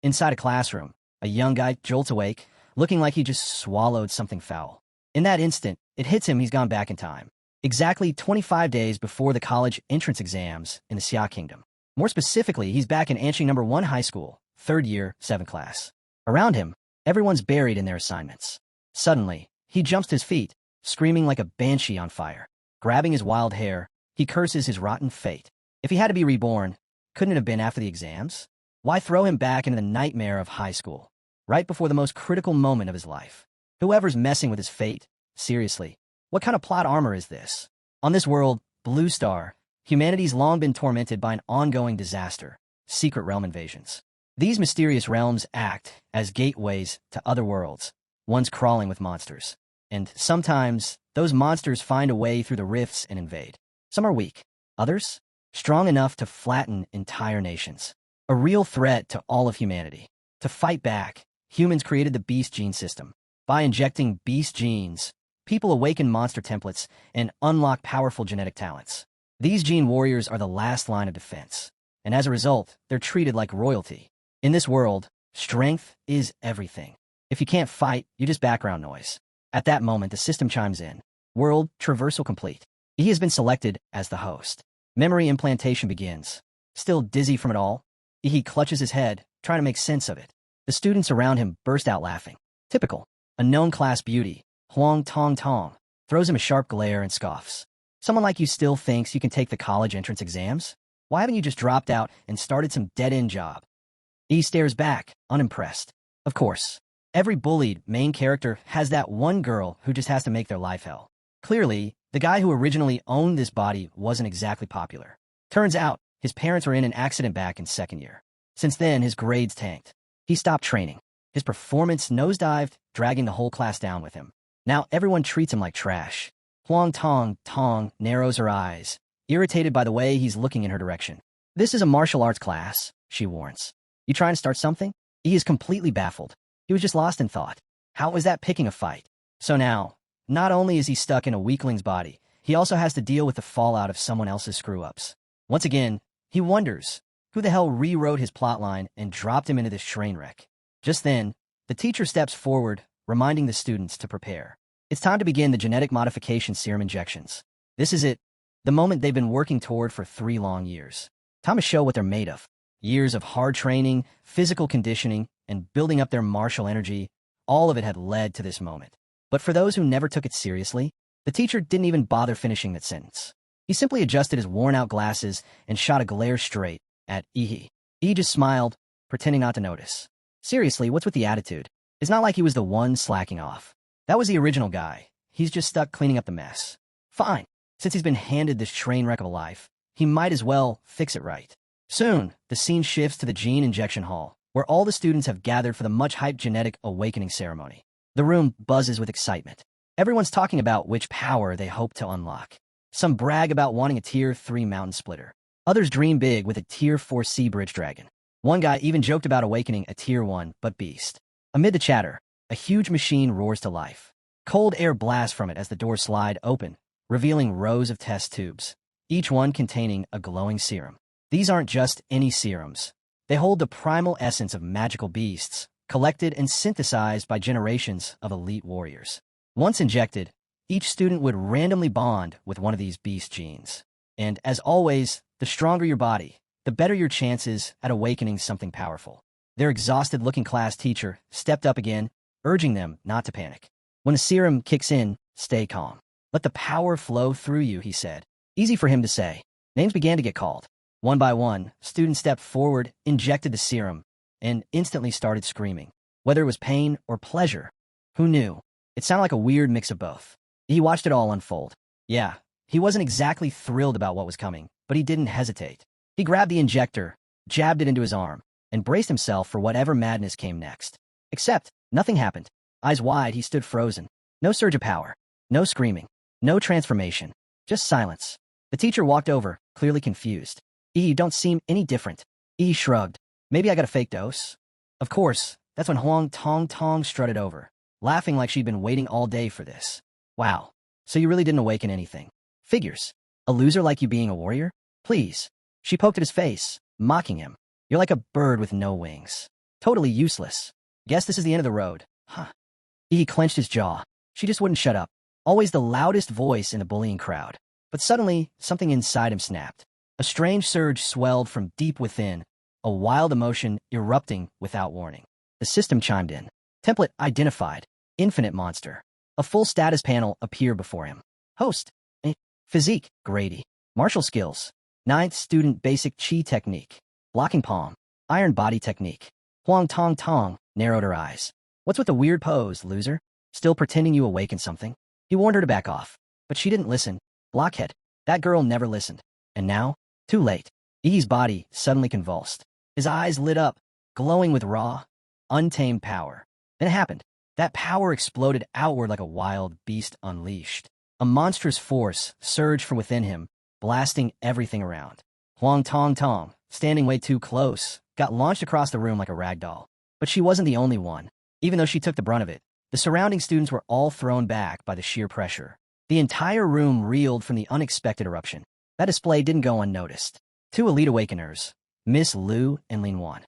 Inside a classroom, a young guy jolts awake, looking like he just swallowed something foul. In that instant, it hits him he's gone back in time. Exactly 25 days before the college entrance exams in the Xia Kingdom. More specifically, he's back in Anqing number 1 high school, 3rd year, 7th class. Around him, everyone's buried in their assignments. Suddenly, he jumps to his feet, screaming like a banshee on fire. Grabbing his wild hair, he curses his rotten fate. If he had to be reborn, couldn't it have been after the exams? Why throw him back into the nightmare of high school, right before the most critical moment of his life? Whoever's messing with his fate, seriously, what kind of plot armor is this? On this world, Blue Star, humanity's long been tormented by an ongoing disaster, secret realm invasions. These mysterious realms act as gateways to other worlds, ones crawling with monsters. And sometimes, those monsters find a way through the rifts and invade. Some are weak, others, strong enough to flatten entire nations. A real threat to all of humanity. To fight back, humans created the beast gene system. By injecting beast genes, people awaken monster templates and unlock powerful genetic talents. These gene warriors are the last line of defense, and as a result, they're treated like royalty. In this world, strength is everything. If you can't fight, you're just background noise. At that moment, the system chimes in. World traversal complete. He has been selected as the host. Memory implantation begins. Still dizzy from it all, he clutches his head, trying to make sense of it. The students around him burst out laughing. Typical. A known class beauty, Huang Tong Tong, throws him a sharp glare and scoffs. Someone like you still thinks you can take the college entrance exams? Why haven't you just dropped out and started some dead-end job? He stares back, unimpressed. Of course, every bullied main character has that one girl who just has to make their life hell. Clearly, the guy who originally owned this body wasn't exactly popular. Turns out, his parents were in an accident back in 2nd year. Since then, his grades tanked. He stopped training. His performance nosedived, dragging the whole class down with him. Now everyone treats him like trash. Huang Tong Tong narrows her eyes, irritated by the way he's looking in her direction. This is a martial arts class, she warns. You trying to start something? He is completely baffled. He was just lost in thought. How is that picking a fight? So now, not only is he stuck in a weakling's body, he also has to deal with the fallout of someone else's screw-ups. Once again, he wonders who the hell rewrote his plotline and dropped him into this train wreck. Just then, the teacher steps forward, reminding the students to prepare. It's time to begin the genetic modification serum injections. This is it, the moment they've been working toward for 3 long years. Time to show what they're made of. Years of hard training, physical conditioning, and building up their martial energy, all of it had led to this moment. But for those who never took it seriously, the teacher didn't even bother finishing that sentence. He simply adjusted his worn-out glasses and shot a glare straight at Ihi. He just smiled, pretending not to notice. Seriously, what's with the attitude? It's not like he was the one slacking off. That was the original guy. He's just stuck cleaning up the mess. Fine. Since he's been handed this train wreck of a life, he might as well fix it right. Soon, the scene shifts to the gene injection hall, where all the students have gathered for the much-hyped genetic awakening ceremony. The room buzzes with excitement. Everyone's talking about which power they hope to unlock. Some brag about wanting a Tier 3 mountain splitter. Others dream big with a Tier 4 sea bridge dragon. One guy even joked about awakening a Tier 1 but beast. Amid the chatter, a huge machine roars to life. Cold air blasts from it as the doors slide open, revealing rows of test tubes, each one containing a glowing serum. These aren't just any serums. They hold the primal essence of magical beasts, collected and synthesized by generations of elite warriors. Once injected, each student would randomly bond with one of these beast genes. And as always, the stronger your body, the better your chances at awakening something powerful. Their exhausted-looking class teacher stepped up again, urging them not to panic. When the serum kicks in, stay calm. Let the power flow through you, he said. Easy for him to say. Names began to get called. One by one, students stepped forward, injected the serum, and instantly started screaming. Whether it was pain or pleasure, who knew? It sounded like a weird mix of both. He watched it all unfold. Yeah, he wasn't exactly thrilled about what was coming, but he didn't hesitate. He grabbed the injector, jabbed it into his arm, and braced himself for whatever madness came next. Except, nothing happened. Eyes wide, he stood frozen. No surge of power. No screaming. No transformation. Just silence. The teacher walked over, clearly confused. You don't seem any different. Shrugged. Maybe I got a fake dose? Of course, that's when Huang Tong Tong strutted over, laughing like she'd been waiting all day for this. Wow, so you really didn't awaken anything. Figures. A loser like you being a warrior? Please. She poked at his face, mocking him. You're like a bird with no wings. Totally useless. Guess this is the end of the road. Huh. He clenched his jaw. She just wouldn't shut up. Always the loudest voice in the bullying crowd. But suddenly, something inside him snapped. A strange surge swelled from deep within, a wild emotion erupting without warning. The system chimed in. Template identified. Infinite monster. A full status panel appeared before him. Host. Physique. Grady. Martial skills. 9th student basic chi technique. Blocking palm. Iron body technique. Huang Tong Tong narrowed her eyes. What's with the weird pose, loser? Still pretending you awakened something? He warned her to back off, but she didn't listen. Blockhead. That girl never listened. And now? Too late. Ihi's body suddenly convulsed. His eyes lit up, glowing with raw, untamed power. Then it happened. That power exploded outward like a wild beast unleashed. A monstrous force surged from within him, blasting everything around. Huang Tong Tong, standing way too close, got launched across the room like a rag doll. But she wasn't the only one. Even though she took the brunt of it, the surrounding students were all thrown back by the sheer pressure. The entire room reeled from the unexpected eruption. That display didn't go unnoticed. 2 elite awakeners, Miss Liu and Lin Wan,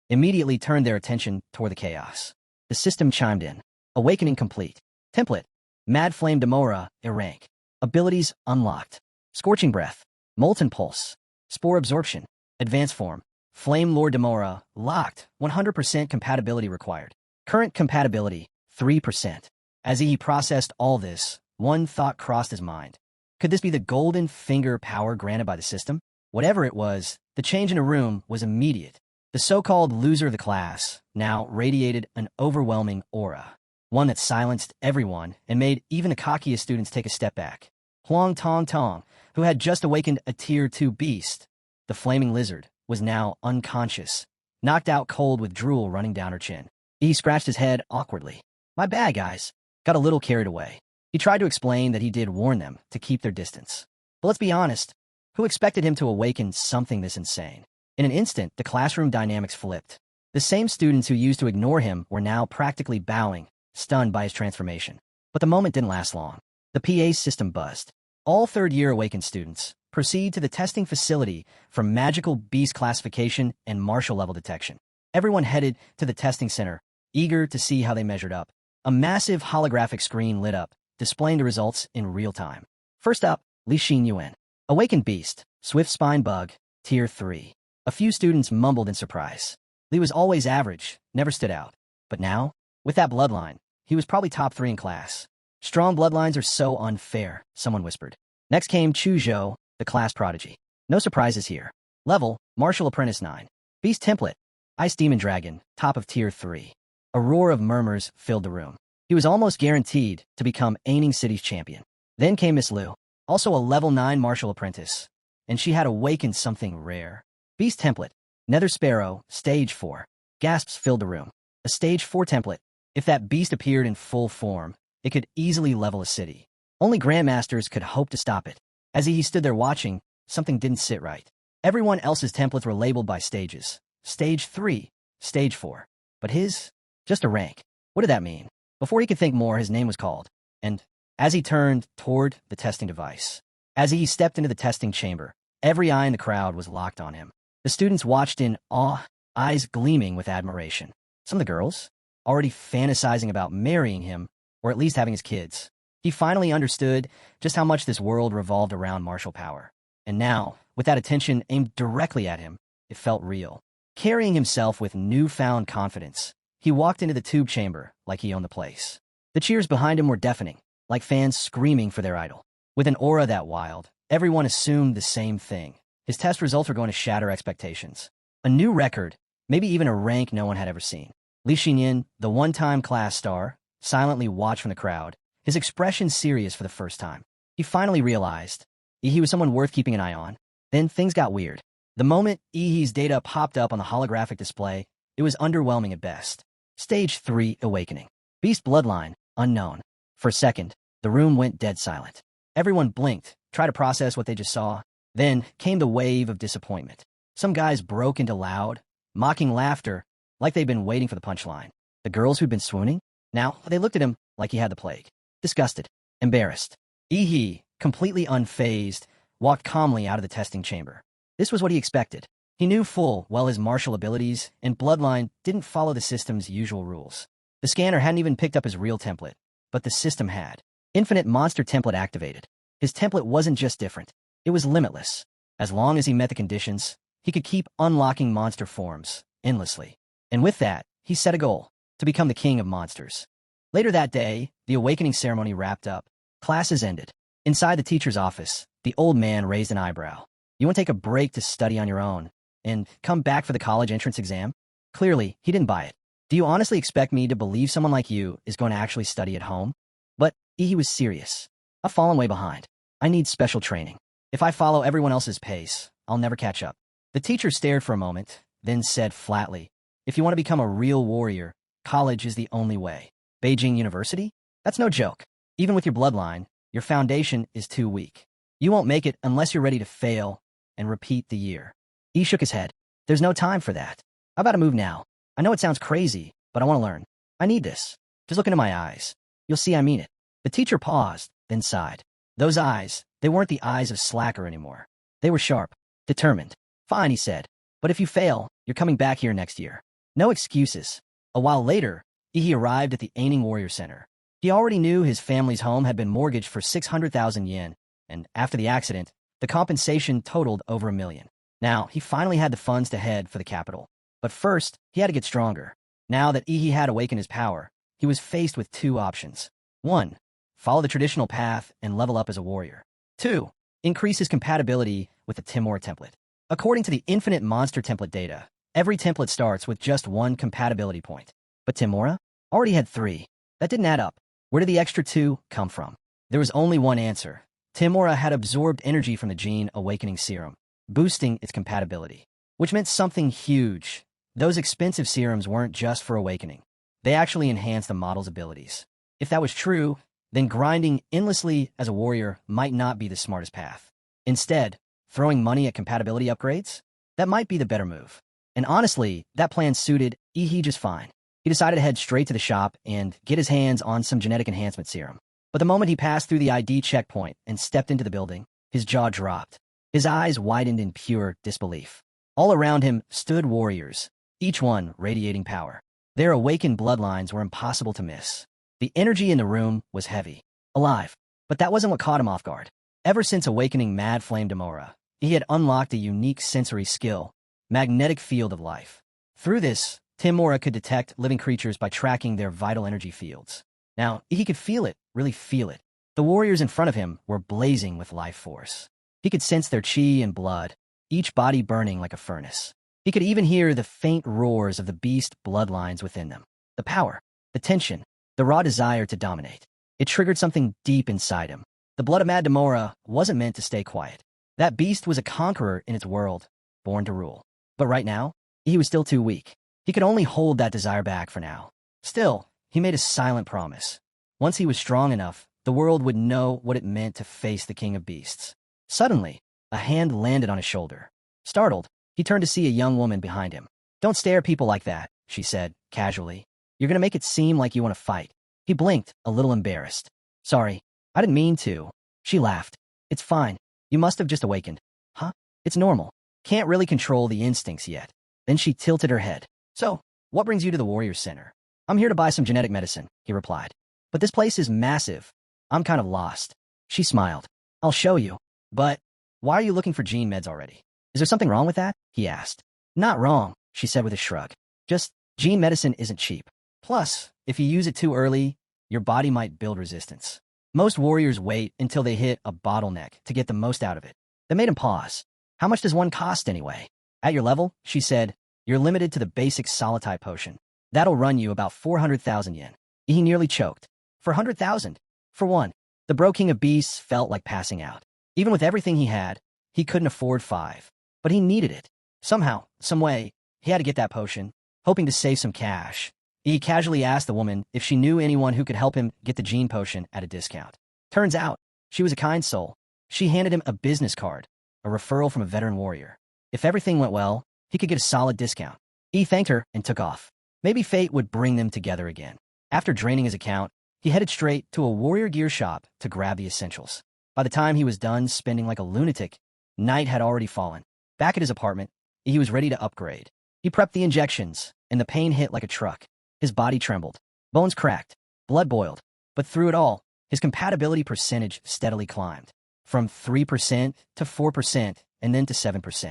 immediately turned their attention toward the chaos. The system chimed in. Awakening complete. Template. Mad Flame Demora, rank. Abilities unlocked. Scorching Breath. Molten Pulse. Spore Absorption. Advanced Form. Flame Lord Demora, locked. 100% compatibility required. Current compatibility, 3%. As he processed all this, one thought crossed his mind. Could this be the golden finger power granted by the system? Whatever it was, the change in the room was immediate. The so-called loser of the class now radiated an overwhelming aura, one that silenced everyone and made even the cockiest students take a step back. Huang Tong Tong, who had just awakened a Tier 2 beast, the flaming lizard, was now unconscious, knocked out cold with drool running down her chin. He scratched his head awkwardly. My bad, guys. Got a little carried away. He tried to explain that he did warn them to keep their distance. But let's be honest, who expected him to awaken something this insane? In an instant, the classroom dynamics flipped. The same students who used to ignore him were now practically bowing, stunned by his transformation. But the moment didn't last long. The PA system buzzed. All third-year awakened students proceed to the testing facility for magical beast classification and martial level detection. Everyone headed to the testing center, eager to see how they measured up. A massive holographic screen lit up, displaying the results in real time. First up, Li Xin Yuan. Awakened Beast, Swift Spine Bug, Tier 3. A few students mumbled in surprise. Li was always average, never stood out. But now, with that bloodline, he was probably top 3 in class. Strong bloodlines are so unfair, someone whispered. Next came Chu Zhou, the class prodigy. No surprises here. Level, Martial Apprentice 9. Beast Template, Ice Demon Dragon, top of Tier 3. A roar of murmurs filled the room. He was almost guaranteed to become Aining City's champion. Then came Miss Liu, also a level 9 martial apprentice, and she had awakened something rare. Beast Template, Nether Sparrow, Stage 4. Gasps filled the room. A Stage 4 template. If that beast appeared in full form, it could easily level a city. Only Grandmasters could hope to stop it. As he stood there watching, something didn't sit right. Everyone else's templates were labeled by stages. Stage 3, Stage 4. But his? Just a rank. What did that mean? Before he could think more, his name was called. And as he turned toward the testing device, as he stepped into the testing chamber, every eye in the crowd was locked on him. The students watched in awe, eyes gleaming with admiration. Some of the girls, already fantasizing about marrying him, or at least having his kids. He finally understood just how much this world revolved around martial power. And now, with that attention aimed directly at him, it felt real. Carrying himself with newfound confidence, he walked into the tube chamber like he owned the place. The cheers behind him were deafening, like fans screaming for their idol. With an aura that wild, everyone assumed the same thing. His test results were going to shatter expectations. A new record, maybe even a rank no one had ever seen. Li Xinyin, the one-time class star, silently watched from the crowd, his expression serious for the first time. He finally realized he was someone worth keeping an eye on. Then things got weird. The moment Ihi's data popped up on the holographic display, it was underwhelming at best. Stage 3 Awakening. Beast Bloodline, unknown. For a second, the room went dead silent. Everyone blinked, tried to process what they just saw. Then came the wave of disappointment. Some guys broke into loud, mocking laughter, like they'd been waiting for the punchline. The girls who'd been swooning? Now, they looked at him like he had the plague. Disgusted, embarrassed. Ihi, completely unfazed, walked calmly out of the testing chamber. This was what he expected. He knew full well his martial abilities and bloodline didn't follow the system's usual rules. The scanner hadn't even picked up his real template, but the system had. Infinite monster template activated. His template wasn't just different, it was limitless. As long as he met the conditions, he could keep unlocking monster forms endlessly. And with that, he set a goal, to become the king of monsters. Later that day, the awakening ceremony wrapped up. Classes ended. Inside the teacher's office, the old man raised an eyebrow. You want to take a break to study on your own and come back for the college entrance exam? Clearly, he didn't buy it. Do you honestly expect me to believe someone like you is going to actually study at home? But he was serious. I've fallen way behind. I need special training. If I follow everyone else's pace, I'll never catch up. The teacher stared for a moment, then said flatly, if you want to become a real warrior, college is the only way. Beijing University? That's no joke. Even with your bloodline, your foundation is too weak. You won't make it unless you're ready to fail and repeat the year. He shook his head. There's no time for that. I've got to move now. I know it sounds crazy, but I want to learn. I need this. Just look into my eyes. You'll see I mean it. The teacher paused, then sighed. Those eyes, they weren't the eyes of slacker anymore. They were sharp, determined. Fine, he said. But if you fail, you're coming back here next year. No excuses. A while later, he arrived at the Aining Warrior Center. He already knew his family's home had been mortgaged for 600,000 yen, and after the accident, the compensation totaled over $1 million. Now, he finally had the funds to head for the capital. But first, he had to get stronger. Now that Ihi had awakened his power, he was faced with two options. 1. Follow the traditional path and level up as a warrior. 2. Increase his compatibility with the Timura template. According to the Infinite Monster template data, every template starts with just 1 compatibility point. But Timura already had 3. That didn't add up. Where did the extra 2 come from? There was only one answer. Timura had absorbed energy from the gene awakening serum, boosting its compatibility, which meant something huge. Those expensive serums weren't just for awakening. They actually enhanced the model's abilities. If that was true, then grinding endlessly as a warrior might not be the smartest path. Instead, throwing money at compatibility upgrades? That might be the better move. And honestly, that plan suited Ihi just fine. He decided to head straight to the shop and get his hands on some genetic enhancement serum. But the moment he passed through the ID checkpoint and stepped into the building, his jaw dropped. His eyes widened in pure disbelief. All around him stood warriors, each one radiating power. Their awakened bloodlines were impossible to miss. The energy in the room was heavy, alive. But that wasn't what caught him off guard. Ever since awakening Mad Flame Demora, he had unlocked a unique sensory skill, magnetic field of life. Through this, Timura could detect living creatures by tracking their vital energy fields. Now, he could feel it, really feel it. The warriors in front of him were blazing with life force. He could sense their chi and blood, each body burning like a furnace. He could even hear the faint roars of the beast bloodlines within them. The power, the tension, the raw desire to dominate. It triggered something deep inside him. The blood of Mad Demora wasn't meant to stay quiet. That beast was a conqueror in its world, born to rule. But right now, he was still too weak. He could only hold that desire back for now. Still, he made a silent promise. Once he was strong enough, the world would know what it meant to face the King of Beasts. Suddenly, a hand landed on his shoulder. Startled, he turned to see a young woman behind him. Don't stare at people like that, she said, casually. You're gonna make it seem like you want to fight. He blinked, a little embarrassed. Sorry, I didn't mean to. She laughed. It's fine. You must have just awakened. Huh? It's normal. Can't really control the instincts yet. Then she tilted her head. So, what brings you to the Warriors Center? I'm here to buy some genetic medicine, he replied. But this place is massive. I'm kind of lost. She smiled. I'll show you. But why are you looking for gene meds already? Is there something wrong with that? He asked. Not wrong, she said with a shrug. Just, gene medicine isn't cheap. Plus, if you use it too early, your body might build resistance. Most warriors wait until they hit a bottleneck to get the most out of it. That made him pause. How much does one cost anyway? At your level, she said, you're limited to the basic Solitai potion. That'll run you about 400,000 yen. He nearly choked. For 100,000? For one, the Bro King of Beasts felt like passing out. Even with everything he had, he couldn't afford 5. But he needed it. Somehow, some way, he had to get that potion, hoping to save some cash. He casually asked the woman if she knew anyone who could help him get the gene potion at a discount. Turns out, she was a kind soul. She handed him a business card, a referral from a veteran warrior. If everything went well, he could get a solid discount. He thanked her and took off. Maybe fate would bring them together again. After draining his account, he headed straight to a warrior gear shop to grab the essentials. By the time he was done spending like a lunatic, night had already fallen. Back at his apartment, He was ready to upgrade. He prepped the injections, and the pain hit like a truck. His body trembled. Bones cracked. Blood boiled. But through it all, his compatibility percentage steadily climbed. From 3% to 4%, and then to 7%.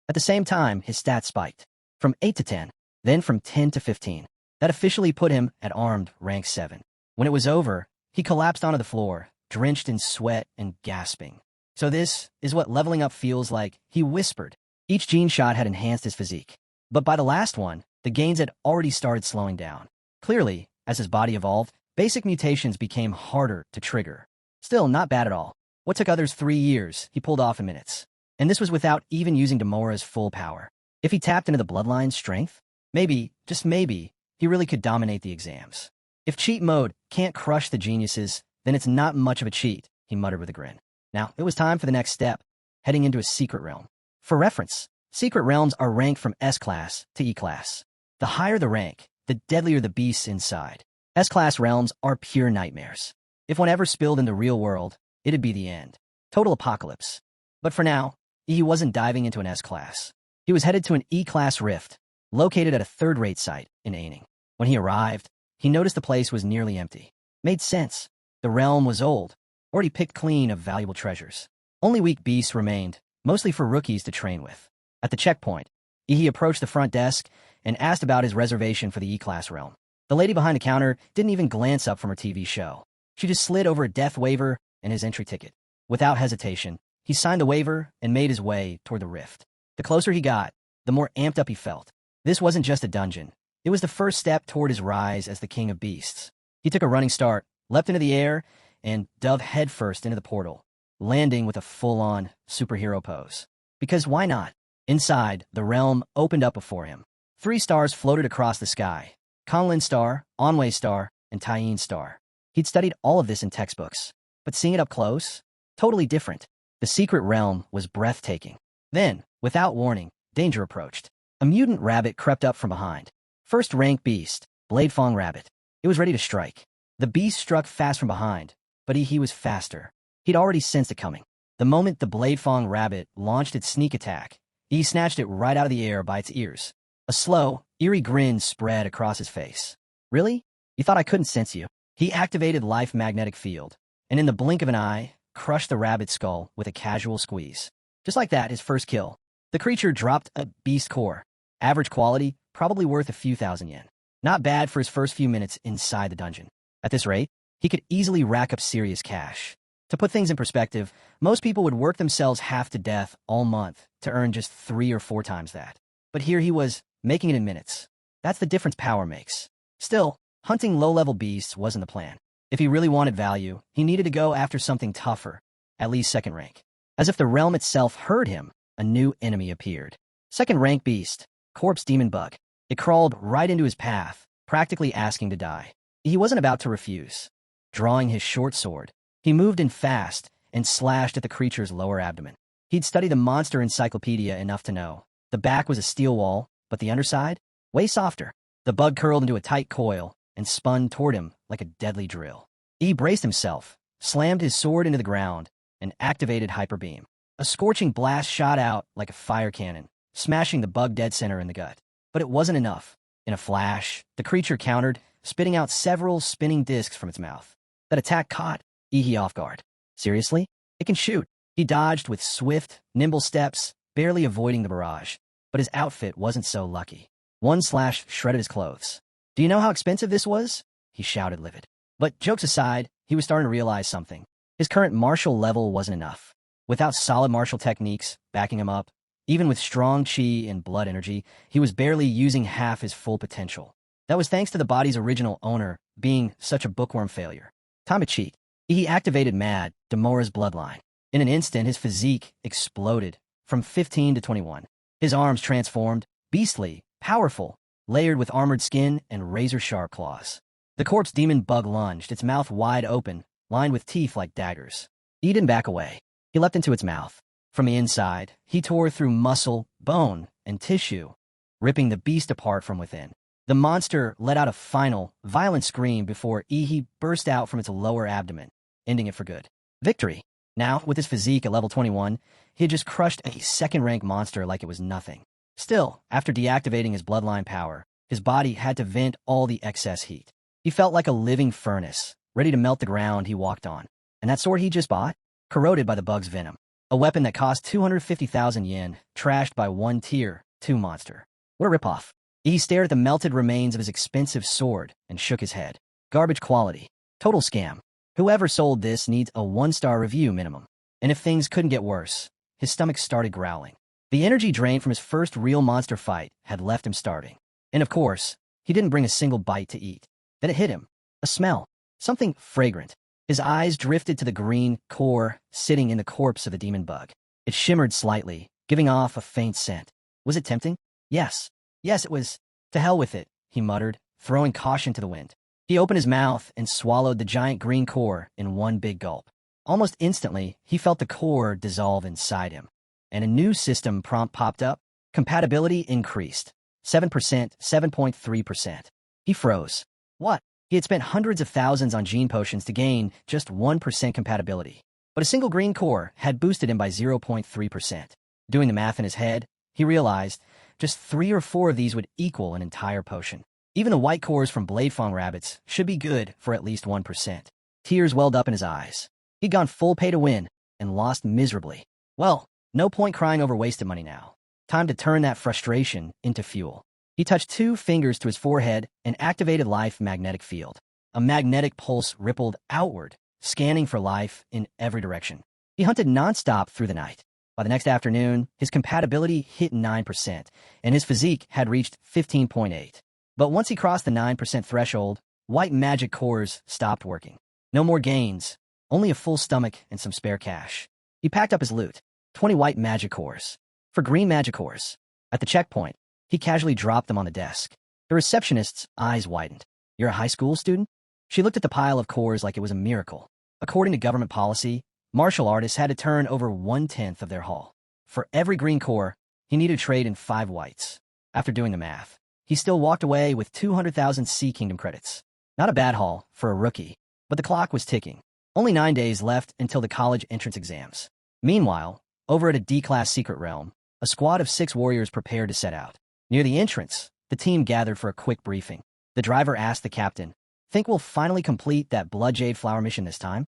At the same time, his stats spiked. From 8 to 10, then from 10 to 15. That officially put him at armed rank 7. When it was over, he collapsed onto the floor, drenched in sweat and gasping. So this is what leveling up feels like, he whispered. Each gene shot had enhanced his physique. But by the last one, the gains had already started slowing down. Clearly, as his body evolved, basic mutations became harder to trigger. Still, not bad at all. What took others 3 years, he pulled off in minutes. And this was without even using Demora's full power. If he tapped into the bloodline's strength, maybe, just maybe, he really could dominate the exams. If cheat mode can't crush the geniuses, then it's not much of a cheat, he muttered with a grin. Now, it was time for the next step, heading into a secret realm. For reference, secret realms are ranked from S-class to E-class. The higher the rank, the deadlier the beasts inside. S-class realms are pure nightmares. If one ever spilled in the real world, it'd be the end. Total apocalypse. But for now, he wasn't diving into an S-class. He was headed to an E-class rift, located at a third-rate site in Aining. When he arrived, he noticed the place was nearly empty. Made sense. The realm was old, already picked clean of valuable treasures. Only weak beasts remained, mostly for rookies to train with. At the checkpoint, he approached the front desk and asked about his reservation for the E-class realm. The lady behind the counter didn't even glance up from her TV show. She just slid over a death waiver and his entry ticket. Without hesitation, he signed the waiver and made his way toward the rift. The closer he got, the more amped up he felt. This wasn't just a dungeon. It was the first step toward his rise as the king of beasts. He took a running start, leapt into the air, and dove headfirst into the portal, landing with a full-on superhero pose. Because why not? Inside, the realm opened up before him. 3 stars floated across the sky. Conlin Star, Onway Star, and Taiyin Star. He'd studied all of this in textbooks, but seeing it up close? Totally different. The secret realm was breathtaking. Then, without warning, danger approached. A mutant rabbit crept up from behind. First-rank beast, Bladefang Rabbit. It was ready to strike. The beast struck fast from behind, but he was faster. He'd already sensed it coming. The moment the Bladefang Rabbit launched its sneak attack, he snatched it right out of the air by its ears. A slow, eerie grin spread across his face. Really? You thought I couldn't sense you? He activated Life Magnetic Field, and in the blink of an eye, crushed the rabbit's skull with a casual squeeze. Just like that, his first kill. The creature dropped a beast core. Average quality, probably worth a few thousand yen. Not bad for his first few minutes inside the dungeon. At this rate, he could easily rack up serious cash. To put things in perspective, most people would work themselves half to death all month to earn just 3 or 4 times that. But here he was, making it in minutes. That's the difference power makes. Still, hunting low-level beasts wasn't the plan. If he really wanted value, he needed to go after something tougher, at least second rank. As if the realm itself heard him, a new enemy appeared. Second-rank beast, Corpse Demon Bug. It crawled right into his path, practically asking to die. He wasn't about to refuse. Drawing his short sword, he moved in fast and slashed at the creature's lower abdomen. He'd studied the monster encyclopedia enough to know. The back was a steel wall, but the underside? Way softer. The bug curled into a tight coil and spun toward him like a deadly drill. He braced himself, slammed his sword into the ground, and activated Hyper Beam. A scorching blast shot out like a fire cannon, smashing the bug dead center in the gut. But it wasn't enough. In a flash, the creature countered, spitting out several spinning discs from its mouth. That attack caught Ihi off guard. Seriously? It can shoot. He dodged with swift, nimble steps, barely avoiding the barrage. But his outfit wasn't so lucky. One slash shredded his clothes. Do you know how expensive this was? He shouted, livid. But jokes aside, he was starting to realize something. His current martial level wasn't enough. Without solid martial techniques backing him up, even with strong chi and blood energy, he was barely using half his full potential. That was thanks to the body's original owner being such a bookworm failure. Time to cheat. He activated Mad, Demora's bloodline. In an instant, his physique exploded from 15 to 21. His arms transformed, beastly, powerful, layered with armored skin and razor-sharp claws. The corpse demon bug lunged, its mouth wide open, lined with teeth like daggers. He didn't back away. He leapt into its mouth. From the inside, he tore through muscle, bone, and tissue, ripping the beast apart from within. The monster let out a final, violent scream before Ihi burst out from its lower abdomen, ending it for good. Victory. Now, with his physique at level 21, he had just crushed a second-rank monster like it was nothing. Still, after deactivating his bloodline power, his body had to vent all the excess heat. He felt like a living furnace, ready to melt the ground he walked on. And that sword he just bought? Corroded by the bug's venom. A weapon that cost 250,000 yen, trashed by one tier 2 monster. What a ripoff. He stared at the melted remains of his expensive sword and shook his head. Garbage quality. Total scam. Whoever sold this needs a 1-star review minimum. And if things couldn't get worse, his stomach started growling. The energy drained from his first real monster fight had left him starving. And of course, he didn't bring a single bite to eat. Then it hit him. A smell. Something fragrant. His eyes drifted to the green core sitting in the corpse of the demon bug. It shimmered slightly, giving off a faint scent. Was it tempting? Yes. Yes, it was. To hell with it, he muttered, throwing caution to the wind. He opened his mouth and swallowed the giant green core in one big gulp. Almost instantly, he felt the core dissolve inside him. And a new system prompt popped up. Compatibility increased. 7%, 7.3%. He froze. What? He had spent hundreds of thousands on gene potions to gain just 1% compatibility. But a single green core had boosted him by 0.3%. Doing the math in his head, he realized just 3 or 4 of these would equal an entire potion. Even the white cores from Bladefang rabbits should be good for at least 1%. Tears welled up in his eyes. He'd gone full pay to win and lost miserably. Well, no point crying over wasted money now. Time to turn that frustration into fuel. He touched 2 fingers to his forehead and activated Life Magnetic Field. A magnetic pulse rippled outward, scanning for life in every direction. He hunted nonstop through the night. By the next afternoon, his compatibility hit 9%, and his physique had reached 15.8. But once he crossed the 9% threshold, white magic cores stopped working. No more gains, only a full stomach and some spare cash. He packed up his loot, 20 white magic cores, for green magic cores. At the checkpoint, he casually dropped them on the desk. The receptionist's eyes widened. You're a high school student? She looked at the pile of cores like it was a miracle. According to government policy, martial artists had to turn over 1/10 of their haul. For every green core, he needed to trade in 5 whites. After doing the math, he still walked away with 200,000 Sea Kingdom credits. Not a bad haul for a rookie, but the clock was ticking. Only 9 days left until the college entrance exams. Meanwhile, over at a D-class secret realm, a squad of 6 warriors prepared to set out. Near the entrance, the team gathered for a quick briefing. The driver asked the captain, "Think we'll finally complete that Blood Jade Flower mission this time?"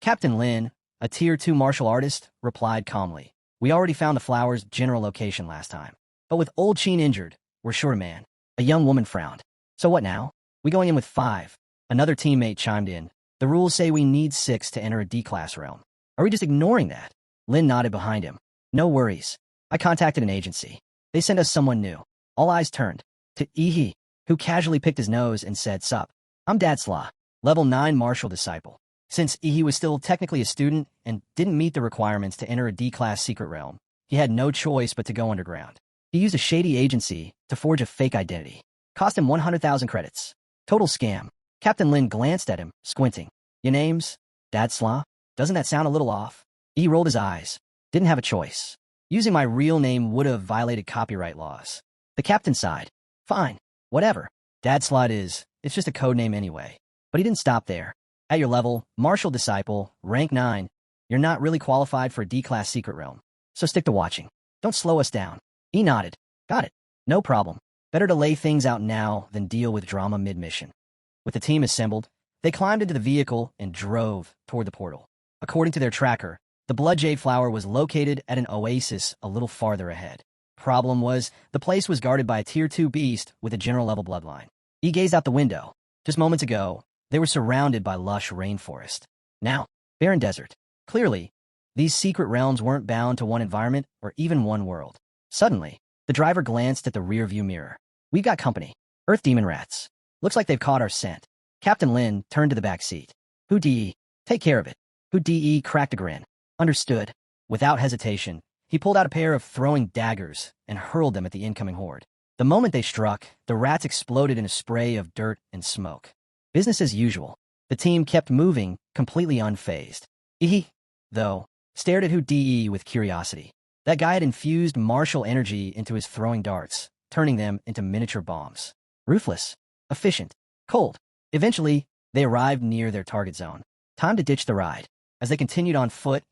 Captain Lin, a Tier 2 martial artist, replied calmly, "We already found the flower's general location last time. But with old Sheen injured, we're short a man." A young woman frowned. "So what now? We going in with 5? Another teammate chimed in. "The rules say we need 6 to enter a D-class realm. Are we just ignoring that?" Lin nodded behind him. "No worries. I contacted an agency. They sent us someone new." All eyes turned to Ihi, who casually picked his nose and said, "Sup. I'm Dadsla, level 9 martial disciple." Since Ihi was still technically a student and didn't meet the requirements to enter a D-class secret realm, he had no choice but to go underground. He used a shady agency to forge a fake identity. Cost him 100,000 credits. Total scam. Captain Lin glanced at him, squinting. "Your name's Dadsla? Doesn't that sound a little off?" He rolled his eyes. "Didn't have a choice. Using my real name would have violated copyright laws." The captain sighed. "Fine. Whatever. Dadsla it's just a code name anyway." But he didn't stop there. "At your level, martial disciple, rank 9, you're not really qualified for a D-class secret realm. So stick to watching. Don't slow us down." He nodded. "Got it. No problem. Better to lay things out now than deal with drama mid-mission." With the team assembled, they climbed into the vehicle and drove toward the portal. According to their tracker, the Blood Jade Flower was located at an oasis a little farther ahead. Problem was, the place was guarded by a Tier 2 beast with a general-level bloodline. He gazed out the window. Just moments ago, they were surrounded by lush rainforest. Now, barren desert. Clearly, these secret realms weren't bound to one environment or even one world. Suddenly, the driver glanced at the rear-view mirror. "We've got company. Earth demon rats. Looks like they've caught our scent." Captain Lin turned to the back seat. "Who DE? Take care of it." Who DE cracked a grin. "Understood." Without hesitation, he pulled out a pair of throwing daggers and hurled them at the incoming horde. The moment they struck, the rats exploded in a spray of dirt and smoke. Business as usual. The team kept moving, completely unfazed. He, though, stared at Who DE with curiosity. That guy had infused martial energy into his throwing darts, turning them into miniature bombs. Ruthless, efficient, cold. Eventually, they arrived near their target zone. Time to ditch the ride. As they continued on foot,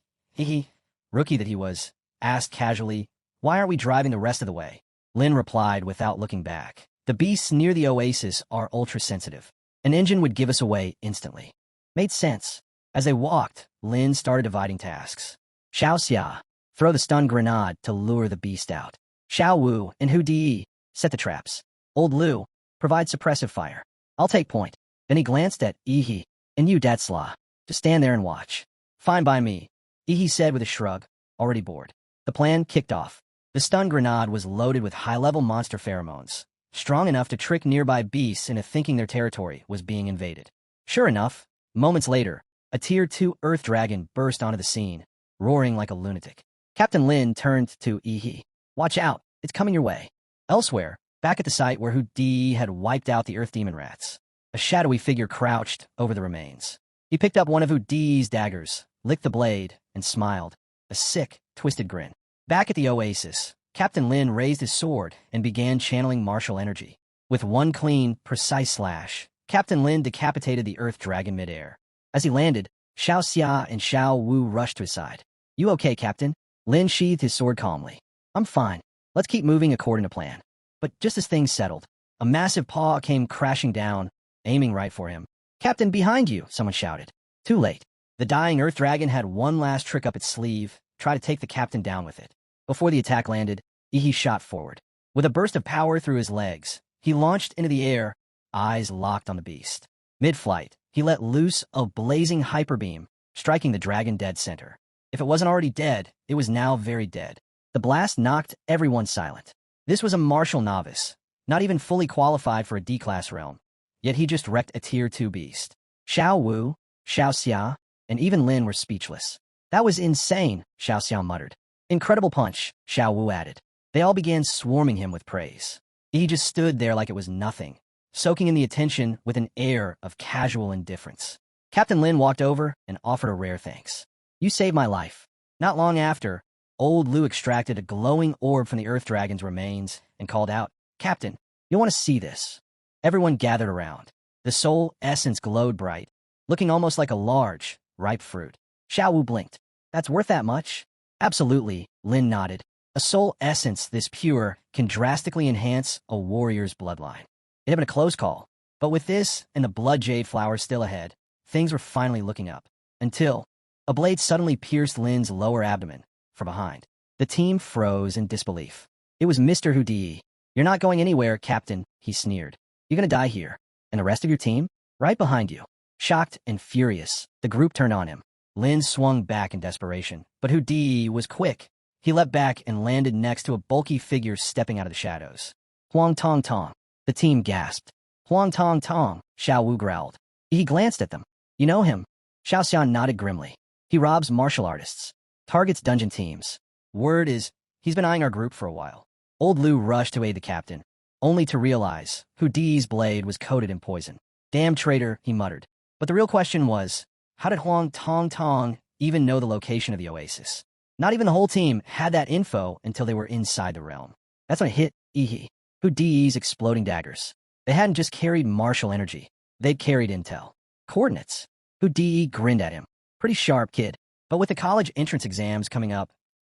rookie that he was, asked casually, "Why aren't we driving the rest of the way?" Lin replied without looking back. The beasts near the oasis are ultra-sensitive. An engine would give us away instantly. Made sense. As they walked, Lin started dividing tasks. Xiao Xia, throw the stun grenade to lure the beast out. Xiao Wu and Hu Di, set the traps. Old Lu, provide suppressive fire. I'll take point. Then he glanced at Ihi, and you, Datsla, just stand there and watch. Fine by me, Ihi said with a shrug, already bored. The plan kicked off. The stun grenade was loaded with high-level monster pheromones, strong enough to trick nearby beasts into thinking their territory was being invaded. Sure enough, moments later, a Tier 2 Earth Dragon burst onto the scene, roaring like a lunatic. Captain Lin turned to Ihi. Watch out, it's coming your way. Elsewhere, back at the site where Hu Di had wiped out the Earth Demon Rats, a shadowy figure crouched over the remains. He picked up one of Hu Di's daggers, licked the blade, and smiled, a sick, twisted grin. Back at the oasis, Captain Lin raised his sword and began channeling martial energy. With one clean, precise slash, Captain Lin decapitated the Earth Dragon midair. As he landed, Xiao Xia and Xiao Wu rushed to his side. You okay, Captain? Lin sheathed his sword calmly. I'm fine. Let's keep moving according to plan. But just as things settled, a massive paw came crashing down, aiming right for him. Captain, behind you, someone shouted. Too late. The dying Earth Dragon had one last trick up its sleeve, try to take the captain down with it. Before the attack landed, Ihi shot forward. With a burst of power through his legs, he launched into the air, eyes locked on the beast. Mid-flight, he let loose a blazing hyperbeam, striking the dragon dead center. If it wasn't already dead, it was now very dead. The blast knocked everyone silent. This was a martial novice, not even fully qualified for a D-class realm, yet he just wrecked a Tier 2 beast. Xiao Wu, Xiao Xia, and even Lin were speechless. That was insane, Xiao Xia muttered. Incredible punch, Xiao Wu added. They all began swarming him with praise. He just stood there like it was nothing, soaking in the attention with an air of casual indifference. Captain Lin walked over and offered a rare thanks. You saved my life. Not long after, old Lu extracted a glowing orb from the Earth Dragon's remains and called out, Captain, you'll want to see this. Everyone gathered around. The soul essence glowed bright, looking almost like a large, ripe fruit. Xiao Wu blinked. That's worth that much? Absolutely, Lin nodded. A soul essence this pure can drastically enhance a warrior's bloodline. It had been a close call, but with this and the blood jade flowers still ahead, things were finally looking up. Until a blade suddenly pierced Lin's lower abdomen from behind. The team froze in disbelief. It was Mr. Hu Di. You're not going anywhere, Captain, he sneered. You're gonna die here. And the rest of your team? Right behind you. Shocked and furious, the group turned on him. Lin swung back in desperation, but Hu Di was quick. He leapt back and landed next to a bulky figure stepping out of the shadows. Huang Tong Tong. The team gasped. Huang Tong Tong, Xiao Wu growled. He glanced at them. You know him? Xiao Xian nodded grimly. He robs martial artists. Targets dungeon teams. Word is, he's been eyeing our group for a while. Old Lu rushed to aid the captain, only to realize Hu Di's blade was coated in poison. Damn traitor, he muttered. But the real question was, how did Huang Tong Tong even know the location of the oasis? Not even the whole team had that info until they were inside the realm. That's when it hit Ihi, Hu Di's exploding daggers. They hadn't just carried martial energy. They'd carried intel. Coordinates. Hu Di grinned at him. Pretty sharp, kid. But with the college entrance exams coming up,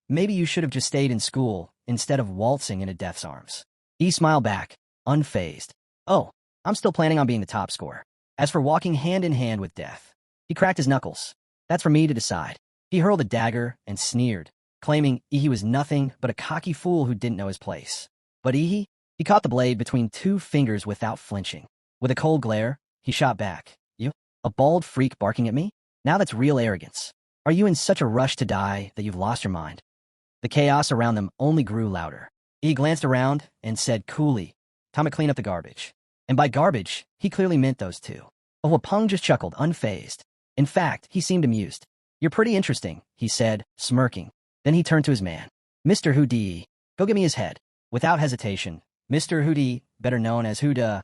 maybe you should have just stayed in school instead of waltzing into death's arms. He smiled back, unfazed. Oh, I'm still planning on being the top scorer. As for walking hand in hand with death, he cracked his knuckles. That's for me to decide. He hurled a dagger and sneered, claiming Ihi was nothing but a cocky fool who didn't know his place. But Ihi, he caught the blade between two fingers without flinching. With a cold glare, he shot back. You? A bald freak barking at me? Now that's real arrogance. Are you in such a rush to die that you've lost your mind? The chaos around them only grew louder. He glanced around and said coolly, time to clean up the garbage. And by garbage, he clearly meant those two. Oh, Peng just chuckled, unfazed. In fact, he seemed amused. You're pretty interesting, he said, smirking. Then he turned to his man. Mr. Hu Di, go get me his head. Without hesitation, Mr. Hu Di, better known as Huda,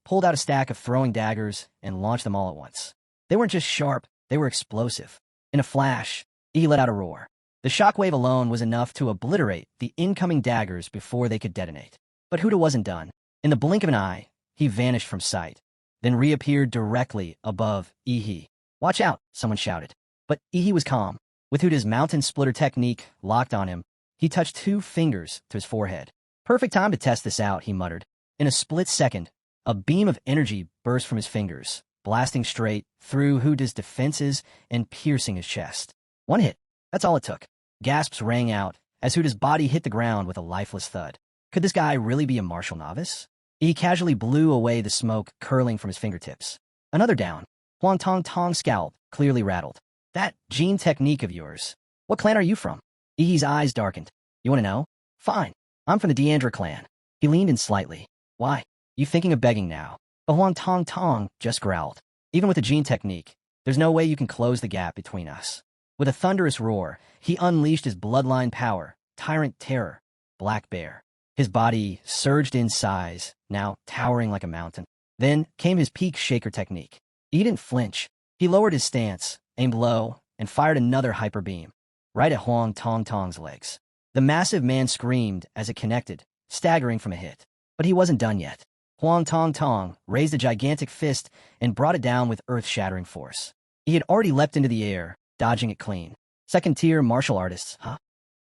pulled out a stack of throwing daggers and launched them all at once. They weren't just sharp, they were explosive. In a flash, he let out a roar. The shockwave alone was enough to obliterate the incoming daggers before they could detonate. But Huda wasn't done. In the blink of an eye, he vanished from sight, then reappeared directly above Ihi. Watch out, someone shouted. But Ihi was calm. With Huda's mountain splitter technique locked on him, he touched two fingers to his forehead. Perfect time to test this out, he muttered. In a split second, a beam of energy burst from his fingers, blasting straight through Huda's defenses and piercing his chest. One hit. That's all it took. Gasps rang out as Huda's body hit the ground with a lifeless thud. Could this guy really be a martial novice? He casually blew away the smoke curling from his fingertips. Another down. Huang Tong Tong's scalp clearly rattled. That gene technique of yours. What clan are you from? Ihi's eyes darkened. You want to know? Fine. I'm from the Deandra clan. He leaned in slightly. Why? You thinking of begging now? But Huang Tong Tong just growled. Even with the gene technique, there's no way you can close the gap between us. With a thunderous roar, he unleashed his bloodline power, tyrant terror, Black Bear. His body surged in size, now towering like a mountain. Then came his peak shaker technique. He didn't flinch. He lowered his stance, aimed low, and fired another hyper beam, right at Huang Tong Tong's legs. The massive man screamed as it connected, staggering from a hit. But he wasn't done yet. Huang Tong Tong raised a gigantic fist and brought it down with earth-shattering force. He had already leapt into the air, dodging it clean. Second-tier martial artists, huh?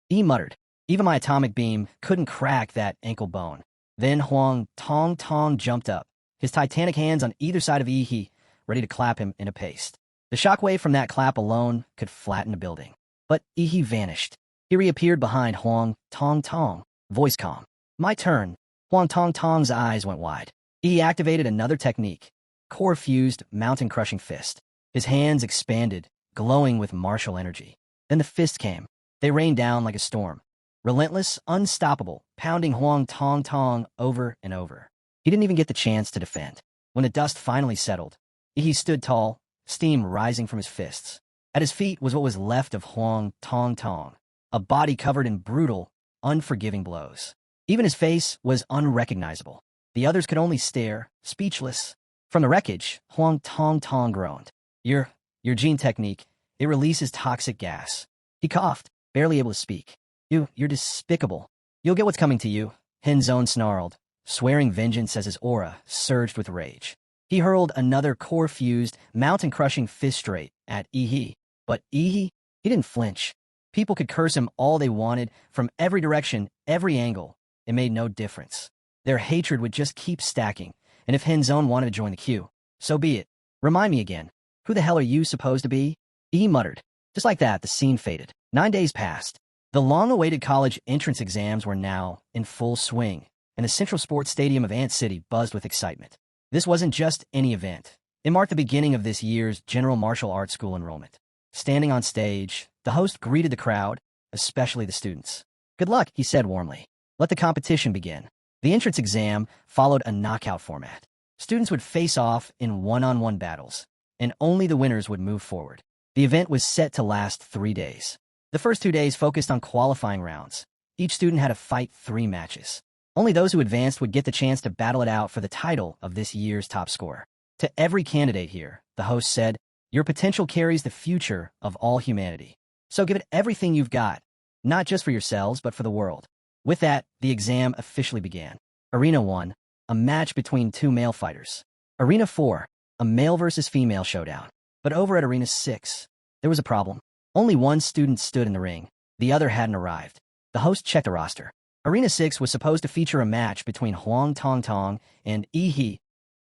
He muttered. Even my atomic beam couldn't crack that ankle bone. Then Huang Tong Tong jumped up, his titanic hands on either side of Ihi, ready to clap him in a paste. The shockwave from that clap alone could flatten a building. But Ihi vanished. He reappeared behind Huang Tong Tong, voice calm. My turn. Huang Tong Tong's eyes went wide. He activated another technique, core-fused, mountain-crushing fist. His hands expanded, glowing with martial energy. Then the fist came. They rained down like a storm. Relentless, unstoppable, pounding Huang Tong Tong over and over. He didn't even get the chance to defend. When the dust finally settled, he stood tall, steam rising from his fists. At his feet was what was left of Huang Tong Tong, a body covered in brutal, unforgiving blows. Even his face was unrecognizable. The others could only stare, speechless. From the wreckage, Huang Tong Tong groaned. Your gene technique, it releases toxic gas. He coughed, barely able to speak. You're despicable. You'll get what's coming to you, Henzone snarled, swearing vengeance as his aura surged with rage. He hurled another core-fused, mountain-crushing fist straight at Ihi. But Ihi, he didn't flinch. People could curse him all they wanted, from every direction, every angle. It made no difference. Their hatred would just keep stacking, and if Henzone wanted to join the queue, so be it. Remind me again, who the hell are you supposed to be? He muttered. Just like that, the scene faded. 9 days passed. The long-awaited college entrance exams were now in full swing, and the Central Sports Stadium of Ant City buzzed with excitement. This wasn't just any event. It marked the beginning of this year's General Martial Arts School enrollment. Standing on stage, the host greeted the crowd, especially the students. Good luck, he said warmly. Let the competition begin. The entrance exam followed a knockout format. Students would face off in one-on-one battles, and only the winners would move forward. The event was set to last 3 days. The first 2 days focused on qualifying rounds. Each student had to fight 3 matches. Only those who advanced would get the chance to battle it out for the title of this year's top scorer. To every candidate here, the host said, your potential carries the future of all humanity. So give it everything you've got, not just for yourselves, but for the world. With that, the exam officially began. Arena 1, a match between 2 male fighters. Arena 4, a male versus female showdown. But over at Arena 6, there was a problem. Only one student stood in the ring. The other hadn't arrived. The host checked the roster. Arena 6 was supposed to feature a match between Huang Tong Tong and Ihi,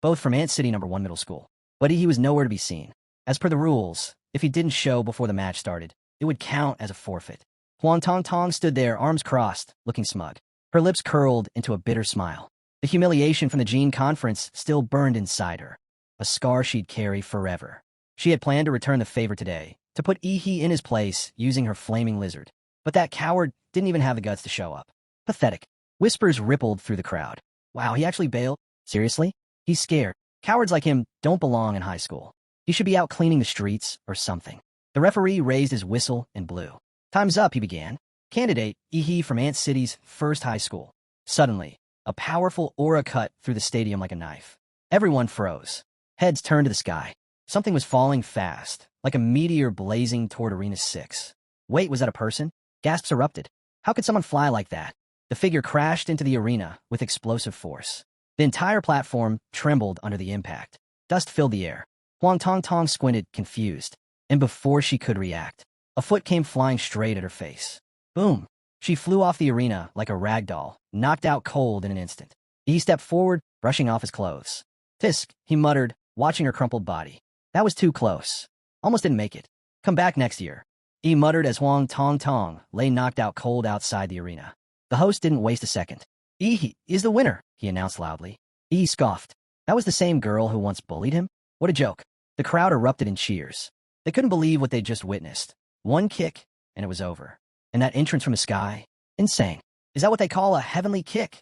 both from Ant City No. 1 Middle School. But Ihi was nowhere to be seen. As per the rules, if he didn't show before the match started, it would count as a forfeit. Huang Tong Tong stood there, arms crossed, looking smug. Her lips curled into a bitter smile. The humiliation from the Gene Conference still burned inside her, a scar she'd carry forever. She had planned to return the favor today, to put Ihi in his place using her flaming lizard. But that coward didn't even have the guts to show up. Pathetic. Whispers rippled through the crowd. Wow, he actually bailed? Seriously? He's scared. Cowards like him don't belong in high school. He should be out cleaning the streets or something. The referee raised his whistle and blew. Time's up, he began. Candidate, Ihi from Ant City's first high school. Suddenly, a powerful aura cut through the stadium like a knife. Everyone froze. Heads turned to the sky. Something was falling fast, like a meteor blazing toward Arena 6. Wait, was that a person? Gasps erupted. How could someone fly like that? The figure crashed into the arena with explosive force. The entire platform trembled under the impact. Dust filled the air. Huang Tong Tong squinted, confused. And before she could react, a foot came flying straight at her face. Boom! She flew off the arena like a rag doll, knocked out cold in an instant. He stepped forward, brushing off his clothes. Tisk, he muttered, watching her crumpled body. That was too close. Almost didn't make it. Come back next year. He muttered as Huang Tong Tong lay knocked out cold outside the arena. The host didn't waste a second. He is the winner, he announced loudly. He scoffed. That was the same girl who once bullied him? What a joke. The crowd erupted in cheers. They couldn't believe what they'd just witnessed. One kick, and it was over. And that entrance from the sky? Insane. Is that what they call a heavenly kick?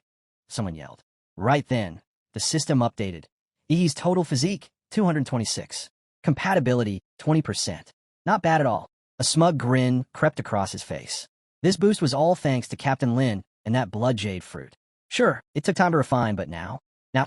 Someone yelled. Right then, the system updated. He's total physique, 226. Compatibility, 20%. Not bad at all. A smug grin crept across his face. This boost was all thanks to Captain Lin and that blood jade fruit. Sure, it took time to refine, but now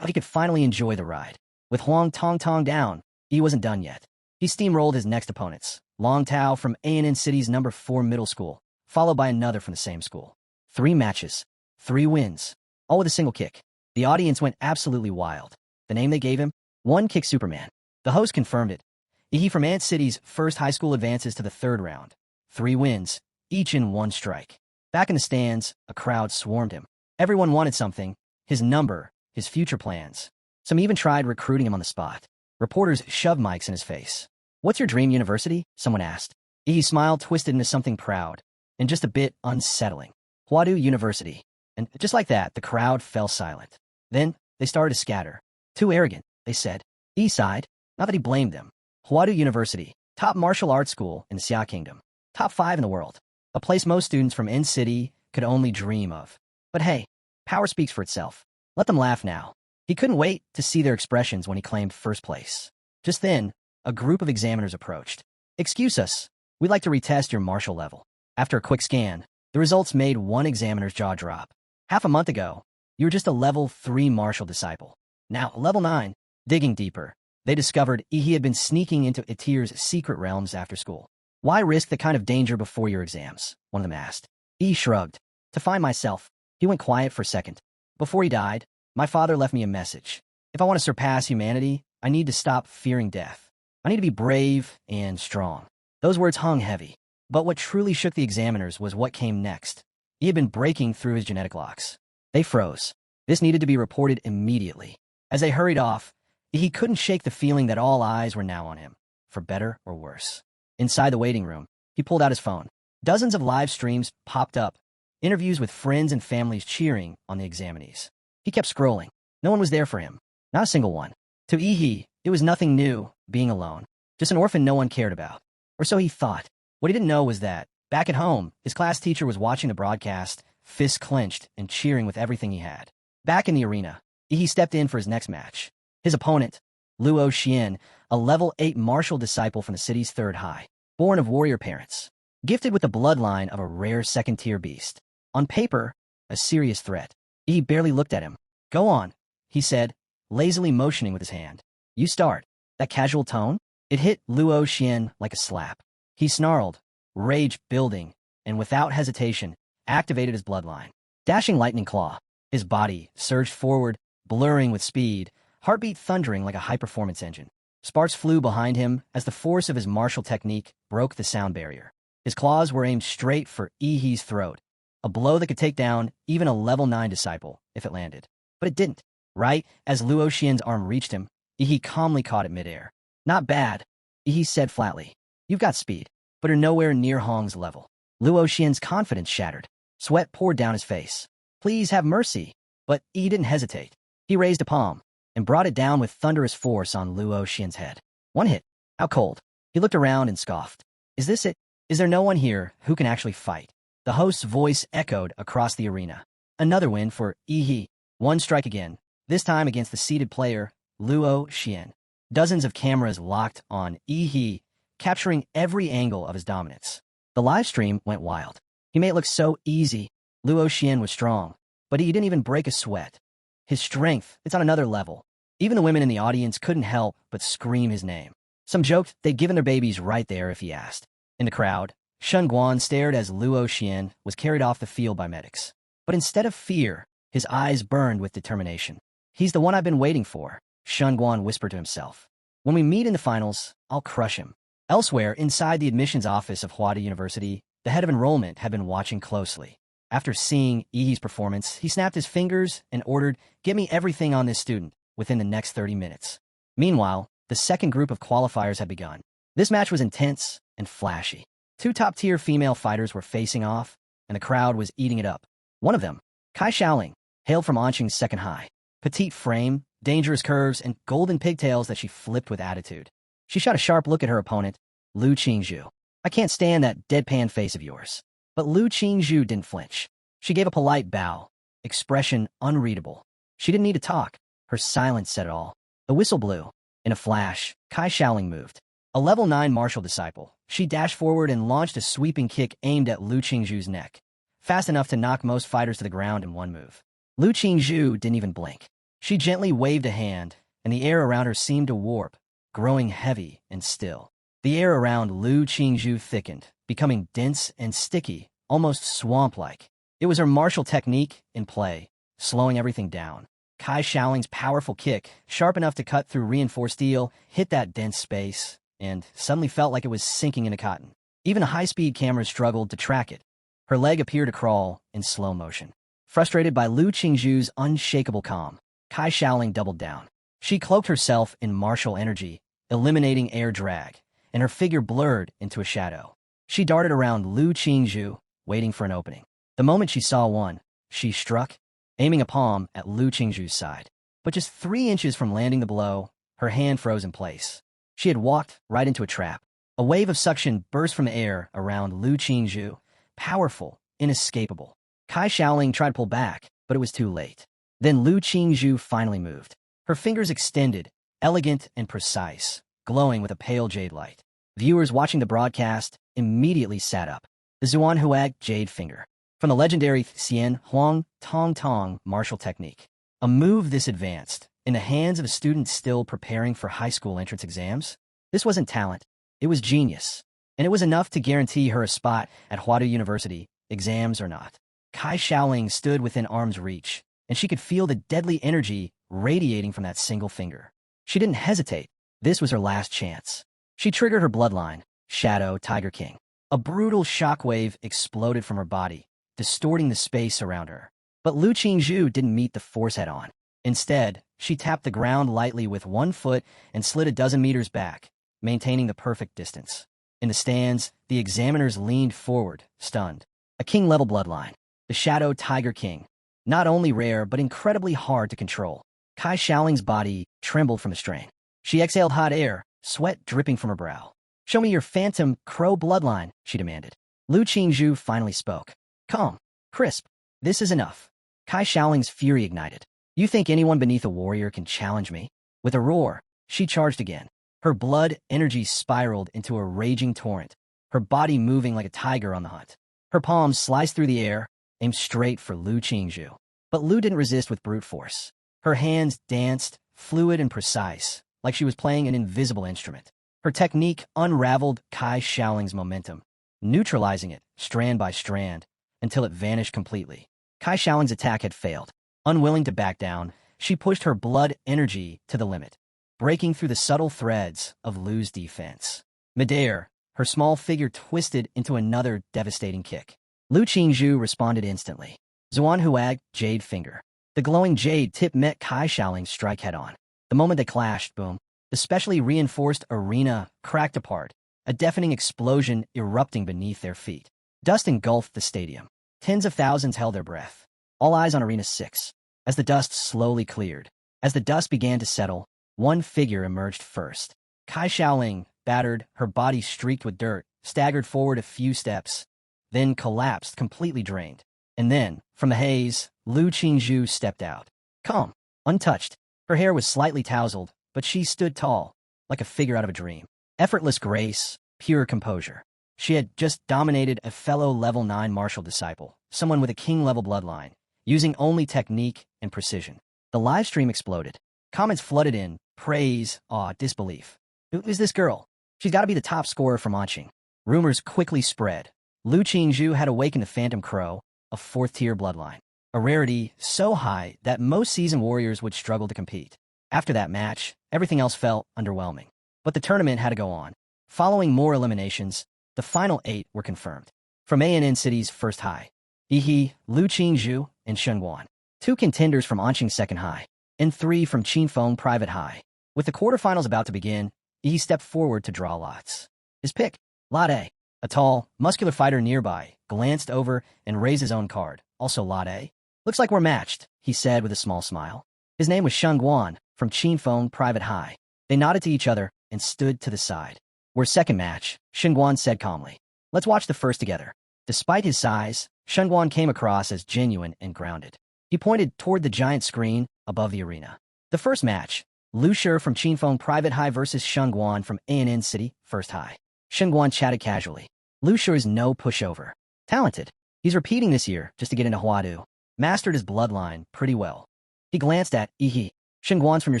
he could finally enjoy the ride. With Huang Tong Tong down, he wasn't done yet. He steamrolled his next opponents, Long Tao from A&N City's number 4 middle school, followed by another from the same school. 3 matches, 3 wins, all with a single kick. The audience went absolutely wild. The name they gave him? One Kick Superman. The host confirmed it. He from Ant City's first high school advances to the 3rd round. 3 wins, each in 1 strike. Back in the stands, a crowd swarmed him. Everyone wanted something, his number, his future plans. Some even tried recruiting him on the spot. Reporters shoved mics in his face. What's your dream university? Someone asked. He smiled, twisted into something proud, and just a bit unsettling. Huadu University. And just like that, the crowd fell silent. Then, they started to scatter. Too arrogant, they said. He sighed. Not that he blamed them. Huadu University, top martial arts school in the Xia Kingdom. Top 5 in the world. A place most students from N-City could only dream of. But hey, power speaks for itself. Let them laugh now. He couldn't wait to see their expressions when he claimed first place. Just then, a group of examiners approached. Excuse us, we'd like to retest your martial level. After a quick scan, the results made one examiner's jaw drop. Half a month ago, you were just a level 3 martial disciple. Now, level 9. Digging deeper, they discovered he had been sneaking into Itir's secret realms after school. Why risk that kind of danger before your exams? One of them asked. He shrugged. To find myself. He went quiet for a second. Before he died, my father left me a message. If I want to surpass humanity, I need to stop fearing death. I need to be brave and strong. Those words hung heavy. But what truly shook the examiners was what came next. He had been breaking through his genetic locks. They froze. This needed to be reported immediately. As they hurried off, he couldn't shake the feeling that all eyes were now on him, for better or worse. Inside the waiting room, he pulled out his phone. Dozens of live streams popped up, interviews with friends and families cheering on the examinees. He kept scrolling. No one was there for him. Not a single one. To Ihi, it was nothing new, being alone. Just an orphan no one cared about. Or so he thought. What he didn't know was that, back at home, his class teacher was watching the broadcast, fists clenched and cheering with everything he had. Back in the arena, Ihi stepped in for his next match. His opponent, Luo Xian, a level 8 martial disciple from the city's 3rd high, born of warrior parents, gifted with the bloodline of a rare 2nd-tier beast. On paper, a serious threat. He barely looked at him. Go on, he said, lazily motioning with his hand. You start. That casual tone? It hit Luo Xian like a slap. He snarled, rage building, and without hesitation, activated his bloodline. Dashing lightning claw. His body surged forward, blurring with speed, heartbeat thundering like a high-performance engine. Sparks flew behind him as the force of his martial technique broke the sound barrier. His claws were aimed straight for Ihi's throat, a blow that could take down even a level 9 disciple if it landed. But it didn't. Right as Luo Xian's arm reached him, Ihi calmly caught it midair. Not bad, Ihi said flatly. You've got speed, but are nowhere near Hong's level. Luo Xian's confidence shattered. Sweat poured down his face. Please have mercy. But Ihi didn't hesitate. He raised a palm and brought it down with thunderous force on Luo Xian's head. One hit. How cold. He looked around and scoffed. Is this it? Is there no one here who can actually fight? The host's voice echoed across the arena. Another win for Ihi. One strike again, this time against the seated player, Luo Xian. Dozens of cameras locked on Ihi, capturing every angle of his dominance. The live stream went wild. He made it look so easy. Luo Xian was strong, but he didn't even break a sweat. His strength, it's on another level. Even the women in the audience couldn't help but scream his name. Some joked they'd given their babies right there if he asked. In the crowd, Shun Guan stared as Luo Xian was carried off the field by medics. But instead of fear, his eyes burned with determination. He's the one I've been waiting for, Shun Guan whispered to himself. When we meet in the finals, I'll crush him. Elsewhere, inside the admissions office of Huada University, the head of enrollment had been watching closely. After seeing Ihi's performance, he snapped his fingers and ordered, "Get me everything on this student within the next 30 minutes." Meanwhile, the second group of qualifiers had begun. This match was intense and flashy. Two top-tier female fighters were facing off, and the crowd was eating it up. One of them, Kai Xiaoling, hailed from Anqing's second high. Petite frame, dangerous curves, and golden pigtails that she flipped with attitude. She shot a sharp look at her opponent, Lu Qingzhu. "I can't stand that deadpan face of yours." But Lu Qingzhu didn't flinch. She gave a polite bow, expression unreadable. She didn't need to talk. Her silence said it all. The whistle blew. In a flash, Kai Xiaoling moved. A level 9 martial disciple, she dashed forward and launched a sweeping kick aimed at Lu Qingzhu's neck, fast enough to knock most fighters to the ground in one move. Lu Qingzhu didn't even blink. She gently waved a hand, and the air around her seemed to warp, growing heavy and still. The air around Lu Qingzhu thickened, becoming dense and sticky, almost swamp-like. It was her martial technique in play, slowing everything down. Kai Xiaoling's powerful kick, sharp enough to cut through reinforced steel, hit that dense space, and suddenly felt like it was sinking into cotton. Even a high-speed camera struggled to track it. Her leg appeared to crawl in slow motion. Frustrated by Lu Qingzhu's unshakable calm, Kai Xiaoling doubled down. She cloaked herself in martial energy, eliminating air drag, and her figure blurred into a shadow. She darted around Lu Qingzhu, waiting for an opening. The moment she saw one, she struck, aiming a palm at Lu Qingzhu's side. But just 3 inches from landing the blow, her hand froze in place. She had walked right into a trap. A wave of suction burst from the air around Lu Qingzhu, powerful, inescapable. Kai Xiaoling tried to pull back, but it was too late. Then Lu Qingzhu finally moved. Her fingers extended, elegant and precise, glowing with a pale jade light. Viewers watching the broadcast immediately sat up. The Manhua jade finger, from the legendary Xian Huang Tong Tong martial technique. A move this advanced, in the hands of a student still preparing for high school entrance exams? This wasn't talent, it was genius. And it was enough to guarantee her a spot at Huadu University, exams or not. Kai Xiaoling stood within arm's reach, and she could feel the deadly energy radiating from that single finger. She didn't hesitate. This was her last chance. She triggered her bloodline, Shadow Tiger King. A brutal shockwave exploded from her body, distorting the space around her. But Lu Qingzhu didn't meet the force head-on. Instead, she tapped the ground lightly with one foot and slid a dozen meters back, maintaining the perfect distance. In the stands, the examiners leaned forward, stunned. A king-level bloodline, the Shadow Tiger King. Not only rare, but incredibly hard to control. Kai Xiaoling's body trembled from the strain. She exhaled hot air, sweat dripping from her brow. "Show me your phantom crow bloodline," she demanded. Lu Qingzhu finally spoke. Calm, crisp. "This is enough." Kai Xiaoling's fury ignited. "You think anyone beneath a warrior can challenge me?" With a roar, she charged again. Her blood energy spiraled into a raging torrent, her body moving like a tiger on the hunt. Her palms sliced through the air, aimed straight for Lu Qingzhu. But Lu didn't resist with brute force. Her hands danced, fluid and precise, like she was playing an invisible instrument. Her technique unraveled Kai Xiaoling's momentum, neutralizing it strand by strand until it vanished completely. Kai Xiaoling's attack had failed. Unwilling to back down, she pushed her blood energy to the limit, breaking through the subtle threads of Lu's defense. Midair, her small figure twisted into another devastating kick. Lu Qingzhu responded instantly. Zuan Huag, jade finger. The glowing jade tip met Kai Xiaoling's strike head-on. The moment they clashed, boom, the specially reinforced arena cracked apart, a deafening explosion erupting beneath their feet. Dust engulfed the stadium. Tens of thousands held their breath. All eyes on Arena 6. As the dust slowly cleared, as the dust began to settle, one figure emerged first. Kai Xiaoling, battered, her body streaked with dirt, staggered forward a few steps, then collapsed, completely drained. And then, from the haze, Lu Qingzhu stepped out. Calm, untouched. Her hair was slightly tousled, but she stood tall, like a figure out of a dream. Effortless grace, pure composure. She had just dominated a fellow level 9 martial disciple, someone with a king-level bloodline, using only technique and precision. The live stream exploded. Comments flooded in, praise, awe, disbelief. Who is this girl? She's got to be the top scorer from Anqing. Rumors quickly spread. Lu Qingzhu had awakened the Phantom Crow, a 4th-tier bloodline, a rarity so high that most seasoned warriors would struggle to compete. After that match, everything else felt underwhelming. But the tournament had to go on. Following more eliminations, the final 8 were confirmed. From ANN City's first high, Yihe, Lu Qingzhu, and Shengguan. 2 contenders from Anqing Second High, and 3 from Qinfeng Private High. With the quarterfinals about to begin, Yihe stepped forward to draw lots. His pick, Lot A. A tall, muscular fighter nearby, glanced over and raised his own card, also Lot A. Looks like we're matched, he said with a small smile. His name was Shengguan, from Qinfeng Private High. They nodded to each other and stood to the side. We're second match, Shengguan said calmly. Let's watch the first together. Despite his size, Shengguan came across as genuine and grounded. He pointed toward the giant screen above the arena. The first match, Lu Shi from Qinfeng Private High versus Shengguan from ANN City, First High. Shengguan chatted casually. Lu Shi is no pushover. Talented. He's repeating this year just to get into Huadu. Mastered his bloodline pretty well. He glanced at Yihe. Shengguan's from your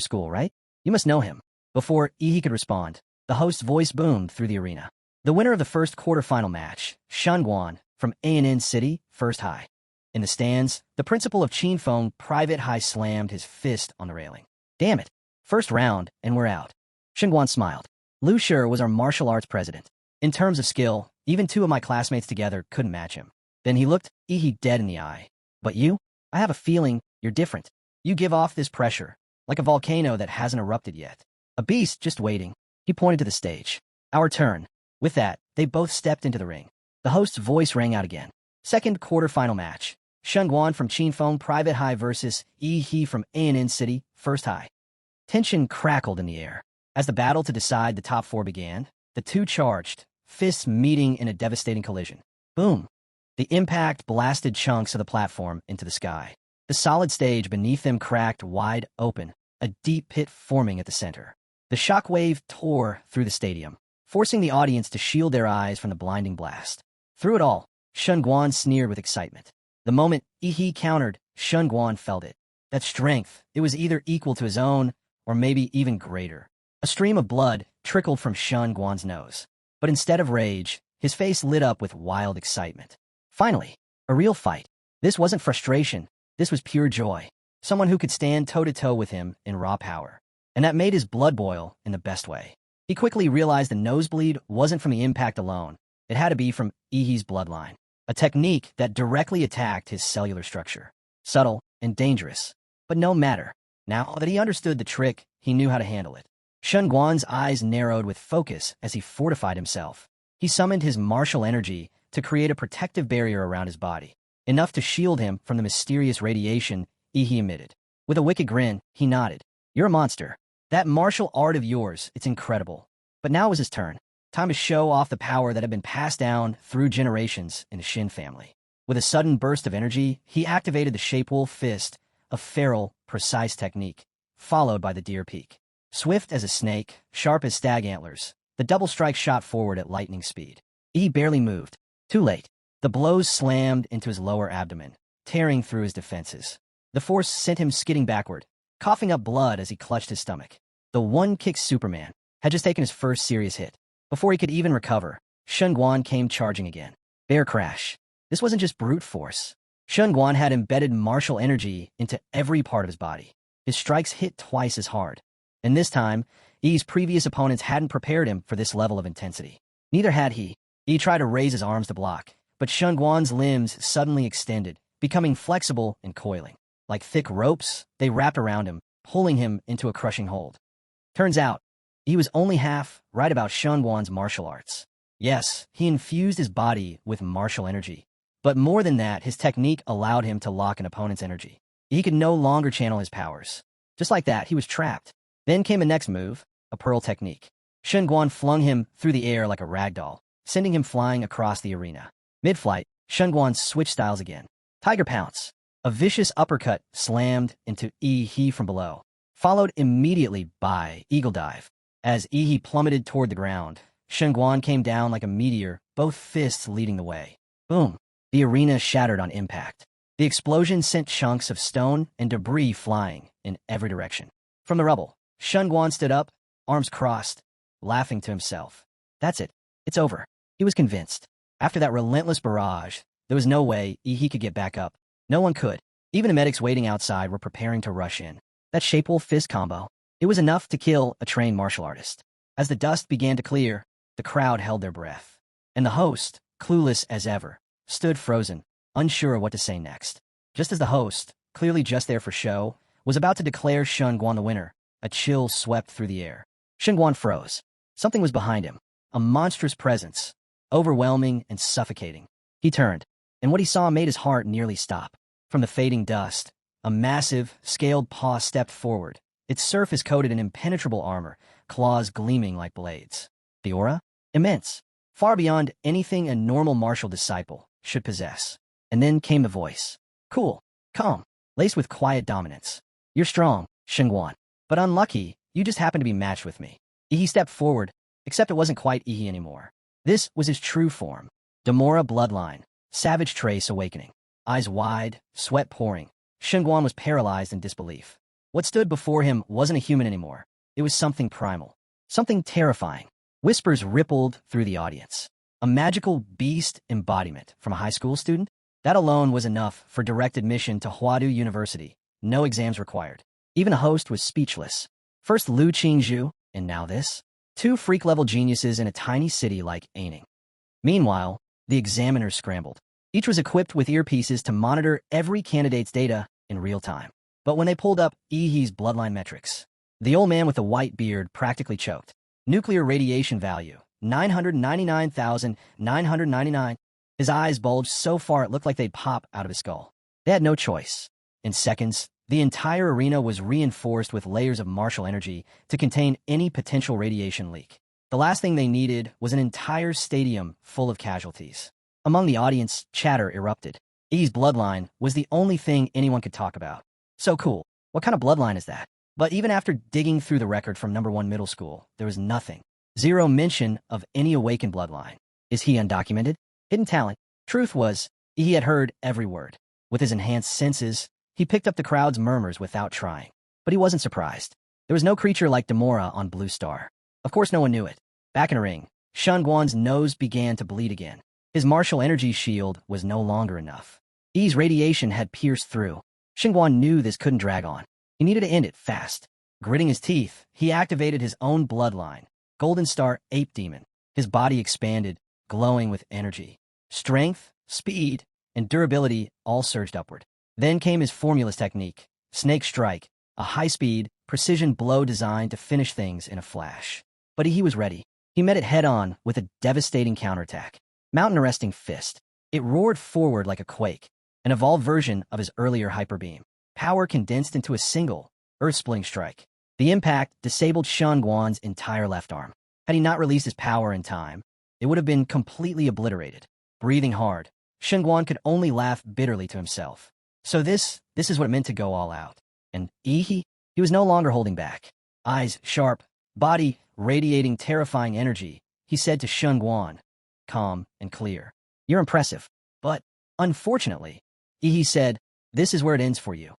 school, right? You must know him. Before Yihe could respond, the host's voice boomed through the arena. The winner of the first quarterfinal match, Shengguan, from ANN City, First High. In the stands, the principal of Qinfeng Private High slammed his fist on the railing. Damn it. First round, and we're out. Shengguan smiled. Lu Shi was our martial arts president. In terms of skill, even 2 of my classmates together couldn't match him. Then he looked Yihe dead in the eye. But you? I have a feeling you're different. You give off this pressure, like a volcano that hasn't erupted yet. A beast just waiting. He pointed to the stage. Our turn. With that, they both stepped into the ring. The host's voice rang out again. Second quarterfinal match. Shengguan from Qinfeng Private High versus Yihe from ANN City, First High. Tension crackled in the air. As the battle to decide the top 4 began, the 2 charged, fists meeting in a devastating collision. Boom. The impact blasted chunks of the platform into the sky. The solid stage beneath them cracked wide open, a deep pit forming at the center. The shockwave tore through the stadium, forcing the audience to shield their eyes from the blinding blast. Through it all, Shengguan sneered with excitement. The moment Yihe countered, Shengguan felt it. That strength, it was either equal to his own, or maybe even greater. A stream of blood trickled from Shengguan's nose. But instead of rage, his face lit up with wild excitement. Finally, a real fight. This wasn't frustration. This was pure joy. Someone who could stand toe-to-toe with him in raw power. And that made his blood boil in the best way. He quickly realized the nosebleed wasn't from the impact alone. It had to be from Yihe's bloodline. A technique that directly attacked his cellular structure. Subtle and dangerous. But no matter. Now that he understood the trick, he knew how to handle it. Shengguan's eyes narrowed with focus as he fortified himself. He summoned his martial energy to create a protective barrier around his body, enough to shield him from the mysterious radiation Yihe emitted. With a wicked grin, he nodded. You're a monster. That martial art of yours, it's incredible. But now was his turn. Time to show off the power that had been passed down through generations in the Shin family. With a sudden burst of energy, he activated the Shapewolf Fist, a feral, precise technique, followed by the Deer Peak. Swift as a snake, sharp as stag antlers, the double strike shot forward at lightning speed. He barely moved. Too late. The blows slammed into his lower abdomen, tearing through his defenses. The force sent him skidding backward, coughing up blood as he clutched his stomach. The one-kick Superman had just taken his first serious hit. Before he could even recover, Shengguan came charging again. Bear crash. This wasn't just brute force. Shengguan had embedded martial energy into every part of his body. His strikes hit twice as hard. And this time, Yi's previous opponents hadn't prepared him for this level of intensity. Neither had he. He tried to raise his arms to block, but Shengguan's limbs suddenly extended, becoming flexible and coiling. Like thick ropes, they wrapped around him, pulling him into a crushing hold. Turns out, he was only half right about Shengguan's martial arts. Yes, he infused his body with martial energy. But more than that, his technique allowed him to lock an opponent's energy. He could no longer channel his powers. Just like that, he was trapped. Then came the next move, a pearl technique. Shengguan flung him through the air like a rag doll, sending him flying across the arena. Mid-flight, Shengguan switched styles again. Tiger Pounce. A vicious uppercut slammed into Yihe from below, followed immediately by Eagle Dive. As Yihe plummeted toward the ground, Shengguan came down like a meteor, both fists leading the way. Boom. The arena shattered on impact. The explosion sent chunks of stone and debris flying in every direction. From the rubble, Shengguan stood up, arms crossed, laughing to himself. That's it. It's over. He was convinced. After that relentless barrage, there was no way Yihe could get back up. No one could. Even the medics waiting outside were preparing to rush in. That Shapewolf Fist combo, it was enough to kill a trained martial artist. As the dust began to clear, the crowd held their breath. And the host, clueless as ever, stood frozen, unsure of what to say next. Just as the host, clearly just there for show, was about to declare Shun Guan the winner, a chill swept through the air. Shun Guan froze. Something was behind him, a monstrous presence, overwhelming and suffocating. He turned, and what he saw made his heart nearly stop. From the fading dust, a massive, scaled paw stepped forward, its surface coated in impenetrable armor, claws gleaming like blades. The aura? Immense, far beyond anything a normal martial disciple should possess. And then came the voice. Cool, calm, laced with quiet dominance. You're strong, Shun Guan, but unlucky, you just happen to be matched with me. He stepped forward, except it wasn't quite Ihi anymore. This was his true form. Demora bloodline, savage trace awakening. Eyes wide, sweat pouring. Shun Guan was paralyzed in disbelief. What stood before him wasn't a human anymore. It was something primal, something terrifying. Whispers rippled through the audience. A magical beast embodiment from a high school student? That alone was enough for direct admission to Huadu University. No exams required. Even a host was speechless. First Lu Qingzhu, and now this? Two freak-level geniuses in a tiny city like Aining. Meanwhile, the examiners scrambled. Each was equipped with earpieces to monitor every candidate's data in real time. But when they pulled up Ihi's bloodline metrics, the old man with the white beard practically choked. Nuclear radiation value, 999,999. His eyes bulged so far it looked like they'd pop out of his skull. They had no choice. In seconds, the entire arena was reinforced with layers of martial energy to contain any potential radiation leak. The last thing they needed was an entire stadium full of casualties. Among the audience, chatter erupted. Ihi's bloodline was the only thing anyone could talk about. So cool. What kind of bloodline is that? But even after digging through the record from #1 middle school, there was nothing. Zero mention of any awakened bloodline. Is he undocumented? Hidden talent? Truth was, he had heard every word. With his enhanced senses, he picked up the crowd's murmurs without trying. But he wasn't surprised. There was no creature like Demora on Blue Star. Of course no one knew it. Back in a ring, Shun Guan's nose began to bleed again. His martial energy shield was no longer enough. I's radiation had pierced through. Shun Guan knew this couldn't drag on. He needed to end it fast. Gritting his teeth, he activated his own bloodline, Golden Star Ape Demon. His body expanded, glowing with energy. Strength, speed, and durability all surged upward. Then came his formulous technique, Snake Strike, a high-speed, precision blow designed to finish things in a flash. But he was ready. He met it head-on with a devastating counterattack. Mountain Arresting Fist. It roared forward like a quake, an evolved version of his earlier Hyper Beam. Power condensed into a single, earth-splitting strike. The impact disabled Shun Guan's entire left arm. Had he not released his power in time, it would have been completely obliterated. Breathing hard, Shun Guan could only laugh bitterly to himself. So this is what it meant to go all out. And Ihi? He was no longer holding back. Eyes sharp, body radiating terrifying energy, he said to Shun Guan, calm and clear. You're impressive. But, unfortunately, Ihi said, this is where it ends for you.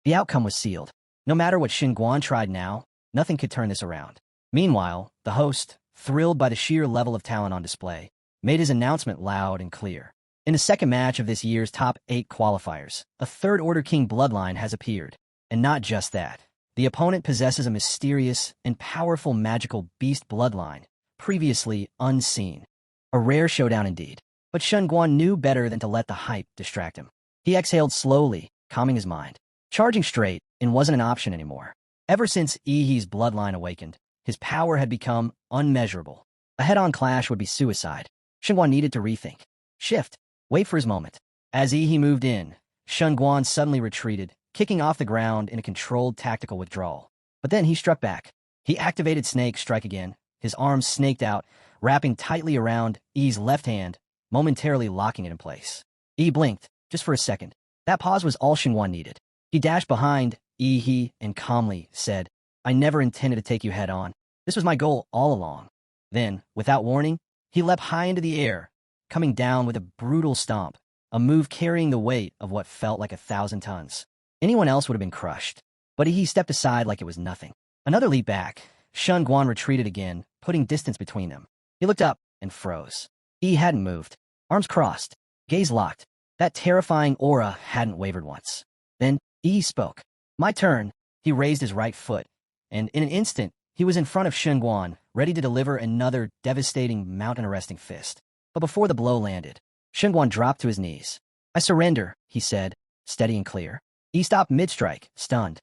The outcome was sealed. No matter what Shun Guan tried now, nothing could turn this around. Meanwhile, the host, thrilled by the sheer level of talent on display, made his announcement loud and clear. In the second match of this year's top 8 qualifiers, a Third Order King bloodline has appeared. And not just that. The opponent possesses a mysterious and powerful magical beast bloodline, previously unseen. A rare showdown indeed. But Shun Guan knew better than to let the hype distract him. He exhaled slowly, calming his mind. Charging straight wasn't an option anymore. Ever since Ihi's bloodline awakened, his power had become unmeasurable. A head-on clash would be suicide. Shun Guan needed to rethink. Shift. Wait for his moment. As Ihi moved in, Shun Guan suddenly retreated, kicking off the ground in a controlled tactical withdrawal. But then he struck back. He activated Snake Strike again, his arms snaked out, wrapping tightly around Ihi's left hand, momentarily locking it in place. Ihi blinked, just for a second. That pause was all Shun Guan needed. He dashed behind Ihi and calmly said, I never intended to take you head-on. This was my goal all along. Then, without warning, he leapt high into the air, coming down with a brutal stomp, a move carrying the weight of what felt like 1,000 tons. Anyone else would have been crushed, but he stepped aside like it was nothing. Another leap back, Shun Guan retreated again, putting distance between them. He looked up and froze. He hadn't moved. Arms crossed, gaze locked. That terrifying aura hadn't wavered once. Then, Yi spoke. My turn. He raised his right foot, and in an instant, he was in front of Shun Guan, ready to deliver another devastating mountain-arresting fist. But before the blow landed, Shun Guan dropped to his knees. I surrender, he said, steady and clear. He stopped mid-strike, stunned.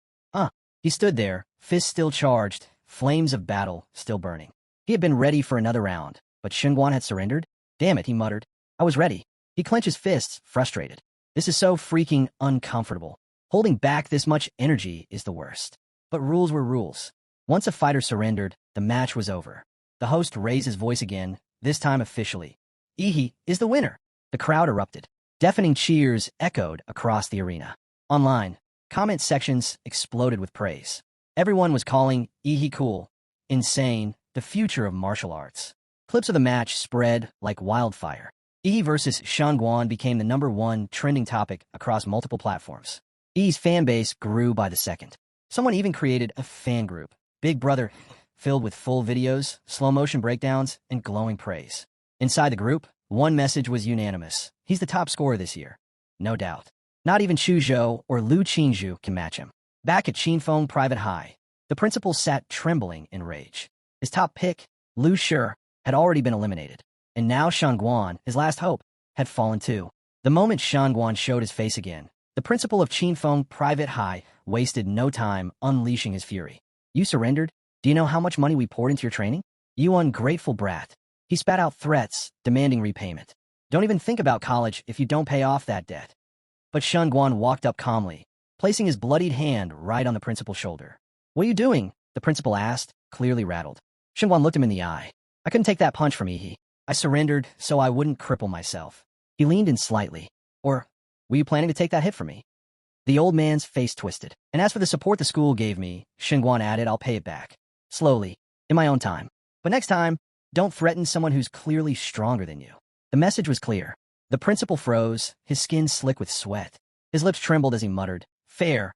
He stood there, fists still charged, flames of battle still burning. He had been ready for another round, but Shunguan had surrendered? Damn it, he muttered. I was ready. He clenched his fists, frustrated. This is so freaking uncomfortable. Holding back this much energy is the worst. But rules were rules. Once a fighter surrendered, the match was over. The host raised his voice again, this time officially. Ihi is the winner. The crowd erupted. Deafening cheers echoed across the arena. Online, comment sections exploded with praise. Everyone was calling Ihi cool, insane, the future of martial arts. Clips of the match spread like wildfire. Ihi versus Shunguan became the #1 trending topic across multiple platforms. Ihi's fanbase grew by the second. Someone even created a fan group, Big Brother, filled with full videos, slow-motion breakdowns, and glowing praise. Inside the group, one message was unanimous. He's the top scorer this year. No doubt. Not even Xu Zhou or Lu Qingzhu can match him. Back at Qinfeng Private High, the principal sat trembling in rage. His top pick, Lu Shi, had already been eliminated. And now Shunguan, his last hope, had fallen too. The moment Shunguan showed his face again, the principal of Qinfeng Private High wasted no time unleashing his fury. You surrendered? Do you know how much money we poured into your training? You ungrateful brat. He spat out threats, demanding repayment. Don't even think about college if you don't pay off that debt. But Shunguan walked up calmly, placing his bloodied hand right on the principal's shoulder. What are you doing? The principal asked, clearly rattled. Shunguan looked him in the eye. I couldn't take that punch from Ihi. I surrendered so I wouldn't cripple myself. He leaned in slightly. Or, were you planning to take that hit from me? The old man's face twisted. And as for the support the school gave me, Shunguan added, I'll pay it back. Slowly, in my own time. But next time, don't threaten someone who's clearly stronger than you. The message was clear. The principal froze, his skin slick with sweat. His lips trembled as he muttered, fair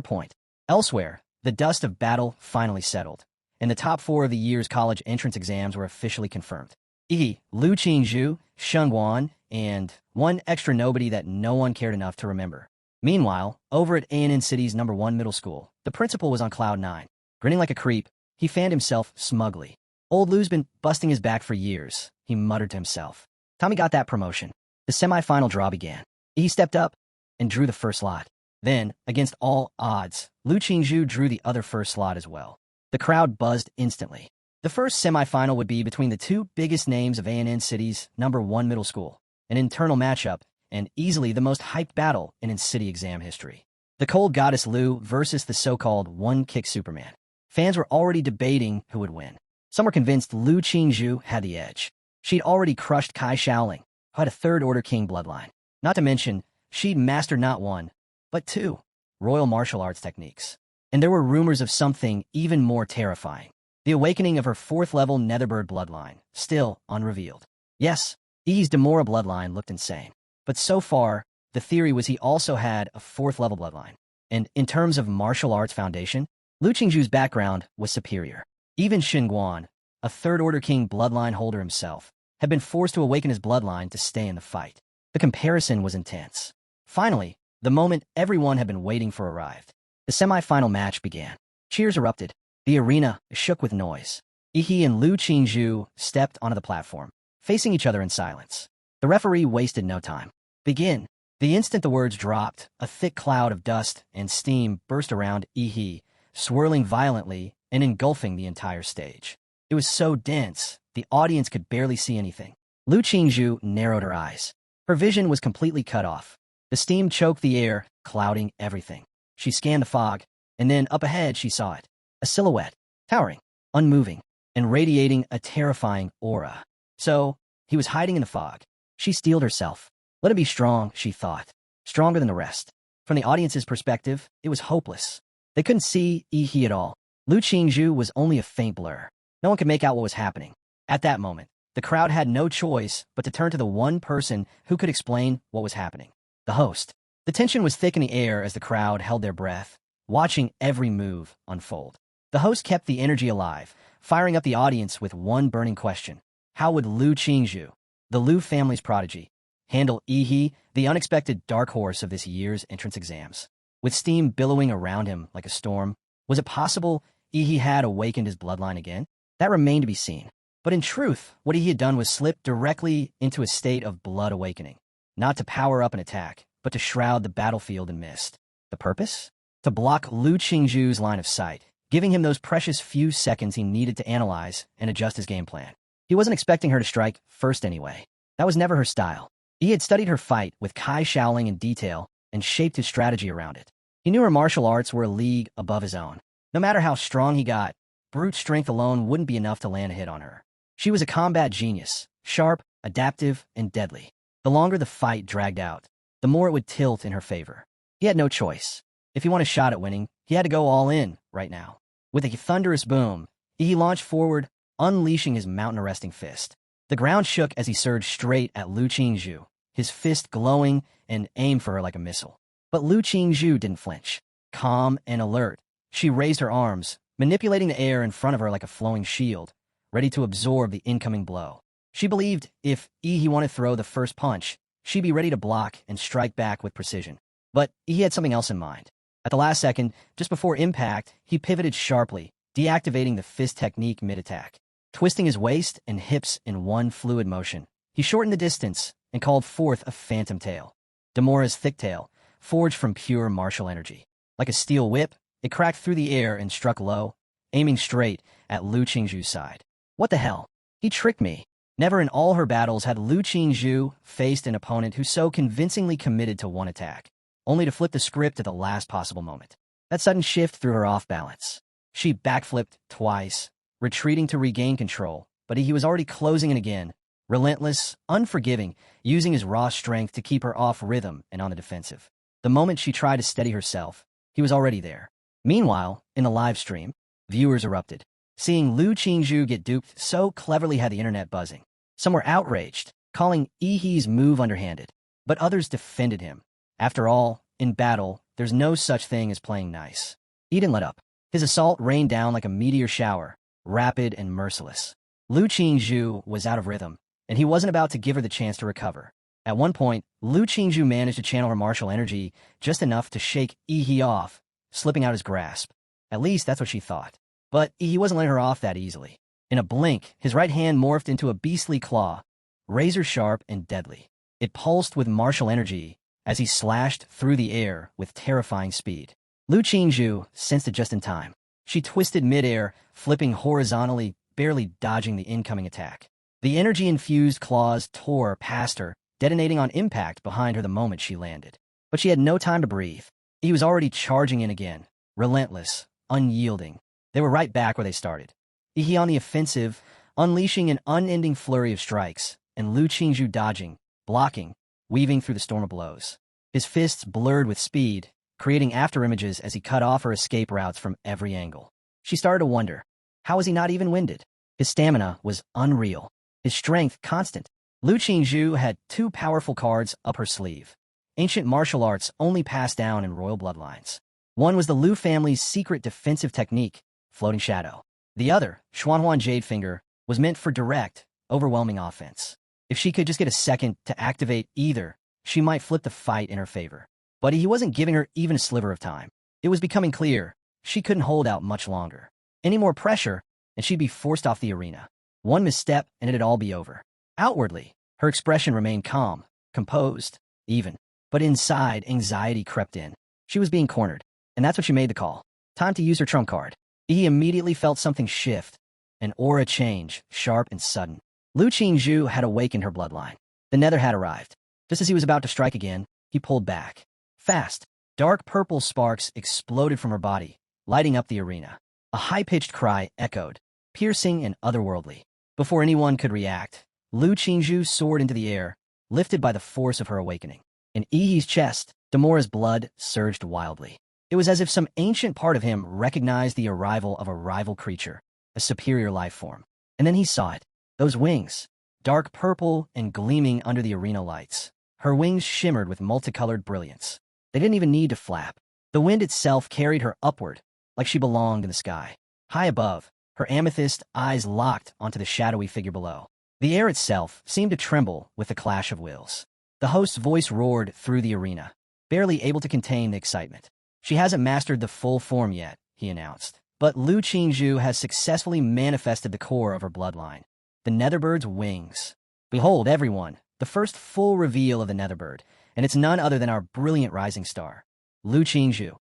point. Elsewhere, the dust of battle finally settled, and the top 4 of the year's college entrance exams were officially confirmed. Ihi, Lu Qingzhu, Shunguan, and one extra nobody that no one cared enough to remember. Meanwhile, over at ANN City's #1 middle school, the principal was on cloud 9. Grinning like a creep, he fanned himself smugly. Old Lou's been busting his back for years, he muttered to himself. Tommy got that promotion. The semifinal draw began. He stepped up and drew the first slot. Then, against all odds, Lu Qingzhu drew the other first slot as well. The crowd buzzed instantly. The first semifinal would be between the 2 biggest names of ANN City's #1 middle school, an internal matchup, and easily the most hyped battle in city exam history. The cold goddess Lu versus the so-called one-kick Superman. Fans were already debating who would win. Some were convinced Lu Qingzhu had the edge. She'd already crushed Kai Shaoling, who had a third-order king bloodline. Not to mention, she'd mastered not 1, but 2 royal martial arts techniques. And there were rumors of something even more terrifying. The awakening of her 4th-level Netherbird bloodline, still unrevealed. Yes, Ihi's Demora bloodline looked insane. But so far, the theory was he also had a 4th-level bloodline. And in terms of martial arts foundation, Lu Qingzhu's background was superior. Even Shunguan, a third-order king bloodline holder himself, had been forced to awaken his bloodline to stay in the fight. The comparison was intense. Finally, the moment everyone had been waiting for arrived. The semi-final match began. Cheers erupted. The arena shook with noise. Ihi and Lu Qingzhu stepped onto the platform, facing each other in silence. The referee wasted no time. Begin. The instant the words dropped, a thick cloud of dust and steam burst around Ihi, swirling violently and engulfing the entire stage. It was so dense, the audience could barely see anything. Lu Qingzhu narrowed her eyes. Her vision was completely cut off. The steam choked the air, clouding everything. She scanned the fog, and then up ahead she saw it. A silhouette, towering, unmoving, and radiating a terrifying aura. So, he was hiding in the fog. She steeled herself. Let him be strong, she thought. Stronger than the rest. From the audience's perspective, it was hopeless. They couldn't see Ihi at all. Lu Qingzhu was only a faint blur. No one could make out what was happening. At that moment, the crowd had no choice but to turn to the one person who could explain what was happening. The host. The tension was thick in the air as the crowd held their breath, watching every move unfold. The host kept the energy alive, firing up the audience with one burning question. How would Lu Qingzhu, the Lu family's prodigy, handle Ihi, the unexpected dark horse of this year's entrance exams? With steam billowing around him like a storm, was it possible Ihi had awakened his bloodline again? That remained to be seen. But in truth, what he had done was slip directly into a state of blood awakening. not to power up an attack, but to shroud the battlefield in mist. The purpose? To block Lu Qingzhu's line of sight, giving him those precious few seconds he needed to analyze and adjust his game plan. He wasn't expecting her to strike first anyway. That was never her style. He had studied her fight with Kai Shaoling in detail and shaped his strategy around it. He knew her martial arts were a league above his own. No matter how strong he got, brute strength alone wouldn't be enough to land a hit on her. She was a combat genius, sharp, adaptive, and deadly. The longer the fight dragged out, the more it would tilt in her favor. He had no choice. If he wanted a shot at winning, he had to go all in right now. With a thunderous boom, he launched forward, unleashing his mountain-arresting fist. The ground shook as he surged straight at Lu Qingzhu, his fist glowing and aimed for her like a missile. But Lu Qingzhu didn't flinch. Calm and alert, she raised her arms, manipulating the air in front of her like a flowing shield, ready to absorb the incoming blow. She believed if he wanted to throw the first punch, she'd be ready to block and strike back with precision. But he had something else in mind. At the last second, just before impact, he pivoted sharply, deactivating the fist technique mid-attack. Twisting his waist and hips in one fluid motion, he shortened the distance and called forth a phantom tail. Demora's thick tail, forged from pure martial energy. Like a steel whip, it cracked through the air and struck low, aiming straight at Lu Qingzhu's side. What the hell? He tricked me. Never in all her battles had Lu Qingzhu faced an opponent who so convincingly committed to one attack, only to flip the script at the last possible moment. That sudden shift threw her off balance. She backflipped twice, retreating to regain control, but he was already closing in again, relentless, unforgiving, using his raw strength to keep her off rhythm and on the defensive. The moment she tried to steady herself, he was already there. Meanwhile, in the live stream, viewers erupted. Seeing Lu Qingzhu get duped so cleverly had the internet buzzing. Some were outraged, calling Yi's move underhanded, but others defended him. After all, in battle, there's no such thing as playing nice. He didn't let up. His assault rained down like a meteor shower, rapid and merciless. Lu Qingzhu was out of rhythm, and he wasn't about to give her the chance to recover. At one point, Lu Qingzhu managed to channel her martial energy just enough to shake Yi off, slipping out his grasp. At least that's what she thought. But he wasn't letting her off that easily. In a blink, his right hand morphed into a beastly claw, razor-sharp and deadly. It pulsed with martial energy as he slashed through the air with terrifying speed. Lu Qingzhu sensed it just in time. She twisted midair, flipping horizontally, barely dodging the incoming attack. The energy-infused claws tore past her, detonating on impact behind her the moment she landed. But she had no time to breathe. He was already charging in again, relentless, unyielding. They were right back where they started. He on the offensive, unleashing an unending flurry of strikes, and Lu Qingzhu dodging, blocking, weaving through the storm of blows. His fists blurred with speed, creating afterimages as he cut off her escape routes from every angle. She started to wonder, how was he not even winded? His stamina was unreal, his strength constant. Lu Qingzhu had two powerful cards up her sleeve. Ancient martial arts only passed down in royal bloodlines. One was the Lu family's secret defensive technique, Floating Shadow. The other, Xuanhuan Jade Finger, was meant for direct, overwhelming offense. If she could just get a second to activate either, she might flip the fight in her favor. But he wasn't giving her even a sliver of time. It was becoming clear she couldn't hold out much longer. Any more pressure, and she'd be forced off the arena. One misstep, and it'd all be over. Outwardly, her expression remained calm, composed, even. But inside, anxiety crept in. She was being cornered, and that's when she made the call. Time to use her trump card. He immediately felt something shift, an aura change, sharp and sudden. Lu Qingzhu had awakened her bloodline. The nether had arrived. Just as he was about to strike again, he pulled back. Fast, dark purple sparks exploded from her body, lighting up the arena. A high-pitched cry echoed, piercing and otherworldly. Before anyone could react, Lu Qingzhu soared into the air, lifted by the force of her awakening. In Yi's chest, Demora's blood surged wildly. It was as if some ancient part of him recognized the arrival of a rival creature, a superior life form. And then he saw it. Those wings, dark purple and gleaming under the arena lights. Her wings shimmered with multicolored brilliance. They didn't even need to flap. The wind itself carried her upward, like she belonged in the sky. High above, her amethyst eyes locked onto the shadowy figure below. The air itself seemed to tremble with the clash of wills. The host's voice roared through the arena, barely able to contain the excitement. She hasn't mastered the full form yet, he announced. But Lu Qingzhu has successfully manifested the core of her bloodline, the Netherbird's wings. Behold, everyone, the first full reveal of the Netherbird, and it's none other than our brilliant rising star, Lu Qingzhu.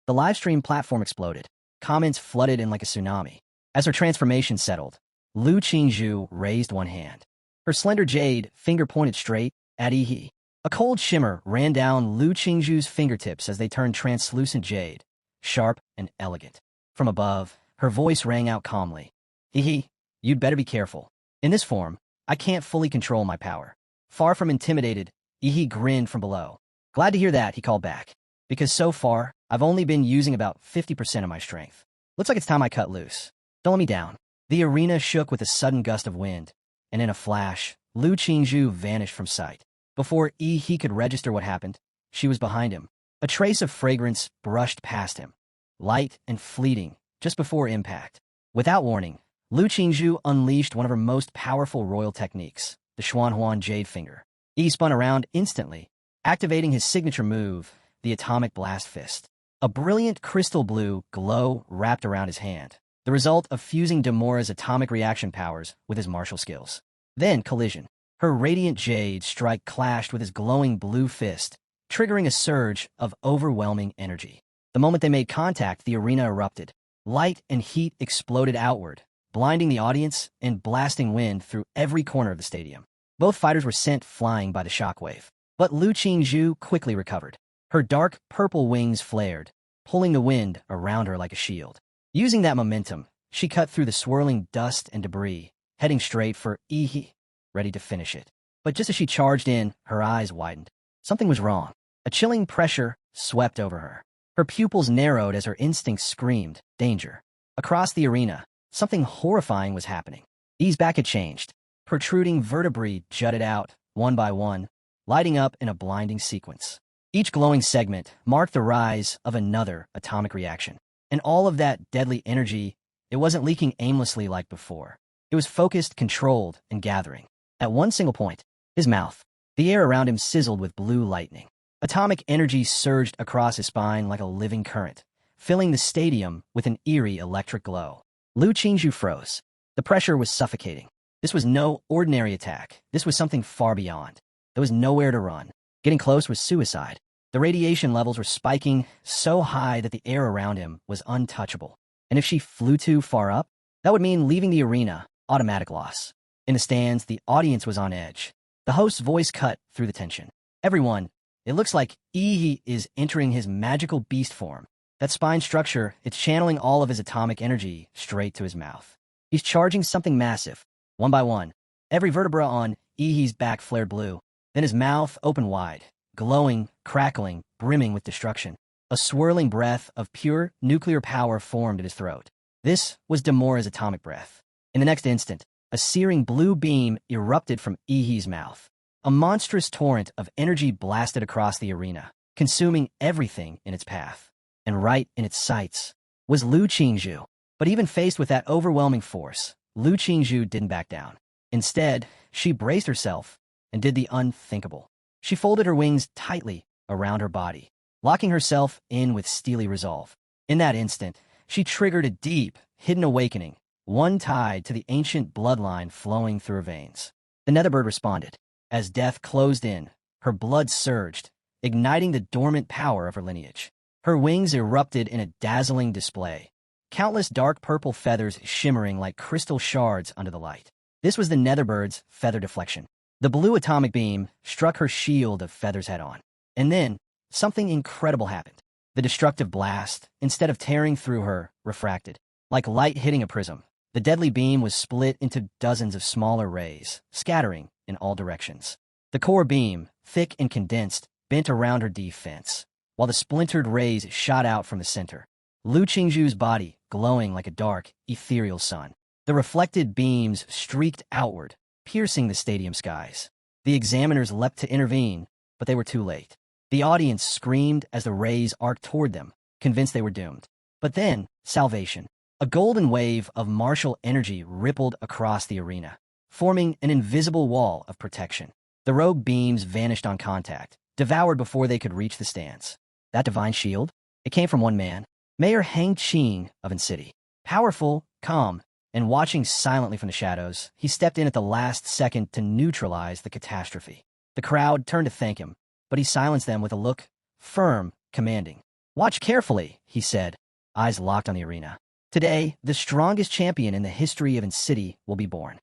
The livestream platform exploded. Comments flooded in like a tsunami. As her transformation settled, Lu Qingzhu raised one hand. Her slender jade finger pointed straight at Yi. A cold shimmer ran down Lu Qingzhu's fingertips as they turned translucent jade, sharp and elegant. From above, her voice rang out calmly. Yi, you'd better be careful. In this form, I can't fully control my power. Far from intimidated, Yi grinned from below. Glad to hear that, he called back. Because so far, I've only been using about 50% of my strength. Looks like it's time I cut loose. Don't let me down. The arena shook with a sudden gust of wind, and in a flash, Lu Qingzhu vanished from sight. Before Yi could register what happened, she was behind him. A trace of fragrance brushed past him, light and fleeting, just before impact. Without warning, Lu Qingzhu unleashed one of her most powerful royal techniques, the Xuanhuan Jade Finger. Yi spun around instantly, activating his signature move, the Atomic Blast Fist. A brilliant crystal blue glow wrapped around his hand, the result of fusing Demora's atomic reaction powers with his martial skills. Then collision. Her radiant jade strike clashed with his glowing blue fist, triggering a surge of overwhelming energy. The moment they made contact, the arena erupted. Light and heat exploded outward, blinding the audience and blasting wind through every corner of the stadium. Both fighters were sent flying by the shockwave. But Lu Qingzhu quickly recovered. Her dark purple wings flared, pulling the wind around her like a shield. Using that momentum, she cut through the swirling dust and debris, heading straight for Yi, ready to finish it. But just as she charged in, her eyes widened. Something was wrong. A chilling pressure swept over her. Her pupils narrowed as her instincts screamed, danger. Across the arena, something horrifying was happening. Yi's back had changed. Protruding vertebrae jutted out, one by one, lighting up in a blinding sequence. Each glowing segment marked the rise of another atomic reaction. And all of that deadly energy, it wasn't leaking aimlessly like before. It was focused, controlled, and gathering. At one single point, his mouth. The air around him sizzled with blue lightning. Atomic energy surged across his spine like a living current, filling the stadium with an eerie electric glow. Lu Qingzhu froze. The pressure was suffocating. This was no ordinary attack. This was something far beyond. There was nowhere to run. Getting close was suicide. The radiation levels were spiking so high that the air around him was untouchable. And if she flew too far up, that would mean leaving the arena, automatic loss. In the stands, the audience was on edge. The host's voice cut through the tension. Everyone, it looks like Yi is entering his magical beast form. That spine structure, it's channeling all of his atomic energy straight to his mouth. He's charging something massive. One by one, every vertebra on Yi's back flared blue. Then his mouth opened wide, glowing, crackling, brimming with destruction. A swirling breath of pure nuclear power formed at his throat. This was Demora's atomic breath. In the next instant, a searing blue beam erupted from Yi's mouth. A monstrous torrent of energy blasted across the arena, consuming everything in its path. And right in its sights was Lu Qingzhu. But even faced with that overwhelming force, Lu Qingzhu didn't back down. Instead, she braced herself and did the unthinkable. She folded her wings tightly around her body, locking herself in with steely resolve. In that instant, she triggered a deep, hidden awakening, one tied to the ancient bloodline flowing through her veins. The Netherbird responded. As death closed in, her blood surged, igniting the dormant power of her lineage. Her wings erupted in a dazzling display, countless dark purple feathers shimmering like crystal shards under the light. This was the Netherbird's feather deflection. The blue atomic beam struck her shield of feathers head-on. And then, something incredible happened. The destructive blast, instead of tearing through her, refracted. Like light hitting a prism, the deadly beam was split into dozens of smaller rays, scattering in all directions. The core beam, thick and condensed, bent around her defense, while the splintered rays shot out from the center. Lu Qingzhu's body glowing like a dark, ethereal sun. The reflected beams streaked outward, piercing the stadium skies. The examiners leapt to intervene, but they were too late. The audience screamed as the rays arced toward them, convinced they were doomed. But then, salvation. A golden wave of martial energy rippled across the arena, forming an invisible wall of protection. The rogue beams vanished on contact, devoured before they could reach the stands. That divine shield? It came from one man, Mayor Hang Qing of An City. Powerful, calm, and watching silently from the shadows, he stepped in at the last second to neutralize the catastrophe. The crowd turned to thank him, but he silenced them with a look, firm, commanding. "Watch carefully," he said, eyes locked on the arena. "Today, the strongest champion in the history of City will be born."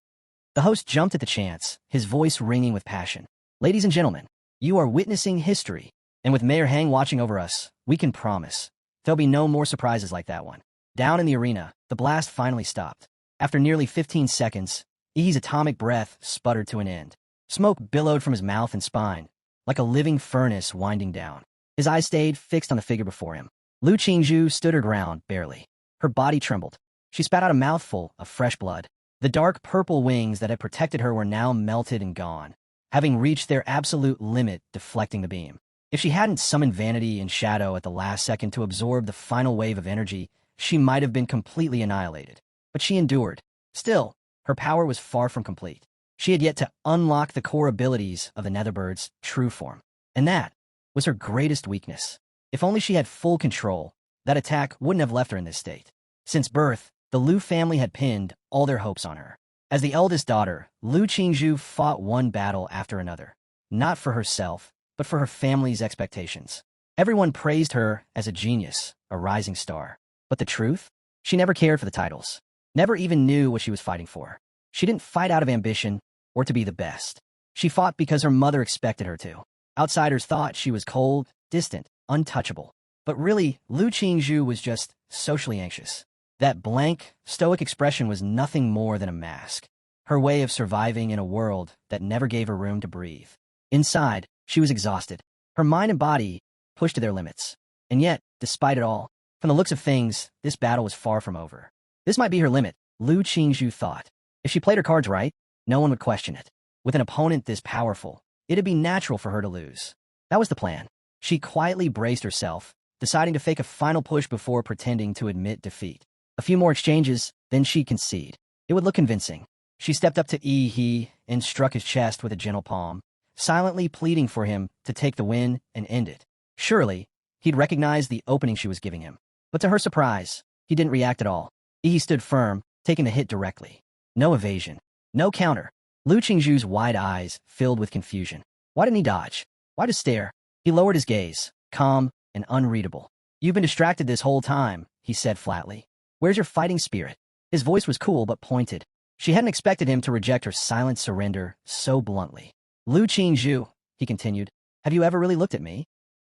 The host jumped at the chance, his voice ringing with passion. "Ladies and gentlemen, you are witnessing history, and with Mayor Hang watching over us, we can promise there'll be no more surprises like that one." Down in the arena, the blast finally stopped. After nearly 15 seconds, Ihi's atomic breath sputtered to an end. Smoke billowed from his mouth and spine, like a living furnace winding down. His eyes stayed fixed on the figure before him. Lu Qingzhu stood her ground, barely. Her body trembled. She spat out a mouthful of fresh blood. The dark purple wings that had protected her were now melted and gone, having reached their absolute limit, deflecting the beam. If she hadn't summoned Vanity and Shadow at the last second to absorb the final wave of energy, she might have been completely annihilated. But she endured. Still, her power was far from complete. She had yet to unlock the core abilities of the Netherbird's true form. And that was her greatest weakness. If only she had full control, that attack wouldn't have left her in this state. Since birth, the Lu family had pinned all their hopes on her. As the eldest daughter, Lu Qingzhu fought one battle after another, not for herself, but for her family's expectations. Everyone praised her as a genius, a rising star. But the truth? She never cared for the titles, never even knew what she was fighting for. She didn't fight out of ambition or to be the best. She fought because her mother expected her to. Outsiders thought she was cold, distant, untouchable. But really, Lu Qingzhu was just socially anxious. That blank, stoic expression was nothing more than a mask, her way of surviving in a world that never gave her room to breathe. Inside, she was exhausted. Her mind and body pushed to their limits. And yet, despite it all, from the looks of things, this battle was far from over. This might be her limit, Lu Qingzhu thought. If she played her cards right, no one would question it. With an opponent this powerful, it'd be natural for her to lose. That was the plan. She quietly braced herself, deciding to fake a final push before pretending to admit defeat. A few more exchanges, then she'd concede. It would look convincing. She stepped up to Yi and struck his chest with a gentle palm, silently pleading for him to take the win and end it. Surely, he'd recognize the opening she was giving him. But to her surprise, he didn't react at all. Yi stood firm, taking the hit directly. No evasion. No counter. Lu Qingzhu's wide eyes filled with confusion. Why didn't he dodge? Why just stare? He lowered his gaze, calm and unreadable. "You've been distracted this whole time," he said flatly. "Where's your fighting spirit?" His voice was cool but pointed. She hadn't expected him to reject her silent surrender so bluntly. "Lu Qingzhu," he continued, "have you ever really looked at me?"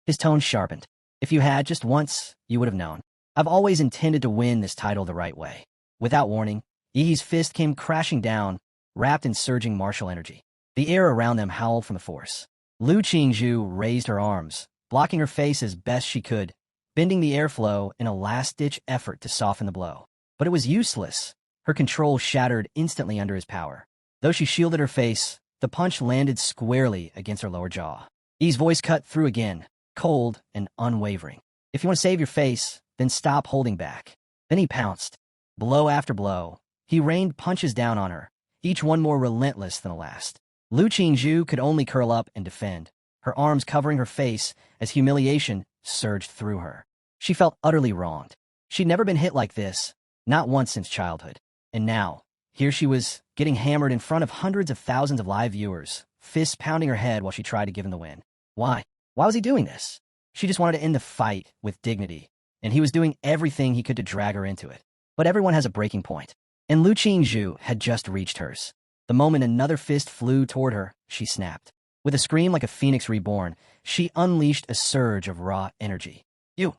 His tone sharpened. "If you had just once, you would have known. I've always intended to win this title the right way." Without warning, Yi's fist came crashing down, wrapped in surging martial energy. The air around them howled from the force. Lu Qingzhu raised her arms, blocking her face as best she could, bending the airflow in a last-ditch effort to soften the blow. But it was useless. Her control shattered instantly under his power. Though she shielded her face, the punch landed squarely against her lower jaw. Yi's voice cut through again, cold and unwavering. "If you want to save your face, then stop holding back." Then he pounced. Blow after blow, he rained punches down on her, each one more relentless than the last. Lu Qingzhu could only curl up and defend, her arms covering her face as humiliation surged through her. She felt utterly wronged. She'd never been hit like this, not once since childhood. And now, here she was, getting hammered in front of hundreds of thousands of live viewers, fists pounding her head while she tried to give him the win. Why? Why was he doing this? She just wanted to end the fight with dignity, and he was doing everything he could to drag her into it. But everyone has a breaking point, and Lu Qingzhu had just reached hers. The moment another fist flew toward her, she snapped. With a scream like a phoenix reborn, she unleashed a surge of raw energy. "You!"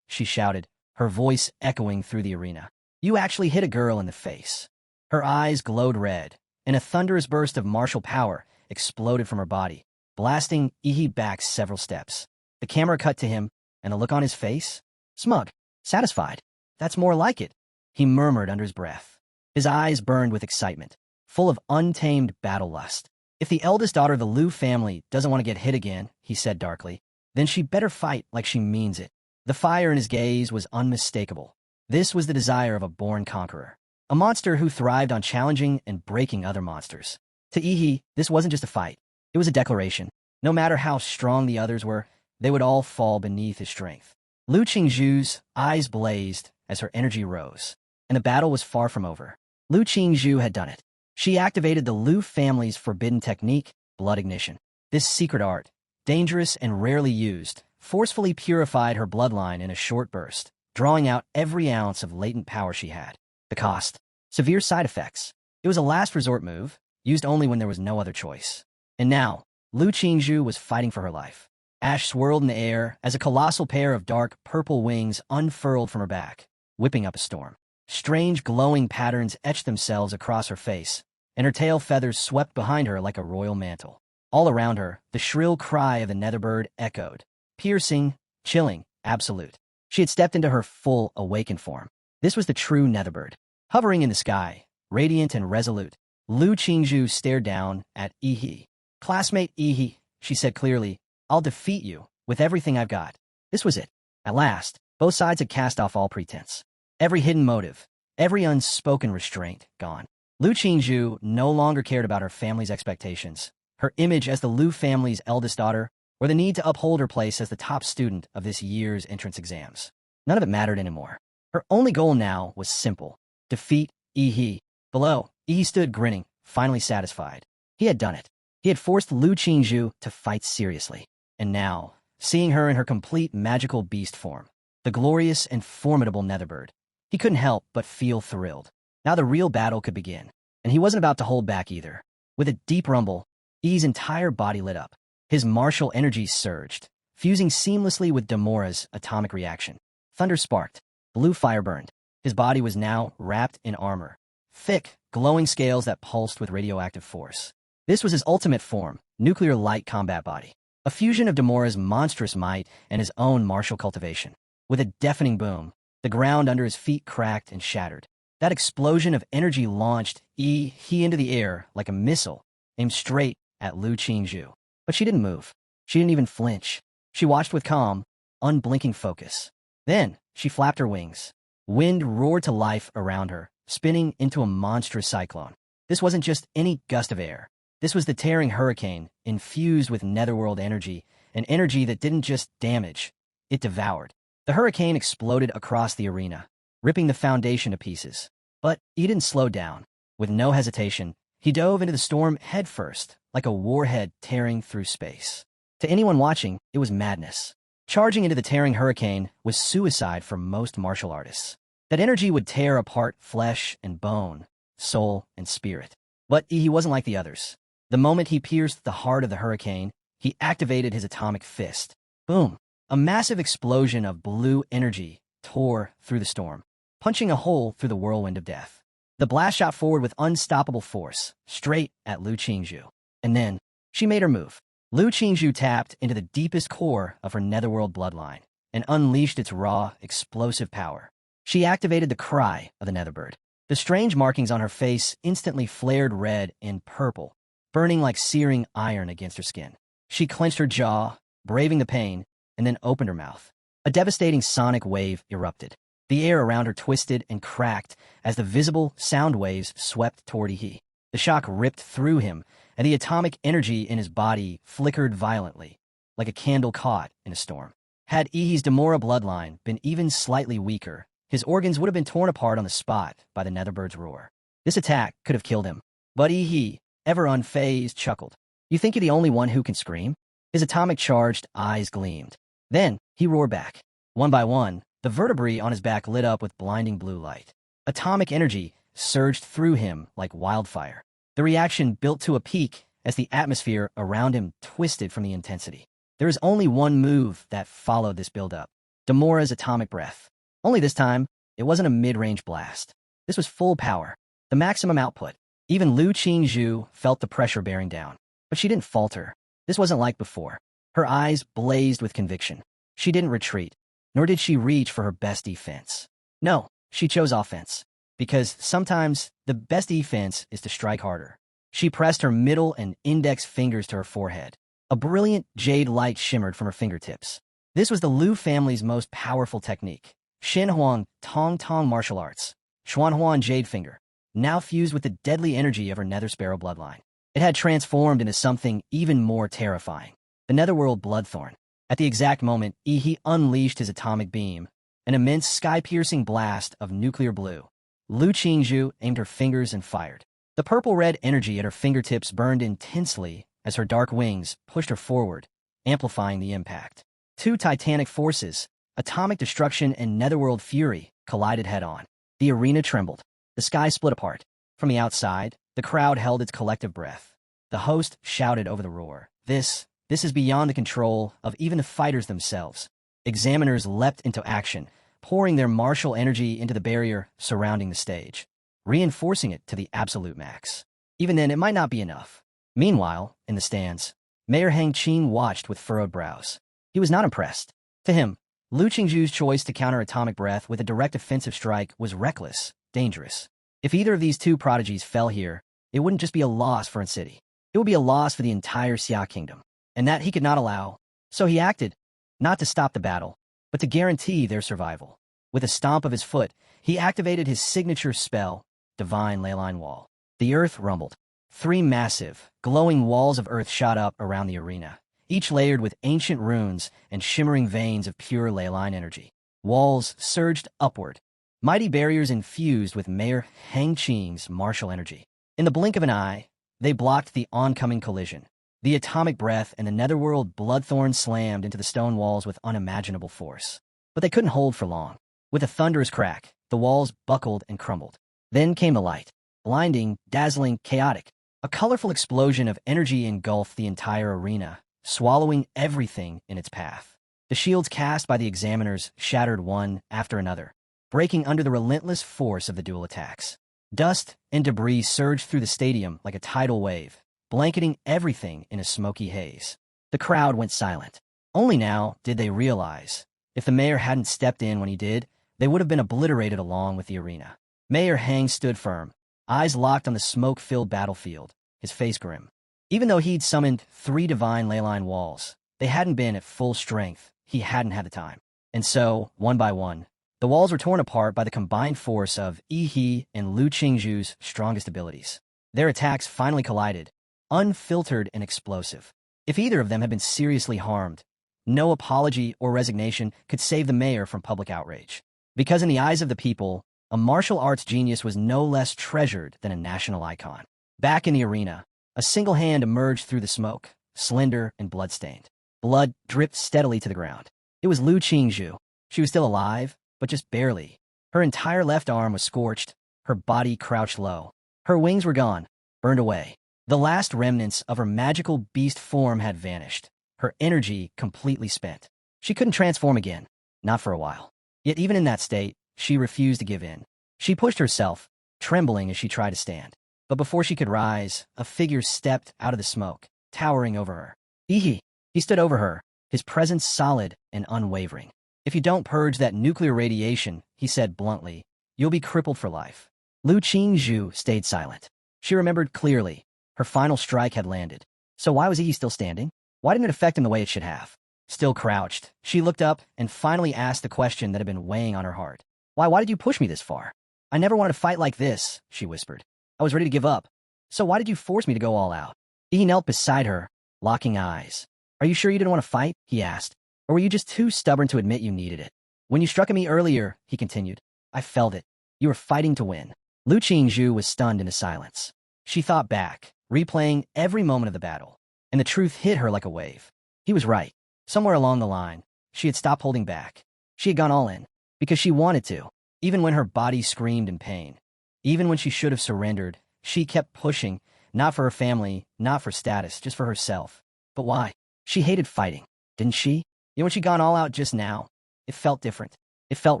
she shouted, her voice echoing through the arena. "You actually hit a girl in the face." Her eyes glowed red, and a thunderous burst of martial power exploded from her body, blasting Yi back several steps. The camera cut to him, and the look on his face? Smug. Satisfied. "That's more like it," he murmured under his breath. His eyes burned with excitement, full of untamed battle lust. "If the eldest daughter of the Lu family doesn't want to get hit again," he said darkly, "then she better fight like she means it." The fire in his gaze was unmistakable. This was the desire of a born conqueror, a monster who thrived on challenging and breaking other monsters. To Yi, this wasn't just a fight. It was a declaration. No matter how strong the others were, they would all fall beneath his strength. Lu Qingzhu's eyes blazed as her energy rose, and the battle was far from over. Lu Qingzhu had done it. She activated the Lu family's forbidden technique, blood ignition. This secret art, dangerous and rarely used, forcefully purified her bloodline in a short burst, drawing out every ounce of latent power she had. The cost: severe side effects. It was a last resort move, used only when there was no other choice. And now, Lu Qingzhu was fighting for her life. Ash swirled in the air as a colossal pair of dark purple wings unfurled from her back, whipping up a storm. Strange glowing patterns etched themselves across her face, and her tail feathers swept behind her like a royal mantle. All around her, the shrill cry of the netherbird echoed. Piercing, chilling, absolute. She had stepped into her full, awakened form. This was the true netherbird. Hovering in the sky, radiant and resolute, Lu Qingzhu stared down at Yi. "Classmate Yi," she said clearly, "I'll defeat you, with everything I've got." This was it. At last, both sides had cast off all pretense. Every hidden motive, every unspoken restraint, gone. Lu Qingzhu no longer cared about her family's expectations, her image as the Lu family's eldest daughter, or the need to uphold her place as the top student of this year's entrance exams. None of it mattered anymore. Her only goal now was simple: defeat Yi. Below, Yi stood grinning, finally satisfied. He had done it. He had forced Lu Qingzhu to fight seriously. And now, seeing her in her complete magical beast form, the glorious and formidable netherbird, he couldn't help but feel thrilled. Now the real battle could begin, and he wasn't about to hold back either. With a deep rumble, Yi's entire body lit up. His martial energy surged, fusing seamlessly with Demora's atomic reaction. Thunder sparked. Blue fire burned. His body was now wrapped in armor. Thick, glowing scales that pulsed with radioactive force. This was his ultimate form, nuclear light combat body. A fusion of Demora's monstrous might and his own martial cultivation. With a deafening boom, the ground under his feet cracked and shattered. That explosion of energy launched Yi into the air like a missile, aimed straight at Lu Qingzhu. But she didn't move. She didn't even flinch. She watched with calm, unblinking focus. Then, she flapped her wings. Wind roared to life around her, spinning into a monstrous cyclone. This wasn't just any gust of air. This was the tearing hurricane, infused with netherworld energy, an energy that didn't just damage, it devoured. The hurricane exploded across the arena, ripping the foundation to pieces. But he didn't slow down. With no hesitation, he dove into the storm headfirst, like a warhead tearing through space. To anyone watching, it was madness. Charging into the tearing hurricane was suicide for most martial artists. That energy would tear apart flesh and bone, soul and spirit. But he wasn't like the others. The moment he pierced the heart of the hurricane, he activated his atomic fist. Boom! A massive explosion of blue energy tore through the storm, punching a hole through the whirlwind of death. The blast shot forward with unstoppable force, straight at Lu Qingzhu. And then, she made her move. Lu Qingzhu tapped into the deepest core of her netherworld bloodline and unleashed its raw, explosive power. She activated the cry of the netherbird. The strange markings on her face instantly flared red and purple, burning like searing iron against her skin. She clenched her jaw, braving the pain, and then opened her mouth. A devastating sonic wave erupted. The air around her twisted and cracked as the visible sound waves swept toward Yi. The shock ripped through him, and the atomic energy in his body flickered violently, like a candle caught in a storm. Had Yi's Demora bloodline been even slightly weaker, his organs would have been torn apart on the spot by the netherbird's roar. This attack could have killed him. But Yi, ever unfazed, chuckled. "You think you're the only one who can scream?" His atomic-charged eyes gleamed. Then, he roared back. One by one, the vertebrae on his back lit up with blinding blue light. Atomic energy surged through him like wildfire. The reaction built to a peak as the atmosphere around him twisted from the intensity. There was only one move that followed this buildup: Demora's atomic breath. Only this time, it wasn't a mid-range blast. This was full power, the maximum output. Even Lu Qingzhu felt the pressure bearing down. But she didn't falter. This wasn't like before. Her eyes blazed with conviction. She didn't retreat, nor did she reach for her best defense. No, she chose offense. Because sometimes, the best defense is to strike harder. She pressed her middle and index fingers to her forehead. A brilliant jade light shimmered from her fingertips. This was the Lu family's most powerful technique. Shinhuang Tong Tong martial arts. Xuanhuan Jade Finger, now fused with the deadly energy of her Nether Sparrow bloodline. It had transformed into something even more terrifying. The Netherworld Bloodthorn. At the exact moment, Yi unleashed his atomic beam, an immense sky-piercing blast of nuclear blue. Lu Qingzhu aimed her fingers and fired. The purple-red energy at her fingertips burned intensely as her dark wings pushed her forward, amplifying the impact. Two titanic forces, atomic destruction and netherworld fury, collided head-on. The arena trembled. The sky split apart. From the outside, the crowd held its collective breath. The host shouted over the roar. This is beyond the control of even the fighters themselves. Examiners leapt into action, pouring their martial energy into the barrier surrounding the stage, reinforcing it to the absolute max. Even then, it might not be enough. Meanwhile, in the stands, Mayor Hang Qing watched with furrowed brows. He was not impressed. To him, Lu Qingzhu's choice to counter Atomic Breath with a direct offensive strike was reckless, dangerous. If either of these two prodigies fell here, it wouldn't just be a loss for a city. It would be a loss for the entire Xia Kingdom. And that he could not allow. So he acted, not to stop the battle, but to guarantee their survival. With a stomp of his foot, he activated his signature spell, Divine Leyline Wall. The earth rumbled. 3 massive, glowing walls of earth shot up around the arena, each layered with ancient runes and shimmering veins of pure leyline energy. Walls surged upward, mighty barriers infused with Mayor Hang Qing's martial energy. In the blink of an eye, they blocked the oncoming collision. The Atomic Breath and the netherworld bloodthorn slammed into the stone walls with unimaginable force. But they couldn't hold for long. With a thunderous crack, the walls buckled and crumbled. Then came the light. Blinding, dazzling, chaotic. A colorful explosion of energy engulfed the entire arena, swallowing everything in its path. The shields cast by the examiners shattered one after another, breaking under the relentless force of the dual attacks. Dust and debris surged through the stadium like a tidal wave, blanketing everything in a smoky haze. The crowd went silent. Only now did they realize, if the mayor hadn't stepped in when he did, they would have been obliterated along with the arena. Mayor Hang stood firm, eyes locked on the smoke-filled battlefield, his face grim. Even though he'd summoned 3 divine leyline walls, they hadn't been at full strength. He hadn't had the time. And so, one by one, the walls were torn apart by the combined force of Yi He and Lu Qingzhu's strongest abilities. Their attacks finally collided, unfiltered and explosive. If either of them had been seriously harmed, no apology or resignation could save the mayor from public outrage. Because in the eyes of the people, a martial arts genius was no less treasured than a national icon. Back in the arena, a single hand emerged through the smoke, slender and blood-stained. Blood dripped steadily to the ground. It was Lu Qingzhu. She was still alive, but just barely. Her entire left arm was scorched, her body crouched low. Her wings were gone, burned away. The last remnants of her magical beast form had vanished, her energy completely spent. She couldn't transform again, not for a while. Yet even in that state, she refused to give in. She pushed herself, trembling as she tried to stand. But before she could rise, a figure stepped out of the smoke, towering over her. He stood over her, his presence solid and unwavering. If you don't purge that nuclear radiation, he said bluntly, you'll be crippled for life. Lu Qingzhu stayed silent. She remembered clearly. Her final strike had landed. So why was he still standing? Why didn't it affect him the way it should have? Still crouched, she looked up and finally asked the question that had been weighing on her heart. Why did you push me this far? I never wanted to fight like this, she whispered. I was ready to give up. So why did you force me to go all out? He knelt beside her, locking eyes. Are you sure you didn't want to fight? He asked. Or were you just too stubborn to admit you needed it? When you struck at me earlier, he continued, I felt it. You were fighting to win. Lu Qingzhu was stunned into silence. She thought back, replaying every moment of the battle, and the truth hit her like a wave. He was right. Somewhere along the line, she had stopped holding back. She had gone all in, because she wanted to, even when her body screamed in pain. Even when she should have surrendered, she kept pushing, not for her family, not for status, just for herself. But why? She hated fighting, didn't she? When she'd gone all out just now, it felt different. It felt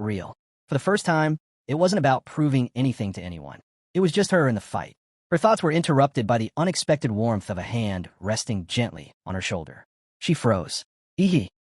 real. For the first time, it wasn't about proving anything to anyone. It was just her in the fight. Her thoughts were interrupted by the unexpected warmth of a hand resting gently on her shoulder. She froze.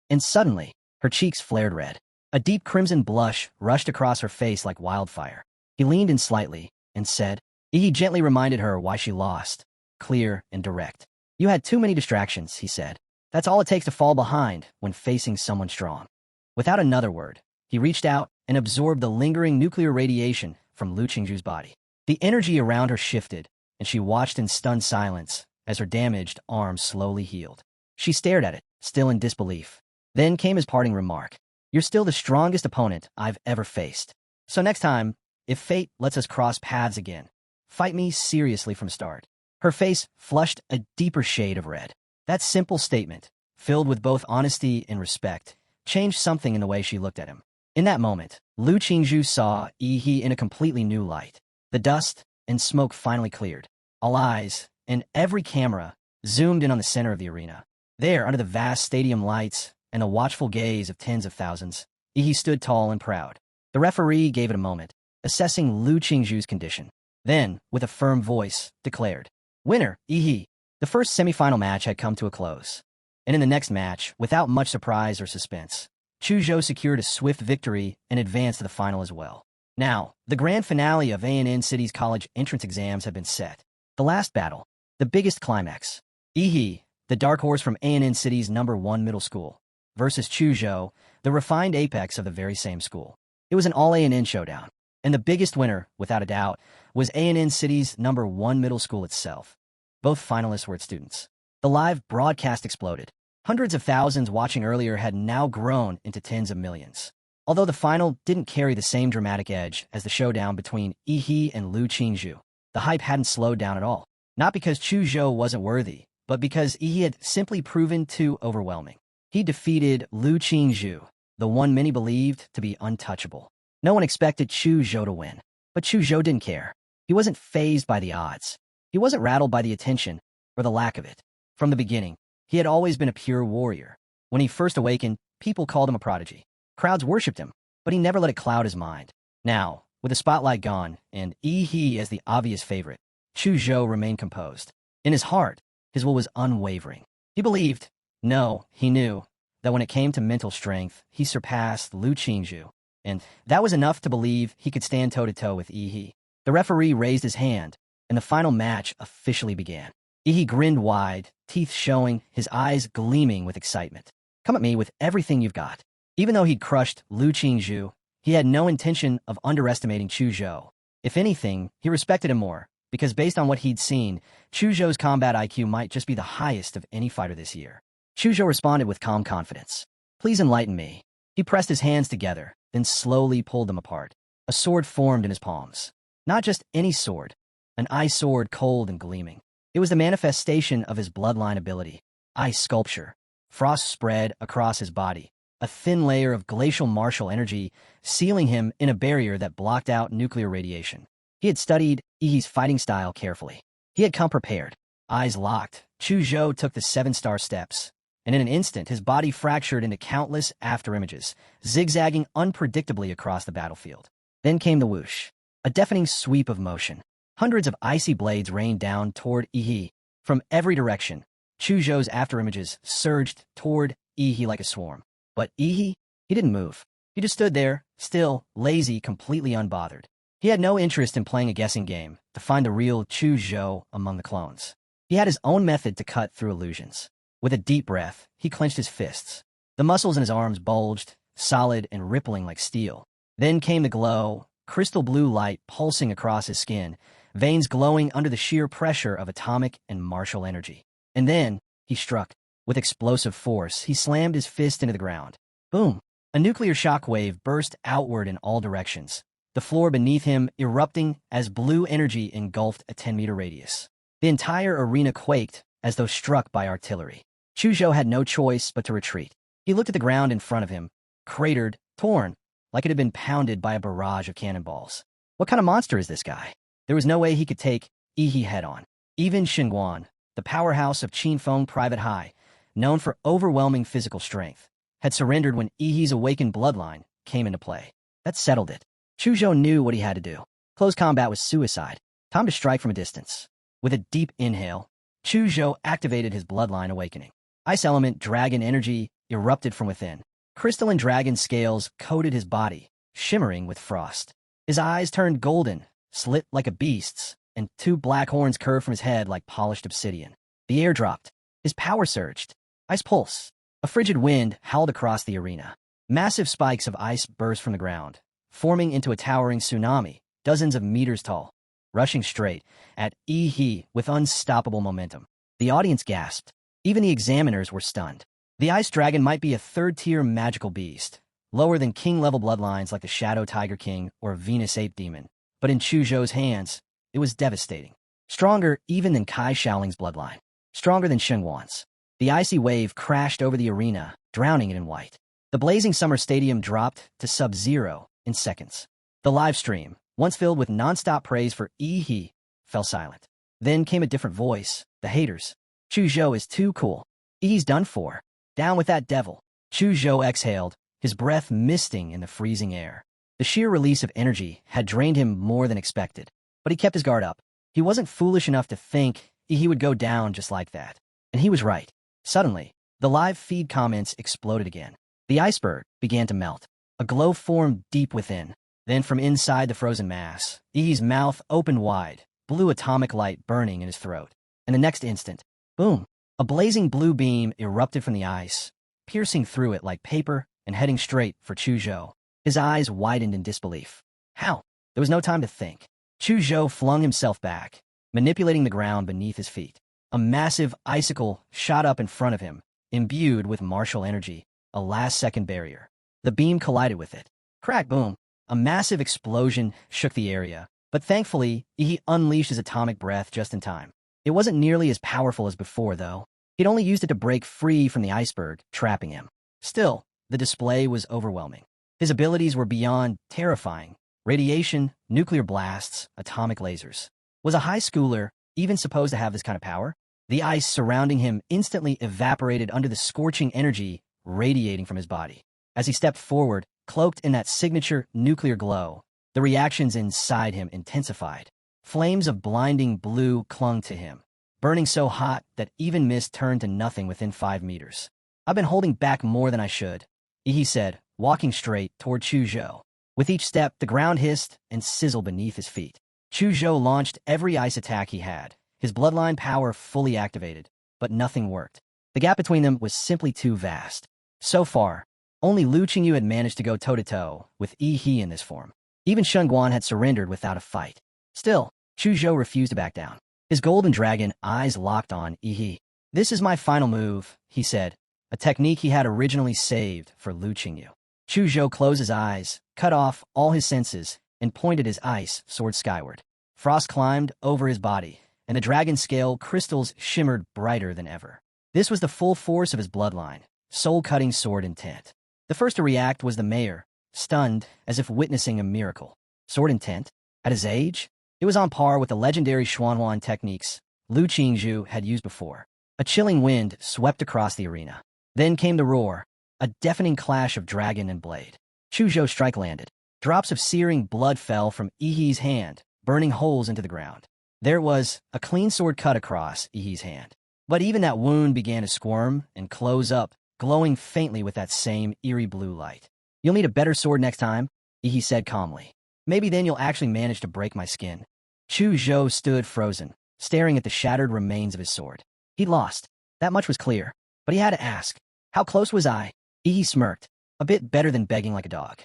And suddenly, her cheeks flared red. A deep crimson blush rushed across her face like wildfire. He leaned in slightly and said, He gently reminded her why she lost, clear and direct. You had too many distractions, he said. That's all it takes to fall behind when facing someone strong. Without another word, he reached out and absorbed the lingering nuclear radiation from Lu Qingzhu's body. The energy around her shifted, and she watched in stunned silence as her damaged arm slowly healed. She stared at it, still in disbelief. Then came his parting remark. You're still the strongest opponent I've ever faced. So next time, if fate lets us cross paths again, fight me seriously from start. Her face flushed a deeper shade of red. That simple statement, filled with both honesty and respect, changed something in the way she looked at him. In that moment, Lu Qingzhu saw Yi in a completely new light. The dust and smoke finally cleared. All eyes, and every camera, zoomed in on the center of the arena. There, under the vast stadium lights and the watchful gaze of tens of thousands, Yi stood tall and proud. The referee gave it a moment, assessing Lu Qingzhu's condition. Then, with a firm voice, declared, "Winner, Yi." The first semifinal match had come to a close. And in the next match, without much surprise or suspense, Chu Zhou secured a swift victory and advanced to the final as well. Now, the grand finale of ANN City's college entrance exams had been set. The last battle, the biggest climax. Yi, the dark horse from ANN City's #1 middle school, versus Chu Zhou, the refined apex of the very same school. It was an all ANN showdown, and the biggest winner, without a doubt, was ANN City's #1 middle school itself. Both finalists were its students. The live broadcast exploded. Hundreds of thousands watching earlier had now grown into tens of millions. Although the final didn't carry the same dramatic edge as the showdown between Yi and Lu Qingzhu, the hype hadn't slowed down at all. Not because Chu Zhou wasn't worthy, but because Yi had simply proven too overwhelming. He defeated Lu Qingzhu, the one many believed to be untouchable. No one expected Chu Zhou to win, but Chu Zhou didn't care. He wasn't fazed by the odds. He wasn't rattled by the attention, or the lack of it. From the beginning, he had always been a pure warrior. When he first awakened, people called him a prodigy. Crowds worshipped him, but he never let it cloud his mind. Now, with the spotlight gone, and Yi as the obvious favorite, Chu Zhou remained composed. In his heart, his will was unwavering. He believed, no, he knew, that when it came to mental strength, he surpassed Lu Qingzhu, and that was enough to believe he could stand toe-to-toe with Yi. The referee raised his hand, and the final match officially began. Yi grinned wide, teeth showing, his eyes gleaming with excitement. "Come at me with everything you've got." Even though he'd crushed Lu Qingzhu, he had no intention of underestimating Chu Zhou. If anything, he respected him more, because based on what he'd seen, Chu Zhou's combat IQ might just be the highest of any fighter this year. Chu Zhou responded with calm confidence. "Please enlighten me." He pressed his hands together, then slowly pulled them apart. A sword formed in his palms. Not just any sword, an ice sword cold and gleaming. It was the manifestation of his bloodline ability. Ice sculpture. Frost spread across his body, a thin layer of glacial martial energy sealing him in a barrier that blocked out nuclear radiation. He had studied Yi's fighting style carefully. He had come prepared. Eyes locked, Chu Zhou took the 7-star steps, and in an instant his body fractured into countless afterimages, zigzagging unpredictably across the battlefield. Then came the whoosh. A deafening sweep of motion. Hundreds of icy blades rained down toward Yi. From every direction, Chu Zhou's afterimages surged toward Yi like a swarm. But Yi, he didn't move. He just stood there, still, lazy, completely unbothered. He had no interest in playing a guessing game to find the real Chu Zhou among the clones. He had his own method to cut through illusions. With a deep breath, he clenched his fists. The muscles in his arms bulged, solid and rippling like steel. Then came the glow, crystal blue light pulsing across his skin, veins glowing under the sheer pressure of atomic and martial energy. And then, he struck. With explosive force, he slammed his fist into the ground. Boom! A nuclear shockwave burst outward in all directions, the floor beneath him erupting as blue energy engulfed a 10-meter radius. The entire arena quaked as though struck by artillery. Chu Zhou had no choice but to retreat. He looked at the ground in front of him, cratered, torn, like it had been pounded by a barrage of cannonballs. What kind of monster is this guy? There was no way he could take Yi head-on. Even Xinguan, the powerhouse of Qinfeng Private High, known for overwhelming physical strength, had surrendered when Yi's awakened bloodline came into play. That settled it. Chu Zhou knew what he had to do. Close combat was suicide. Time to strike from a distance. With a deep inhale, Chu Zhou activated his bloodline awakening. Ice element dragon energy erupted from within. Crystalline dragon scales coated his body, shimmering with frost. His eyes turned golden, slit like a beast's, and 2 black horns curved from his head like polished obsidian. The air dropped. His power surged. Ice pulse. A frigid wind howled across the arena. Massive spikes of ice burst from the ground, forming into a towering tsunami, dozens of meters tall, rushing straight at Yi with unstoppable momentum. The audience gasped. Even the examiners were stunned. The ice dragon might be a 3rd-tier magical beast, lower than king-level bloodlines like the Shadow Tiger King or Venus Ape Demon, but in Chu Zhou's hands, it was devastating. Stronger even than Kai Shaoling's bloodline. Stronger than Shengwan's. The icy wave crashed over the arena, drowning it in white. The blazing summer stadium dropped to sub-zero in seconds. The live stream, once filled with non-stop praise for Yi, fell silent. Then came a different voice, the haters. Chu Zhou is too cool. Yi's done for. Down with that devil. Chu Zhou exhaled, his breath misting in the freezing air. The sheer release of energy had drained him more than expected, but he kept his guard up. He wasn't foolish enough to think he would go down just like that. And he was right. Suddenly, the live feed comments exploded again. The iceberg began to melt. A glow formed deep within. Then from inside the frozen mass, Yi's mouth opened wide, blue atomic light burning in his throat. And the next instant, boom, a blazing blue beam erupted from the ice, piercing through it like paper and heading straight for Chu Zhou. His eyes widened in disbelief. How? There was no time to think. Chu Zhou flung himself back, manipulating the ground beneath his feet. A massive icicle shot up in front of him, imbued with martial energy, a last-second barrier. The beam collided with it. Crack, boom. A massive explosion shook the area, but thankfully, he unleashed his atomic breath just in time. It wasn't nearly as powerful as before, though. He'd only used it to break free from the iceberg, trapping him. Still, the display was overwhelming. His abilities were beyond terrifying. Radiation, nuclear blasts, atomic lasers. Was a high schooler even supposed to have this kind of power? The ice surrounding him instantly evaporated under the scorching energy radiating from his body. As he stepped forward, cloaked in that signature nuclear glow, the reactions inside him intensified. Flames of blinding blue clung to him, burning so hot that even mist turned to nothing within 5 meters. I've been holding back more than I should, he said, walking straight toward Chu Zhou. With each step, the ground hissed and sizzled beneath his feet. Chu Zhou launched every ice attack he had, his bloodline power fully activated, but nothing worked. The gap between them was simply too vast. So far, only Lu Qingyu had managed to go toe-to-toe with Yi in this form. Even Shengguan had surrendered without a fight. Still, Chu Zhou refused to back down. His golden dragon eyes locked on Yi. This is my final move, he said, a technique he had originally saved for Lu Qingyu. Chu Zhou closed his eyes, cut off all his senses, and pointed his ice sword skyward. Frost climbed over his body, and the dragon scale crystals shimmered brighter than ever. This was the full force of his bloodline, soul-cutting sword intent. The first to react was the mayor, stunned as if witnessing a miracle. Sword intent? At his age? It was on par with the legendary Xuanhuan techniques Lu Qingyu had used before. A chilling wind swept across the arena. Then came the roar, a deafening clash of dragon and blade. Chu Zhou's strike landed. Drops of searing blood fell from Yi's hand, burning holes into the ground. There was a clean sword cut across Yi's hand. But even that wound began to squirm and close up, glowing faintly with that same eerie blue light. You'll need a better sword next time, Yi said calmly. Maybe then you'll actually manage to break my skin. Chu Zhou stood frozen, staring at the shattered remains of his sword. He'd lost. That much was clear. But he had to ask, how close was I? Yi smirked, a bit better than begging like a dog.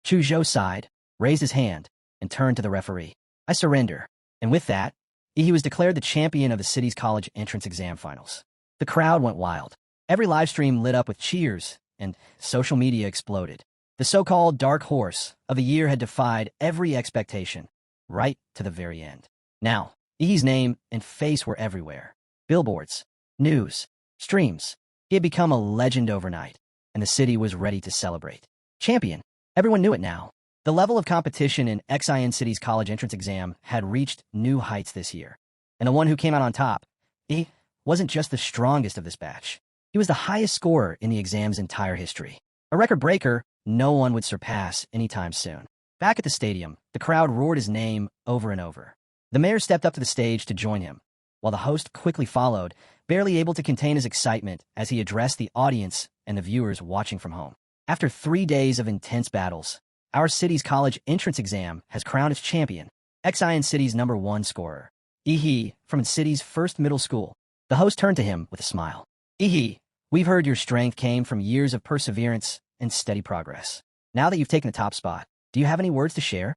Chu Zhou sighed, raised his hand, and turned to the referee. I surrender. And with that, Yi was declared the champion of the city's college entrance exam finals. The crowd went wild. Every live stream lit up with cheers, and social media exploded. The so-called dark horse of the year had defied every expectation, right to the very end. Now, Yi's name and face were everywhere. Billboards, news, streams. He had become a legend overnight, and the city was ready to celebrate. Champion. Everyone knew it now. The level of competition in XIN City's college entrance exam had reached new heights this year. And the one who came out on top, he wasn't just the strongest of this batch. He was the highest scorer in the exam's entire history. A record breaker no one would surpass anytime soon. Back at the stadium, the crowd roared his name over and over. The mayor stepped up to the stage to join him, while the host quickly followed, barely able to contain his excitement as he addressed the audience and the viewers watching from home. After 3 days of intense battles, our city's college entrance exam has crowned its champion, XIN City's #1 scorer, Yi, from the city's first middle school. The host turned to him with a smile. Yi, we've heard your strength came from years of perseverance and steady progress. Now that you've taken the top spot, do you have any words to share?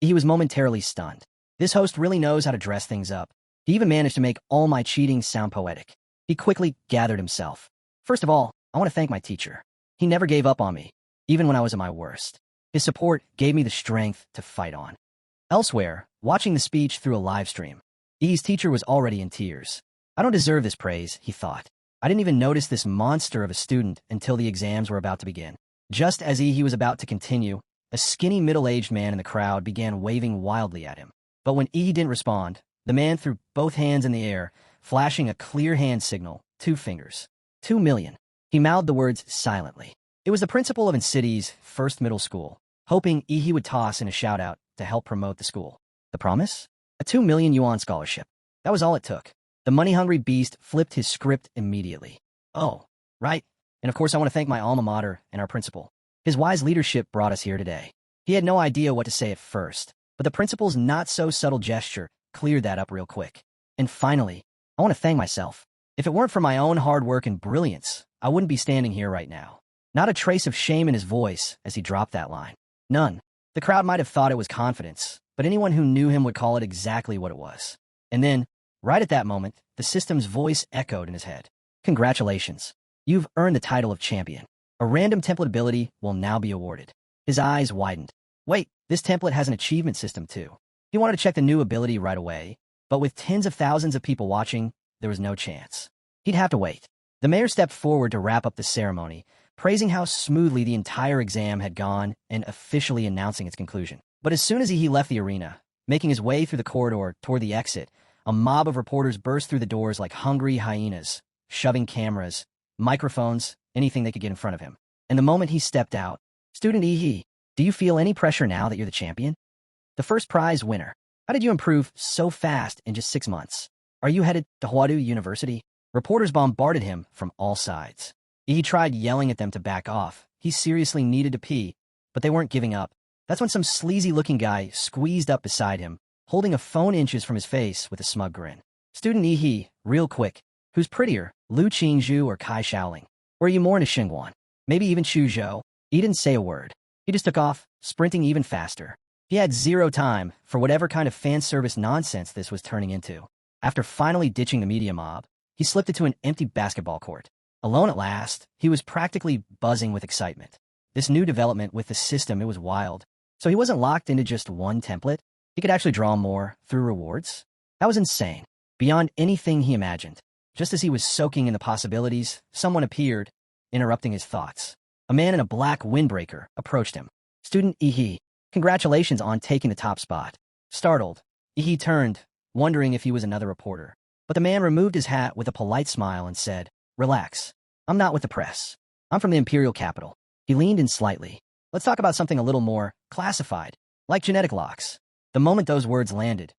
He was momentarily stunned. This host really knows how to dress things up. He even managed to make all my cheating sound poetic. He quickly gathered himself. First of all, I want to thank my teacher. He never gave up on me, even when I was at my worst. His support gave me the strength to fight on. Elsewhere, watching the speech through a live stream, E's teacher was already in tears. I don't deserve this praise, he thought. I didn't even notice this monster of a student until the exams were about to begin. Just as he was about to continue, a skinny middle-aged man in the crowd began waving wildly at him. But when didn't respond, the man threw both hands in the air, flashing a clear hand signal, 2 fingers. 2 million. He mouthed the words silently. It was the principal of City's first middle school, hoping he would toss in a shout-out to help promote the school. The promise? A 2 million yuan scholarship. That was all it took. The money-hungry beast flipped his script immediately. Oh, right. And of course I want to thank my alma mater and our principal. His wise leadership brought us here today. He had no idea what to say at first, but the principal's not-so-subtle gesture cleared that up real quick. And finally, I want to thank myself. If it weren't for my own hard work and brilliance, I wouldn't be standing here right now. Not a trace of shame in his voice as he dropped that line. None. The crowd might have thought it was confidence, but anyone who knew him would call it exactly what it was. And then, right at that moment, the system's voice echoed in his head. Congratulations. You've earned the title of champion. A random template ability will now be awarded. His eyes widened. Wait, this template has an achievement system too. He wanted to check the new ability right away, but with tens of thousands of people watching, there was no chance. He'd have to wait. The mayor stepped forward to wrap up the ceremony, praising how smoothly the entire exam had gone and officially announcing its conclusion. But as soon as he left the arena, making his way through the corridor toward the exit, a mob of reporters burst through the doors like hungry hyenas, shoving cameras, microphones, anything they could get in front of him. And the moment he stepped out, Student do you feel any pressure now that you're the champion? The first prize winner. How did you improve so fast in just 6 months? Are you headed to Huadu University? Reporters bombarded him from all sides. He tried yelling at them to back off. He seriously needed to pee, but they weren't giving up. That's when some sleazy-looking guy squeezed up beside him, holding a phone inches from his face with a smug grin. Student real quick, who's prettier, Lu Qingzhu or Kai Shaoling? Or are you more into Xingguan? Maybe even Xu Zhou? He didn't say a word. He just took off, sprinting even faster. He had zero time for whatever kind of fan service nonsense this was turning into. After finally ditching the media mob, he slipped into an empty basketball court. Alone at last, he was practically buzzing with excitement. This new development with the system, it was wild. So he wasn't locked into just one template. He could actually draw more through rewards. That was insane, beyond anything he imagined. Just as he was soaking in the possibilities, someone appeared, interrupting his thoughts. A man in a black windbreaker approached him. Student congratulations on taking the top spot. Startled, turned, wondering if he was another reporter. But the man removed his hat with a polite smile and said, Relax. I'm not with the press. I'm from the imperial capital. He leaned in slightly. Let's talk about something a little more classified, like genetic locks. The moment those words landed,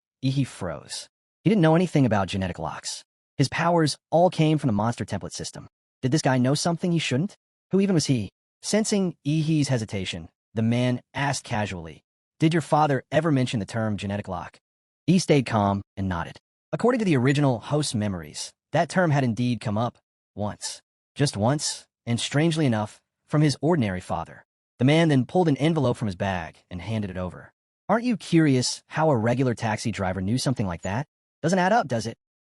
froze. He didn't know anything about genetic locks. His powers all came from the monster template system. Did this guy know something he shouldn't? Who even was he? Sensing He's hesitation, the man asked casually, Did your father ever mention the term genetic lock? He stayed calm and nodded. According to the original host's memories, that term had indeed come up once. Just once, and strangely enough, from his ordinary father. The man then pulled an envelope from his bag and handed it over. Aren't you curious how a regular taxi driver knew something like that? Doesn't add up, does it?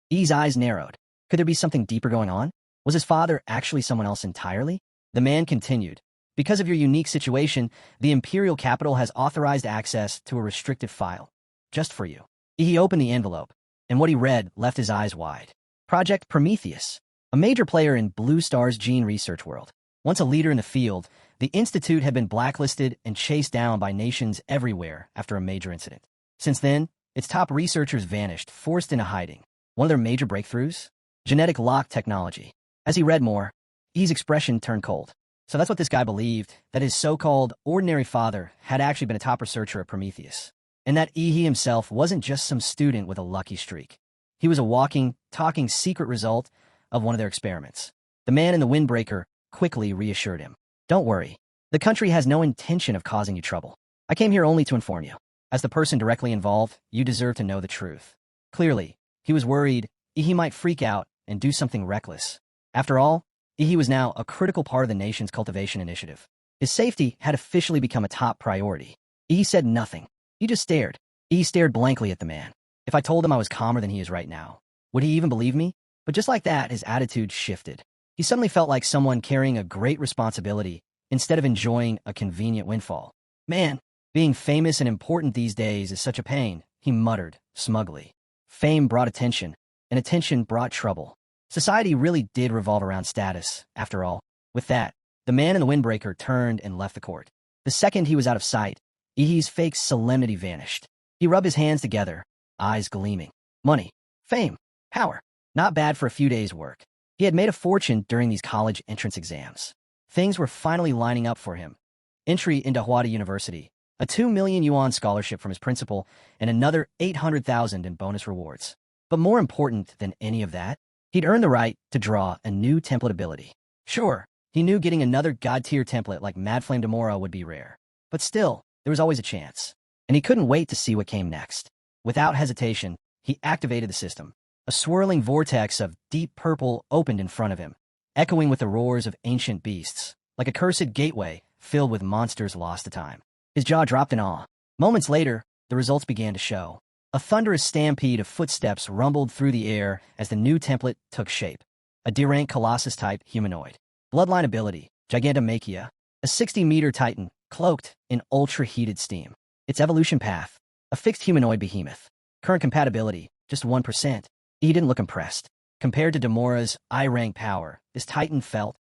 E's eyes narrowed. Could there be something deeper going on? Was his father actually someone else entirely? The man continued. Because of your unique situation, the imperial capital has authorized access to a restricted file. Just for you. He opened the envelope, and what he read left his eyes wide. Project Prometheus, a major player in Blue Star's gene research world. Once a leader in the field, the institute had been blacklisted and chased down by nations everywhere after a major incident. Since then, its top researchers vanished, forced into hiding. One of their major breakthroughs? Genetic lock technology. As he read more, E's expression turned cold. So that's what this guy believed, that his so-called ordinary father had actually been a top researcher at Prometheus. And that he himself wasn't just some student with a lucky streak. He was a walking, talking secret result of one of their experiments. The man in the windbreaker quickly reassured him. Don't worry. The country has no intention of causing you trouble. I came here only to inform you. As the person directly involved, you deserve to know the truth. Clearly, he was worried he might freak out and do something reckless. After all, he was now a critical part of the nation's cultivation initiative. His safety had officially become a top priority. He said nothing. He just stared. He stared blankly at the man. If I told him I was calmer than he is right now, would he even believe me? But just like that, his attitude shifted. He suddenly felt like someone carrying a great responsibility instead of enjoying a convenient windfall. Man, being famous and important these days is such a pain, he muttered, smugly. Fame brought attention, and attention brought trouble. Society really did revolve around status, after all. With that, the man in the windbreaker turned and left the court. The second he was out of sight, Ihi's fake solemnity vanished. He rubbed his hands together, eyes gleaming. Money, fame, power. Not bad for a few days' work. He had made a fortune during these college entrance exams. Things were finally lining up for him. Entry into Hwada University, a 2 million yuan scholarship from his principal, and another 800,000 in bonus rewards. But more important than any of that, he'd earned the right to draw a new template ability. Sure, he knew getting another god-tier template like Mad Flame Demora would be rare. But still, there was always a chance. And he couldn't wait to see what came next. Without hesitation, he activated the system. A swirling vortex of deep purple opened in front of him, echoing with the roars of ancient beasts, like a cursed gateway filled with monsters lost to time. His jaw dropped in awe. Moments later, the results began to show. A thunderous stampede of footsteps rumbled through the air as the new template took shape. A D-rank Colossus-type humanoid. Bloodline ability, Gigantomachia. A 60-meter titan, cloaked in ultra-heated steam. Its evolution path, a fixed humanoid behemoth. Current compatibility, just 1%. He didn't look impressed. Compared to Demora's I-rank power, this titan felt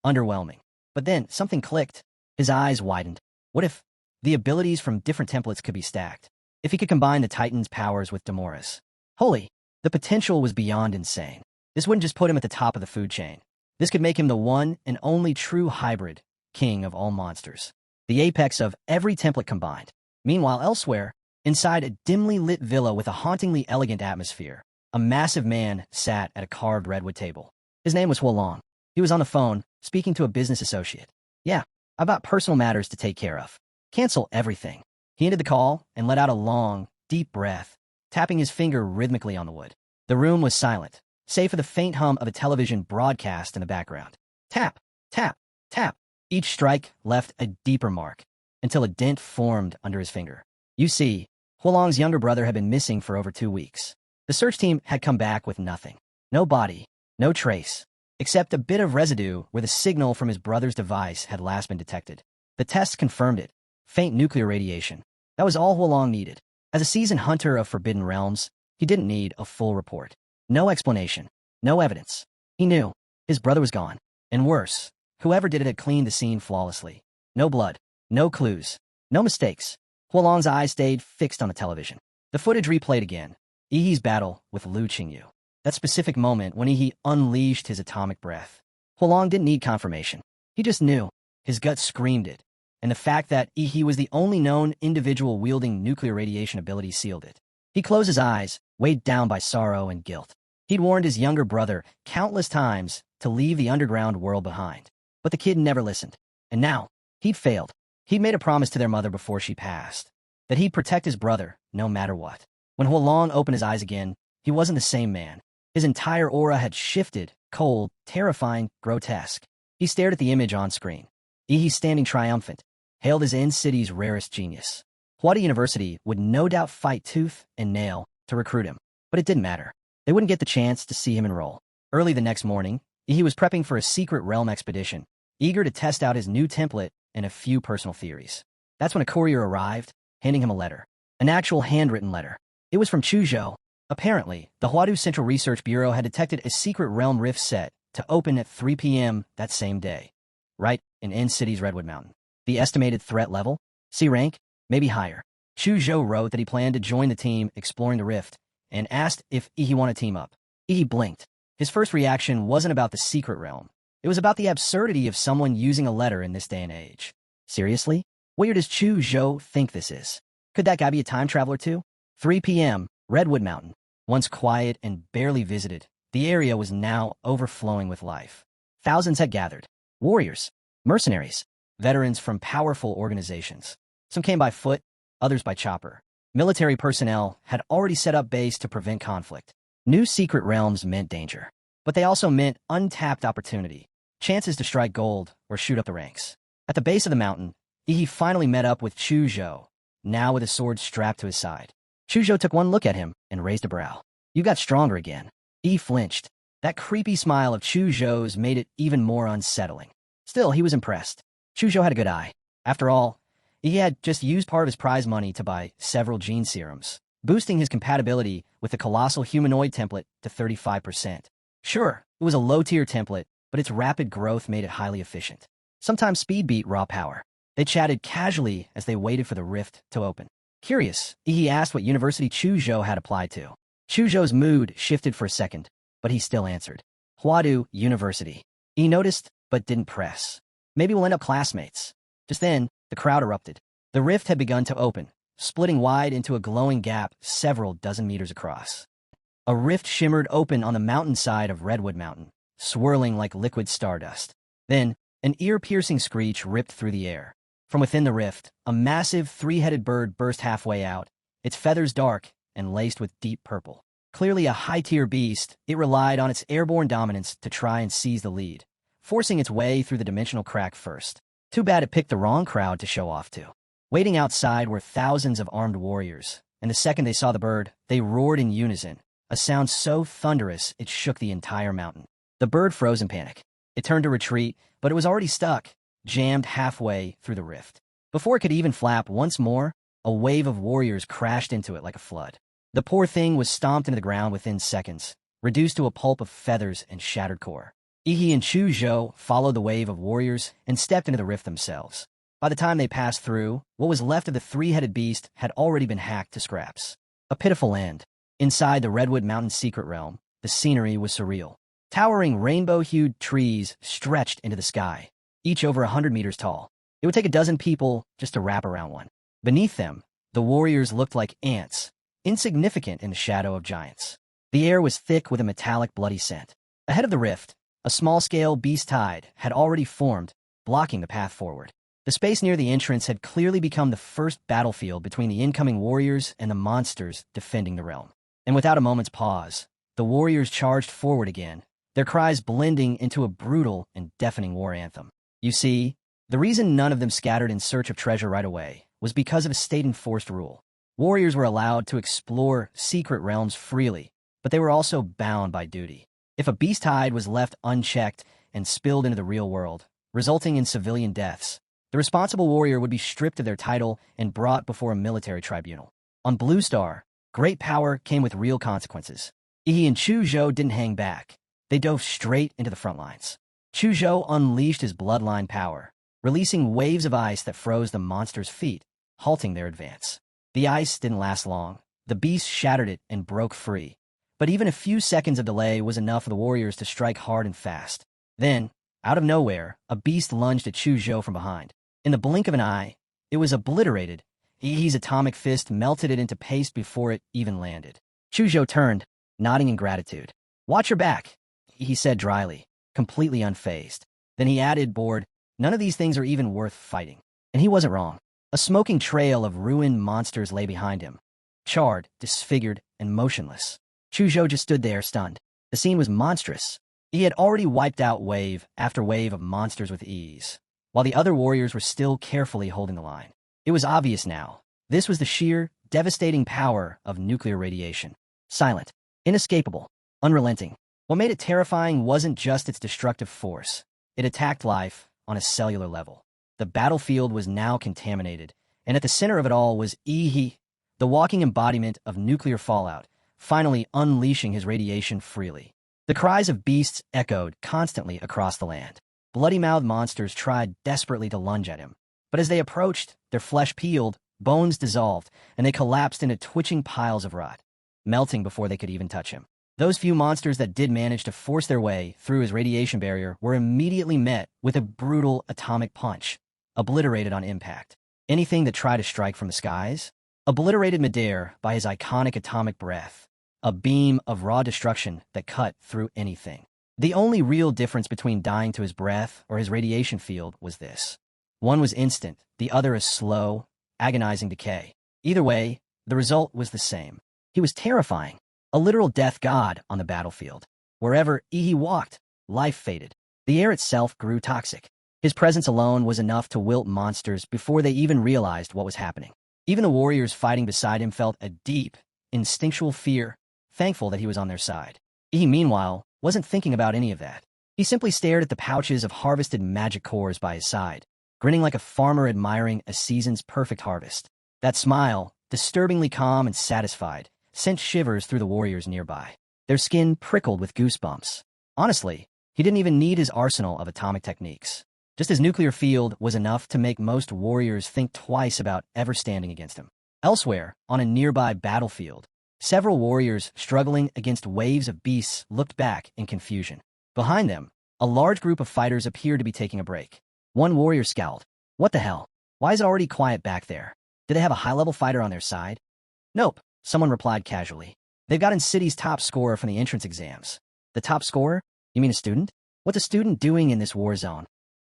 underwhelming. But then, something clicked. His eyes widened. What if the abilities from different templates could be stacked? If he could combine the titan's powers with Demora's? Holy, the potential was beyond insane. This wouldn't just put him at the top of the food chain. This could make him the one and only true hybrid, king of all monsters. The apex of every template combined. Meanwhile, elsewhere, inside a dimly lit villa with a hauntingly elegant atmosphere, a massive man sat at a carved redwood table. His name was Huolong. He was on the phone, speaking to a business associate. Yeah, about personal matters to take care of. Cancel everything. He ended the call and let out a long, deep breath, tapping his finger rhythmically on the wood. The room was silent, save for the faint hum of a television broadcast in the background. Tap, tap, tap. Each strike left a deeper mark, until a dent formed under his finger. You see, Huolong's younger brother had been missing for over 2 weeks. The search team had come back with nothing. No body, no trace, except a bit of residue where the signal from his brother's device had last been detected. The tests confirmed it. Faint nuclear radiation. That was all Huolong needed. As a seasoned hunter of forbidden realms, he didn't need a full report. No explanation. No evidence. He knew. His brother was gone. And worse, whoever did it had cleaned the scene flawlessly. No blood. No clues. No mistakes. Huolong's eyes stayed fixed on the television. The footage replayed again. Ihi's battle with Lu Qingyu. That specific moment when Ihi unleashed his atomic breath. Huolong didn't need confirmation. He just knew. His gut screamed it. And the fact that Ihi was the only known individual wielding nuclear radiation ability sealed it. He closed his eyes, weighed down by sorrow and guilt. He'd warned his younger brother countless times to leave the underground world behind. But the kid never listened. And now, he'd failed. He'd made a promise to their mother before she passed, that he'd protect his brother no matter what. When Huolong opened his eyes again, he wasn't the same man. His entire aura had shifted, cold, terrifying, grotesque. He stared at the image on screen. Ihi standing triumphant, hailed as N-City's rarest genius. Hwada University would no doubt fight tooth and nail to recruit him, but it didn't matter. They wouldn't get the chance to see him enroll. Early the next morning, Ihi was prepping for a secret realm expedition, eager to test out his new template and a few personal theories. That's when a courier arrived, handing him a letter. An actual handwritten letter. It was from Chuzhou. Apparently, the Huadu Central Research Bureau had detected a secret realm rift set to open at 3 p.m. that same day, right in N-City's Redwood Mountain. The estimated threat level? C rank? Maybe higher. Chuzhou wrote that he planned to join the team exploring the rift and asked if Ihi wanted to team up. Ihi blinked. His first reaction wasn't about the secret realm. It was about the absurdity of someone using a letter in this day and age. Seriously? What year does Chuzhou think this is? Could that guy be a time traveler too? 3 p.m., Redwood Mountain. Once quiet and barely visited, the area was now overflowing with life. Thousands had gathered. Warriors, mercenaries, veterans from powerful organizations. Some came by foot, others by chopper. Military personnel had already set up base to prevent conflict. New secret realms meant danger, but they also meant untapped opportunity, chances to strike gold or shoot up the ranks. At the base of the mountain, Ihi finally met up with Chuzhou, now with a sword strapped to his side. Chuzhou took one look at him and raised a brow. You got stronger again. Ihi flinched. That creepy smile of Chuzhou's made it even more unsettling. Still, he was impressed. Chuzhou had a good eye. After all, he had just used part of his prize money to buy several gene serums. boosting his compatibility with the colossal humanoid template to 35%. Sure, it was a low-tier template, but its rapid growth made it highly efficient. Sometimes speed beat raw power. They chatted casually as they waited for the rift to open. Curious, he asked what university Chuzhou had applied to. Chuzhou's mood shifted for a second, but he still answered. Huadu University. He noticed, but didn't press. Maybe we'll end up classmates. Just then, the crowd erupted. The rift had begun to open, splitting wide into a glowing gap several dozen meters across. A rift shimmered open on the mountainside of Redwood Mountain, swirling like liquid stardust. Then, an ear-piercing screech ripped through the air. From within the rift, a massive three-headed bird burst halfway out, its feathers dark and laced with deep purple. Clearly a high-tier beast, it relied on its airborne dominance to try and seize the lead, forcing its way through the dimensional crack first. Too bad it picked the wrong crowd to show off to. Waiting outside were thousands of armed warriors, and the second they saw the bird, they roared in unison, a sound so thunderous it shook the entire mountain. The bird froze in panic. It turned to retreat, but it was already stuck, jammed halfway through the rift. Before it could even flap once more, a wave of warriors crashed into it like a flood. The poor thing was stomped into the ground within seconds, reduced to a pulp of feathers and shattered core. Ihi and Chuzhou followed the wave of warriors and stepped into the rift themselves. By the time they passed through, what was left of the three-headed beast had already been hacked to scraps. A pitiful end. Inside the Redwood Mountain secret realm, the scenery was surreal. Towering rainbow-hued trees stretched into the sky, each over 100 meters tall. It would take a dozen people just to wrap around one. Beneath them, the warriors looked like ants, insignificant in the shadow of giants. The air was thick with a metallic, bloody scent. Ahead of the rift, a small-scale beast tide had already formed, blocking the path forward. The space near the entrance had clearly become the first battlefield between the incoming warriors and the monsters defending the realm. And without a moment's pause, the warriors charged forward again, their cries blending into a brutal and deafening war anthem. You see, the reason none of them scattered in search of treasure right away was because of a state-enforced rule. Warriors were allowed to explore secret realms freely, but they were also bound by duty. If a beast hide was left unchecked and spilled into the real world, resulting in civilian deaths, the responsible warrior would be stripped of their title and brought before a military tribunal. On Blue Star, great power came with real consequences. Ihi and Chuzhou didn't hang back. They dove straight into the front lines. Chuzhou unleashed his bloodline power, releasing waves of ice that froze the monster's feet, halting their advance. The ice didn't last long. The beast shattered it and broke free. But even a few seconds of delay was enough for the warriors to strike hard and fast. Then, out of nowhere, a beast lunged at Chuzhou from behind. In the blink of an eye, it was obliterated. Ihi's atomic fist melted it into paste before it even landed. Chuzhou turned, nodding in gratitude. "Watch your back," he said dryly, completely unfazed. Then he added, bored, "None of these things are even worth fighting." And he wasn't wrong. A smoking trail of ruined monsters lay behind him, charred, disfigured, and motionless. Chuzhou just stood there, stunned. The scene was monstrous. He had already wiped out wave after wave of monsters with ease, while the other warriors were still carefully holding the line. It was obvious now. This was the sheer, devastating power of nuclear radiation. Silent, inescapable, unrelenting. What made it terrifying wasn't just its destructive force. It attacked life on a cellular level. The battlefield was now contaminated, and at the center of it all was Ihi, the walking embodiment of nuclear fallout, finally unleashing his radiation freely. The cries of beasts echoed constantly across the land. Bloody-mouthed monsters tried desperately to lunge at him, but as they approached, their flesh peeled, bones dissolved, and they collapsed into twitching piles of rot, melting before they could even touch him. Those few monsters that did manage to force their way through his radiation barrier were immediately met with a brutal atomic punch, obliterated on impact. Anything that tried to strike from the skies, obliterated midair by his iconic atomic breath, a beam of raw destruction that cut through anything. The only real difference between dying to his breath or his radiation field was this. One was instant, the other a slow, agonizing decay. Either way, the result was the same. He was terrifying, a literal death god on the battlefield. Wherever Ihi walked, life faded. The air itself grew toxic. His presence alone was enough to wilt monsters before they even realized what was happening. Even the warriors fighting beside him felt a deep, instinctual fear, thankful that he was on their side. Ihi, meanwhile, wasn't thinking about any of that. He simply stared at the pouches of harvested magic cores by his side, grinning like a farmer admiring a season's perfect harvest. That smile, disturbingly calm and satisfied, sent shivers through the warriors nearby. Their skin prickled with goosebumps. Honestly, he didn't even need his arsenal of atomic techniques. Just his nuclear field was enough to make most warriors think twice about ever standing against him. Elsewhere, on a nearby battlefield, several warriors struggling against waves of beasts looked back in confusion. Behind them, a large group of fighters appeared to be taking a break. One warrior scowled. What the hell? Why is it already quiet back there? Do they have a high-level fighter on their side? Nope, someone replied casually. They've gotten city's top scorer from the entrance exams. The top scorer? You mean a student? What's a student doing in this war zone?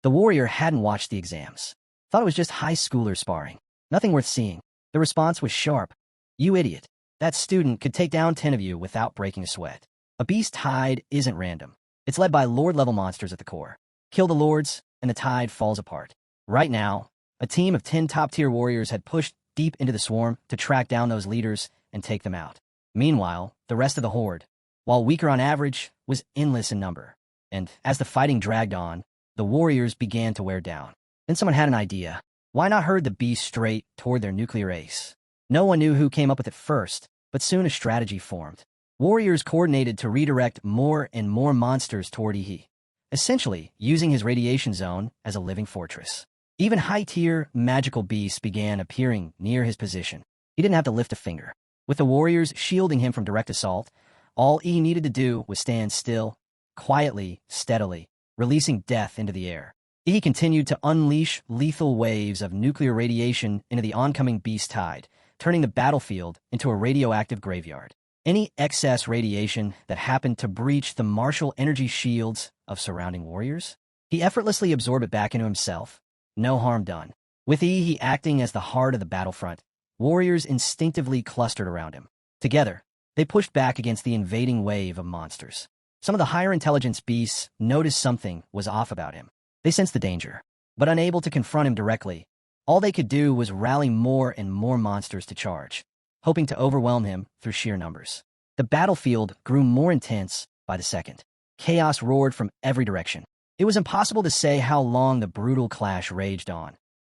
The warrior hadn't watched the exams. Thought it was just high schoolers sparring. Nothing worth seeing. The response was sharp. You idiot. That student could take down 10 of you without breaking a sweat. A beast tide isn't random. It's led by lord-level monsters at the core. Kill the lords, and the tide falls apart. Right now, a team of 10 top-tier warriors had pushed deep into the swarm to track down those leaders and take them out. Meanwhile, the rest of the horde, while weaker on average, was endless in number. And as the fighting dragged on, the warriors began to wear down. Then someone had an idea. Why not herd the beast straight toward their nuclear ace? No one knew who came up with it first, but soon a strategy formed. Warriors coordinated to redirect more and more monsters toward Ihi, essentially using his radiation zone as a living fortress. Even high-tier magical beasts began appearing near his position. He didn't have to lift a finger. With the warriors shielding him from direct assault, all he needed to do was stand still, quietly, steadily, releasing death into the air. He continued to unleash lethal waves of nuclear radiation into the oncoming beast tide, turning the battlefield into a radioactive graveyard. Any excess radiation that happened to breach the martial energy shields of surrounding warriors, he effortlessly absorbed it back into himself. No harm done. With he acting as the heart of the battlefront, warriors instinctively clustered around him. Together, they pushed back against the invading wave of monsters. Some of the higher intelligence beasts noticed something was off about him. They sensed the danger, but unable to confront him directly, all they could do was rally more and more monsters to charge, hoping to overwhelm him through sheer numbers. The battlefield grew more intense by the second. Chaos roared from every direction. It was impossible to say how long the brutal clash raged on,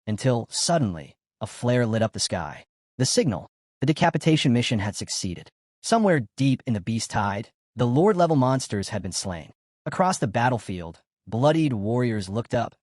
until, suddenly, a flare lit up the sky. The signal. The decapitation mission had succeeded. Somewhere deep in the beast tide, the lord-level monsters had been slain. Across the battlefield, bloodied warriors looked up.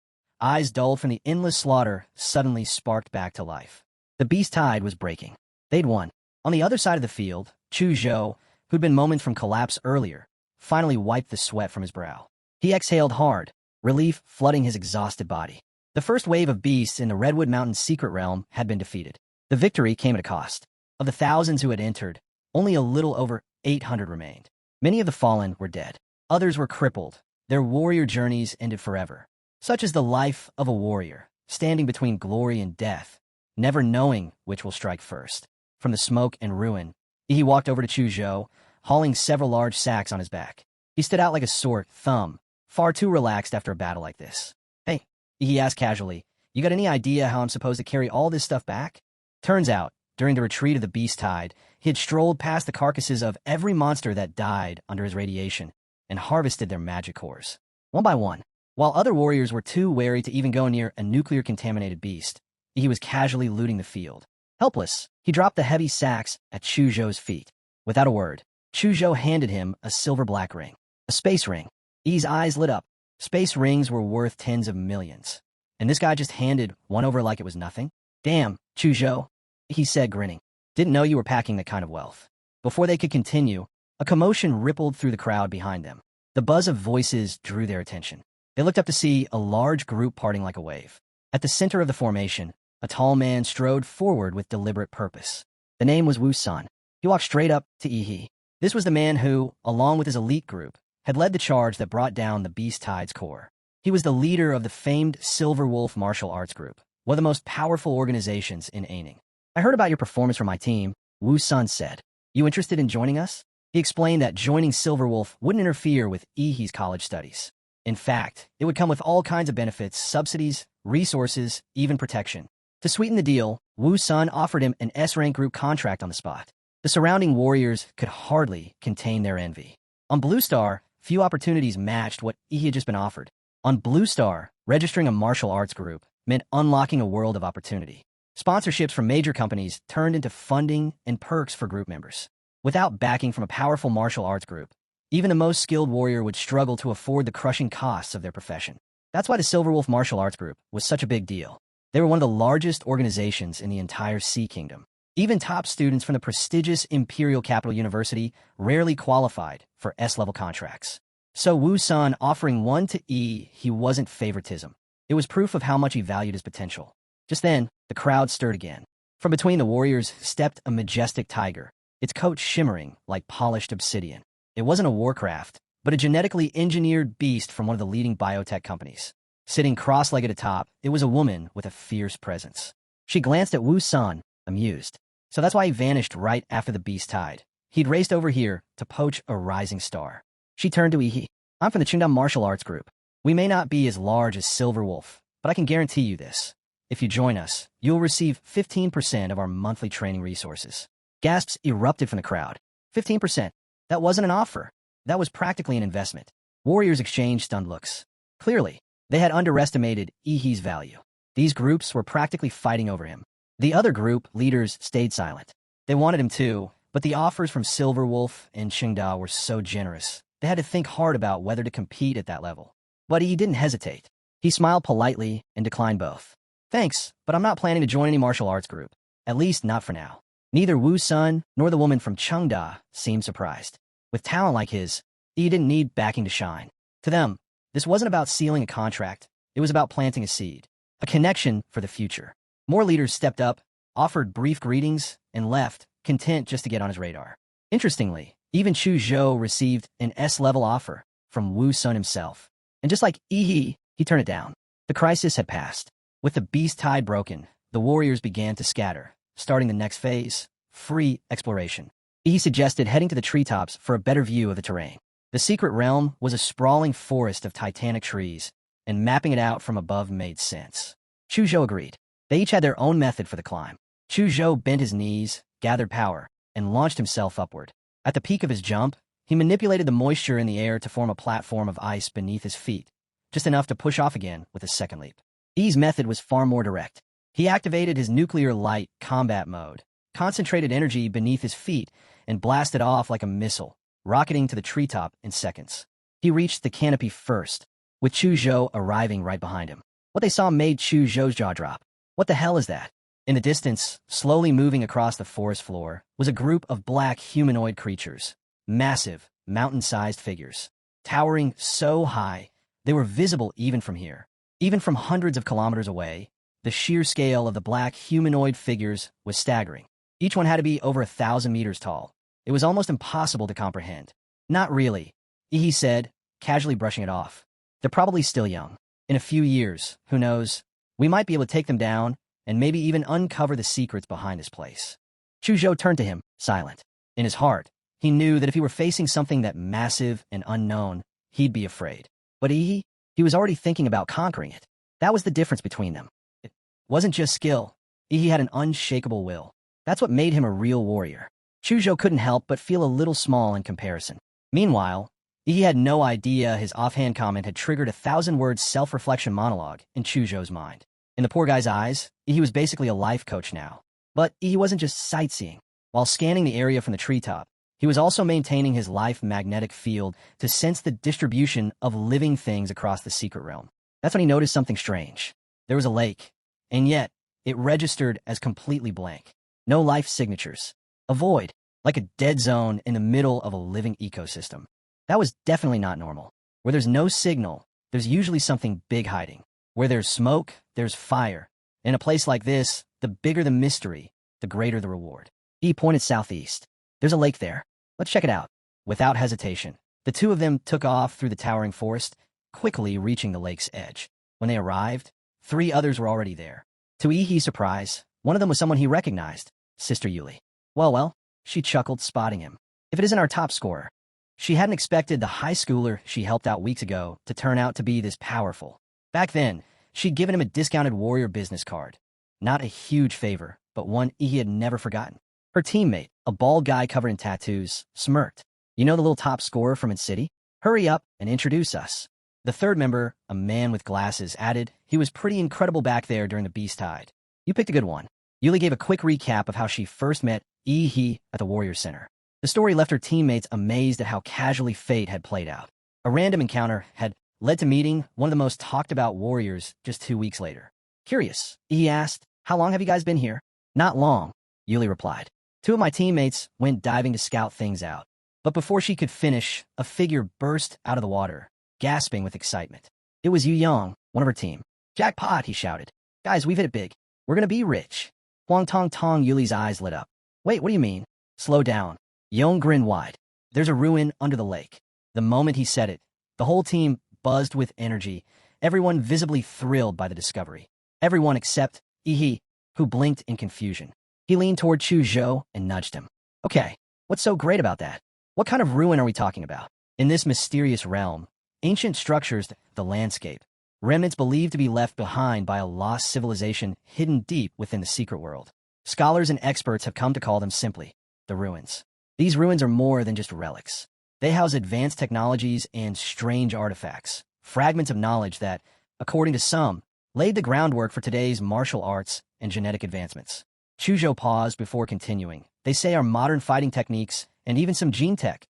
Eyes dulled from the endless slaughter suddenly sparked back to life. The beast tide was breaking. They'd won. On the other side of the field, Chu Zhou, who'd been moments from collapse earlier, finally wiped the sweat from his brow. He exhaled hard, relief flooding his exhausted body. The first wave of beasts in the Redwood Mountains secret realm had been defeated. The victory came at a cost. Of the thousands who had entered, only a little over 800 remained. Many of the fallen were dead. Others were crippled. Their warrior journeys ended forever. Such is the life of a warrior, standing between glory and death, never knowing which will strike first. From the smoke and ruin, he walked over to Chu Zhou, hauling several large sacks on his back. He stood out like a sore thumb, far too relaxed after a battle like this. Hey, he asked casually, you got any idea how I'm supposed to carry all this stuff back? Turns out, during the retreat of the beast tide, he had strolled past the carcasses of every monster that died under his radiation and harvested their magic cores. One by one, while other warriors were too wary to even go near a nuclear-contaminated beast, he was casually looting the field. Helpless, he dropped the heavy sacks at Chu Zhou's feet. Without a word, Chu Zhou handed him a silver-black ring. A space ring. E's eyes lit up. Space rings were worth tens of millions. And this guy just handed one over like it was nothing? Damn, Chu Zhou, he said, grinning. Didn't know you were packing that kind of wealth. Before they could continue, a commotion rippled through the crowd behind them. The buzz of voices drew their attention. They looked up to see a large group parting like a wave. At the center of the formation, a tall man strode forward with deliberate purpose. The name was Wu Sun. He walked straight up to Yi. This was the man who, along with his elite group, had led the charge that brought down the Beast Tide's core. He was the leader of the famed Silver Wolf Martial Arts Group, one of the most powerful organizations in Aining. I heard about your performance from my team, Wu Sun said. You interested in joining us? He explained that joining Silver Wolf wouldn't interfere with Ihi's college studies. In fact, it would come with all kinds of benefits, subsidies, resources, even protection. To sweeten the deal, Wu Sun offered him an S-rank group contract on the spot. The surrounding warriors could hardly contain their envy. On Blue Star, few opportunities matched what Ihi had just been offered. On Blue Star, registering a martial arts group meant unlocking a world of opportunity. Sponsorships from major companies turned into funding and perks for group members. Without backing from a powerful martial arts group, even the most skilled warrior would struggle to afford the crushing costs of their profession. That's why the Silverwolf Martial Arts Group was such a big deal. They were one of the largest organizations in the entire Sea Kingdom. Even top students from the prestigious Imperial Capital University rarely qualified for S-level contracts. So Wu Sun offering one to he wasn't favoritism. It was proof of how much he valued his potential. Just then, the crowd stirred again. From between the warriors stepped a majestic tiger, its coat shimmering like polished obsidian. It wasn't a warcraft, but a genetically engineered beast from one of the leading biotech companies. Sitting cross-legged atop, it was a woman with a fierce presence. She glanced at Wu Sun, amused. So that's why he vanished right after the beast tied. He'd raced over here to poach a rising star. She turned to Yi. I'm from the Qingdao Martial Arts Group. We may not be as large as Silverwolf, but I can guarantee you this. If you join us, you'll receive 15% of our monthly training resources. Gasps erupted from the crowd. 15%. That wasn't an offer. That was practically an investment. Warriors exchanged stunned looks. Clearly, they had underestimated Yi's value. These groups were practically fighting over him. The other group leaders stayed silent. They wanted him too, but the offers from Silverwolf and Qingdao were so generous. They had to think hard about whether to compete at that level. But he didn't hesitate. He smiled politely and declined both. Thanks, but I'm not planning to join any martial arts group. At least not for now. Neither Wu Sun nor the woman from Qingdao seemed surprised. With talent like his, he didn't need backing to shine. To them, this wasn't about sealing a contract. It was about planting a seed, a connection for the future. More leaders stepped up, offered brief greetings, and left, content just to get on his radar. Interestingly, even Chu Zhou received an S-level offer from Wu Sun himself. And just like he turned it down. The crisis had passed. With the beast tide broken, the warriors began to scatter, starting the next phase, free exploration. He suggested heading to the treetops for a better view of the terrain. The secret realm was a sprawling forest of titanic trees, and mapping it out from above made sense. Chu Zhou agreed. They each had their own method for the climb. Chu Zhou bent his knees, gathered power, and launched himself upward. At the peak of his jump, he manipulated the moisture in the air to form a platform of ice beneath his feet, just enough to push off again with a second leap. Yi's method was far more direct. He activated his nuclear light combat mode, concentrated energy beneath his feet, and blasted off like a missile, rocketing to the treetop in seconds. He reached the canopy first, with Chu Zhou arriving right behind him. What they saw made Chu Zhou's jaw drop. What the hell is that? In the distance, slowly moving across the forest floor, was a group of black humanoid creatures. Massive, mountain-sized figures. Towering so high, they were visible even from here. Even from hundreds of kilometers away, the sheer scale of the black humanoid figures was staggering. Each one had to be over 1,000 meters tall. It was almost impossible to comprehend. Not really, he said, casually brushing it off. They're probably still young. In a few years, who knows, we might be able to take them down and maybe even uncover the secrets behind this place. Chu Zhou turned to him, silent. In his heart, he knew that if he were facing something that massive and unknown, he'd be afraid. But he was already thinking about conquering it. That was the difference between them. It wasn't just skill. He had an unshakable will. That's what made him a real warrior. Chu Zhou couldn't help but feel a little small in comparison. Meanwhile, he had no idea his offhand comment had triggered a 1,000-word self-reflection monologue in Chu Zhou's mind. In the poor guy's eyes, he was basically a life coach now. But he wasn't just sightseeing. While scanning the area from the treetop, he was also maintaining his life magnetic field to sense the distribution of living things across the secret realm. That's when he noticed something strange. There was a lake, and yet it registered as completely blank. No life signatures. A void, like a dead zone in the middle of a living ecosystem. That was definitely not normal. Where there's no signal, there's usually something big hiding. Where there's smoke, there's fire. In a place like this, the bigger the mystery, the greater the reward. He pointed southeast. There's a lake there. Let's check it out. Without hesitation, the two of them took off through the towering forest, quickly reaching the lake's edge. When they arrived, 3 others were already there. To Yi's surprise, one of them was someone he recognized, Sister Yuli. Well, she chuckled, spotting him. If it isn't our top scorer. She hadn't expected the high schooler she helped out weeks ago to turn out to be this powerful. Back then, she'd given him a discounted warrior business card. Not a huge favor, but one he had never forgotten. Her teammate, a bald guy covered in tattoos, smirked. You know the little top scorer from its city? Hurry up and introduce us. The third member, a man with glasses, added, he was pretty incredible back there during the beast tide. You picked a good one. Yuli gave a quick recap of how she first met Yi at the Warrior Center. The story left her teammates amazed at how casually fate had played out. A random encounter had led to meeting one of the most talked-about warriors just 2 weeks later. Curious, Yi asked, "How long have you guys been here?" "Not long," Yuli replied. "Two of my teammates went diving to scout things out." But before she could finish, a figure burst out of the water, gasping with excitement. It was Yu Yang, one of her team. "Jackpot," he shouted. "Guys, we've hit it big. We're gonna be rich." Huang Tong Tong, Yuli's eyes lit up. "Wait, what do you mean?" "Slow down." Yong grinned wide. "There's a ruin under the lake." The moment he said it, the whole team buzzed with energy, everyone visibly thrilled by the discovery. Everyone except Yi, who blinked in confusion. He leaned toward Chu Zhou and nudged him. "Okay, what's so great about that? What kind of ruin are we talking about?" In this mysterious realm, ancient structures, the landscape, remnants believed to be left behind by a lost civilization hidden deep within the secret world. Scholars and experts have come to call them simply the ruins. These ruins are more than just relics. They house advanced technologies and strange artifacts, fragments of knowledge that, according to some, laid the groundwork for today's martial arts and genetic advancements. Chuzhou paused before continuing. "They say our modern fighting techniques, and even some gene tech,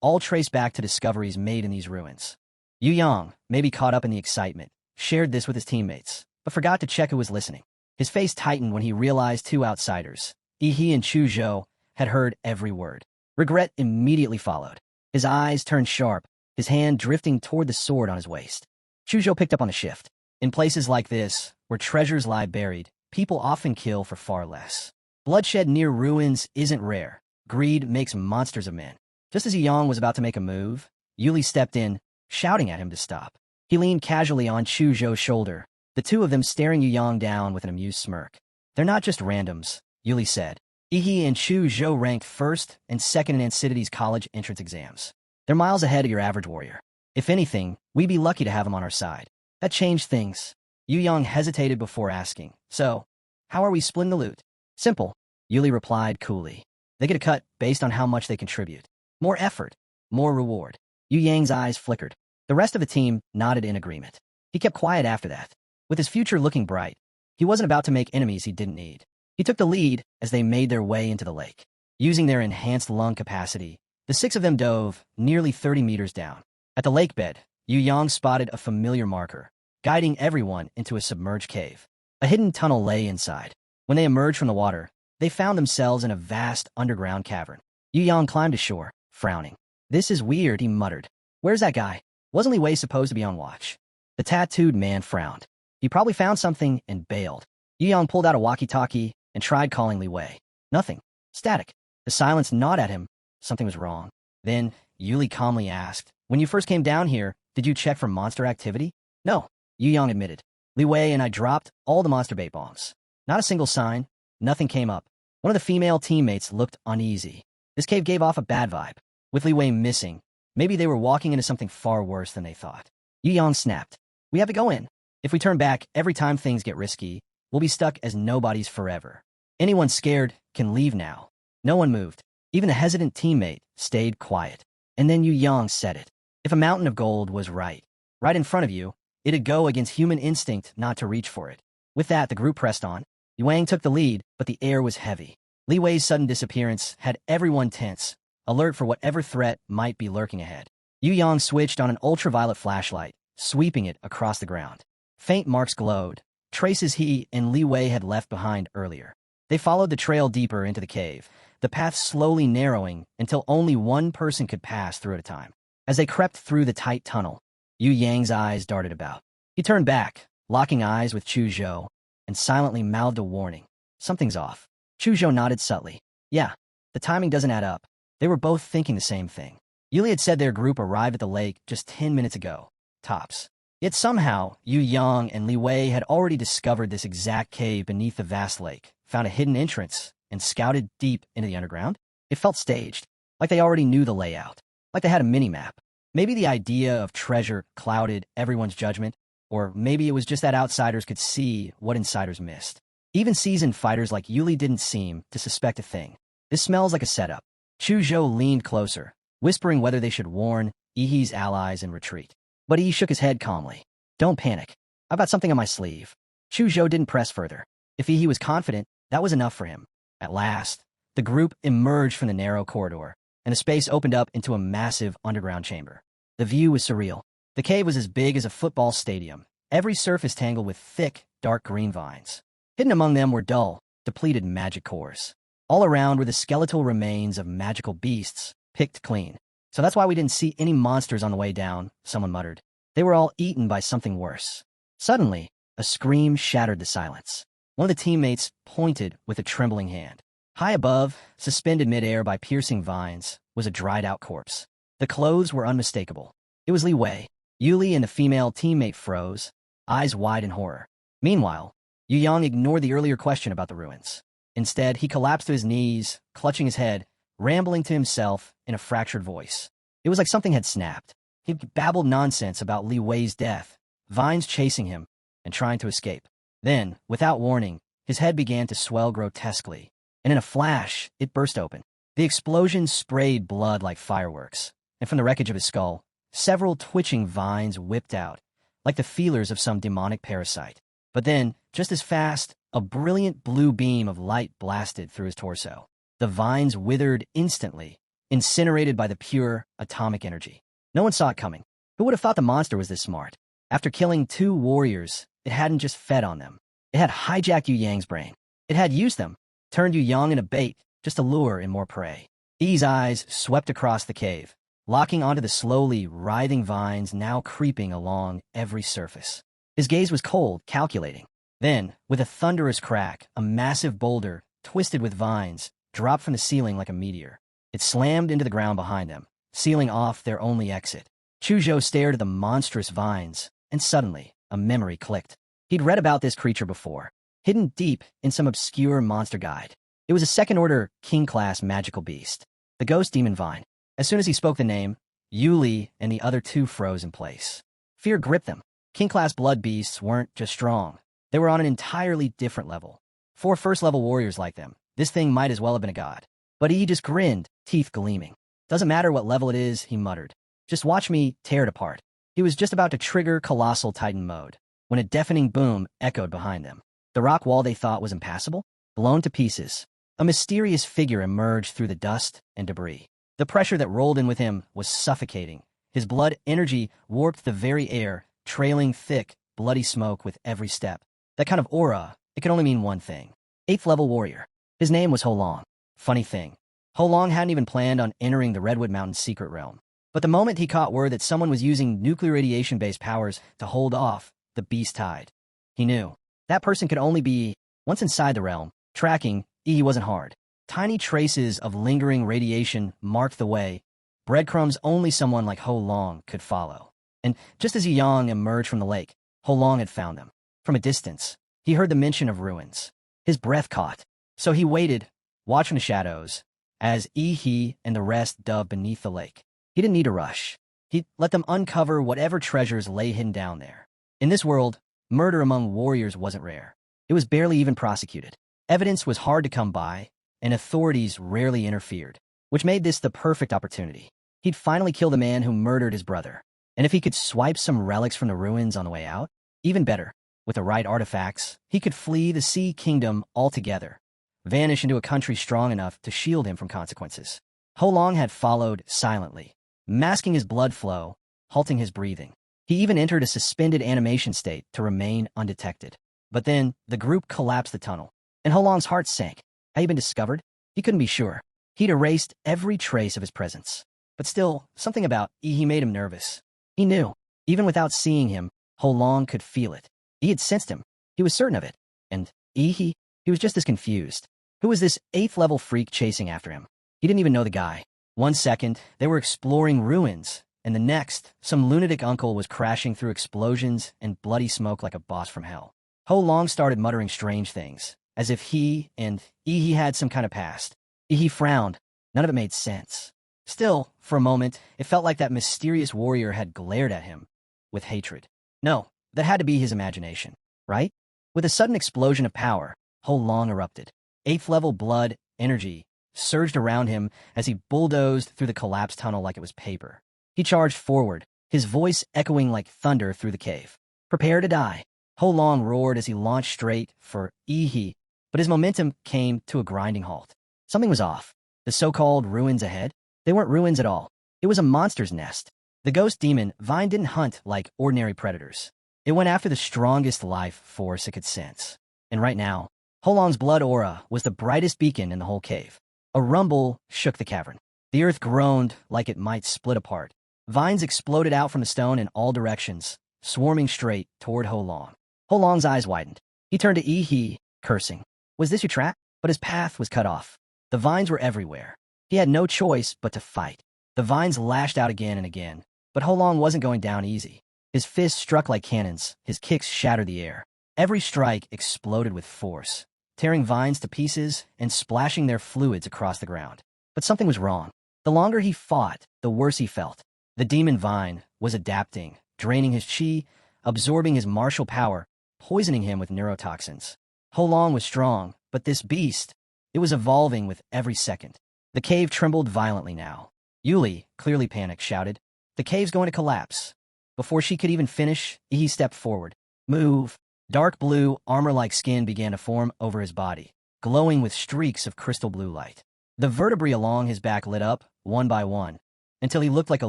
all trace back to discoveries made in these ruins." Yu Yang, maybe caught up in the excitement, shared this with his teammates, but forgot to check who was listening. His face tightened when he realized two outsiders, Yi and Chu Zhou, had heard every word. Regret immediately followed. His eyes turned sharp, his hand drifting toward the sword on his waist. Chu Zhou picked up on the shift. In places like this, where treasures lie buried, people often kill for far less. Bloodshed near ruins isn't rare. Greed makes monsters of men. Just as Yang was about to make a move, Yuli stepped in, shouting at him to stop. He leaned casually on Chu Zhou's shoulder, the two of them staring Yu Yang down with an amused smirk. "They're not just randoms," Yuli said. Yi and Chu Zhou ranked first and second in Ancidity's college entrance exams. They're miles ahead of your average warrior. If anything, we'd be lucky to have them on our side. That changed things. Yu Yang hesitated before asking, "So, how are we splitting the loot?" "Simple," Yuli replied coolly. "They get a cut based on how much they contribute. More effort, more reward." Yu Yang's eyes flickered. The rest of the team nodded in agreement. He kept quiet after that. With his future looking bright, he wasn't about to make enemies he didn't need. He took the lead as they made their way into the lake. Using their enhanced lung capacity, the six of them dove nearly 30 meters down. At the lake bed, Yu Yang spotted a familiar marker, guiding everyone into a submerged cave. A hidden tunnel lay inside. When they emerged from the water, they found themselves in a vast underground cavern. Yu Yang climbed ashore, frowning. "This is weird," he muttered. "Where's that guy? Wasn't Li Wei supposed to be on watch?" The tattooed man frowned. "He probably found something and bailed." Yu Yang pulled out a walkie-talkie and tried calling Li Wei. Nothing. Static. The silence gnawed at him. Something was wrong. Then, Yuli calmly asked, "When you first came down here, did you check for monster activity?" "No," Yu Yang admitted. "Li Wei and I dropped all the monster bait bombs. Not a single sign. Nothing came up." One of the female teammates looked uneasy. This cave gave off a bad vibe. With Li Wei missing, maybe they were walking into something far worse than they thought. Yu Yang snapped. "We have to go in. If we turn back every time things get risky, we'll be stuck as nobodies forever. Anyone scared can leave now." No one moved. Even a hesitant teammate stayed quiet. And then Yu Yang said it. If a mountain of gold was right in front of you, it'd go against human instinct not to reach for it. With that, the group pressed on. Yu Wang took the lead, but the air was heavy. Li Wei's sudden disappearance had everyone tense, alert for whatever threat might be lurking ahead. Yu Yang switched on an ultraviolet flashlight, sweeping it across the ground. Faint marks glowed, traces he and Li Wei had left behind earlier. They followed the trail deeper into the cave, the path slowly narrowing until only one person could pass through at a time. As they crept through the tight tunnel, Yu Yang's eyes darted about. He turned back, locking eyes with Chu Zhou, and silently mouthed a warning. "Something's off." Chu Zhou nodded subtly. "Yeah, the timing doesn't add up." They were both thinking the same thing. Yuli had said their group arrived at the lake just 10 minutes ago, tops. Yet somehow, Yu Yang and Li Wei had already discovered this exact cave beneath the vast lake, found a hidden entrance, and scouted deep into the underground. It felt staged, like they already knew the layout, like they had a mini-map. Maybe the idea of treasure clouded everyone's judgment, or maybe it was just that outsiders could see what insiders missed. Even seasoned fighters like Yuli didn't seem to suspect a thing. "This smells like a setup." Chu Zhou leaned closer, whispering whether they should warn Yi's allies and retreat. But Yi shook his head calmly. "Don't panic. I've got something on my sleeve." Chu Zhou didn't press further. If Yi was confident, That was enough for him. At last, the group emerged from the narrow corridor, and the space opened up into a massive underground chamber. The view was surreal. The cave was as big as a football stadium, every surface tangled with thick, dark green vines. Hidden among them were dull, depleted magic cores. All around were the skeletal remains of magical beasts, picked clean. So that's why we didn't see any monsters on the way down, someone muttered. They were all eaten by something worse. Suddenly, a scream shattered the silence. One of the teammates pointed with a trembling hand. High above, suspended midair by piercing vines, was a dried-out corpse. The clothes were unmistakable. It was Li Wei. Yuli and the female teammate froze, eyes wide in horror. Meanwhile, Yu Yang ignored the earlier question about the ruins. Instead, he collapsed to his knees, clutching his head, rambling to himself in a fractured voice. It was like something had snapped. He babbled nonsense about Li Wei's death, vines chasing him, and trying to escape. Then, without warning, his head began to swell grotesquely, and in a flash, it burst open. The explosion sprayed blood like fireworks, and from the wreckage of his skull, several twitching vines whipped out, like the feelers of some demonic parasite. But then, just as fast, a brilliant blue beam of light blasted through his torso. The vines withered instantly, incinerated by the pure atomic energy. No one saw it coming. Who would have thought the monster was this smart? After killing 2 warriors, it hadn't just fed on them. It had hijacked Yu Yang's brain. It had used them, turned Yu Yang into bait, just to lure in more prey. Yi's eyes swept across the cave, locking onto the slowly writhing vines now creeping along every surface. His gaze was cold, calculating. Then, with a thunderous crack, a massive boulder, twisted with vines, dropped from the ceiling like a meteor. It slammed into the ground behind them, sealing off their only exit. Chuzhou stared at the monstrous vines, and suddenly, a memory clicked. He'd read about this creature before, hidden deep in some obscure monster guide. It was a second-order, king-class magical beast, the ghost demon vine. As soon as he spoke the name, Yuli and the other 2 froze in place. Fear gripped them. King-class blood beasts weren't just strong. They were on an entirely different level. 4 first-level warriors like them, this thing might as well have been a god. But he just grinned, teeth gleaming. Doesn't matter what level it is, he muttered. Just watch me tear it apart. He was just about to trigger Colossal Titan mode, when a deafening boom echoed behind them. The rock wall they thought was impassable, blown to pieces. A mysterious figure emerged through the dust and debris. The pressure that rolled in with him was suffocating. His blood energy warped the very air, trailing thick, bloody smoke with every step. That kind of aura, it could only mean one thing. 8th level warrior. His name was Ho Long. Funny thing, Ho Long hadn't even planned on entering the Redwood Mountains secret realm. But the moment he caught word that someone was using nuclear radiation-based powers to hold off the beast tide, he knew. That person could only be, once inside the realm, tracking, he wasn't hard. Tiny traces of lingering radiation marked the way, breadcrumbs only someone like Ho Long could follow. And just as Yang emerged from the lake, Ho Long had found them. From a distance, he heard the mention of ruins. His breath caught. So he waited, watching the shadows, as he and the rest dug beneath the lake. He didn't need to rush. He let them uncover whatever treasures lay hidden down there. In this world, murder among warriors wasn't rare. It was barely even prosecuted. Evidence was hard to come by, and authorities rarely interfered, which made this the perfect opportunity. He'd finally kill the man who murdered his brother. And if he could swipe some relics from the ruins on the way out, even better. With the right artifacts, he could flee the Sea Kingdom altogether, vanish into a country strong enough to shield him from consequences. Ho Long had followed silently, masking his blood flow, halting his breathing. He even entered a suspended animation state to remain undetected. But then, the group collapsed the tunnel, and Ho Long's heart sank. Had he been discovered? He couldn't be sure. He'd erased every trace of his presence. But still, something about he made him nervous. He knew, even without seeing him, Ho Long could feel it. He had sensed him. He was certain of it. And he was just as confused. Who was this 8th level freak chasing after him? He didn't even know the guy. One second, they were exploring ruins, and the next, some lunatic uncle was crashing through explosions and bloody smoke like a boss from hell. Ho Long started muttering strange things, as if he had some kind of past. He frowned. None of it made sense. Still, for a moment, it felt like that mysterious warrior had glared at him with hatred. No, that had to be his imagination, right? With a sudden explosion of power, Ho Long erupted. 8th level blood, energy, surged around him as he bulldozed through the collapsed tunnel like it was paper. He charged forward, his voice echoing like thunder through the cave. Prepare to die. Ho Long roared as he launched straight for Ihi, but his momentum came to a grinding halt. Something was off. The so-called ruins ahead? They weren't ruins at all. It was a monster's nest. The ghost demon, Vine, didn't hunt like ordinary predators. It went after the strongest life force it could sense. And right now, Holong's blood aura was the brightest beacon in the whole cave. A rumble shook the cavern. The earth groaned like it might split apart. Vines exploded out from the stone in all directions, swarming straight toward Holong. Holong's eyes widened. He turned to Yi, cursing. Was this your trap? But his path was cut off. The vines were everywhere. He had no choice but to fight. The vines lashed out again and again, but Holong wasn't going down easy. His fists struck like cannons. His kicks shattered the air. Every strike exploded with force, tearing vines to pieces and splashing their fluids across the ground. But something was wrong. The longer he fought, the worse he felt. The demon vine was adapting, draining his chi, absorbing his martial power, poisoning him with neurotoxins. Holong was strong, but this beast, it was evolving with every second. The cave trembled violently now. Yuli, clearly panicked, shouted, "The cave's going to collapse." Before she could even finish, he stepped forward. "Move." Dark blue, armor-like skin began to form over his body, glowing with streaks of crystal blue light. The vertebrae along his back lit up, one by one, until he looked like a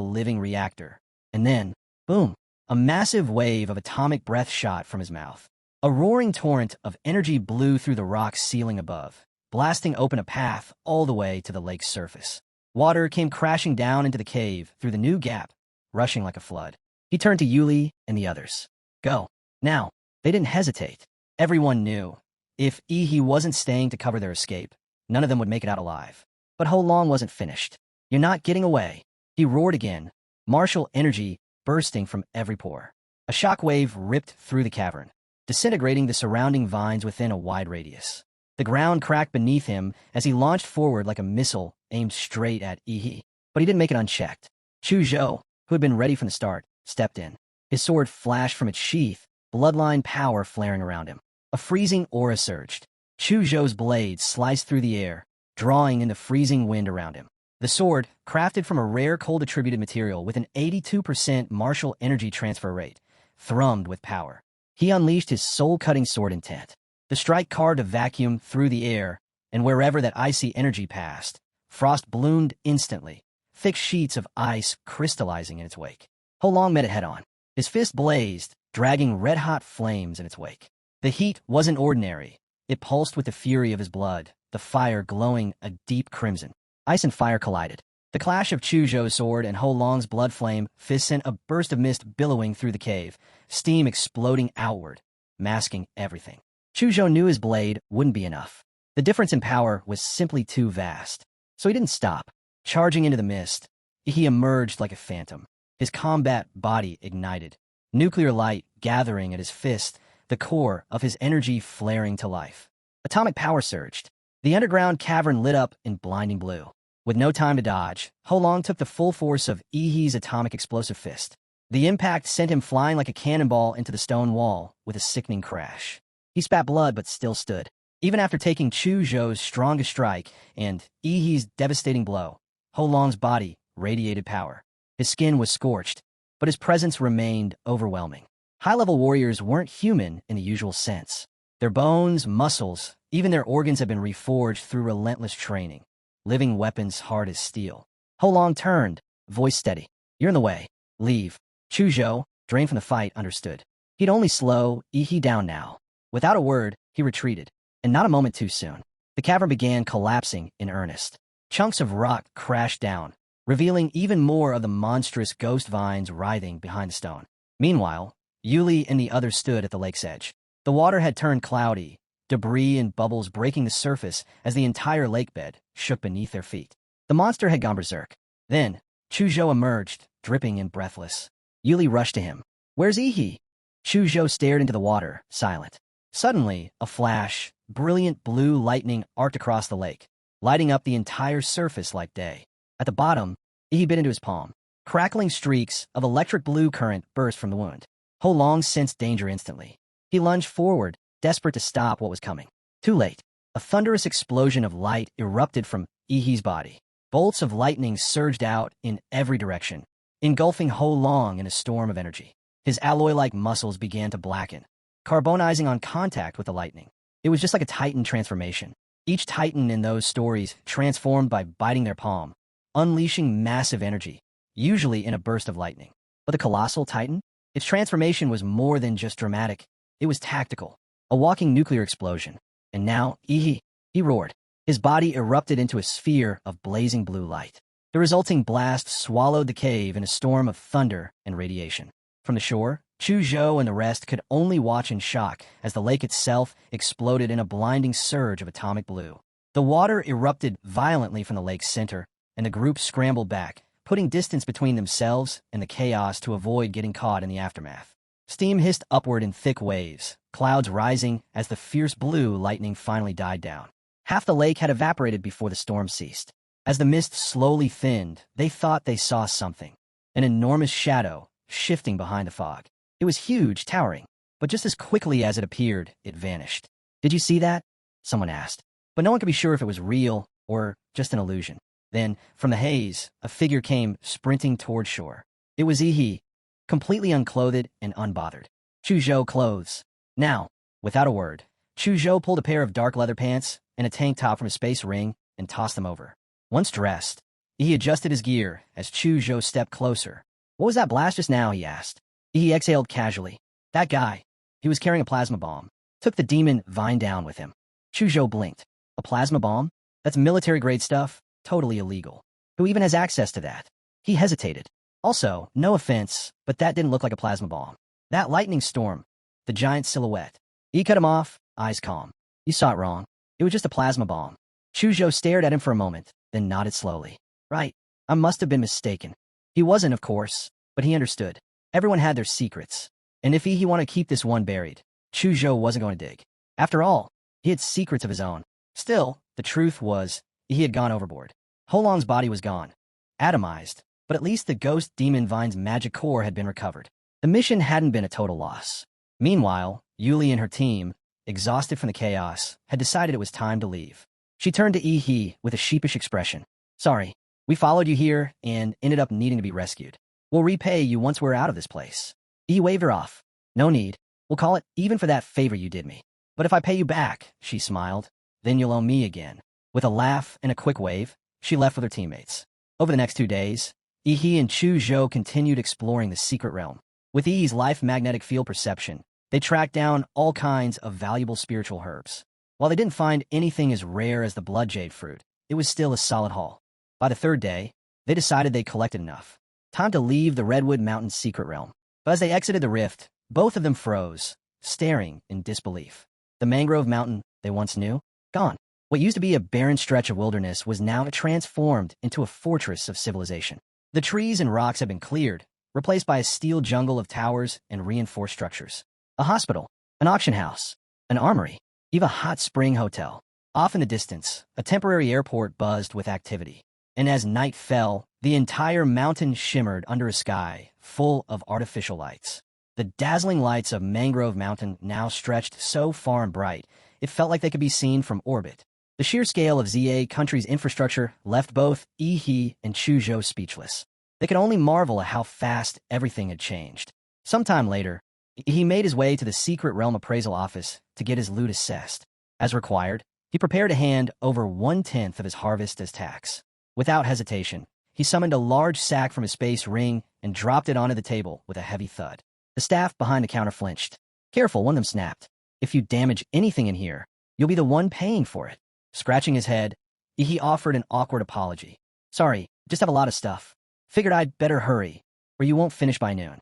living reactor. And then, boom, a massive wave of atomic breath shot from his mouth. A roaring torrent of energy blew through the rock ceiling above, blasting open a path all the way to the lake's surface. Water came crashing down into the cave through the new gap, rushing like a flood. He turned to Yuli and the others. "Go. Now." They didn't hesitate. Everyone knew. If Yi wasn't staying to cover their escape, none of them would make it out alive. But Holong wasn't finished. "You're not getting away." He roared again, martial energy bursting from every pore. A shockwave ripped through the cavern, disintegrating the surrounding vines within a wide radius. The ground cracked beneath him as he launched forward like a missile aimed straight at Yi. But he didn't make it unchecked. Chu Zhou, who had been ready from the start, stepped in. His sword flashed from its sheath, bloodline power flaring around him. A freezing aura surged. Chu Zhou's blade sliced through the air, drawing in the freezing wind around him. The sword, crafted from a rare cold-attributed material with an 82% martial energy transfer rate, thrummed with power. He unleashed his soul-cutting sword intent. The strike carved a vacuum through the air, and wherever that icy energy passed, frost bloomed instantly, thick sheets of ice crystallizing in its wake. Holong met it head-on. His fist blazed, dragging red-hot flames in its wake. The heat wasn't ordinary. It pulsed with the fury of his blood, the fire glowing a deep crimson. Ice and fire collided. The clash of Chu Zhou's sword and Holong's blood flame fist sent a burst of mist billowing through the cave, steam exploding outward, masking everything. Chu Zhou knew his blade wouldn't be enough. The difference in power was simply too vast. So he didn't stop. Charging into the mist, he emerged like a phantom. His combat body ignited. Nuclear light gathering at his fist, the core of his energy flaring to life. Atomic power surged. The underground cavern lit up in blinding blue. With no time to dodge, Holong took the full force of Yi's atomic explosive fist. The impact sent him flying like a cannonball into the stone wall with a sickening crash. He spat blood but still stood. Even after taking Chu Zhou's strongest strike and Yi's devastating blow, Holong's body radiated power. His skin was scorched, but his presence remained overwhelming. High-level warriors weren't human in the usual sense. Their bones, muscles, even their organs had been reforged through relentless training, living weapons hard as steel. Holong turned, voice steady. "You're in the way. Leave." Chu Zhou, drained from the fight, understood. He'd only slow Yi down now. Without a word, he retreated, and not a moment too soon. The cavern began collapsing in earnest. Chunks of rock crashed down, revealing even more of the monstrous ghost vines writhing behind the stone. Meanwhile, Yuli and the others stood at the lake's edge. The water had turned cloudy, debris and bubbles breaking the surface as the entire lake bed shook beneath their feet. The monster had gone berserk. Then, Chu Zhou emerged, dripping and breathless. Yuli rushed to him. "Where's Yi?" Chu Zhou stared into the water, silent. Suddenly, a flash, brilliant blue lightning arced across the lake, lighting up the entire surface like day. At the bottom, Yi bit into his palm. Crackling streaks of electric blue current burst from the wound. Holong sensed danger instantly. He lunged forward, desperate to stop what was coming. Too late. A thunderous explosion of light erupted from Yi's body. Bolts of lightning surged out in every direction, engulfing Holong in a storm of energy. His alloy-like muscles began to blacken, carbonizing on contact with the lightning. It was just like a Titan transformation. Each Titan in those stories transformed by biting their palm, unleashing massive energy, usually in a burst of lightning. But the colossal Titan? Its transformation was more than just dramatic. It was tactical, a walking nuclear explosion. And now, he roared. His body erupted into a sphere of blazing blue light. The resulting blast swallowed the cave in a storm of thunder and radiation. From the shore, Chu Zhou and the rest could only watch in shock as the lake itself exploded in a blinding surge of atomic blue. The water erupted violently from the lake's center, and the group scrambled back, putting distance between themselves and the chaos to avoid getting caught in the aftermath. Steam hissed upward in thick waves, clouds rising as the fierce blue lightning finally died down. Half the lake had evaporated before the storm ceased. As the mist slowly thinned, they thought they saw something. An enormous shadow, shifting behind the fog. It was huge, towering, but just as quickly as it appeared, it vanished. "Did you see that?" someone asked. But no one could be sure if it was real or just an illusion. Then, from the haze, a figure came sprinting toward shore. It was Yi, completely unclothed and unbothered. Chu Zhou clothes. Now, without a word, Chu Zhou pulled a pair of dark leather pants and a tank top from his space ring and tossed them over. Once dressed, he adjusted his gear as Chu Zhou stepped closer. "What was that blast just now?" he asked. He exhaled casually. "That guy. He was carrying a plasma bomb. Took the demon vine down with him." Chu Zhou blinked. "A plasma bomb? That's military-grade stuff. Totally illegal. Who even has access to that?" He hesitated. "Also, no offense, but that didn't look like a plasma bomb. That lightning storm, the giant silhouette." He cut him off, eyes calm. "You saw it wrong. It was just a plasma bomb." Chu Zhou stared at him for a moment, then nodded slowly. "Right. I must have been mistaken." He wasn't, of course, but he understood. Everyone had their secrets, and if he wanted to keep this one buried, Chu Zhou wasn't going to dig. After all, he had secrets of his own. Still, the truth was, he had gone overboard. Holong's body was gone, atomized, but at least the ghost demon vine's magic core had been recovered. The mission hadn't been a total loss. Meanwhile, Yuli and her team, exhausted from the chaos, had decided it was time to leave. She turned to Yi with a sheepish expression. "Sorry, we followed you here and ended up needing to be rescued. We'll repay you once we're out of this place." Yi waved her off. "No need. We'll call it even for that favor you did me. But if I pay you back," she smiled, "then you'll owe me again." With a laugh and a quick wave, she left with her teammates. Over the next 2 days, Yi and Chu Zhou continued exploring the secret realm. With Yi's life magnetic field perception, they tracked down all kinds of valuable spiritual herbs. While they didn't find anything as rare as the blood jade fruit, it was still a solid haul. By the 3rd day, they decided they'd collected enough. Time to leave the Redwood Mountain's secret realm. But as they exited the rift, both of them froze, staring in disbelief. The mangrove mountain they once knew, gone. What used to be a barren stretch of wilderness was now transformed into a fortress of civilization. The trees and rocks had been cleared, replaced by a steel jungle of towers and reinforced structures. A hospital, an auction house, an armory, even a hot spring hotel. Off in the distance, a temporary airport buzzed with activity. And as night fell, the entire mountain shimmered under a sky full of artificial lights. The dazzling lights of Mangrove Mountain now stretched so far and bright, it felt like they could be seen from orbit. The sheer scale of ZA country's infrastructure left both Yi and Chu Zhou speechless. They could only marvel at how fast everything had changed. Sometime later, he made his way to the secret realm appraisal office to get his loot assessed. As required, he prepared to hand over 1/10 of his harvest as tax. Without hesitation, he summoned a large sack from his space ring and dropped it onto the table with a heavy thud. The staff behind the counter flinched. "Careful," one of them snapped. "If you damage anything in here, you'll be the one paying for it." Scratching his head, he offered an awkward apology. "Sorry, just have a lot of stuff. Figured I'd better hurry, or you won't finish by noon."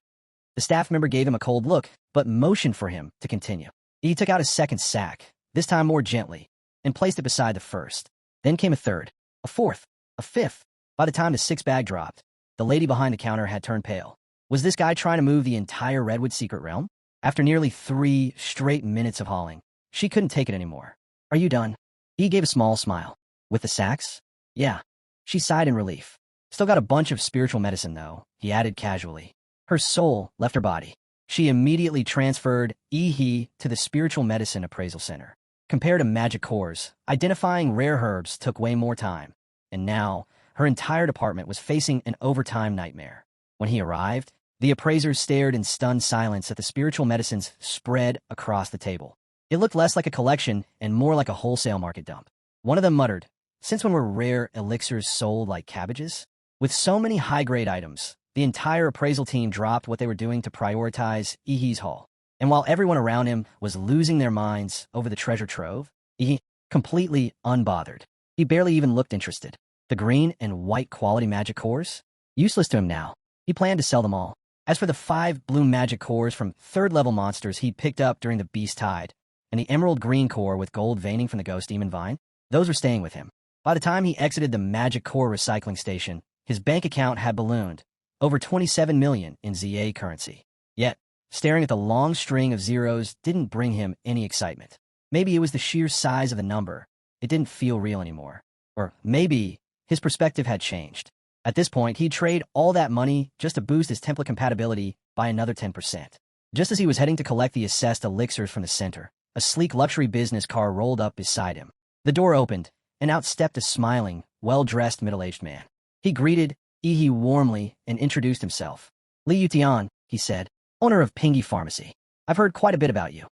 The staff member gave him a cold look, but motioned for him to continue. He took out a second sack, this time more gently, and placed it beside the first. Then came a third, a fourth, a fifth. By the time the 6th bag dropped, the lady behind the counter had turned pale. Was this guy trying to move the entire Redwood secret realm? After nearly 3 straight minutes of hauling, she couldn't take it anymore. "Are you done?" He gave a small smile. "With the sacks?" "Yeah." She sighed in relief. "Still got a bunch of spiritual medicine, though," he added casually. Her soul left her body. She immediately transferred Yi to the Spiritual Medicine Appraisal Center. Compared to magic cores, identifying rare herbs took way more time. And now, her entire department was facing an overtime nightmare. When he arrived, the appraisers stared in stunned silence at the spiritual medicines spread across the table. It looked less like a collection and more like a wholesale market dump. One of them muttered, "Since when were rare elixirs sold like cabbages?" With so many high-grade items, the entire appraisal team dropped what they were doing to prioritize Ihi's haul. And while everyone around him was losing their minds over the treasure trove, Ihi, completely unbothered. He barely even looked interested. The green and white quality magic cores? Useless to him now. He planned to sell them all. As for the 5 blue magic cores from third-level monsters he'd picked up during the Beast Tide, and the emerald green core with gold veining from the Ghost Demon Vine, those were staying with him. By the time he exited the magic core recycling station, his bank account had ballooned, over 27 million in ZA currency. Yet, staring at the long string of zeros didn't bring him any excitement. Maybe it was the sheer size of the number. It didn't feel real anymore. Or maybe his perspective had changed. At this point, he'd trade all that money just to boost his template compatibility by another 10%. Just as he was heading to collect the assessed elixirs from the center, a sleek luxury business car rolled up beside him. The door opened, and out stepped a smiling, well-dressed middle-aged man. He greeted Ihi warmly and introduced himself. "Li Yutian," he said, "owner of Pingy Pharmacy. I've heard quite a bit about you."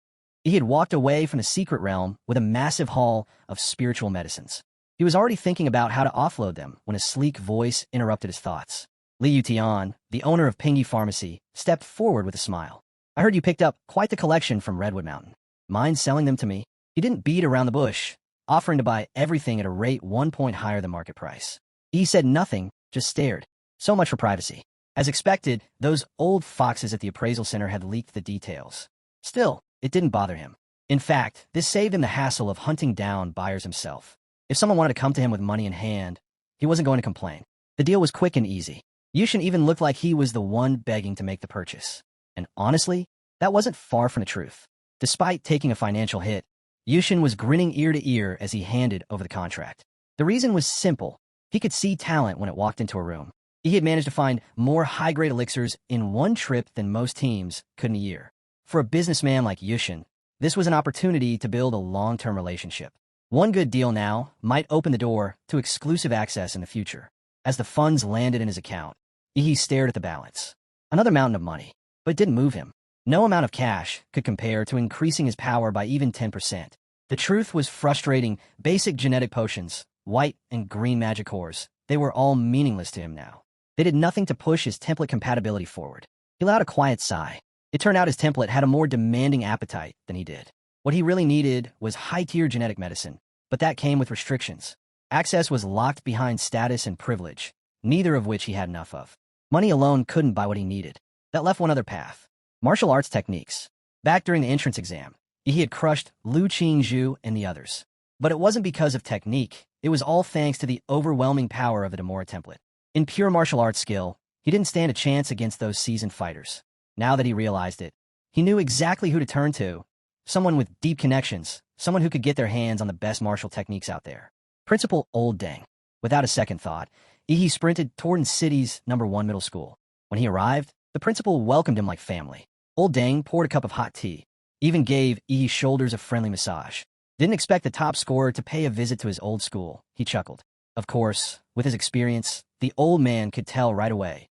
He had walked away from the secret realm with a massive haul of spiritual medicines. He was already thinking about how to offload them when a sleek voice interrupted his thoughts. Li Yutian, the owner of Pingy Pharmacy, stepped forward with a smile. "I heard you picked up quite the collection from Redwood Mountain. Mind selling them to me?" He didn't beat around the bush, offering to buy everything at a rate 1 point higher than market price. He said nothing, just stared. So much for privacy. As expected, those old foxes at the appraisal center had leaked the details. Still, it didn't bother him. In fact, this saved him the hassle of hunting down buyers himself. If someone wanted to come to him with money in hand, he wasn't going to complain. The deal was quick and easy. Yushin even looked like he was the one begging to make the purchase. And honestly, that wasn't far from the truth. Despite taking a financial hit, Yushin was grinning ear to ear as he handed over the contract. The reason was simple. He could see talent when it walked into a room. He had managed to find more high-grade elixirs in one trip than most teams could in a year. For a businessman like Yushin, this was an opportunity to build a long-term relationship. One good deal now might open the door to exclusive access in the future. As the funds landed in his account, he stared at the balance. Another mountain of money, but it didn't move him. No amount of cash could compare to increasing his power by even 10%. The truth was frustrating. Basic genetic potions, white and green magic cores, they were all meaningless to him now. They did nothing to push his template compatibility forward. He let out a quiet sigh. It turned out his template had a more demanding appetite than he did. What he really needed was high-tier genetic medicine, but that came with restrictions. Access was locked behind status and privilege, neither of which he had enough of. Money alone couldn't buy what he needed. That left one other path. Martial arts techniques. Back during the entrance exam, he had crushed Lu Qingzhu and the others. But it wasn't because of technique. It was all thanks to the overwhelming power of the Demora template. In pure martial arts skill, he didn't stand a chance against those seasoned fighters. Now that he realized it, he knew exactly who to turn to. Someone with deep connections, someone who could get their hands on the best martial techniques out there. Principal Old Deng. Without a second thought, he sprinted toward the city's #1 middle school. When he arrived, the principal welcomed him like family. Old Deng poured a cup of hot tea, even gave Ihi's shoulders a friendly massage. Didn't expect the top scorer to pay a visit to his old school, he chuckled. Of course, with his experience, the old man could tell right away.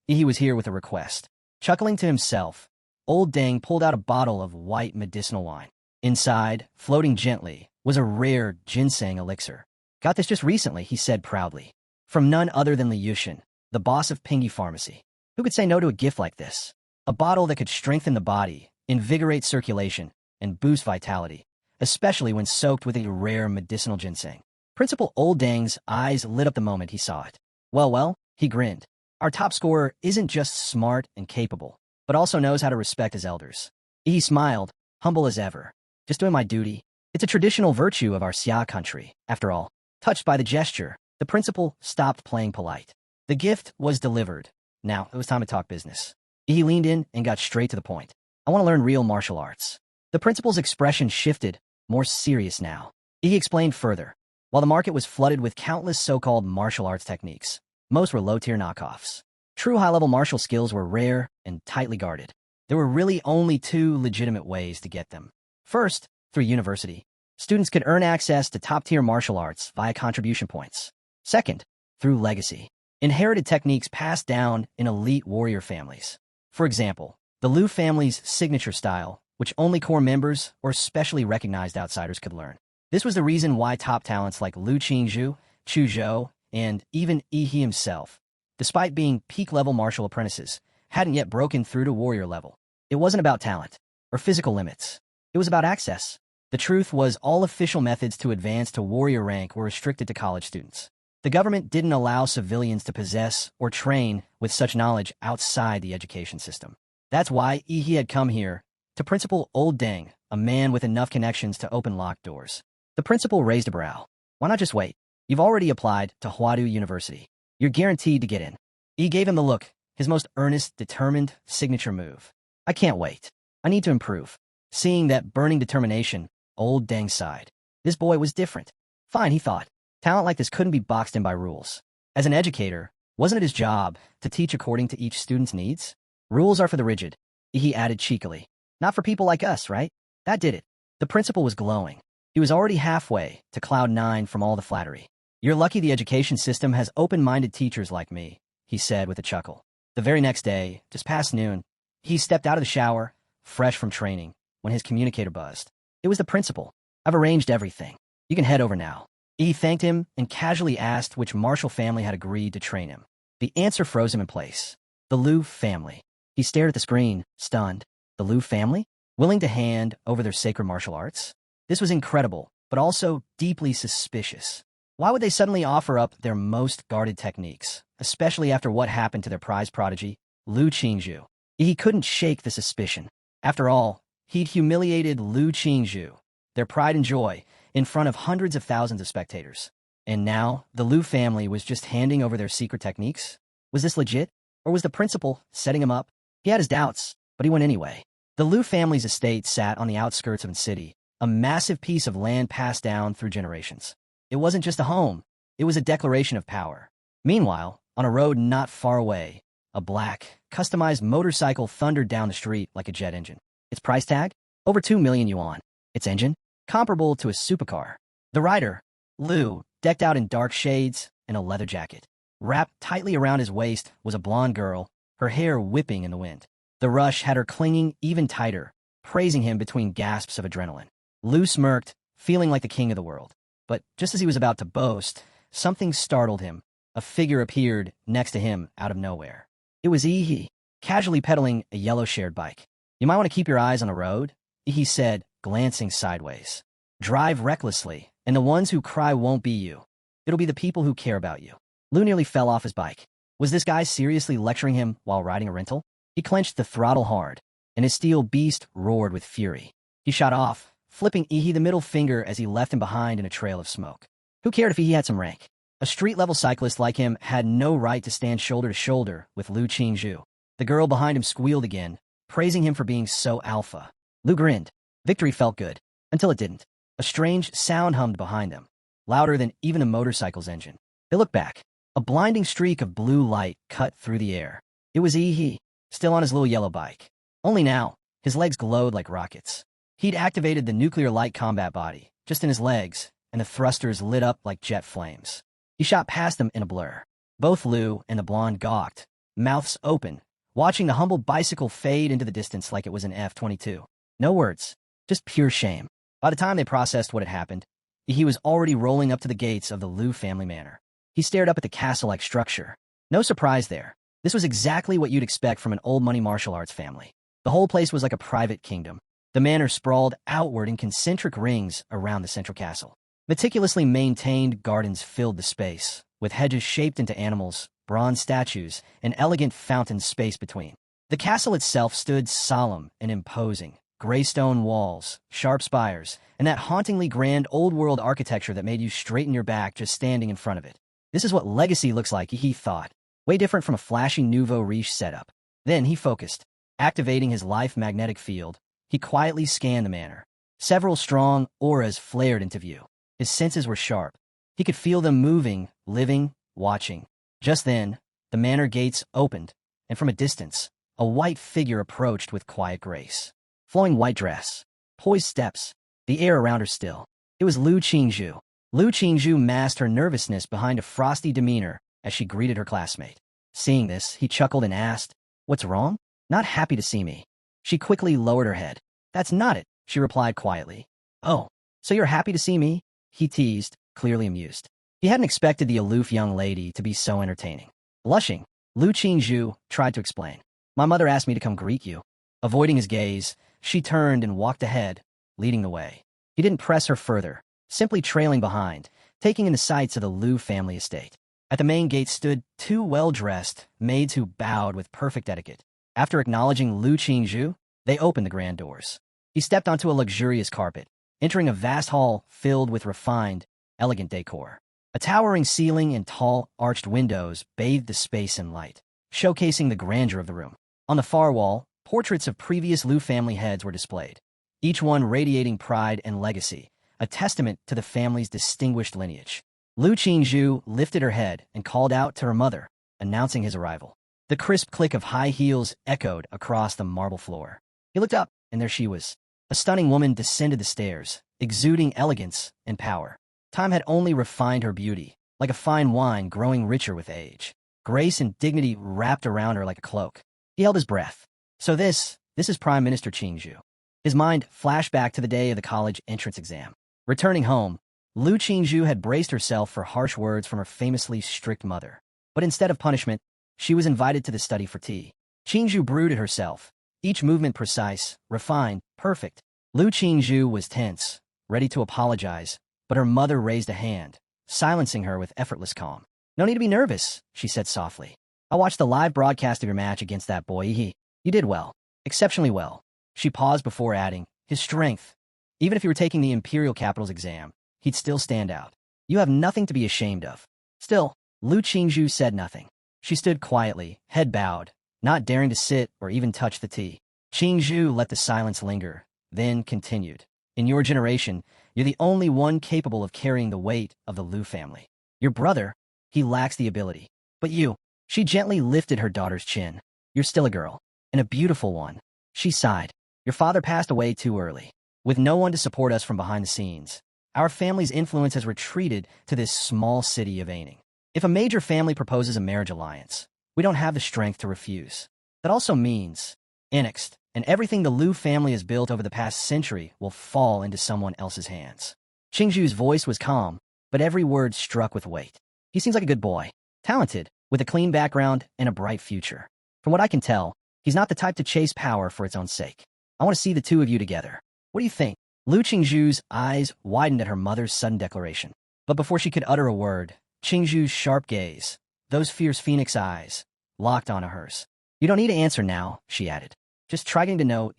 Ihi was here with a request. Chuckling to himself, Old Deng pulled out a bottle of white medicinal wine. Inside, floating gently, was a rare ginseng elixir. "Got this just recently," he said proudly. From none other than Li Yushin, the boss of Pingy Pharmacy. Who could say no to a gift like this? A bottle that could strengthen the body, invigorate circulation, and boost vitality, especially when soaked with a rare medicinal ginseng. Principal Old Deng's eyes lit up the moment he saw it. Well, he grinned. Our top scorer isn't just smart and capable, but also knows how to respect his elders. He smiled, humble as ever. "Just doing my duty. It's a traditional virtue of our Xia country, after all." Touched by the gesture, the principal stopped playing polite. The gift was delivered. Now, it was time to talk business. He leaned in and got straight to the point. "I want to learn real martial arts." The principal's expression shifted, more serious now. He explained further. While the market was flooded with countless so-called martial arts techniques, most were low-tier knockoffs. True high-level martial skills were rare and tightly guarded. There were really only 2 legitimate ways to get them. First, through university. Students could earn access to top-tier martial arts via contribution points. Second, through legacy. Inherited techniques passed down in elite warrior families. For example, the Liu family's signature style, which only core members or specially recognized outsiders could learn. This was the reason why top talents like Lu Qingzhu, Chu Zhou, and even Yi He himself, despite being peak-level martial apprentices, hadn't yet broken through to warrior level. It wasn't about talent or physical limits. It was about access. The truth was all official methods to advance to warrior rank were restricted to college students. The government didn't allow civilians to possess or train with such knowledge outside the education system. That's why Yi He had come here, to Principal Old Deng, a man with enough connections to open locked doors. The principal raised a brow. Why not just wait? You've already applied to Huadu University. You're guaranteed to get in. He gave him the look, his most earnest, determined signature move. I can't wait. I need to improve. Seeing that burning determination, Old Deng sighed. This boy was different. Fine, he thought. Talent like this couldn't be boxed in by rules. As an educator, wasn't it his job to teach according to each student's needs? Rules are for the rigid, he added cheekily. Not for people like us, right? That did it. The principal was glowing. He was already halfway to cloud nine from all the flattery. You're lucky the education system has open-minded teachers like me, he said with a chuckle. The very next day, just past noon, he stepped out of the shower, fresh from training, when his communicator buzzed. It was the principal. I've arranged everything. You can head over now. He thanked him and casually asked which martial family had agreed to train him. The answer froze him in place. The Liu family. He stared at the screen, stunned. The Liu family? Willing to hand over their sacred martial arts? This was incredible, but also deeply suspicious. Why would they suddenly offer up their most guarded techniques, especially after what happened to their prize prodigy, Lu Qingzhu? He couldn't shake the suspicion. After all, he'd humiliated Lu Qingzhu, their pride and joy, in front of hundreds of thousands of spectators. And now, the Liu family was just handing over their secret techniques? Was this legit? Or was the principal setting him up? He had his doubts, but he went anyway. The Liu family's estate sat on the outskirts of a city, a massive piece of land passed down through generations. It wasn't just a home, it was a declaration of power. Meanwhile, on a road not far away, a black, customized motorcycle thundered down the street like a jet engine. Its price tag? Over 2 million yuan. Its engine? Comparable to a supercar. The rider, Liu, decked out in dark shades and a leather jacket. Wrapped tightly around his waist was a blonde girl, her hair whipping in the wind. The rush had her clinging even tighter, praising him between gasps of adrenaline. Liu smirked, feeling like the king of the world. But just as he was about to boast, something startled him. A figure appeared next to him out of nowhere. It was Yi He, casually pedaling a yellow shared bike. You might want to keep your eyes on the road, Yi He said, glancing sideways. Drive recklessly, and the ones who cry won't be you. It'll be the people who care about you. Liu nearly fell off his bike. Was this guy seriously lecturing him while riding a rental? He clenched the throttle hard, and his steel beast roared with fury. He shot off, flipping Yi He the middle finger as he left him behind in a trail of smoke. Who cared if he had some rank? A street-level cyclist like him had no right to stand shoulder to shoulder with Lu Qingzhu. The girl behind him squealed again, praising him for being so alpha. Liu grinned. Victory felt good, until it didn't. A strange sound hummed behind them, louder than even a motorcycle's engine. They looked back. A blinding streak of blue light cut through the air. It was Yi He, still on his little yellow bike. Only now, his legs glowed like rockets. He'd activated the nuclear light combat body, just in his legs, and the thrusters lit up like jet flames. He shot past them in a blur. Both Liu and the blonde gawked, mouths open, watching the humble bicycle fade into the distance like it was an F-22. No words, just pure shame. By the time they processed what had happened, he was already rolling up to the gates of the Liu family manor. He stared up at the castle-like structure. No surprise there. This was exactly what you'd expect from an old-money martial arts family. The whole place was like a private kingdom. The manor sprawled outward in concentric rings around the central castle. Meticulously maintained gardens filled the space, with hedges shaped into animals, bronze statues, and elegant fountains spaced between. The castle itself stood solemn and imposing, gray stone walls, sharp spires, and that hauntingly grand old-world architecture that made you straighten your back just standing in front of it. This is what legacy looks like, he thought. Way different from a flashy nouveau riche setup. Then he focused. Activating his life magnetic field, he quietly scanned the manor. Several strong auras flared into view. His senses were sharp. He could feel them moving, living, watching. Just then, the manor gates opened, and from a distance, a white figure approached with quiet grace. Flowing white dress, poised steps, the air around her still. It was Lu Qingzhu. Lu Qingzhu masked her nervousness behind a frosty demeanor as she greeted her classmate. Seeing this, he chuckled and asked, "What's wrong?" "Not happy to see me." She quickly lowered her head. That's not it, she replied quietly. Oh, so you're happy to see me? He teased, clearly amused. He hadn't expected the aloof young lady to be so entertaining. Blushing, Lu Qingzhu tried to explain. My mother asked me to come greet you. Avoiding his gaze, she turned and walked ahead, leading the way. He didn't press her further, simply trailing behind, taking in the sights of the Lu family estate. At the main gate stood two well-dressed maids who bowed with perfect etiquette. After acknowledging Lu Qingzhu, they opened the grand doors. He stepped onto a luxurious carpet, entering a vast hall filled with refined, elegant decor. A towering ceiling and tall, arched windows bathed the space in light, showcasing the grandeur of the room. On the far wall, portraits of previous Lu family heads were displayed, each one radiating pride and legacy, a testament to the family's distinguished lineage. Lu Qingzhu lifted her head and called out to her mother, announcing his arrival. The crisp click of high heels echoed across the marble floor. He looked up, and there she was. A stunning woman descended the stairs, exuding elegance and power. Time had only refined her beauty, like a fine wine growing richer with age. Grace and dignity wrapped around her like a cloak. He held his breath. So this is Prime Minister Qingzhu. His mind flashed back to the day of the college entrance exam. Returning home, Lu Qingzhu had braced herself for harsh words from her famously strict mother. But instead of punishment, she was invited to the study for tea. Qingzhu brewed it herself, each movement precise, refined, perfect. Lu Qingzhu was tense, ready to apologize, but her mother raised a hand, silencing her with effortless calm. No need to be nervous, she said softly. I watched the live broadcast of your match against that boy. You did well. Exceptionally well. She paused before adding, his strength. Even if you were taking the Imperial Capital's exam, he'd still stand out. You have nothing to be ashamed of. Still, Lu Qingzhu said nothing. She stood quietly, head bowed, not daring to sit or even touch the tea. Qingzhu let the silence linger, then continued. In your generation, you're the only one capable of carrying the weight of the Lu family. Your brother, he lacks the ability. But you, she gently lifted her daughter's chin. You're still a girl, and a beautiful one. She sighed. Your father passed away too early. With no one to support us from behind the scenes, our family's influence has retreated to this small city of Aining. If a major family proposes a marriage alliance, we don't have the strength to refuse. That also means, annexed, and everything the Lu family has built over the past century will fall into someone else's hands. Qingzhu's voice was calm, but every word struck with weight. He seems like a good boy, talented, with a clean background and a bright future. From what I can tell, he's not the type to chase power for its own sake. I want to see the two of you together. What do you think? Lu Qingzhu's eyes widened at her mother's sudden declaration. But before she could utter a word, Qingzhu's sharp gaze, those fierce phoenix eyes, locked onto hers. You don't need to answer now, she added. Just try getting to know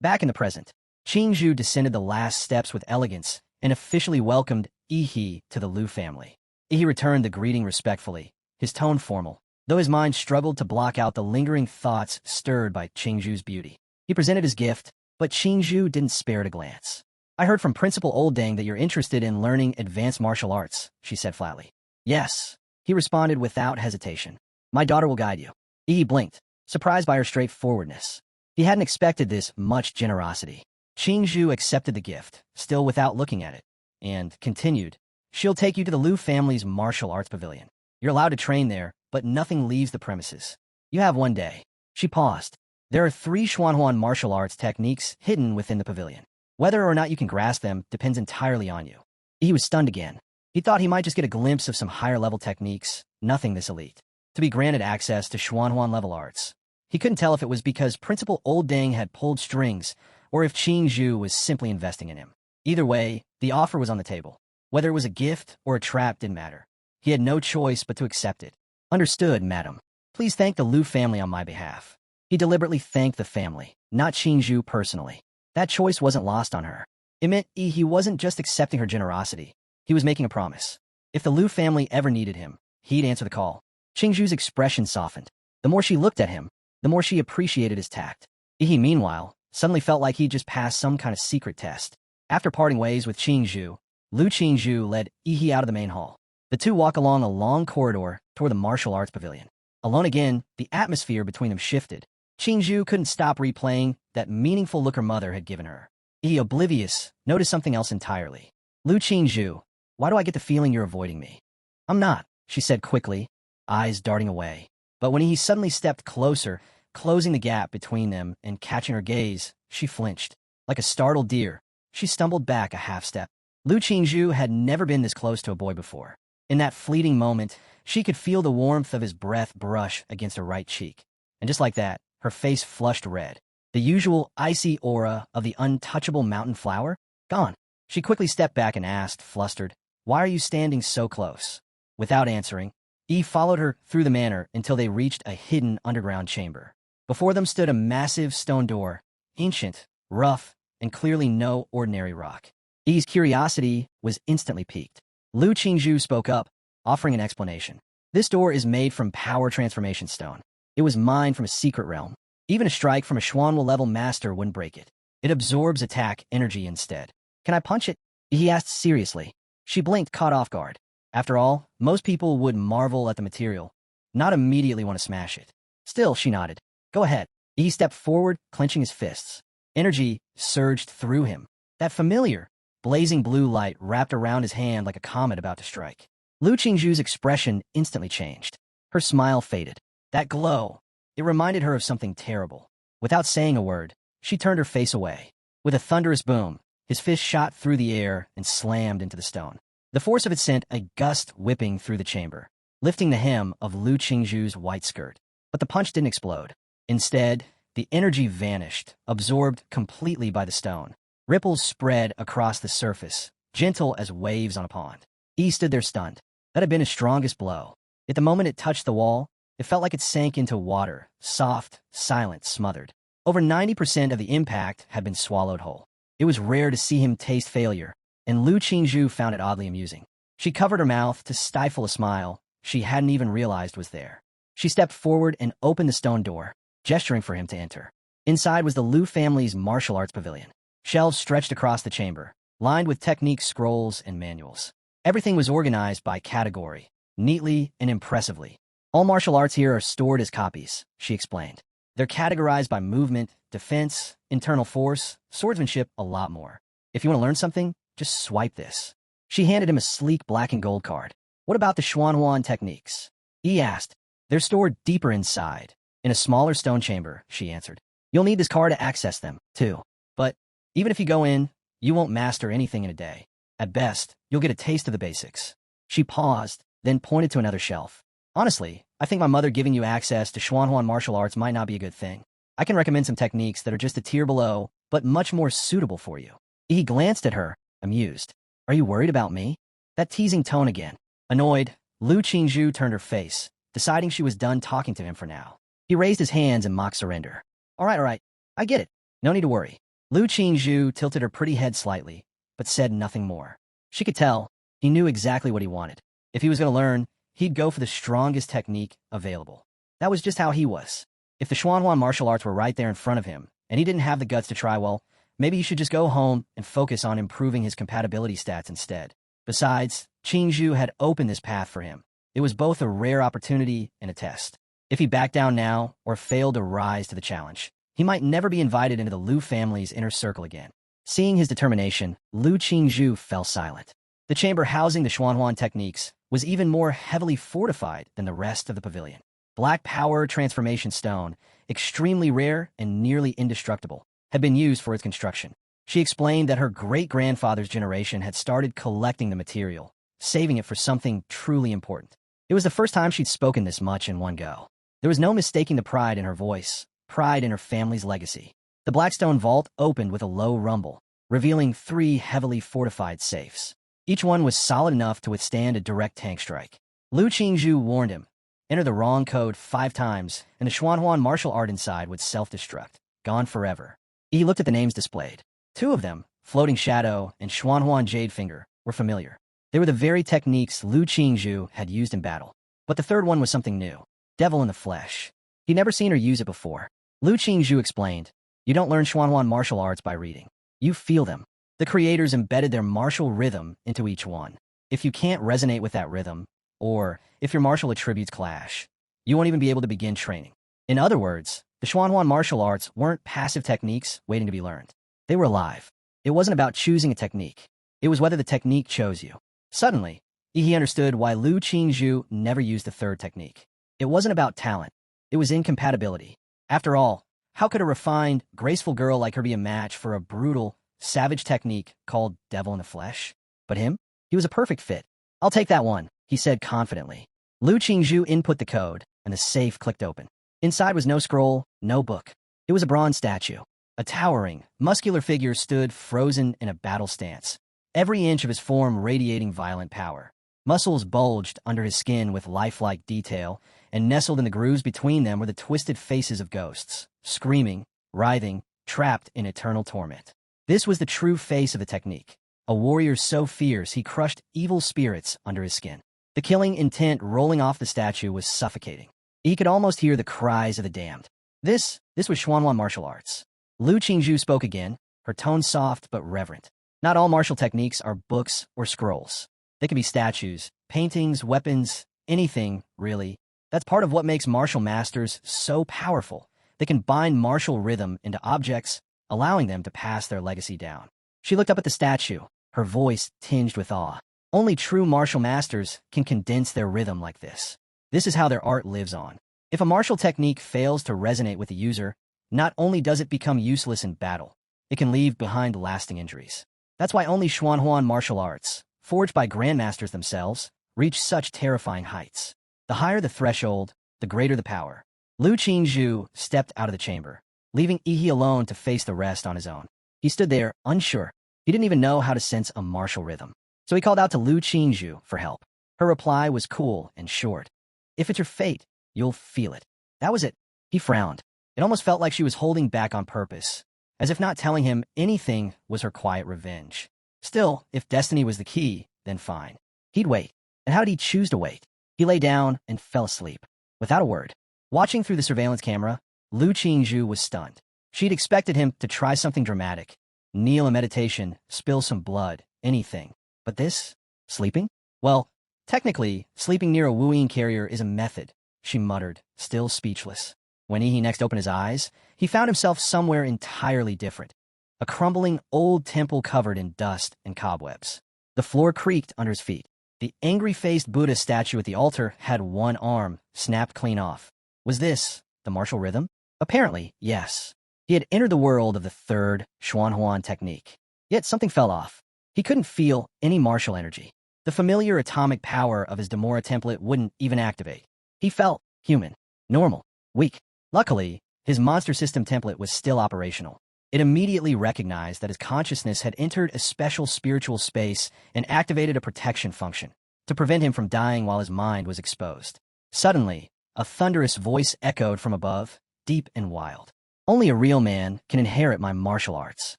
Back in the present, Qingzhu descended the last steps with elegance and officially welcomed He to the Lu family. He returned the greeting respectfully, his tone formal, though his mind struggled to block out the lingering thoughts stirred by Qingzhu's beauty. He presented his gift, but Qingzhu didn't spare it a glance. I heard from Principal Oldang that you're interested in learning advanced martial arts, she said flatly. Yes, he responded without hesitation. My daughter will guide you. He blinked, surprised by her straightforwardness. He hadn't expected this much generosity. Qingzhu accepted the gift, still without looking at it, and continued, she'll take you to the Lu family's martial arts pavilion. You're allowed to train there, but nothing leaves the premises. You have one day. She paused. There are 3 Xuanhuan martial arts techniques hidden within the pavilion. Whether or not you can grasp them depends entirely on you. He was stunned again. He thought he might just get a glimpse of some higher-level techniques, nothing this elite, to be granted access to Xuanhuan-level arts. He couldn't tell if it was because Principal Oldang had pulled strings or if Qingzhu was simply investing in him. Either way, the offer was on the table. Whether it was a gift or a trap didn't matter. He had no choice but to accept it. Understood, madam. Please thank the Lu family on my behalf. He deliberately thanked the family, not Qingzhu personally. That choice wasn't lost on her. It meant he wasn't just accepting her generosity. He was making a promise. If the Lu family ever needed him, he'd answer the call. Qingzhu's expression softened. The more she looked at him, the more she appreciated his tact. He, meanwhile, suddenly felt like he'd just passed some kind of secret test. After parting ways with Qingzhu, Lu Qingzhu led Yi out of the main hall. The two walked along a long corridor toward the martial arts pavilion. Alone again, the atmosphere between them shifted. Qingzhu couldn't stop replaying that meaningful look her mother had given her. He, oblivious, noticed something else entirely. Lu Qingzhu, why do I get the feeling you're avoiding me? I'm not, she said quickly, eyes darting away. But when he suddenly stepped closer, closing the gap between them and catching her gaze, she flinched. Like a startled deer, she stumbled back a half step. Lu Qingzhu had never been this close to a boy before. In that fleeting moment, she could feel the warmth of his breath brush against her right cheek. And just like that, her face flushed red. The usual icy aura of the untouchable mountain flower? Gone. She quickly stepped back and asked, flustered, "Why are you standing so close?" Without answering, Yi followed her through the manor until they reached a hidden underground chamber. Before them stood a massive stone door, ancient, rough, and clearly no ordinary rock. Yi's curiosity was instantly piqued. Lu Qingzhu spoke up, offering an explanation. "This door is made from power transformation stone. It was mined from a secret realm. Even a strike from a Xuanwu-level master wouldn't break it. It absorbs attack energy instead." "Can I punch it?" he asked seriously. She blinked, caught off guard. After all, most people would marvel at the material, not immediately want to smash it. Still, she nodded. "Go ahead." He stepped forward, clenching his fists. Energy surged through him. That familiar, blazing blue light wrapped around his hand like a comet about to strike. Lu Qingzhu's expression instantly changed. Her smile faded. That glow, it reminded her of something terrible. Without saying a word, she turned her face away. With a thunderous boom, his fist shot through the air and slammed into the stone. The force of it sent a gust whipping through the chamber, lifting the hem of Lu Qingzhu's white skirt. But the punch didn't explode. Instead, the energy vanished, absorbed completely by the stone. Ripples spread across the surface, gentle as waves on a pond. Yi stood there stunned. That had been his strongest blow. At the moment it touched the wall, it felt like it sank into water, soft, silent, smothered. Over 90% of the impact had been swallowed whole. It was rare to see him taste failure, and Lu Qingzhu found it oddly amusing. She covered her mouth to stifle a smile she hadn't even realized was there. She stepped forward and opened the stone door, gesturing for him to enter. Inside was the Lu family's martial arts pavilion. Shelves stretched across the chamber, lined with technique scrolls and manuals. Everything was organized by category, neatly and impressively. "All martial arts here are stored as copies," she explained. "They're categorized by movement, defense, internal force, swordsmanship, a lot more. If you want to learn something, just swipe this." She handed him a sleek black and gold card. "What about the Xuanhuan techniques?" he asked. "They're stored deeper inside, in a smaller stone chamber," she answered. "You'll need this card to access them, too. But even if you go in, you won't master anything in a day. At best, you'll get a taste of the basics." She paused, then pointed to another shelf. "Honestly, I think my mother giving you access to Xuanhuan martial arts might not be a good thing. I can recommend some techniques that are just a tier below, but much more suitable for you." He glanced at her, amused. "Are you worried about me?" That teasing tone again. Annoyed, Lu Qingzhu turned her face, deciding she was done talking to him for now. He raised his hands in mock surrender. All right, I get it. No need to worry." Lu Qingzhu tilted her pretty head slightly, but said nothing more. She could tell he knew exactly what he wanted. If he was going to learn, he'd go for the strongest technique available. That was just how he was. If the Xuanhuan martial arts were right there in front of him, and he didn't have the guts to try, well, maybe he should just go home and focus on improving his compatibility stats instead. Besides, Qingzhu had opened this path for him. It was both a rare opportunity and a test. If he backed down now, or failed to rise to the challenge, he might never be invited into the Lu family's inner circle again. Seeing his determination, Lu Qingzhu fell silent. The chamber housing the Xuanhuan techniques was even more heavily fortified than the rest of the pavilion. Black power transformation stone, extremely rare and nearly indestructible, had been used for its construction. She explained that her great-grandfather's generation had started collecting the material, saving it for something truly important. It was the first time she'd spoken this much in one go. There was no mistaking the pride in her voice, pride in her family's legacy. The Blackstone vault opened with a low rumble, revealing 3 heavily fortified safes. Each one was solid enough to withstand a direct tank strike. Lu Qingzhu warned him, "Enter the wrong code 5 times, and the Xuanhuan martial art inside would self-destruct. Gone forever." He looked at the names displayed. 2 of them, Floating Shadow and Xuanhuan Jade Finger, were familiar. They were the very techniques Lu Qingzhu had used in battle. But the third one was something new. Devil in the flesh. He'd never seen her use it before. Lu Qingzhu explained, "You don't learn Xuanhuan martial arts by reading. You feel them." The creators embedded their martial rhythm into each one. If you can't resonate with that rhythm, or if your martial attributes clash, you won't even be able to begin training. In other words, the Xuanhuan martial arts weren't passive techniques waiting to be learned. They were alive. It wasn't about choosing a technique. It was whether the technique chose you. Suddenly, he understood why Lu Qingzhu never used the third technique. It wasn't about talent. It was incompatibility. After all, How could a refined, graceful girl like her be a match for a brutal, savage technique called devil in the flesh? But him? He was a perfect fit. I'll take that one, he said confidently. Lu Qingzhu input the code, and the safe clicked open. Inside was no scroll, no book. It was a bronze statue. A towering, muscular figure stood frozen in a battle stance, every inch of his form radiating violent power. Muscles bulged under his skin with lifelike detail, and nestled in the grooves between them were the twisted faces of ghosts, screaming, writhing, trapped in eternal torment. This was the true face of the technique, a warrior so fierce he crushed evil spirits under his skin. The killing intent rolling off the statue was suffocating. He could almost hear the cries of the damned. This was Xuanhuan martial arts. Lu Qingzhu spoke again, her tone soft but reverent. Not all martial techniques are books or scrolls. They can be statues, paintings, weapons, anything, really. That's part of what makes martial masters so powerful. They can bind martial rhythm into objects, allowing them to pass their legacy down. She looked up at the statue, her voice tinged with awe. Only true martial masters can condense their rhythm like this. This is how their art lives on. If a martial technique fails to resonate with the user, not only does it become useless in battle, it can leave behind lasting injuries. That's why only Xuanhuan martial arts, forged by grandmasters themselves, reach such terrifying heights. The higher the threshold, the greater the power. Lu Qingzhu stepped out of the chamber, leaving Yi alone to face the rest on his own. He stood there, unsure. He didn't even know how to sense a martial rhythm. So he called out to Lu Qingzhu for help. Her reply was cool and short. If it's your fate, you'll feel it. That was it. He frowned. It almost felt like she was holding back on purpose, as if not telling him anything was her quiet revenge. Still, if destiny was the key, then fine. He'd wait. And how did he choose to wait? He lay down and fell asleep, without a word. Watching through the surveillance camera, Lu Qingzhu was stunned. She'd expected him to try something dramatic, kneel in meditation, spill some blood, anything. But this? Sleeping? Well, technically, sleeping near a Wuyin carrier is a method, she muttered, still speechless. When Yi next opened his eyes, he found himself somewhere entirely different. A crumbling old temple covered in dust and cobwebs. The floor creaked under his feet. The angry-faced Buddha statue at the altar had one arm snapped clean off. Was this the martial rhythm? Apparently, yes. He had entered the world of the third Xuanhuan technique. Yet something fell off. He couldn't feel any martial energy. The familiar atomic power of his Demora template wouldn't even activate. He felt human, normal, weak. Luckily, his monster system template was still operational. It immediately recognized that his consciousness had entered a special spiritual space and activated a protection function to prevent him from dying while his mind was exposed. Suddenly, a thunderous voice echoed from above, deep and wild. Only a real man can inherit my martial arts.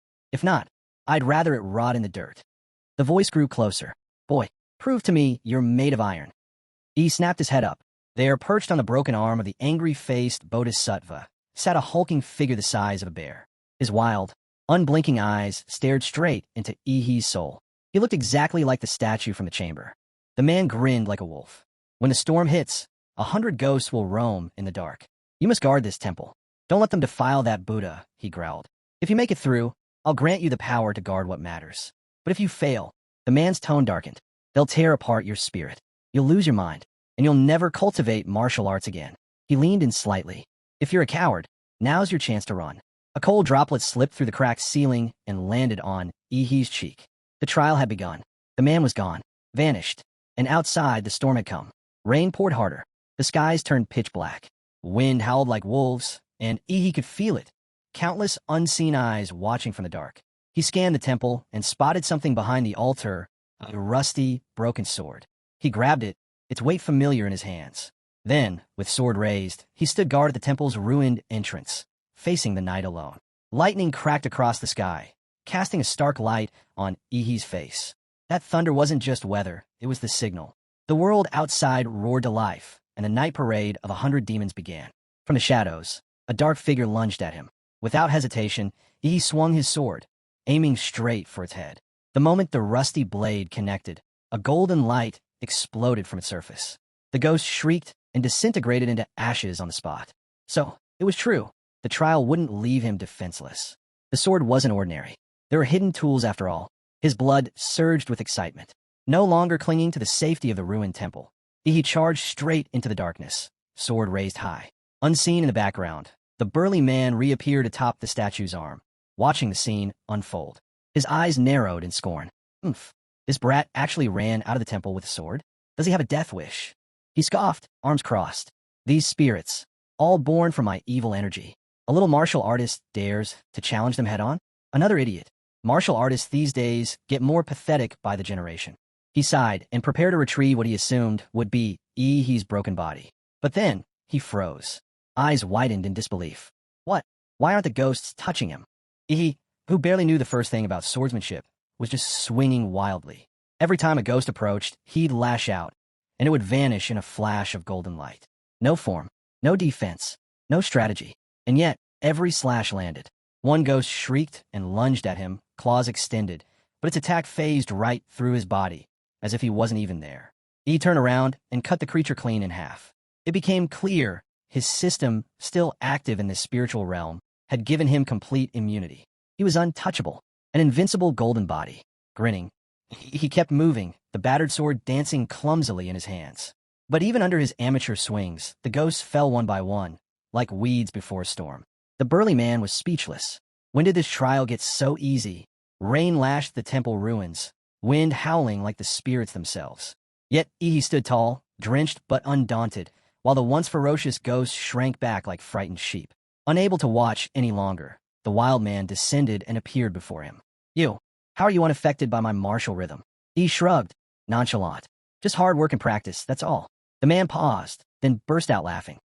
If not, I'd rather it rot in the dirt. The voice grew closer. Boy, prove to me you're made of iron. He snapped his head up. There, perched on the broken arm of the angry-faced bodhisattva, sat a hulking figure the size of a bear. His wild, unblinking eyes stared straight into Yi's soul. He looked exactly like the statue from the chamber. The man grinned like a wolf. When the storm hits, 100 ghosts will roam in the dark. You must guard this temple. Don't let them defile that Buddha, he growled. If you make it through, I'll grant you the power to guard what matters. But if you fail, the man's tone darkened. They'll tear apart your spirit. You'll lose your mind, and you'll never cultivate martial arts again. He leaned in slightly. If you're a coward, now's your chance to run. A cold droplet slipped through the cracked ceiling and landed on Yi's cheek. The trial had begun. The man was gone, vanished, and outside the storm had come. Rain poured harder. The skies turned pitch black. Wind howled like wolves, and Yi could feel it. Countless unseen eyes watching from the dark. He scanned the temple and spotted something behind the altar, a rusty, broken sword. He grabbed it, its weight familiar in his hands. Then, with sword raised, he stood guard at the temple's ruined entrance, facing the night alone. Lightning cracked across the sky, casting a stark light on Yi's face. That thunder wasn't just weather, it was the signal. The world outside roared to life, and the night parade of 100 demons began. From the shadows, a dark figure lunged at him. Without hesitation, Yi swung his sword, aiming straight for its head. The moment the rusty blade connected, a golden light exploded from its surface. The ghost shrieked and disintegrated into ashes on the spot. So, it was true. The trial wouldn't leave him defenseless. The sword wasn't ordinary. There were hidden tools after all. His blood surged with excitement. No longer clinging to the safety of the ruined temple, he charged straight into the darkness, sword raised high. Unseen in the background, the burly man reappeared atop the statue's arm, watching the scene unfold. His eyes narrowed in scorn. Oomph. This brat actually ran out of the temple with a sword? Does he have a death wish? He scoffed, arms crossed. These spirits, all born from my evil energy. A little martial artist dares to challenge them head-on? Another idiot. Martial artists these days get more pathetic by the generation. He sighed and prepared to retrieve what he assumed would be Ihi's broken body. But then, he froze. Eyes widened in disbelief. What? Why aren't the ghosts touching him? Ihi, who barely knew the first thing about swordsmanship, was just swinging wildly. Every time a ghost approached, he'd lash out, and it would vanish in a flash of golden light. No form, no defense, no strategy. And yet, every slash landed. One ghost shrieked and lunged at him, claws extended, but its attack phased right through his body, as if he wasn't even there. He turned around and cut the creature clean in half. It became clear his system, still active in the spiritual realm, had given him complete immunity. He was untouchable, an invincible golden body. Grinning, he kept moving, the battered sword dancing clumsily in his hands. But even under his amateur swings, the ghosts fell one by one, like weeds before a storm. The burly man was speechless. When did this trial get so easy? Rain lashed the temple ruins, wind howling like the spirits themselves. Yet Ihi stood tall, drenched but undaunted, while the once ferocious ghosts shrank back like frightened sheep. Unable to watch any longer, the wild man descended and appeared before him. You, how are you unaffected by my martial rhythm? He shrugged, nonchalant. Just hard work and practice, that's all. The man paused, then burst out laughing.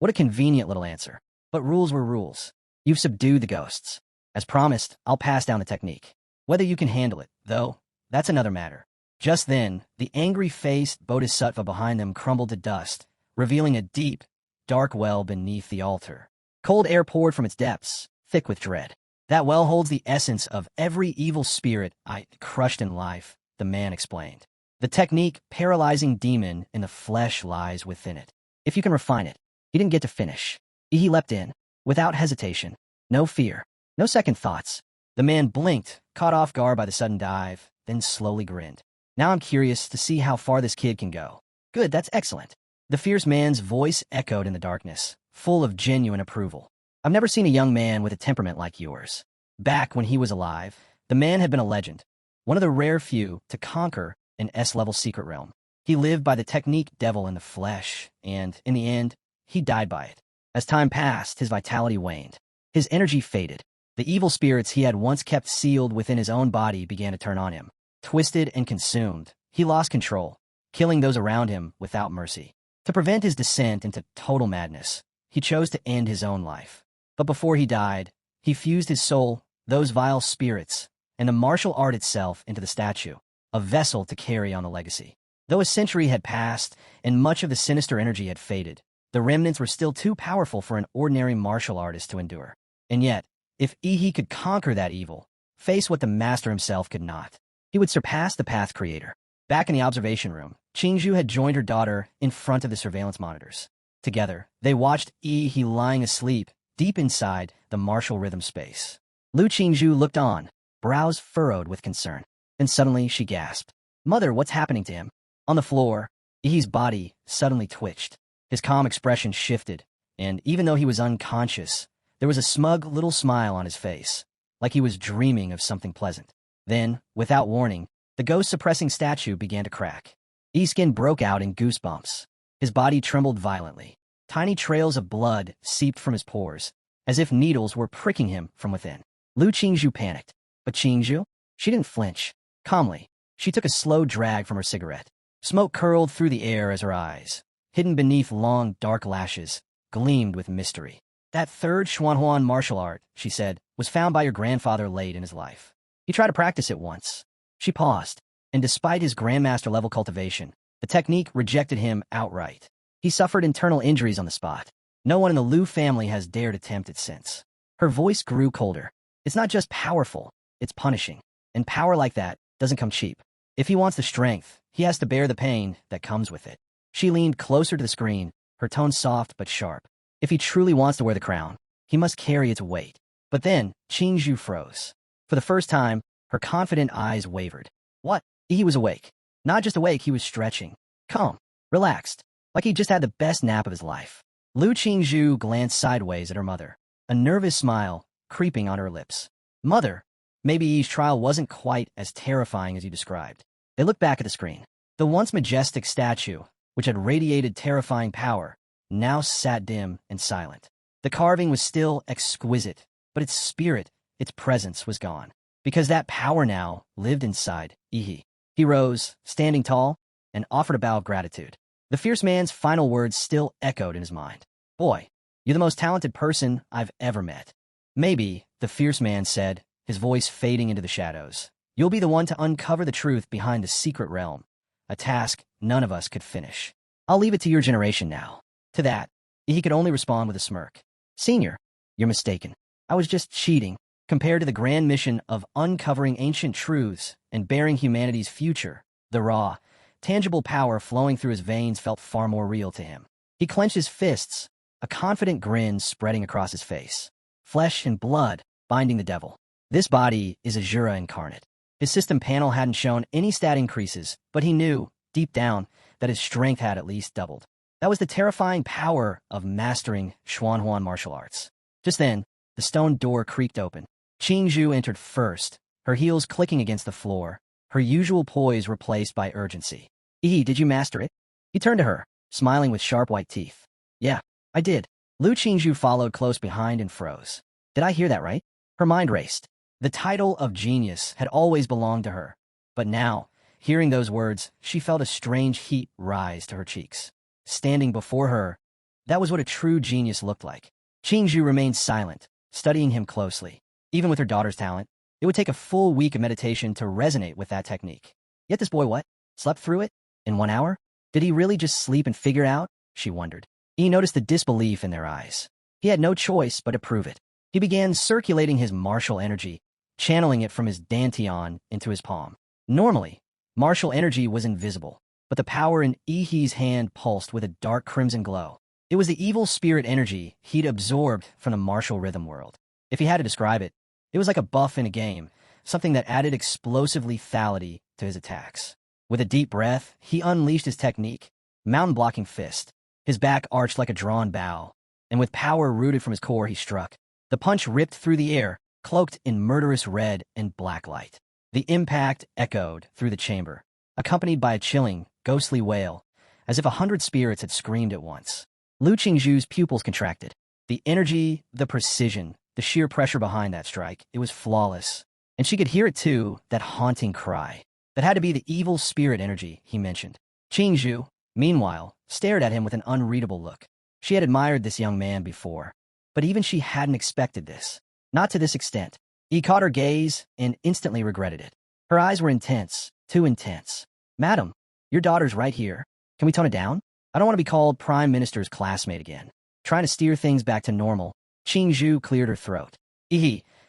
What a convenient little answer. But rules were rules. You've subdued the ghosts. As promised, I'll pass down the technique. Whether you can handle it, though, that's another matter. Just then, the angry-faced bodhisattva behind them crumbled to dust, revealing a deep, dark well beneath the altar. Cold air poured from its depths, thick with dread. That well holds the essence of every evil spirit I crushed in life, the man explained. The technique, paralyzing demon in the flesh, lies within it. If you can refine it. He didn't get to finish. He leapt in, without hesitation. No fear, no second thoughts. The man blinked, caught off guard by the sudden dive, then slowly grinned. Now I'm curious to see how far this kid can go. Good, that's excellent. The fierce man's voice echoed in the darkness, full of genuine approval. I've never seen a young man with a temperament like yours. Back when he was alive, the man had been a legend, one of the rare few to conquer an S-level secret realm. He lived by the technique devil in the flesh, and, in the end, he died by it. As time passed, his vitality waned. His energy faded. The evil spirits he had once kept sealed within his own body began to turn on him. Twisted and consumed, he lost control, killing those around him without mercy. To prevent his descent into total madness, he chose to end his own life. But before he died, he fused his soul, those vile spirits, and the martial art itself into the statue, a vessel to carry on the legacy. Though a century had passed and much of the sinister energy had faded, the remnants were still too powerful for an ordinary martial artist to endure. And yet, if Ihi could conquer that evil, face what the master himself could not, he would surpass the Path Creator. Back in the observation room, Qingzhu had joined her daughter in front of the surveillance monitors. Together, they watched Ihi lying asleep deep inside the martial rhythm space. Lu Qingzhu looked on, brows furrowed with concern. And suddenly she gasped. Mother, what's happening to him? On the floor, Ihi's body suddenly twitched. His calm expression shifted, and even though he was unconscious, there was a smug little smile on his face, like he was dreaming of something pleasant. Then, without warning, the ghost-suppressing statue began to crack. Ihi's skin broke out in goosebumps. His body trembled violently. Tiny trails of blood seeped from his pores, as if needles were pricking him from within. Lu Qingzhu panicked. But Qingzhu? She didn't flinch. Calmly, she took a slow drag from her cigarette. Smoke curled through the air as her eyes, hidden beneath long, dark lashes, gleamed with mystery. That third Xuanhuan martial art, she said, was found by your grandfather late in his life. He tried to practice it once. She paused, and despite his grandmaster-level cultivation, the technique rejected him outright. He suffered internal injuries on the spot. No one in the Liu family has dared attempt it since. Her voice grew colder. It's not just powerful, it's punishing. And power like that doesn't come cheap. If he wants the strength, he has to bear the pain that comes with it. She leaned closer to the screen, her tone soft but sharp. If he truly wants to wear the crown, he must carry its weight. But then, Qingzhu froze. For the first time, her confident eyes wavered. What? He was awake. Not just awake, he was stretching. Calm. Relaxed. Like he just had the best nap of his life. Lu Qingzhu glanced sideways at her mother, a nervous smile creeping on her lips. Mother, maybe Yi's trial wasn't quite as terrifying as you described. They looked back at the screen. The once majestic statue, which had radiated terrifying power, now sat dim and silent. The carving was still exquisite, but its spirit, its presence was gone. Because that power now lived inside Yi. He rose, standing tall, and offered a bow of gratitude. The fierce man's final words still echoed in his mind. Boy, you're the most talented person I've ever met. Maybe, the fierce man said, his voice fading into the shadows. You'll be the one to uncover the truth behind the secret realm, a task none of us could finish. I'll leave it to your generation now. To that, he could only respond with a smirk. Senior, you're mistaken. I was just cheating. Compared to the grand mission of uncovering ancient truths and bearing humanity's future, the raw, tangible power flowing through his veins felt far more real to him. He clenched his fists, a confident grin spreading across his face. Flesh and blood binding the devil. This body is Azura incarnate. His system panel hadn't shown any stat increases, but he knew, deep down, that his strength had at least doubled. That was the terrifying power of mastering Xuanhuan martial arts. Just then, the stone door creaked open. Qingzhu entered first, her heels clicking against the floor, her usual poise replaced by urgency. Did you master it? He turned to her, smiling with sharp white teeth. Yeah, I did. Lu Qingzhu followed close behind and froze. Did I hear that right? Her mind raced. The title of genius had always belonged to her, but now, hearing those words, she felt a strange heat rise to her cheeks. Standing before her, that was what a true genius looked like. Qingzhu remained silent, studying him closely. Even with her daughter's talent, it would take a full week of meditation to resonate with that technique. Yet this boy what? Slept through it? In 1 hour? Did he really just sleep and figure it out? She wondered. He noticed the disbelief in their eyes. He had no choice but to prove it. He began circulating his martial energy, channeling it from his dantian into his palm. Normally, martial energy was invisible, but the power in Yi's hand pulsed with a dark crimson glow. It was the evil spirit energy he'd absorbed from the martial rhythm world. If he had to describe it, it was like a buff in a game, something that added explosive lethality to his attacks. With a deep breath, he unleashed his technique, mountain-blocking fist. His back arched like a drawn bow, and with power rooted from his core, he struck. The punch ripped through the air, cloaked in murderous red and black light. The impact echoed through the chamber, accompanied by a chilling, ghostly wail, as if 100 spirits had screamed at once. Lu Qingzhu's pupils contracted. The energy, the precision, the sheer pressure behind that strike, it was flawless. And she could hear it too, that haunting cry. That had to be the evil spirit energy he mentioned. Qingzhu, meanwhile, stared at him with an unreadable look. She had admired this young man before, but even she hadn't expected this. Not to this extent. He caught her gaze and instantly regretted it. Her eyes were intense, too intense. Madam, your daughter's right here. Can we tone it down? I don't want to be called Prime Minister's classmate again. Trying to steer things back to normal, Qingzhu cleared her throat.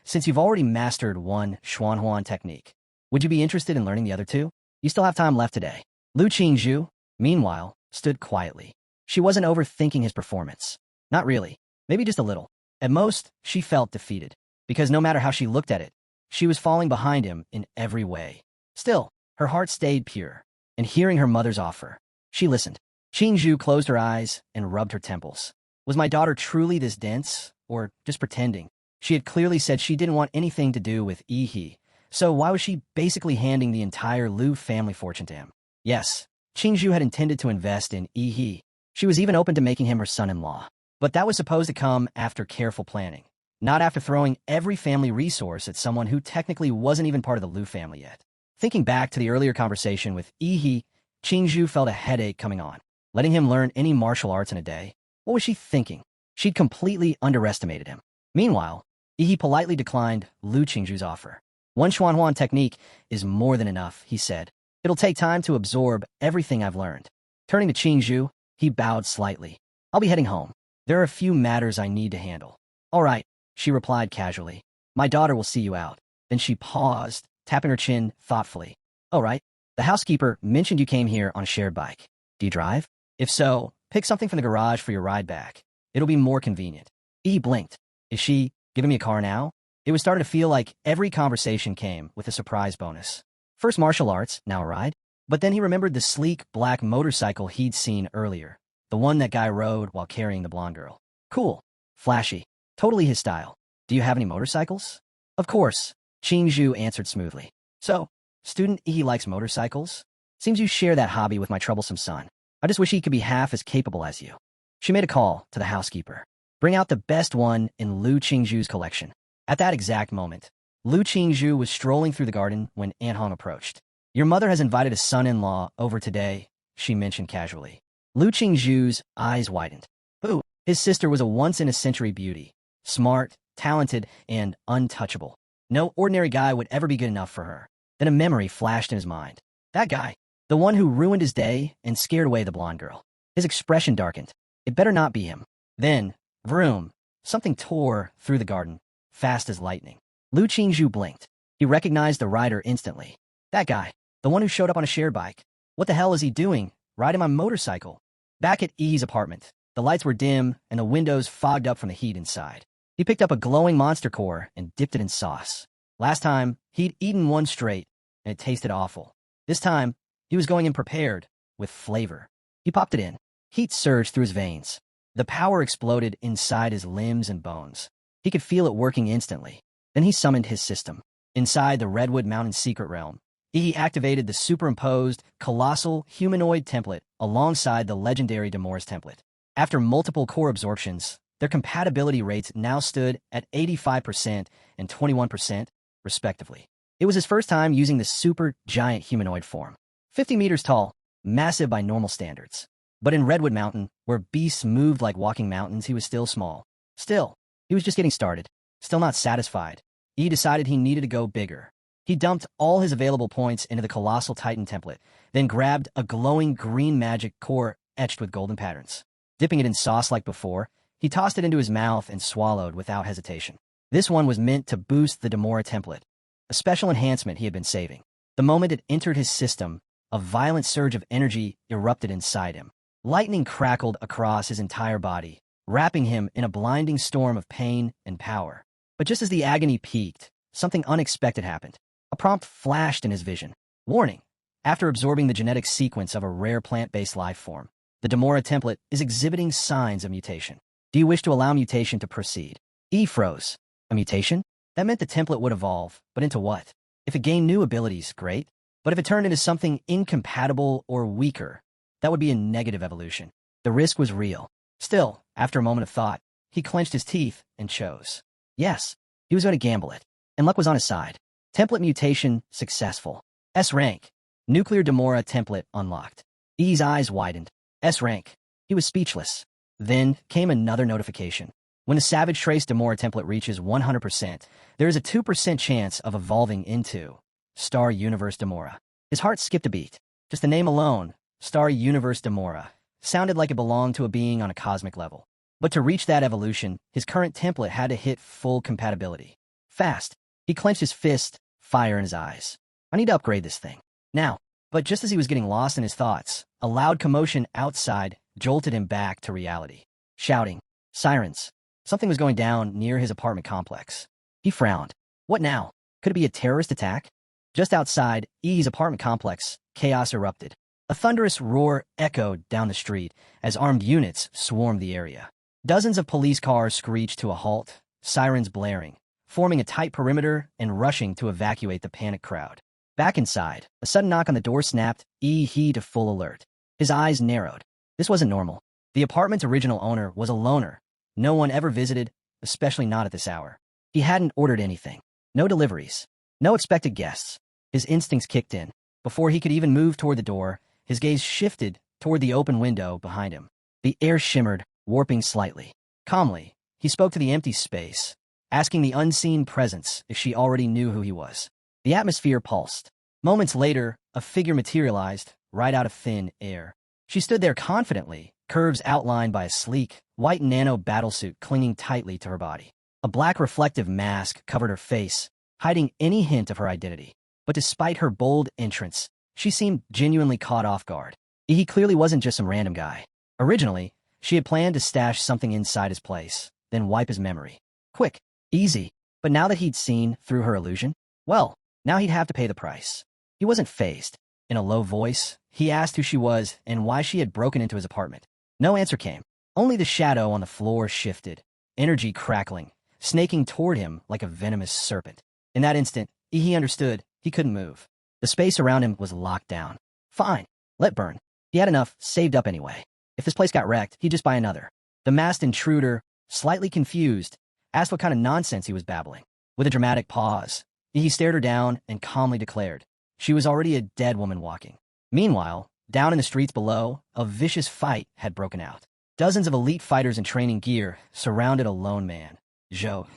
Since you've already mastered one Xuanhuan technique, would you be interested in learning the other two? You still have time left today. Lu Qingzhu, meanwhile, stood quietly. She wasn't overthinking his performance. Not really. Maybe just a little. At most, she felt defeated, because no matter how she looked at it, she was falling behind him in every way. Still, her heart stayed pure, and hearing her mother's offer, she listened. Qingzhu closed her eyes and rubbed her temples. Was my daughter truly this dense, or just pretending? She had clearly said she didn't want anything to do with Yi, so why was she basically handing the entire Lu family fortune to him? Yes, Qingzhu had intended to invest in Yi. She was even open to making him her son-in-law. But that was supposed to come after careful planning, not after throwing every family resource at someone who technically wasn't even part of the Lu family yet. Thinking back to the earlier conversation with Yi, Qingzhu felt a headache coming on. Letting him learn any martial arts in a day? What was she thinking? She'd completely underestimated him. Meanwhile, Yi politely declined Lu Qingzhu's offer. One Xuanhuan technique is more than enough, he said. It'll take time to absorb everything I've learned. Turning to Qingzhu, he bowed slightly. I'll be heading home. There are a few matters I need to handle. All right, she replied casually. My daughter will see you out. Then she paused, tapping her chin thoughtfully. All right, the housekeeper mentioned you came here on a shared bike. Do you drive? If so, pick something from the garage for your ride back. It'll be more convenient. He blinked. Is she giving me a car now? It was starting to feel like every conversation came with a surprise bonus. First martial arts, now a ride. But then he remembered the sleek black motorcycle he'd seen earlier. the one that guy rode while carrying the blonde girl. Cool. Flashy. Totally his style. Do you have any motorcycles? Of course, Qingzhu answered smoothly. So, student E likes motorcycles? Seems you share that hobby with my troublesome son. I just wish he could be half as capable as you. She made a call to the housekeeper. Bring out the best one in Lu Qingzhu's collection. At that exact moment, Lu Qingzhu was strolling through the garden when Aunt Hong approached. Your mother has invited a son-in-law over today, she mentioned casually. Lu Qingzhu's eyes widened. Who? His sister was a once-in-a-century beauty. Smart, talented, and untouchable. No ordinary guy would ever be good enough for her. Then a memory flashed in his mind. That guy. The one who ruined his day and scared away the blonde girl. His expression darkened. It better not be him. Then, vroom, something tore through the garden, fast as lightning. Lu Qingzhu blinked. He recognized the rider instantly. That guy. The one who showed up on a shared bike. What the hell is he doing? Riding my motorcycle. Back at E's apartment, the lights were dim and the windows fogged up from the heat inside. He picked up a glowing monster core and dipped it in sauce. Last time, he'd eaten one straight, and it tasted awful. This time, he was going in prepared, with flavor. He popped it in. Heat surged through his veins. The power exploded inside his limbs and bones. He could feel it working instantly. Then he summoned his system. Inside the Redwood Mountain secret realm, he activated the superimposed, colossal humanoid template alongside the legendary Demora's template. After multiple core absorptions, their compatibility rates now stood at 85% and 21%, respectively. It was his first time using the super giant humanoid form. 50 meters tall, massive by normal standards. But in Redwood Mountain, where beasts moved like walking mountains, he was still small. Still, he was just getting started. Still not satisfied. He decided he needed to go bigger. He dumped all his available points into the Colossal Titan template, then grabbed a glowing green magic core etched with golden patterns. Dipping it in sauce like before, he tossed it into his mouth and swallowed without hesitation. This one was meant to boost the Demora template, a special enhancement he had been saving. The moment it entered his system, a violent surge of energy erupted inside him. Lightning crackled across his entire body, wrapping him in a blinding storm of pain and power. But just as the agony peaked, something unexpected happened. A prompt flashed in his vision. Warning: after absorbing the genetic sequence of a rare plant-based life form, the Demora template is exhibiting signs of mutation. Do you wish to allow mutation to proceed? E froze. A mutation? That meant the template would evolve, but into what? If it gained new abilities, great. But if it turned into something incompatible or weaker, that would be a negative evolution. The risk was real. Still, after a moment of thought, he clenched his teeth and chose. Yes, he was going to gamble it. And luck was on his side. Template mutation successful. S rank. Nuclear Demora template unlocked. E's eyes widened. S rank. He was speechless. Then came another notification. When the Savage Trace Demora template reaches 100%, there is a 2% chance of evolving into Star Universe Demora. His heart skipped a beat. Just the name alone, Star Universe Demora, sounded like it belonged to a being on a cosmic level. But to reach that evolution, his current template had to hit full compatibility. Fast. He clenched his fist, fire in his eyes. I need to upgrade this thing. Now. But just as he was getting lost in his thoughts, a loud commotion outside jolted him back to reality. Shouting. Sirens. Something was going down near his apartment complex. He frowned. What now? Could it be a terrorist attack? Just outside E's apartment complex, chaos erupted. A thunderous roar echoed down the street as armed units swarmed the area. Dozens of police cars screeched to a halt, sirens blaring, forming a tight perimeter and rushing to evacuate the panicked crowd. Back inside, a sudden knock on the door snapped he to full alert. His eyes narrowed. This wasn't normal. The apartment's original owner was a loner. No one ever visited, especially not at this hour. He hadn't ordered anything. No deliveries. No expected guests. His instincts kicked in. Before he could even move toward the door, his gaze shifted toward the open window behind him. The air shimmered, warping slightly. Calmly, he spoke to the empty space, asking the unseen presence if she already knew who he was. The atmosphere pulsed. Moments later, a figure materialized, right out of thin air. She stood there confidently, curves outlined by a sleek, white nano battlesuit clinging tightly to her body. A black reflective mask covered her face, hiding any hint of her identity. But despite her bold entrance, she seemed genuinely caught off guard. He clearly wasn't just some random guy. Originally, she had planned to stash something inside his place, then wipe his memory. Quick, easy. But now that he'd seen through her illusion, well, now he'd have to pay the price. He wasn't fazed. In a low voice, he asked who she was and why she had broken into his apartment. No answer came. Only the shadow on the floor shifted, energy crackling, snaking toward him like a venomous serpent. In that instant, he understood he couldn't move. The space around him was locked down. Fine, let burn. He had enough saved up anyway. If this place got wrecked, he'd just buy another. The masked intruder, slightly confused, asked what kind of nonsense he was babbling. With a dramatic pause, he stared her down and calmly declared she was already a dead woman walking. Meanwhile, down in the streets below, a vicious fight had broken out. Dozens of elite fighters in training gear surrounded a lone man, Zhou.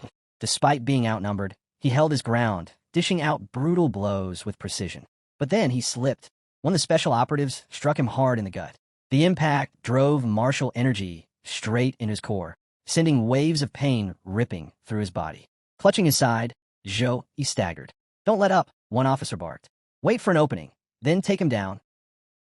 Despite being outnumbered, he held his ground, dishing out brutal blows with precision. But then he slipped. One of the special operatives struck him hard in the gut. The impact drove martial energy straight in his core, sending waves of pain ripping through his body. Clutching his side, Zhou staggered. "Don't let up," one officer barked. "Wait for an opening, then take him down."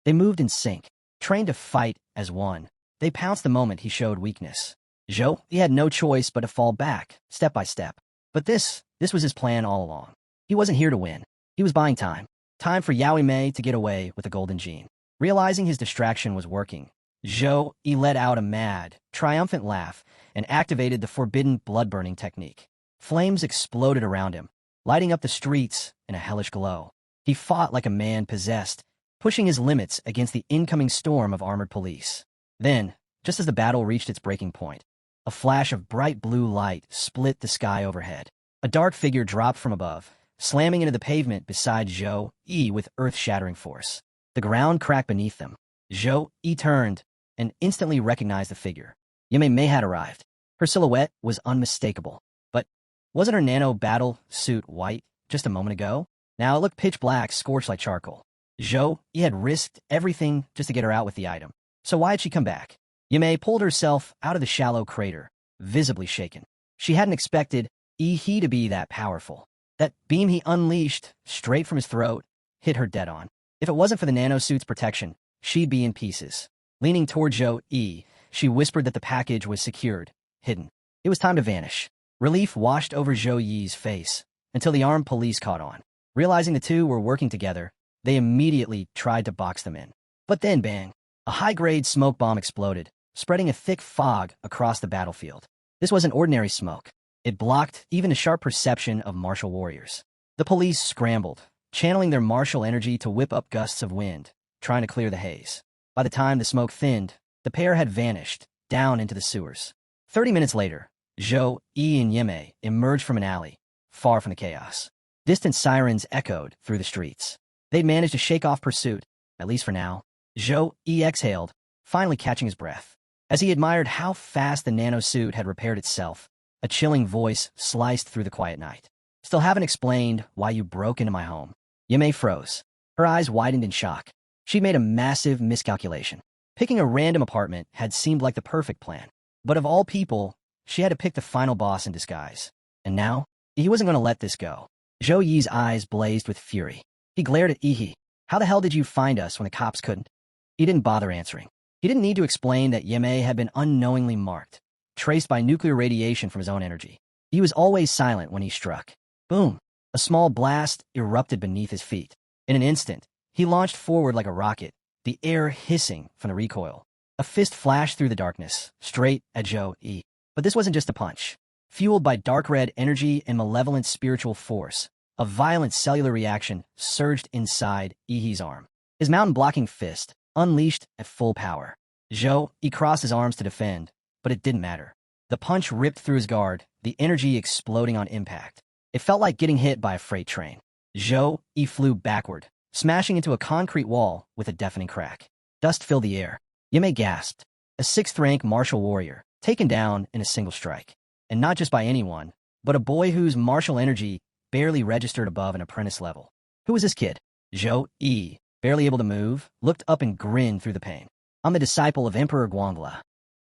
They moved in sync, trained to fight as one. They pounced the moment he showed weakness. Zhou, he had no choice but to fall back, step by step. But this was his plan all along. He wasn't here to win. He was buying time. Time for Yaoi Mei to get away with the golden gene. Realizing his distraction was working, Zhou, he let out a mad, triumphant laugh and activated the forbidden blood-burning technique. Flames exploded around him, lighting up the streets in a hellish glow. He fought like a man possessed, pushing his limits against the incoming storm of armored police. Then, just as the battle reached its breaking point, a flash of bright blue light split the sky overhead. A dark figure dropped from above, slamming into the pavement beside Zhou Yi with earth-shattering force. The ground cracked beneath them. Zhou Yi turned and instantly recognized the figure. Yaoi Mei had arrived. Her silhouette was unmistakable. But wasn't her nano battle suit white just a moment ago? Now it looked pitch black, scorched like charcoal. Zhou Yi had risked everything just to get her out with the item. So why had she come back? Yaoi Mei pulled herself out of the shallow crater, visibly shaken. She hadn't expected he to be that powerful. That beam he unleashed, straight from his throat, hit her dead on. If it wasn't for the nanosuit's protection, she'd be in pieces. Leaning toward Zhou Yi, she whispered that the package was secured, hidden. It was time to vanish. Relief washed over Zhou Yi's face, until the armed police caught on. Realizing the two were working together, they immediately tried to box them in. But then, bang, a high-grade smoke bomb exploded, spreading a thick fog across the battlefield. This wasn't ordinary smoke. It blocked even the sharp perception of martial warriors. The police scrambled, channeling their martial energy to whip up gusts of wind, trying to clear the haze. By the time the smoke thinned, the pair had vanished, down into the sewers. 30 minutes later, Zhou Yi and Yaoi Mei emerged from an alley, far from the chaos. Distant sirens echoed through the streets. They'd managed to shake off pursuit, at least for now. Zhou Yi exhaled, finally catching his breath. As he admired how fast the nanosuit had repaired itself, a chilling voice sliced through the quiet night. "Still haven't explained why you broke into my home." Yaoi Mei froze. Her eyes widened in shock. She'd made a massive miscalculation. Picking a random apartment had seemed like the perfect plan. But of all people, she had to pick the final boss in disguise. And now, he wasn't going to let this go. Zhou Yi's eyes blazed with fury. He glared at Yi. "How the hell did you find us when the cops couldn't?" He didn't bother answering. He didn't need to explain that Yaoi Mei had been unknowingly marked, traced by nuclear radiation from his own energy. He was always silent when he struck. Boom! A small blast erupted beneath his feet. In an instant, he launched forward like a rocket, the air hissing from the recoil. A fist flashed through the darkness, straight at Zhou Yi. But this wasn't just a punch. Fueled by dark red energy and malevolent spiritual force, a violent cellular reaction surged inside Yi's arm. His mountain-blocking fist unleashed at full power. Zhou Yi crossed his arms to defend, but it didn't matter. The punch ripped through his guard, the energy exploding on impact. It felt like getting hit by a freight train. Zhou Yi flew backward, smashing into a concrete wall with a deafening crack. Dust filled the air. Yaoi Mei gasped. A 6th-rank martial warrior, taken down in a single strike. And not just by anyone, but a boy whose martial energy barely registered above an apprentice level. Who was this kid? Zhou Yi, barely able to move, looked up and grinned through the pain. "I'm the disciple of Emperor Guangla."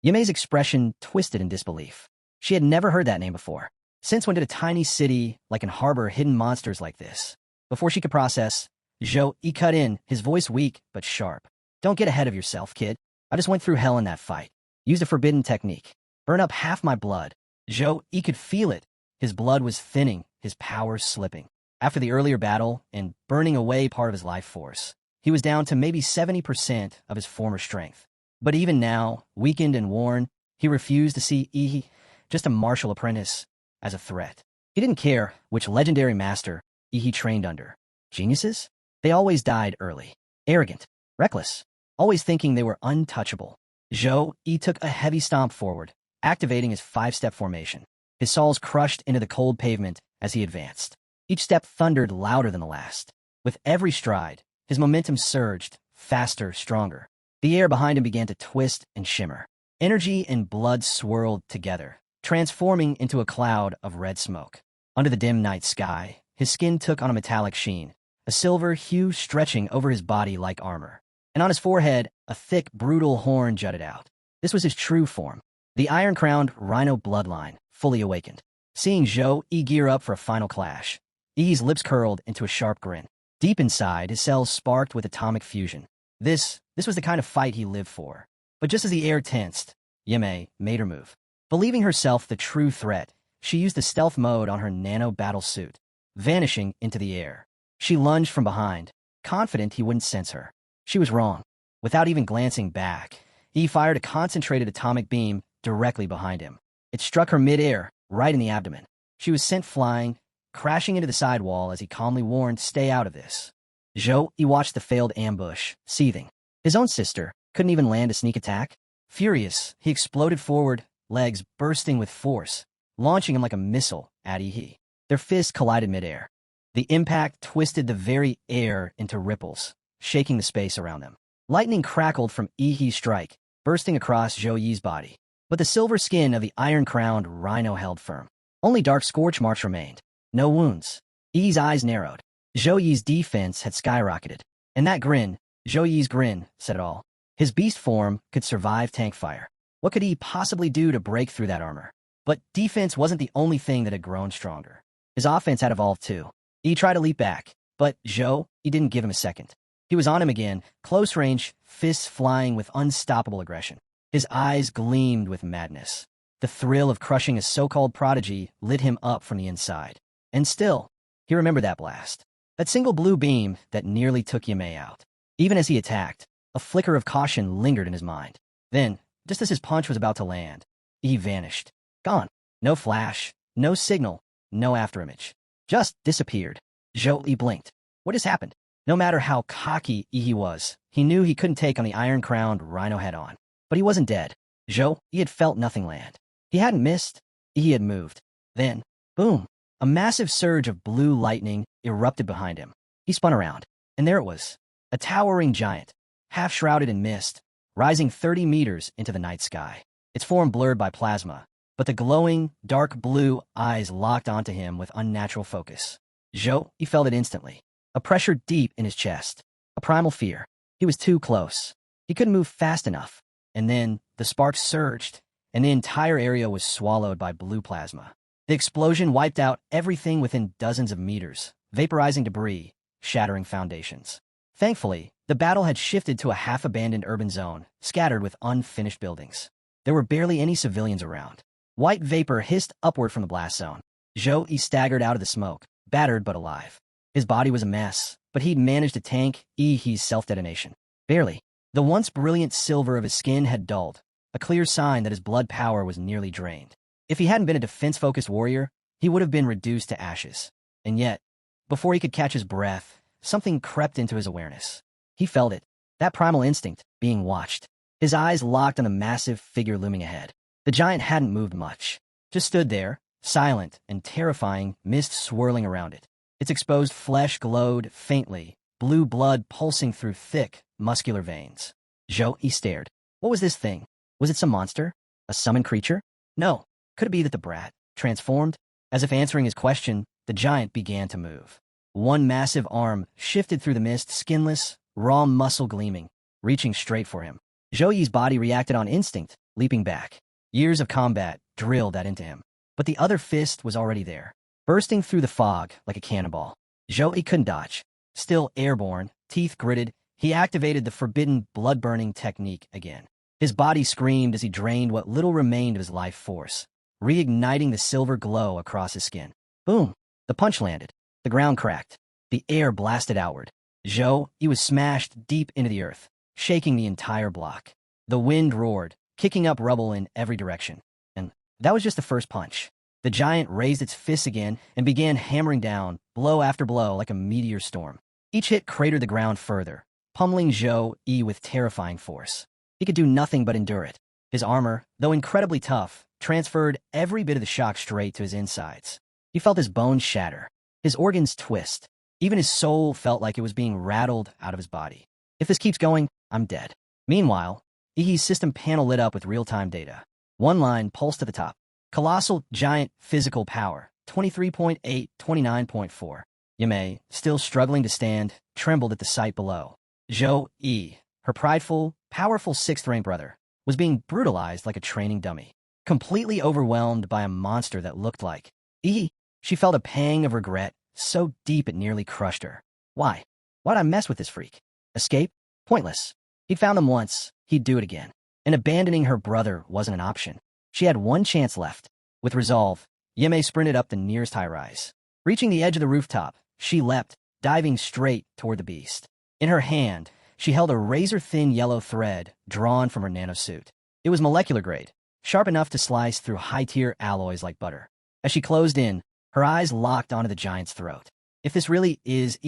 Yaoi Mei's expression twisted in disbelief. She had never heard that name before. Since when did a tiny city like an harbor hidden monsters like this? Before she could process, Zhou Yi cut in, his voice weak but sharp. "Don't get ahead of yourself, kid. I just went through hell in that fight. Used a forbidden technique. Burn up half my blood." Zhou Yi could feel it. His blood was thinning, his power slipping. After the earlier battle and burning away part of his life force, he was down to maybe 70% of his former strength. But even now, weakened and worn, he refused to see Yi, just a martial apprentice, as a threat. He didn't care which legendary master Yi trained under. Geniuses? They always died early. Arrogant. Reckless. Always thinking they were untouchable. Zhou Yi took a heavy stomp forward, activating his 5-step formation. His soles crushed into the cold pavement as he advanced. Each step thundered louder than the last. With every stride, his momentum surged, faster, stronger. The air behind him began to twist and shimmer. Energy and blood swirled together, transforming into a cloud of red smoke. Under the dim night sky, his skin took on a metallic sheen, a silver hue stretching over his body like armor. And on his forehead, a thick, brutal horn jutted out. This was his true form, the iron-crowned rhino bloodline, fully awakened. Seeing Zhou Yi gear up for a final clash, Yi's lips curled into a sharp grin. Deep inside, his cells sparked with atomic fusion. This was the kind of fight he lived for. But just as the air tensed, Yimei made her move. Believing herself the true threat, she used the stealth mode on her nano-battle suit, vanishing into the air. She lunged from behind, confident he wouldn't sense her. She was wrong. Without even glancing back, he fired a concentrated atomic beam directly behind him. It struck her mid-air, right in the abdomen. She was sent flying, crashing into the sidewall as he calmly warned, "Stay out of this." Zhou Yi watched the failed ambush, seething. His own sister couldn't even land a sneak attack. Furious, he exploded forward, legs bursting with force, launching him like a missile at Yi. Their fists collided midair. The impact twisted the very air into ripples, shaking the space around them. Lightning crackled from Yi's strike, bursting across Zhou Yi's body. But the silver skin of the iron-crowned rhino held firm. Only dark scorch marks remained. No wounds. Yi's eyes narrowed. Zhou Yi's defense had skyrocketed. And that grin, Zhou Yi's grin, said it all. His beast form could survive tank fire. What could he possibly do to break through that armor? But defense wasn't the only thing that had grown stronger. His offense had evolved too. He tried to leap back, but Zhou Yi didn't give him a second. He was on him again, close range, fists flying with unstoppable aggression. His eyes gleamed with madness. The thrill of crushing a so-called prodigy lit him up from the inside. And still, he remembered that blast. That single blue beam that nearly took Yimei out. Even as he attacked, a flicker of caution lingered in his mind. Then, just as his punch was about to land, he vanished. Gone. No flash, no signal, no afterimage. Just disappeared. Zhou Yi blinked. What has happened? No matter how cocky Yi was, he knew he couldn't take on the iron-crowned rhino head-on. But he wasn't dead. Zhou Yi had felt nothing land. He hadn't missed. He had moved. Then, boom, a massive surge of blue lightning erupted behind him. He spun around, and there it was, a towering giant, half-shrouded in mist, rising 30 meters into the night sky. Its form blurred by plasma, but the glowing, dark blue eyes locked onto him with unnatural focus. Zhou Yi felt it instantly, a pressure deep in his chest, a primal fear. He was too close. He couldn't move fast enough. And then the sparks surged, and the entire area was swallowed by blue plasma. The explosion wiped out everything within dozens of meters, vaporizing debris, shattering foundations. Thankfully, the battle had shifted to a half-abandoned urban zone, scattered with unfinished buildings. There were barely any civilians around. White vapor hissed upward from the blast zone. Zhou Yi staggered out of the smoke, battered but alive. His body was a mess, but he'd managed to tank Yi's self-detonation. Barely. The once brilliant silver of his skin had dulled, a clear sign that his blood power was nearly drained. If he hadn't been a defense-focused warrior, he would have been reduced to ashes. And yet, before he could catch his breath, something crept into his awareness. He felt it, that primal instinct, being watched. His eyes locked on the massive figure looming ahead. The giant hadn't moved much, just stood there, silent and terrifying, mist swirling around it. Its exposed flesh glowed faintly, blue blood pulsing through thick, muscular veins. Zhou Yi stared. What was this thing? Was it some monster? A summoned creature? No. Could it be that the brat, transformed? As if answering his question, the giant began to move. One massive arm shifted through the mist, skinless, raw muscle gleaming, reaching straight for him. Zhou Yi's body reacted on instinct, leaping back. Years of combat drilled that into him. But the other fist was already there, bursting through the fog like a cannonball. Zhou Yi couldn't dodge. Still airborne, teeth gritted, he activated the forbidden blood-burning technique again. His body screamed as he drained what little remained of his life force, reigniting the silver glow across his skin. Boom! The punch landed. The ground cracked. The air blasted outward. Zhou Yi was smashed deep into the earth, shaking the entire block. The wind roared, kicking up rubble in every direction. And that was just the first punch. The giant raised its fists again and began hammering down, blow after blow, like a meteor storm. Each hit cratered the ground further, pummeling Zhou Yi with terrifying force. He could do nothing but endure it. His armor, though incredibly tough, transferred every bit of the shock straight to his insides. He felt his bones shatter, his organs twist. Even his soul felt like it was being rattled out of his body. If this keeps going, I'm dead. Meanwhile, Ihi's system panel lit up with real-time data. One line pulsed to the top. Colossal giant physical power, 23.8, 29.4. Yamei, still struggling to stand, trembled at the sight below. Zhou Yi, her prideful, powerful sixth-rank brother, was being brutalized like a training dummy. Completely overwhelmed by a monster that looked like Yi, she felt a pang of regret so deep it nearly crushed her. Why? Why'd I mess with this freak? Escape? Pointless. He'd found them once, he'd do it again. And abandoning her brother wasn't an option. She had one chance left. With resolve, Yamei sprinted up the nearest high-rise. Reaching the edge of the rooftop, she leapt, diving straight toward the beast. In her hand, she held a razor-thin yellow thread drawn from her nanosuit. It was molecular grade, sharp enough to slice through high-tier alloys like butter. As she closed in, her eyes locked onto the giant's throat. If this really is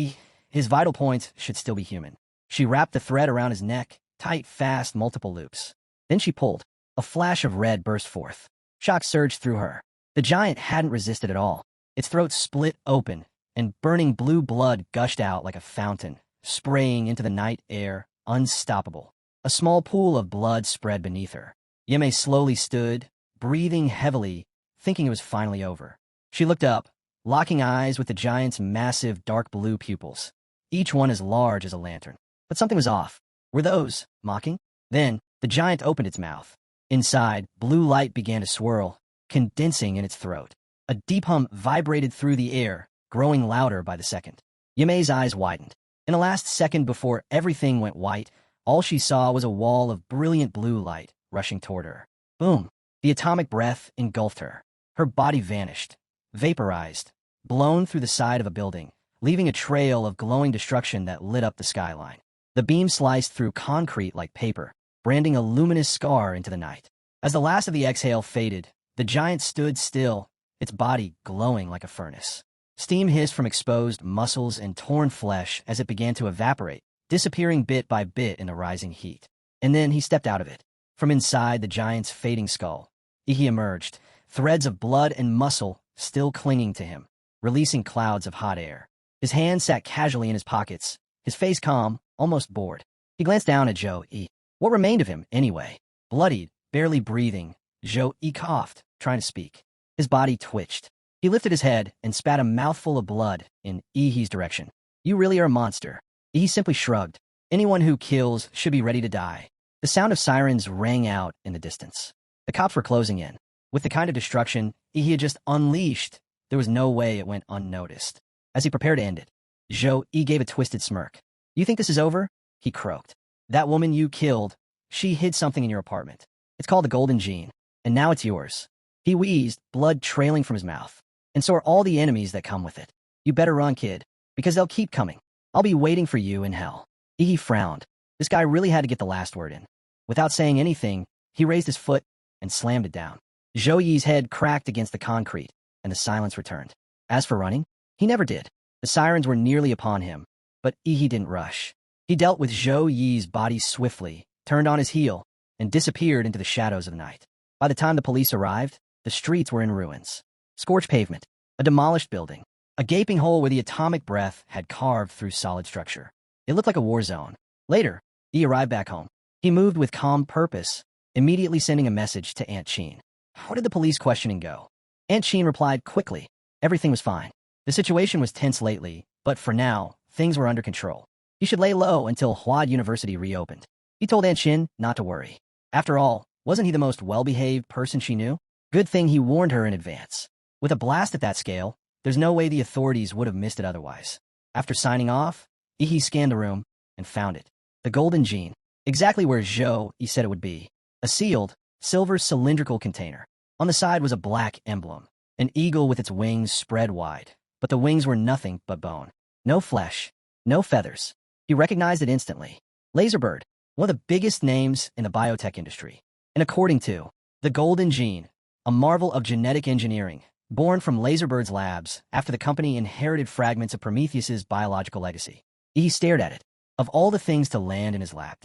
his vital points should still be human. She wrapped the thread around his neck, tight, fast, multiple loops. Then she pulled. A flash of red burst forth. Shock surged through her. The giant hadn't resisted at all. Its throat split open, and burning blue blood gushed out like a fountain, spraying into the night air, unstoppable. A small pool of blood spread beneath her. Yamei slowly stood, breathing heavily, thinking it was finally over. She looked up, locking eyes with the giant's massive dark blue pupils, each one as large as a lantern. But something was off. Were those mocking? Then, the giant opened its mouth. Inside, blue light began to swirl, condensing in its throat. A deep hum vibrated through the air, growing louder by the second. Yamei's eyes widened. In the last second before everything went white, all she saw was a wall of brilliant blue light rushing toward her. Boom! The atomic breath engulfed her. Her body vanished, vaporized, blown through the side of a building, leaving a trail of glowing destruction that lit up the skyline. The beam sliced through concrete like paper, branding a luminous scar into the night. As the last of the exhale faded, the giant stood still, its body glowing like a furnace. Steam hissed from exposed muscles and torn flesh as it began to evaporate, disappearing bit by bit in the rising heat. And then he stepped out of it. From inside the giant's fading skull, he emerged, threads of blood and muscle still clinging to him, releasing clouds of hot air. His hands sat casually in his pockets, his face calm, almost bored. He glanced down at Zhou Yi. What remained of him, anyway? Bloodied, barely breathing, Zhou Yi coughed, trying to speak. His body twitched. He lifted his head and spat a mouthful of blood in Ihi's direction. You really are a monster. Ihi simply shrugged. Anyone who kills should be ready to die. The sound of sirens rang out in the distance. The cops were closing in. With the kind of destruction Ihi had just unleashed, there was no way it went unnoticed. As he prepared to end it, Zhou Yi gave a twisted smirk. You think this is over? He croaked. That woman you killed, she hid something in your apartment. It's called the golden gene, and now it's yours. He wheezed, blood trailing from his mouth. And so are all the enemies that come with it. You better run, kid, because they'll keep coming. I'll be waiting for you in hell. Ihi frowned. This guy really had to get the last word in. Without saying anything, he raised his foot and slammed it down. Zhou Yi's head cracked against the concrete, and the silence returned. As for running, he never did. The sirens were nearly upon him, but Ihi didn't rush. He dealt with Zhou Yi's body swiftly, turned on his heel, and disappeared into the shadows of the night. By the time the police arrived, the streets were in ruins. Scorched pavement, a demolished building, a gaping hole where the atomic breath had carved through solid structure. It looked like a war zone. Later, he arrived back home. He moved with calm purpose, immediately sending a message to Aunt Sheen. How did the police questioning go? Aunt Sheen replied quickly. Everything was fine. The situation was tense lately, but for now, things were under control. He should lay low until Huad University reopened. He told Aunt Shin not to worry. After all, wasn't he the most well-behaved person she knew? Good thing he warned her in advance. With a blast at that scale, there's no way the authorities would have missed it otherwise. After signing off, Ihi scanned the room and found it. The golden gene, exactly where Zhou Yi said it would be. A sealed, silver cylindrical container. On the side was a black emblem, an eagle with its wings spread wide, but the wings were nothing but bone. No flesh, no feathers. He recognized it instantly. Laserbird. one of the biggest names in the biotech industry. And according to the Golden Gene, a marvel of genetic engineering, born from Laserbird's labs after the company inherited fragments of Prometheus's biological legacy. He stared at it. Of all the things to land in his lap,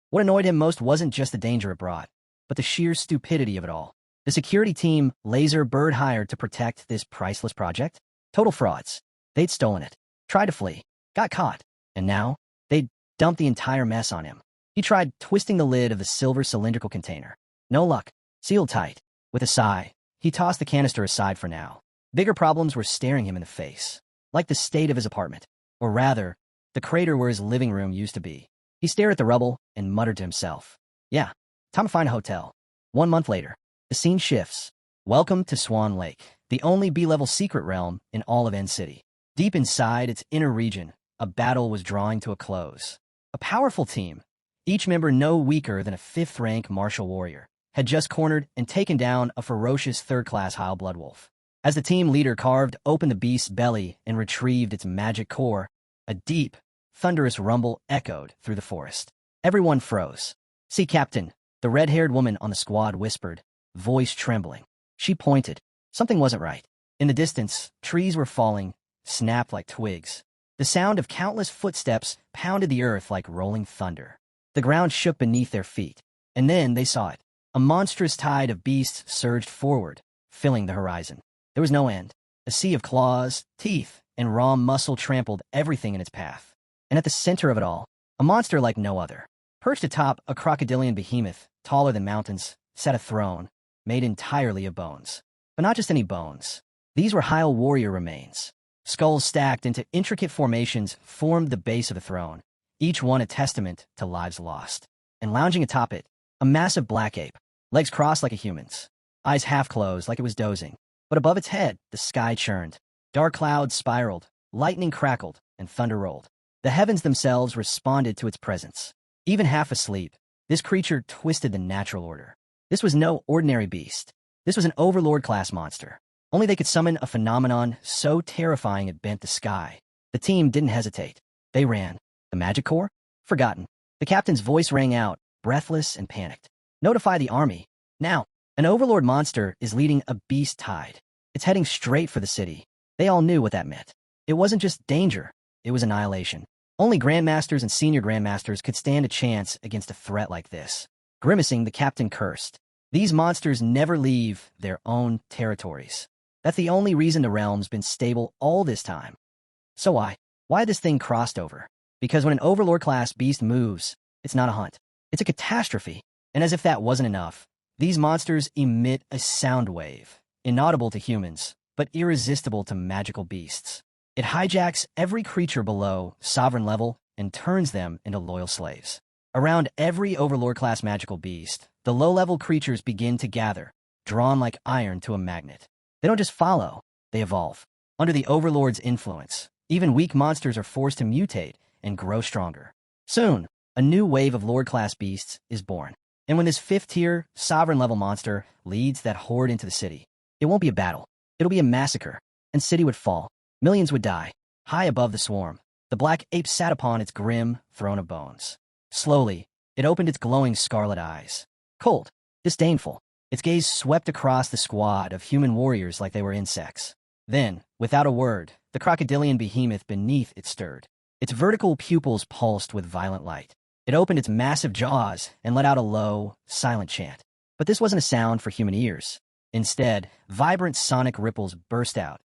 what annoyed him most wasn't just the danger it brought, but the sheer stupidity of it all. The security team Laserbird hired to protect this priceless project? Total frauds. They'd stolen it, tried to flee, got caught, and now they'd dumped the entire mess on him. He tried twisting the lid of the silver cylindrical container. No luck. Sealed tight. With a sigh, he tossed the canister aside for now. Bigger problems were staring him in the face, like the state of his apartment, or rather, the crater where his living room used to be. He stared at the rubble and muttered to himself, "Yeah, time to find a hotel." 1 month later, the scene shifts. Welcome to Swan Lake, the only B-level secret realm in all of End City. Deep inside its inner region, a battle was drawing to a close. A powerful team, each member no weaker than a 5th-rank martial warrior, had just cornered and taken down a ferocious 3rd-class Heil Bloodwolf. As the team leader carved open the beast's belly and retrieved its magic core, a deep, thunderous rumble echoed through the forest. Everyone froze. "See, Captain," the red-haired woman on the squad whispered, voice trembling. She pointed. Something wasn't right. In the distance, trees were falling, snapped like twigs. The sound of countless footsteps pounded the earth like rolling thunder. The ground shook beneath their feet. And then they saw it. A monstrous tide of beasts surged forward, filling the horizon. There was no end. A sea of claws, teeth, and raw muscle trampled everything in its path. And at the center of it all, a monster like no other. Perched atop a crocodilian behemoth, taller than mountains, sat a throne, made entirely of bones. But not just any bones. These were Heil warrior remains. Skulls stacked into intricate formations formed the base of the throne, each one a testament to lives lost. And lounging atop it, a massive black ape, legs crossed like a human's, eyes half closed like it was dozing. But above its head, the sky churned. Dark clouds spiraled, lightning crackled, and thunder rolled. The heavens themselves responded to its presence. Even half asleep, this creature twisted the natural order. This was no ordinary beast. This was an Overlord-class monster. Only they could summon a phenomenon so terrifying it bent the sky. The team didn't hesitate. They ran. The magic core? Forgotten. The captain's voice rang out, breathless and panicked. "Notify the army. Now, an Overlord monster is leading a beast tide. It's heading straight for the city." They all knew what that meant. It wasn't just danger. It was annihilation. Only Grandmasters and Senior Grandmasters could stand a chance against a threat like this. Grimacing, the captain cursed. These monsters never leave their own territories. That's the only reason the realm's been stable all this time. So why this thing crossed over? Because when an Overlord-class beast moves, it's not a hunt. It's a catastrophe. And as if that wasn't enough, these monsters emit a sound wave, inaudible to humans, but irresistible to magical beasts. It hijacks every creature below sovereign level and turns them into loyal slaves. Around every Overlord-class magical beast, the low-level creatures begin to gather, drawn like iron to a magnet. They don't just follow, they evolve. Under the Overlord's influence, even weak monsters are forced to mutate and grow stronger. Soon, a new wave of Lord-class beasts is born. And when this 5th-tier, sovereign-level monster leads that horde into the city, it won't be a battle. It'll be a massacre, and city would fall. Millions would die. High above the swarm, the black ape sat upon its grim throne of bones. Slowly, it opened its glowing scarlet eyes. Cold, disdainful, its gaze swept across the squad of human warriors like they were insects. Then, without a word, the crocodilian behemoth beneath it stirred. Its vertical pupils pulsed with violent light. It opened its massive jaws and let out a low, silent chant. But this wasn't a sound for human ears. Instead, vibrant sonic ripples burst out.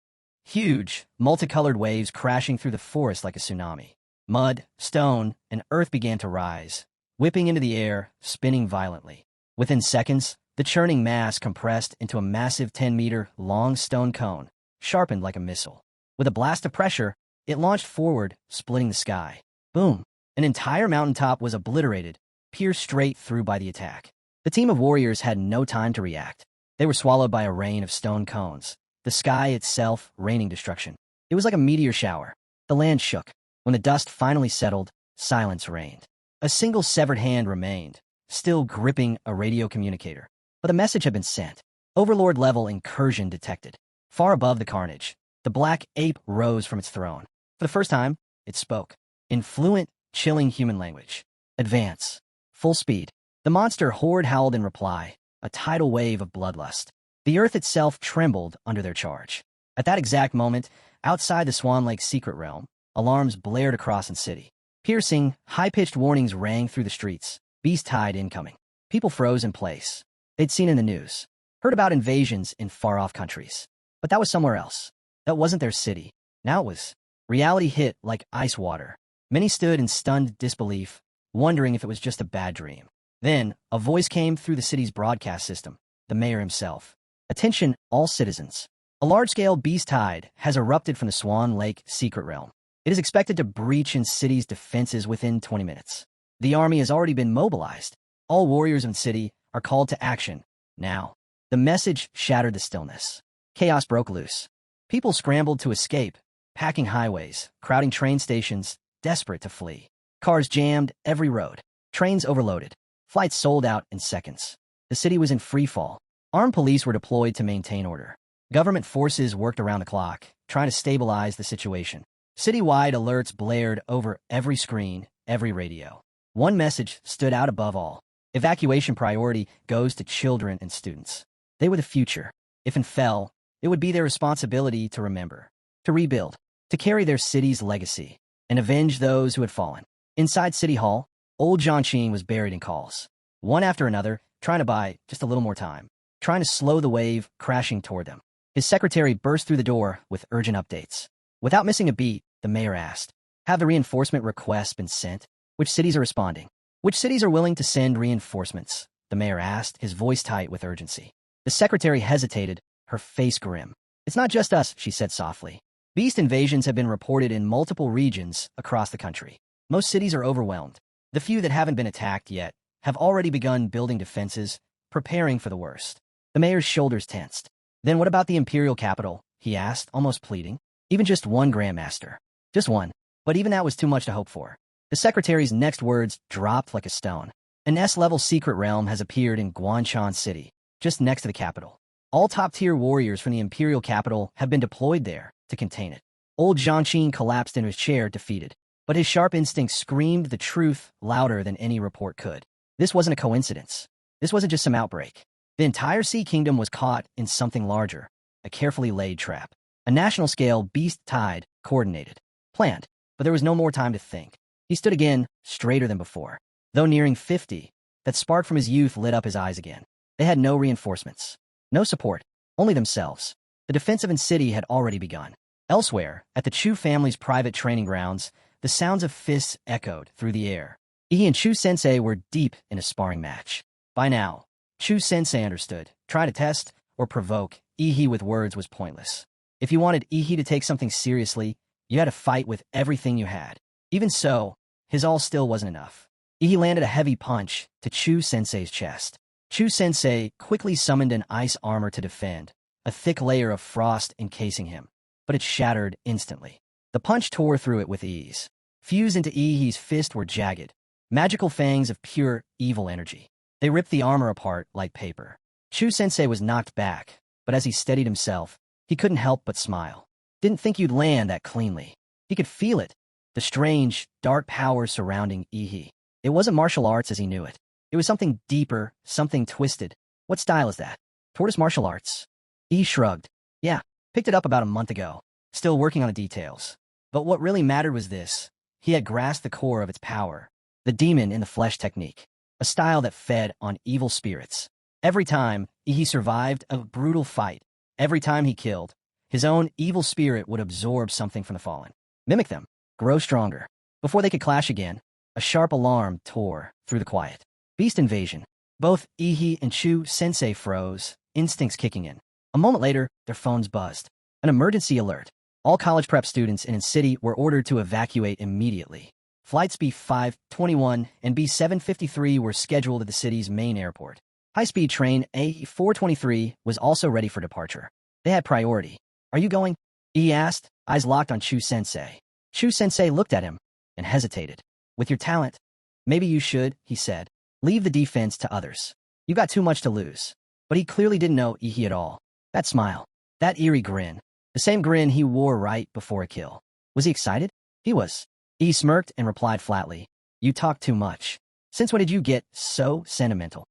Huge, multicolored waves crashing through the forest like a tsunami. Mud, stone, and earth began to rise, whipping into the air, spinning violently. Within seconds, the churning mass compressed into a massive 10-meter long stone cone, sharpened like a missile. With a blast of pressure, it launched forward, splitting the sky. Boom! An entire mountaintop was obliterated, pierced straight through by the attack. The team of warriors had no time to react. They were swallowed by a rain of stone cones, the sky itself raining destruction. It was like a meteor shower. The land shook. When the dust finally settled, silence reigned. A single severed hand remained, still gripping a radio communicator. But the message had been sent. Overlord-level incursion detected. Far above the carnage, the black ape rose from its throne. For the first time, it spoke. In fluent, chilling human language. Advance. full speed. The monster horde howled in reply, a tidal wave of bloodlust. The earth itself trembled under their charge. At that exact moment, outside the Swan Lake's secret realm, alarms blared across the city. Piercing, high-pitched warnings rang through the streets. Beast tide incoming. People froze in place. They'd seen in the news, heard about invasions in far-off countries. But that was somewhere else. That wasn't their city. Now it was. Reality hit like ice water. Many stood in stunned disbelief, wondering if it was just a bad dream. Then, a voice came through the city's broadcast system, the mayor himself. Attention, all citizens. A large-scale beast tide has erupted from the Swan Lake secret realm. It is expected to breach in city's defenses within 20 minutes. The army has already been mobilized. All warriors in the city are called to action, now. The message shattered the stillness. Chaos broke loose. People scrambled to escape, packing highways, crowding train stations, desperate to flee. Cars jammed every road. Trains overloaded. Flights sold out in seconds. The city was in freefall. Armed police were deployed to maintain order. Government forces worked around the clock, trying to stabilize the situation. Citywide alerts blared over every screen, every radio. One message stood out above all. Evacuation priority goes to children and students. They were the future. If and fell, it would be their responsibility to remember, to rebuild, to carry their city's legacy, and avenge those who had fallen. Inside City Hall, old Jianqing was buried in calls. One after another, trying to buy just a little more time, trying to slow the wave crashing toward them. His secretary burst through the door with urgent updates. Without missing a beat, the mayor asked, "Have the reinforcement requests been sent? Which cities are responding? Which cities are willing to send reinforcements?" The mayor asked, his voice tight with urgency. The secretary hesitated, her face grim. "It's not just us," she said softly. "Beast invasions have been reported in multiple regions across the country. Most cities are overwhelmed. The few that haven't been attacked yet have already begun building defenses, preparing for the worst." The mayor's shoulders tensed. "Then what about the imperial capital?" he asked, almost pleading. "Even just one grandmaster. Just one." But even that was too much to hope for. The secretary's next words dropped like a stone. An S-level secret realm has appeared in Guanchan City, just next to the capital. All top-tier warriors from the imperial capital have been deployed there to contain it. Old Jianqing collapsed into his chair, defeated. But his sharp instincts screamed the truth louder than any report could. This wasn't a coincidence. This wasn't just some outbreak. The entire Sea Kingdom was caught in something larger, a carefully laid trap. A national-scale beast tide, coordinated, planned, but there was no more time to think. He stood again, straighter than before. Though nearing 50, that spark from his youth lit up his eyes again. They had no reinforcements, no support, only themselves. The defensive in city had already begun. Elsewhere, at the Chu family's private training grounds, the sounds of fists echoed through the air. Ihi and Chu Sensei were deep in a sparring match. By now, Chu Sensei understood. Try to test or provoke Ihi with words was pointless. If you wanted Ihi to take something seriously, you had to fight with everything you had. Even so, his all still wasn't enough. Ihi landed a heavy punch to Chu Sensei's chest. Chu Sensei quickly summoned an ice armor to defend, a thick layer of frost encasing him. But it shattered instantly. The punch tore through it with ease. Fused into Ihi's fist were jagged, magical fangs of pure, evil energy. They ripped the armor apart like paper. Chu Sensei was knocked back, but as he steadied himself, he couldn't help but smile. Didn't think you'd land that cleanly. He could feel it, the strange, dark power surrounding Ihi. It wasn't martial arts as he knew it. It was something deeper, something twisted. What style is that? Tortoise martial arts? Ihi shrugged. Yeah, picked it up about a month ago. Still working on the details. But what really mattered was this. He had grasped the core of its power. The demon in the flesh technique. A style that fed on evil spirits. Every time Ihi survived a brutal fight, every time he killed, his own evil spirit would absorb something from the fallen. Mimic them. Grow stronger. Before they could clash again, a sharp alarm tore through the quiet. Beast invasion. Both Ihi and Chu Sensei froze, instincts kicking in. A moment later, their phones buzzed. An emergency alert. All college prep students in the city were ordered to evacuate immediately. Flights B521 and B753 were scheduled at the city's main airport. High-speed train A423 was also ready for departure. They had priority. "Are you going?" he asked, eyes locked on Chu Sensei. Chu Sensei looked at him and hesitated. "With your talent, maybe you should," he said. "Leave the defense to others. You've got too much to lose." But he clearly didn't know Ihi at all. That smile, that eerie grin, the same grin he wore right before a kill. Was he excited? He was. He smirked and replied flatly, "You talk too much." Since when did you get so sentimental?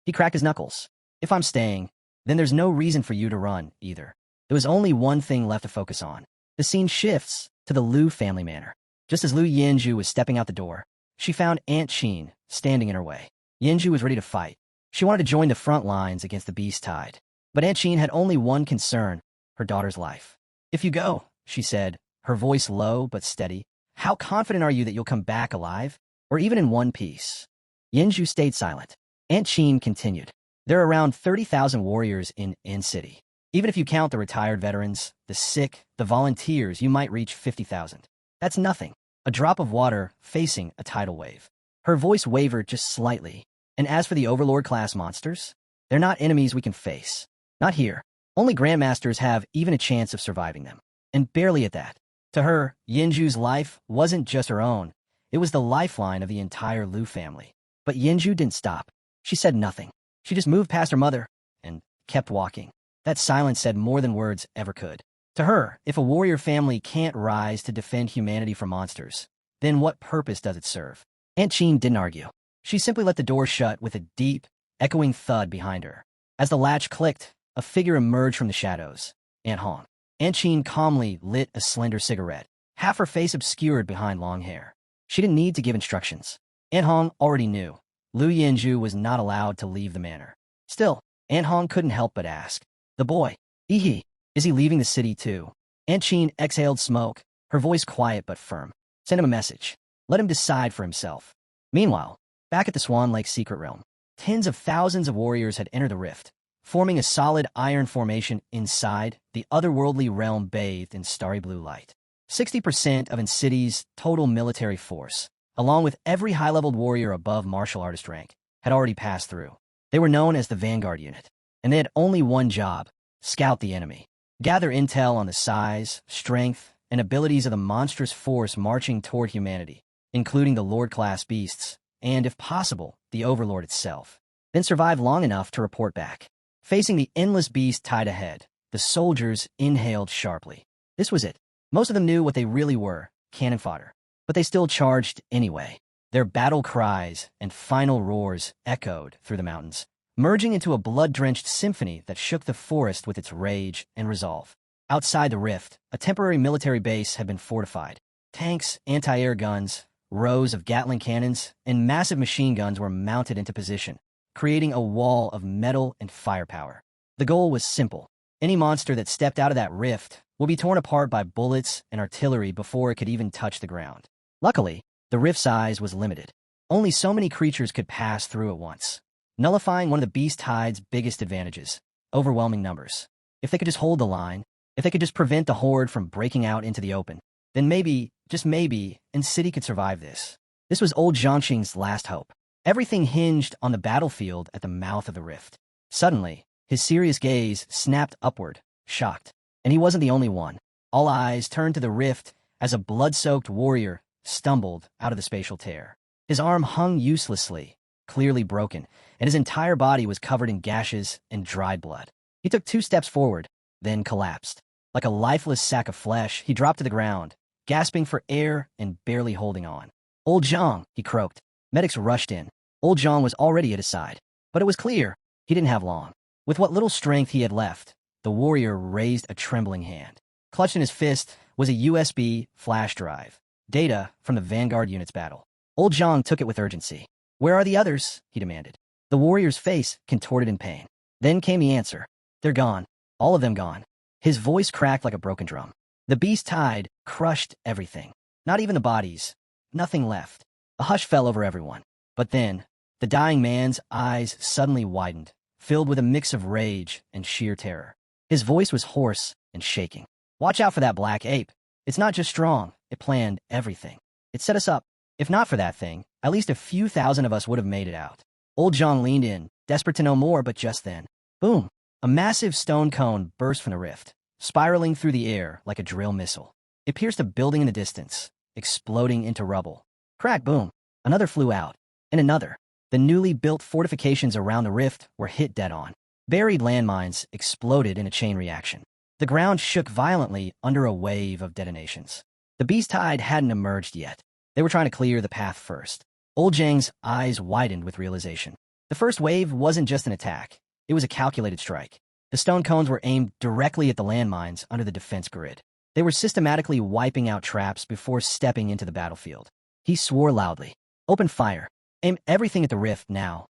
He cracked his knuckles. If I'm staying, then there's no reason for you to run, either. There was only one thing left to focus on. The scene shifts to the Liu family manor. Just as Liu Yanju was stepping out the door, she found Aunt Qin standing in her way. Yanju was ready to fight. She wanted to join the front lines against the beast tide. But Aunt Qin had only one concern, her daughter's life. If you go, she said, her voice low but steady, how confident are you that you'll come back alive, or even in one piece? Yanju stayed silent. Aunt Qin continued. There are around 30,000 warriors in N-City. Even if you count the retired veterans, the sick, the volunteers, you might reach 50,000. That's nothing. A drop of water facing a tidal wave. Her voice wavered just slightly. And as for the Overlord-class monsters, they're not enemies we can face. Not here. Only Grandmasters have even a chance of surviving them. And barely at that. To her, Yinju's life wasn't just her own. It was the lifeline of the entire Liu family. But Yinju didn't stop. She said nothing. She just moved past her mother and kept walking. That silence said more than words ever could. To her, if a warrior family can't rise to defend humanity from monsters, then what purpose does it serve? Aunt Qin didn't argue. She simply let the door shut with a deep, echoing thud behind her. As the latch clicked, a figure emerged from the shadows. Aunt Hong. Aunt Qin calmly lit a slender cigarette, half her face obscured behind long hair. She didn't need to give instructions. Aunt Hong already knew. Liu Yanju was not allowed to leave the manor. Still, Aunt Hong couldn't help but ask. The boy, is he leaving the city too? Aunt Qin exhaled smoke, her voice quiet but firm. Send him a message. Let him decide for himself. Meanwhile, back at the Swan Lake secret realm, tens of thousands of warriors had entered the rift, forming a solid iron formation inside the otherworldly realm bathed in starry blue light. 60% of N-City's total military force, along with every high-leveled warrior above martial artist rank, had already passed through. They were known as the Vanguard Unit, and they had only one job: scout the enemy. Gather intel on the size, strength, and abilities of the monstrous force marching toward humanity, including the Lord-class beasts, and, if possible, the Overlord itself. Then survive long enough to report back. Facing the endless beast tied ahead, the soldiers inhaled sharply. This was it. Most of them knew what they really were, cannon fodder. But they still charged anyway. Their battle cries and final roars echoed through the mountains, merging into a blood-drenched symphony that shook the forest with its rage and resolve. Outside the rift, a temporary military base had been fortified. Tanks, anti-air guns, rows of Gatling cannons, and massive machine guns were mounted into position, creating a wall of metal and firepower. The goal was simple. Any monster that stepped out of that rift will be torn apart by bullets and artillery before it could even touch the ground. Luckily, the rift size was limited. Only so many creatures could pass through at once, nullifying one of the beast tide's biggest advantages: overwhelming numbers. If they could just hold the line, if they could just prevent the horde from breaking out into the open, then maybe, just maybe, N-City could survive this. This was old Zhangqing's last hope. Everything hinged on the battlefield at the mouth of the rift. Suddenly, his serious gaze snapped upward, shocked. And he wasn't the only one. All eyes turned to the rift as a blood-soaked warrior stumbled out of the spatial tear. His arm hung uselessly, clearly broken, and his entire body was covered in gashes and dried blood. He took 2 steps forward, then collapsed. Like a lifeless sack of flesh, he dropped to the ground, gasping for air and barely holding on. Old Zhang, he croaked. Medics rushed in. Old Zhang was already at his side. But it was clear he didn't have long. With what little strength he had left, the warrior raised a trembling hand. Clutched in his fist was a USB flash drive. Data from the Vanguard Unit's battle. Old Zhang took it with urgency. Where are the others? He demanded. The warrior's face contorted in pain. Then came the answer. They're gone. All of them gone. His voice cracked like a broken drum. The beast tide crushed everything. Not even the bodies. Nothing left. A hush fell over everyone. But then, the dying man's eyes suddenly widened, filled with a mix of rage and sheer terror. His voice was hoarse and shaking. Watch out for that black ape. It's not just strong. It planned everything. It set us up. If not for that thing, at least a few thousand of us would have made it out. Old Zhang leaned in, desperate to know more, but just then, boom! A massive stone cone burst from the rift, spiraling through the air like a drill missile. It pierced a building in the distance, exploding into rubble. Crack, boom! Another flew out, and another. The newly built fortifications around the rift were hit dead on. Buried landmines exploded in a chain reaction. The ground shook violently under a wave of detonations. The beast tide hadn't emerged yet. They were trying to clear the path first. Old Zhang's eyes widened with realization. The first wave wasn't just an attack. It was a calculated strike. The stone cones were aimed directly at the landmines under the defense grid. They were systematically wiping out traps before stepping into the battlefield. He swore loudly. Open fire. Aim everything at the rift now.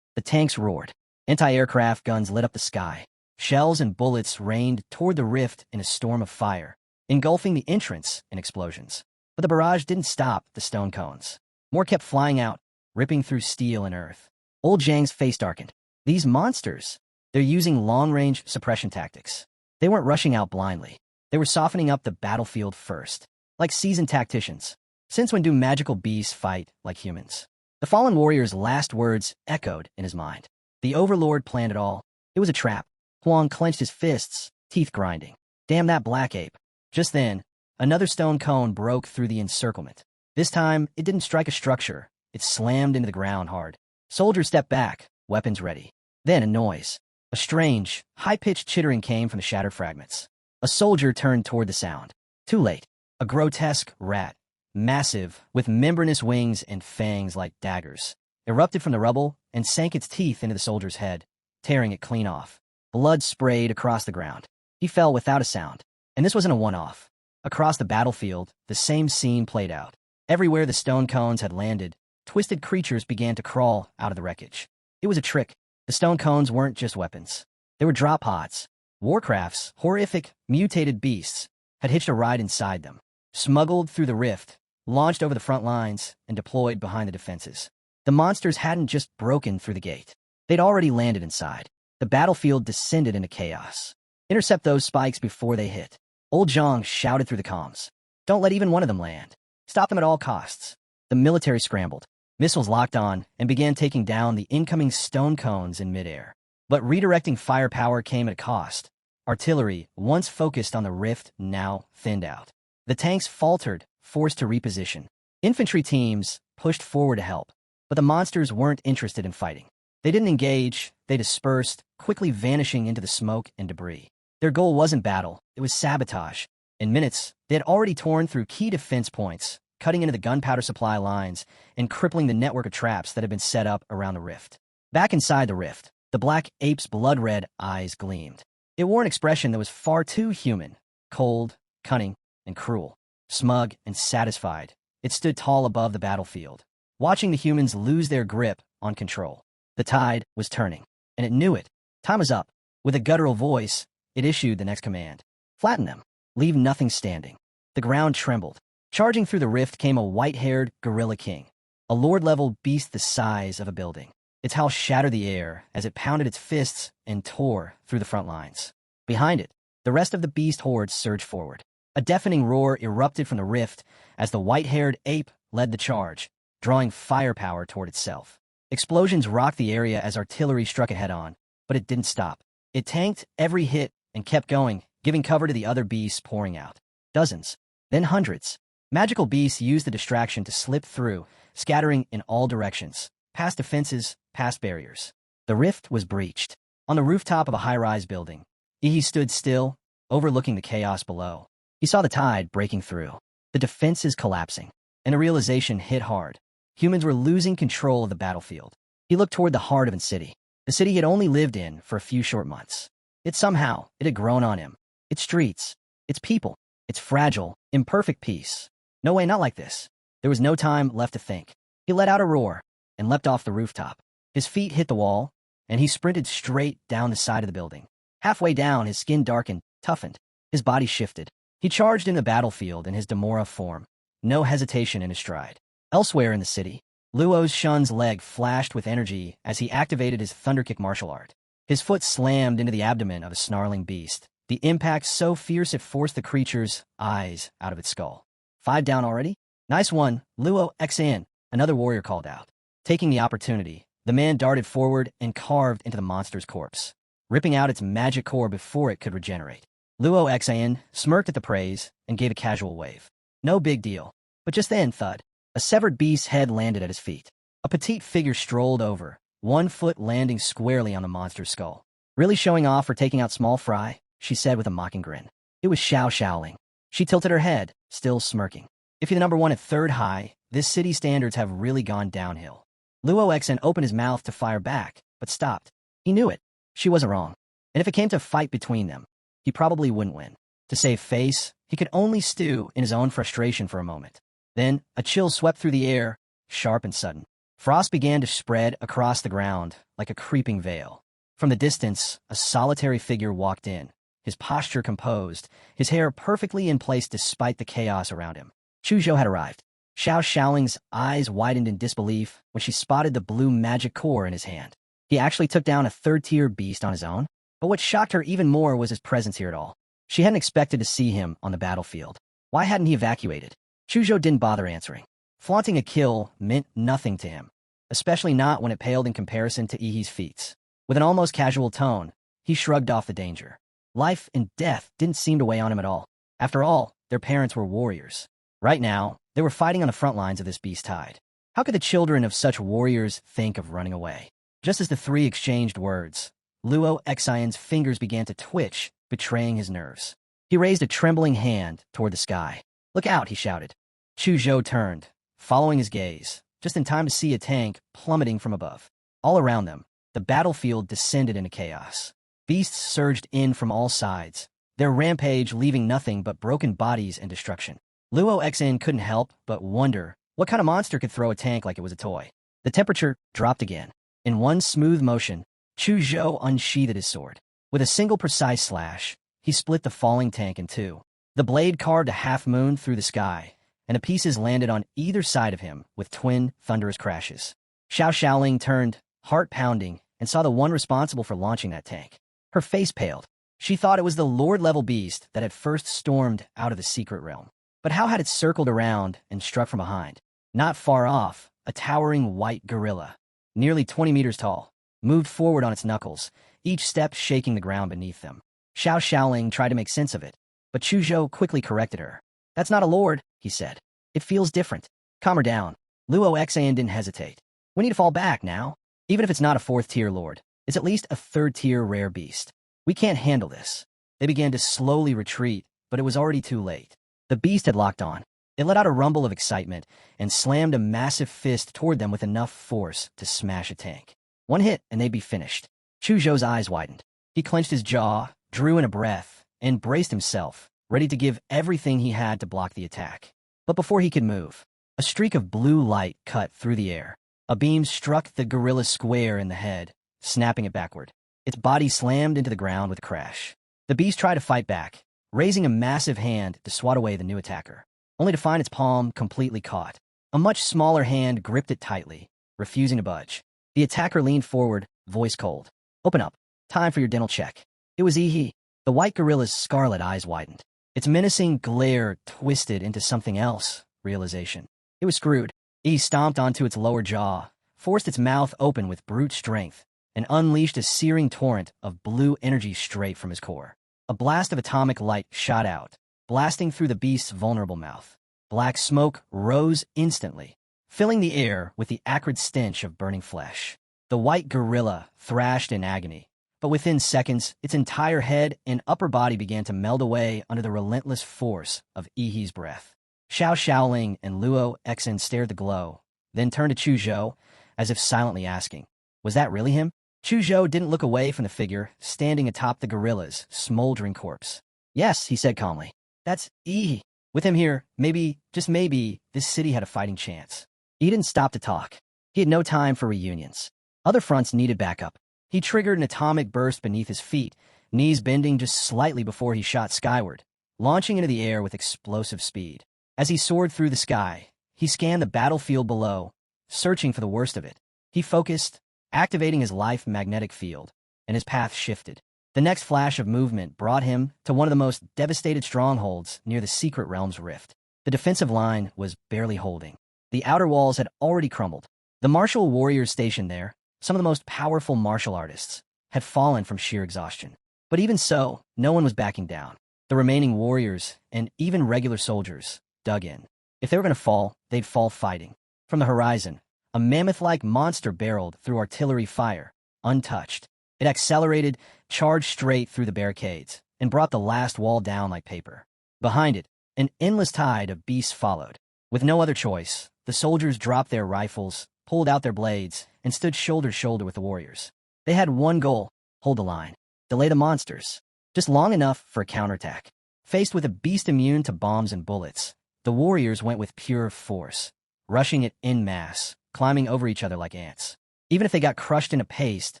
The tanks roared. Anti-aircraft guns lit up the sky. Shells and bullets rained toward the rift in a storm of fire, engulfing the entrance in explosions. But the barrage didn't stop the stone cones. More kept flying out, ripping through steel and earth. Old Zhang's face darkened. These monsters, they're using long-range suppression tactics. They weren't rushing out blindly. They were softening up the battlefield first, like seasoned tacticians. Since when do magical beasts fight like humans? The fallen warrior's last words echoed in his mind. The overlord planned it all. It was a trap. Huang clenched his fists, teeth grinding. Damn that black ape. Just then, another stone cone broke through the encirclement. This time, it didn't strike a structure. It slammed into the ground hard. Soldiers stepped back, weapons ready. Then a noise. A strange, high-pitched chittering came from the shattered fragments. A soldier turned toward the sound. Too late. A grotesque rat, massive, with membranous wings and fangs like daggers, erupted from the rubble and sank its teeth into the soldier's head, tearing it clean off. Blood sprayed across the ground. He fell without a sound. And this wasn't a one-off. Across the battlefield, the same scene played out. Everywhere the stone cones had landed, twisted creatures began to crawl out of the wreckage. It was a trick. The stone cones weren't just weapons. They were drop pods. Warcrafts, horrific, mutated beasts, had hitched a ride inside them, smuggled through the rift, launched over the front lines, and deployed behind the defenses. The monsters hadn't just broken through the gate. They'd already landed inside. The battlefield descended into chaos. Intercept those spikes before they hit. Old Zhang shouted through the comms. Don't let even one of them land. Stop them at all costs. The military scrambled. Missiles locked on and began taking down the incoming stone cones in midair. But redirecting firepower came at a cost. Artillery, once focused on the rift, now thinned out. The tanks faltered, forced to reposition. Infantry teams pushed forward to help. But the monsters weren't interested in fighting. They didn't engage, they dispersed, quickly vanishing into the smoke and debris. Their goal wasn't battle, it was sabotage. In minutes, they had already torn through key defense points, cutting into the gunpowder supply lines and crippling the network of traps that had been set up around the rift. Back inside the rift, the black ape's blood-red eyes gleamed. It wore an expression that was far too human, cold, cunning, and cruel. Smug and satisfied, it stood tall above the battlefield, watching the humans lose their grip on control. The tide was turning, and it knew it. Time was up. With a guttural voice, it issued the next command. Flatten them. Leave nothing standing. The ground trembled. Charging through the rift came a white-haired gorilla king, a lord-level beast the size of a building. Its howl shattered the air as it pounded its fists and tore through the front lines. Behind it, the rest of the beast horde surged forward. A deafening roar erupted from the rift as the white-haired ape led the charge, drawing firepower toward itself. Explosions rocked the area as artillery struck it head-on, but it didn't stop. It tanked every hit and kept going, giving cover to the other beasts pouring out. Dozens, then hundreds. Magical beasts used the distraction to slip through, scattering in all directions, past defenses, past barriers. The rift was breached. On the rooftop of a high-rise building, Ihi stood still, overlooking the chaos below. He saw the tide breaking through, the defenses collapsing, and a realization hit hard. Humans were losing control of the battlefield. He looked toward the heart of the city he had only lived in for a few short months. It had grown on him. Its streets, its people, its fragile, imperfect peace. No way, not like this. There was no time left to think. He let out a roar and leapt off the rooftop. His feet hit the wall, and he sprinted straight down the side of the building. Halfway down, his skin darkened, toughened. His body shifted. He charged in the battlefield in his Demora form, no hesitation in his stride. Elsewhere in the city, Luo Shun's leg flashed with energy as he activated his Thunderkick martial art. His foot slammed into the abdomen of a snarling beast, the impact so fierce it forced the creature's eyes out of its skull. 5 down already? Nice one, Luo Xan, another warrior called out. Taking the opportunity, the man darted forward and carved into the monster's corpse, ripping out its magic core before it could regenerate. Luo Xan smirked at the praise and gave a casual wave. No big deal. But just then, thud. A severed beast's head landed at his feet. A petite figure strolled over, one foot landing squarely on the monster's skull. Really showing off for taking out small fry, she said with a mocking grin. It was Xiao Xiaoling. She tilted her head, still smirking. If you're the number one at third high, this city's standards have really gone downhill. Luo Xen opened his mouth to fire back, but stopped. He knew it. She wasn't wrong. And if it came to a fight between them, he probably wouldn't win. To save face, he could only stew in his own frustration for a moment. Then, a chill swept through the air, sharp and sudden. Frost began to spread across the ground like a creeping veil. From the distance, a solitary figure walked in, his posture composed, his hair perfectly in place despite the chaos around him. Chuzhou had arrived. Xiao Xiaoling's eyes widened in disbelief when she spotted the blue magic core in his hand. He actually took down a third-tier beast on his own, but what shocked her even more was his presence here at all. She hadn't expected to see him on the battlefield. Why hadn't he evacuated? Chuzhou didn't bother answering. Flaunting a kill meant nothing to him, especially not when it paled in comparison to Ihi's feats. With an almost casual tone, he shrugged off the danger. Life and death didn't seem to weigh on him at all. After all, their parents were warriors. Right now, they were fighting on the front lines of this beast tide. How could the children of such warriors think of running away? Just as the three exchanged words, Luo Xian's fingers began to twitch, betraying his nerves. He raised a trembling hand toward the sky. "Look out," he shouted. Chuzhou turned, following his gaze, just in time to see a tank plummeting from above. All around them, the battlefield descended into chaos. Beasts surged in from all sides, their rampage leaving nothing but broken bodies and destruction. Luo Xian couldn't help but wonder what kind of monster could throw a tank like it was a toy. The temperature dropped again. In one smooth motion, Chuzhou unsheathed his sword. With a single precise slash, he split the falling tank in two. The blade carved a half-moon through the sky, and the pieces landed on either side of him with twin, thunderous crashes. Xiao Xiaoling turned, heart-pounding, and saw the one responsible for launching that tank. Her face paled. She thought it was the Lord-level beast that had first stormed out of the secret realm. But how had it circled around and struck from behind? Not far off, a towering white gorilla, nearly 20 meters tall, moved forward on its knuckles, each step shaking the ground beneath them. Xiao Xiaoling tried to make sense of it, but Chuzhou quickly corrected her. "That's not a lord," he said. "It feels different." "Calm her down." Luo Xian didn't hesitate. "We need to fall back now. Even if it's not a fourth-tier lord, it's at least a third-tier rare beast. We can't handle this." They began to slowly retreat, but it was already too late. The beast had locked on. It let out a rumble of excitement and slammed a massive fist toward them with enough force to smash a tank. One hit and they'd be finished. Chuzhou's eyes widened. He clenched his jaw, drew in a breath, and braced himself, ready to give everything he had to block the attack. But before he could move, a streak of blue light cut through the air. A beam struck the gorilla square in the head, snapping it backward. Its body slammed into the ground with a crash. The beast tried to fight back, raising a massive hand to swat away the new attacker, only to find its palm completely caught. A much smaller hand gripped it tightly, refusing to budge. The attacker leaned forward, voice cold. "Open up. Time for your dental check." It was Ihi. The white gorilla's scarlet eyes widened. Its menacing glare twisted into something else, realization. It was screwed. Ihi stomped onto its lower jaw, forced its mouth open with brute strength, and unleashed a searing torrent of blue energy straight from his core. A blast of atomic light shot out, blasting through the beast's vulnerable mouth. Black smoke rose instantly, filling the air with the acrid stench of burning flesh. The white gorilla thrashed in agony, but within seconds, its entire head and upper body began to meld away under the relentless force of Ihi's breath. Xiao Xiaoling and Luo Xian stared the glow, then turned to Chuzhou, as if silently asking, "Was that really him?" Chuzhou didn't look away from the figure standing atop the gorilla's smoldering corpse. "Yes," he said calmly. "That's Ihi. With him here, maybe, just maybe, this city had a fighting chance." He didn't stop to talk. He had no time for reunions. Other fronts needed backup. He triggered an atomic burst beneath his feet, knees bending just slightly before he shot skyward, launching into the air with explosive speed. As he soared through the sky, he scanned the battlefield below, searching for the worst of it. He focused, activating his life magnetic field, and his path shifted. The next flash of movement brought him to one of the most devastated strongholds near the secret realm's rift. The defensive line was barely holding. The outer walls had already crumbled. The martial warriors stationed there, some of the most powerful martial artists, had fallen from sheer exhaustion. But even so, no one was backing down. The remaining warriors, and even regular soldiers, dug in. If they were going to fall, they'd fall fighting. From the horizon, a mammoth-like monster barreled through artillery fire, untouched. It accelerated, charged straight through the barricades, and brought the last wall down like paper. Behind it, an endless tide of beasts followed. With no other choice, the soldiers dropped their rifles, pulled out their blades, and stood shoulder to shoulder with the warriors. They had one goal: hold the line, delay the monsters, just long enough for a counterattack. Faced with a beast immune to bombs and bullets, the warriors went with pure force, rushing it en masse, climbing over each other like ants. Even if they got crushed into paste,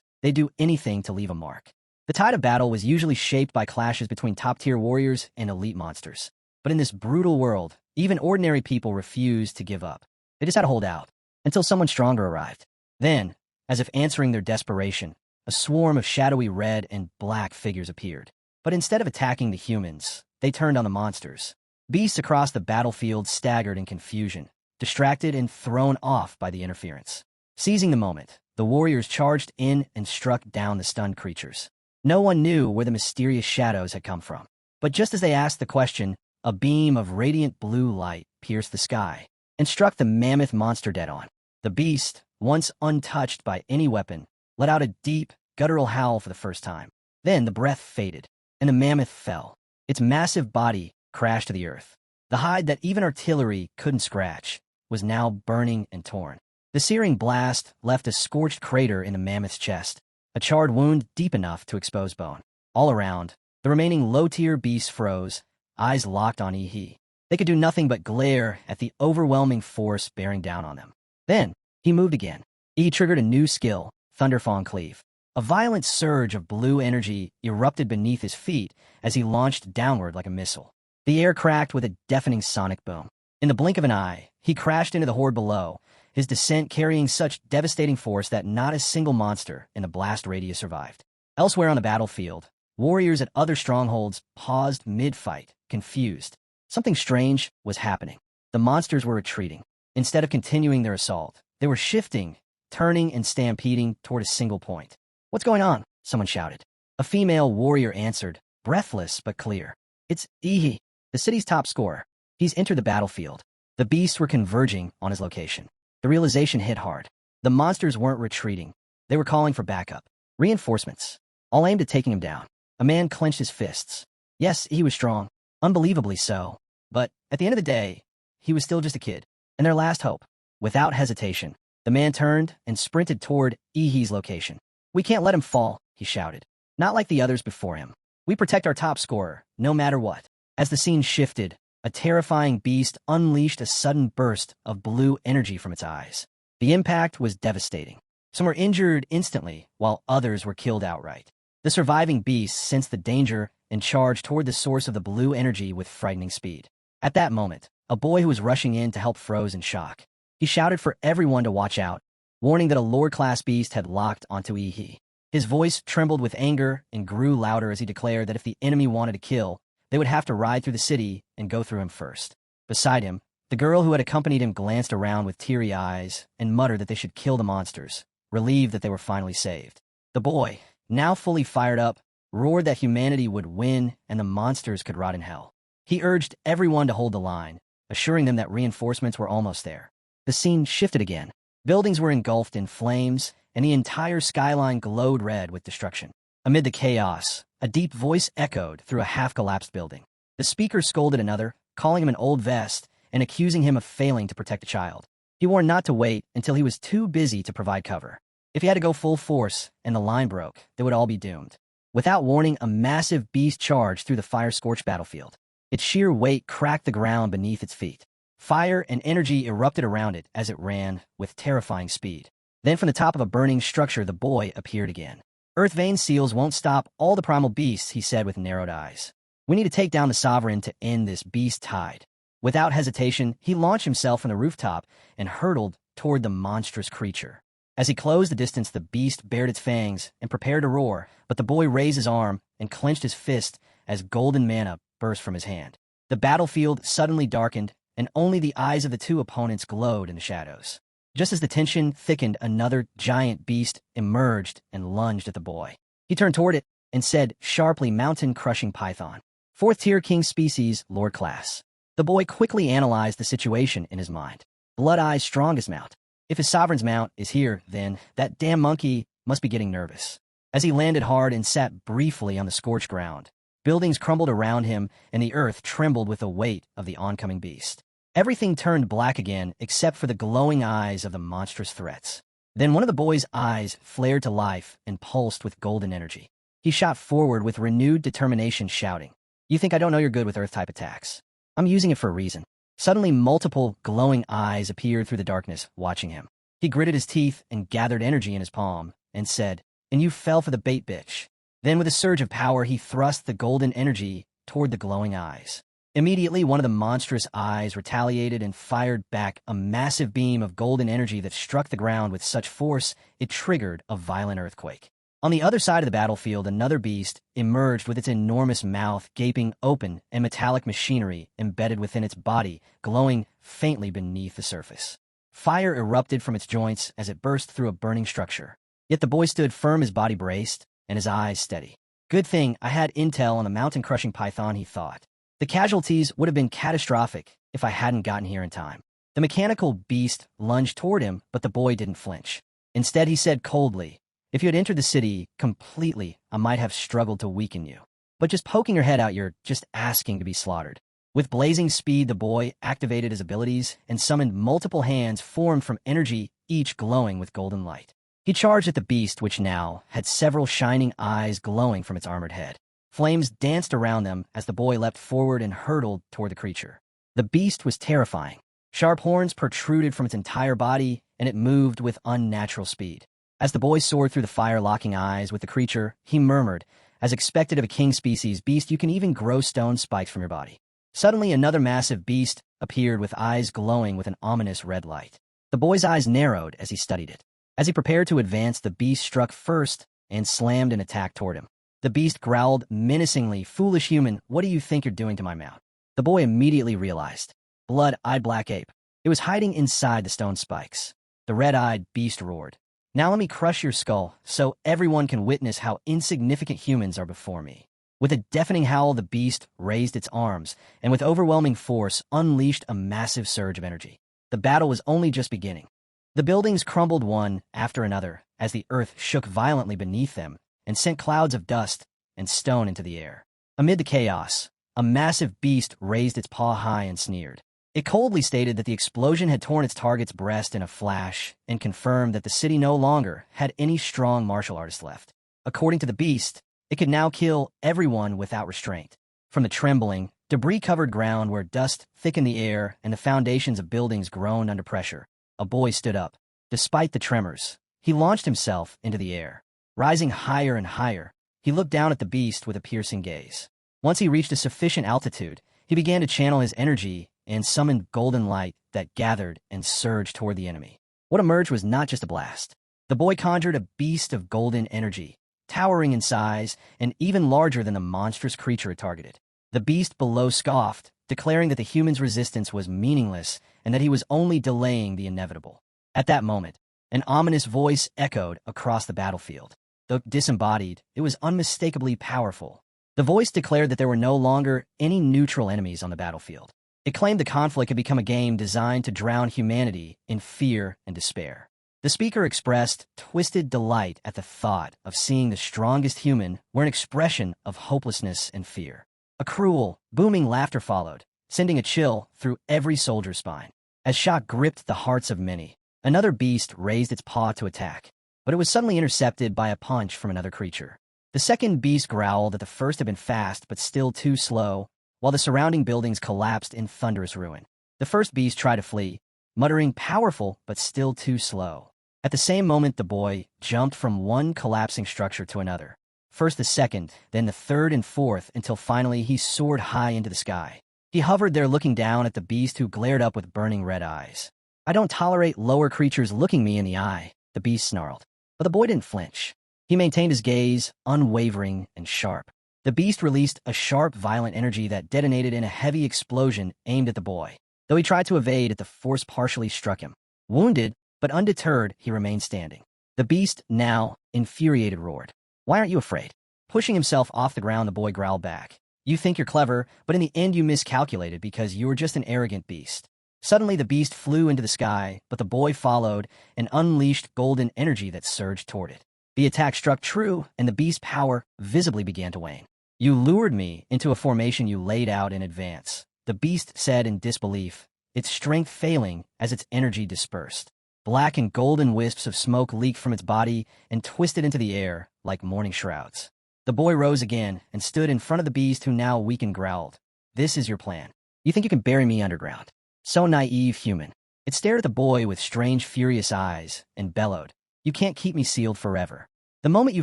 they'd do anything to leave a mark. The tide of battle was usually shaped by clashes between top-tier warriors and elite monsters. But in this brutal world, even ordinary people refused to give up. They just had to hold out until someone stronger arrived. Then, as if answering their desperation, a swarm of shadowy red and black figures appeared. But instead of attacking the humans, they turned on the monsters. Beasts across the battlefield staggered in confusion, distracted and thrown off by the interference. Seizing the moment, the warriors charged in and struck down the stunned creatures. No one knew where the mysterious shadows had come from. But just as they asked the question, a beam of radiant blue light pierced the sky and struck the mammoth monster dead on. The beast, once untouched by any weapon, let out a deep, guttural howl for the first time. Then the breath faded, and the mammoth fell. Its massive body crashed to the earth. The hide that even artillery couldn't scratch was now burning and torn. The searing blast left a scorched crater in the mammoth's chest, a charred wound deep enough to expose bone. All around, the remaining low-tier beasts froze, eyes locked on Yi. They could do nothing but glare at the overwhelming force bearing down on them. Then, he moved again. He triggered a new skill, Thunderfang Cleave. A violent surge of blue energy erupted beneath his feet as he launched downward like a missile. The air cracked with a deafening sonic boom. In the blink of an eye, he crashed into the horde below, his descent carrying such devastating force that not a single monster in the blast radius survived. Elsewhere on the battlefield, warriors at other strongholds paused mid-fight, confused. Something strange was happening. The monsters were retreating. Instead of continuing their assault, they were shifting, turning and stampeding toward a single point. "What's going on?" someone shouted. A female warrior answered, breathless but clear. "It's Yi, the city's top scorer. He's entered the battlefield." The beasts were converging on his location. The realization hit hard. The monsters weren't retreating. They were calling for backup. Reinforcements. All aimed at taking him down. A man clenched his fists. Yes, he was strong. Unbelievably so. But at the end of the day, he was still just a kid. And their last hope. Without hesitation, the man turned and sprinted toward Yi's location. "We can't let him fall," he shouted. "Not like the others before him. We protect our top scorer, no matter what." As the scene shifted, a terrifying beast unleashed a sudden burst of blue energy from its eyes. The impact was devastating. Some were injured instantly, while others were killed outright. The surviving beasts sensed the danger and charged toward the source of the blue energy with frightening speed. At that moment, a boy who was rushing in to help froze in shock. He shouted for everyone to watch out, warning that a lower-class beast had locked onto Yi. His voice trembled with anger and grew louder as he declared that if the enemy wanted to kill, they would have to ride through the city and go through him first. Beside him, the girl who had accompanied him glanced around with teary eyes and muttered that they should kill the monsters, relieved that they were finally saved. The boy, now fully fired up, roared that humanity would win and the monsters could rot in hell. He urged everyone to hold the line, assuring them that reinforcements were almost there. The scene shifted again. Buildings were engulfed in flames, and the entire skyline glowed red with destruction. Amid the chaos, a deep voice echoed through a half-collapsed building. The speaker scolded another, calling him an old vest and accusing him of failing to protect a child. He warned not to wait until he was too busy to provide cover. If he had to go full force and the line broke, they would all be doomed. Without warning, a massive beast charged through the fire-scorched battlefield. Its sheer weight cracked the ground beneath its feet. Fire and energy erupted around it as it ran with terrifying speed. Then from the top of a burning structure, the boy appeared again. "Earth vein seals won't stop all the primal beasts," he said with narrowed eyes. "We need to take down the Sovereign to end this beast tide." Without hesitation, he launched himself from the rooftop and hurtled toward the monstrous creature. As he closed the distance, the beast bared its fangs and prepared to roar, but the boy raised his arm and clenched his fist as golden mana burst from his hand. The battlefield suddenly darkened, and only the eyes of the two opponents glowed in the shadows. Just as the tension thickened, another giant beast emerged and lunged at the boy. He turned toward it and said sharply, "Mountain-crushing python. 4th-tier king species, Lord class." The boy quickly analyzed the situation in his mind. Blood Eye's strongest mount. If his sovereign's mount is here, then that damn monkey must be getting nervous. As he landed hard and sat briefly on the scorched ground, buildings crumbled around him and the earth trembled with the weight of the oncoming beast. Everything turned black again except for the glowing eyes of the monstrous threats. Then one of the boy's eyes flared to life and pulsed with golden energy. He shot forward with renewed determination, shouting, "You think I don't know you're good with Earth-type attacks? I'm using it for a reason." Suddenly, multiple glowing eyes appeared through the darkness, watching him. He gritted his teeth and gathered energy in his palm and said, "And you fell for the bait, bitch." Then with a surge of power, he thrust the golden energy toward the glowing eyes. Immediately, one of the monstrous eyes retaliated and fired back a massive beam of golden energy that struck the ground with such force it triggered a violent earthquake. On the other side of the battlefield, another beast emerged with its enormous mouth gaping open and metallic machinery embedded within its body, glowing faintly beneath the surface. Fire erupted from its joints as it burst through a burning structure. Yet the boy stood firm, his body braced, and his eyes steady. Good thing I had intel on the mountain-crushing python, he thought. The casualties would have been catastrophic if I hadn't gotten here in time. The mechanical beast lunged toward him, but the boy didn't flinch. Instead, he said coldly, "If you had entered the city completely, I might have struggled to weaken you. But just poking your head out, you're just asking to be slaughtered." With blazing speed, the boy activated his abilities and summoned multiple hands formed from energy, each glowing with golden light. He charged at the beast, which now had several shining eyes glowing from its armored head. Flames danced around them as the boy leapt forward and hurtled toward the creature. The beast was terrifying. Sharp horns protruded from its entire body, and it moved with unnatural speed. As the boy soared through the fire-locking eyes with the creature, he murmured, "As expected of a king species beast, you can even grow stone spikes from your body." Suddenly, another massive beast appeared with eyes glowing with an ominous red light. The boy's eyes narrowed as he studied it. As he prepared to advance, the beast struck first and slammed an attack toward him. The beast growled menacingly, "Foolish human, what do you think you're doing to my mount?" The boy immediately realized. Blood-eyed black ape. It was hiding inside the stone spikes. The red-eyed beast roared, "Now let me crush your skull so everyone can witness how insignificant humans are before me." With a deafening howl, the beast raised its arms and with overwhelming force unleashed a massive surge of energy. The battle was only just beginning. The buildings crumbled one after another as the earth shook violently beneath them and sent clouds of dust and stone into the air. Amid the chaos, a massive beast raised its paw high and sneered. It coldly stated that the explosion had torn its target's breast in a flash and confirmed that the city no longer had any strong martial artists left. According to the beast, it could now kill everyone without restraint. From the trembling, debris-covered ground where dust thickened the air and the foundations of buildings groaned under pressure, a boy stood up. Despite the tremors, he launched himself into the air. Rising higher and higher, he looked down at the beast with a piercing gaze. Once he reached a sufficient altitude, he began to channel his energy and summoned golden light that gathered and surged toward the enemy. What emerged was not just a blast. The boy conjured a beast of golden energy, towering in size and even larger than the monstrous creature it targeted. The beast below scoffed, declaring that the human's resistance was meaningless and that he was only delaying the inevitable. At that moment, an ominous voice echoed across the battlefield. Though disembodied, it was unmistakably powerful. The voice declared that there were no longer any neutral enemies on the battlefield. It claimed the conflict had become a game designed to drown humanity in fear and despair. The speaker expressed twisted delight at the thought of seeing the strongest human wear an expression of hopelessness and fear. A cruel, booming laughter followed, sending a chill through every soldier's spine. As shock gripped the hearts of many, another beast raised its paw to attack, but it was suddenly intercepted by a punch from another creature. The second beast growled that the first had been fast but still too slow, while the surrounding buildings collapsed in thunderous ruin. The first beast tried to flee, muttering powerful but still too slow. At the same moment, the boy jumped from one collapsing structure to another. First the second, then the third and fourth, until finally he soared high into the sky. He hovered there looking down at the beast who glared up with burning red eyes. "I don't tolerate lower creatures looking me in the eye," the beast snarled. But the boy didn't flinch. He maintained his gaze, unwavering and sharp. The beast released a sharp, violent energy that detonated in a heavy explosion aimed at the boy. Though he tried to evade it, the force partially struck him. Wounded, but undeterred, he remained standing. The beast, now infuriated, roared, "Why aren't you afraid?" Pushing himself off the ground, the boy growled back, "You think you're clever, but in the end you miscalculated because you were just an arrogant beast." Suddenly the beast flew into the sky, but the boy followed and unleashed golden energy that surged toward it. The attack struck true, and the beast's power visibly began to wane. "You lured me into a formation you laid out in advance," the beast said in disbelief, its strength failing as its energy dispersed. Black and golden wisps of smoke leaked from its body and twisted into the air like morning shrouds. The boy rose again and stood in front of the beast, who now weakened growled, "This is your plan. You think you can bury me underground? So naive, human." It stared at the boy with strange, furious eyes and bellowed, "You can't keep me sealed forever. The moment you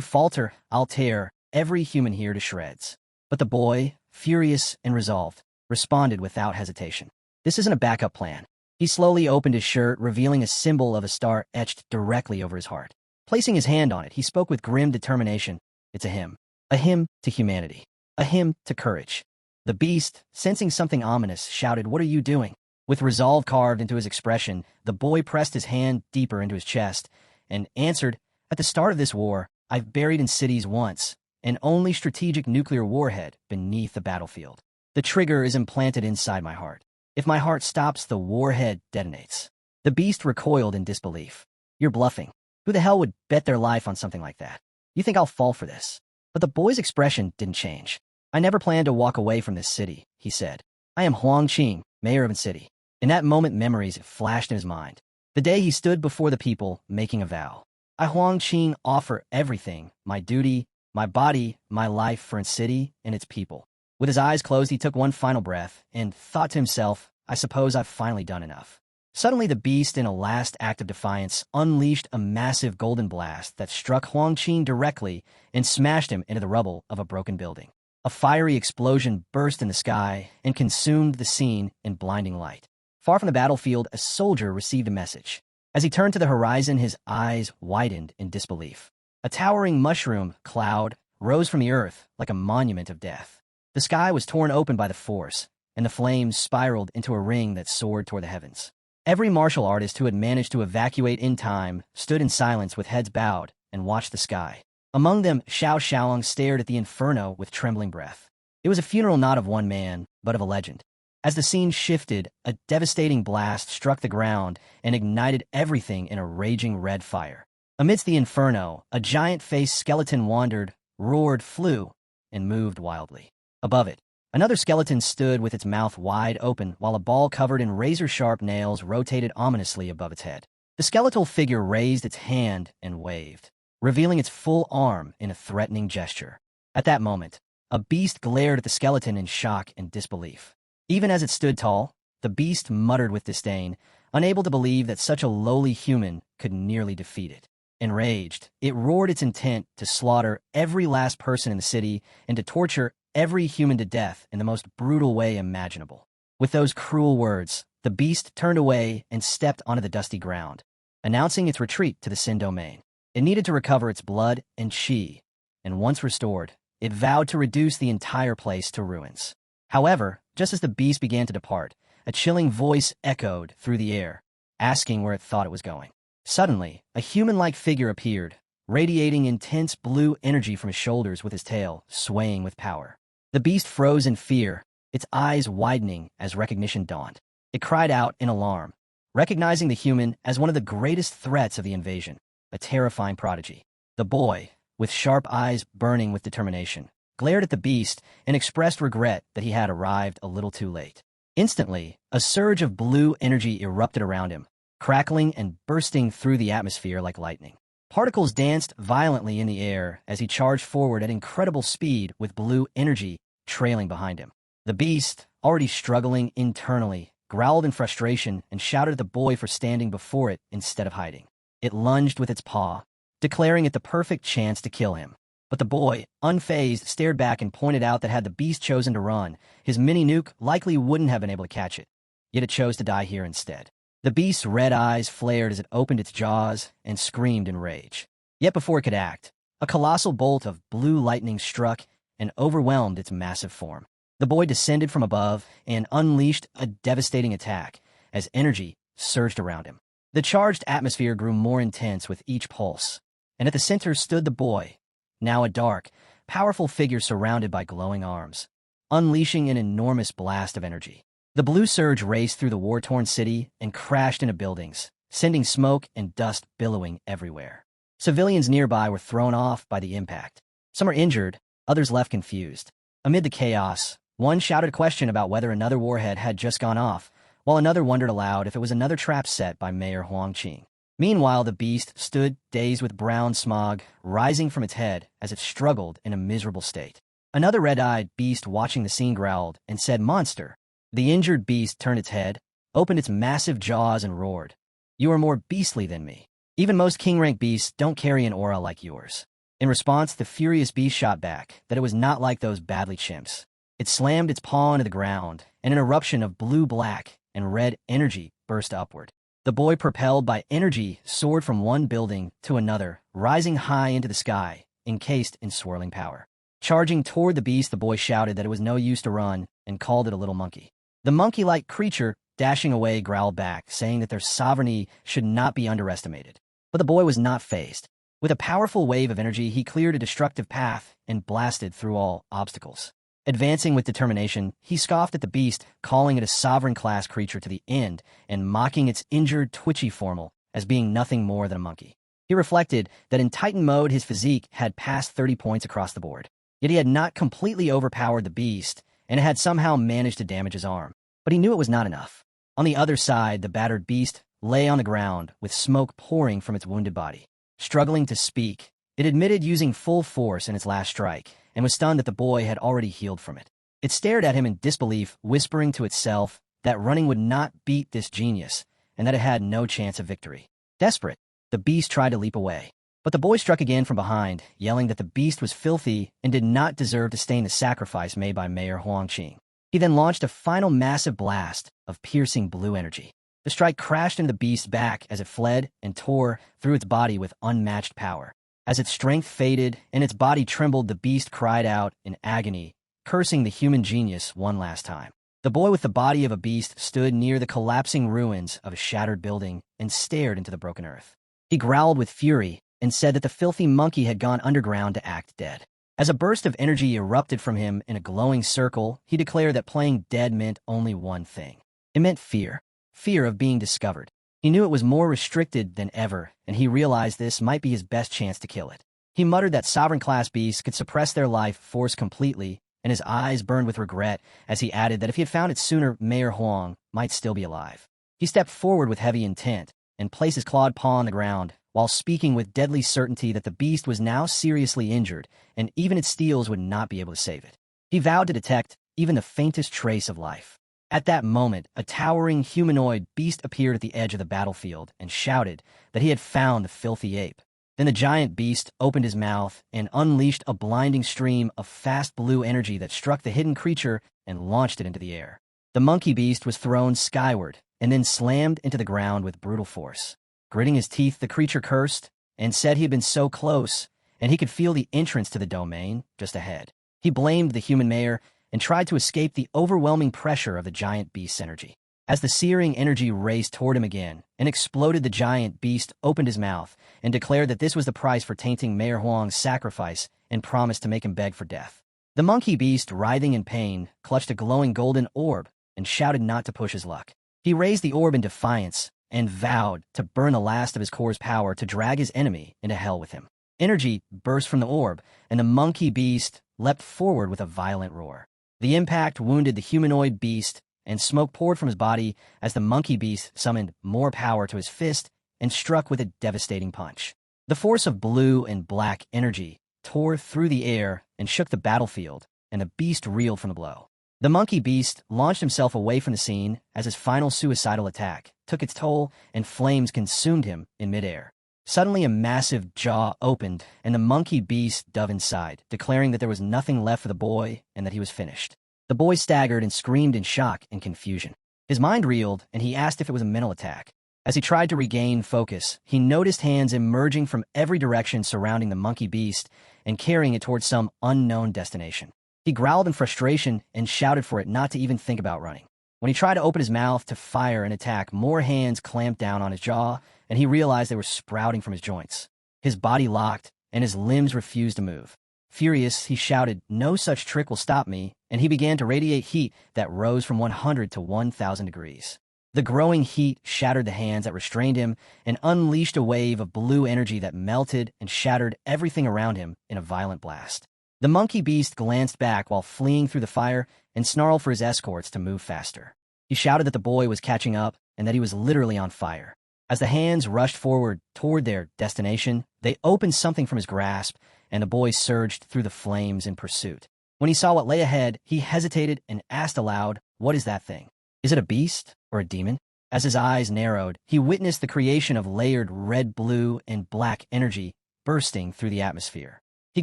falter, I'll tear every human here to shreds." But the boy, furious and resolved, responded without hesitation, "This isn't a backup plan." He slowly opened his shirt, revealing a symbol of a star etched directly over his heart. Placing his hand on it, he spoke with grim determination, "It's a hymn to humanity, a hymn to courage." The beast, sensing something ominous, shouted, "What are you doing?" With resolve carved into his expression, the boy pressed his hand deeper into his chest and answered, "At the start of this war, I've buried in cities once an only strategic nuclear warhead beneath the battlefield. The trigger is implanted inside my heart. If my heart stops, the warhead detonates." The beast recoiled in disbelief. "You're bluffing. Who the hell would bet their life on something like that? You think I'll fall for this?" But the boy's expression didn't change. "I never planned to walk away from this city," he said. "I am Huang Qing, mayor of a city." In that moment, memories flashed in his mind. The day he stood before the people, making a vow. "I, Huang Qing, offer everything, my duty, my body, my life for its city and its people." With his eyes closed, he took one final breath and thought to himself, "I suppose I've finally done enough." Suddenly, the beast, in a last act of defiance, unleashed a massive golden blast that struck Huang Qing directly and smashed him into the rubble of a broken building. A fiery explosion burst in the sky and consumed the scene in blinding light. Far from the battlefield, a soldier received a message. As he turned to the horizon, his eyes widened in disbelief. A towering mushroom cloud rose from the earth like a monument of death. The sky was torn open by the force, and the flames spiraled into a ring that soared toward the heavens. Every martial artist who had managed to evacuate in time stood in silence with heads bowed and watched the sky. Among them, Xiao Xiaolong stared at the inferno with trembling breath. It was a funeral not of one man, but of a legend. As the scene shifted, a devastating blast struck the ground and ignited everything in a raging red fire. Amidst the inferno, a giant-faced skeleton wandered, roared, flew, and moved wildly. Above it, another skeleton stood with its mouth wide open while a ball covered in razor-sharp nails rotated ominously above its head. The skeletal figure raised its hand and waved, revealing its full arm in a threatening gesture. At that moment, a beast glared at the skeleton in shock and disbelief. Even as it stood tall, the beast muttered with disdain, unable to believe that such a lowly human could nearly defeat it. Enraged, it roared its intent to slaughter every last person in the city and to torture every human to death in the most brutal way imaginable. With those cruel words, the beast turned away and stepped onto the dusty ground, announcing its retreat to the Sin domain. It needed to recover its blood and qi, and once restored, it vowed to reduce the entire place to ruins. However, just as the beast began to depart, a chilling voice echoed through the air, asking where it thought it was going. Suddenly, a human-like figure appeared, radiating intense blue energy from his shoulders with his tail swaying with power. The beast froze in fear, its eyes widening as recognition dawned. It cried out in alarm, recognizing the human as one of the greatest threats of the invasion, a terrifying prodigy. The boy, with sharp eyes burning with determination, glared at the beast and expressed regret that he had arrived a little too late. Instantly, a surge of blue energy erupted around him, crackling and bursting through the atmosphere like lightning. Particles danced violently in the air as he charged forward at incredible speed with blue energy trailing behind him. The beast, already struggling internally, growled in frustration and shouted at the boy for standing before it instead of hiding. It lunged with its paw, declaring it the perfect chance to kill him. But the boy, unfazed, stared back and pointed out that had the beast chosen to run, his mini-nuke likely wouldn't have been able to catch it. Yet it chose to die here instead. The beast's red eyes flared as it opened its jaws and screamed in rage. Yet before it could act, a colossal bolt of blue lightning struck and overwhelmed its massive form. The boy descended from above and unleashed a devastating attack as energy surged around him. The charged atmosphere grew more intense with each pulse, and at the center stood the boy, now a dark, powerful figure surrounded by glowing arms, unleashing an enormous blast of energy. The blue surge raced through the war-torn city and crashed into buildings, sending smoke and dust billowing everywhere. Civilians nearby were thrown off by the impact. Some were injured, others left confused. Amid the chaos, one shouted a question about whether another warhead had just gone off, while another wondered aloud if it was another trap set by Mayor Huangqing. Meanwhile, the beast stood, dazed with brown smog rising from its head as it struggled in a miserable state. Another red-eyed beast watching the scene growled and said, "Monster." The injured beast turned its head, opened its massive jaws and roared, "You are more beastly than me. Even most king-rank beasts don't carry an aura like yours." In response, the furious beast shot back that it was not like those badly chimps. It slammed its paw into the ground, and an eruption of blue, black, and red energy burst upward. The boy, propelled by energy, soared from one building to another, rising high into the sky, encased in swirling power. Charging toward the beast, the boy shouted that it was no use to run and called it a little monkey. The monkey-like creature, dashing away, growled back, saying that their sovereignty should not be underestimated. But the boy was not fazed. With a powerful wave of energy, he cleared a destructive path and blasted through all obstacles. Advancing with determination, he scoffed at the beast, calling it a sovereign-class creature to the end and mocking its injured, twitchy formal as being nothing more than a monkey. He reflected that in Titan mode his physique had passed 30 points across the board. Yet he had not completely overpowered the beast, and it had somehow managed to damage his arm. But he knew it was not enough. On the other side, the battered beast lay on the ground with smoke pouring from its wounded body. Struggling to speak, it admitted using full force in its last strike, and was stunned that the boy had already healed from it. It stared at him in disbelief, whispering to itself that running would not beat this genius, and that it had no chance of victory. Desperate, the beast tried to leap away. But the boy struck again from behind, yelling that the beast was filthy and did not deserve to stain the sacrifice made by Mayor Huangqing. He then launched a final massive blast of piercing blue energy. The strike crashed into the beast's back as it fled and tore through its body with unmatched power. As its strength faded and its body trembled, the beast cried out in agony, cursing the human genius one last time. The boy with the body of a beast stood near the collapsing ruins of a shattered building and stared into the broken earth. He growled with fury and said that the filthy monkey had gone underground to act dead. As a burst of energy erupted from him in a glowing circle, he declared that playing dead meant only one thing. It meant fear. Fear of being discovered. He knew it was more restricted than ever, and he realized this might be his best chance to kill it. He muttered that sovereign-class beasts could suppress their life force completely, and his eyes burned with regret as he added that if he had found it sooner, Mayor Huang might still be alive. He stepped forward with heavy intent and placed his clawed paw on the ground, while speaking with deadly certainty that the beast was now seriously injured, and even its steels would not be able to save it. He vowed to detect even the faintest trace of life. At that moment, a towering humanoid beast appeared at the edge of the battlefield and shouted that he had found the filthy ape. Then the giant beast opened his mouth and unleashed a blinding stream of fast blue energy that struck the hidden creature and launched it into the air. The monkey beast was thrown skyward and then slammed into the ground with brutal force. Gritting his teeth, the creature cursed and said he had been so close, and he could feel the entrance to the domain just ahead. He blamed the human mayor and tried to escape the overwhelming pressure of the giant beast's energy. As the searing energy raced toward him again and exploded, the giant beast opened his mouth and declared that this was the price for tainting Mayor Huang's sacrifice and promised to make him beg for death. The monkey beast, writhing in pain, clutched a glowing golden orb and shouted not to push his luck. He raised the orb in defiance and vowed to burn the last of his core's power to drag his enemy into hell with him. Energy burst from the orb, and the monkey beast leapt forward with a violent roar. The impact wounded the humanoid beast, and smoke poured from his body as the monkey beast summoned more power to his fist and struck with a devastating punch. The force of blue and black energy tore through the air and shook the battlefield, and the beast reeled from the blow. The monkey beast launched himself away from the scene as his final suicidal attack took its toll and flames consumed him in midair. Suddenly, a massive jaw opened, and the monkey beast dove inside, declaring that there was nothing left for the boy and that he was finished. The boy staggered and screamed in shock and confusion. His mind reeled, and he asked if it was a mental attack. As he tried to regain focus, he noticed hands emerging from every direction surrounding the monkey beast and carrying it towards some unknown destination. He growled in frustration and shouted for it not to even think about running. When he tried to open his mouth to fire an attack, more hands clamped down on his jaw, and he realized they were sprouting from his joints. His body locked, and his limbs refused to move. Furious, he shouted, "No such trick will stop me," and he began to radiate heat that rose from 100 to 1,000 degrees. The growing heat shattered the hands that restrained him and unleashed a wave of blue energy that melted and shattered everything around him in a violent blast. The monkey beast glanced back while fleeing through the fire and snarled for his escorts to move faster. He shouted that the boy was catching up and that he was literally on fire. As the hands rushed forward toward their destination, they opened something from his grasp, and the boy surged through the flames in pursuit. When he saw what lay ahead, he hesitated and asked aloud, "What is that thing? Is it a beast or a demon?" As his eyes narrowed, he witnessed the creation of layered red, blue, and black energy bursting through the atmosphere. He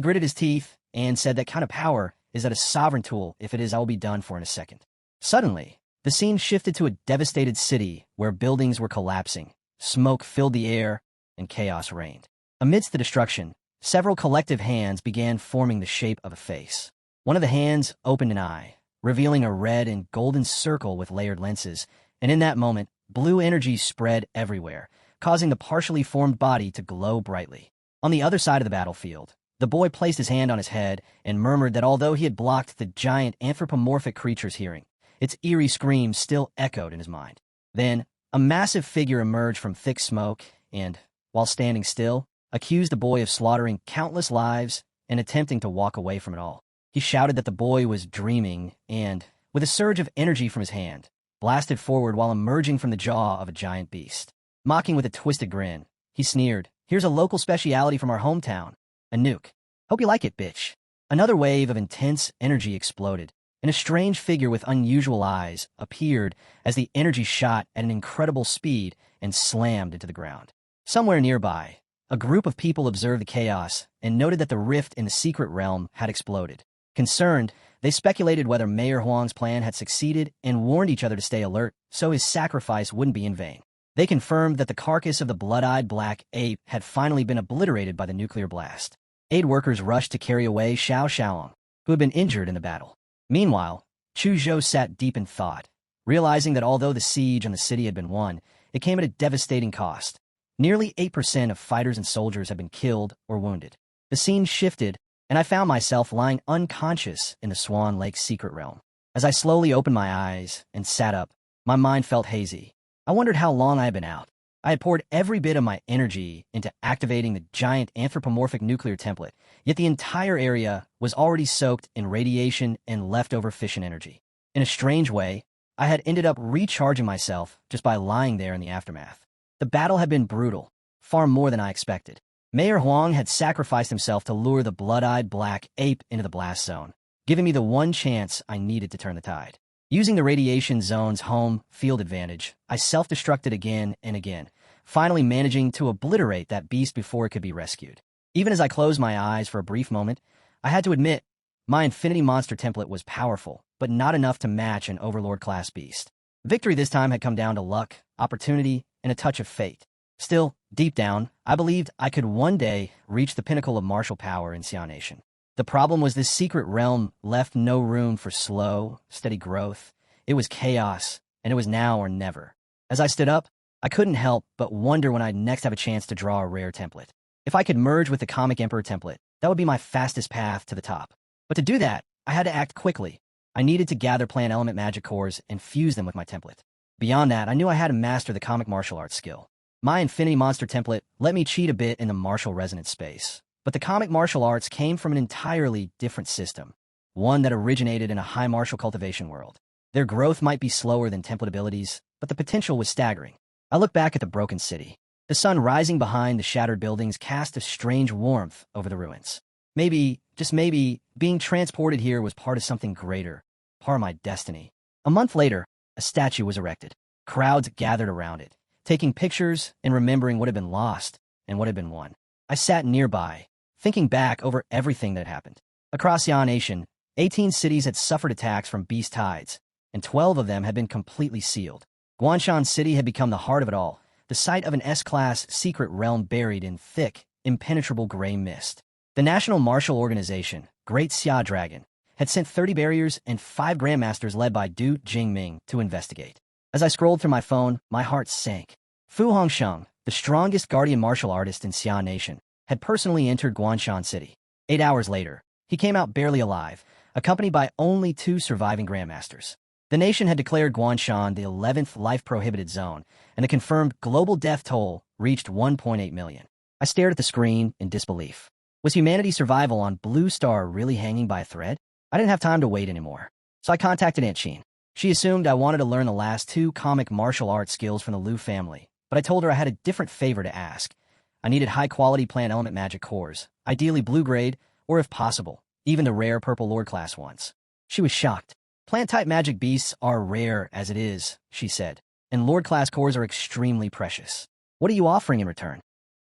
gritted his teeth and said that kind of power is that a sovereign tool. If it is, I will be done for in a second. Suddenly, the scene shifted to a devastated city where buildings were collapsing, smoke filled the air, and chaos reigned. Amidst the destruction, several collective hands began forming the shape of a face. One of the hands opened an eye, revealing a red and golden circle with layered lenses, and in that moment, blue energy spread everywhere, causing the partially formed body to glow brightly. On the other side of the battlefield, the boy placed his hand on his head and murmured that although he had blocked the giant anthropomorphic creature's hearing, its eerie screams still echoed in his mind. Then, a massive figure emerged from thick smoke and, while standing still, accused the boy of slaughtering countless lives and attempting to walk away from it all. He shouted that the boy was dreaming and, with a surge of energy from his hand, blasted forward while emerging from the jaw of a giant beast. Mocking with a twisted grin, he sneered, "Here's a local speciality from our hometown, a nuke. Hope you like it, bitch." Another wave of intense energy exploded, and a strange figure with unusual eyes appeared as the energy shot at an incredible speed and slammed into the ground. Somewhere nearby, a group of people observed the chaos and noted that the rift in the secret realm had exploded. Concerned, they speculated whether Mayor Huang's plan had succeeded and warned each other to stay alert so his sacrifice wouldn't be in vain. They confirmed that the carcass of the blood-eyed black ape had finally been obliterated by the nuclear blast. Aid workers rushed to carry away Xiao Xiaolong, who had been injured in the battle. Meanwhile, Chu Zhou sat deep in thought, realizing that although the siege on the city had been won, it came at a devastating cost. Nearly 8% of fighters and soldiers had been killed or wounded. The scene shifted, and I found myself lying unconscious in the Swan Lake secret realm. As I slowly opened my eyes and sat up, my mind felt hazy. I wondered how long I had been out. I had poured every bit of my energy into activating the giant anthropomorphic nuclear template, yet the entire area was already soaked in radiation and leftover fission energy. In a strange way, I had ended up recharging myself just by lying there in the aftermath. The battle had been brutal, far more than I expected. Mayor Huang had sacrificed himself to lure the blood-eyed black ape into the blast zone, giving me the one chance I needed to turn the tide. Using the radiation zone's home field advantage, I self-destructed again and again, finally managing to obliterate that beast before it could be rescued. Even as I closed my eyes for a brief moment, I had to admit, my Infinity Monster template was powerful, but not enough to match an Overlord-class beast. Victory this time had come down to luck, opportunity, and a touch of fate. Still, deep down, I believed I could one day reach the pinnacle of martial power in Xia Nation. The problem was this secret realm left no room for slow, steady growth. It was chaos, and it was now or never. As I stood up, I couldn't help but wonder when I'd next have a chance to draw a rare template. If I could merge with the Comic Emperor template, that would be my fastest path to the top. But to do that, I had to act quickly. I needed to gather plant element magic cores and fuse them with my template. Beyond that, I knew I had to master the comic martial arts skill. My Infinity Monster template let me cheat a bit in the martial resonance space. But the comic martial arts came from an entirely different system, one that originated in a high martial cultivation world. Their growth might be slower than template abilities, but the potential was staggering. I looked back at the broken city. The sun rising behind the shattered buildings cast a strange warmth over the ruins. Maybe, just maybe, being transported here was part of something greater, part of my destiny. A month later, a statue was erected. Crowds gathered around it, taking pictures and remembering what had been lost and what had been won. I sat nearby, thinking back over everything that had happened. Across Xia Nation, 18 cities had suffered attacks from beast tides, and 12 of them had been completely sealed. Guanshan City had become the heart of it all, the site of an S-class secret realm buried in thick, impenetrable gray mist. The National Martial Organization, Great Xia Dragon, had sent 30 barriers and 5 grandmasters led by Du Jingming to investigate. As I scrolled through my phone, my heart sank. Fu Hongsheng, the strongest guardian martial artist in Xia Nation, had personally entered Guanshan City. 8 hours later, he came out barely alive, accompanied by only 2 surviving grandmasters. The nation had declared Guanshan the 11th life-prohibited zone, and the confirmed global death toll reached 1.8 million. I stared at the screen in disbelief. Was humanity's survival on Blue Star really hanging by a thread? I didn't have time to wait anymore, so I contacted Aunt Sheen. She assumed I wanted to learn the last two comic martial arts skills from the Liu family, but I told her I had a different favor to ask. I needed high-quality plant element magic cores, ideally blue grade, or if possible, even the rare purple lord class ones. She was shocked. Plant-type magic beasts are rare as it is, she said, and lord class cores are extremely precious. What are you offering in return?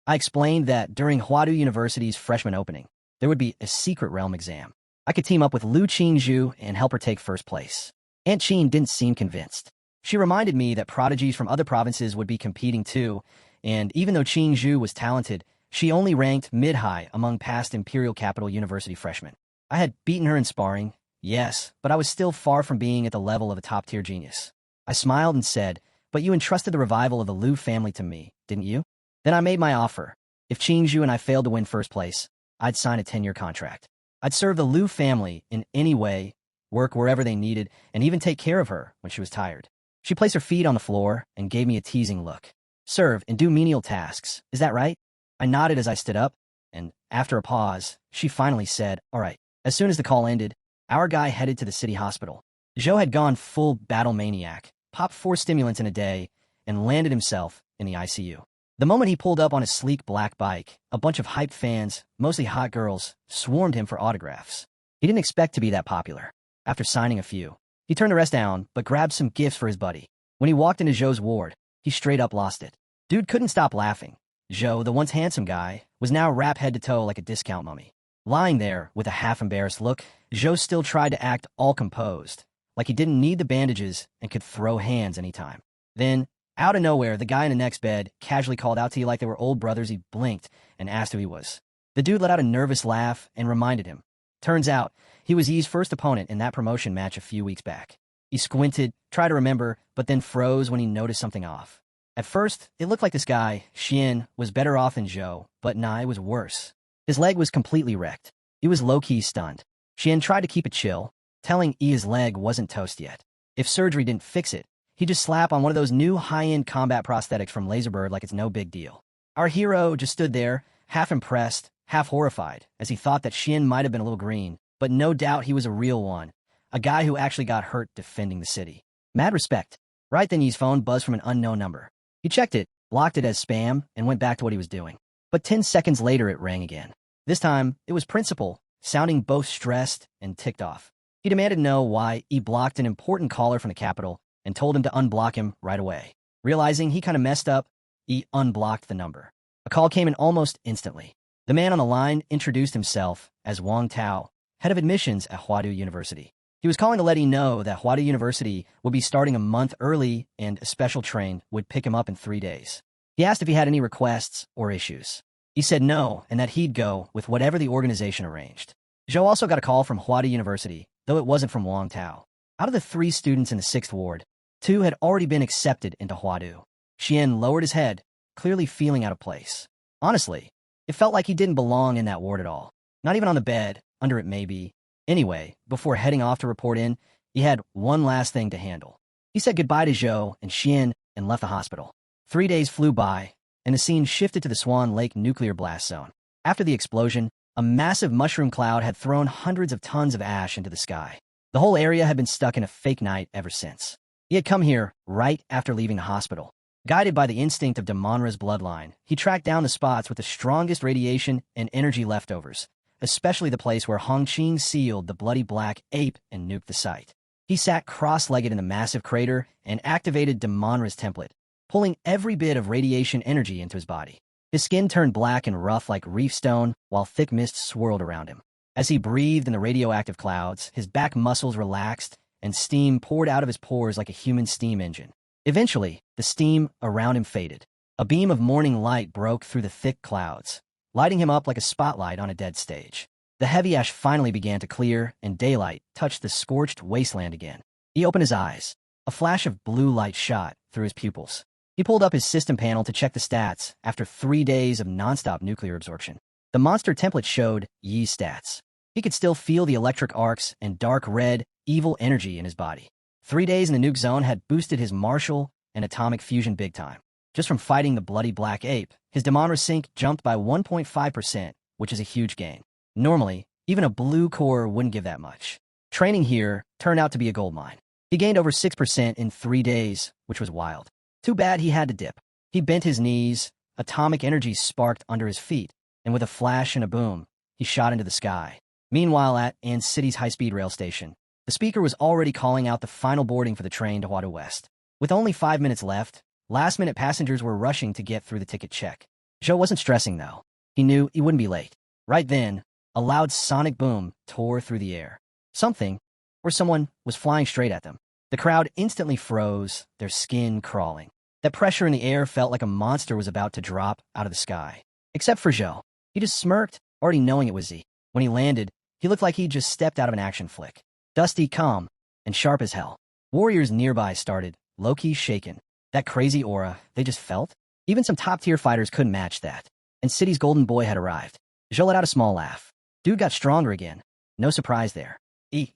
I explained that during Huadu University's freshman opening, there would be a secret realm exam. I could team up with Lu Qingzhu and help her take first place. Aunt Qin didn't seem convinced. She reminded me that prodigies from other provinces would be competing too, and even though Qingzhu was talented, she only ranked mid-high among past Imperial Capital University freshmen. I had beaten her in sparring, yes, but I was still far from being at the level of a top-tier genius. I smiled and said, "But you entrusted the revival of the Liu family to me, didn't you?" Then I made my offer. If Qingzhu and I failed to win first place, I'd sign a 10-year contract. I'd serve the Liu family in any way, work wherever they needed, and even take care of her when she was tired. She placed her feet on the floor and gave me a teasing look. Serve and do menial tasks, is that right? I nodded as I stood up, and after a pause, she finally said, "All right." As soon as the call ended, our guy headed to the city hospital. Zhou had gone full battle maniac, popped 4 stimulants in a day, and landed himself in the ICU. The moment he pulled up on his sleek black bike, a bunch of hyped fans, mostly hot girls, swarmed him for autographs. He didn't expect to be that popular. After signing a few, he turned the rest down, but grabbed some gifts for his buddy. When he walked into Zhou's ward, he straight up lost it. Dude couldn't stop laughing. Zhou, the once handsome guy, was now wrapped head to toe like a discount mummy. Lying there with a half-embarrassed look, Zhou still tried to act all composed, like he didn't need the bandages and could throw hands anytime. Then, out of nowhere, the guy in the next bed casually called out to you like they were old brothers. He blinked and asked who he was. The dude let out a nervous laugh and reminded him. Turns out, he was Yi's first opponent in that promotion match a few weeks back. He squinted, tried to remember, but then froze when he noticed something off. At first, it looked like this guy, Xian, was better off than Zhou, but Nai was worse. His leg was completely wrecked. He was low-key stunned. Xian tried to keep it chill, telling Yi his leg wasn't toast yet. If surgery didn't fix it, he'd just slap on one of those new high-end combat prosthetics from Laserbird like it's no big deal. Our hero just stood there, half impressed, half horrified, as he thought that Xian might have been a little green, but no doubt he was a real one, a guy who actually got hurt defending the city. Mad respect. Right then Yi's phone buzzed from an unknown number. He checked it, blocked it as spam, and went back to what he was doing. But 10 seconds later it rang again. This time, it was Principal, sounding both stressed and ticked off. He demanded to know why he blocked an important caller from the capital and told him to unblock him right away. Realizing he kind of messed up, he unblocked the number. A call came in almost instantly. The man on the line introduced himself as Wang Tao, head of admissions at Huadu University. He was calling to let him know that Huadu University would be starting a month early and a special train would pick him up in 3 days. He asked if he had any requests or issues. He said no, and that he'd go with whatever the organization arranged. Zhou also got a call from Huadu University, though it wasn't from Wang Tao. Out of the 3 students in the 6th ward, 2 had already been accepted into Huadu. Xian lowered his head, clearly feeling out of place. Honestly, it felt like he didn't belong in that ward at all. Not even on the bed, under it maybe. Anyway, before heading off to report in, he had one last thing to handle. He said goodbye to Zhou and Xian and left the hospital. 3 days flew by, and the scene shifted to the Swan Lake nuclear blast zone. After the explosion, a massive mushroom cloud had thrown hundreds of tons of ash into the sky. The whole area had been stuck in a fake night ever since. He had come here right after leaving the hospital. Guided by the instinct of Damonra's bloodline, he tracked down the spots with the strongest radiation and energy leftovers, especially the place where Hongqing sealed the bloody black ape and nuked the site. He sat cross-legged in the massive crater and activated Damonra's template, pulling every bit of radiation energy into his body. His skin turned black and rough like reef stone, while thick mist swirled around him. As he breathed in the radioactive clouds, his back muscles relaxed, and steam poured out of his pores like a human steam engine. Eventually, the steam around him faded. A beam of morning light broke through the thick clouds, lighting him up like a spotlight on a dead stage. The heavy ash finally began to clear, and daylight touched the scorched wasteland again. He opened his eyes. A flash of blue light shot through his pupils. He pulled up his system panel to check the stats after 3 days of nonstop nuclear absorption. The monster template showed Yi's stats. He could still feel the electric arcs and dark red, evil energy in his body. 3 days in the nuke zone had boosted his martial and atomic fusion big time. Just from fighting the bloody black ape, his Damonra sync jumped by 1.5%, which is a huge gain. Normally, even a blue core wouldn't give that much. Training here turned out to be a goldmine. He gained over 6% in 3 days, which was wild. Too bad he had to dip. He bent his knees, atomic energy sparked under his feet, and with a flash and a boom, he shot into the sky. Meanwhile, at Ann City's high-speed rail station, the speaker was already calling out the final boarding for the train to Huadu West. With only 5 minutes left, last-minute passengers were rushing to get through the ticket check. Zhou wasn't stressing, though. He knew he wouldn't be late. Right then, a loud sonic boom tore through the air. Something, or someone, was flying straight at them. The crowd instantly froze, their skin crawling. That pressure in the air felt like a monster was about to drop out of the sky. Except for Zhou. He just smirked, already knowing it was Z. When he landed, he looked like he'd just stepped out of an action flick. Dusty, calm, and sharp as hell. Warriors nearby started, low-key shaken. That crazy aura they just felt? Even some top-tier fighters couldn't match that. And City's golden boy had arrived. Zhou let out a small laugh. Dude got stronger again. No surprise there.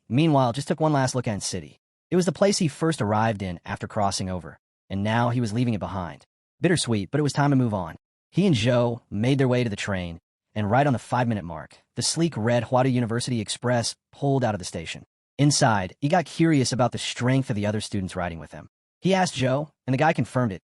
Meanwhile, just took one last look at City. It was the place he first arrived in after crossing over, and now he was leaving it behind. Bittersweet, but it was time to move on. He and Zhou made their way to the train, and right on the 5-minute mark, the sleek red Huadu University Express pulled out of the station. Inside, he got curious about the strength of the other students riding with him. He asked Zhou, and the guy confirmed it.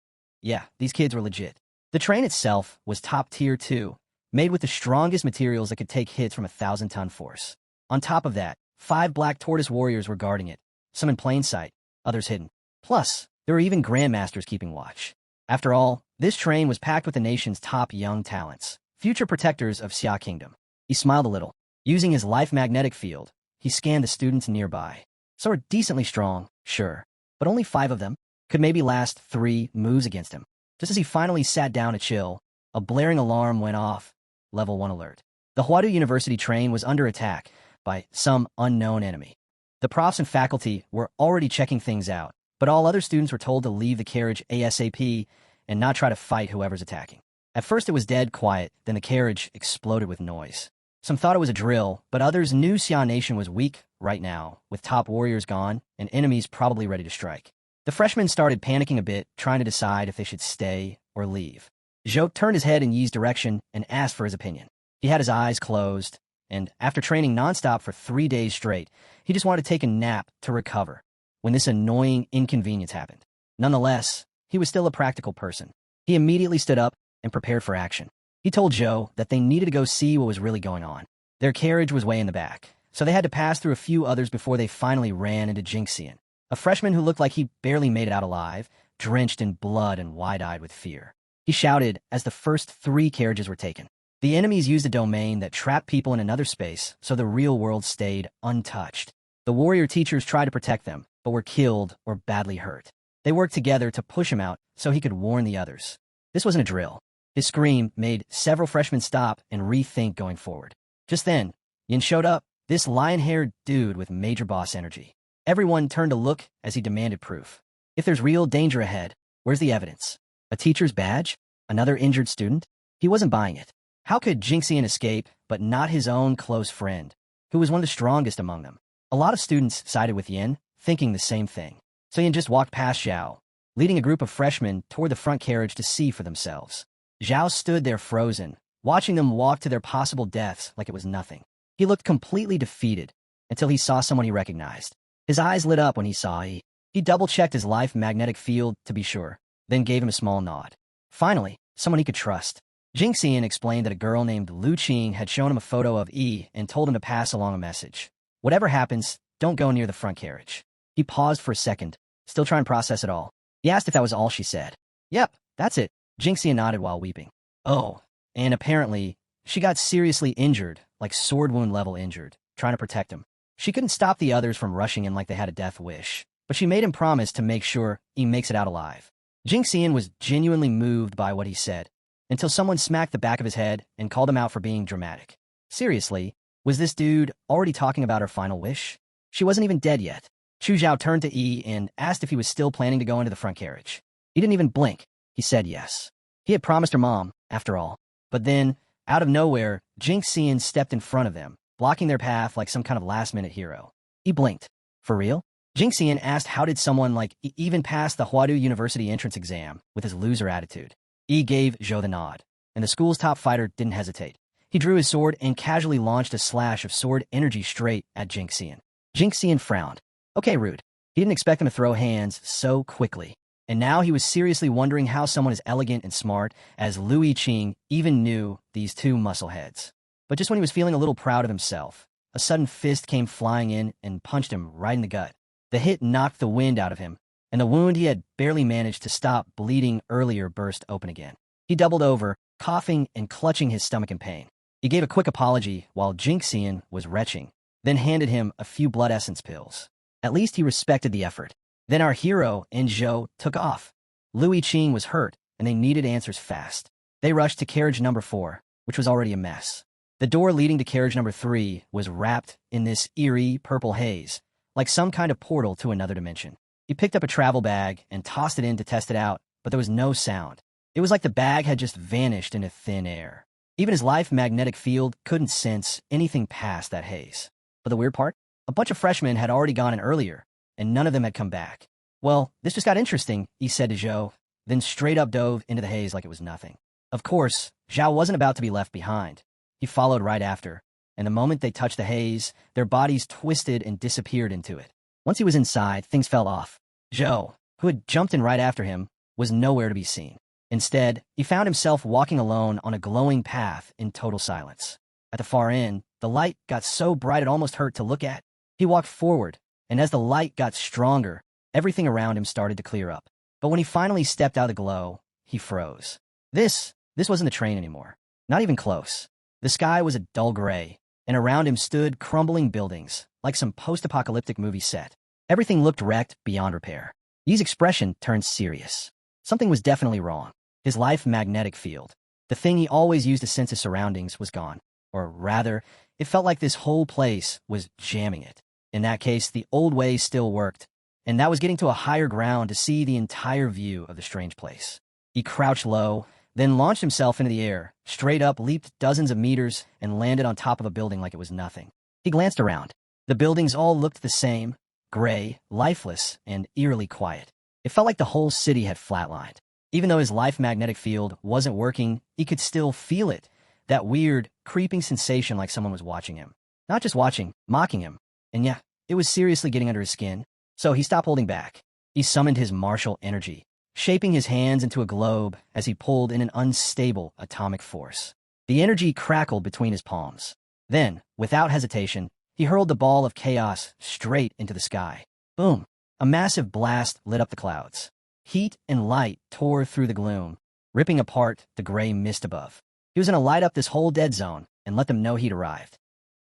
Yeah, these kids were legit. The train itself was top tier too, made with the strongest materials that could take hits from a 1,000-ton force. On top of that, 5 black tortoise warriors were guarding it, some in plain sight, others hidden. Plus, there were even grandmasters keeping watch. After all, this train was packed with the nation's top young talents, future protectors of Xia Kingdom. He smiled a little. Using his life magnetic field, he scanned the students nearby. Some were decently strong, sure, but only 5 of them could maybe last 3 moves against him. Just as he finally sat down to chill, a blaring alarm went off. Level 1 alert. The Huadu University train was under attack by some unknown enemy. The profs and faculty were already checking things out, but all other students were told to leave the carriage ASAP and not try to fight whoever's attacking. At first it was dead quiet, then the carriage exploded with noise. Some thought it was a drill, but others knew Xia Nation was weak right now, with top warriors gone and enemies probably ready to strike. The freshmen started panicking a bit, trying to decide if they should stay or leave. Zhou turned his head in Yi's direction and asked for his opinion. He had his eyes closed, and after training nonstop for 3 days straight, he just wanted to take a nap to recover when this annoying inconvenience happened. Nonetheless, he was still a practical person. He immediately stood up and prepared for action. He told Zhou that they needed to go see what was really going on. Their carriage was way in the back, so they had to pass through a few others before they finally ran into Jinxian, a freshman who looked like he barely made it out alive, drenched in blood and wide-eyed with fear. He shouted as the first 3 carriages were taken. The enemies used a domain that trapped people in another space, so the real world stayed untouched. The warrior teachers tried to protect them, but were killed or badly hurt. They worked together to push him out so he could warn the others. This wasn't a drill. His scream made several freshmen stop and rethink going forward. Just then, Yin showed up, this lion-haired dude with major boss energy. Everyone turned to look as he demanded proof. If there's real danger ahead, where's the evidence? A teacher's badge? Another injured student? He wasn't buying it. How could Jinxian escape, but not his own close friend, who was one of the strongest among them? A lot of students sided with Yin, thinking the same thing. So Yin just walked past Zhao, leading a group of freshmen toward the front carriage to see for themselves. Zhao stood there frozen, watching them walk to their possible deaths like it was nothing. He looked completely defeated until he saw someone he recognized. His eyes lit up when he saw Yi. He double-checked his life magnetic field to be sure, then gave him a small nod. Finally, someone he could trust. Jinxian explained that a girl named Lu Qing had shown him a photo of Yi and told him to pass along a message. Whatever happens, don't go near the front carriage. He paused for a second, still trying to process it all. He asked if that was all she said. Yep, that's it. Jinxian nodded while weeping. Oh, and apparently, she got seriously injured, like sword wound level injured, trying to protect him. She couldn't stop the others from rushing in like they had a death wish, but she made him promise to make sure he makes it out alive. Jinxian was genuinely moved by what he said, until someone smacked the back of his head and called him out for being dramatic. Seriously, was this dude already talking about her final wish? She wasn't even dead yet. Chu Zhao turned to Yi and asked if he was still planning to go into the front carriage. He didn't even blink. He said yes. He had promised her mom, after all. But then, out of nowhere, Jinxian stepped in front of them, blocking their path like some kind of last-minute hero. He blinked. For real? Jinxian asked how did someone like even pass the Huadu University entrance exam with his loser attitude. Yi gave Zhou the nod, and the school's top fighter didn't hesitate. He drew his sword and casually launched a slash of sword energy straight at Jinxian. Jinxian frowned. Okay, rude. He didn't expect him to throw hands so quickly. And now he was seriously wondering how someone as elegant and smart as Louis Qing even knew these two muscleheads. But just when he was feeling a little proud of himself, a sudden fist came flying in and punched him right in the gut. The hit knocked the wind out of him, and the wound he had barely managed to stop bleeding earlier burst open again. He doubled over, coughing and clutching his stomach in pain. He gave a quick apology while Jinxian was retching, then handed him a few blood essence pills. At least he respected the effort. Then our hero and Zhou took off. Louis Qing was hurt, and they needed answers fast. They rushed to carriage number 4, which was already a mess. The door leading to carriage number 3 was wrapped in this eerie purple haze, like some kind of portal to another dimension. He picked up a travel bag and tossed it in to test it out, but there was no sound. It was like the bag had just vanished into thin air. Even his life magnetic field couldn't sense anything past that haze. But the weird part? A bunch of freshmen had already gone in earlier, and none of them had come back. Well, this just got interesting, he said to Zhou, then straight up dove into the haze like it was nothing. Of course, Zhao wasn't about to be left behind. He followed right after, and the moment they touched the haze, their bodies twisted and disappeared into it. Once he was inside, things fell off. Zhou, who had jumped in right after him, was nowhere to be seen. Instead, he found himself walking alone on a glowing path in total silence. At the far end, the light got so bright it almost hurt to look at. He walked forward, and as the light got stronger, everything around him started to clear up. But when he finally stepped out of the glow, he froze. This wasn't the train anymore. Not even close. The sky was a dull gray, and around him stood crumbling buildings, like some post-apocalyptic movie set. Everything looked wrecked beyond repair. Yi's expression turned serious. Something was definitely wrong. His life magnetic field, the thing he always used to sense his surroundings, was gone. Or rather, it felt like this whole place was jamming it. In that case, the old way still worked, and that was getting to a higher ground to see the entire view of the strange place. He crouched low, then launched himself into the air, straight up leaped dozens of meters, and landed on top of a building like it was nothing. He glanced around. The buildings all looked the same, gray, lifeless, and eerily quiet. It felt like the whole city had flatlined. Even though his life magnetic field wasn't working, he could still feel it, that weird, creeping sensation like someone was watching him. Not just watching, mocking him. And yeah, it was seriously getting under his skin. So he stopped holding back. He summoned his martial energy, shaping his hands into a globe as he pulled in an unstable atomic force. The energy crackled between his palms. Then, without hesitation, he hurled the ball of chaos straight into the sky. Boom! A massive blast lit up the clouds. Heat and light tore through the gloom, ripping apart the gray mist above. He was going to light up this whole dead zone and let them know he'd arrived.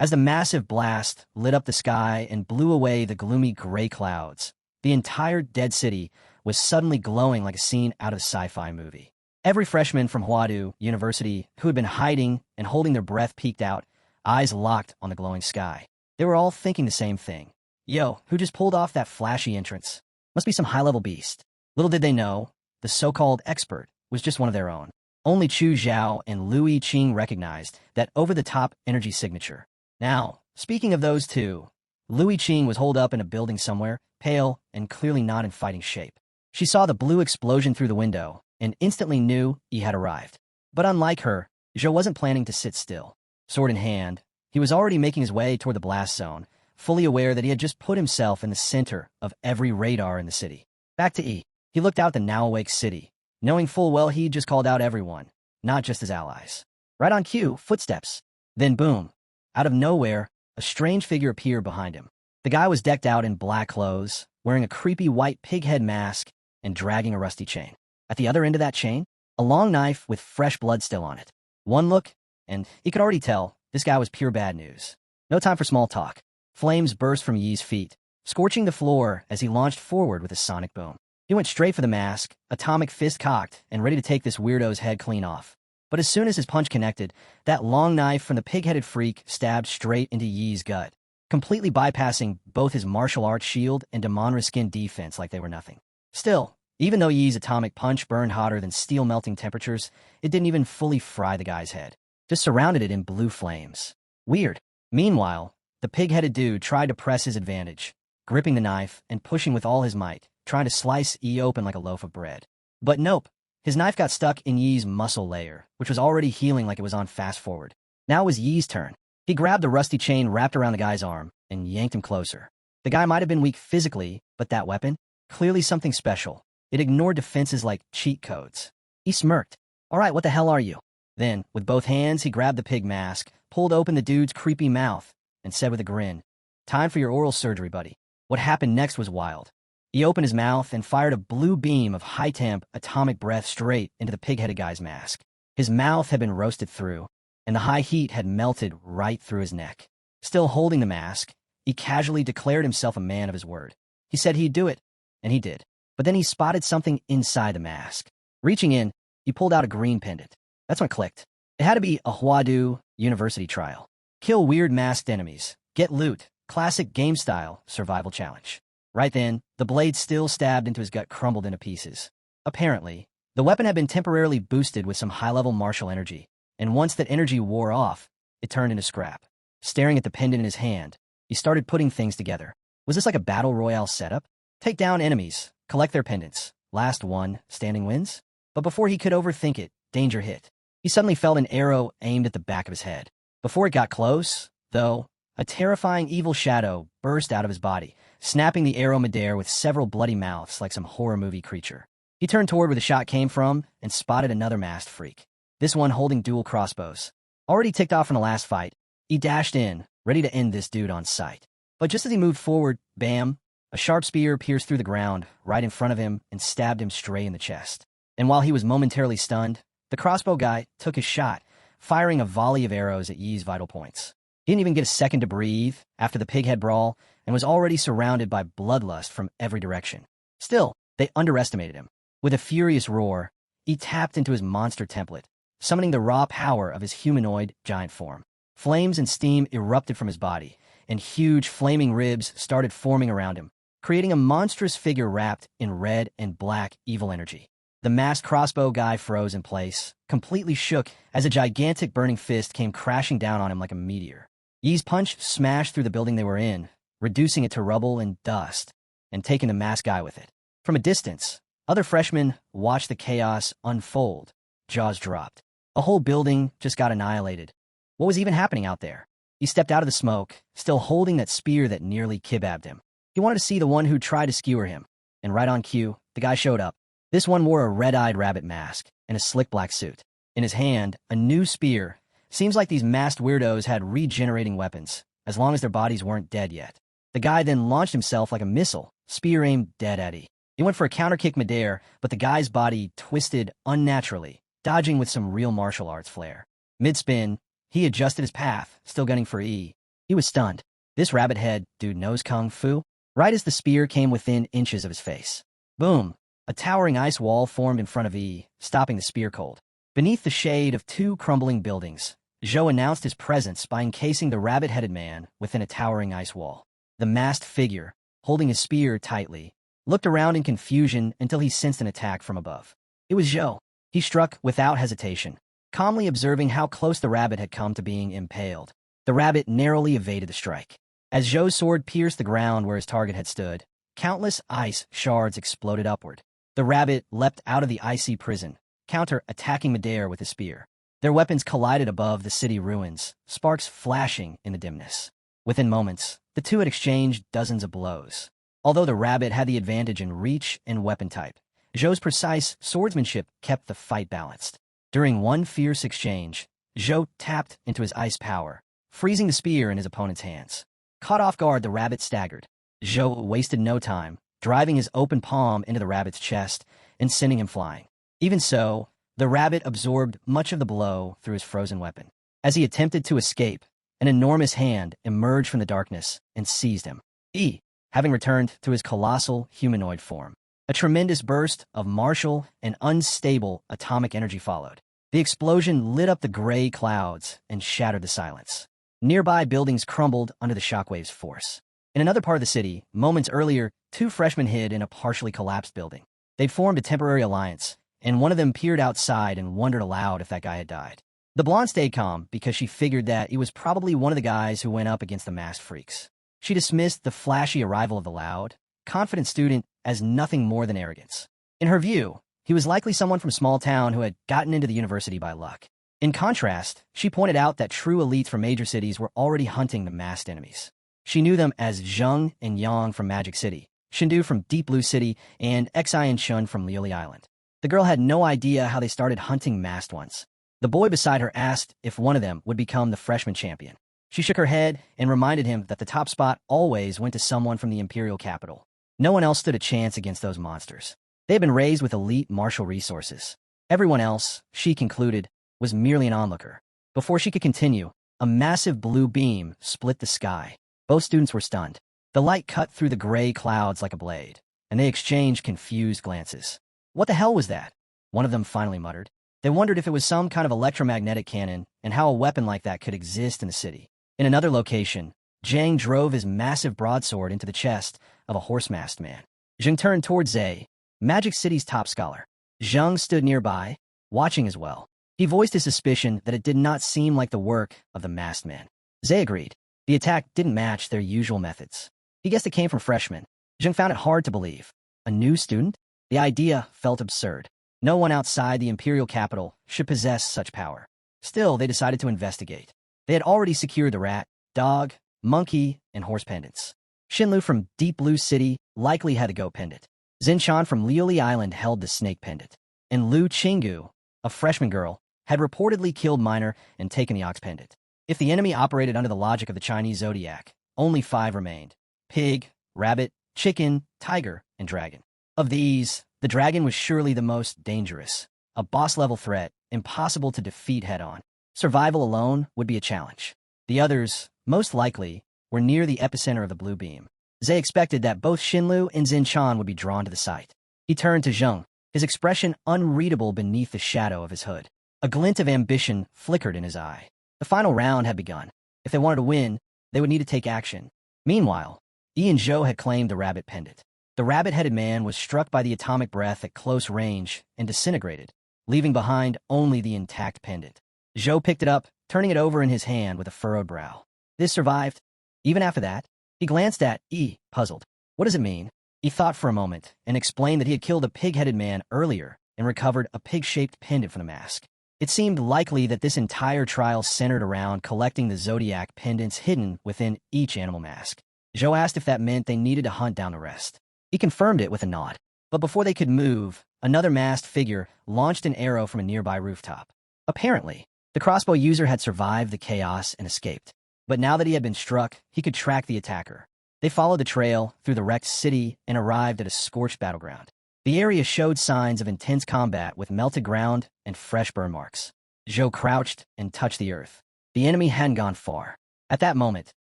As the massive blast lit up the sky and blew away the gloomy gray clouds, the entire dead city was suddenly glowing like a scene out of a sci-fi movie. Every freshman from Huadu University who had been hiding and holding their breath peeked out, eyes locked on the glowing sky. They were all thinking the same thing. Yo, who just pulled off that flashy entrance? Must be some high-level beast. Little did they know, the so-called expert was just one of their own. Only Chu Zhao and Louis Qing recognized that over-the-top energy signature. Now, speaking of those two, Louis Qing was holed up in a building somewhere, pale and clearly not in fighting shape. She saw the blue explosion through the window and instantly knew he had arrived. But unlike her, Zhou wasn't planning to sit still. Sword in hand, he was already making his way toward the blast zone, fully aware that he had just put himself in the center of every radar in the city. Back to E. He looked out the now-awake city, knowing full well he'd just called out everyone, not just his allies. Right on cue, footsteps. Then boom. Out of nowhere, a strange figure appeared behind him. The guy was decked out in black clothes, wearing a creepy white pig head mask, and dragging a rusty chain. At the other end of that chain, a long knife with fresh blood still on it. One look, and he could already tell this guy was pure bad news. No time for small talk. Flames burst from Yi's feet, scorching the floor as he launched forward with a sonic boom. He went straight for the mask, atomic fist cocked, and ready to take this weirdo's head clean off. But as soon as his punch connected, that long knife from the pig-headed freak stabbed straight into Yi's gut, completely bypassing both his martial arts shield and Damonra skin defense like they were nothing. Still, even though Yi's atomic punch burned hotter than steel melting temperatures, it didn't even fully fry the guy's head. Just surrounded it in blue flames. Weird. Meanwhile, the pig-headed dude tried to press his advantage, gripping the knife and pushing with all his might, trying to slice Yi open like a loaf of bread. But nope. His knife got stuck in Yi's muscle layer, which was already healing like it was on fast forward. Now it was Yi's turn. He grabbed the rusty chain wrapped around the guy's arm and yanked him closer. The guy might have been weak physically, But that weapon? Clearly something special. It ignored defenses like cheat codes. He smirked. All right, what the hell are you? Then, with both hands, he grabbed the pig mask, pulled open the dude's creepy mouth, and said with a grin, "Time for your oral surgery, buddy." What happened next was wild. He opened his mouth and fired a blue beam of high-temp atomic breath straight into the pig-headed guy's mask. His mouth had been roasted through, and the high heat had melted right through his neck. Still holding the mask, he casually declared himself a man of his word. He said he'd do it, and he did. But then he spotted something inside the mask. Reaching in, he pulled out a green pendant. That's when it clicked. It had to be a Huadu University trial. Kill weird masked enemies. Get loot. Classic game-style survival challenge. Right then, the blade still stabbed into his gut crumbled into pieces. Apparently, the weapon had been temporarily boosted with some high-level martial energy, and once that energy wore off, it turned into scrap. Staring at the pendant in his hand, he started putting things together. Was this like a battle royale setup? Take down enemies, collect their pendants. Last one standing wins? But before he could overthink it, danger hit. He suddenly felt an arrow aimed at the back of his head. Before it got close, though, a terrifying evil shadow burst out of his body, snapping the arrow midair with several bloody mouths like some horror movie creature. He turned toward where the shot came from and spotted another masked freak. This one holding dual crossbows. Already ticked off from the last fight, he dashed in, ready to end this dude on sight. But just as he moved forward, bam, a sharp spear pierced through the ground right in front of him and stabbed him straight in the chest. And while he was momentarily stunned, the crossbow guy took his shot, firing a volley of arrows at Yi's vital points. He didn't even get a second to breathe after the pighead brawl and was already surrounded by bloodlust from every direction. Still, they underestimated him. With a furious roar, he tapped into his monster template, summoning the raw power of his humanoid giant form. Flames and steam erupted from his body, and huge flaming ribs started forming around him, creating a monstrous figure wrapped in red and black evil energy. The masked crossbow guy froze in place, completely shook as a gigantic burning fist came crashing down on him like a meteor. Yi's punch smashed through the building they were in, reducing it to rubble and dust, and taking the masked guy with it. From a distance, other freshmen watched the chaos unfold, jaws dropped. A whole building just got annihilated. What was even happening out there? He stepped out of the smoke, still holding that spear that nearly kibabbed him. He wanted to see the one who tried to skewer him, and right on cue, the guy showed up. This one wore a red-eyed rabbit mask and a slick black suit. In his hand, a new spear. Seems like these masked weirdos had regenerating weapons, as long as their bodies weren't dead yet. The guy then launched himself like a missile, spear aimed dead at Yi. He went for a counter-kick midair, but the guy's body twisted unnaturally, dodging with some real martial arts flair. Mid-spin, he adjusted his path, still gunning for Yi. He was stunned. This rabbit head dude knows kung fu? Right as the spear came within inches of his face. Boom! A towering ice wall formed in front of Yi, stopping the spear cold. Beneath the shade of two crumbling buildings, Zhou announced his presence by encasing the rabbit-headed man within a towering ice wall. The masked figure, holding his spear tightly, looked around in confusion until he sensed an attack from above. It was Zhou. He struck without hesitation, calmly observing how close the rabbit had come to being impaled. The rabbit narrowly evaded the strike. As Zhou's sword pierced the ground where his target had stood, countless ice shards exploded upward. The rabbit leapt out of the icy prison, counter-attacking midair with his spear. Their weapons collided above the city ruins, sparks flashing in the dimness. Within moments, the two had exchanged dozens of blows. Although the rabbit had the advantage in reach and weapon type, Zhou's precise swordsmanship kept the fight balanced. During one fierce exchange, Zhou tapped into his ice power, freezing the spear in his opponent's hands. Caught off guard, the rabbit staggered. Zhou wasted no time, driving his open palm into the rabbit's chest and sending him flying. Even so, the rabbit absorbed much of the blow through his frozen weapon. As he attempted to escape, an enormous hand emerged from the darkness and seized him. Yi, having returned to his colossal humanoid form. A tremendous burst of martial and unstable atomic energy followed. The explosion lit up the gray clouds and shattered the silence. Nearby buildings crumbled under the shockwave's force. In another part of the city, moments earlier, two freshmen hid in a partially collapsed building. They'd formed a temporary alliance, and one of them peered outside and wondered aloud if that guy had died. The blonde stayed calm because she figured that he was probably one of the guys who went up against the masked freaks. She dismissed the flashy arrival of the loud, confident student as nothing more than arrogance. In her view, he was likely someone from a small town who had gotten into the university by luck. In contrast, she pointed out that true elites from major cities were already hunting the masked enemies. She knew them as Zheng and Yang from Magic City. Shindu from Deep Blue City, and Xian Shun from Lioli Island. The girl had no idea how they started hunting masked ones. The boy beside her asked if one of them would become the freshman champion. She shook her head and reminded him that the top spot always went to someone from the imperial capital. No one else stood a chance against those monsters. They had been raised with elite martial resources. Everyone else, she concluded, was merely an onlooker. Before she could continue, a massive blue beam split the sky. Both students were stunned. The light cut through the gray clouds like a blade, and they exchanged confused glances. What the hell was that? One of them finally muttered. They wondered if it was some kind of electromagnetic cannon and how a weapon like that could exist in the city. In another location, Zhang drove his massive broadsword into the chest of a horse-masked man. Zhang turned toward Zhe, Magic City's top scholar. Zhang stood nearby, watching as well. He voiced his suspicion that it did not seem like the work of the masked man. Zhe agreed. The attack didn't match their usual methods. He guessed it came from freshmen. Zhang found it hard to believe. A new student? The idea felt absurd. No one outside the imperial capital should possess such power. Still, they decided to investigate. They had already secured the rat, dog, monkey, and horse pendants. Xinlu from Deep Blue City likely had the goat pendant. Zinchan from Lioli Island held the snake pendant. And Lu Qinggu, a freshman girl, had reportedly killed Miner and taken the ox pendant. If the enemy operated under the logic of the Chinese zodiac, only 5 remained: pig, rabbit, chicken, tiger, and dragon. Of these, the dragon was surely the most dangerous, a boss-level threat, impossible to defeat head-on. Survival alone would be a challenge. The others, most likely, were near the epicenter of the blue beam. Zhe expected that both Xinlu and Zinchan would be drawn to the site. He turned to Zheng, his expression unreadable beneath the shadow of his hood. A glint of ambition flickered in his eye. The final round had begun. If they wanted to win, they would need to take action. Meanwhile, Yi and Zhou had claimed the rabbit pendant. The rabbit-headed man was struck by the atomic breath at close range and disintegrated, leaving behind only the intact pendant. Zhou picked it up, turning it over in his hand with a furrowed brow. This survived. Even after that, he glanced at Yi, puzzled. What does it mean? He thought for a moment and explained that he had killed a pig-headed man earlier and recovered a pig-shaped pendant from the mask. It seemed likely that this entire trial centered around collecting the zodiac pendants hidden within each animal mask. Zhou asked if that meant they needed to hunt down the rest. He confirmed it with a nod. But before they could move, another masked figure launched an arrow from a nearby rooftop. Apparently, the crossbow user had survived the chaos and escaped. But now that he had been struck, he could track the attacker. They followed the trail through the wrecked city and arrived at a scorched battleground. The area showed signs of intense combat with melted ground and fresh burn marks. Zhou crouched and touched the earth. The enemy hadn't gone far. At that moment,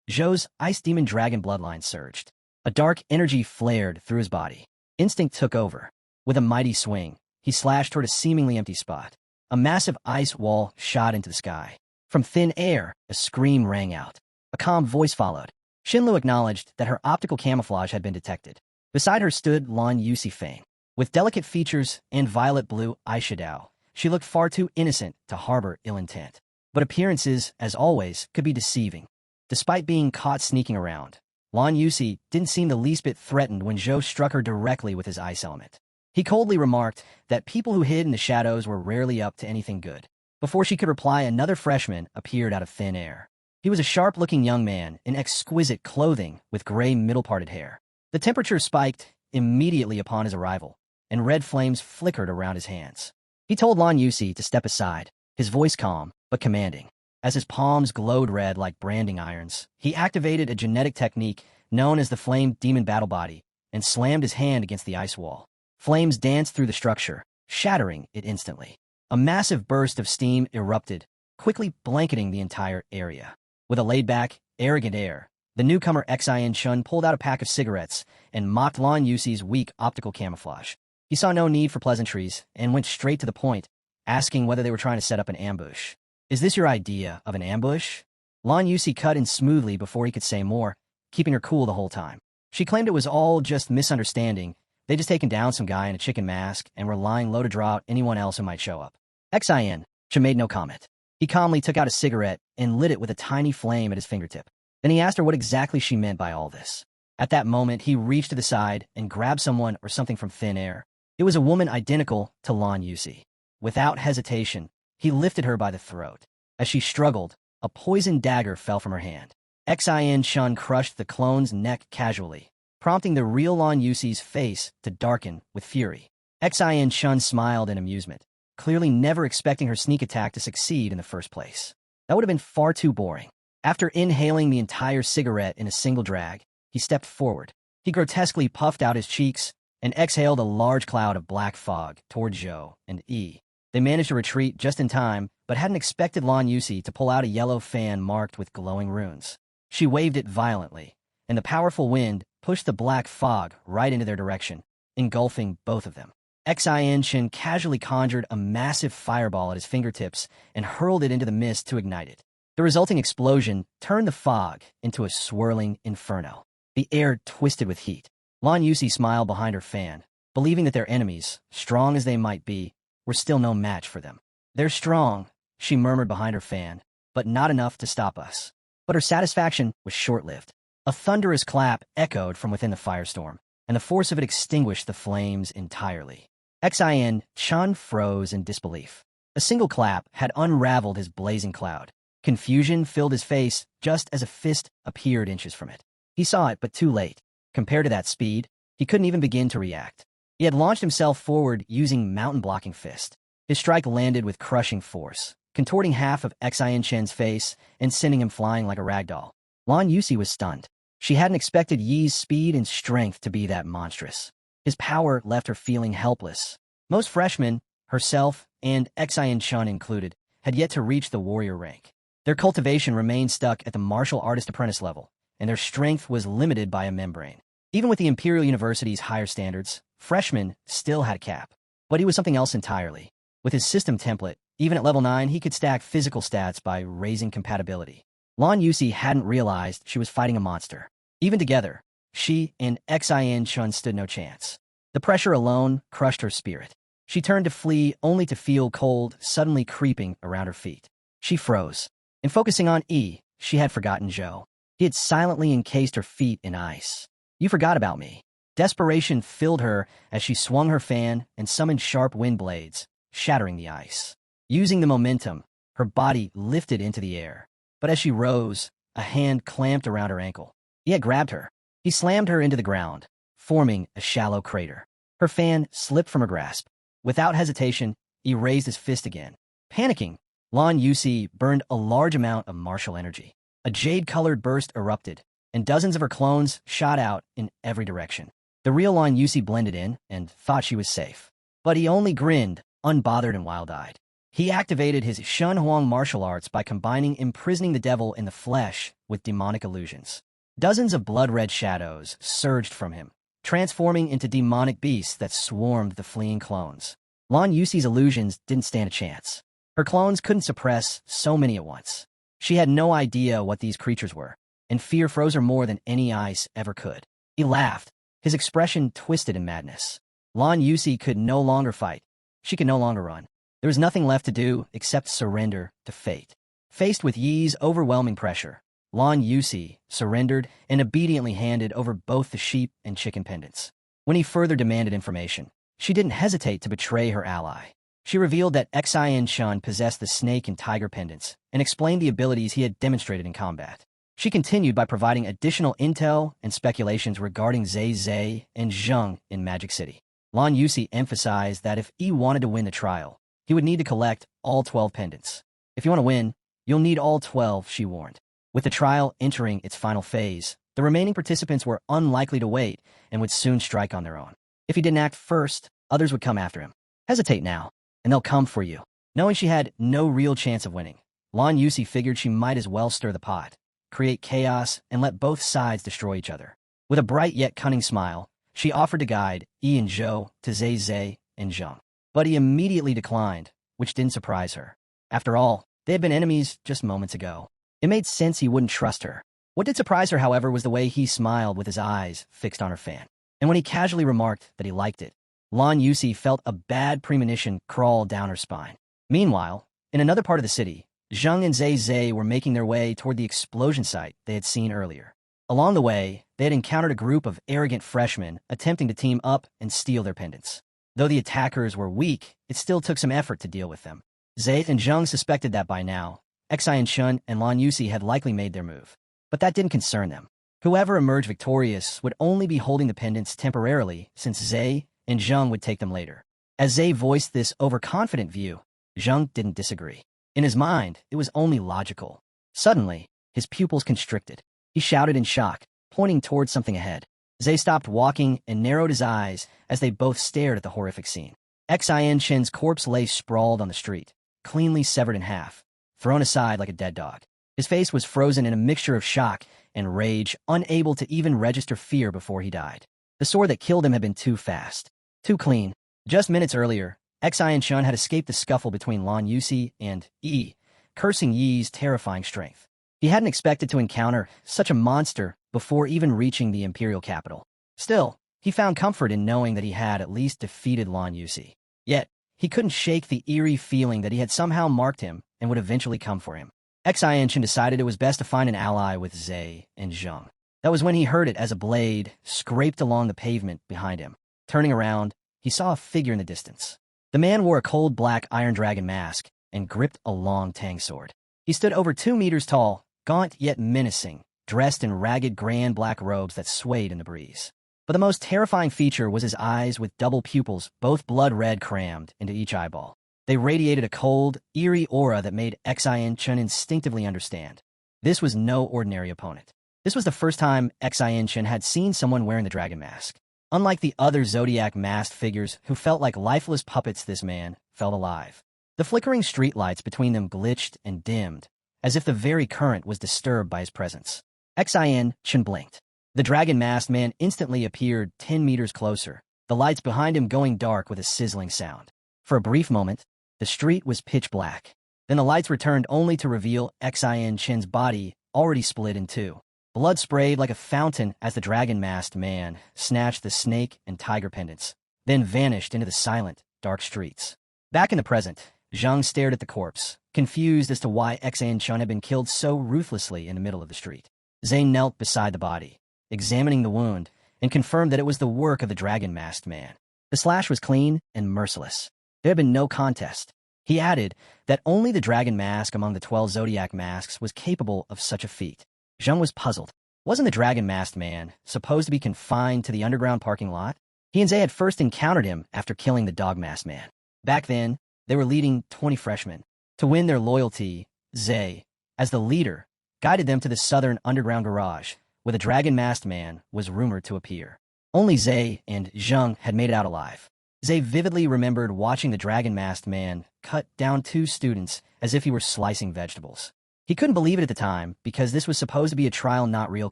Zhou's Ice Demon Dragon bloodline surged. A dark energy flared through his body. Instinct took over. With a mighty swing, he slashed toward a seemingly empty spot. A massive ice wall shot into the sky. From thin air, a scream rang out. A calm voice followed. Xinlu acknowledged that her optical camouflage had been detected. Beside her stood Lan Yusifeng. With delicate features and violet-blue eyeshadow, she looked far too innocent to harbor ill intent. But appearances, as always, could be deceiving. Despite being caught sneaking around, Lan Yusi didn't seem the least bit threatened when Zhou struck her directly with his ice element. He coldly remarked that people who hid in the shadows were rarely up to anything good. Before she could reply, another freshman appeared out of thin air. He was a sharp-looking young man in exquisite clothing with gray middle-parted hair. The temperature spiked immediately upon his arrival, and red flames flickered around his hands. He told Lan Yusi to step aside, his voice calm but commanding. As his palms glowed red like branding irons, he activated a genetic technique known as the Flame Demon Battle Body and slammed his hand against the ice wall. Flames danced through the structure, shattering it instantly. A massive burst of steam erupted, quickly blanketing the entire area. With a laid-back, arrogant air, the newcomer Xian Shun pulled out a pack of cigarettes and mocked Lan Yusi's weak optical camouflage. He saw no need for pleasantries and went straight to the point, asking whether they were trying to set up an ambush. Is this your idea of an ambush? Lan Yusi cut in smoothly before he could say more, keeping her cool the whole time. She claimed it was all just misunderstanding. They'd just taken down some guy in a chicken mask and were lying low to draw out anyone else who might show up. Xian made no comment. He calmly took out a cigarette and lit it with a tiny flame at his fingertip. Then he asked her what exactly she meant by all this. At that moment, he reached to the side and grabbed someone or something from thin air. It was a woman identical to Lan Yusi. Without hesitation, he lifted her by the throat. As she struggled, a poisoned dagger fell from her hand. Xian Shun crushed the clone's neck casually, prompting the real Lan Yusi's face to darken with fury. Xin Chun smiled in amusement, clearly never expecting her sneak attack to succeed in the first place. That would have been far too boring. After inhaling the entire cigarette in a single drag, he stepped forward. He grotesquely puffed out his cheeks and exhaled a large cloud of black fog toward Zhou and Yi. They managed to retreat just in time, but hadn't expected Lan Yusi to pull out a yellow fan marked with glowing runes. She waved it violently, and the powerful wind pushed the black fog right into their direction, engulfing both of them. Xin Chen casually conjured a massive fireball at his fingertips and hurled it into the mist to ignite it. The resulting explosion turned the fog into a swirling inferno. The air twisted with heat. Lan Yusi smiled behind her fan, believing that their enemies, strong as they might be, were still no match for them. "They're strong," she murmured behind her fan, "but not enough to stop us." But her satisfaction was short-lived. A thunderous clap echoed from within the firestorm, and the force of it extinguished the flames entirely. Xin Chun froze in disbelief. A single clap had unraveled his blazing cloud. Confusion filled his face just as a fist appeared inches from it. He saw it, but too late. Compared to that speed, he couldn't even begin to react. He had launched himself forward using mountain-blocking fist. His strike landed with crushing force, contorting half of Xin Chen's face and sending him flying like a ragdoll. Lan Yusi was stunned. She hadn't expected Yi's speed and strength to be that monstrous. His power left her feeling helpless. Most freshmen, herself and Xin Chun included, had yet to reach the warrior rank. Their cultivation remained stuck at the martial artist apprentice level, and their strength was limited by a membrane. Even with the Imperial University's higher standards, freshmen still had a cap. But he was something else entirely. With his system template, even at level 9, he could stack physical stats by raising compatibility. Lan Yusi hadn't realized she was fighting a monster. Even together, she and Xin Chun stood no chance. The pressure alone crushed her spirit. She turned to flee only to feel cold suddenly creeping around her feet. She froze. In focusing on Yi, she had forgotten Zhou. He had silently encased her feet in ice. "You forgot about me." Desperation filled her as she swung her fan and summoned sharp wind blades, shattering the ice. Using the momentum, her body lifted into the air. But as she rose, a hand clamped around her ankle. He had grabbed her. He slammed her into the ground, forming a shallow crater. Her fan slipped from her grasp. Without hesitation, he raised his fist again. Panicking, Lan Yusi burned a large amount of martial energy. A jade-colored burst erupted, and dozens of her clones shot out in every direction. The real Lan Yusi blended in and thought she was safe. But he only grinned, unbothered and wild-eyed. He activated his Shun Huang martial arts by combining imprisoning the devil in the flesh with demonic illusions. Dozens of blood-red shadows surged from him, transforming into demonic beasts that swarmed the fleeing clones. Lan Yusi's illusions didn't stand a chance. Her clones couldn't suppress so many at once. She had no idea what these creatures were, and fear froze her more than any ice ever could. He laughed, his expression twisted in madness. Lan Yusi could no longer fight. She could no longer run. There was nothing left to do except surrender to fate. Faced with Yi's overwhelming pressure, Lan Yusi surrendered and obediently handed over both the sheep and chicken pendants. When he further demanded information, she didn't hesitate to betray her ally. She revealed that Xin Chun possessed the snake and tiger pendants and explained the abilities he had demonstrated in combat. She continued by providing additional intel and speculations regarding Zai Zai and Zheng in Magic City. Lan Yusi emphasized that if he wanted to win the trial, he would need to collect all 12 pendants. "If you want to win, you'll need all 12, she warned. With the trial entering its final phase, the remaining participants were unlikely to wait and would soon strike on their own. If he didn't act first, others would come after him. Hesitate now, and they'll come for you. Knowing she had no real chance of winning, Lan Yusi figured she might as well stir the pot, create chaos, and let both sides destroy each other. With a bright yet cunning smile, she offered to guide Yi and Zhou to Zai Zai and Zheng. But he immediately declined, which didn't surprise her. After all, they had been enemies just moments ago. It made sense he wouldn't trust her. What did surprise her, however, was the way he smiled with his eyes fixed on her fan. And when he casually remarked that he liked it, Lan Yusi felt a bad premonition crawl down her spine. Meanwhile, in another part of the city, Zheng and Zai Zai were making their way toward the explosion site they had seen earlier. Along the way, they had encountered a group of arrogant freshmen attempting to team up and steal their pendants. Though the attackers were weak, it still took some effort to deal with them. Zai and Zheng suspected that by now, Xin Chun and Lan Yusi had likely made their move. But that didn't concern them. Whoever emerged victorious would only be holding the pendants temporarily, since Zhe and Zheng would take them later. As Zhe voiced this overconfident view, Zheng didn't disagree. In his mind, it was only logical. Suddenly, his pupils constricted. He shouted in shock, pointing towards something ahead. Zhe stopped walking and narrowed his eyes as they both stared at the horrific scene. Xian Chen's corpse lay sprawled on the street, cleanly severed in half, thrown aside like a dead dog. His face was frozen in a mixture of shock and rage, unable to even register fear before he died. The sword that killed him had been too fast, too clean. Just minutes earlier, Xian Chen had escaped the scuffle between Lan Yusi and Yi, cursing Yi's terrifying strength. He hadn't expected to encounter such a monster before even reaching the imperial capital. Still, he found comfort in knowing that he had at least defeated Lan Yusi. Yet, he couldn't shake the eerie feeling that he had somehow marked him and would eventually come for him. Xian Chen decided it was best to find an ally with Zhe and Zheng. That was when he heard it as a blade scraped along the pavement behind him. Turning around, he saw a figure in the distance. The man wore a cold black Iron Dragon mask and gripped a long tang sword. He stood over 2 meters tall, gaunt yet menacing, dressed in ragged grand black robes that swayed in the breeze. But the most terrifying feature was his eyes with double pupils, both blood red crammed into each eyeball. They radiated a cold, eerie aura that made Xian Chen instinctively understand. This was no ordinary opponent. This was the first time Xian Chen had seen someone wearing the dragon mask. Unlike the other zodiac masked figures who felt like lifeless puppets, this man felt alive. The flickering streetlights between them glitched and dimmed, as if the very current was disturbed by his presence. Xian Chen blinked. The dragon-masked man instantly appeared 10 meters closer, the lights behind him going dark with a sizzling sound. For a brief moment, the street was pitch black. Then the lights returned only to reveal Xian Chen's body already split in two. Blood sprayed like a fountain as the dragon-masked man snatched the snake and tiger pendants, then vanished into the silent, dark streets. Back in the present, Zhang stared at the corpse, confused as to why Xian Chen had been killed so ruthlessly in the middle of the street. Zane knelt beside the body, examining the wound, and confirmed that it was the work of the dragon-masked man. The slash was clean and merciless. There had been no contest. He added that only the dragon mask among the 12 zodiac masks was capable of such a feat. Zheng was puzzled. Wasn't the dragon-masked man supposed to be confined to the underground parking lot? He and Zay had first encountered him after killing the dog-masked man. Back then, they were leading 20 freshmen. To win their loyalty, Zay, as the leader, guided them to the southern underground garage, where the dragon-masked man was rumored to appear. Only Zay and Zheng had made it out alive. Zay vividly remembered watching the dragon-masked man cut down 2 students as if he were slicing vegetables. He couldn't believe it at the time because this was supposed to be a trial, not real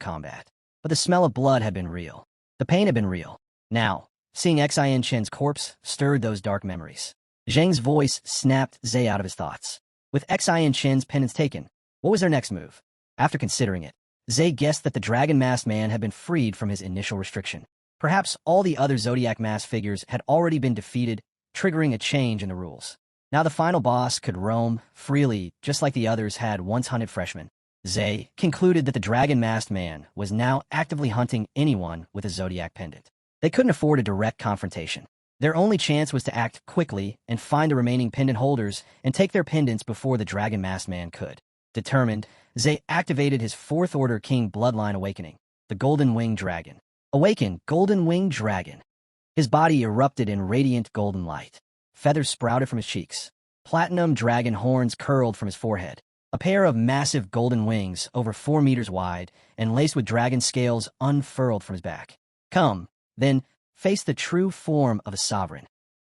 combat. But the smell of blood had been real. The pain had been real. Now, seeing Xian Chen's corpse stirred those dark memories. Zheng's voice snapped Zay out of his thoughts. With Xian Chen's penance taken, what was their next move? After considering it, Zay guessed that the dragon-masked man had been freed from his initial restriction. Perhaps all the other Zodiac mask figures had already been defeated, triggering a change in the rules. Now the final boss could roam freely, just like the others had once hunted freshmen. Zay concluded that the dragon-masked man was now actively hunting anyone with a Zodiac pendant. They couldn't afford a direct confrontation. Their only chance was to act quickly and find the remaining pendant holders and take their pendants before the dragon-masked man could. Determined, Zay activated his 4th Order King Bloodline Awakening, the Golden Winged Dragon. Awaken, Golden Winged Dragon. His body erupted in radiant golden light. Feathers sprouted from his cheeks. Platinum dragon horns curled from his forehead. A pair of massive golden wings over 4 meters wide and laced with dragon scales unfurled from his back. Come, then, face the true form of a sovereign.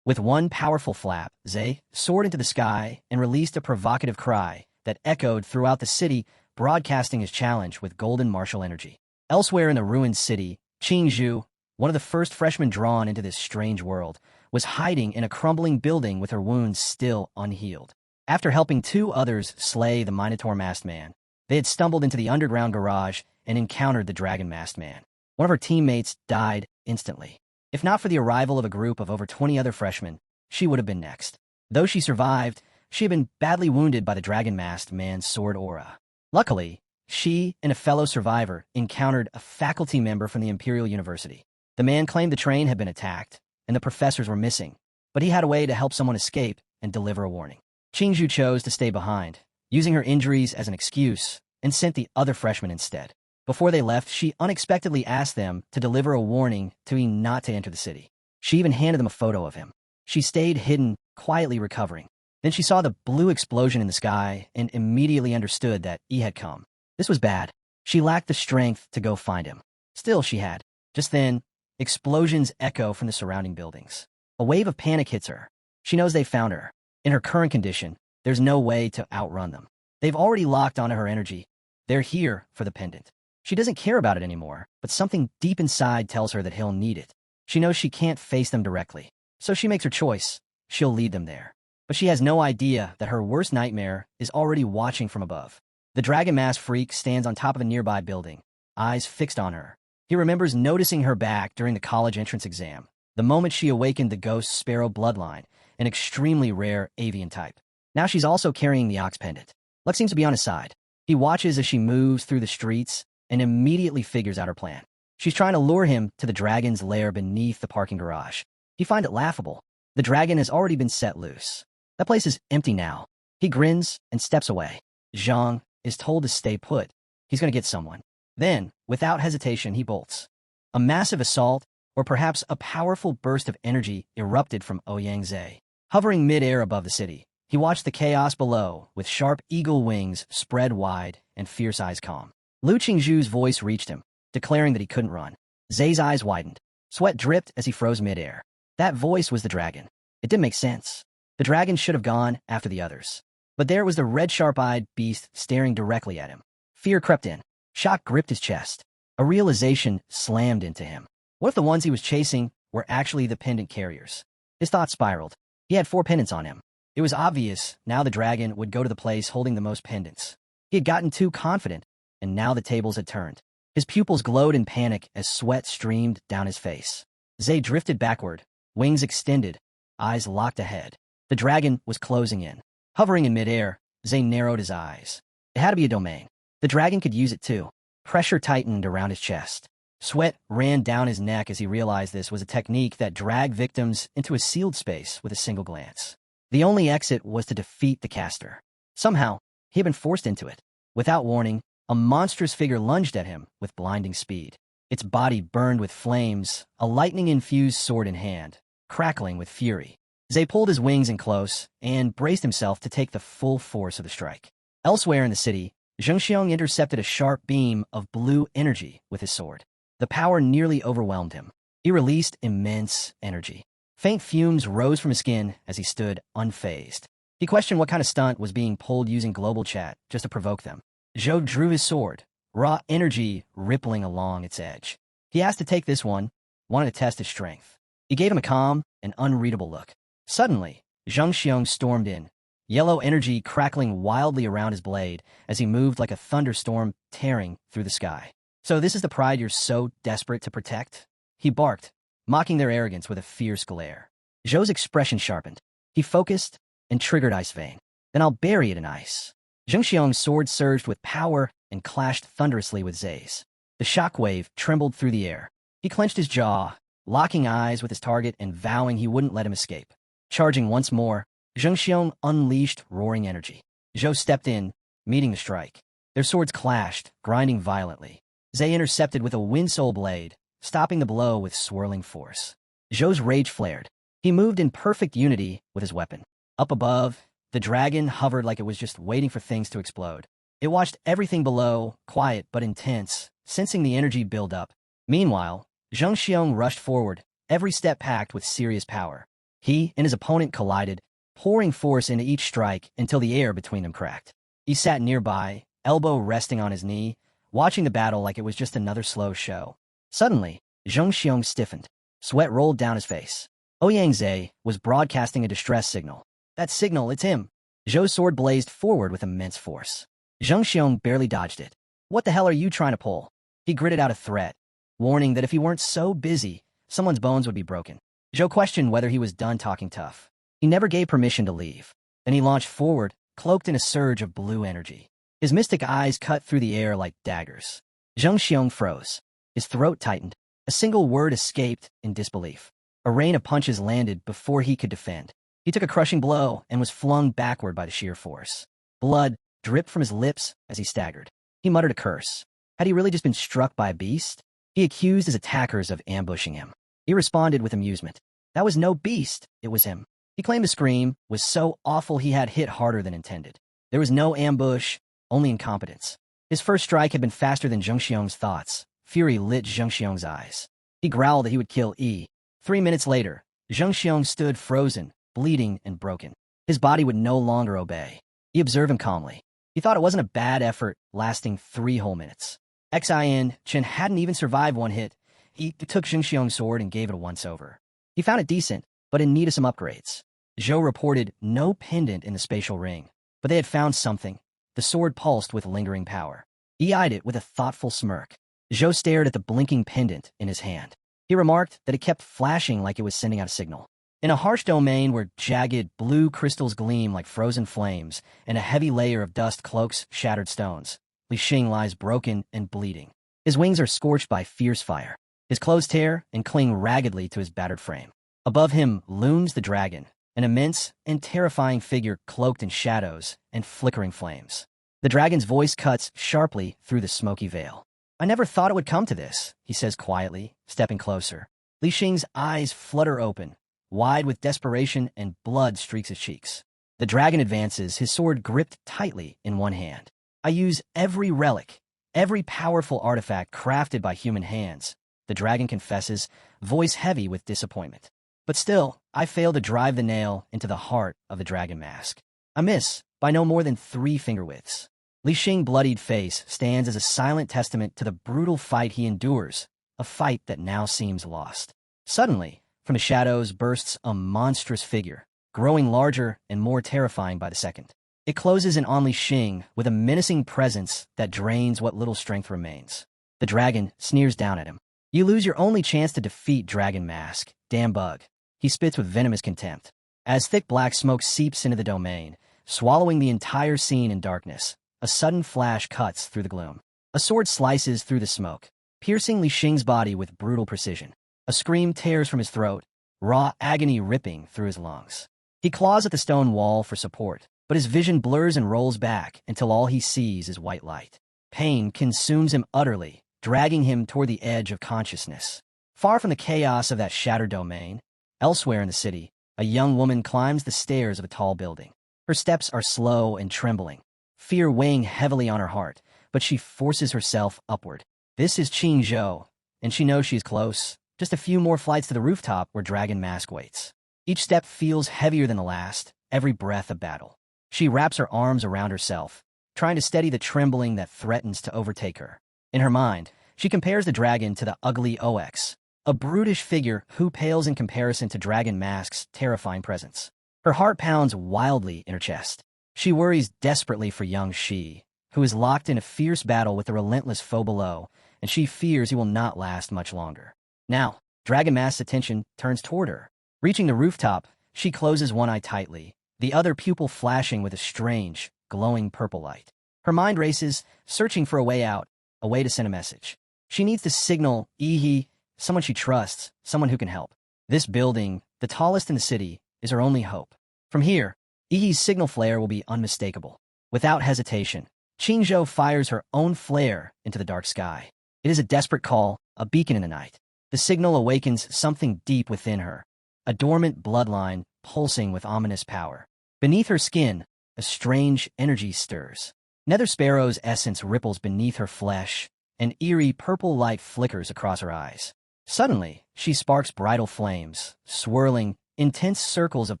With one powerful flap, Zay soared into the sky and released a provocative cry that echoed throughout the city, broadcasting his challenge with golden martial energy. Elsewhere in the ruined city, Qingzhu, one of the first freshmen drawn into this strange world, was hiding in a crumbling building with her wounds still unhealed. After helping 2 others slay the Minotaur-masked man, they had stumbled into the underground garage and encountered the dragon-masked man. One of her teammates died instantly. If not for the arrival of a group of over 20 other freshmen, she would have been next. Though she survived, she had been badly wounded by the dragon-masked man's sword aura. Luckily, she and a fellow survivor encountered a faculty member from the Imperial University. The man claimed the train had been attacked, and the professors were missing, but he had a way to help someone escape and deliver a warning. Qingzhu chose to stay behind, using her injuries as an excuse, and sent the other freshmen instead. Before they left, she unexpectedly asked them to deliver a warning to him not to enter the city. She even handed them a photo of him. She stayed hidden, quietly recovering. Then she saw the blue explosion in the sky and immediately understood that he had come. This was bad. She lacked the strength to go find him. Still, she had. Just then, explosions echo from the surrounding buildings. A wave of panic hits her. She knows they found her. In her current condition, there's no way to outrun them. They've already locked onto her energy. They're here for the pendant. She doesn't care about it anymore, but something deep inside tells her that he'll need it. She knows she can't face them directly, so she makes her choice. She'll lead them there. But she has no idea that her worst nightmare is already watching from above. The dragon mask freak stands on top of a nearby building, eyes fixed on her. He remembers noticing her back during the college entrance exam, the moment she awakened the ghost sparrow bloodline, an extremely rare avian type. Now she's also carrying the ox pendant. Luck seems to be on his side. He watches as she moves through the streets and immediately figures out her plan. She's trying to lure him to the dragon's lair beneath the parking garage. He finds it laughable. The dragon has already been set loose. That place is empty now. He grins and steps away. Zhang is told to stay put. He's going to get someone. Then, without hesitation, he bolts. A massive assault, or perhaps a powerful burst of energy, erupted from Ouyangze. Hovering mid-air above the city, he watched the chaos below with sharp eagle wings spread wide and fierce eyes calm. Lu Qingzhu's voice reached him, declaring that he couldn't run. Zay's eyes widened. Sweat dripped as he froze mid-air. That voice was the dragon. It didn't make sense. The dragon should have gone after the others. But there was the red sharp-eyed beast staring directly at him. Fear crept in. Shock gripped his chest. A realization slammed into him. What if the ones he was chasing were actually the pendant carriers? His thoughts spiraled. He had 4 pendants on him. It was obvious now the dragon would go to the place holding the most pendants. He had gotten too confident, and now the tables had turned. His pupils glowed in panic as sweat streamed down his face. Zay drifted backward, wings extended, eyes locked ahead. The dragon was closing in. Hovering in midair, Zay narrowed his eyes. It had to be a domain. The dragon could use it too. Pressure tightened around his chest. Sweat ran down his neck as he realized this was a technique that dragged victims into a sealed space with a single glance. The only exit was to defeat the caster. Somehow, he had been forced into it. Without warning, a monstrous figure lunged at him with blinding speed. Its body burned with flames, a lightning-infused sword in hand, crackling with fury. Zay pulled his wings in close and braced himself to take the full force of the strike. Elsewhere in the city, Zheng Xiong intercepted a sharp beam of blue energy with his sword. The power nearly overwhelmed him. He released immense energy. Faint fumes rose from his skin as he stood unfazed. He questioned what kind of stunt was being pulled using global chat just to provoke them. Zhou drew his sword, raw energy rippling along its edge. He asked to take this one, wanted to test his strength. He gave him a calm and unreadable look. Suddenly, Zheng Xiong stormed in, yellow energy crackling wildly around his blade as he moved like a thunderstorm tearing through the sky. So this is the pride you're so desperate to protect? He barked, mocking their arrogance with a fierce glare. Zhou's expression sharpened. He focused and triggered Ice Vein. Then I'll bury it in ice. Zheng Xiong's sword surged with power and clashed thunderously with Zay's. The shockwave trembled through the air. He clenched his jaw, locking eyes with his target and vowing he wouldn't let him escape. Charging once more, Zheng Xiong unleashed roaring energy. Zhou stepped in, meeting the strike. Their swords clashed, grinding violently. Zay intercepted with a wind-soul blade, stopping the blow with swirling force. Zhou's rage flared. He moved in perfect unity with his weapon. Up above, the dragon hovered like it was just waiting for things to explode. It watched everything below, quiet but intense, sensing the energy build up. Meanwhile, Zheng Xiong rushed forward, every step packed with serious power. He and his opponent collided, pouring force into each strike until the air between them cracked. He sat nearby, elbow resting on his knee, watching the battle like it was just another slow show. Suddenly, Zheng Xiong stiffened. Sweat rolled down his face. Ouyangze was broadcasting a distress signal. That signal, it's him. Zhou's sword blazed forward with immense force. Zheng Xiong barely dodged it. What the hell are you trying to pull? He gritted out a threat, warning that if he weren't so busy, someone's bones would be broken. Zhou questioned whether he was done talking tough. He never gave permission to leave. Then he launched forward, cloaked in a surge of blue energy. His mystic eyes cut through the air like daggers. Zheng Xiong froze. His throat tightened. A single word escaped in disbelief. A rain of punches landed before he could defend. He took a crushing blow and was flung backward by the sheer force. Blood dripped from his lips as he staggered. He muttered a curse. Had he really just been struck by a beast? He accused his attackers of ambushing him. He responded with amusement. That was no beast, it was him. He claimed the scream was so awful he had hit harder than intended. There was no ambush, only incompetence. His first strike had been faster than Zheng Xiong's thoughts. Fury lit Zheng Xiong's eyes. He growled that he would kill Yi. 3 minutes later, Zheng Xiong stood frozen, bleeding and broken. His body would no longer obey. He observed him calmly. He thought it wasn't a bad effort, lasting 3 whole minutes. Xin Chen hadn't even survived one hit. He took Zheng Xiong's sword and gave it a once-over. He found it decent, but in need of some upgrades. Zhou reported no pendant in the spatial ring, but they had found something. The sword pulsed with lingering power. He eyed it with a thoughtful smirk. Zhou stared at the blinking pendant in his hand. He remarked that it kept flashing like it was sending out a signal. In a harsh domain where jagged blue crystals gleam like frozen flames and a heavy layer of dust cloaks shattered stones, Li Xing lies broken and bleeding. His wings are scorched by fierce fire. His clothes tear and cling raggedly to his battered frame. Above him looms the dragon, an immense and terrifying figure cloaked in shadows and flickering flames. The dragon's voice cuts sharply through the smoky veil. I never thought it would come to this, he says quietly, stepping closer. Li Xing's eyes flutter open, wide with desperation, and blood streaks his cheeks. The dragon advances, his sword gripped tightly in one hand. I use every relic, every powerful artifact crafted by human hands, the dragon confesses, voice heavy with disappointment. But still, I fail to drive the nail into the heart of the dragon mask. I miss by no more than 3 finger widths. Li Xing's bloodied face stands as a silent testament to the brutal fight he endures, a fight that now seems lost. Suddenly, from the shadows bursts a monstrous figure, growing larger and more terrifying by the second. It closes in on Li Xing with a menacing presence that drains what little strength remains. The dragon sneers down at him. You lose your only chance to defeat Dragon Mask, damn bug. He spits with venomous contempt. As thick black smoke seeps into the domain, swallowing the entire scene in darkness, a sudden flash cuts through the gloom. A sword slices through the smoke, piercing Li Xing's body with brutal precision. A scream tears from his throat, raw agony ripping through his lungs. He claws at the stone wall for support, but his vision blurs and rolls back until all he sees is white light. Pain consumes him utterly, dragging him toward the edge of consciousness. Far from the chaos of that shattered domain, elsewhere in the city, a young woman climbs the stairs of a tall building. Her steps are slow and trembling, fear weighing heavily on her heart, but she forces herself upward. This is Qing Zhou, and she knows she's close, just a few more flights to the rooftop where Dragon Mask waits. Each step feels heavier than the last, every breath a battle. She wraps her arms around herself, trying to steady the trembling that threatens to overtake her. In her mind, she compares the dragon to the ugly OX, a brutish figure who pales in comparison to Dragon Mask's terrifying presence. Her heart pounds wildly in her chest. She worries desperately for young Shi, who is locked in a fierce battle with the relentless foe below, and she fears he will not last much longer. Now, Dragon Mask's attention turns toward her. Reaching the rooftop, she closes one eye tightly, the other pupil flashing with a strange, glowing purple light. Her mind races, searching for a way out, a way to send a message. She needs to signal Ihi, someone she trusts, someone who can help. This building, the tallest in the city, is her only hope. From here, Ihi's signal flare will be unmistakable. Without hesitation, Qing Zhou fires her own flare into the dark sky. It is a desperate call, a beacon in the night. The signal awakens something deep within her, a dormant bloodline pulsing with ominous power. Beneath her skin, a strange energy stirs. Nether Sparrow's essence ripples beneath her flesh, an eerie purple light flickers across her eyes. Suddenly, she sparks bridal flames, swirling, intense circles of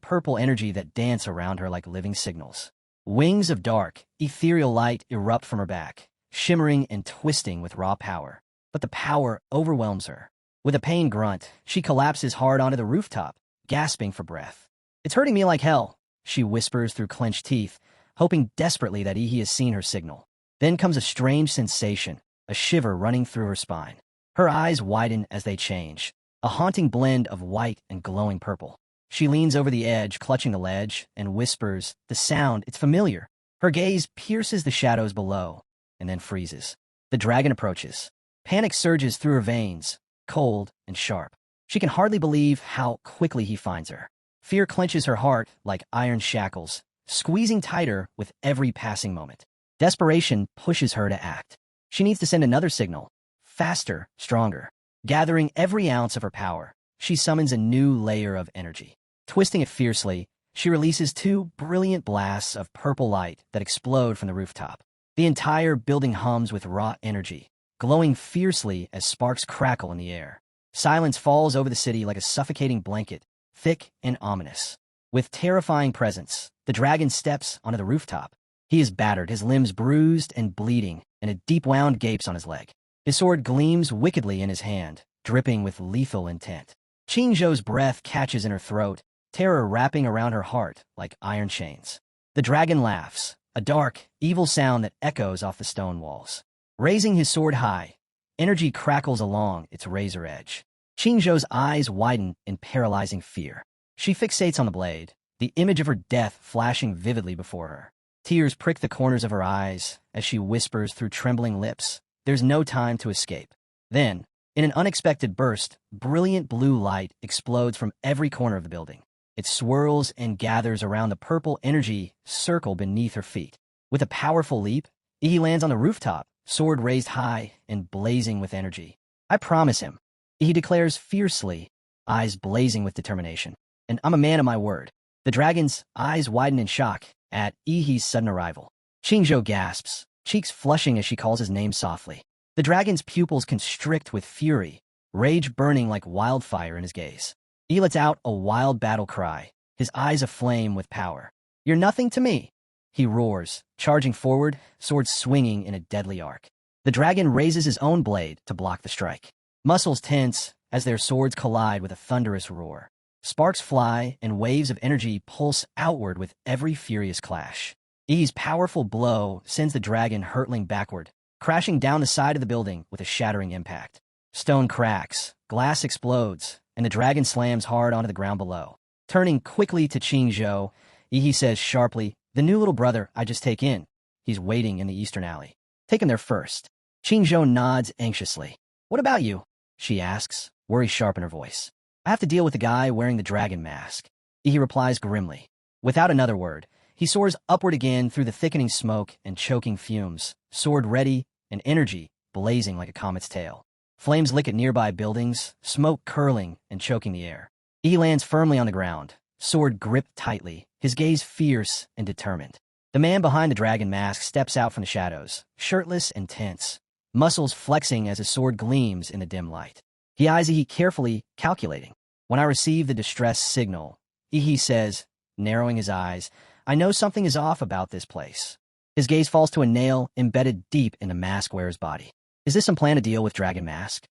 purple energy that dance around her like living signals. Wings of dark, ethereal light erupt from her back, shimmering and twisting with raw power. But the power overwhelms her. With a pained grunt, she collapses hard onto the rooftop, gasping for breath. It's hurting me like hell, she whispers through clenched teeth, hoping desperately that Ihi has seen her signal. Then comes a strange sensation, a shiver running through her spine. Her eyes widen as they change, a haunting blend of white and glowing purple. She leans over the edge, clutching the ledge, and whispers, the sound, it's familiar. Her gaze pierces the shadows below, and then freezes. The dragon approaches. Panic surges through her veins, cold and sharp. She can hardly believe how quickly he finds her. Fear clenches her heart like iron shackles, squeezing tighter with every passing moment. Desperation pushes her to act. She needs to send another signal. Faster, stronger. Gathering every ounce of her power, she summons a new layer of energy. Twisting it fiercely, she releases two brilliant blasts of purple light that explode from the rooftop. The entire building hums with raw energy, glowing fiercely as sparks crackle in the air. Silence falls over the city like a suffocating blanket, thick and ominous. With terrifying presence, the dragon steps onto the rooftop. He is battered, his limbs bruised and bleeding, and a deep wound gapes on his leg. His sword gleams wickedly in his hand, dripping with lethal intent. Qingzhou's breath catches in her throat, terror wrapping around her heart like iron chains. The dragon laughs, a dark, evil sound that echoes off the stone walls. Raising his sword high, energy crackles along its razor edge. Qingzhou's eyes widen in paralyzing fear. She fixates on the blade, the image of her death flashing vividly before her. Tears prick the corners of her eyes as she whispers through trembling lips, "There's no time to escape." Then, in an unexpected burst, brilliant blue light explodes from every corner of the building. It swirls and gathers around the purple energy circle beneath her feet. With a powerful leap, he lands on the rooftop, sword raised high and blazing with energy. "I promise him," he declares fiercely, eyes blazing with determination. "And I'm a man of my word." The dragon's eyes widen in shock at Ihi's sudden arrival. Qingzhou gasps, cheeks flushing as she calls his name softly. The dragon's pupils constrict with fury, rage burning like wildfire in his gaze. He lets out a wild battle cry, his eyes aflame with power. "You're nothing to me," he roars, charging forward, sword swinging in a deadly arc. The dragon raises his own blade to block the strike. Muscles tense as their swords collide with a thunderous roar. Sparks fly and waves of energy pulse outward with every furious clash. I's powerful blow sends the dragon hurtling backward, crashing down the side of the building with a shattering impact. Stone cracks, glass explodes, and the dragon slams hard onto the ground below. Turning quickly to Qingzhou, Ihi says sharply, "The new little brother I just take in. He's waiting in the eastern alley. Take him there first." Qingzhou nods anxiously. "What about you?" she asks, worry sharp in her voice. "I have to deal with the guy wearing the dragon mask." Ihi replies grimly. Without another word, he soars upward again through the thickening smoke and choking fumes, sword ready and energy blazing like a comet's tail. Flames lick at nearby buildings, smoke curling and choking the air. He lands firmly on the ground, sword gripped tightly, his gaze fierce and determined. The man behind the dragon mask steps out from the shadows, shirtless and tense, muscles flexing as his sword gleams in the dim light. He eyes Ihi carefully, calculating. "When I receive the distress signal," Ihi says, narrowing his eyes, "I know something is off about this place." His gaze falls to a nail embedded deep in the mask wearer's body. Is this some plan to deal with Dragon Mask?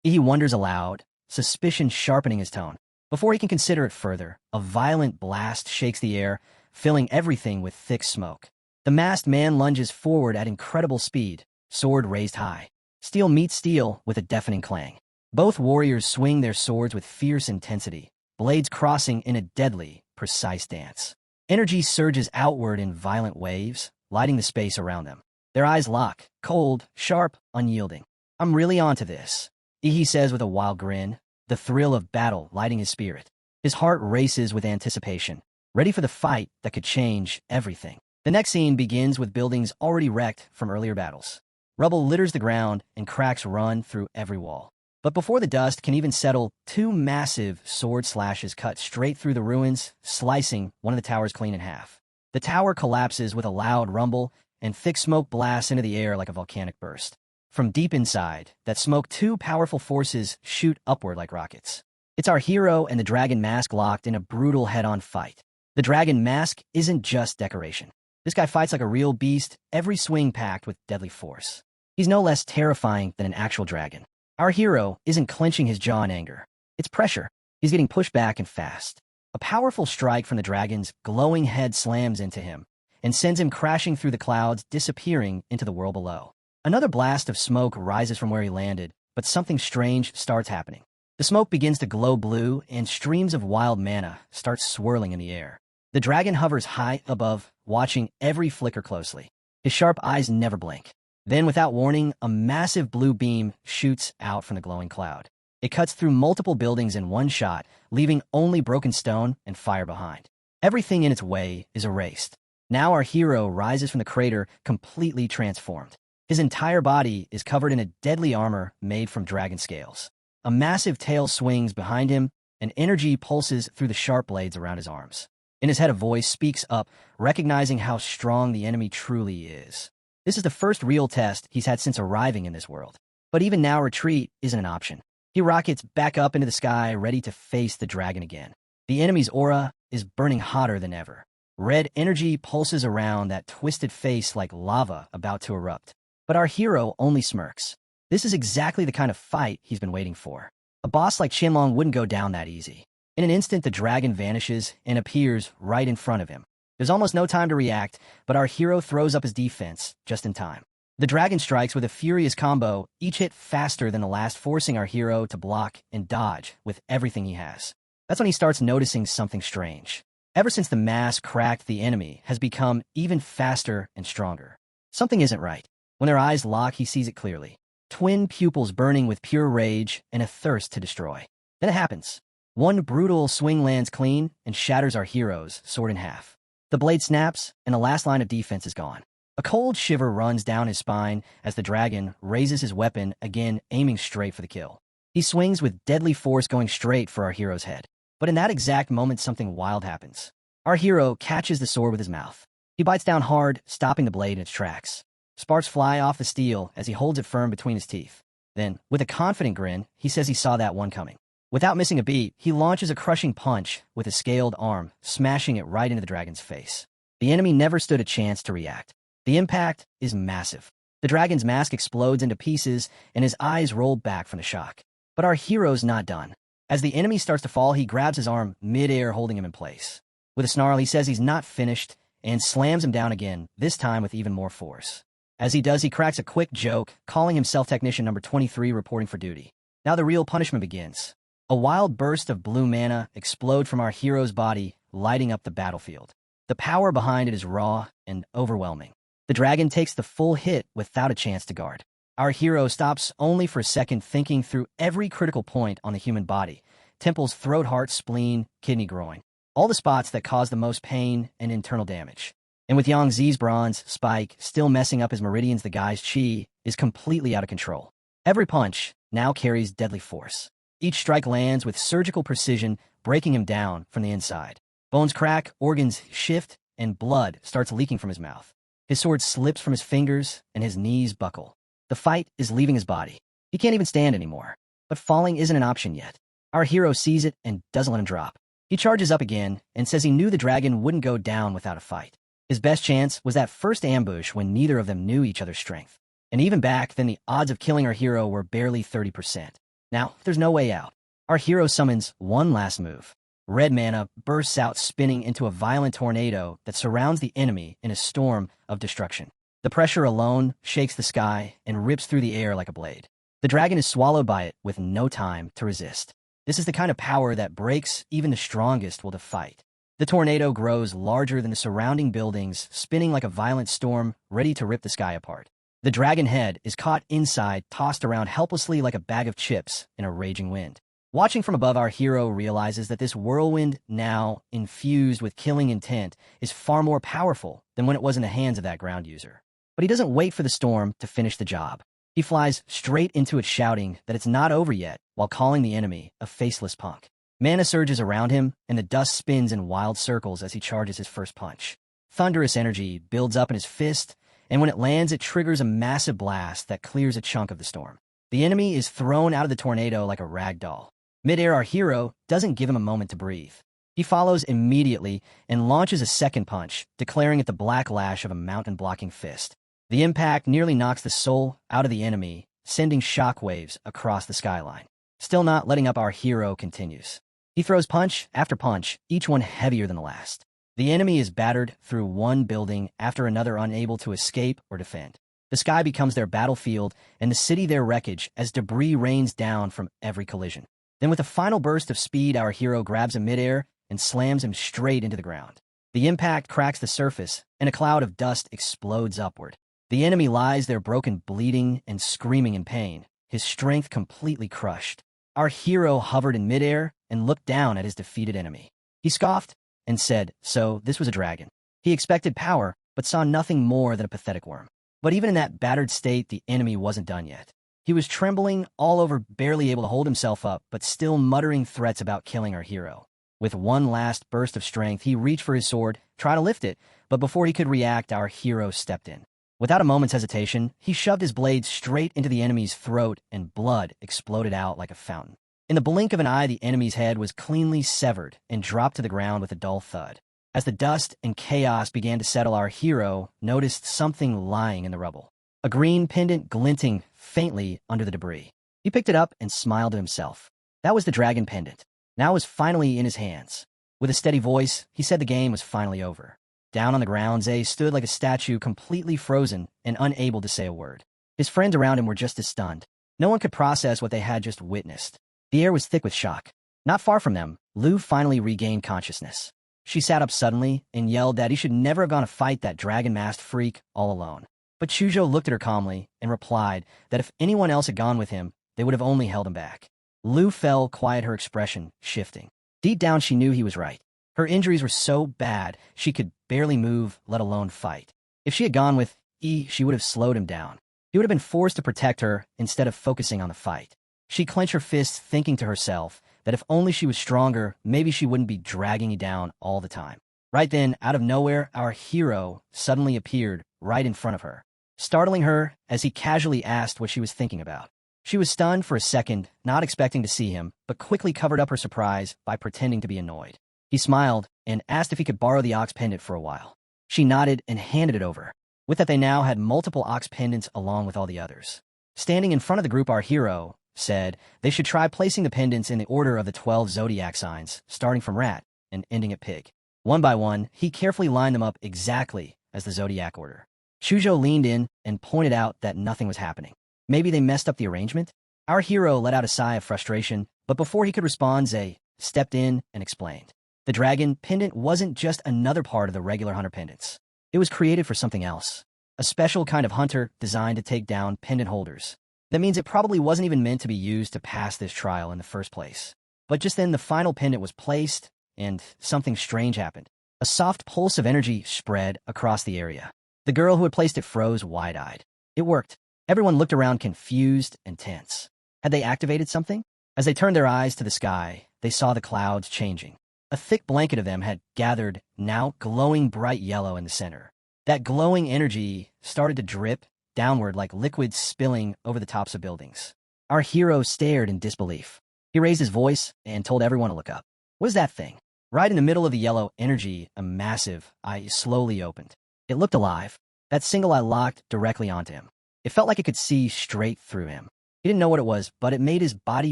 Ihi wonders aloud, suspicion sharpening his tone. Before he can consider it further, a violent blast shakes the air, filling everything with thick smoke. The masked man lunges forward at incredible speed, sword raised high. Steel meets steel with a deafening clang. Both warriors swing their swords with fierce intensity, blades crossing in a deadly, precise dance. Energy surges outward in violent waves, lighting the space around them. Their eyes lock, cold, sharp, unyielding. "I'm really onto this," Ihi says with a wild grin, the thrill of battle lighting his spirit. His heart races with anticipation, ready for the fight that could change everything. The next scene begins with buildings already wrecked from earlier battles. Rubble litters the ground and cracks run through every wall. But before the dust can even settle, two massive sword slashes cut straight through the ruins, slicing one of the towers clean in half. The tower collapses with a loud rumble, and thick smoke blasts into the air like a volcanic burst. From deep inside, that smoke, two powerful forces shoot upward like rockets. It's our hero and the dragon mask locked in a brutal head-on fight. The dragon mask isn't just decoration. This guy fights like a real beast, every swing packed with deadly force. He's no less terrifying than an actual dragon. Our hero isn't clenching his jaw in anger. It's pressure. He's getting pushed back and fast. A powerful strike from the dragon's glowing head slams into him and sends him crashing through the clouds, disappearing into the world below. Another blast of smoke rises from where he landed, but something strange starts happening. The smoke begins to glow blue, and streams of wild mana start swirling in the air. The dragon hovers high above, watching every flicker closely. His sharp eyes never blink. Then, without warning, a massive blue beam shoots out from the glowing cloud. It cuts through multiple buildings in one shot, leaving only broken stone and fire behind. Everything in its way is erased. Now our hero rises from the crater completely transformed. His entire body is covered in a deadly armor made from dragon scales. A massive tail swings behind him, and energy pulses through the sharp blades around his arms. In his head, a voice speaks up, recognizing how strong the enemy truly is. This is the first real test he's had since arriving in this world. But even now, retreat isn't an option. He rockets back up into the sky, ready to face the dragon again. The enemy's aura is burning hotter than ever. Red energy pulses around that twisted face like lava about to erupt. But our hero only smirks. This is exactly the kind of fight he's been waiting for. A boss like Shenlong wouldn't go down that easy. In an instant, the dragon vanishes and appears right in front of him. There's almost no time to react, but our hero throws up his defense just in time. The dragon strikes with a furious combo, each hit faster than the last, forcing our hero to block and dodge with everything he has. That's when he starts noticing something strange. Ever since the mass cracked, the enemy has become even faster and stronger. Something isn't right. When their eyes lock, he sees it clearly. Twin pupils burning with pure rage and a thirst to destroy. Then it happens. One brutal swing lands clean and shatters our hero's sword in half. The blade snaps, and the last line of defense is gone. A cold shiver runs down his spine as the dragon raises his weapon, again aiming straight for the kill. He swings with deadly force, going straight for our hero's head. But in that exact moment, something wild happens. Our hero catches the sword with his mouth. He bites down hard, stopping the blade in its tracks. Sparks fly off the steel as he holds it firm between his teeth. Then, with a confident grin, he says he saw that one coming. Without missing a beat, he launches a crushing punch with a scaled arm, smashing it right into the dragon's face. The enemy never stood a chance to react. The impact is massive. The dragon's mask explodes into pieces, and his eyes roll back from the shock. But our hero's not done. As the enemy starts to fall, he grabs his arm mid-air, holding him in place. With a snarl, he says he's not finished, and slams him down again, this time with even more force. As he does, he cracks a quick joke, calling himself Technician Number 23, reporting for duty. Now the real punishment begins. A wild burst of blue mana explodes from our hero's body, lighting up the battlefield. The power behind it is raw and overwhelming. The dragon takes the full hit without a chance to guard. Our hero stops only for a second, thinking through every critical point on the human body: temples, throat, heart, spleen, kidney, groin. All the spots that cause the most pain and internal damage. And with Yang Zi's bronze spike still messing up his meridians, the guy's chi is completely out of control. Every punch now carries deadly force. Each strike lands with surgical precision, breaking him down from the inside. Bones crack, organs shift, and blood starts leaking from his mouth. His sword slips from his fingers, and his knees buckle. The fight is leaving his body. He can't even stand anymore. But falling isn't an option yet. Our hero sees it and doesn't let him drop. He charges up again and says he knew the dragon wouldn't go down without a fight. His best chance was that first ambush when neither of them knew each other's strength. And even back then, the odds of killing our hero were barely 30%. Now, there's no way out. Our hero summons one last move. Red mana bursts out, spinning into a violent tornado that surrounds the enemy in a storm of destruction. The pressure alone shakes the sky and rips through the air like a blade. The dragon is swallowed by it with no time to resist. This is the kind of power that breaks even the strongest will to fight. The tornado grows larger than the surrounding buildings, spinning like a violent storm, ready to rip the sky apart. The dragon head is caught inside, tossed around helplessly like a bag of chips in a raging wind. Watching from above, our hero realizes that this whirlwind, now infused with killing intent, is far more powerful than when it was in the hands of that ground user. But he doesn't wait for the storm to finish the job. He flies straight into it, shouting that it's not over yet, while calling the enemy a faceless punk. Mana surges around him, and the dust spins in wild circles as he charges his first punch. Thunderous energy builds up in his fist, and when it lands, it triggers a massive blast that clears a chunk of the storm. The enemy is thrown out of the tornado like a rag doll. Mid-air, our hero doesn't give him a moment to breathe. He follows immediately and launches a second punch, declaring it the black lash of a mountain-blocking fist. The impact nearly knocks the soul out of the enemy, sending shockwaves across the skyline. Still not letting up, our hero continues. He throws punch after punch, each one heavier than the last. The enemy is battered through one building after another, unable to escape or defend. The sky becomes their battlefield, and the city their wreckage as debris rains down from every collision. Then with a final burst of speed, our hero grabs him midair and slams him straight into the ground. The impact cracks the surface, and a cloud of dust explodes upward. The enemy lies there broken, bleeding, and screaming in pain, his strength completely crushed. Our hero hovered in midair and looked down at his defeated enemy. He scoffed and said, so this was a dragon. He expected power, but saw nothing more than a pathetic worm. But even in that battered state, the enemy wasn't done yet. He was trembling all over, barely able to hold himself up, but still muttering threats about killing our hero. With one last burst of strength, he reached for his sword, tried to lift it, but before he could react, our hero stepped in. Without a moment's hesitation, he shoved his blade straight into the enemy's throat, and blood exploded out like a fountain. In the blink of an eye, the enemy's head was cleanly severed and dropped to the ground with a dull thud. As the dust and chaos began to settle, our hero noticed something lying in the rubble. A green pendant glinting faintly under the debris. He picked it up and smiled to himself. That was the dragon pendant. Now it was finally in his hands. With a steady voice, he said the game was finally over. Down on the ground, Zay stood like a statue, completely frozen and unable to say a word. His friends around him were just as stunned. No one could process what they had just witnessed. The air was thick with shock. Not far from them, Lu finally regained consciousness. She sat up suddenly and yelled that he should never have gone to fight that dragon-masked freak all alone. But Chuzhou looked at her calmly and replied that if anyone else had gone with him, they would have only held him back. Lu fell quiet, her expression shifting. Deep down, she knew he was right. Her injuries were so bad, she could barely move, let alone fight. If she had gone with she would have slowed him down. He would have been forced to protect her instead of focusing on the fight. She clenched her fists, thinking to herself that if only she was stronger, maybe she wouldn't be dragging you down all the time. Right then, out of nowhere, our hero suddenly appeared right in front of her, startling her as he casually asked what she was thinking about. She was stunned for a second, not expecting to see him, but quickly covered up her surprise by pretending to be annoyed. He smiled and asked if he could borrow the ox pendant for a while. She nodded and handed it over. With that, they now had multiple ox pendants along with all the others. Standing in front of the group, our hero said they should try placing the pendants in the order of the 12 zodiac signs, starting from rat and ending at pig. One by one, he carefully lined them up exactly as the zodiac order. Chuzhou leaned in and pointed out that nothing was happening. Maybe they messed up the arrangement? Our hero let out a sigh of frustration, but before he could respond, Zay stepped in and explained. The dragon pendant wasn't just another part of the regular hunter pendants. It was created for something else. A special kind of hunter designed to take down pendant holders. That means it probably wasn't even meant to be used to pass this trial in the first place. But just then, the final pendant was placed, and something strange happened. A soft pulse of energy spread across the area. The girl who had placed it froze wide-eyed. It worked. Everyone looked around confused and tense. Had they activated something? As they turned their eyes to the sky, they saw the clouds changing. A thick blanket of them had gathered, now glowing bright yellow in the center. That glowing energy started to drip downward like liquid spilling over the tops of buildings. Our hero stared in disbelief. He raised his voice and told everyone to look up. What is that thing? Right in the middle of the yellow energy, a massive eye slowly opened. It looked alive. That single eye locked directly onto him. It felt like it could see straight through him. He didn't know what it was, but it made his body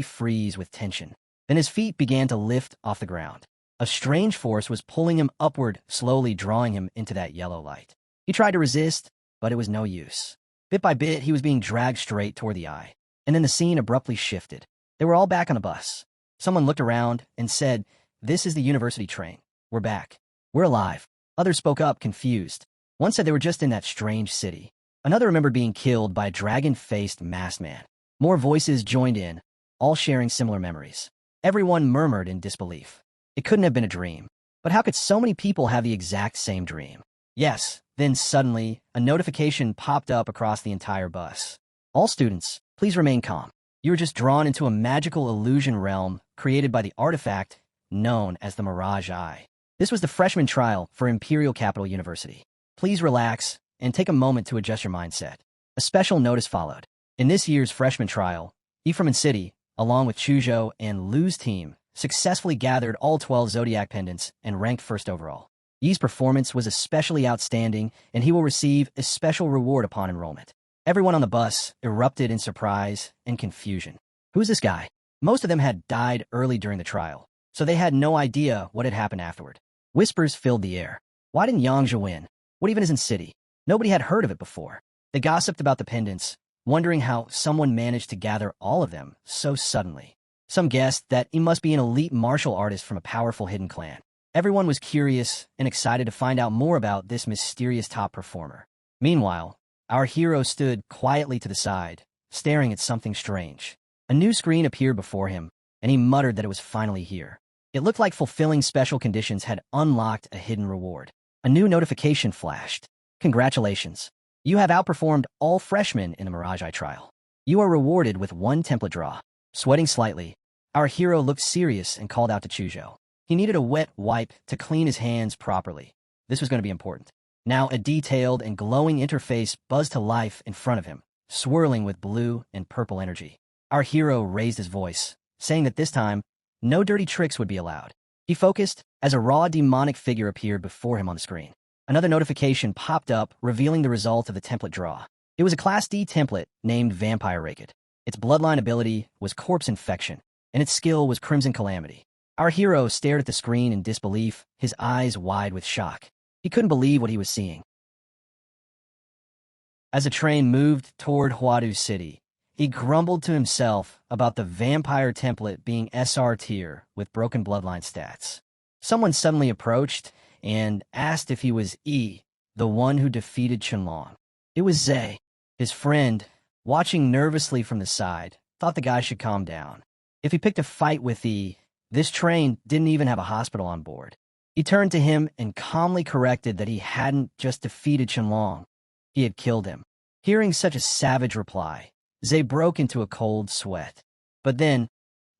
freeze with tension. Then his feet began to lift off the ground. A strange force was pulling him upward, slowly drawing him into that yellow light. He tried to resist, but it was no use. Bit by bit, he was being dragged straight toward the eye. And then the scene abruptly shifted. They were all back on the bus. Someone looked around and said, "This is the university train. We're back. We're alive." Others spoke up, confused. One said they were just in that strange city. Another remembered being killed by a dragon-faced masked man. More voices joined in, all sharing similar memories. Everyone murmured in disbelief. It couldn't have been a dream. But how could so many people have the exact same dream? Yes, then suddenly, a notification popped up across the entire bus. All students, please remain calm. You were just drawn into a magical illusion realm created by the artifact known as the Mirage Eye. This was the freshman trial for Imperial Capital University. Please relax and take a moment to adjust your mindset. A special notice followed. In this year's freshman trial, Ephraim and City, along with Chuzhou and Lu's team, successfully gathered all 12 zodiac pendants and ranked first overall. Yi's performance was especially outstanding, and he will receive a special reward upon enrollment. Everyone on the bus erupted in surprise and confusion. Who's this guy? Most of them had died early during the trial, so they had no idea what had happened afterward. Whispers filled the air. Why didn't Yangzhou win? What even is in City? Nobody had heard of it before. They gossiped about the pendants, wondering how someone managed to gather all of them so suddenly. Some guessed that he must be an elite martial artist from a powerful hidden clan. Everyone was curious and excited to find out more about this mysterious top performer. Meanwhile, our hero stood quietly to the side, staring at something strange. A new screen appeared before him, and he muttered that it was finally here. It looked like fulfilling special conditions had unlocked a hidden reward. A new notification flashed. Congratulations. You have outperformed all freshmen in the Mirage Eye trial. You are rewarded with 1 template draw. Sweating slightly, our hero looked serious and called out to Chujo. He needed a wet wipe to clean his hands properly. This was going to be important. Now a detailed and glowing interface buzzed to life in front of him, swirling with blue and purple energy. Our hero raised his voice, saying that this time, no dirty tricks would be allowed. He focused as a raw demonic figure appeared before him on the screen. Another notification popped up, revealing the result of the template draw. It was a Class D template named Manhuarecap. Its bloodline ability was Corpse Infection, and its skill was Crimson Calamity. Our hero stared at the screen in disbelief, his eyes wide with shock. He couldn't believe what he was seeing. As the train moved toward Huadu City, he grumbled to himself about the vampire template being SR tier with broken bloodline stats. Someone suddenly approached and asked if he was E, the one who defeated Chenlong. It was Zay. His friend, watching nervously from the side, thought the guy should calm down. If he picked a fight with E, this train didn't even have a hospital on board. He turned to him and calmly corrected that he hadn't just defeated Chenlong. He had killed him. Hearing such a savage reply, Zay broke into a cold sweat. But then,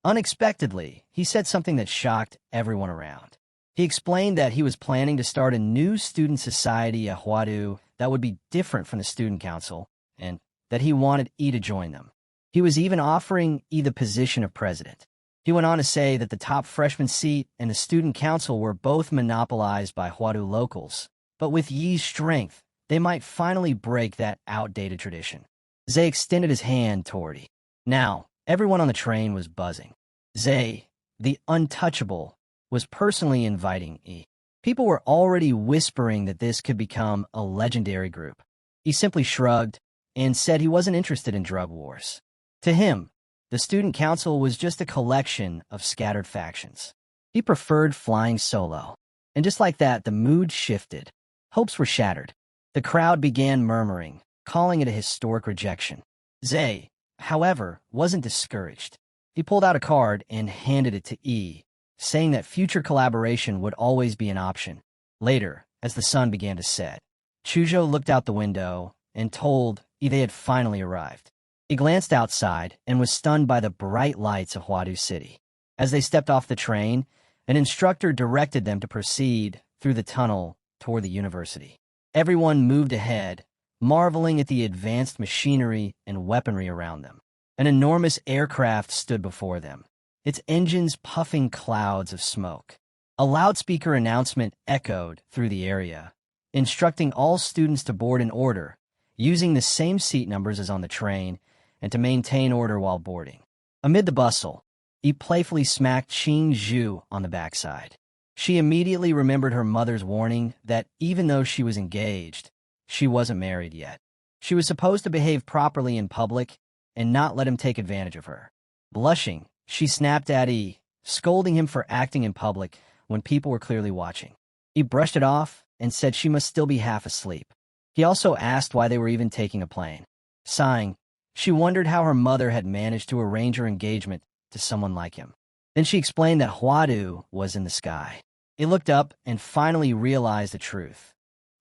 unexpectedly, he said something that shocked everyone around. He explained that he was planning to start a new student society at Huadu that would be different from the student council, and that he wanted E to join them. He was even offering E the position of president. He went on to say that the top freshman seat and the student council were both monopolized by Huadu locals, but with Yi's strength, they might finally break that outdated tradition. Zay extended his hand toward E. Now, everyone on the train was buzzing. Zay, the untouchable, was personally inviting E. People were already whispering that this could become a legendary group. He simply shrugged and said he wasn't interested in drug wars. To him, the student council was just a collection of scattered factions. He preferred flying solo. And just like that, the mood shifted. Hopes were shattered. The crowd began murmuring, calling it a historic rejection. Zay, however, wasn't discouraged. He pulled out a card and handed it to E, saying that future collaboration would always be an option. Later, as the sun began to set, Chujo looked out the window and told E they had finally arrived. He glanced outside and was stunned by the bright lights of Huadu City. As they stepped off the train, an instructor directed them to proceed through the tunnel toward the university. Everyone moved ahead, marveling at the advanced machinery and weaponry around them. An enormous aircraft stood before them, its engines puffing clouds of smoke. A loudspeaker announcement echoed through the area, instructing all students to board in order, using the same seat numbers as on the train, and to maintain order while boarding. Amid the bustle, he playfully smacked Qing Zhu on the backside. She immediately remembered her mother's warning that even though she was engaged, she wasn't married yet. She was supposed to behave properly in public and not let him take advantage of her. Blushing, she snapped at E, scolding him for acting in public when people were clearly watching. He brushed it off and said she must still be half asleep. He also asked why they were even taking a plane. Sighing, she wondered how her mother had managed to arrange her engagement to someone like him. Then she explained that Huadu was in the sky. He looked up and finally realized the truth.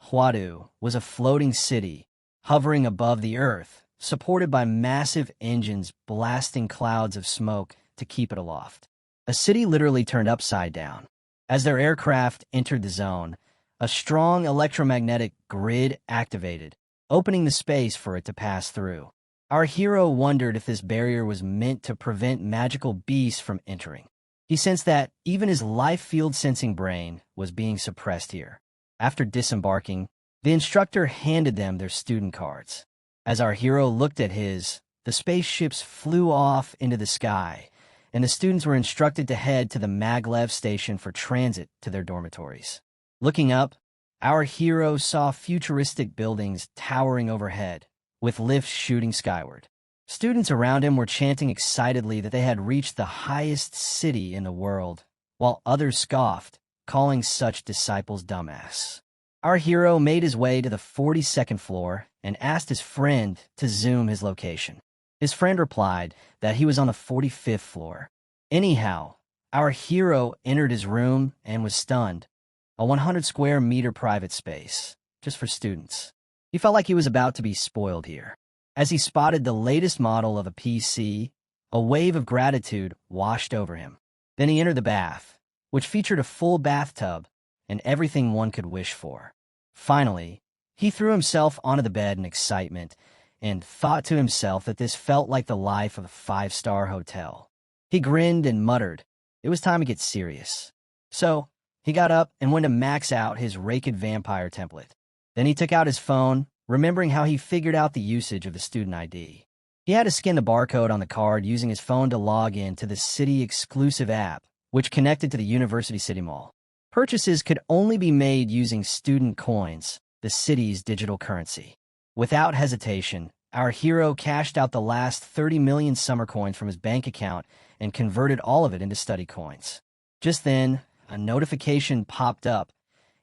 Huadu was a floating city, hovering above the earth, supported by massive engines blasting clouds of smoke to keep it aloft. A city literally turned upside down. As their aircraft entered the zone, a strong electromagnetic grid activated, opening the space for it to pass through. Our hero wondered if this barrier was meant to prevent magical beasts from entering. He sensed that even his life field sensing brain was being suppressed here. After disembarking, the instructor handed them their student cards. As our hero looked at his, the spaceships flew off into the sky, and the students were instructed to head to the maglev station for transit to their dormitories. Looking up, our hero saw futuristic buildings towering overhead, with lifts shooting skyward. Students around him were chanting excitedly that they had reached the highest city in the world, while others scoffed, calling such disciples dumbass. Our hero made his way to the 42nd floor and asked his friend to zoom his location. His friend replied that he was on the 45th floor. Anyhow, our hero entered his room and was stunned. A 100 square meter private space, just for students. He felt like he was about to be spoiled here. As he spotted the latest model of a PC, a wave of gratitude washed over him. Then he entered the bath, which featured a full bathtub and everything one could wish for. Finally, he threw himself onto the bed in excitement and thought to himself that this felt like the life of a five-star hotel. He grinned and muttered, it was time to get serious. So, he got up and went to max out his Raked Vampire template. Then he took out his phone, remembering how he figured out the usage of the student ID. He had to scan the barcode on the card using his phone to log in to the city-exclusive app, which connected to the University City Mall. Purchases could only be made using student coins, the city's digital currency. Without hesitation, our hero cashed out the last 30 million summer coins from his bank account and converted all of it into study coins. Just then, a notification popped up.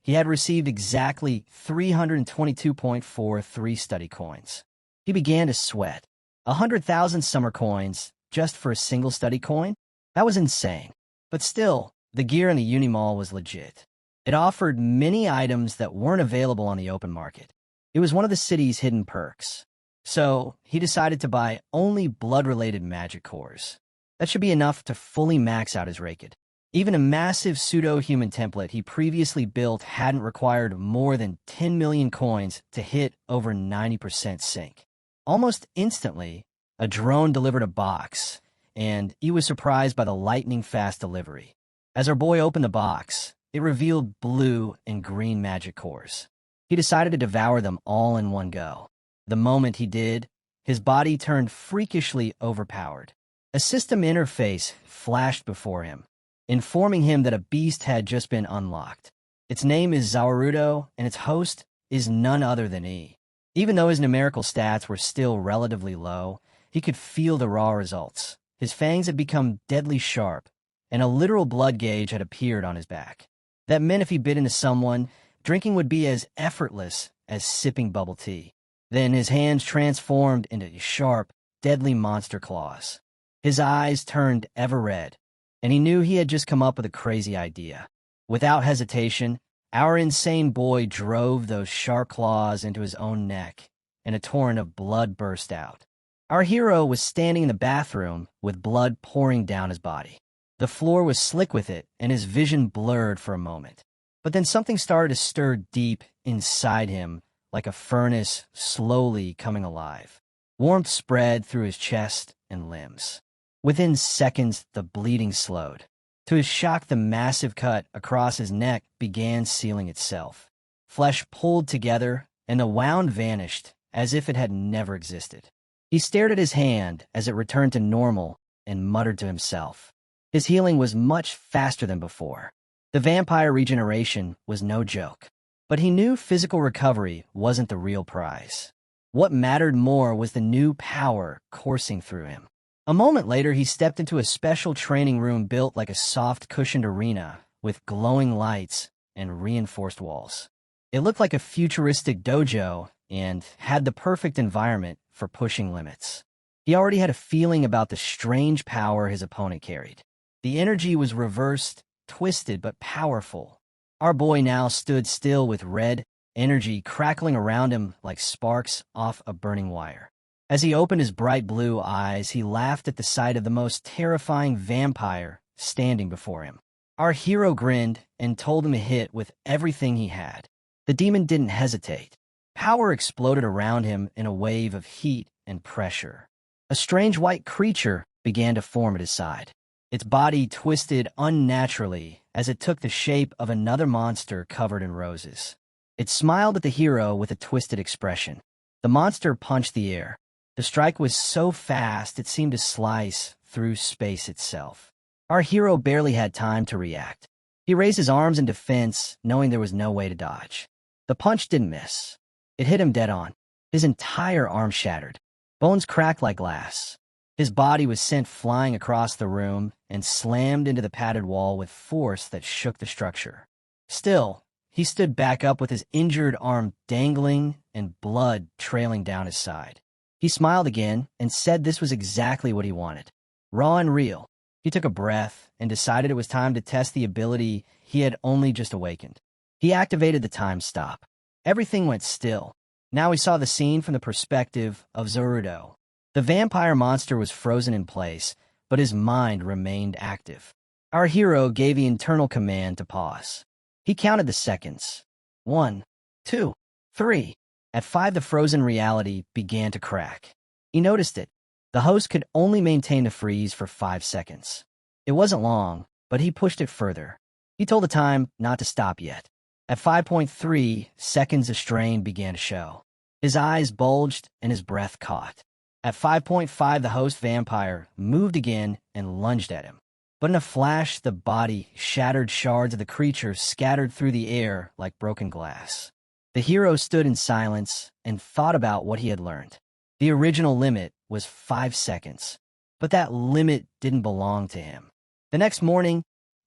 He had received exactly 322.43 study coins. He began to sweat. 100,000 summer coins just for a single study coin? That was insane. But still, the gear in the Unimall was legit. It offered many items that weren't available on the open market. It was one of the city's hidden perks. So, he decided to buy only blood-related magic cores. That should be enough to fully max out his Raked. Even a massive pseudo-human template he previously built hadn't required more than 10 million coins to hit over 90% sync. Almost instantly, a drone delivered a box, and he was surprised by the lightning-fast delivery. As our boy opened the box, it revealed blue and green magic cores. He decided to devour them all in one go. The moment he did, his body turned freakishly overpowered. A system interface flashed before him, informing him that a beast had just been unlocked. Its name is Zawarudo, and its host is none other than E. Even though his numerical stats were still relatively low, he could feel the raw results. His fangs had become deadly sharp, and a literal blood gauge had appeared on his back. That meant if he bit into someone, drinking would be as effortless as sipping bubble tea. Then his hands transformed into sharp, deadly monster claws. His eyes turned ever red, and he knew he had just come up with a crazy idea. Without hesitation, our insane boy drove those sharp claws into his own neck, and a torrent of blood burst out. Our hero was standing in the bathroom with blood pouring down his body. The floor was slick with it, and his vision blurred for a moment. But then something started to stir deep inside him, like a furnace slowly coming alive. Warmth spread through his chest and limbs. Within seconds, the bleeding slowed. To his shock, the massive cut across his neck began sealing itself. Flesh pulled together, and the wound vanished as if it had never existed. He stared at his hand as it returned to normal and muttered to himself. His healing was much faster than before. The vampire regeneration was no joke. But he knew physical recovery wasn't the real prize. What mattered more was the new power coursing through him. A moment later, he stepped into a special training room built like a soft cushioned arena with glowing lights and reinforced walls. It looked like a futuristic dojo and had the perfect environment for pushing limits. He already had a feeling about the strange power his opponent carried. The energy was reversed, twisted, but powerful. Our boy now stood still with red energy crackling around him like sparks off a burning wire. As he opened his bright blue eyes, he laughed at the sight of the most terrifying vampire standing before him. Our hero grinned and told him to hit with everything he had. The demon didn't hesitate. Power exploded around him in a wave of heat and pressure. A strange white creature began to form at his side. Its body twisted unnaturally as it took the shape of another monster covered in roses. It smiled at the hero with a twisted expression. The monster punched the air. The strike was so fast it seemed to slice through space itself. Our hero barely had time to react. He raised his arms in defense, knowing there was no way to dodge. The punch didn't miss. It hit him dead on. His entire arm shattered. Bones cracked like glass. His body was sent flying across the room and slammed into the padded wall with force that shook the structure. Still, he stood back up with his injured arm dangling and blood trailing down his side. He smiled again and said this was exactly what he wanted. Raw and real. He took a breath and decided it was time to test the ability he had only just awakened. He activated the time stop. Everything went still. Now we saw the scene from the perspective of Zaruto. The vampire monster was frozen in place, but his mind remained active. Our hero gave the internal command to pause. He counted the seconds. 1, 2, 3. At 5, the frozen reality began to crack. He noticed it. The host could only maintain the freeze for 5 seconds. It wasn't long, but he pushed it further. He told the time not to stop yet. At 5.3 seconds, a strain began to show. His eyes bulged and his breath caught. At 5.5, the host vampire moved again and lunged at him. But in a flash, the body, shattered shards of the creature scattered through the air like broken glass. The hero stood in silence and thought about what he had learned. The original limit was 5 seconds, but that limit didn't belong to him. The next morning,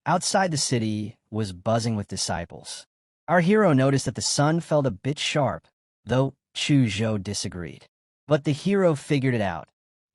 outside the city was buzzing with disciples. Our hero noticed that the sun felt a bit sharp, though Chuzhou disagreed. But the hero figured it out.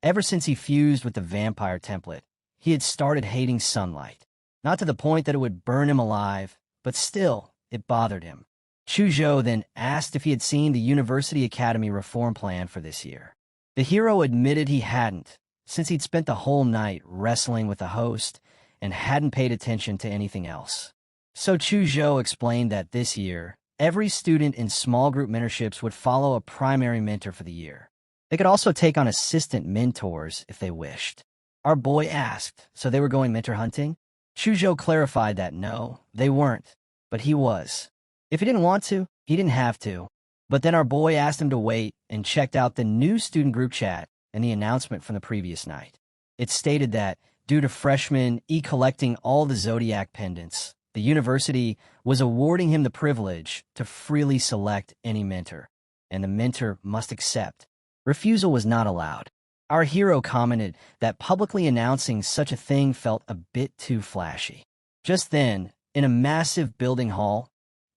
Ever since he fused with the vampire template, he had started hating sunlight. Not to the point that it would burn him alive, but still, it bothered him. Chuzhou then asked if he had seen the University Academy reform plan for this year. The hero admitted he hadn't, since he'd spent the whole night wrestling with the host and hadn't paid attention to anything else. So Chuzhou explained that this year, every student in small group mentorships would follow a primary mentor for the year. They could also take on assistant mentors if they wished. Our boy asked, so they were going mentor hunting? Chuzhou clarified that no, they weren't, but he was. If he didn't want to, he didn't have to. But then our boy asked him to wait and checked out the new student group chat and the announcement from the previous night. It stated that, due to freshmen collecting all the zodiac pendants, the university was awarding him the privilege to freely select any mentor, and the mentor must accept. Refusal was not allowed. Our hero commented that publicly announcing such a thing felt a bit too flashy. Just then, in a massive building hall,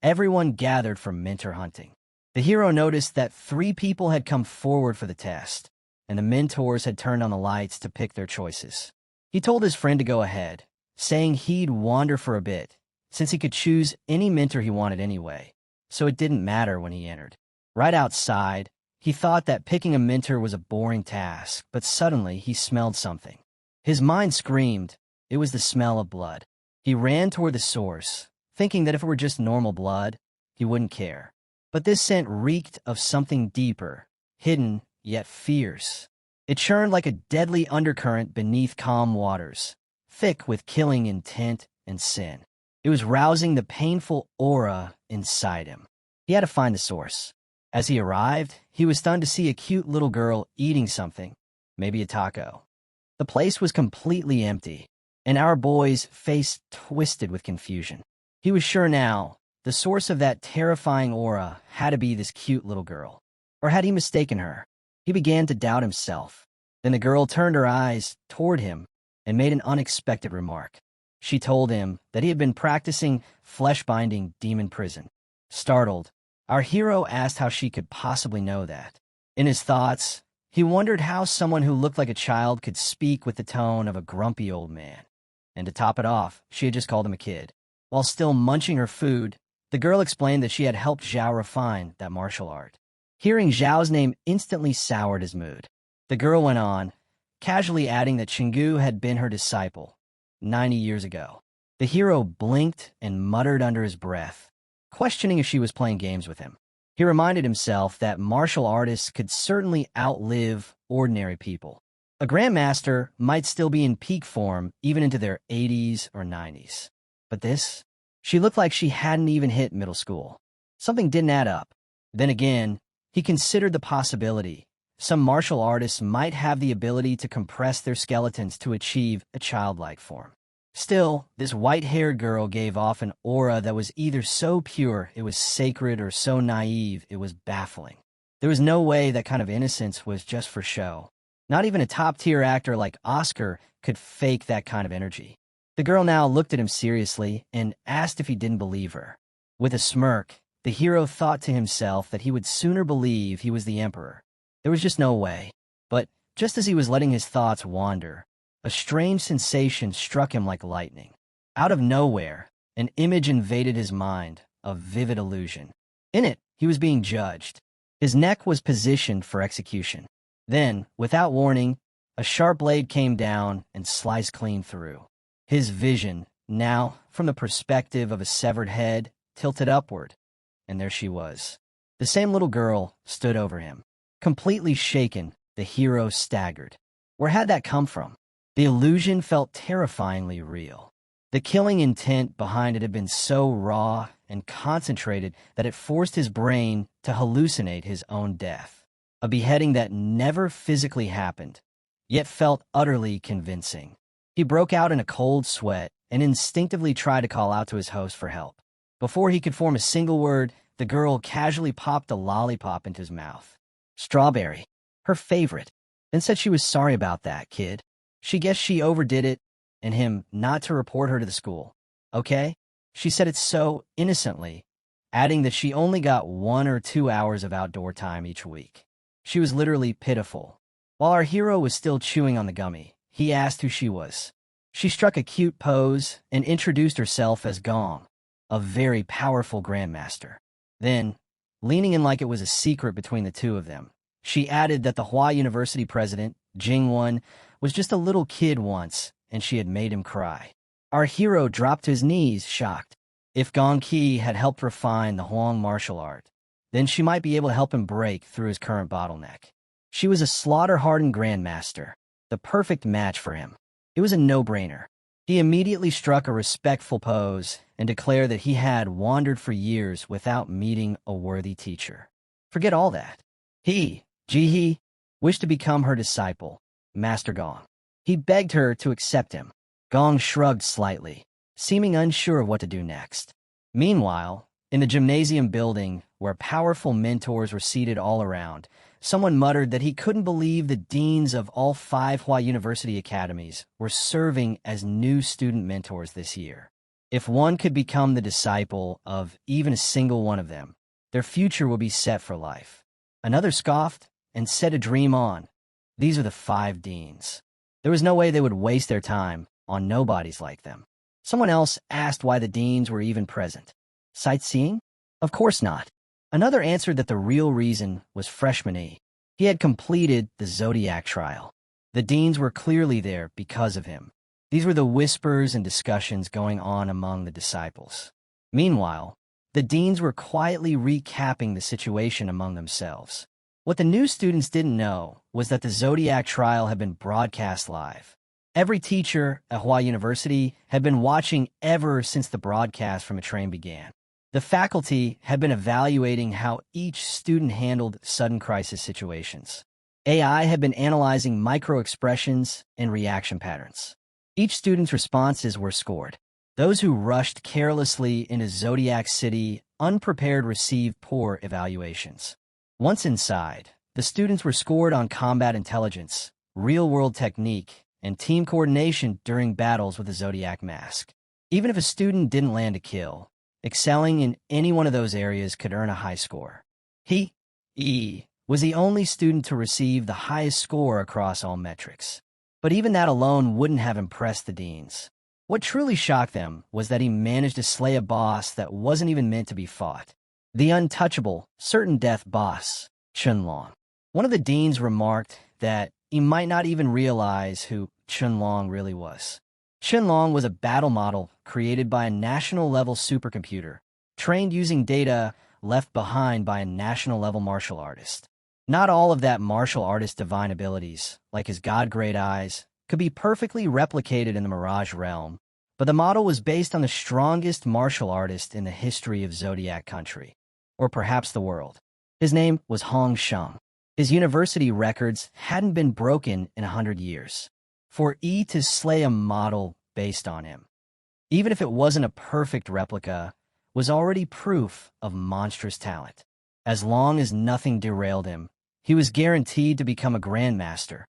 everyone gathered for mentor hunting. The hero noticed that 3 people had come forward for the test, and the mentors had turned on the lights to pick their choices. He told his friend to go ahead, saying he'd wander for a bit, since he could choose any mentor he wanted anyway, so it didn't matter when he entered. Right outside, he thought that picking a mentor was a boring task, but suddenly he smelled something. His mind screamed. It was the smell of blood. He ran toward the source, thinking that if it were just normal blood, he wouldn't care. But this scent reeked of something deeper, hidden yet fierce. It churned like a deadly undercurrent beneath calm waters, thick with killing intent and sin. It was rousing the painful aura inside him. He had to find the source. As he arrived, he was stunned to see a cute little girl eating something, maybe a taco. The place was completely empty, and our boy's face twisted with confusion. He was sure now, the source of that terrifying aura had to be this cute little girl. Or had he mistaken her? He began to doubt himself. Then the girl turned her eyes toward him and made an unexpected remark. She told him that he had been practicing flesh-binding demon prison. Startled, our hero asked how she could possibly know that. In his thoughts, he wondered how someone who looked like a child could speak with the tone of a grumpy old man. And to top it off, she had just called him a kid. While still munching her food, the girl explained that she had helped Zhao refine that martial art. Hearing Zhao's name instantly soured his mood. The girl went on, casually adding that Chingu had been her disciple 90 years ago. The hero blinked and muttered under his breath, questioning if she was playing games with him. He reminded himself that martial artists could certainly outlive ordinary people. A grandmaster might still be in peak form even into their 80s or 90s. But this? She looked like she hadn't even hit middle school. Something didn't add up. Then again, he considered the possibility. Some martial artists might have the ability to compress their skeletons to achieve a childlike form. Still, this white-haired girl gave off an aura that was either so pure it was sacred or so naive it was baffling. There was no way that kind of innocence was just for show. Not even a top-tier actor like Oscar could fake that kind of energy. The girl now looked at him seriously and asked if he didn't believe her. With a smirk, the hero thought to himself that he would sooner believe he was the emperor. There was just no way. But just as he was letting his thoughts wander, a strange sensation struck him like lightning. Out of nowhere, an image invaded his mind, a vivid illusion. In it, he was being judged. His neck was positioned for execution. Then, without warning, a sharp blade came down and sliced clean through. His vision, now, from the perspective of a severed head, tilted upward, and there she was. The same little girl stood over him. Completely shaken, the hero staggered. Where had that come from? The illusion felt terrifyingly real. The killing intent behind it had been so raw and concentrated that it forced his brain to hallucinate his own death. A beheading that never physically happened, yet felt utterly convincing. He broke out in a cold sweat and instinctively tried to call out to his host for help. Before he could form a single word, the girl casually popped a lollipop into his mouth. Strawberry, her favorite, then said she was sorry about that, kid. She guessed she overdid it, and him not to report her to the school. Okay? She said it so innocently, adding that she only got 1 or 2 hours of outdoor time each week. She was literally pitiful. While our hero was still chewing on the gummy, he asked who she was. She struck a cute pose and introduced herself as Gong, a very powerful grandmaster. Then, leaning in like it was a secret between the two of them, she added that the Hua University president, Jingwon, was just a little kid once, and she had made him cry. Our hero dropped to his knees, shocked. If Gong Qi had helped refine the Huang martial art, then she might be able to help him break through his current bottleneck. She was a slaughter-hardened grandmaster, the perfect match for him. It was a no-brainer. He immediately struck a respectful pose and declared that he had wandered for years without meeting a worthy teacher. Forget all that. He, Jihe, wished to become her disciple, Master Gong. He begged her to accept him. Gong shrugged slightly, seeming unsure of what to do next. Meanwhile, in the gymnasium building, where powerful mentors were seated all around, someone muttered that he couldn't believe the deans of all 5 Hua University academies were serving as new student mentors this year. If one could become the disciple of even a single one of them, their future would be set for life. Another scoffed and said to dream on. These are the 5 deans. There was no way they would waste their time on nobodies like them. Someone else asked why the deans were even present. Sightseeing? Of course not. Another answered that the real reason was freshman E. He had completed the Zodiac trial. The deans were clearly there because of him. These were the whispers and discussions going on among the disciples. Meanwhile, the deans were quietly recapping the situation among themselves. What the new students didn't know was that the Zodiac trial had been broadcast live. Every teacher at Hua University had been watching ever since the broadcast from a train began. The faculty had been evaluating how each student handled sudden crisis situations. AI had been analyzing micro-expressions and reaction patterns. Each student's responses were scored. Those who rushed carelessly into Zodiac City unprepared received poor evaluations. Once inside, the students were scored on combat intelligence, real-world technique, and team coordination during battles with the Zodiac mask. Even if a student didn't land a kill, excelling in any one of those areas could earn a high score. He, E, was the only student to receive the highest score across all metrics. But even that alone wouldn't have impressed the deans. What truly shocked them was that he managed to slay a boss that wasn't even meant to be fought. The untouchable, certain-death boss, Chunlong. One of the deans remarked that he might not even realize who Chunlong really was. Chunlong was a battle model created by a national-level supercomputer, trained using data left behind by a national-level martial artist. Not all of that martial artist's divine abilities, like his god-grade eyes, could be perfectly replicated in the Mirage realm, but the model was based on the strongest martial artist in the history of Zodiac Country, or perhaps the world. His name was Hong Sheng. His university records hadn't been broken in 100 years. For E to slay a model based on him, even if it wasn't a perfect replica, was already proof of monstrous talent. As long as nothing derailed him, he was guaranteed to become a grandmaster,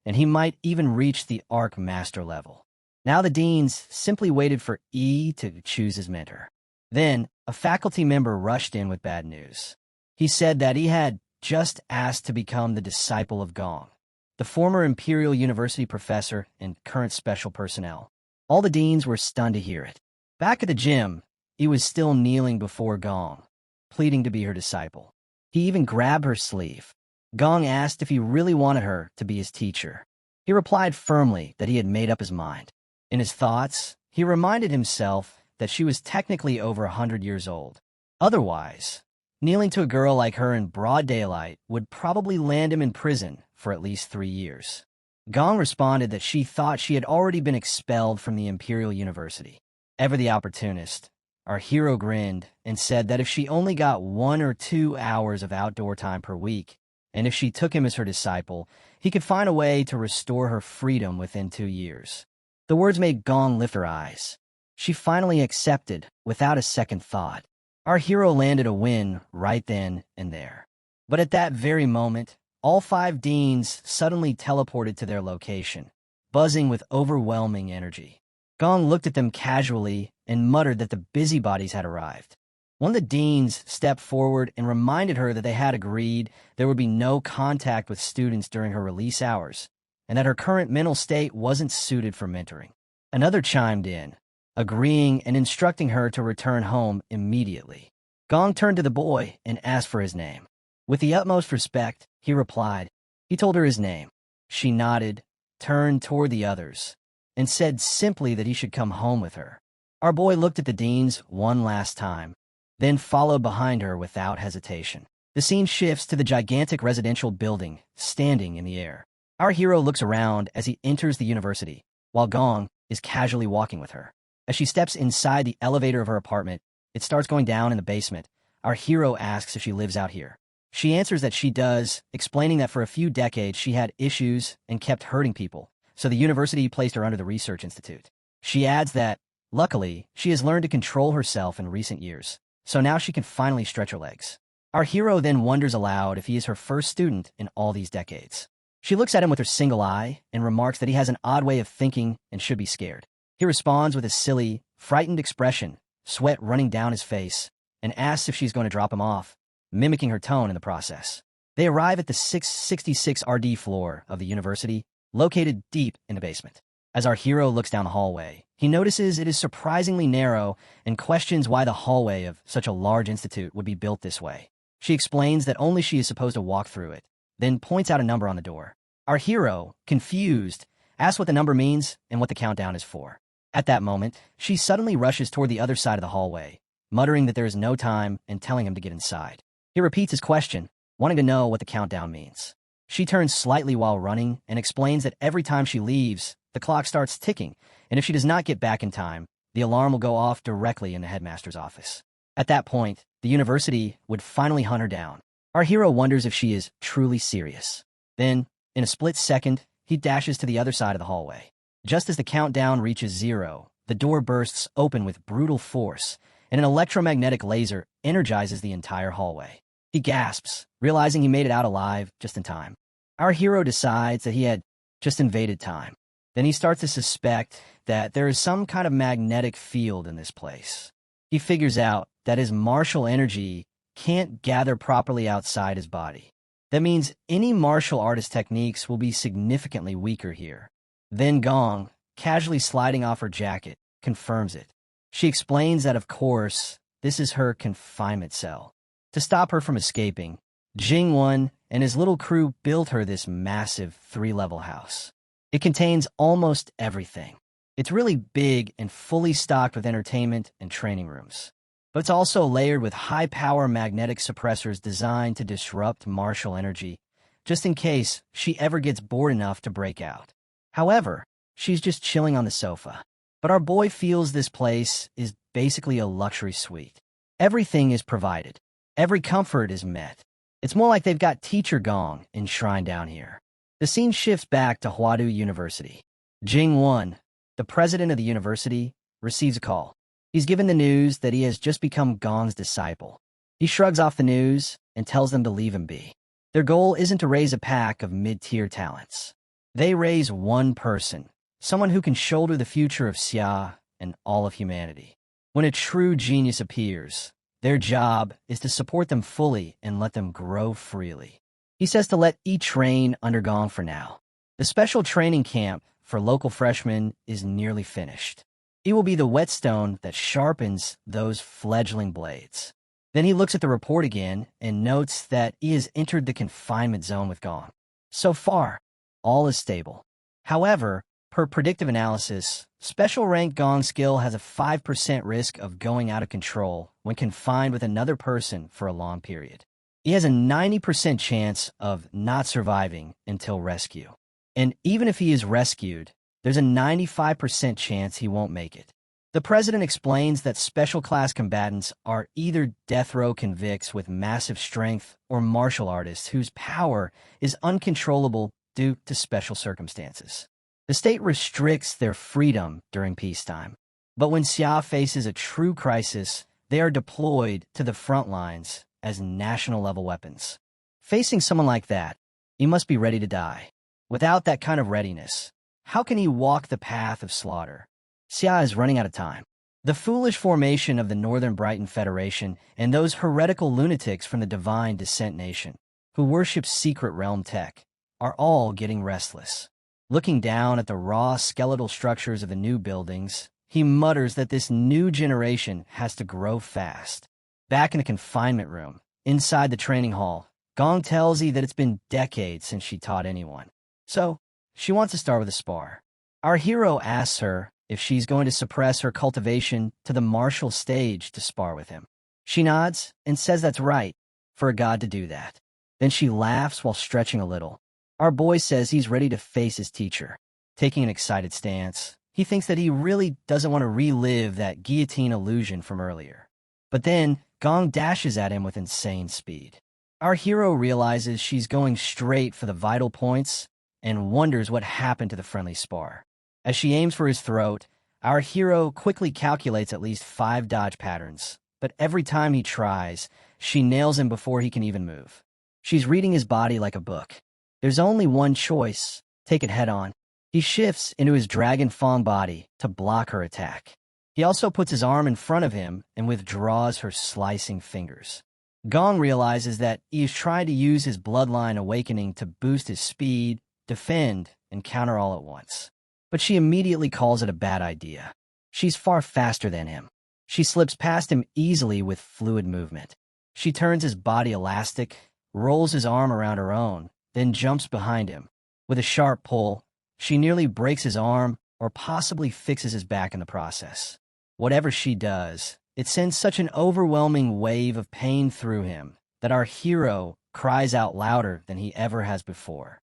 and he might even reach the Arc Master level. Now the deans simply waited for E to choose his mentor. Then, a faculty member rushed in with bad news. He said that he had just asked to become the disciple of Gong, the former Imperial University professor and current special personnel. All the deans were stunned to hear it. Back at the gym, he was still kneeling before Gong, pleading to be her disciple. He even grabbed her sleeve. Gong asked if he really wanted her to be his teacher. He replied firmly that he had made up his mind. In his thoughts, he reminded himself that she was technically over 100 years old. Otherwise, kneeling to a girl like her in broad daylight would probably land him in prison for at least 3 years. Gong responded that she thought she had already been expelled from the Imperial University. Ever the opportunist, our hero grinned and said that if she only got 1 or 2 hours of outdoor time per week, and if she took him as her disciple, he could find a way to restore her freedom within 2 years. The words made Gong lift her eyes. She finally accepted without a second thought. Our hero landed a win right then and there. But at that very moment, all 5 deans suddenly teleported to their location, buzzing with overwhelming energy. Gong looked at them casually and muttered that the busybodies had arrived. One of the deans stepped forward and reminded her that they had agreed there would be no contact with students during her release hours, and that her current mental state wasn't suited for mentoring. Another chimed in, agreeing and instructing her to return home immediately. Gong turned to the boy and asked for his name. With the utmost respect, he replied. He told her his name. She nodded, turned toward the others, and said simply that he should come home with her. Our boy looked at the deans one last time, then followed behind her without hesitation. The scene shifts to the gigantic residential building, standing in the air. Our hero looks around as he enters the university, while Gong is casually walking with her. As she steps inside the elevator of her apartment, it starts going down in the basement. Our hero asks if she lives out here. She answers that she does, explaining that for a few decades she had issues and kept hurting people, so the university placed her under the research institute. She adds that, luckily, she has learned to control herself in recent years, so now she can finally stretch her legs. Our hero then wonders aloud if he is her first student in all these decades. She looks at him with her single eye and remarks that he has an odd way of thinking and should be scared. He responds with a silly, frightened expression, sweat running down his face, and asks if she's going to drop him off, mimicking her tone in the process. They arrive at the 666 RD floor of the university, located deep in the basement. As our hero looks down the hallway, he notices it is surprisingly narrow and questions why the hallway of such a large institute would be built this way. She explains that only she is supposed to walk through it, then points out a number on the door. Our hero, confused, asks what the number means and what the countdown is for. At that moment, she suddenly rushes toward the other side of the hallway, muttering that there is no time and telling him to get inside. He repeats his question, wanting to know what the countdown means. She turns slightly while running and explains that every time she leaves, the clock starts ticking, and if she does not get back in time, the alarm will go off directly in the headmaster's office. At that point, the university would finally hunt her down. Our hero wonders if she is truly serious. Then, in a split second, he dashes to the other side of the hallway. Just as the countdown reaches 0, the door bursts open with brutal force, and an electromagnetic laser energizes the entire hallway. He gasps, realizing he made it out alive just in time. Our hero decides that he had just invaded time. Then he starts to suspect that there is some kind of magnetic field in this place. He figures out that his martial energy can't gather properly outside his body. That means any martial artist techniques will be significantly weaker here. Then Gong, casually sliding off her jacket, confirms it. She explains that, of course, this is her confinement cell. To stop her from escaping, Jing-won and his little crew built her this massive 3-level house. It contains almost everything. It's really big and fully stocked with entertainment and training rooms. But it's also layered with high-power magnetic suppressors designed to disrupt martial energy, just in case she ever gets bored enough to break out. However, she's just chilling on the sofa. But our boy feels this place is basically a luxury suite. Everything is provided. Every comfort is met. It's more like they've got Teacher Gong enshrined down here. The scene shifts back to Huadu University. Jing-won, the president of the university, receives a call. He's given the news that he has just become Gong's disciple. He shrugs off the news and tells them to leave him be. Their goal isn't to raise a pack of mid-tier talents. They raise one person, someone who can shoulder the future of Xia and all of humanity. When a true genius appears, their job is to support them fully and let them grow freely. He says to let each train under Gong for now. The special training camp for local freshmen is nearly finished. It will be the whetstone that sharpens those fledgling blades. Then he looks at the report again and notes that he has entered the confinement zone with Gong. So far, all is stable. However, per predictive analysis, special rank Gong's skill has a 5% risk of going out of control when confined with another person for a long period. He has a 90% chance of not surviving until rescue. And even if he is rescued, there's a 95% chance he won't make it. The president explains that special class combatants are either death row convicts with massive strength or martial artists whose power is uncontrollable due to special circumstances. The state restricts their freedom during peacetime. But when Xia faces a true crisis, they are deployed to the front lines as national-level weapons. Facing someone like that, he must be ready to die. Without that kind of readiness, how can he walk the path of slaughter? Xia is running out of time. The foolish formation of the Northern Brighton Federation and those heretical lunatics from the Divine Descent Nation, who worship secret realm tech, are all getting restless. Looking down at the raw skeletal structures of the new buildings, he mutters that this new generation has to grow fast. Back in the confinement room, inside the training hall, Gong tells Yi that it's been decades since she taught anyone. So, she wants to start with a spar. Our hero asks her if she's going to suppress her cultivation to the martial stage to spar with him. She nods and says that's right, for a god to do that. Then she laughs while stretching a little. Our boy says he's ready to face his teacher. Taking an excited stance, he thinks that he really doesn't want to relive that guillotine illusion from earlier. But then, Gong dashes at him with insane speed. Our hero realizes she's going straight for the vital points and wonders what happened to the friendly spar. As she aims for his throat, our hero quickly calculates at least 5 dodge patterns, but every time he tries, she nails him before he can even move. She's reading his body like a book. There's only one choice: take it head-on. He shifts into his dragon fawn body to block her attack. He also puts his arm in front of him and withdraws her slicing fingers. Gong realizes that he is trying to use his bloodline awakening to boost his speed, defend, and counter all at once. But she immediately calls it a bad idea. She's far faster than him. She slips past him easily with fluid movement. She turns his body elastic, rolls his arm around her own, then jumps behind him. With a sharp pull, she nearly breaks his arm or possibly fixes his back in the process. Whatever she does, it sends such an overwhelming wave of pain through him that our hero cries out louder than he ever has before.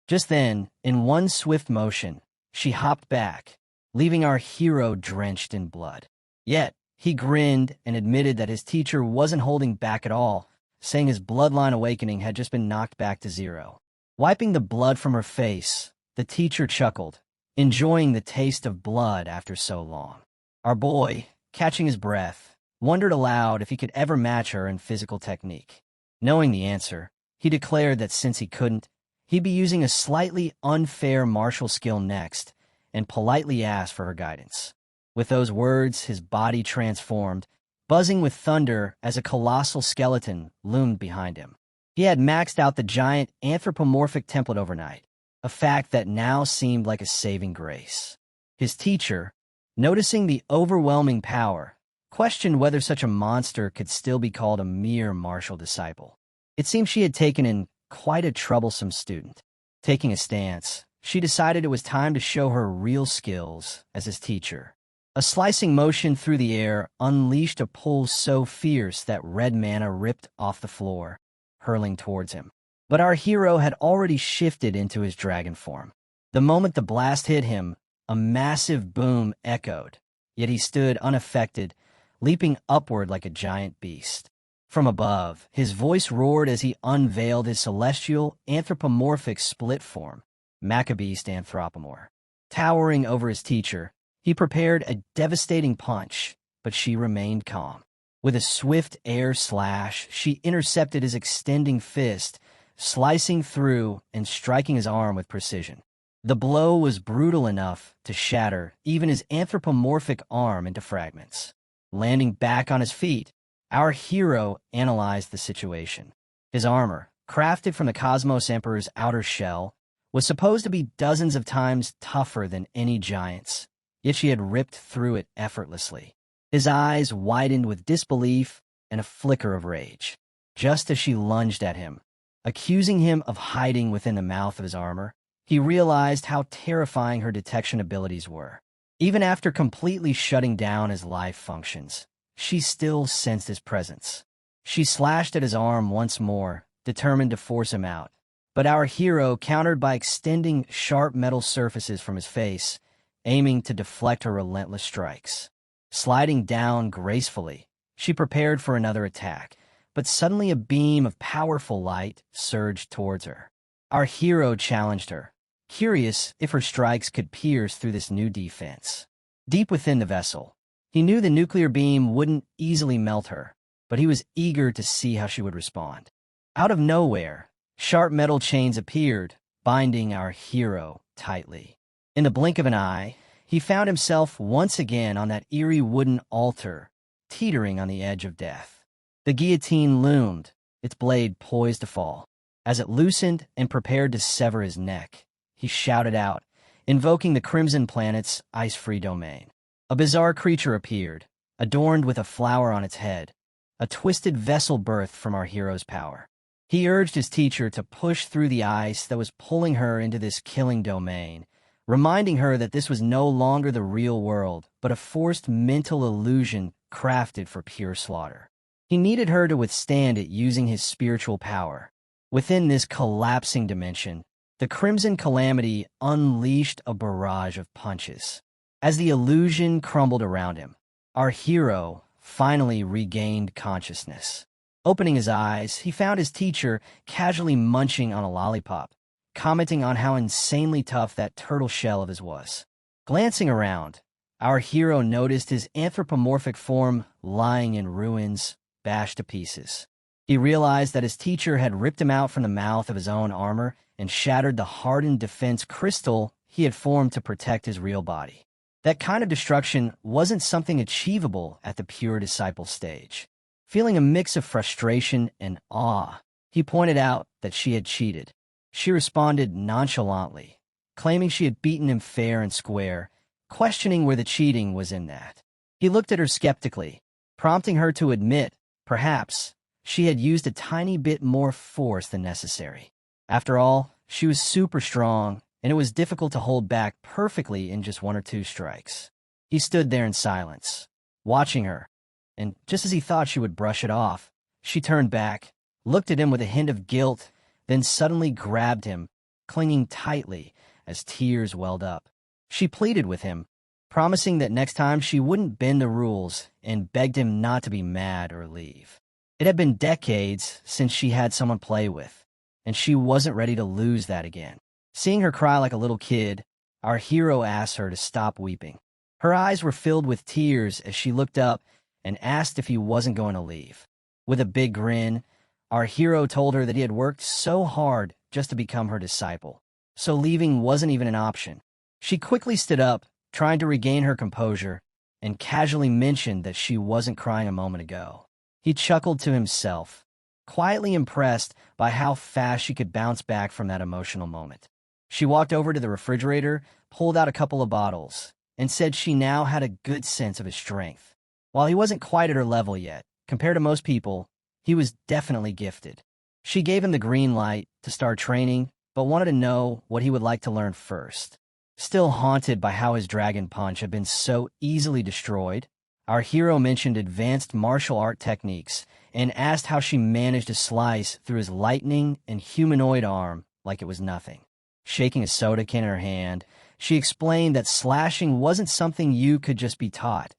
Just then, in one swift motion, she hopped back, leaving our hero drenched in blood. Yet, he grinned and admitted that his teacher wasn't holding back at all, saying his bloodline awakening had just been knocked back to 0. Wiping the blood from her face, the teacher chuckled, enjoying the taste of blood after so long. Our boy, catching his breath, wondered aloud if he could ever match her in physical technique. Knowing the answer, he declared that since he couldn't, he'd be using a slightly unfair martial skill next, and politely asked for her guidance. With those words, his body transformed, buzzing with thunder as a colossal skeleton loomed behind him. He had maxed out the giant anthropomorphic template overnight, a fact that now seemed like a saving grace. His teacher, noticing the overwhelming power, questioned whether such a monster could still be called a mere martial disciple. It seemed she had taken in quite a troublesome student. Taking a stance, she decided it was time to show her real skills as his teacher. A slicing motion through the air unleashed a pull so fierce that red mana ripped off the floor, hurling towards him. But our hero had already shifted into his dragon form. The moment the blast hit him, a massive boom echoed, yet he stood unaffected, leaping upward like a giant beast. From above, his voice roared as he unveiled his celestial anthropomorphic split form, Maccabeast Anthropomorph. Towering over his teacher, he prepared a devastating punch, but she remained calm. With a swift air slash, she intercepted his extending fist, slicing through and striking his arm with precision. The blow was brutal enough to shatter even his anthropomorphic arm into fragments. Landing back on his feet, our hero analyzed the situation. His armor, crafted from the Cosmos Emperor's outer shell, was supposed to be dozens of times tougher than any giant's, yet she had ripped through it effortlessly. His eyes widened with disbelief and a flicker of rage. Just as she lunged at him, accusing him of hiding within the mouth of his armor, he realized how terrifying her detection abilities were. Even after completely shutting down his life functions, she still sensed his presence. She slashed at his arm once more, determined to force him out. But our hero countered by extending sharp metal surfaces from his face, aiming to deflect her relentless strikes. Sliding down gracefully, she prepared for another attack, but suddenly a beam of powerful light surged towards her. Our hero challenged her, curious if her strikes could pierce through this new defense. Deep within the vessel, he knew the nuclear beam wouldn't easily melt her, but he was eager to see how she would respond. Out of nowhere, sharp metal chains appeared, binding our hero tightly. In the blink of an eye, he found himself once again on that eerie wooden altar, teetering on the edge of death. The guillotine loomed, its blade poised to fall. As it loosened and prepared to sever his neck, he shouted out, invoking the Crimson Planet's ice-free domain. A bizarre creature appeared, adorned with a flower on its head, a twisted vessel birthed from our hero's power. He urged his teacher to push through the ice that was pulling her into this killing domain, reminding her that this was no longer the real world, but a forced mental illusion crafted for pure slaughter. He needed her to withstand it using his spiritual power. Within this collapsing dimension, the Crimson Calamity unleashed a barrage of punches. As the illusion crumbled around him, our hero finally regained consciousness. Opening his eyes, he found his teacher casually munching on a lollipop, commenting on how insanely tough that turtle shell of his was. Glancing around, our hero noticed his anthropomorphic form lying in ruins, bashed to pieces. He realized that his teacher had ripped him out from the mouth of his own armor and shattered the hardened defense crystal he had formed to protect his real body. That kind of destruction wasn't something achievable at the pure disciple stage. Feeling a mix of frustration and awe, he pointed out that she had cheated. She responded nonchalantly, claiming she had beaten him fair and square, questioning where the cheating was in that. He looked at her skeptically, prompting her to admit, perhaps, she had used a tiny bit more force than necessary. After all, she was super strong, and it was difficult to hold back perfectly in just one or two strikes. He stood there in silence, watching her, and just as he thought she would brush it off, she turned back, looked at him with a hint of guilt, then suddenly grabbed him, clinging tightly as tears welled up. She pleaded with him, promising that next time she wouldn't bend the rules, and begged him not to be mad or leave. It had been decades since she had someone play with, and she wasn't ready to lose that again. Seeing her cry like a little kid, our hero asked her to stop weeping. Her eyes were filled with tears as she looked up and asked if he wasn't going to leave. With a big grin, our hero told her that he had worked so hard just to become her disciple, so leaving wasn't even an option. She quickly stood up, trying to regain her composure, and casually mentioned that she wasn't crying a moment ago. He chuckled to himself, quietly impressed by how fast she could bounce back from that emotional moment. She walked over to the refrigerator, pulled out a couple of bottles, and said she now had a good sense of his strength. While he wasn't quite at her level yet, compared to most people, he was definitely gifted. She gave him the green light to start training, but wanted to know what he would like to learn first. Still haunted by how his dragon punch had been so easily destroyed, our hero mentioned advanced martial art techniques and asked how she managed to slice through his lightning and humanoid arm like it was nothing. Shaking a soda can in her hand, she explained that slashing wasn't something you could just be taught.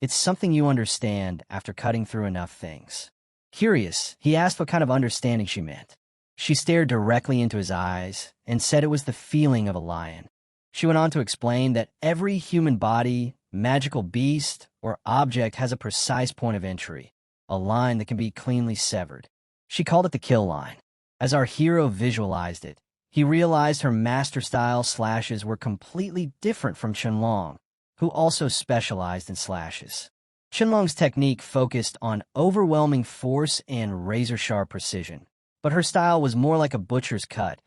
It's something you understand after cutting through enough things. Curious, he asked what kind of understanding she meant. She stared directly into his eyes and said it was the feeling of a lion. She went on to explain that every human body, magical beast, or object has a precise point of entry, a line that can be cleanly severed. She called it the kill line. As our hero visualized it, he realized her master-style slashes were completely different from Qianlong, who also specialized in slashes. Qianlong's technique focused on overwhelming force and razor-sharp precision, but her style was more like a butcher's cut,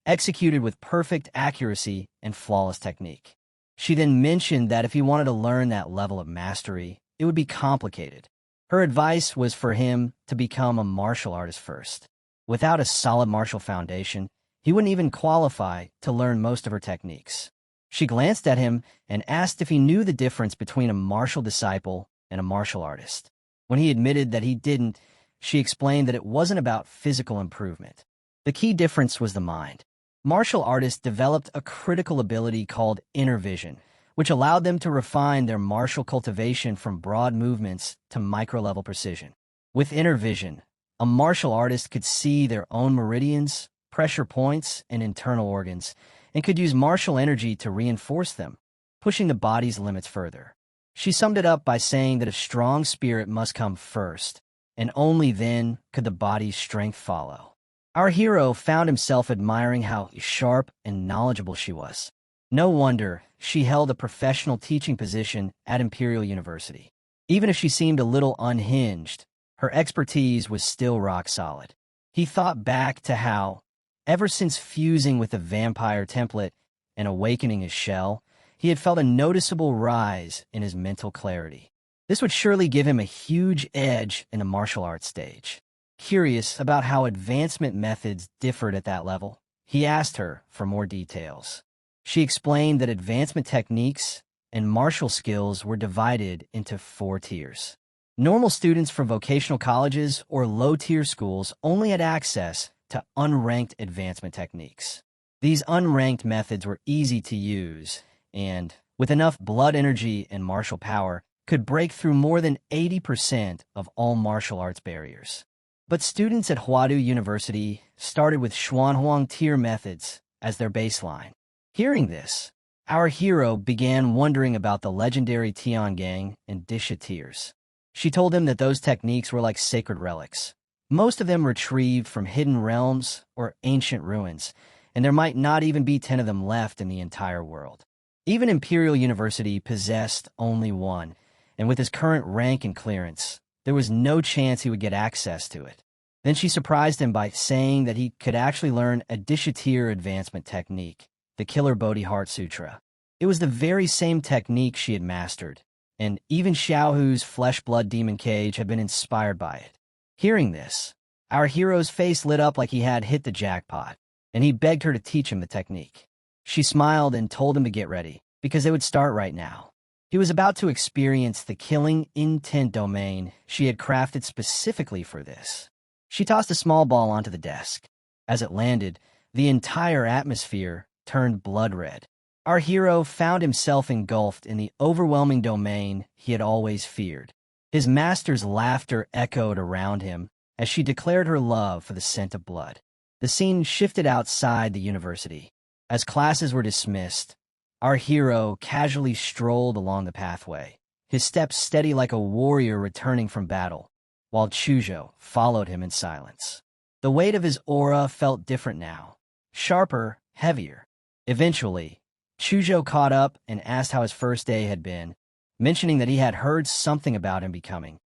executed with perfect accuracy and flawless technique. She then mentioned that if he wanted to learn that level of mastery, it would be complicated. Her advice was for him to become a martial artist first. Without a solid martial foundation, he wouldn't even qualify to learn most of her techniques. She glanced at him and asked if he knew the difference between a martial disciple and a martial artist. When he admitted that he didn't, she explained that it wasn't about physical improvement. The key difference was the mind. Martial artists developed a critical ability called inner vision, which allowed them to refine their martial cultivation from broad movements to micro-level precision. With inner vision, a martial artist could see their own meridians, pressure points, and internal organs, and could use martial energy to reinforce them, pushing the body's limits further. She summed it up by saying that a strong spirit must come first, and only then could the body's strength follow. Our hero found himself admiring how sharp and knowledgeable she was. No wonder she held a professional teaching position at Imperial University. Even if she seemed a little unhinged, her expertise was still rock solid. He thought back to how, ever since fusing with the vampire template and awakening his shell, he had felt a noticeable rise in his mental clarity. This would surely give him a huge edge in the martial arts stage. Curious about how advancement methods differed at that level, he asked her for more details. She explained that advancement techniques and martial skills were divided into 4 tiers. Normal students from vocational colleges or low-tier schools only had access to unranked advancement techniques. These unranked methods were easy to use and, with enough blood energy and martial power, could break through more than 80% of all martial arts barriers. But students at Huadu University started with Xuanhuang tier methods as their baseline. Hearing this, our hero began wondering about the legendary Tiangang and Disha tiers. She told him that those techniques were like sacred relics, most of them retrieved from hidden realms or ancient ruins, and there might not even be 10 of them left in the entire world. Even Imperial University possessed only one, and with his current rank and clearance, there was no chance he would get access to it. Then she surprised him by saying that he could actually learn a Disha-tier advancement technique, the Killer Bodhi Heart Sutra. It was the very same technique she had mastered, and even Xiaohu's flesh-blood demon cage had been inspired by it. Hearing this, our hero's face lit up like he had hit the jackpot, and he begged her to teach him the technique. She smiled and told him to get ready, because they would start right now. He was about to experience the killing intent domain she had crafted specifically for this. She tossed a small ball onto the desk. As it landed, the entire atmosphere turned blood red. Our hero found himself engulfed in the overwhelming domain he had always feared. His master's laughter echoed around him as she declared her love for the scent of blood. The scene shifted outside the university. As classes were dismissed, our hero casually strolled along the pathway, his steps steady like a warrior returning from battle, while Chuzhou followed him in silence. The weight of his aura felt different now, sharper, heavier. Eventually, Chuzhou caught up and asked how his first day had been, mentioning that he had heard something about him becoming.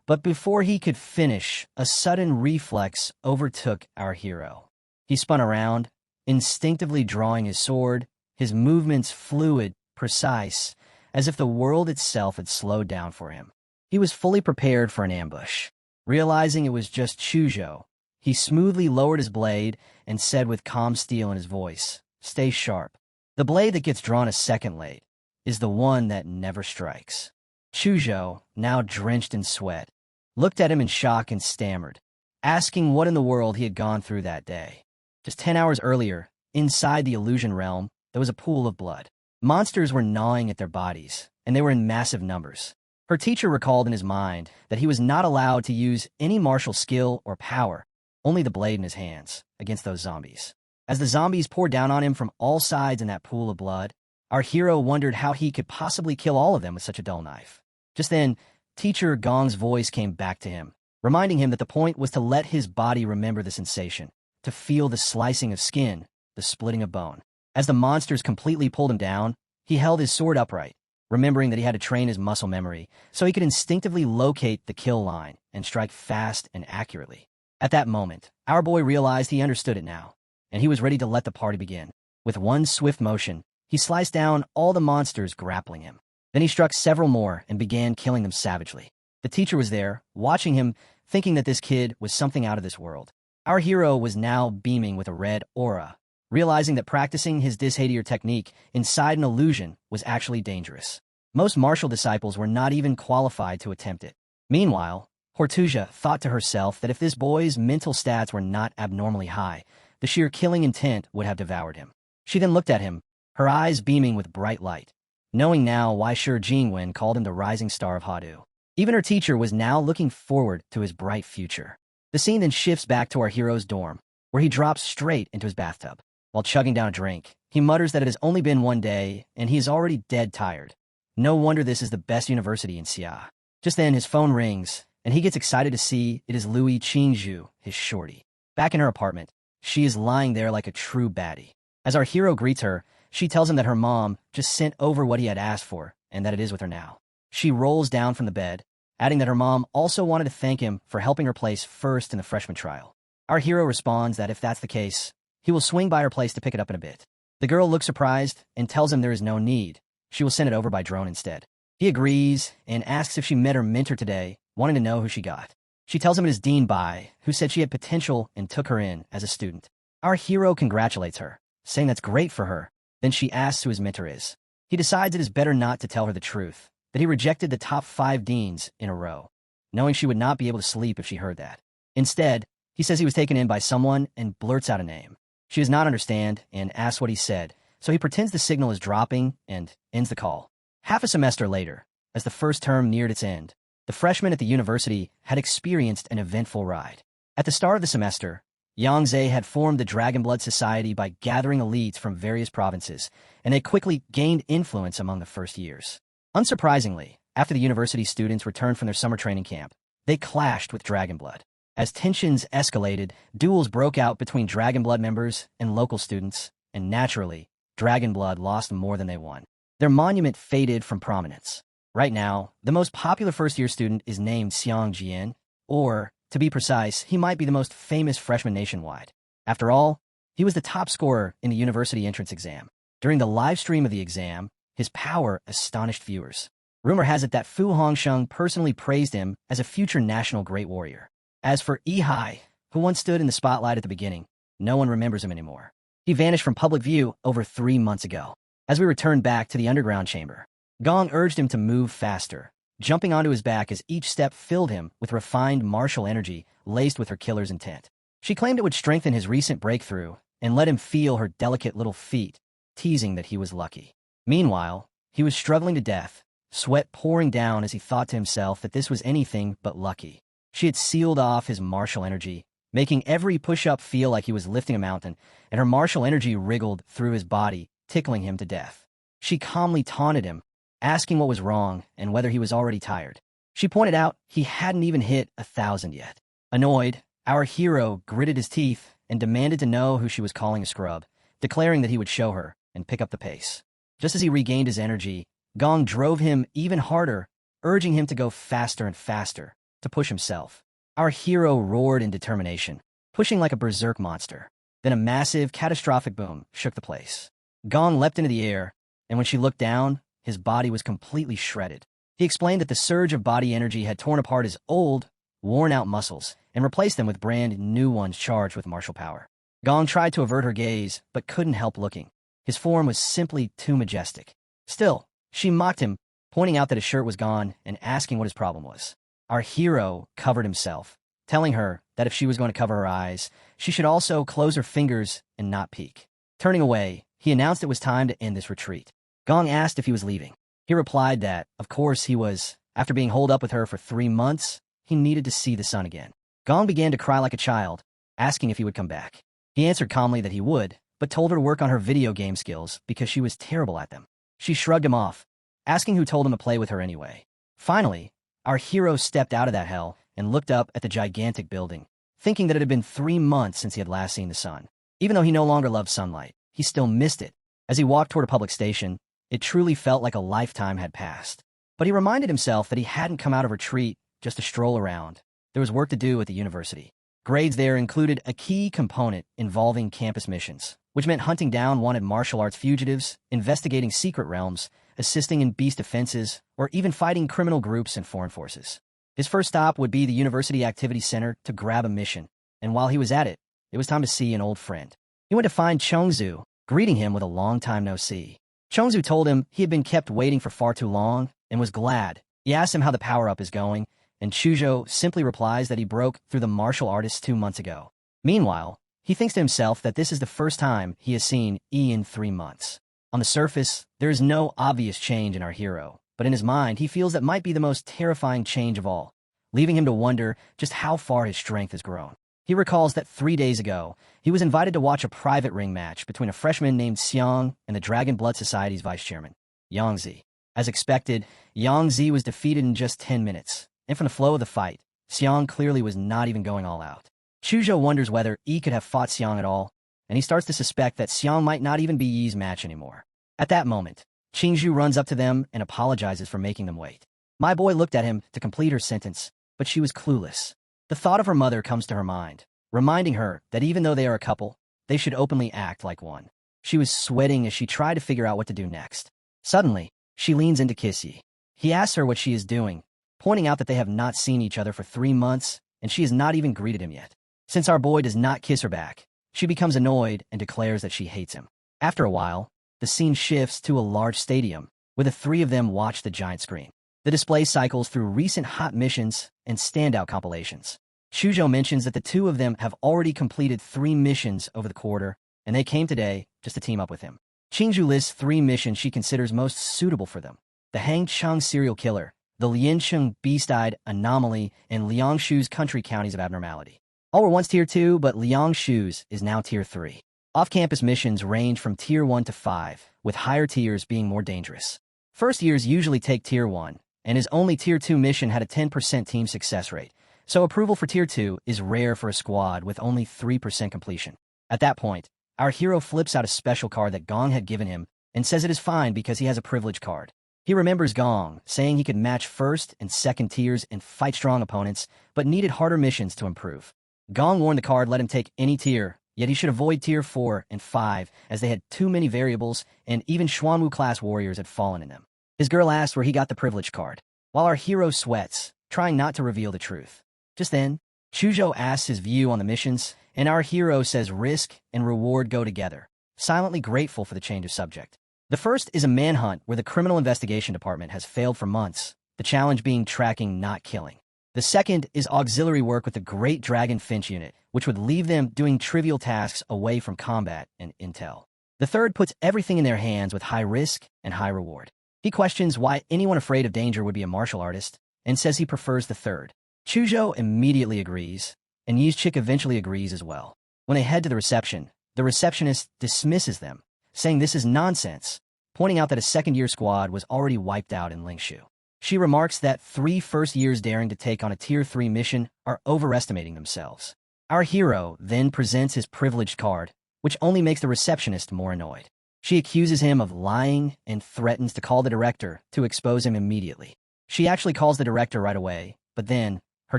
But before he could finish, a sudden reflex overtook our hero. He spun around, instinctively drawing his sword, his movements fluid, precise, as if the world itself had slowed down for him. He was fully prepared for an ambush. Realizing it was just Chuzhou, he smoothly lowered his blade and said with calm steel in his voice, "Stay sharp. The blade that gets drawn a second late is the one that never strikes." Chuzhou, now drenched in sweat, looked at him in shock and stammered, asking what in the world he had gone through that day. Just 10 hours earlier, inside the illusion realm, there was a pool of blood. Monsters were gnawing at their bodies, and they were in massive numbers. Her teacher recalled in his mind that he was not allowed to use any martial skill or power, only the blade in his hands, against those zombies. As the zombies poured down on him from all sides in that pool of blood, our hero wondered how he could possibly kill all of them with such a dull knife. Just then, Teacher Gong's voice came back to him, reminding him that the point was to let his body remember the sensation, to feel the slicing of skin, the splitting of bone. As the monsters completely pulled him down, he held his sword upright, remembering that he had to train his muscle memory so he could instinctively locate the kill line and strike fast and accurately. At that moment, our boy realized he understood it now, and he was ready to let the party begin. With one swift motion, he sliced down all the monsters grappling him. Then he struck several more and began killing them savagely. The teacher was there, watching him, thinking that this kid was something out of this world. Our hero was now beaming with a red aura, realizing that practicing his dishaedier technique inside an illusion was actually dangerous. Most martial disciples were not even qualified to attempt it. Meanwhile, Hortusia thought to herself that if this boy's mental stats were not abnormally high, the sheer killing intent would have devoured him. She then looked at him, her eyes beaming with bright light, knowing now why Shi Jingwen called him the rising star of Hadu. Even her teacher was now looking forward to his bright future. The scene then shifts back to our hero's dorm, where he drops straight into his bathtub. While chugging down a drink, he mutters that it has only been one day, and he is already dead tired. No wonder this is the best university in Xia. Just then, his phone rings, and he gets excited to see it is Louis Qingzhu, his shorty. Back in her apartment, she is lying there like a true baddie. As our hero greets her, she tells him that her mom just sent over what he had asked for, and that it is with her now. She rolls down from the bed, adding that her mom also wanted to thank him for helping her place first in the freshman trial. Our hero responds that if that's the case, he will swing by her place to pick it up in a bit. The girl looks surprised and tells him there is no need. She will send it over by drone instead. He agrees and asks if she met her mentor today, wanting to know who she got. She tells him it is Dean Bai, who said she had potential and took her in as a student. Our hero congratulates her, saying that's great for her. Then she asks who his mentor is. He decides it is better not to tell her the truth, that he rejected the top 5 deans in a row, knowing she would not be able to sleep if she heard that. Instead, he says he was taken in by someone and blurts out a name. She does not understand and asks what he said, so he pretends the signal is dropping and ends the call. Half a semester later, as the first term neared its end, the freshmen at the university had experienced an eventful ride. At the start of the semester, Yang Zhe had formed the Dragonblood Society by gathering elites from various provinces, and they quickly gained influence among the first years. Unsurprisingly, after the university students returned from their summer training camp, they clashed with Dragonblood. As tensions escalated, duels broke out between Dragonblood members and local students, and naturally, Dragonblood lost more than they won. Their monument faded from prominence. Right now, the most popular first-year student is named Xiang Jian, or, to be precise, he might be the most famous freshman nationwide. After all, he was the top scorer in the university entrance exam. During the live stream of the exam, his power astonished viewers. Rumor has it that Fu Hongsheng personally praised him as a future national great warrior. As for Yihai, who once stood in the spotlight at the beginning, no one remembers him anymore. He vanished from public view over 3 months ago. As we returned back to the underground chamber, Gong urged him to move faster, jumping onto his back as each step filled him with refined martial energy laced with her killer's intent. She claimed it would strengthen his recent breakthrough and let him feel her delicate little feet, teasing that he was lucky. Meanwhile, he was struggling to death, sweat pouring down as he thought to himself that this was anything but lucky. She had sealed off his martial energy, making every push-up feel like he was lifting a mountain, and her martial energy wriggled through his body, tickling him to death. She calmly taunted him, asking what was wrong and whether he was already tired. She pointed out he hadn't even hit 1,000 yet. Annoyed, our hero gritted his teeth and demanded to know who she was calling a scrub, declaring that he would show her and pick up the pace. Just as he regained his energy, Gong drove him even harder, urging him to go faster and faster, to push himself. Our hero roared in determination, pushing like a berserk monster. Then a massive, catastrophic boom shook the place. Gong leapt into the air, and when she looked down, his body was completely shredded. He explained that the surge of body energy had torn apart his old, worn-out muscles and replaced them with brand new ones charged with martial power. Gong tried to avert her gaze, but couldn't help looking. His form was simply too majestic. Still, she mocked him, pointing out that his shirt was gone and asking what his problem was. Our hero covered himself, telling her that if she was going to cover her eyes, she should also close her fingers and not peek. Turning away, he announced it was time to end this retreat. Gong asked if he was leaving. He replied that, of course, he was. After being holed up with her for 3 months, he needed to see the sun again. Gong began to cry like a child, asking if he would come back. He answered calmly that he would, but told her to work on her video game skills because she was terrible at them. She shrugged him off, asking who told him to play with her anyway. Finally, our hero stepped out of that hell and looked up at the gigantic building, thinking that it had been 3 months since he had last seen the sun. Even though he no longer loved sunlight, he still missed it. As he walked toward a public station, it truly felt like a lifetime had passed. But he reminded himself that he hadn't come out of retreat just to stroll around. There was work to do at the university. Grades there included a key component involving campus missions, which meant hunting down wanted martial arts fugitives, investigating secret realms, assisting in beast defenses, or even fighting criminal groups and foreign forces. His first stop would be the University Activity Center to grab a mission, and while he was at it, it was time to see an old friend. He went to find Chongzu, greeting him with a long time no see. Chongzu told him he had been kept waiting for far too long and was glad. He asked him how the power-up is going, and Chuzhou simply replies that he broke through the martial artist 2 months ago. Meanwhile, he thinks to himself that this is the first time he has seen E in 3 months. On the surface, there is no obvious change in our hero, but in his mind, he feels that might be the most terrifying change of all, leaving him to wonder just how far his strength has grown. He recalls that 3 days ago, he was invited to watch a private ring match between a freshman named Xiang and the Dragon Blood Society's vice chairman, Yang Zi. As expected, Yang Zi was defeated in just 10 minutes, and from the flow of the fight, Xiang clearly was not even going all out. Chuzhou wonders whether Yi could have fought Xiang at all, and he starts to suspect that Xiang might not even be Yi's match anymore. At that moment, Qingzhu runs up to them and apologizes for making them wait. My boy looked at him to complete her sentence, but she was clueless. The thought of her mother comes to her mind, reminding her that even though they are a couple, they should openly act like one. She was sweating as she tried to figure out what to do next. Suddenly, she leans in to kiss Yi. He asks her what she is doing, pointing out that they have not seen each other for 3 months, and she has not even greeted him yet. Since our boy does not kiss her back, she becomes annoyed and declares that she hates him. After a while, the scene shifts to a large stadium, where the 3 of them watch the giant screen. The display cycles through recent hot missions and standout compilations. Chuzhou mentions that the 2 of them have already completed 3 missions over the quarter, and they came today just to team up with him. Qingzhu lists 3 missions she considers most suitable for them: the Hangcheng serial killer, the Liancheng beast-eyed anomaly, and Liangshu's country counties of abnormality. All were once Tier 2, but Liangshu's is now Tier 3. Off-campus missions range from Tier 1 to 5, with higher tiers being more dangerous. First years usually take Tier 1, and his only Tier 2 mission had a 10% team success rate, so approval for Tier 2 is rare for a squad with only 3% completion. At that point, our hero flips out a special card that Gong had given him and says it is fine because he has a privilege card. He remembers Gong, saying he could match first and second tiers and fight strong opponents, but needed harder missions to improve. Gong warned the card let him take any tier, yet he should avoid Tier 4 and 5 as they had too many variables and even Xuanwu-class warriors had fallen in them. His girl asks where he got the privilege card, while our hero sweats, trying not to reveal the truth. Just then, Chuzhou asks his view on the missions, and our hero says risk and reward go together, silently grateful for the change of subject. The first is a manhunt where the Criminal Investigation Department has failed for months, the challenge being tracking, not killing. The second is auxiliary work with the Great Dragon Finch unit, which would leave them doing trivial tasks away from combat and intel. The third puts everything in their hands with high risk and high reward. He questions why anyone afraid of danger would be a martial artist, and says he prefers the third. Chuzhou immediately agrees, and Yi's chick eventually agrees as well. When they head to the reception, the receptionist dismisses them, saying this is nonsense, pointing out that a second-year squad was already wiped out in Lingshu. She remarks that 3 first-years daring to take on a Tier 3 mission are overestimating themselves. Our hero then presents his privileged card, which only makes the receptionist more annoyed. She accuses him of lying and threatens to call the director to expose him immediately. She actually calls the director right away, but then, her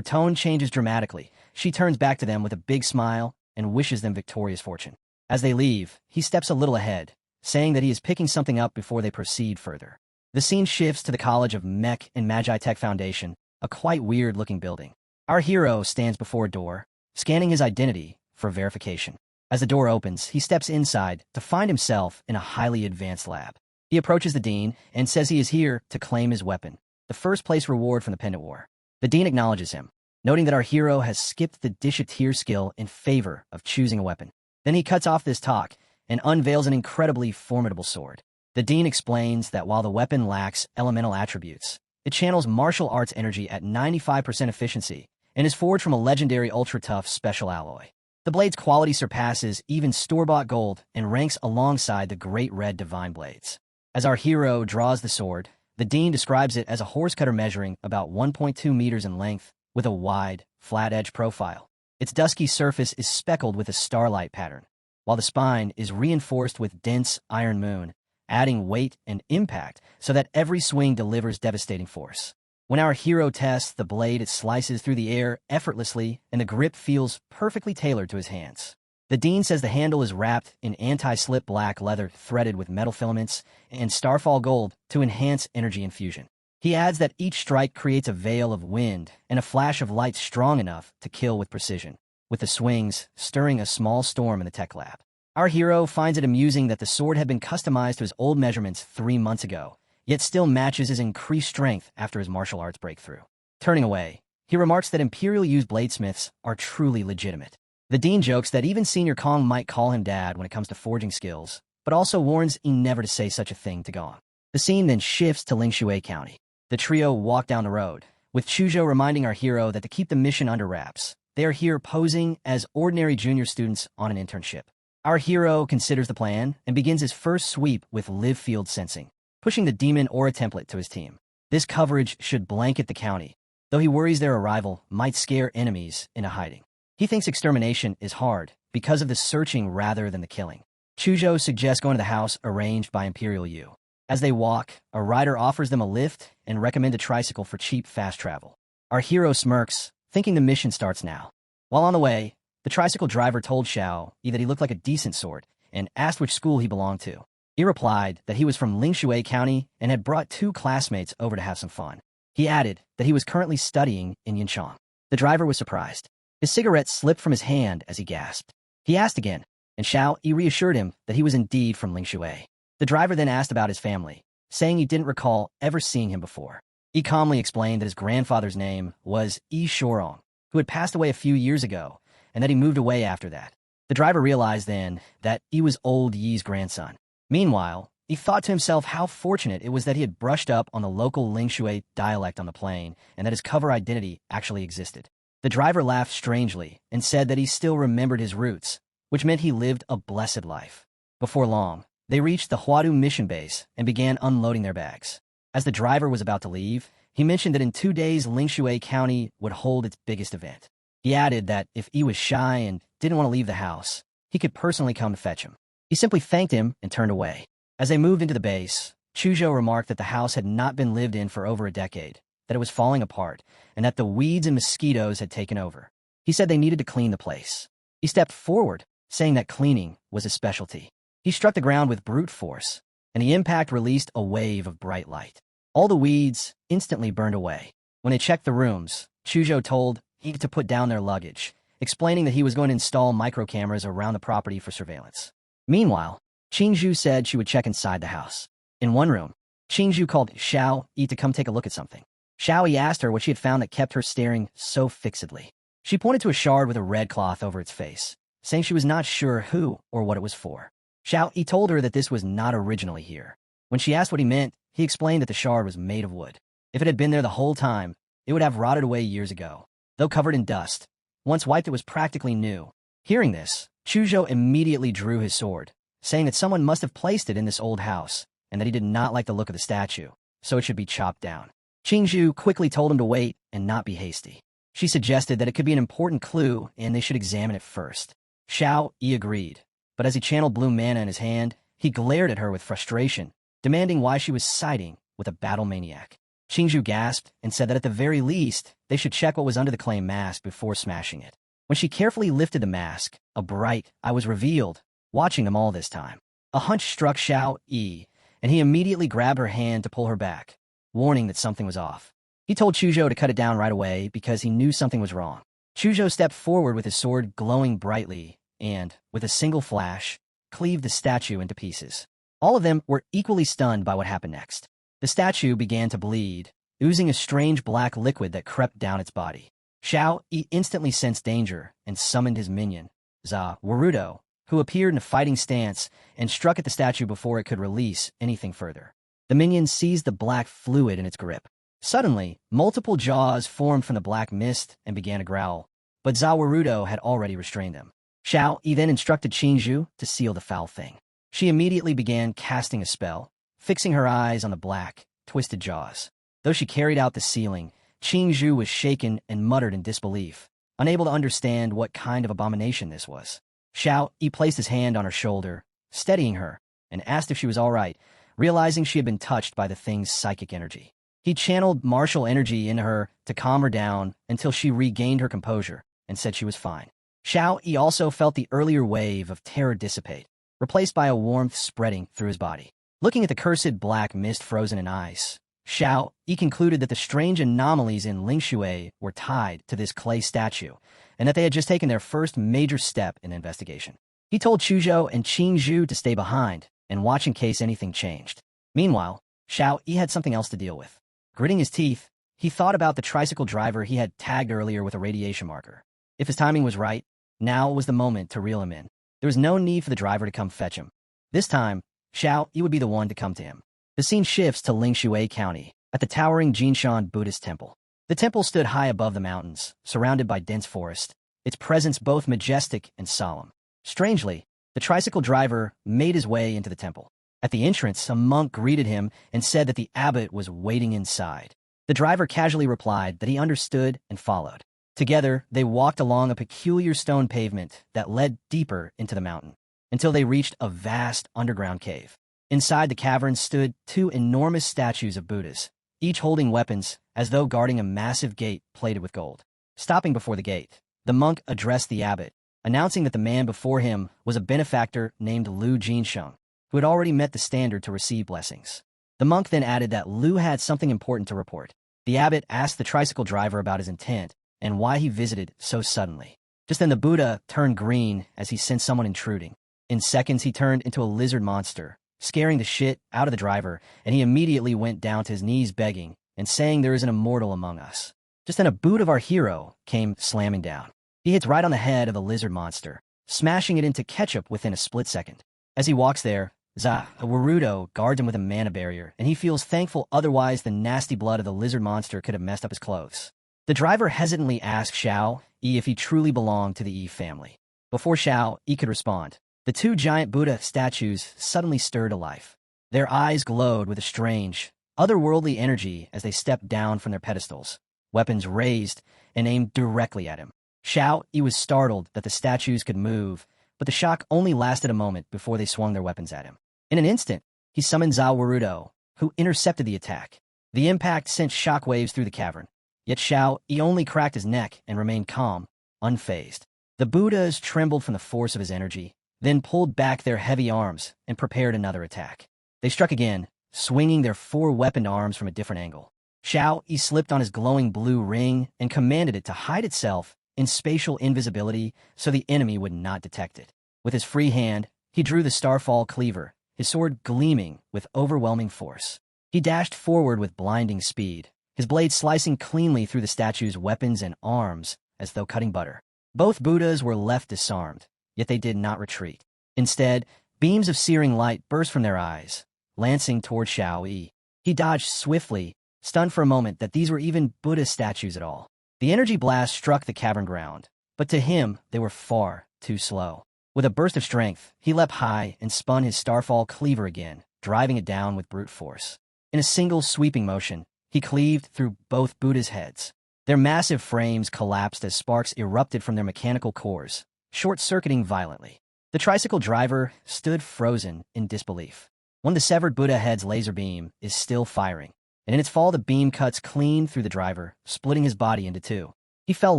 tone changes dramatically. She turns back to them with a big smile and wishes them victorious fortune. As they leave, he steps a little ahead, saying that he is picking something up before they proceed further. The scene shifts to the College of Mech and Magi Tech Foundation, a quite weird-looking building. Our hero stands before a door, scanning his identity for verification. As the door opens, he steps inside to find himself in a highly advanced lab. He approaches the dean and says he is here to claim his weapon, the first-place reward from the Pendant War. The dean acknowledges him, noting that our hero has skipped the dish-a-tier skill in favor of choosing a weapon. Then he cuts off this talk and unveils an incredibly formidable sword. The dean explains that while the weapon lacks elemental attributes, it channels martial arts energy at 95% efficiency and is forged from a legendary ultra-tough special alloy. The blade's quality surpasses even store-bought gold and ranks alongside the Great Red Divine Blades. As our hero draws the sword, the dean describes it as a horse cutter measuring about 1.2 meters in length with a wide, flat-edge profile. Its dusky surface is speckled with a starlight pattern, while the spine is reinforced with dense iron moon, adding weight and impact so that every swing delivers devastating force. When our hero tests the blade, it slices through the air effortlessly, and the grip feels perfectly tailored to his hands. The dean says the handle is wrapped in anti-slip black leather threaded with metal filaments and starfall gold to enhance energy infusion. He adds that each strike creates a veil of wind and a flash of light strong enough to kill with precision, with the swings stirring a small storm in the tech lab. Our hero finds it amusing that the sword had been customized to his old measurements 3 months ago, yet still matches his increased strength after his martial arts breakthrough. Turning away, he remarks that Imperial-used bladesmiths are truly legitimate. The dean jokes that even Senior Kong might call him dad when it comes to forging skills, but also warns E never to say such a thing to Gong. The scene then shifts to Lingshui County. The trio walk down the road, with Chuzhou reminding our hero that to keep the mission under wraps, they are here posing as ordinary junior students on an internship. Our hero considers the plan and begins his first sweep with live field sensing, pushing the demon aura template to his team. This coverage should blanket the county, though he worries their arrival might scare enemies into hiding. He thinks extermination is hard because of the searching rather than the killing. Chuzhou suggests going to the house arranged by Imperial U. As they walk, a rider offers them a lift and recommends a tricycle for cheap fast travel. Our hero smirks, thinking the mission starts now. While on the way, the tricycle driver told Xiao Yi that he looked like a decent sort and asked which school he belonged to. He replied that he was from Lingshui County and had brought 2 classmates over to have some fun. He added that he was currently studying in Yinchang. The driver was surprised. His cigarette slipped from his hand as he gasped. He asked again, and Xiao Yi reassured him that he was indeed from Lingshui. The driver then asked about his family, saying he didn't recall ever seeing him before. He calmly explained that his grandfather's name was Yi Shorong, who had passed away a few years ago, and that he moved away after that. The driver realized then that he was old Yi's grandson. Meanwhile, he thought to himself how fortunate it was that he had brushed up on the local Lingshui dialect on the plane and that his cover identity actually existed. The driver laughed strangely and said that he still remembered his roots, which meant he lived a blessed life. Before long, they reached the Huadu mission base and began unloading their bags. As the driver was about to leave, he mentioned that in 2 days Lingshui County would hold its biggest event. He added that if he was shy and didn't want to leave the house, he could personally come to fetch him. He simply thanked him and turned away. As they moved into the base, Chuzhou remarked that the house had not been lived in for over a decade, that it was falling apart, and that the weeds and mosquitoes had taken over. He said they needed to clean the place. He stepped forward, saying that cleaning was his specialty. He struck the ground with brute force, and the impact released a wave of bright light. All the weeds instantly burned away. When they checked the rooms, Chuzhou told he to put down their luggage, explaining that he was going to install microcameras around the property for surveillance. Meanwhile, Qingzhu said she would check inside the house. In one room, Qingzhu called Xiao Yi to come take a look at something. Xiao Yi asked her what she had found that kept her staring so fixedly. She pointed to a shard with a red cloth over its face, saying she was not sure who or what it was for. Xiao Yi told her that this was not originally here. When she asked what he meant, he explained that the shard was made of wood. If it had been there the whole time, it would have rotted away years ago. Though covered in dust, once wiped it was practically new. Hearing this, Chuzhou immediately drew his sword, saying that someone must have placed it in this old house, and that he did not like the look of the statue, so it should be chopped down. Qingzhu quickly told him to wait and not be hasty. She suggested that it could be an important clue and they should examine it first. Xiao Yi agreed, but as he channeled blue mana in his hand, he glared at her with frustration, demanding why she was siding with a battle maniac. Qingzhu gasped and said that at the very least, they should check what was under the clay mask before smashing it. When she carefully lifted the mask, a bright eye was revealed, watching them all this time. A hunch struck Xiao Yi, and he immediately grabbed her hand to pull her back, warning that something was off. He told Chuzhou to cut it down right away because he knew something was wrong. Chuzhou stepped forward with his sword glowing brightly and, with a single flash, cleaved the statue into pieces. All of them were equally stunned by what happened next. The statue began to bleed, oozing a strange black liquid that crept down its body. Xiao Yi instantly sensed danger and summoned his minion, Za Warudo, who appeared in a fighting stance and struck at the statue before it could release anything further. The minion seized the black fluid in its grip. Suddenly, multiple jaws formed from the black mist and began to growl, but Zawarudo had already restrained them. Xiao Yi then instructed Qingzhu to seal the foul thing. She immediately began casting a spell, fixing her eyes on the black, twisted jaws. Though she carried out the sealing, Qingzhu was shaken and muttered in disbelief, unable to understand what kind of abomination this was. Xiao Yi placed his hand on her shoulder, steadying her, and asked if she was all right, realizing she had been touched by the thing's psychic energy. He channeled martial energy into her to calm her down until she regained her composure and said she was fine. Xiao Yi also felt the earlier wave of terror dissipate, replaced by a warmth spreading through his body. Looking at the cursed black mist frozen in ice, Xiao Yi concluded that the strange anomalies in Lingshui were tied to this clay statue, and that they had just taken their first major step in the investigation. He told Chuzhou and Qingzhu to stay behind and watch in case anything changed. Meanwhile, Xiao Yi had something else to deal with. Gritting his teeth, he thought about the tricycle driver he had tagged earlier with a radiation marker. If his timing was right, now was the moment to reel him in. There was no need for the driver to come fetch him. This time, Xiao Yi would be the one to come to him. The scene shifts to Lingshui County, at the towering Jinshan Buddhist temple. The temple stood high above the mountains, surrounded by dense forest, its presence both majestic and solemn. Strangely, the tricycle driver made his way into the temple. At the entrance, a monk greeted him and said that the abbot was waiting inside. The driver casually replied that he understood and followed. Together, they walked along a peculiar stone pavement that led deeper into the mountain, until they reached a vast underground cave. Inside the cavern stood two enormous statues of Buddhas, each holding weapons as though guarding a massive gate plated with gold. Stopping before the gate, the monk addressed the abbot, announcing that the man before him was a benefactor named Lu Jinsheng, who had already met the standard to receive blessings. The monk then added that Lu had something important to report. The abbot asked the tricycle driver about his intent and why he visited so suddenly. Just then the Buddha turned green as he sensed someone intruding. In seconds, he turned into a lizard monster, scaring the shit out of the driver, and he immediately went down to his knees begging and saying there is an immortal among us. Just then a boot of our hero came slamming down. He hits right on the head of the lizard monster, smashing it into ketchup within a split second. As he walks there, Warudo guards him with a mana barrier, and he feels thankful, otherwise the nasty blood of the lizard monster could have messed up his clothes. The driver hesitantly asks Xiao Yi if he truly belonged to the Yi family. Before Xiao Yi could respond, the two giant Buddha statues suddenly stirred to life. Their eyes glowed with a strange, otherworldly energy as they stepped down from their pedestals, weapons raised and aimed directly at him. Xiao Yi was startled that the statues could move, but the shock only lasted a moment before they swung their weapons at him. In an instant, he summoned Warudo, who intercepted the attack. The impact sent shockwaves through the cavern. Yet Xiao Yi only cracked his neck and remained calm, unfazed. The Buddhas trembled from the force of his energy, then pulled back their heavy arms and prepared another attack. They struck again, swinging their four-weaponed arms from a different angle. Xiao Yi slipped on his glowing blue ring and commanded it to hide itself in spatial invisibility so the enemy would not detect it. With his free hand, he drew the Starfall Cleaver, his sword gleaming with overwhelming force. He dashed forward with blinding speed, his blade slicing cleanly through the statue's weapons and arms as though cutting butter. Both Buddhas were left disarmed, yet they did not retreat. Instead, beams of searing light burst from their eyes, lancing toward Xiao Yi. He dodged swiftly, stunned for a moment that these were even Buddha statues at all. The energy blast struck the cavern ground, but to him they were far too slow. With a burst of strength, he leapt high and spun his Starfall Cleaver again, driving it down with brute force. In a single sweeping motion, he cleaved through both Buddha's heads. Their massive frames collapsed as sparks erupted from their mechanical cores, short-circuiting violently. The tricycle driver stood frozen in disbelief. One of the severed Buddha head's laser beam is still firing, and in its fall the beam cuts clean through the driver, splitting his body into two. He fell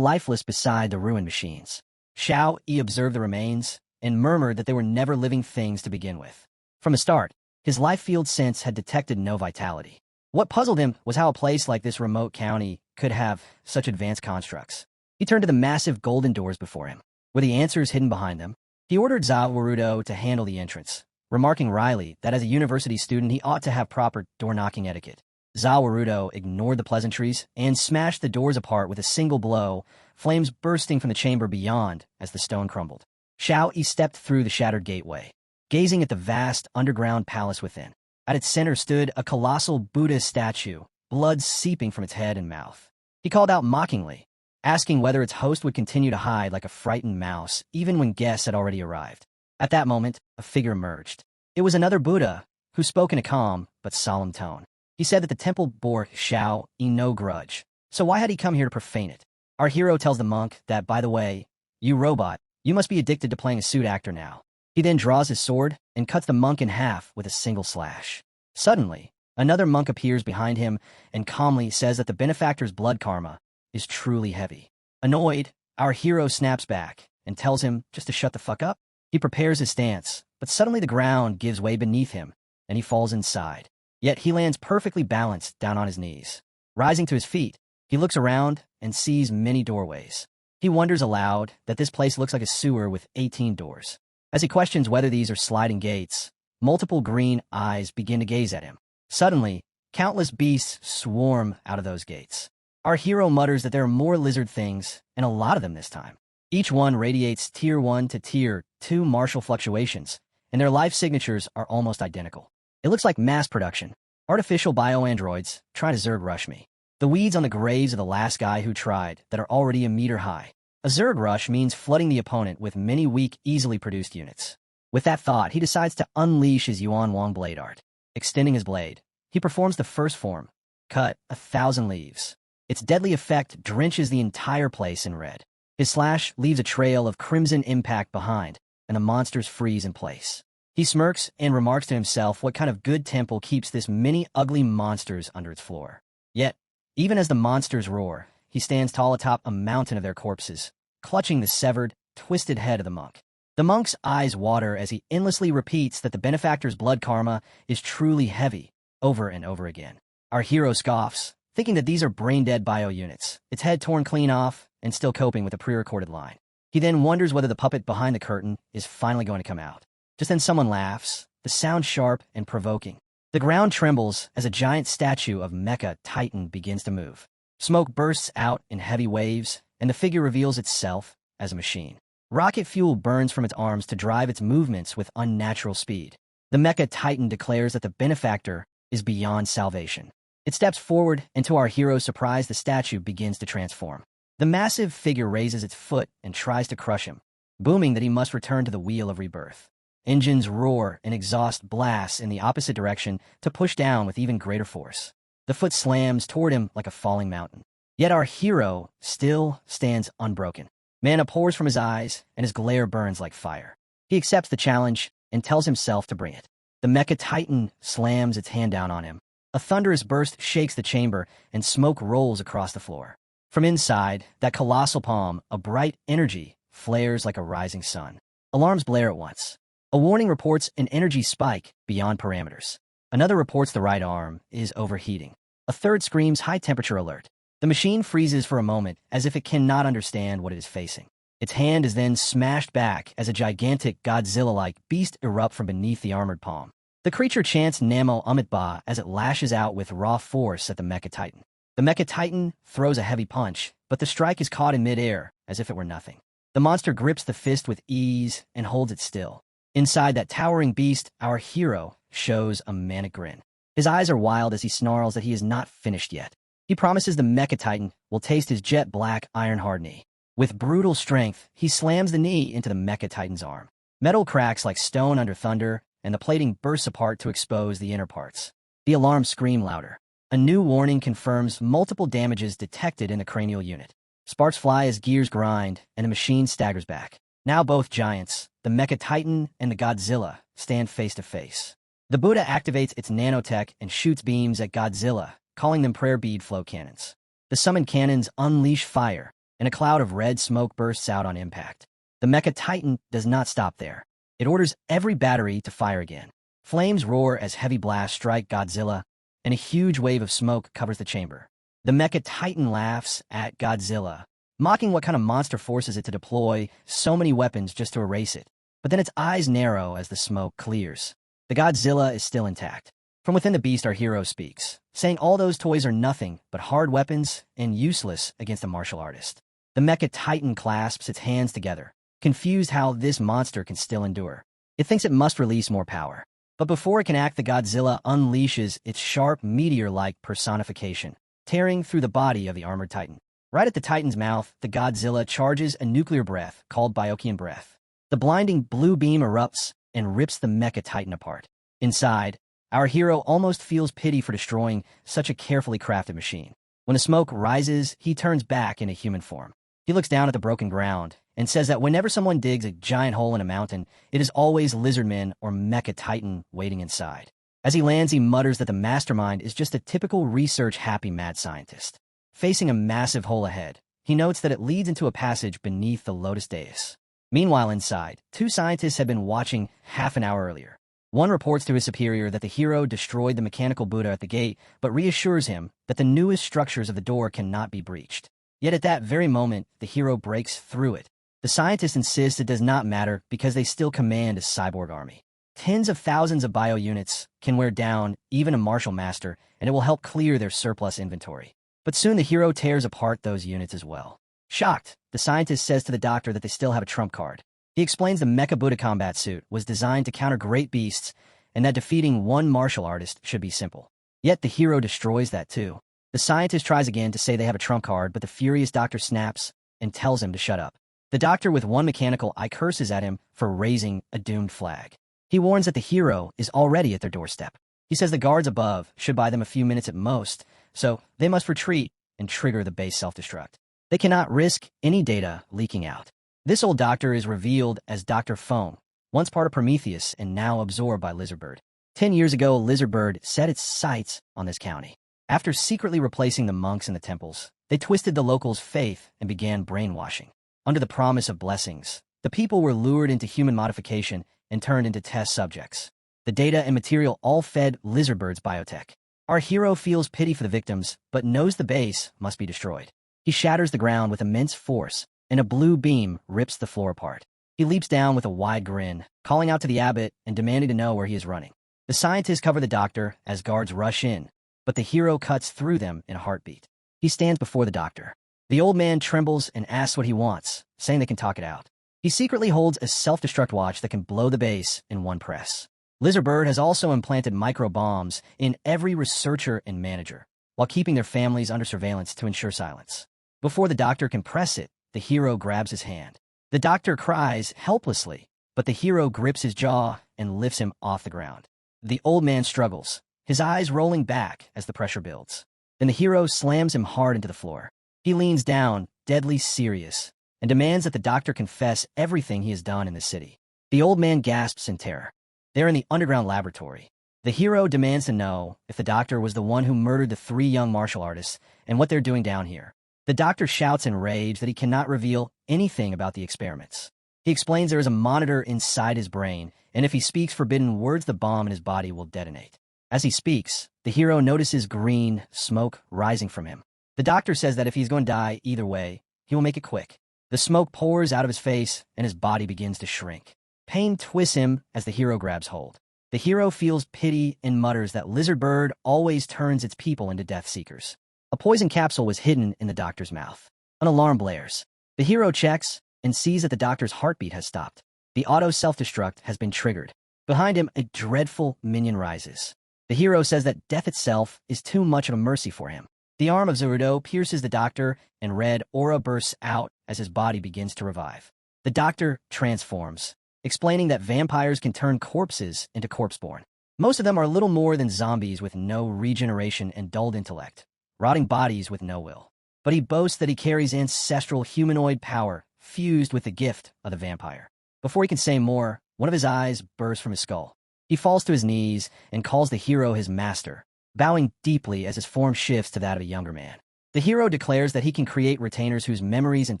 lifeless beside the ruined machines. Xiao Yi observed the remains and murmured that they were never living things to begin with. From the start, his life field sense had detected no vitality. What puzzled him was how a place like this remote county could have such advanced constructs. He turned to the massive golden doors before him. Were the answers hidden behind them? He ordered Warudo to handle the entrance, remarking wryly that as a university student he ought to have proper door-knocking etiquette. Warudo ignored the pleasantries and smashed the doors apart with a single blow, flames bursting from the chamber beyond as the stone crumbled. Xiao Yi stepped through the shattered gateway, gazing at the vast underground palace within. At its center stood a colossal Buddha statue, blood seeping from its head and mouth. He called out mockingly, asking whether its host would continue to hide like a frightened mouse even when guests had already arrived. At that moment, a figure emerged. It was another Buddha, who spoke in a calm but solemn tone. He said that the temple bore Xiao Yi no grudge, so why had he come here to profane it? Our hero tells the monk that, by the way, you robot, you must be addicted to playing a suit actor now. He then draws his sword and cuts the monk in half with a single slash. Suddenly, another monk appears behind him and calmly says that the benefactor's blood karma is truly heavy. Annoyed, our hero snaps back and tells him just to shut the fuck up. He prepares his stance, but suddenly the ground gives way beneath him, and he falls inside. Yet he lands perfectly balanced down on his knees. Rising to his feet, he looks around and sees many doorways. He wonders aloud that this place looks like a sewer with 18 doors. As he questions whether these are sliding gates, multiple green eyes begin to gaze at him. Suddenly, countless beasts swarm out of those gates. Our hero mutters that there are more lizard things, and a lot of them this time. Each one radiates Tier 1 to Tier 2 martial fluctuations, and their life signatures are almost identical. It looks like mass production. Artificial bioandroids trying to Zerg rush me. The weeds on the graves of the last guy who tried that are already a meter high. A Zerg rush means flooding the opponent with many weak, easily produced units. With that thought, he decides to unleash his Yuan Wang blade art. Extending his blade, he performs the first form, cut 1,000 leaves. Its deadly effect drenches the entire place in red. His slash leaves a trail of crimson impact behind, and the monsters freeze in place. He smirks and remarks to himself what kind of good temple keeps this many ugly monsters under its floor. Yet, even as the monsters roar, he stands tall atop a mountain of their corpses, clutching the severed, twisted head of the monk. The monk's eyes water as he endlessly repeats that the benefactor's blood karma is truly heavy, over and over again. Our hero scoffs, thinking that these are brain-dead bio-units, its head torn clean off and still coping with a pre-recorded line. He then wonders whether the puppet behind the curtain is finally going to come out. Just then someone laughs, the sound sharp and provoking. The ground trembles as a giant statue of Mecha Titan begins to move. Smoke bursts out in heavy waves, and the figure reveals itself as a machine. Rocket fuel burns from its arms to drive its movements with unnatural speed. The Mecha Titan declares that the benefactor is beyond salvation. It steps forward, and to our hero's surprise, the statue begins to transform. The massive figure raises its foot and tries to crush him, booming that he must return to the wheel of rebirth. Engines roar and exhaust blasts in the opposite direction to push down with even greater force. The foot slams toward him like a falling mountain. Yet our hero still stands unbroken. Mana pours from his eyes, and his glare burns like fire. He accepts the challenge and tells himself to bring it. The Mecha Titan slams its hand down on him. A thunderous burst shakes the chamber, and smoke rolls across the floor. From inside, that colossal palm, a bright energy, flares like a rising sun. Alarms blare at once. A warning reports an energy spike beyond parameters. Another reports the right arm is overheating. A third screams high temperature alert. The machine freezes for a moment as if it cannot understand what it is facing. Its hand is then smashed back as a gigantic Godzilla-like beast erupts from beneath the armored palm. The creature chants Namo Amitba as it lashes out with raw force at the Mecha Titan. The Mecha Titan throws a heavy punch, but the strike is caught in midair as if it were nothing. The monster grips the fist with ease and holds it still. Inside that towering beast, our hero shows a manic grin. His eyes are wild as he snarls that he is not finished yet. He promises the Mecha Titan will taste his jet black iron-hard knee. With brutal strength, he slams the knee into the Mecha Titan's arm. Metal cracks like stone under thunder, and the plating bursts apart to expose the inner parts. The alarms scream louder. A new warning confirms multiple damages detected in the cranial unit. Sparks fly as gears grind, and the machine staggers back. Now both giants, the Mecha Titan and the Godzilla, stand face to face. The Buddha activates its nanotech and shoots beams at Godzilla, calling them prayer bead flow cannons. The summoned cannons unleash fire, and a cloud of red smoke bursts out on impact. The Mecha Titan does not stop there. It orders every battery to fire again. Flames roar as heavy blasts strike Godzilla, and a huge wave of smoke covers the chamber. The Mecha Titan laughs at Godzilla, mocking what kind of monster forces it to deploy so many weapons just to erase it. But then its eyes narrow as the smoke clears. The Godzilla is still intact. From within the beast, our hero speaks, saying all those toys are nothing but hard weapons and useless against a martial artist. The Mecha Titan clasps its hands together, confused how this monster can still endure. It thinks it must release more power. But before it can act, the Godzilla unleashes its sharp meteor-like personification, tearing through the body of the armored Titan. Right at the Titan's mouth, the Godzilla charges a nuclear breath called Biokian breath. The blinding blue beam erupts and rips the Mecha Titan apart. Inside, our hero almost feels pity for destroying such a carefully crafted machine. When the smoke rises, he turns back into human form. He looks down at the broken ground and says that whenever someone digs a giant hole in a mountain, it is always lizardmen or Mecha Titan waiting inside. As he lands, he mutters that the mastermind is just a typical research-happy mad scientist. Facing a massive hole ahead, he notes that it leads into a passage beneath the Lotus dais. Meanwhile inside, two scientists had been watching half an hour earlier. One reports to his superior that the hero destroyed the mechanical Buddha at the gate, but reassures him that the newest structures of the door cannot be breached. Yet at that very moment, the hero breaks through it. The scientist insists it does not matter because they still command a cyborg army. Tens of thousands of bio units can wear down even a martial master, and it will help clear their surplus inventory. But soon the hero tears apart those units as well. Shocked, the scientist says to the doctor that they still have a trump card. He explains the Mecha Buddha combat suit was designed to counter great beasts and that defeating one martial artist should be simple. Yet the hero destroys that too. The scientist tries again to say they have a trump card, but the furious doctor snaps and tells him to shut up. The doctor with one mechanical eye curses at him for raising a doomed flag. He warns that the hero is already at their doorstep. He says the guards above should buy them a few minutes at most, so they must retreat and trigger the base self-destruct. They cannot risk any data leaking out. This old doctor is revealed as Dr. Foam, once part of Prometheus and now absorbed by Lizardbird. 10 years ago, Lizardbird set its sights on this county. After secretly replacing the monks in the temples, they twisted the locals' faith and began brainwashing. Under the promise of blessings, the people were lured into human modification and turned into test subjects. The data and material all fed Lizardbird's biotech. Our hero feels pity for the victims, but knows the base must be destroyed. He shatters the ground with immense force, and a blue beam rips the floor apart. He leaps down with a wide grin, calling out to the abbot and demanding to know where he is running. The scientists cover the doctor as guards rush in, but the hero cuts through them in a heartbeat. He stands before the doctor. The old man trembles and asks what he wants, saying they can talk it out. He secretly holds a self-destruct watch that can blow the base in one press. Lizardbird has also implanted micro-bombs in every researcher and manager, while keeping their families under surveillance to ensure silence. Before the doctor can press it, the hero grabs his hand. The doctor cries helplessly, but the hero grips his jaw and lifts him off the ground. The old man struggles, his eyes rolling back as the pressure builds. Then the hero slams him hard into the floor. He leans down, deadly serious, and demands that the doctor confess everything he has done in the city. The old man gasps in terror. They're in the underground laboratory. The hero demands to know if the doctor was the one who murdered the 3 young martial artists and what they're doing down here. The doctor shouts in rage that he cannot reveal anything about the experiments. He explains there is a monitor inside his brain, and if he speaks forbidden words, the bomb in his body will detonate. As he speaks, the hero notices green smoke rising from him. The doctor says that if he's going to die either way, he will make it quick. The smoke pours out of his face, and his body begins to shrink. Pain twists him as the hero grabs hold. The hero feels pity and mutters that Lizardbird always turns its people into death seekers. A poison capsule was hidden in the doctor's mouth. An alarm blares. The hero checks and sees that the doctor's heartbeat has stopped. The auto self-destruct has been triggered. Behind him, a dreadful minion rises. The hero says that death itself is too much of a mercy for him. The arm of Zerudo pierces the doctor, and red aura bursts out as his body begins to revive. The doctor transforms, explaining that vampires can turn corpses into corpseborn. Most of them are little more than zombies with no regeneration and dulled intellect, rotting bodies with no will. But he boasts that he carries ancestral humanoid power fused with the gift of the vampire. Before he can say more, one of his eyes bursts from his skull. He falls to his knees and calls the hero his master, bowing deeply as his form shifts to that of a younger man. The hero declares that he can create retainers whose memories and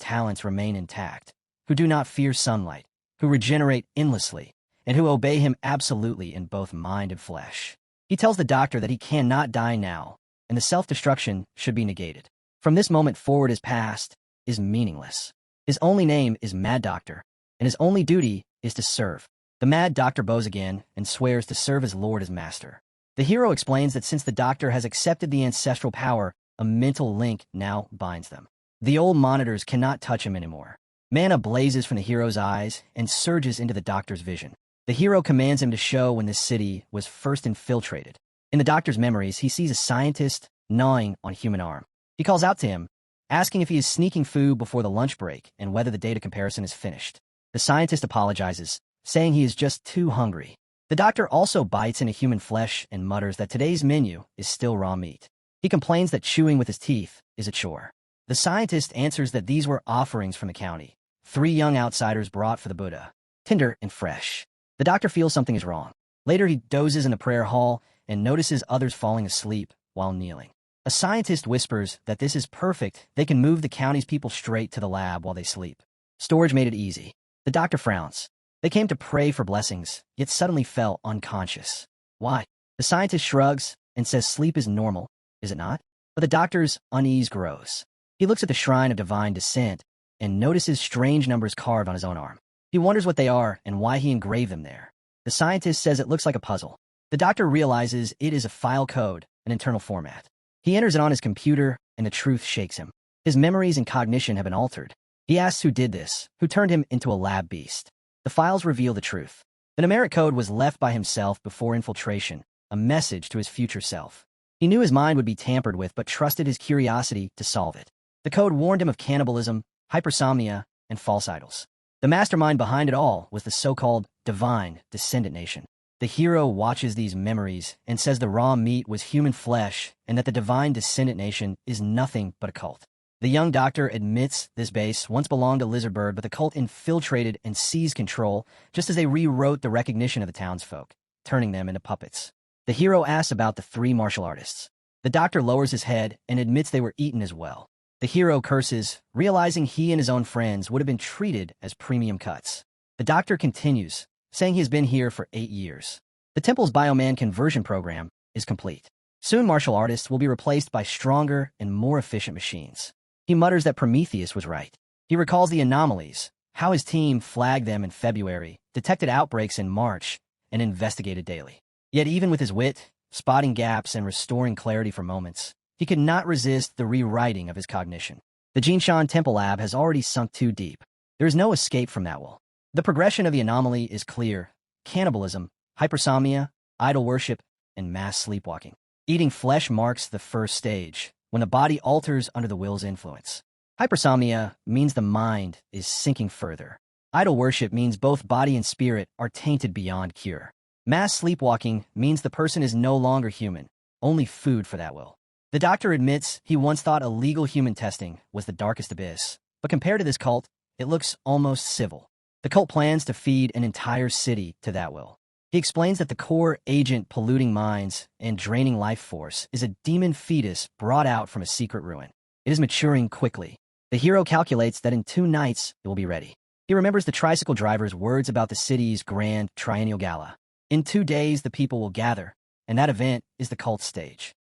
talents remain intact, who do not fear sunlight, who regenerate endlessly, and who obey him absolutely in both mind and flesh. He tells the doctor that he cannot die now, and the self-destruction should be negated. From this moment forward, his past is meaningless. His only name is Mad Doctor, and his only duty is to serve. The Mad Doctor bows again and swears to serve his lord as master. The hero explains that since the doctor has accepted the ancestral power, a mental link now binds them. The old monitors cannot touch him anymore. Mana blazes from the hero's eyes and surges into the doctor's vision. The hero commands him to show when this city was first infiltrated. In the doctor's memories, he sees a scientist gnawing on a human arm. He calls out to him, asking if he is sneaking food before the lunch break and whether the data comparison is finished. The scientist apologizes, saying he is just too hungry. The doctor also bites into human flesh and mutters that today's menu is still raw meat. He complains that chewing with his teeth is a chore. The scientist answers that these were offerings from the county, 3 young outsiders brought for the Buddha, tender and fresh. The doctor feels something is wrong. Later, he dozes in the prayer hall and notices others falling asleep while kneeling. A scientist whispers that this is perfect. They can move the county's people straight to the lab while they sleep. Storage made it easy. The doctor frowns. They came to pray for blessings, yet suddenly fell unconscious. Why? The scientist shrugs and says sleep is normal, is it not? But the doctor's unease grows. He looks at the shrine of divine descent and notices strange numbers carved on his own arm. He wonders what they are and why he engraved them there. The scientist says it looks like a puzzle. The doctor realizes it is a file code, an internal format. He enters it on his computer, and the truth shakes him. His memories and cognition have been altered. He asks who did this, who turned him into a lab beast. The files reveal the truth. The numeric code was left by himself before infiltration, a message to his future self. He knew his mind would be tampered with, but trusted his curiosity to solve it. The code warned him of cannibalism, hypersomnia, and false idols. The mastermind behind it all was the so-called divine descendant nation. The hero watches these memories and says the raw meat was human flesh and that the divine descendant nation is nothing but a cult. The young doctor admits this base once belonged to Lizardbird, but the cult infiltrated and seized control just as they rewrote the recognition of the townsfolk, turning them into puppets. The hero asks about the three martial artists. The doctor lowers his head and admits they were eaten as well. The hero curses, realizing he and his own friends would have been treated as premium cuts. The doctor continues, saying he has been here for 8 years. The temple's bioman conversion program is complete. Soon martial artists will be replaced by stronger and more efficient machines. He mutters that Prometheus was right. He recalls the anomalies, how his team flagged them in February, detected outbreaks in March, and investigated daily. Yet even with his wit, spotting gaps and restoring clarity for moments, he could not resist the rewriting of his cognition. The Jinshan Temple Lab has already sunk too deep. There is no escape from that well. The progression of the anomaly is clear: cannibalism, hypersomnia, idol worship, and mass sleepwalking. Eating flesh marks the first stage, when the body alters under the will's influence. Hypersomnia means the mind is sinking further. Idol worship means both body and spirit are tainted beyond cure. Mass sleepwalking means the person is no longer human, only food for that will. The doctor admits he once thought illegal human testing was the darkest abyss, but compared to this cult, it looks almost civil. The cult plans to feed an entire city to that will. He explains that the core agent polluting minds and draining life force is a demon fetus brought out from a secret ruin. It is maturing quickly. The hero calculates that in 2 nights it will be ready. He remembers the tricycle driver's words about the city's grand triennial gala. In 2 days the people will gather, and that event is the cult stage.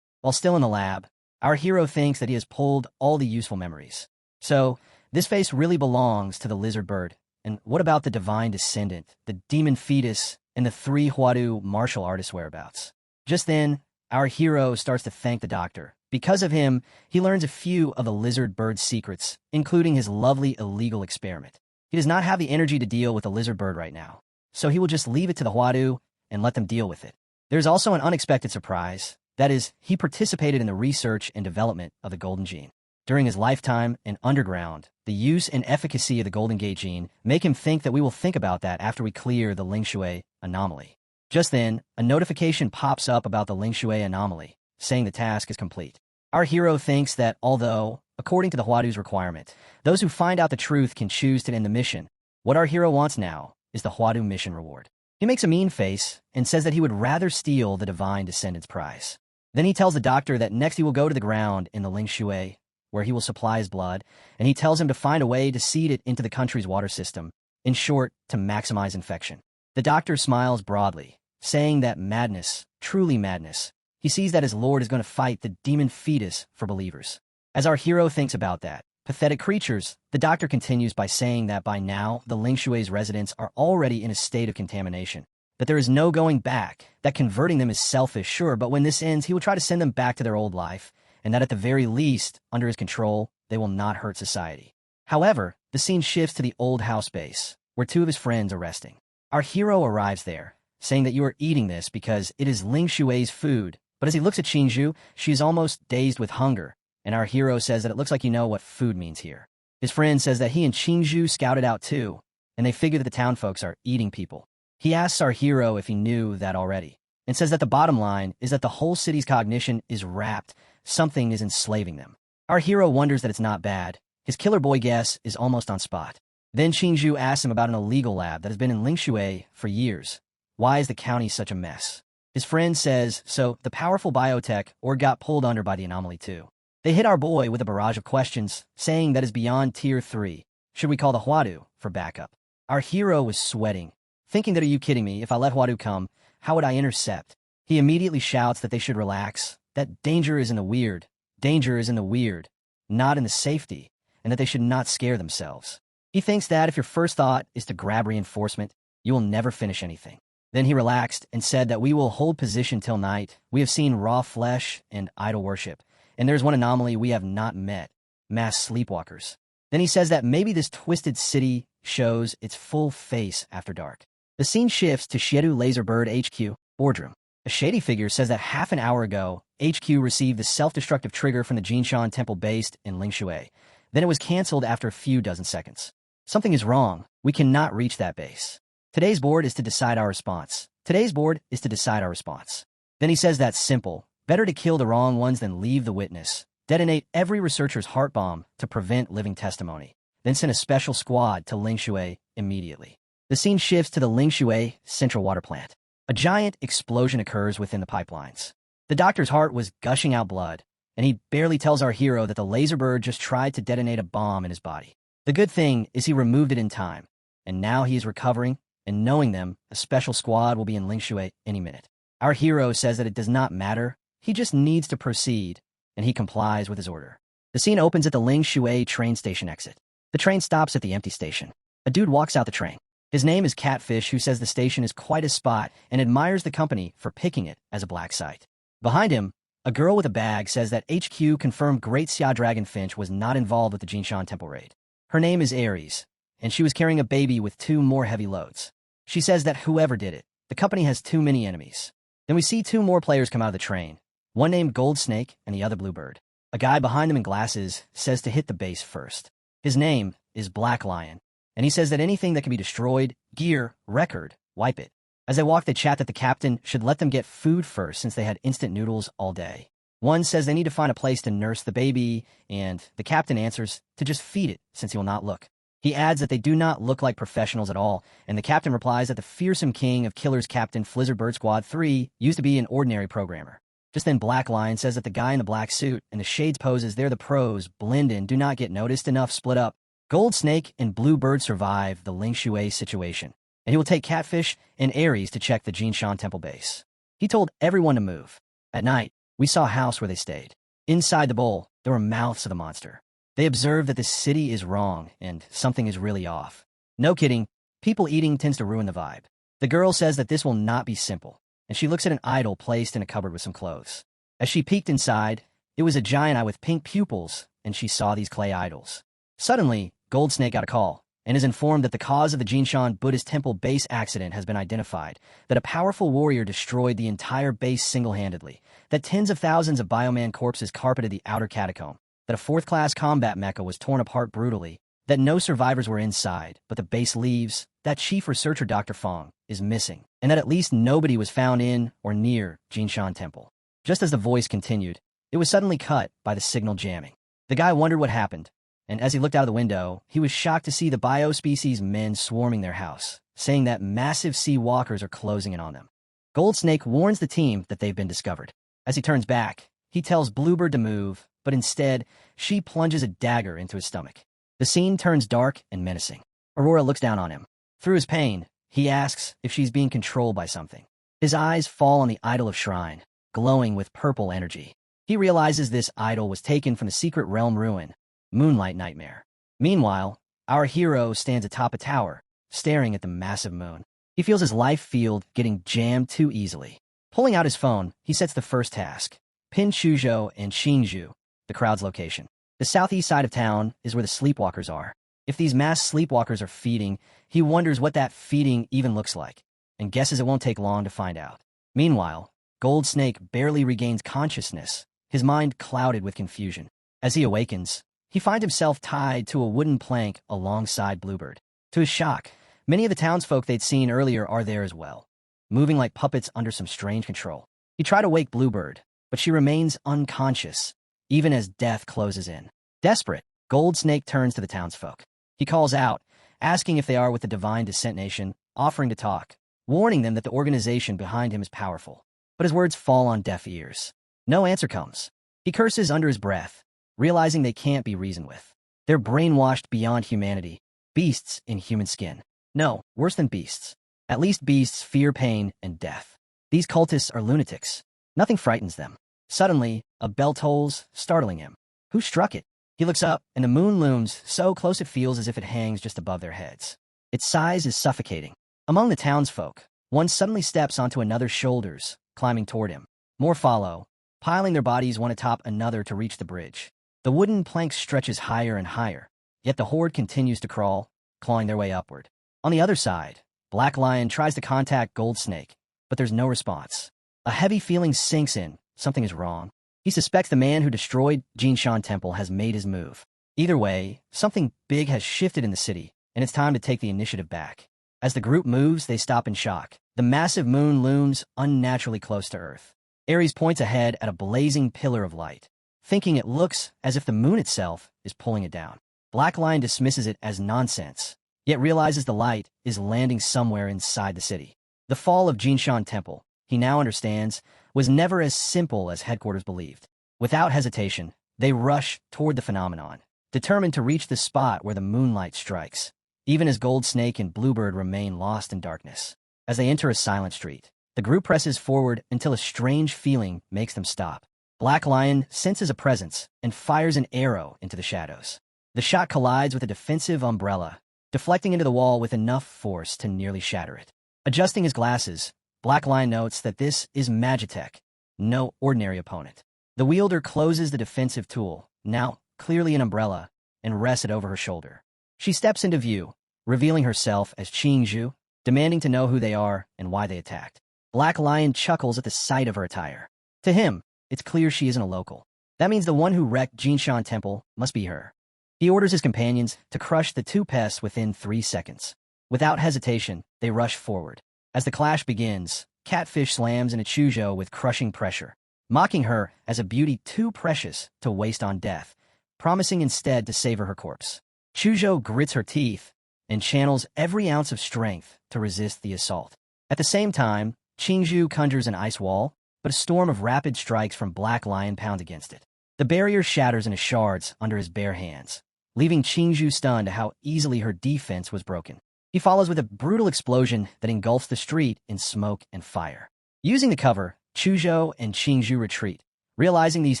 While still in the lab, our hero thinks that he has pulled all the useful memories. So, this face really belongs to the lizard bird. And what about the divine descendant, the demon fetus, and the 3 Huadu martial artist whereabouts? Just then, our hero starts to thank the doctor. Because of him, he learns a few of the lizard bird's secrets, including his lovely illegal experiment. He does not have the energy to deal with the lizard bird right now, so he will just leave it to the Huadu and let them deal with it. There's also an unexpected surprise. That is, he participated in the research and development of the golden gene. During his lifetime and underground, the use and efficacy of the Golden Gate gene make him think that we will think about that after we clear the Lingshui anomaly. Just then, a notification pops up about the Lingshui anomaly, saying the task is complete. Our hero thinks that although, according to the Huadu's requirement, those who find out the truth can choose to end the mission, what our hero wants now is the Huadu mission reward. He makes a mean face and says that he would rather steal the Divine Descendant's prize. Then he tells the doctor that next he will go to the ground in the Lingshui, where he will supply his blood, and he tells him to find a way to seed it into the country's water system, in short, to maximize infection. The doctor smiles broadly, saying that madness, truly madness, he sees that his lord is going to fight the demon fetus for believers. As our hero thinks about that, pathetic creatures, the doctor continues by saying that by now, the Lingshui's residents are already in a state of contamination, that there is no going back, that converting them is selfish, sure, but when this ends, he will try to send them back to their old life, and that at the very least, under his control, they will not hurt society. However, the scene shifts to the old house base, where 2 of his friends are resting. Our hero arrives there, saying that you are eating this because it is Ling Shui's food, but as he looks at Qingzhu, she is almost dazed with hunger, and our hero says that it looks like you know what food means here. His friend says that he and Qingzhu scouted out too, and they figure that the townfolks are eating people. He asks our hero if he knew that already, and says that the bottom line is that the whole city's cognition is wrapped. Something is enslaving them. Our hero wonders that it's not bad. His killer boy guess is almost on spot. Then Qingzhu asks him about an illegal lab that has been in Lingshui for years. Why is the county such a mess? His friend says, so the powerful biotech org got pulled under by the anomaly too. They hit our boy with a barrage of questions, saying that is beyond tier 3. Should we call the Huadu for backup? Our hero was sweating, thinking that, are you kidding me? If I let Huadu come, how would I intercept? He immediately shouts that they should relax, that danger is in the weird. Danger is in the weird, not in the safety, and that they should not scare themselves. He thinks that if your first thought is to grab reinforcement, you will never finish anything. Then he relaxed and said that we will hold position till night. We have seen raw flesh and idol worship, and there's one anomaly we have not met, mass sleepwalkers. Then he says that maybe this twisted city shows its full face after dark. The scene shifts to Shiedu Laserbird HQ, boardroom. A shady figure says that half an hour ago, HQ received the self-destructive trigger from the Jinshan temple based in Lingshui. Then it was canceled after a few dozen seconds. Something is wrong. We cannot reach that base. Today's board is to decide our response. Today's board is to decide our response. Then he says that's simple. Better to kill the wrong ones than leave the witness. Detonate every researcher's heart bomb to prevent living testimony. Then send a special squad to Lingshui immediately. The scene shifts to the Lingshui central water plant. A giant explosion occurs within the pipelines. The doctor's heart was gushing out blood, and he barely tells our hero that the Laserbird just tried to detonate a bomb in his body. The good thing is he removed it in time, and now he is recovering, and knowing them, a special squad will be in Lingshui any minute. Our hero says that it does not matter, he just needs to proceed, and he complies with his order. The scene opens at the Lingshui train station exit. The train stops at the empty station. A dude walks out the train. His name is Catfish, who says the station is quite a spot and admires the company for picking it as a black site. Behind him, a girl with a bag says that HQ confirmed Great Xia Dragonfinch was not involved with the Jinshan Temple raid. Her name is Aries, and she was carrying a baby with 2 more heavy loads. She says that whoever did it, the company has too many enemies. Then we see 2 more players come out of the train, one named Gold Snake and the other Bluebird. A guy behind them in glasses says to hit the base first. His name is Black Lion, and he says that anything that can be destroyed, gear, record, wipe it. As they walk, they chat that the captain should let them get food first since they had instant noodles all day. One says they need to find a place to nurse the baby, and the captain answers to just feed it since he will not look. He adds that they do not look like professionals at all, and the captain replies that the fearsome king of killers Captain Flizzardbird Squad 3 used to be an ordinary programmer. Just then Black Lion says that the guy in the black suit and the shades poses they're the pros, blend in, do not get noticed enough, split up. Gold Snake and Bluebird survive the Lingshui situation, and he will take Catfish and Aries to check the Jinshan Temple base. He told everyone to move. At night, we saw a house where they stayed. Inside the bowl, there were mouths of the monster. They observed that the city is wrong and something is really off. No kidding, people eating tends to ruin the vibe. The girl says that this will not be simple, and she looks at an idol placed in a cupboard with some clothes. As she peeked inside, it was a giant eye with pink pupils, and she saw these clay idols. Suddenly, Gold Snake got a call, and is informed that the cause of the Jinshan Buddhist temple base accident has been identified, that a powerful warrior destroyed the entire base single-handedly, that tens of thousands of bioman corpses carpeted the outer catacomb, that a 4th-class combat mecha was torn apart brutally, that no survivors were inside, but the base leaves, that chief researcher Dr. Fong is missing, and that at least nobody was found in or near Jinshan Temple. Just as the voice continued, it was suddenly cut by the signal jamming. The guy wondered what happened, and as he looked out of the window, he was shocked to see the biospecies men swarming their house, saying that massive sea walkers are closing in on them. Gold Snake warns the team that they've been discovered. As he turns back, he tells Bluebird to move, but instead, she plunges a dagger into his stomach. The scene turns dark and menacing. Aurora looks down on him. Through his pain, he asks if she's being controlled by something. His eyes fall on the idol of Shrine, glowing with purple energy. He realizes this idol was taken from the secret realm ruin, Moonlight Nightmare. Meanwhile, our hero stands atop a tower, staring at the massive moon. He feels his life field getting jammed too easily. Pulling out his phone, he sets the first task, pin Shuzhou and Xinzhou, the crowd's location. The southeast side of town is where the sleepwalkers are. If these mass sleepwalkers are feeding, he wonders what that feeding even looks like, and guesses it won't take long to find out. Meanwhile, Gold Snake barely regains consciousness, his mind clouded with confusion. As he awakens, he finds himself tied to a wooden plank alongside Bluebird. To his shock, many of the townsfolk they'd seen earlier are there as well, moving like puppets under some strange control. He tried to wake Bluebird, but she remains unconscious, even as death closes in. Desperate, Gold Snake turns to the townsfolk. He calls out, asking if they are with the Divine Descent Nation, offering to talk, warning them that the organization behind him is powerful. But his words fall on deaf ears. No answer comes. He curses under his breath, realizing they can't be reasoned with. They're brainwashed beyond humanity, beasts in human skin. No, worse than beasts. At least beasts fear pain and death. These cultists are lunatics. Nothing frightens them. Suddenly, a bell tolls, startling him. Who struck it? He looks up, and the moon looms so close it feels as if it hangs just above their heads. Its size is suffocating. Among the townsfolk, one suddenly steps onto another's shoulders, climbing toward him. More follow, piling their bodies one atop another to reach the bridge. The wooden plank stretches higher and higher, yet the horde continues to crawl, clawing their way upward. On the other side, Black Lion tries to contact Gold Snake, but there's no response. A heavy feeling sinks in. Something is wrong. He suspects the man who destroyed Jinshan Temple has made his move. Either way, something big has shifted in the city, and it's time to take the initiative back. As the group moves, they stop in shock. The massive moon looms unnaturally close to Earth. Ares points ahead at a blazing pillar of light, thinking it looks as if the moon itself is pulling it down. Black Lion dismisses it as nonsense, yet realizes the light is landing somewhere inside the city. The fall of Jinshan Temple, he now understands, was never as simple as headquarters believed. Without hesitation, they rush toward the phenomenon, determined to reach the spot where the moonlight strikes, even as Gold Snake and Bluebird remain lost in darkness. As they enter a silent street, the group presses forward until a strange feeling makes them stop. Black Lion senses a presence and fires an arrow into the shadows. The shot collides with a defensive umbrella, deflecting into the wall with enough force to nearly shatter it. Adjusting his glasses, Black Lion notes that this is Magitech, no ordinary opponent. The wielder closes the defensive tool, now clearly an umbrella, and rests it over her shoulder. She steps into view, revealing herself as Qingzhu, demanding to know who they are and why they attacked. Black Lion chuckles at the sight of her attire. To him, it's clear she isn't a local. That means the one who wrecked Jinshan Temple must be her. He orders his companions to crush the two pests within 3 seconds. Without hesitation, they rush forward. As the clash begins, Catfish slams into Chuzhou with crushing pressure, mocking her as a beauty too precious to waste on death, promising instead to savor her corpse. Chuzhou grits her teeth and channels every ounce of strength to resist the assault. At the same time, Qingzhu conjures an ice wall, but a storm of rapid strikes from Black Lion pounds against it. The barrier shatters into shards under his bare hands, leaving Qingzhu stunned to how easily her defense was broken. He follows with a brutal explosion that engulfs the street in smoke and fire. Using the cover, Chuzhou and Qingzhu retreat, realizing these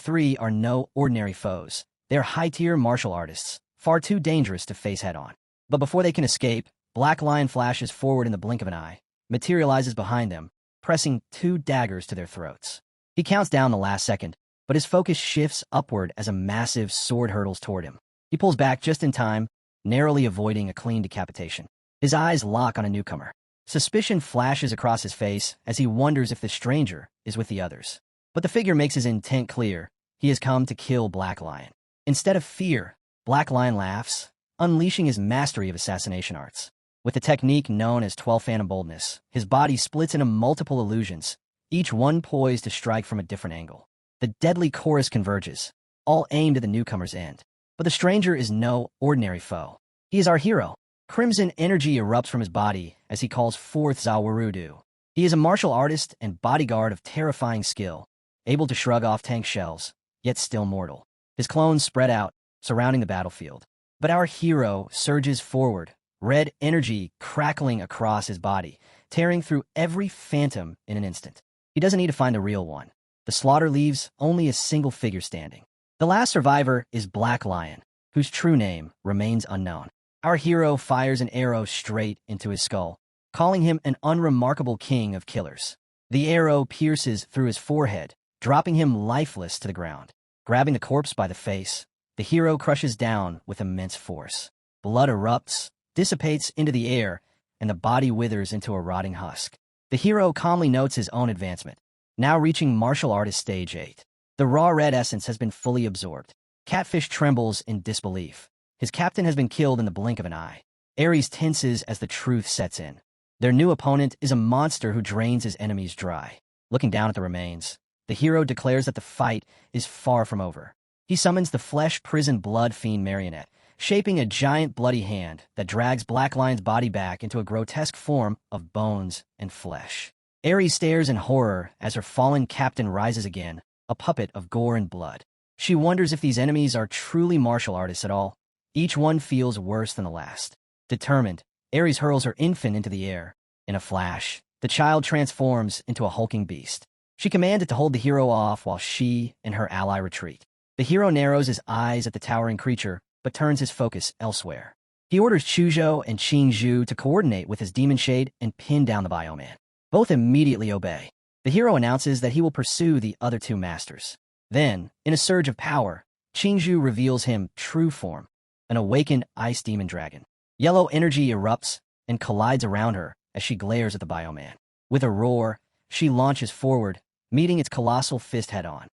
three are no ordinary foes. They are high-tier martial artists, far too dangerous to face head-on. But before they can escape, Black Lion flashes forward in the blink of an eye, materializes behind them, pressing 2 daggers to their throats. He counts down the last second, but his focus shifts upward as a massive sword hurtles toward him. He pulls back just in time, narrowly avoiding a clean decapitation. His eyes lock on a newcomer. Suspicion flashes across his face as he wonders if the stranger is with the others. But the figure makes his intent clear. He has come to kill Black Lion. Instead of fear, Black Lion laughs, unleashing his mastery of assassination arts. With the technique known as 12 Phantom Boldness, his body splits into multiple illusions, each one poised to strike from a different angle. The deadly chorus converges, all aimed at the newcomer's end. But the stranger is no ordinary foe. He is our hero. Crimson energy erupts from his body as he calls forth Zawarudu. He is a martial artist and bodyguard of terrifying skill, able to shrug off tank shells, yet still mortal. His clones spread out, surrounding the battlefield. But our hero surges forward, red energy crackling across his body, tearing through every phantom in an instant. He doesn't need to find the real one. The slaughter leaves only a single figure standing. The last survivor is Black Lion, whose true name remains unknown. Our hero fires an arrow straight into his skull, calling him an unremarkable king of killers. The arrow pierces through his forehead, dropping him lifeless to the ground. Grabbing the corpse by the face, the hero crushes down with immense force. Blood erupts, dissipates into the air, and the body withers into a rotting husk. The hero calmly notes his own advancement, now reaching martial artist stage 8. The raw red essence has been fully absorbed. Catfish trembles in disbelief. His captain has been killed in the blink of an eye. Ares tenses as the truth sets in. Their new opponent is a monster who drains his enemies dry. Looking down at the remains, the hero declares that the fight is far from over. He summons the flesh-prison blood fiend marionette, shaping a giant bloody hand that drags Black Lion's body back into a grotesque form of bones and flesh. Ares stares in horror as her fallen captain rises again, a puppet of gore and blood. She wonders if these enemies are truly martial artists at all. Each one feels worse than the last. Determined, Ares hurls her infant into the air. In a flash, the child transforms into a hulking beast. She commanded to hold the hero off while she and her ally retreat. The hero narrows his eyes at the towering creature, but turns his focus elsewhere. He orders Chuzhou and Qingzhu to coordinate with his demon shade and pin down the bioman. Both immediately obey. The hero announces that he will pursue the other two masters. Then, in a surge of power, Qingzhu reveals him true form, an awakened ice demon dragon. Yellow energy erupts and collides around her as she glares at the bioman. With a roar, she launches forward, meeting its colossal fist head-on.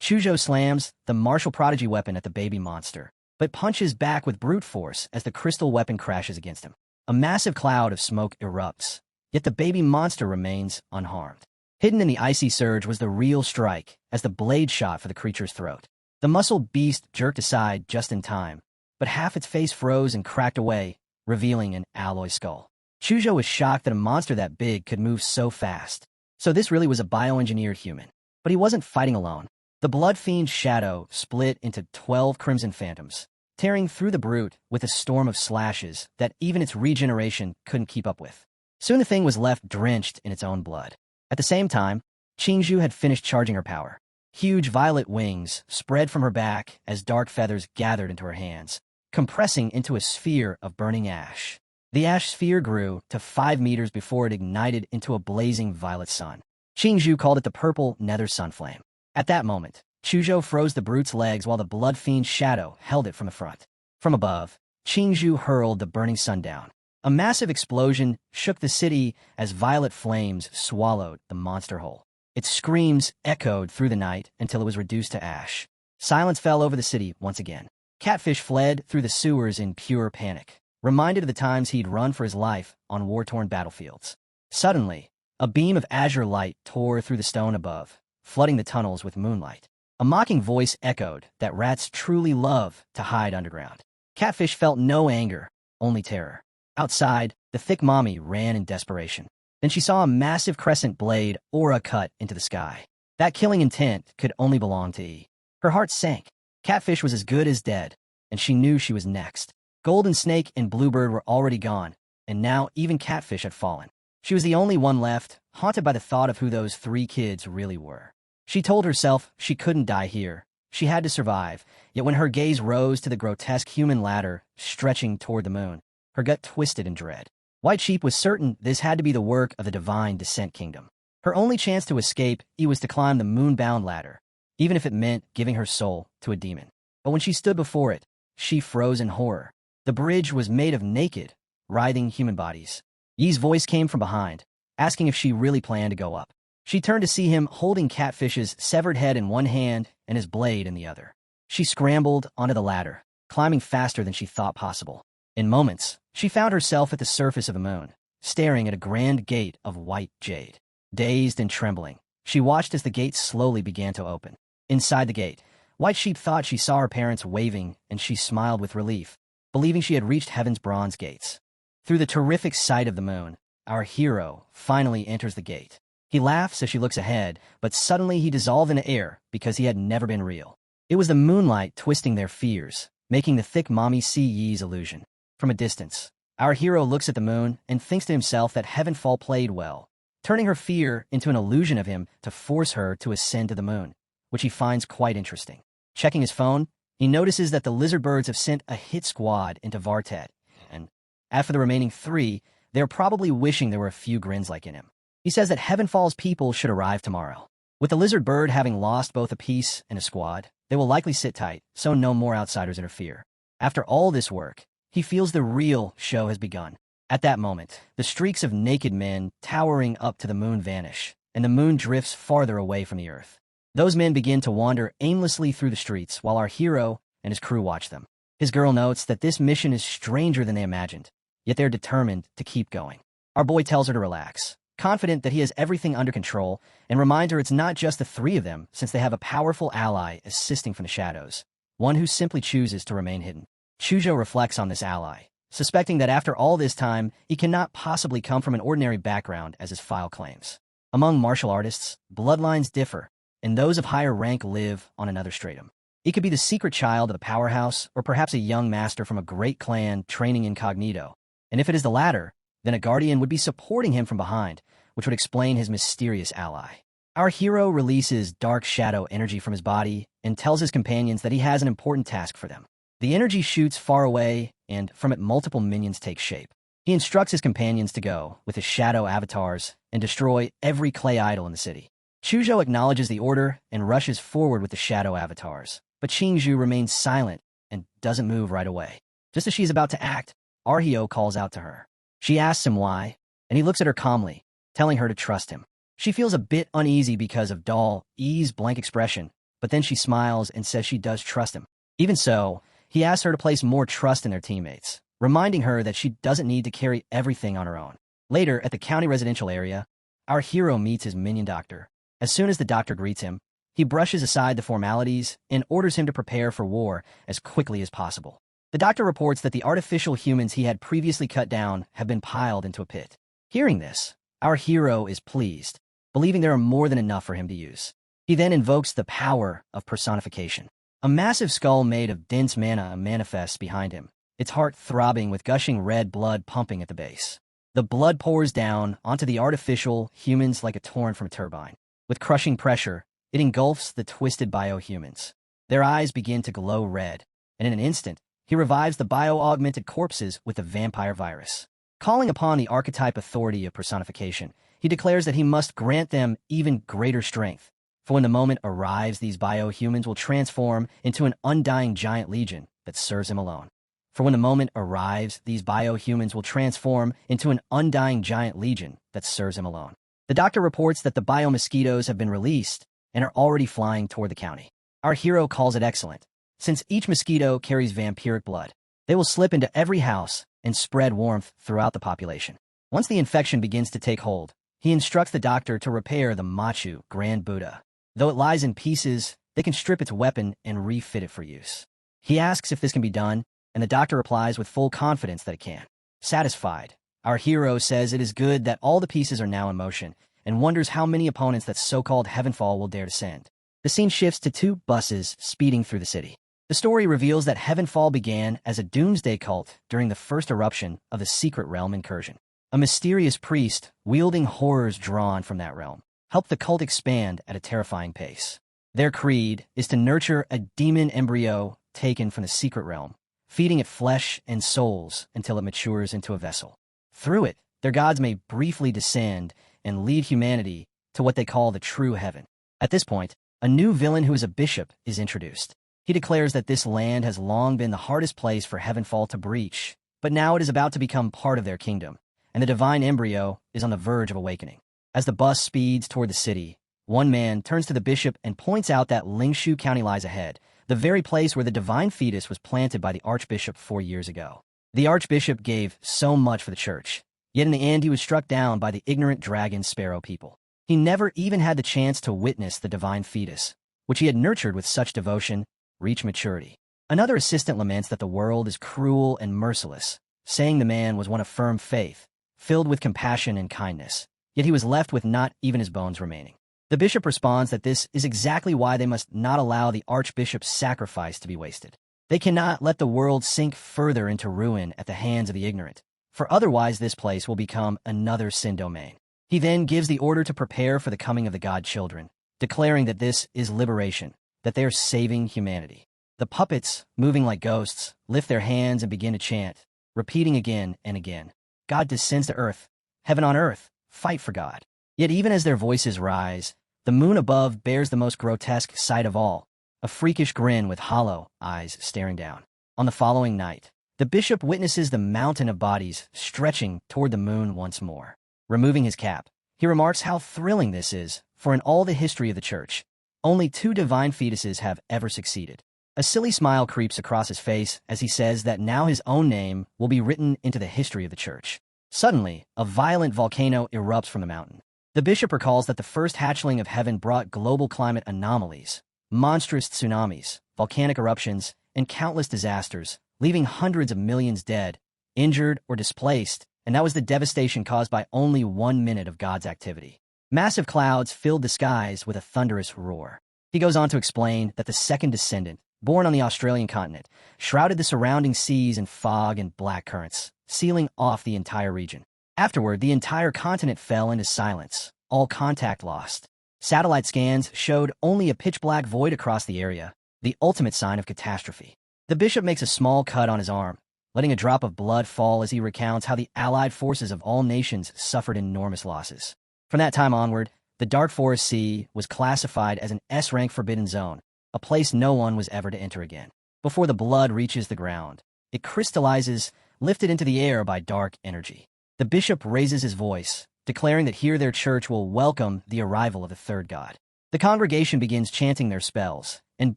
Chuzhou slams the martial prodigy weapon at the baby monster, but punches back with brute force as the crystal weapon crashes against him. A massive cloud of smoke erupts, yet the baby monster remains unharmed. Hidden in the icy surge was the real strike as the blade shot for the creature's throat. The muscled beast jerked aside just in time, but half its face froze and cracked away, revealing an alloy skull. Chuzhou was shocked that a monster that big could move so fast. So this really was a bioengineered human. But he wasn't fighting alone. The blood fiend's shadow split into 12 crimson phantoms, tearing through the brute with a storm of slashes that even its regeneration couldn't keep up with. Soon the thing was left drenched in its own blood. At the same time, Qingzhu had finished charging her power. Huge violet wings spread from her back as dark feathers gathered into her hands, compressing into a sphere of burning ash. The ash sphere grew to 5 meters before it ignited into a blazing violet sun. Qingzhu called it the purple nether sunflame. At that moment, Chuzhou froze the brute's legs while the blood fiend's shadow held it from the front. From above, Qingzhu hurled the burning sun down. A massive explosion shook the city as violet flames swallowed the monster whole. Its screams echoed through the night until it was reduced to ash. Silence fell over the city once again. Catfish fled through the sewers in pure panic, reminded of the times he'd run for his life on war-torn battlefields. Suddenly, a beam of azure light tore through the stone above, flooding the tunnels with moonlight. A mocking voice echoed that rats truly love to hide underground. Catfish felt no anger, only terror. Outside, the thick mommy ran in desperation. Then she saw a massive crescent blade aura cut into the sky. That killing intent could only belong to E. Her heart sank. Catfish was as good as dead, and she knew she was next. Golden Snake and Bluebird were already gone, and now even Catfish had fallen. She was the only one left, haunted by the thought of who those 3 kids really were. She told herself she couldn't die here. She had to survive, yet when her gaze rose to the grotesque human ladder stretching toward the moon, her gut twisted in dread. White Sheep was certain this had to be the work of the Divine Descent Kingdom. Her only chance to escape was to climb the moon-bound ladder, even if it meant giving her soul to a demon. But when she stood before it, she froze in horror. The bridge was made of naked, writhing human bodies. Yi's voice came from behind, asking if she really planned to go up. She turned to see him holding Catfish's severed head in one hand and his blade in the other. She scrambled onto the ladder, climbing faster than she thought possible. In moments, she found herself at the surface of the moon, staring at a grand gate of white jade. Dazed and trembling, she watched as the gate slowly began to open. Inside the gate, White Sheep thought she saw her parents waving, and she smiled with relief, believing she had reached heaven's bronze gates. Through the terrific sight of the moon, our hero finally enters the gate. He laughs as she looks ahead, but suddenly he dissolved into air because he had never been real. It was the moonlight twisting their fears, making the thick mommy see Yi's illusion. From a distance, our hero looks at the moon and thinks to himself that Heavenfall played well, turning her fear into an illusion of him to force her to ascend to the moon, which he finds quite interesting. Checking his phone, he notices that the lizard birds have sent a hit squad into Vartet, and as for the remaining 3, they're probably wishing there were a few grins like in him. He says that Heavenfall's people should arrive tomorrow. With the lizard bird having lost both a piece and a squad, they will likely sit tight, so no more outsiders interfere. After all this work, he feels the real show has begun. At that moment, the streaks of naked men towering up to the moon vanish, and the moon drifts farther away from the earth. Those men begin to wander aimlessly through the streets while our hero and his crew watch them. His girl notes that this mission is stranger than they imagined, yet they're determined to keep going. Our boy tells her to relax, confident that he has everything under control, and reminds her it's not just the 3 of them since they have a powerful ally assisting from the shadows, one who simply chooses to remain hidden. Chuzhou reflects on this ally, suspecting that after all this time, he cannot possibly come from an ordinary background as his file claims. Among martial artists, bloodlines differ, and those of higher rank live on another stratum. He could be the secret child of the powerhouse, or perhaps a young master from a great clan training incognito. And if it is the latter, then a guardian would be supporting him from behind, which would explain his mysterious ally. Our hero releases dark shadow energy from his body and tells his companions that he has an important task for them. The energy shoots far away, and from it multiple minions take shape. He instructs his companions to go, with his shadow avatars, and destroy every clay idol in the city. Chuzhou acknowledges the order and rushes forward with the shadow avatars, but Qingzhu remains silent and doesn't move right away. Just as she's about to act, Arhio calls out to her. She asks him why, and he looks at her calmly, telling her to trust him. She feels a bit uneasy because of Doll E's blank expression, but then she smiles and says she does trust him. Even so, he asks her to place more trust in their teammates, reminding her that she doesn't need to carry everything on her own. Later, at the county residential area, our hero meets his minion doctor. As soon as the doctor greets him, he brushes aside the formalities and orders him to prepare for war as quickly as possible. The doctor reports that the artificial humans he had previously cut down have been piled into a pit. Hearing this, our hero is pleased, believing there are more than enough for him to use. He then invokes the power of personification. A massive skull made of dense mana manifests behind him, its heart throbbing with gushing red blood pumping at the base. The blood pours down onto the artificial humans like a torrent from a turbine. With crushing pressure, it engulfs the twisted biohumans. Their eyes begin to glow red, and in an instant, he revives the bio-augmented corpses with the vampire virus. Calling upon the archetype authority of personification, he declares that he must grant them even greater strength. For when the moment arrives, these biohumans will transform into an undying giant legion that serves him alone. For when the moment arrives, these biohumans will transform into an undying giant legion that serves him alone. The doctor reports that the biomosquitoes have been released and are already flying toward the county. Our hero calls it excellent. Since each mosquito carries vampiric blood, they will slip into every house and spread warmth throughout the population. Once the infection begins to take hold, he instructs the doctor to repair the Machu Grand Buddha. Though it lies in pieces, they can strip its weapon and refit it for use. He asks if this can be done, and the doctor replies with full confidence that it can. Satisfied, our hero says it is good that all the pieces are now in motion, and wonders how many opponents that so-called Heavenfall will dare to send. The scene shifts to two buses speeding through the city. The story reveals that Heavenfall began as a doomsday cult during the first eruption of the Secret Realm incursion. A mysterious priest, wielding horrors drawn from that realm, helped the cult expand at a terrifying pace. Their creed is to nurture a demon embryo taken from the Secret Realm, feeding it flesh and souls until it matures into a vessel. Through it, their gods may briefly descend and lead humanity to what they call the true heaven. At this point, a new villain who is a bishop is introduced. He declares that this land has long been the hardest place for Heavenfall to breach, but now it is about to become part of their kingdom, and the divine embryo is on the verge of awakening. As the bus speeds toward the city, one man turns to the bishop and points out that Lingshu County lies ahead, the very place where the divine fetus was planted by the archbishop 4 years ago. The archbishop gave so much for the church, yet in the end he was struck down by the ignorant dragon sparrow people. He never even had the chance to witness the divine fetus, which he had nurtured with such devotion, reach maturity. Another assistant laments that the world is cruel and merciless, saying the man was one of firm faith, filled with compassion and kindness, yet he was left with not even his bones remaining. The bishop responds that this is exactly why they must not allow the archbishop's sacrifice to be wasted. They cannot let the world sink further into ruin at the hands of the ignorant, for otherwise this place will become another sin domain. He then gives the order to prepare for the coming of the god children, declaring that this is liberation, that they are saving humanity. The puppets, moving like ghosts, lift their hands and begin to chant, repeating again and again, God descends to earth, heaven on earth, fight for God. Yet even as their voices rise, the moon above bears the most grotesque sight of all, a freakish grin with hollow eyes staring down. On the following night, the bishop witnesses the mountain of bodies stretching toward the moon once more. Removing his cap, he remarks how thrilling this is, for in all the history of the church, only 2 divine fetuses have ever succeeded. A silly smile creeps across his face as he says that now his own name will be written into the history of the church. Suddenly, a violent volcano erupts from the mountain. The bishop recalls that the first hatchling of heaven brought global climate anomalies, monstrous tsunamis, volcanic eruptions, and countless disasters, leaving hundreds of millions dead, injured, or displaced, and that was the devastation caused by only 1 minute of God's activity. Massive clouds filled the skies with a thunderous roar. He goes on to explain that the second descendant, born on the Australian continent, shrouded the surrounding seas in fog and black currents, sealing off the entire region. Afterward, the entire continent fell into silence, all contact lost. Satellite scans showed only a pitch-black void across the area, the ultimate sign of catastrophe. The bishop makes a small cut on his arm, letting a drop of blood fall as he recounts how the allied forces of all nations suffered enormous losses. From that time onward, the Dark Forest Sea was classified as an S-rank forbidden zone, a place no one was ever to enter again. Before the blood reaches the ground, it crystallizes, lifted into the air by dark energy. The bishop raises his voice, declaring that here their church will welcome the arrival of the third god. The congregation begins chanting their spells, and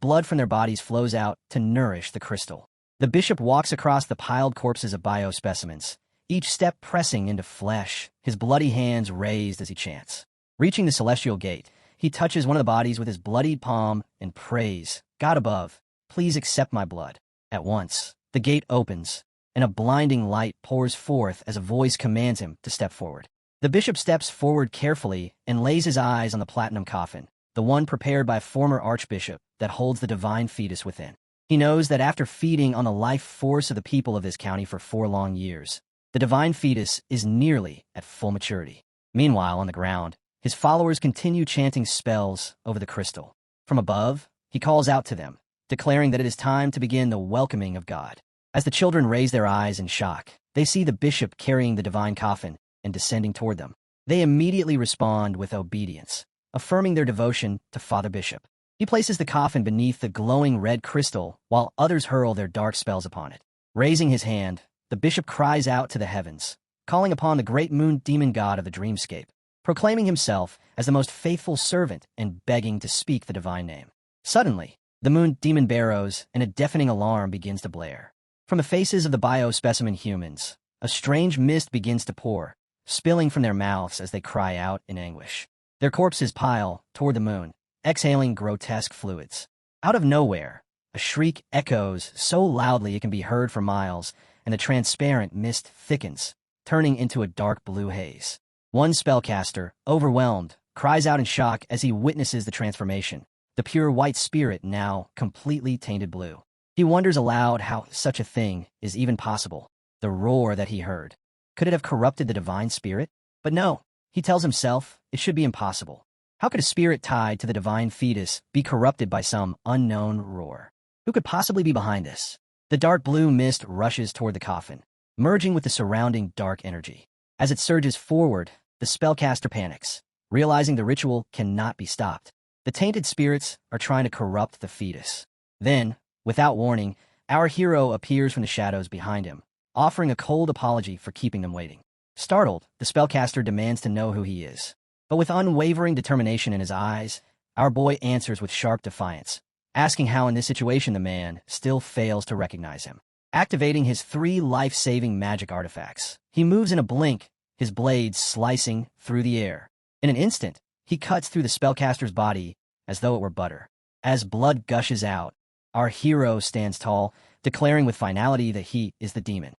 blood from their bodies flows out to nourish the crystal. The bishop walks across the piled corpses of biospecimens, each step pressing into flesh, his bloody hands raised as he chants. Reaching the celestial gate, he touches one of the bodies with his bloodied palm and prays, "God above, please accept my blood." At once, the gate opens, and a blinding light pours forth as a voice commands him to step forward. The bishop steps forward carefully and lays his eyes on the platinum coffin, the one prepared by a former archbishop that holds the divine fetus within. He knows that after feeding on the life force of the people of this county for 4 long years, the divine fetus is nearly at full maturity. Meanwhile, on the ground, his followers continue chanting spells over the crystal. From above, he calls out to them, declaring that it is time to begin the welcoming of God. As the children raise their eyes in shock, they see the bishop carrying the divine coffin and descending toward them. They immediately respond with obedience, affirming their devotion to Father Bishop. He places the coffin beneath the glowing red crystal while others hurl their dark spells upon it. Raising his hand, the bishop cries out to the heavens, calling upon the great moon demon god of the dreamscape, proclaiming himself as the most faithful servant and begging to speak the divine name. Suddenly, the moon demon barrows and a deafening alarm begins to blare. From the faces of the biospecimen humans, a strange mist begins to pour, spilling from their mouths as they cry out in anguish. Their corpses pile toward the moon, exhaling grotesque fluids. Out of nowhere, a shriek echoes so loudly it can be heard for miles, and the transparent mist thickens, turning into a dark blue haze. One spellcaster, overwhelmed, cries out in shock as he witnesses the transformation, the pure white spirit now completely tainted blue. He wonders aloud how such a thing is even possible. The roar that he heard, could it have corrupted the divine spirit? But no, he tells himself it should be impossible. How could a spirit tied to the divine fetus be corrupted by some unknown roar? Who could possibly be behind this? The dark blue mist rushes toward the coffin, merging with the surrounding dark energy. As it surges forward, the spellcaster panics, realizing the ritual cannot be stopped. The tainted spirits are trying to corrupt the fetus. Then, without warning, our hero appears from the shadows behind him, offering a cold apology for keeping them waiting. Startled, the spellcaster demands to know who he is. But with unwavering determination in his eyes, our boy answers with sharp defiance, asking how in this situation the man still fails to recognize him. Activating his 3 life-saving magic artifacts, he moves in a blink, his blades slicing through the air. In an instant, he cuts through the spellcaster's body as though it were butter. As blood gushes out, our hero stands tall, declaring with finality that he is the demon.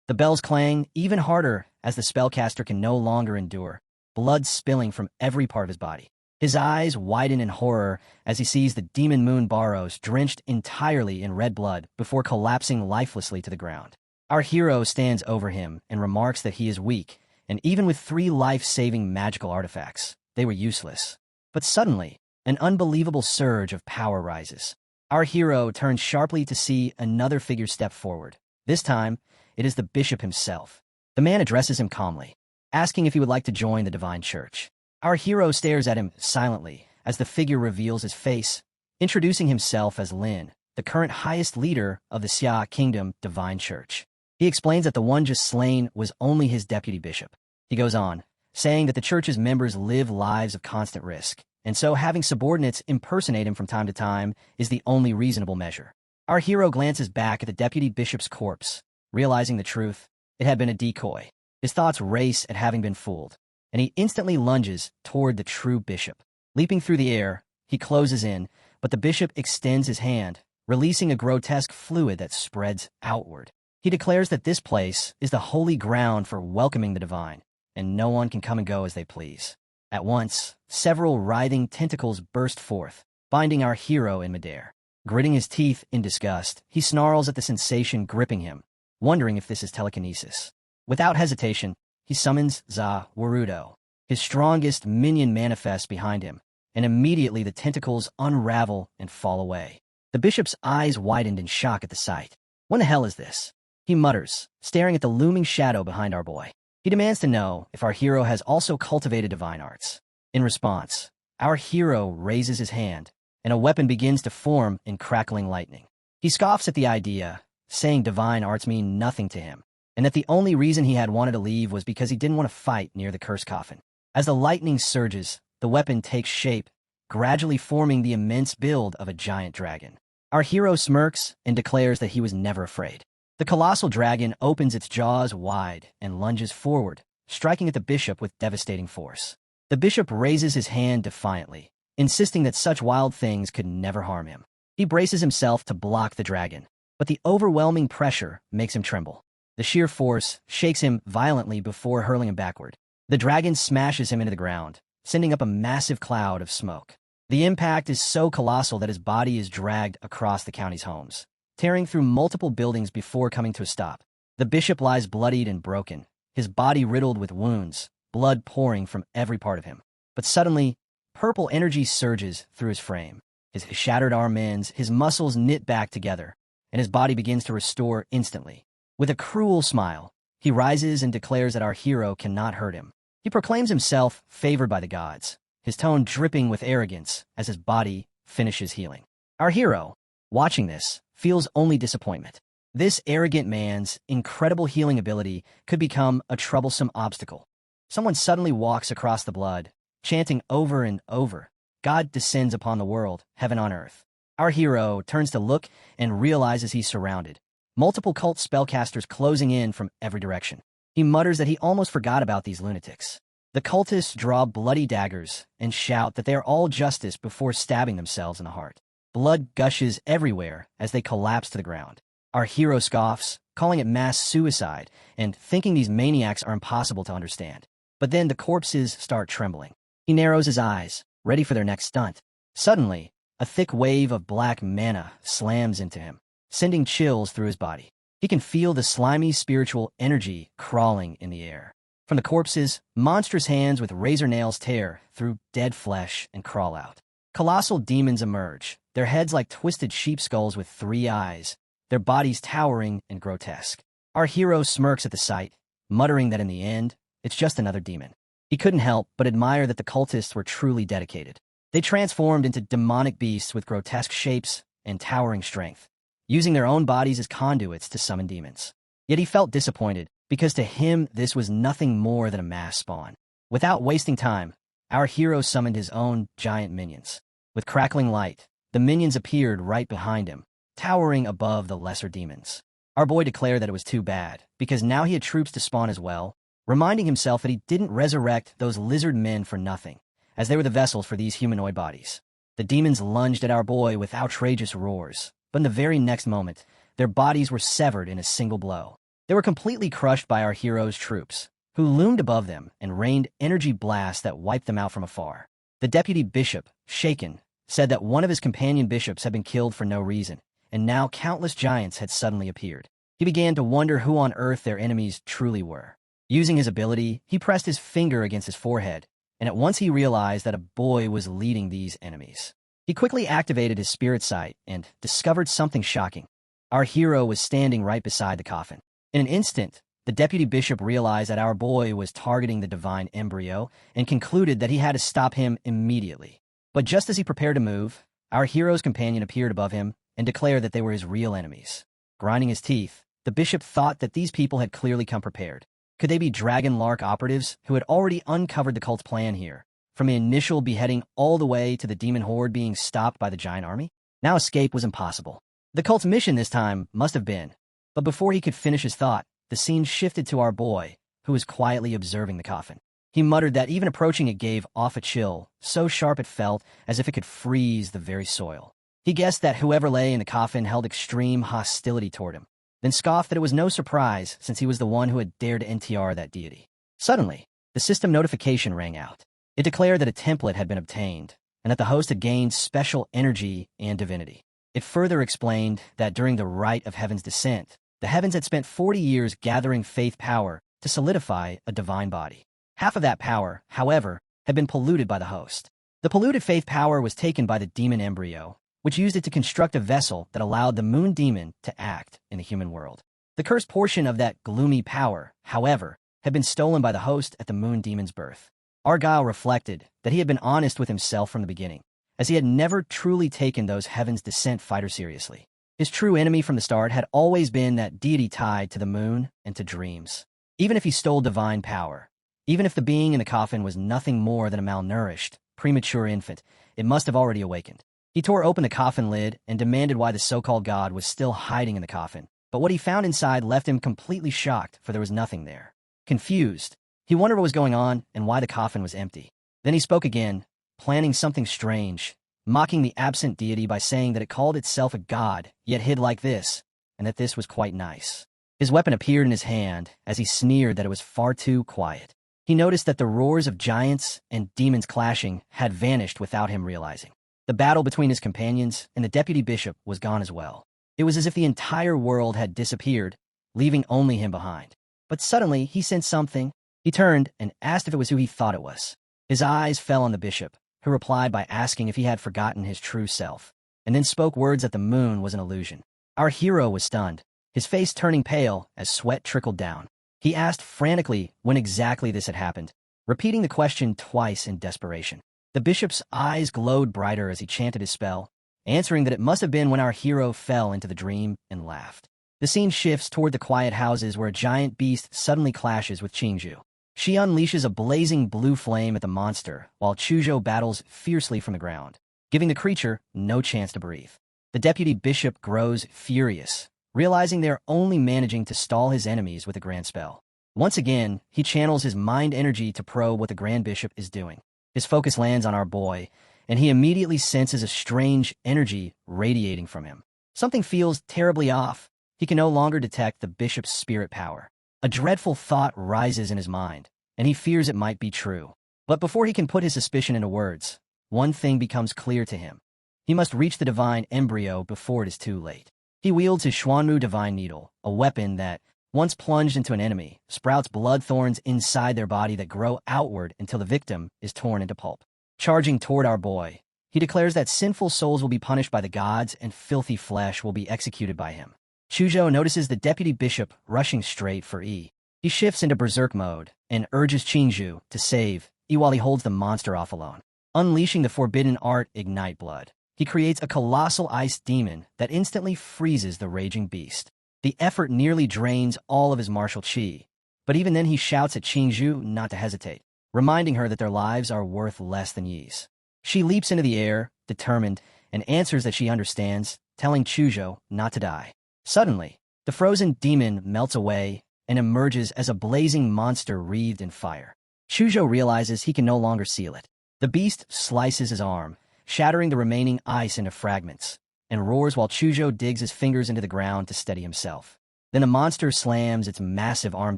The bells clang even harder as the spellcaster can no longer endure, blood spilling from every part of his body. His eyes widen in horror as he sees the demon moon Barrows drenched entirely in red blood before collapsing lifelessly to the ground. Our hero stands over him and remarks that he is weak, and even with 3 life-saving magical artifacts, they were useless. But suddenly, an unbelievable surge of power rises. Our hero turns sharply to see another figure step forward. This time, it is the bishop himself. The man addresses him calmly, asking if he would like to join the divine church. Our hero stares at him silently as the figure reveals his face, introducing himself as Lin, the current highest leader of the Xia Kingdom Divine Church. He explains that the one just slain was only his deputy bishop. He goes on, saying that the church's members live lives of constant risk, and so having subordinates impersonate him from time to time is the only reasonable measure. Our hero glances back at the deputy bishop's corpse, realizing the truth. It had been a decoy. His thoughts race at having been fooled, and he instantly lunges toward the true bishop. Leaping through the air, he closes in, but the bishop extends his hand, releasing a grotesque fluid that spreads outward. He declares that this place is the holy ground for welcoming the divine, and no one can come and go as they please. At once, several writhing tentacles burst forth, binding our hero in midair. Gritting his teeth in disgust, he snarls at the sensation gripping him, wondering if this is telekinesis. Without hesitation, he summons Za Warudo. His strongest minion manifests behind him, and immediately the tentacles unravel and fall away. The bishop's eyes widened in shock at the sight. "What the hell is this?" he mutters, staring at the looming shadow behind our boy. He demands to know if our hero has also cultivated divine arts. In response, our hero raises his hand, and a weapon begins to form in crackling lightning. He scoffs at the idea, saying divine arts mean nothing to him, and that the only reason he had wanted to leave was because he didn't want to fight near the cursed coffin. As the lightning surges, the weapon takes shape, gradually forming the immense build of a giant dragon. Our hero smirks and declares that he was never afraid. The colossal dragon opens its jaws wide and lunges forward, striking at the bishop with devastating force. The bishop raises his hand defiantly, insisting that such wild things could never harm him. He braces himself to block the dragon, but the overwhelming pressure makes him tremble. The sheer force shakes him violently before hurling him backward. The dragon smashes him into the ground, sending up a massive cloud of smoke. The impact is so colossal that his body is dragged across the county's homes, tearing through multiple buildings before coming to a stop. The bishop lies bloodied and broken, his body riddled with wounds, blood pouring from every part of him. But suddenly, purple energy surges through his frame. His shattered arm ends, his muscles knit back together, and his body begins to restore instantly. With a cruel smile, he rises and declares that our hero cannot hurt him. He proclaims himself favored by the gods, his tone dripping with arrogance as his body finishes healing. Our hero, watching this, feels only disappointment. This arrogant man's incredible healing ability could become a troublesome obstacle. Someone suddenly walks across the blood, chanting over and over, "God descends upon the world, heaven on earth." Our hero turns to look and realizes he's surrounded. Multiple cult spellcasters closing in from every direction. He mutters that he almost forgot about these lunatics. The cultists draw bloody daggers and shout that they are all justice before stabbing themselves in the heart. Blood gushes everywhere as they collapse to the ground. Our hero scoffs, calling it mass suicide and thinking these maniacs are impossible to understand. But then the corpses start trembling. He narrows his eyes, ready for their next stunt. Suddenly, a thick wave of black mana slams into him, sending chills through his body. He can feel the slimy spiritual energy crawling in the air. From the corpses, monstrous hands with razor nails tear through dead flesh and crawl out. Colossal demons emerge, their heads like twisted sheep skulls with 3 eyes, their bodies towering and grotesque. Our hero smirks at the sight, muttering that in the end, it's just another demon. He couldn't help but admire that the cultists were truly dedicated. They transformed into demonic beasts with grotesque shapes and towering strength, using their own bodies as conduits to summon demons. Yet he felt disappointed, because to him this was nothing more than a mass spawn. Without wasting time, our hero summoned his own giant minions. With crackling light, the minions appeared right behind him, towering above the lesser demons. Our boy declared that it was too bad, because now he had troops to spawn as well, reminding himself that he didn't resurrect those lizard men for nothing, as they were the vessels for these humanoid bodies. The demons lunged at our boy with outrageous roars, but in the very next moment, their bodies were severed in a single blow. They were completely crushed by our hero's troops, who loomed above them and rained energy blasts that wiped them out from afar. The deputy bishop, shaken, said that one of his companion bishops had been killed for no reason, and now countless giants had suddenly appeared. He began to wonder who on earth their enemies truly were. Using his ability, he pressed his finger against his forehead, and at once he realized that a boy was leading these enemies. He quickly activated his spirit sight and discovered something shocking. Our hero was standing right beside the coffin. In an instant, the deputy bishop realized that our boy was targeting the divine embryo and concluded that he had to stop him immediately. But just as he prepared to move, our hero's companion appeared above him and declared that they were his real enemies. Grinding his teeth, the bishop thought that these people had clearly come prepared. Could they be Dragon Lark operatives who had already uncovered the cult's plan here, from the initial beheading all the way to the demon horde being stopped by the giant army? Now escape was impossible. The cult's mission this time must have been. But before he could finish his thought, the scene shifted to our boy, who was quietly observing the coffin. He muttered that even approaching it gave off a chill, so sharp it felt as if it could freeze the very soil. He guessed that whoever lay in the coffin held extreme hostility toward him, then scoffed that it was no surprise since he was the one who had dared to NTR that deity. Suddenly, the system notification rang out. It declared that a template had been obtained, and that the host had gained special energy and divinity. It further explained that during the rite of heaven's descent, the heavens had spent 40 years gathering faith power to solidify a divine body. Half of that power, however, had been polluted by the host. The polluted faith power was taken by the demon embryo, which used it to construct a vessel that allowed the moon demon to act in the human world. The cursed portion of that gloomy power, however, had been stolen by the host at the moon demon's birth. Argyle reflected that he had been honest with himself from the beginning, as he had never truly taken those Heaven's Descent fighters seriously. His true enemy from the start had always been that deity tied to the moon and to dreams. Even if he stole divine power, even if the being in the coffin was nothing more than a malnourished, premature infant, it must have already awakened. He tore open the coffin lid and demanded why the so-called god was still hiding in the coffin, but what he found inside left him completely shocked, for there was nothing there. Confused, he wondered what was going on and why the coffin was empty. Then he spoke again, planning something strange, mocking the absent deity by saying that it called itself a god, yet hid like this, and that this was quite nice. His weapon appeared in his hand as he sneered that it was far too quiet. He noticed that the roars of giants and demons clashing had vanished without him realizing. The battle between his companions and the deputy bishop was gone as well. It was as if the entire world had disappeared, leaving only him behind. But suddenly, he sensed something. He turned and asked if it was who he thought it was. His eyes fell on the bishop, who replied by asking if he had forgotten his true self, and then spoke words that the moon was an illusion. Our hero was stunned, his face turning pale as sweat trickled down. He asked frantically when exactly this had happened, repeating the question twice in desperation. The bishop's eyes glowed brighter as he chanted his spell, answering that it must have been when our hero fell into the dream and laughed. The scene shifts toward the quiet houses where a giant beast suddenly clashes with Qingzhou. She unleashes a blazing blue flame at the monster, while Chuzhou battles fiercely from the ground, giving the creature no chance to breathe. The deputy bishop grows furious, realizing they are only managing to stall his enemies with a grand spell. Once again, he channels his mind energy to probe what the grand bishop is doing. His focus lands on our boy, and he immediately senses a strange energy radiating from him. Something feels terribly off. He can no longer detect the bishop's spirit power. A dreadful thought rises in his mind, and he fears it might be true. But before he can put his suspicion into words, one thing becomes clear to him. He must reach the divine embryo before it is too late. He wields his Xuanmu divine needle, a weapon that, once plunged into an enemy, sprouts blood thorns inside their body that grow outward until the victim is torn into pulp. Charging toward our boy, he declares that sinful souls will be punished by the gods and filthy flesh will be executed by him. Chuzhou notices the deputy bishop rushing straight for E. He shifts into berserk mode and urges Qingzhou to save E while he holds the monster off alone. Unleashing the forbidden art Ignite Blood, he creates a colossal ice demon that instantly freezes the raging beast. The effort nearly drains all of his martial chi, but even then he shouts at Qingzhou not to hesitate, reminding her that their lives are worth less than Yi's. She leaps into the air, determined, and answers that she understands, telling Chuzhou not to die. Suddenly, the frozen demon melts away and emerges as a blazing monster wreathed in fire. Chuzhou realizes he can no longer seal it. The beast slices his arm, shattering the remaining ice into fragments, and roars while Chuzhou digs his fingers into the ground to steady himself. Then the monster slams its massive arm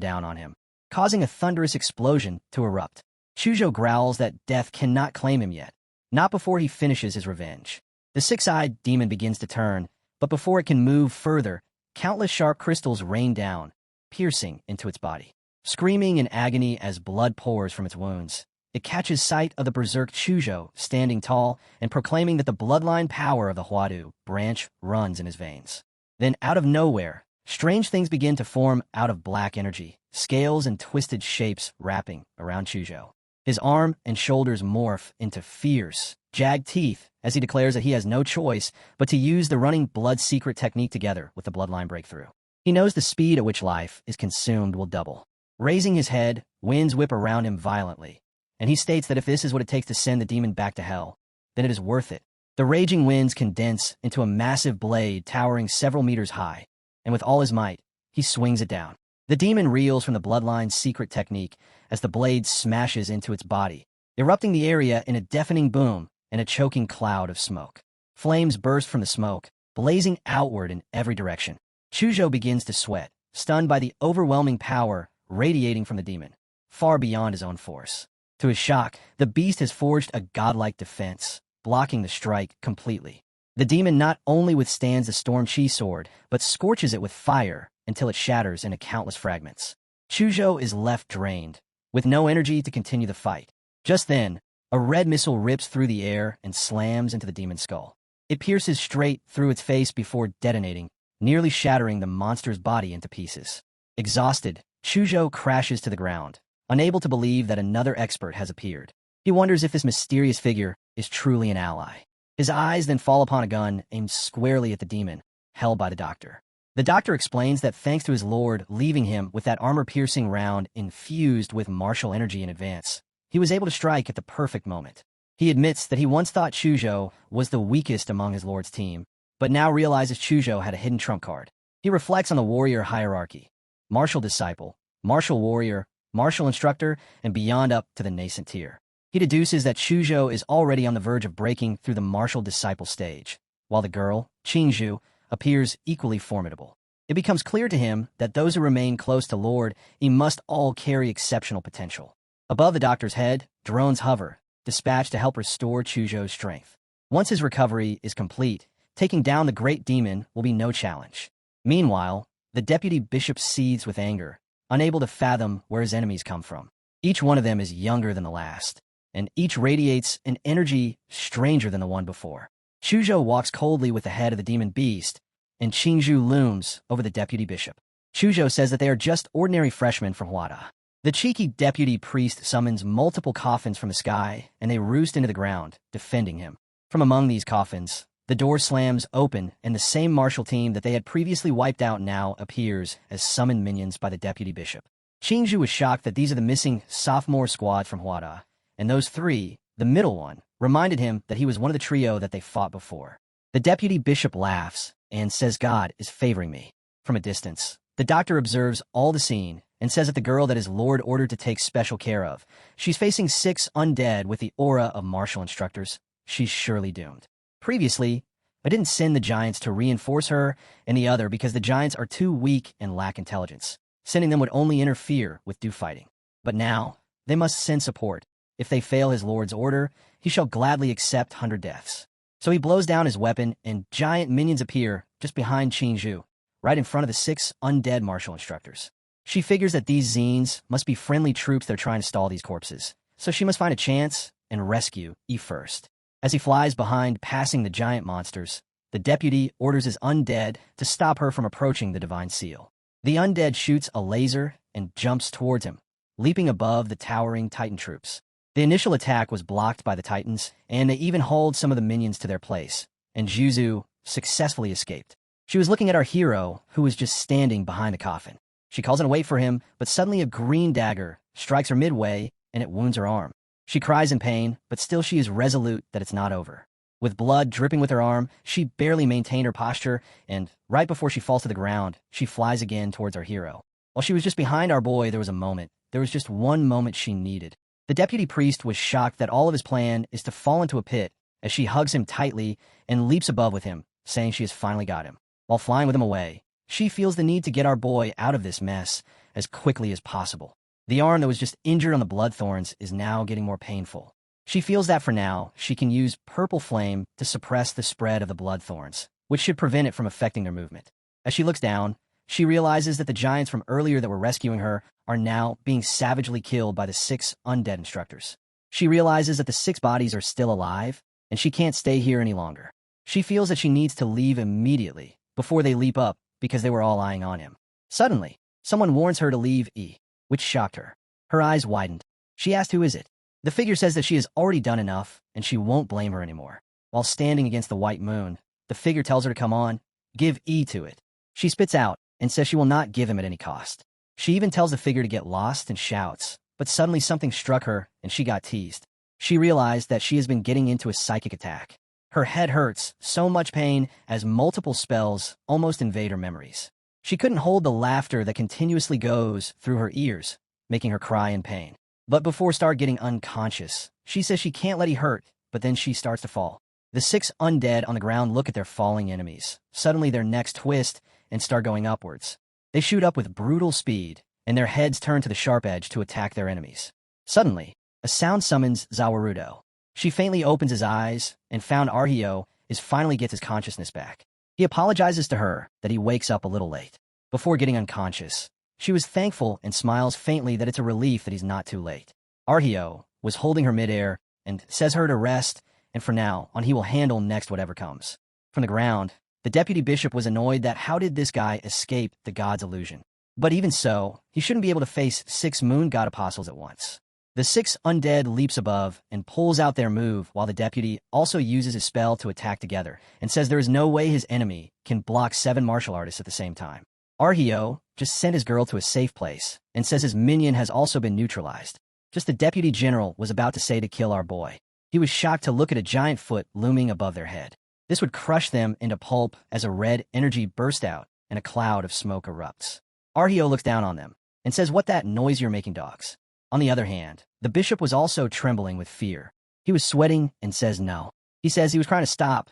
down on him, causing a thunderous explosion to erupt. Chuzhou growls that death cannot claim him yet, not before he finishes his revenge. The six-eyed demon begins to turn, but before it can move further, countless sharp crystals rain down, piercing into its body. Screaming in agony as blood pours from its wounds, it catches sight of the berserk Chuzhou standing tall and proclaiming that the bloodline power of the Huadu branch runs in his veins. Then, out of nowhere, strange things begin to form out of black energy, scales and twisted shapes wrapping around Chuzhou. His arm and shoulders morph into fierce, jagged teeth as he declares that he has no choice but to use the running blood secret technique together with the bloodline breakthrough. He knows the speed at which life is consumed will double. Raising his head, winds whip around him violently, and he states that if this is what it takes to send the demon back to hell, then it is worth it. The raging winds condense into a massive blade towering several meters high, and with all his might, he swings it down. The demon reels from the bloodline's secret technique as the blade smashes into its body, erupting the area in a deafening boom and a choking cloud of smoke. Flames burst from the smoke, blazing outward in every direction. Chuzhou begins to sweat, stunned by the overwhelming power radiating from the demon, far beyond his own force. To his shock, the beast has forged a godlike defense, blocking the strike completely. The demon not only withstands the storm chi sword, but scorches it with fire until it shatters into countless fragments. Chuzhou is left drained, with no energy to continue the fight. Just then, a red missile rips through the air and slams into the demon's skull. It pierces straight through its face before detonating, nearly shattering the monster's body into pieces. Exhausted, Chuzhou crashes to the ground, unable to believe that another expert has appeared. He wonders if this mysterious figure is truly an ally. His eyes then fall upon a gun aimed squarely at the demon, held by the doctor. The doctor explains that thanks to his lord leaving him with that armor-piercing round infused with martial energy in advance, he was able to strike at the perfect moment. He admits that he once thought Chuzhou was the weakest among his lord's team, but now realizes Chuzhou had a hidden trump card. He reflects on the warrior hierarchy: martial disciple, martial warrior, martial instructor, and beyond up to the nascent tier. He deduces that Chuzhou is already on the verge of breaking through the martial disciple stage, while the girl, Qingzhu, appears equally formidable. It becomes clear to him that those who remain close to Lord Yi must all carry exceptional potential. Above the doctor's head, drones hover, dispatched to help restore Chuzhou's strength. Once his recovery is complete, taking down the great demon will be no challenge. Meanwhile, the deputy bishop seethes with anger, unable to fathom where his enemies come from. Each one of them is younger than the last, and each radiates an energy stranger than the one before. Chuzhou walks coldly with the head of the demon beast, and Qingzhu looms over the deputy bishop. Chuzhou says that they are just ordinary freshmen from Huada. The cheeky deputy priest summons multiple coffins from the sky, and they roost into the ground, defending him. From among these coffins, the door slams open, and the same martial team that they had previously wiped out now appears as summoned minions by the deputy bishop. Qingzhu was shocked that these are the missing sophomore squad from Huada, and those three, the middle one, reminded him that he was one of the trio that they fought before. The deputy bishop laughs and says God is favoring me. From a distance, the doctor observes all the scene and says that the girl that his lord ordered to take special care of, she's facing 6 undead with the aura of martial instructors. She's surely doomed. Previously, I didn't send the giants to reinforce her and the other because the giants are too weak and lack intelligence. Sending them would only interfere with due fighting. But now, they must send support. If they fail his lord's order, he shall gladly accept 100 deaths. So he blows down his weapon, and giant minions appear just behind Qingzhu, right in front of the 6 undead martial instructors. She figures that these zines must be friendly troops that are trying to stall these corpses, so she must find a chance and rescue Yi first. As he flies behind, passing the giant monsters, the deputy orders his undead to stop her from approaching the divine seal. The undead shoots a laser and jumps towards him, leaping above the towering Titan troops. The initial attack was blocked by the Titans, and they even hauled some of the minions to their place, and Zhuzu successfully escaped. She was looking at our hero, who was just standing behind the coffin. She calls in a wait for him, but suddenly a green dagger strikes her midway, and it wounds her arm. She cries in pain, but still she is resolute that it's not over. With blood dripping with her arm, she barely maintained her posture, and right before she falls to the ground, she flies again towards our hero. While she was just behind our boy, there was a moment. There was just one moment she needed. The deputy priest was shocked that all of his plan is to fall into a pit as she hugs him tightly and leaps above with him, saying she has finally got him. While flying with him away, she feels the need to get our boy out of this mess as quickly as possible. The arm that was just injured on the blood thorns is now getting more painful. She feels that for now, she can use purple flame to suppress the spread of the blood thorns, which should prevent it from affecting their movement. As she looks down, she realizes that the giants from earlier that were rescuing her are now being savagely killed by the 6 undead instructors. She realizes that the 6 bodies are still alive, and she can't stay here any longer. She feels that she needs to leave immediately before they leap up because they were all eyeing on him. Suddenly, someone warns her to leave E, which shocked her. Her eyes widened. She asked who is it. The figure says that she has already done enough, and she won't blame her anymore. While standing against the white moon, the figure tells her to come on, give E to it. She spits out and says she will not give him at any cost. She even tells the figure to get lost and shouts, but suddenly something struck her and she got teased. She realized that she has been getting into a psychic attack. Her head hurts, so much pain as multiple spells almost invade her memories. She couldn't hold the laughter that continuously goes through her ears, making her cry in pain. But before start getting unconscious, she says she can't let he hurt, but then she starts to fall. The 6 undead on the ground look at their falling enemies. Suddenly their necks twist and start going upwards. They shoot up with brutal speed, and their heads turn to the sharp edge to attack their enemies. Suddenly, a sound summons Zawarudo. She faintly opens his eyes, and found Arhio finally gets his consciousness back. He apologizes to her that he wakes up a little late. Before getting unconscious, She was thankful and smiles faintly that it's a relief that he's not too late. Arhio was holding her midair and says her to rest, and for now on he will handle next whatever comes. From the ground, the deputy bishop was annoyed that how did this guy escape the god's illusion? But even so, he shouldn't be able to face 6 moon god apostles at once. The 6 undead leaps above and pulls out their move while the deputy also uses his spell to attack together and says there is no way his enemy can block 7 martial artists at the same time. Arhio just sent his girl to a safe place and says his minion has also been neutralized. Just the deputy general was about to say to kill our boy. He was shocked to look at a giant foot looming above their head. This would crush them into pulp as a red energy burst out and a cloud of smoke erupts. Arhio looks down on them and says, "What that noise you're making, dogs?" On the other hand, the bishop was also trembling with fear. He was sweating and says no. He says he was trying to stop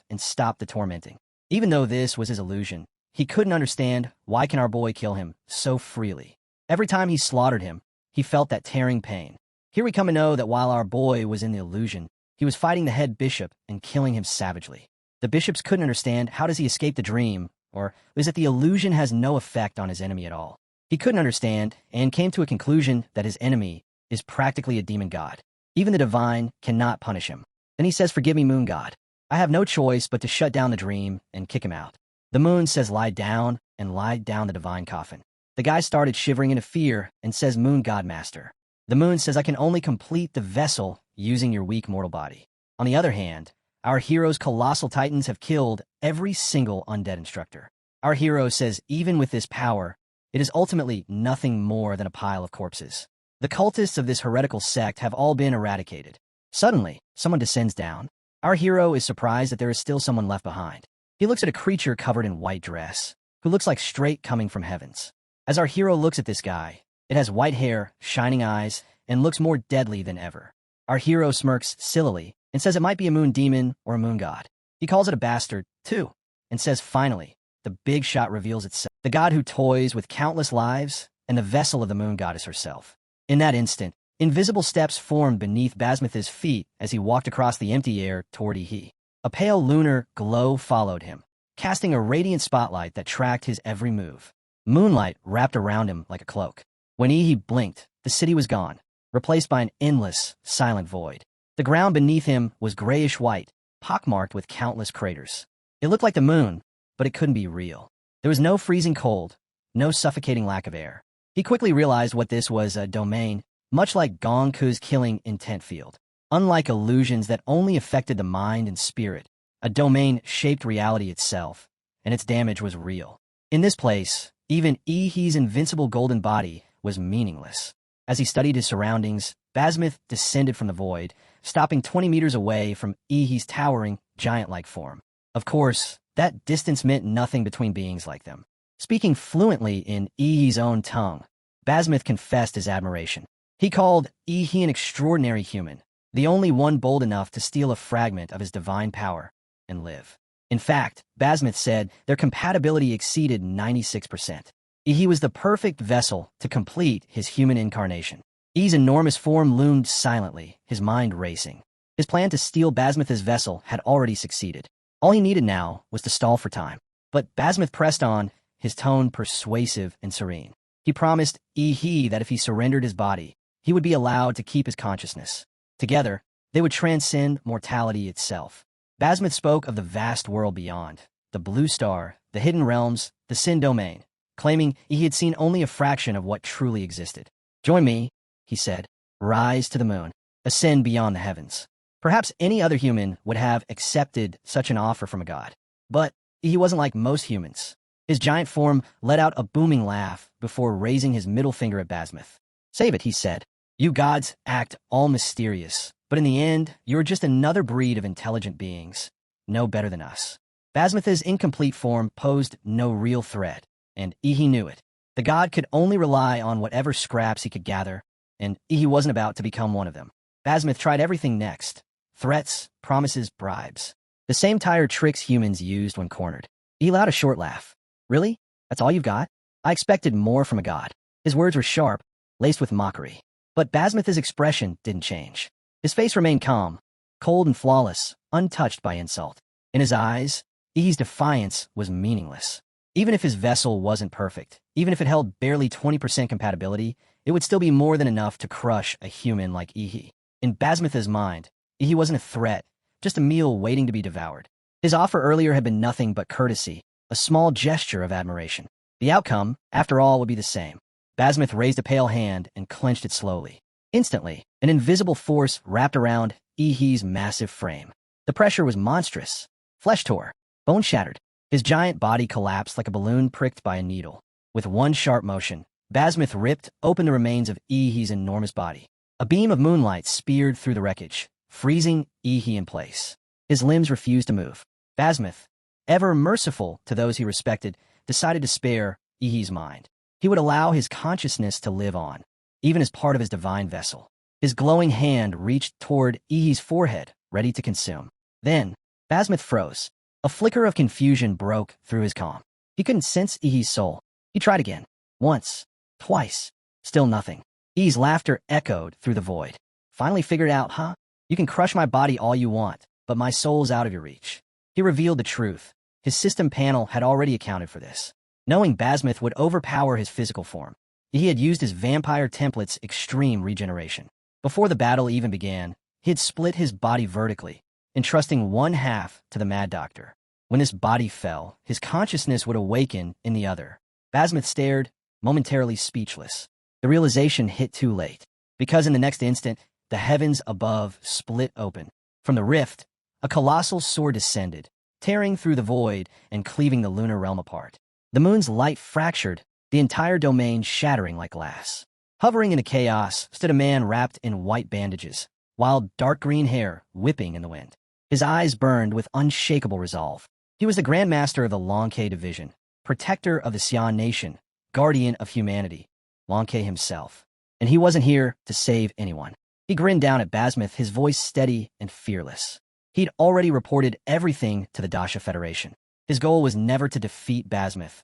the tormenting. Even though this was his illusion, he couldn't understand why can our boy kill him so freely. Every time he slaughtered him, he felt that tearing pain. Here we come to know that while our boy was in the illusion, he was fighting the head bishop and killing him savagely. The bishops couldn't understand how does he escape the dream, or is it the illusion has no effect on his enemy at all? He couldn't understand and came to a conclusion that his enemy is practically a demon god. Even the divine cannot punish him. Then he says, "Forgive me, moon god. I have no choice but to shut down the dream and kick him out." The moon says, "Lie down," and lied down the divine coffin. The guy started shivering in fear and says, "Moon god master." The moon says, "I can only complete the vessel using your weak mortal body." On the other hand, our hero's colossal titans have killed every single undead instructor. Our hero says even with this power, it is ultimately nothing more than a pile of corpses. The cultists of this heretical sect have all been eradicated. Suddenly, someone descends down. Our hero is surprised that there is still someone left behind. He looks at a creature covered in white dress, who looks like straight coming from heavens. As our hero looks at this guy, it has white hair, shining eyes, and looks more deadly than ever. Our hero smirks sillily and says it might be a moon demon or a moon god. He calls it a bastard, too, and says finally, the big shot reveals itself. The god who toys with countless lives and the vessel of the moon goddess herself. In that instant, invisible steps formed beneath Basmuth's feet as he walked across the empty air toward Ihi. A pale lunar glow followed him, casting a radiant spotlight that tracked his every move. Moonlight wrapped around him like a cloak. When Ihi blinked, the city was gone, replaced by an endless, silent void. The ground beneath him was grayish-white, pockmarked with countless craters. It looked like the moon, but it couldn't be real. There was no freezing cold, no suffocating lack of air. He quickly realized what this was, a domain, much like Gongku's killing intent field. Unlike illusions that only affected the mind and spirit, a domain shaped reality itself, and its damage was real. In this place, even Ihi's invincible golden body was meaningless. As he studied his surroundings, Basmuth descended from the void, stopping 20 meters away from Ihi's towering, giant-like form. Of course, that distance meant nothing between beings like them. Speaking fluently in Ihi's own tongue, Basmuth confessed his admiration. He called Ihi an extraordinary human, the only one bold enough to steal a fragment of his divine power and live. In fact, Basmuth said their compatibility exceeded 96%. Ihi was the perfect vessel to complete his human incarnation. Ihi's enormous form loomed silently, his mind racing. His plan to steal Basmuth's vessel had already succeeded. All he needed now was to stall for time. But Basmuth pressed on, his tone persuasive and serene. He promised Ihi that if he surrendered his body, he would be allowed to keep his consciousness. Together, they would transcend mortality itself. Basmuth spoke of the vast world beyond, the blue star, the hidden realms, the Sin domain, claiming he had seen only a fraction of what truly existed. "Join me," he said. "Rise to the moon. Ascend beyond the heavens." Perhaps any other human would have accepted such an offer from a god. But he wasn't like most humans. His giant form let out a booming laugh before raising his middle finger at Basmuth. "Save it," he said. "You gods act all mysterious, but in the end, you're just another breed of intelligent beings, no better than us." Basmuth's incomplete form posed no real threat, and Ihi knew it. The god could only rely on whatever scraps he could gather, and Ihi wasn't about to become one of them. Basmuth tried everything next. Threats, promises, bribes. The same tired tricks humans used when cornered. He let out a short laugh. "Really? That's all you've got? I expected more from a god." His words were sharp, laced with mockery. But Basmuth's expression didn't change. His face remained calm, cold and flawless, untouched by insult. In his eyes, Ihi's defiance was meaningless. Even if his vessel wasn't perfect, even if it held barely 20% compatibility, it would still be more than enough to crush a human like Ihi. In Basmitha's mind, Ihi wasn't a threat, just a meal waiting to be devoured. His offer earlier had been nothing but courtesy, a small gesture of admiration. The outcome, after all, would be the same. Basmith raised a pale hand and clenched it slowly. Instantly, an invisible force wrapped around Ihi's massive frame. The pressure was monstrous. Flesh tore, bone shattered. His giant body collapsed like a balloon pricked by a needle. With one sharp motion, Basmith ripped open the remains of Ihi's enormous body. A beam of moonlight speared through the wreckage, freezing Ihi in place. His limbs refused to move. Basmith, ever merciful to those he respected, decided to spare Ihi's mind. He would allow his consciousness to live on, even as part of his divine vessel. His glowing hand reached toward Ihi's forehead, ready to consume. Then, Basmith froze. A flicker of confusion broke through his calm. He couldn't sense Ihi's soul. He tried again. Once. Twice. Still nothing. Ihi's laughter echoed through the void. Finally figured out, huh? You can crush my body all you want, but my soul's out of your reach. He revealed the truth. His system panel had already accounted for this. Knowing Basmith would overpower his physical form, he had used his vampire template's extreme regeneration. Before the battle even began, he had split his body vertically, entrusting one half to the Mad Doctor. When this body fell, his consciousness would awaken in the other. Basmith stared, momentarily speechless. The realization hit too late, because in the next instant, the heavens above split open. From the rift, a colossal sword descended, tearing through the void and cleaving the lunar realm apart. The moon's light fractured, the entire domain shattering like glass. Hovering in the chaos stood a man wrapped in white bandages, wild dark green hair whipping in the wind. His eyes burned with unshakable resolve. He was the Grand Master of the Lonke Division, protector of the Xian Nation, guardian of humanity, Lonke himself. And he wasn't here to save anyone. He grinned down at Basmith, his voice steady and fearless. He'd already reported everything to the Dasha Federation. His goal was never to defeat Basmith,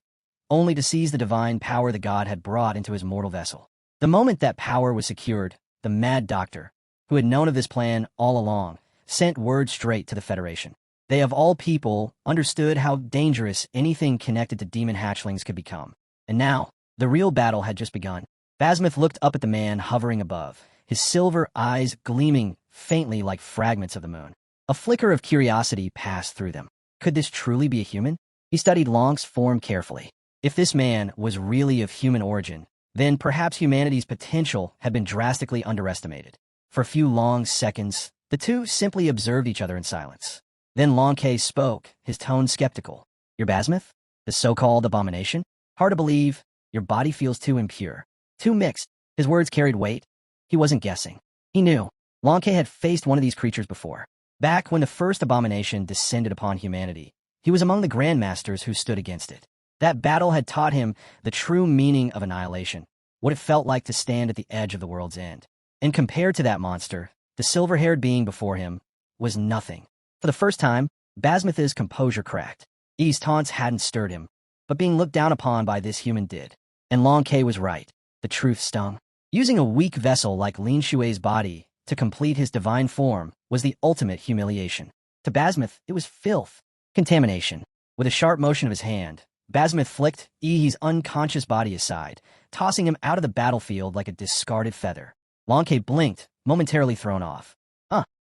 only to seize the divine power the god had brought into his mortal vessel. The moment that power was secured, the Mad Doctor, who had known of this plan all along, sent word straight to the Federation. They, of all people, understood how dangerous anything connected to demon hatchlings could become. And now, the real battle had just begun. Basmith looked up at the man hovering above, his silver eyes gleaming faintly like fragments of the moon. A flicker of curiosity passed through them. Could this truly be a human? He studied Long's form carefully. If this man was really of human origin, then perhaps humanity's potential had been drastically underestimated. For a few long seconds, the two simply observed each other in silence. Then Lonke spoke, his tone skeptical. You're Basmith? The so-called abomination? Hard to believe. Your body feels too impure, too mixed. His words carried weight. He wasn't guessing. He knew. Lonke had faced one of these creatures before. Back when the first abomination descended upon humanity, he was among the grandmasters who stood against it. That battle had taught him the true meaning of annihilation, what it felt like to stand at the edge of the world's end. And compared to that monster, the silver-haired being before him was nothing. For the first time, Basmith's composure cracked. Ihi's taunts hadn't stirred him, but being looked down upon by this human did. And Lonke was right. The truth stung. Using a weak vessel like Lin Shui's body to complete his divine form was the ultimate humiliation. To Basmith, it was filth, contamination. With a sharp motion of his hand, Basmith flicked Ihi's unconscious body aside, tossing him out of the battlefield like a discarded feather. Lonke blinked, momentarily thrown off.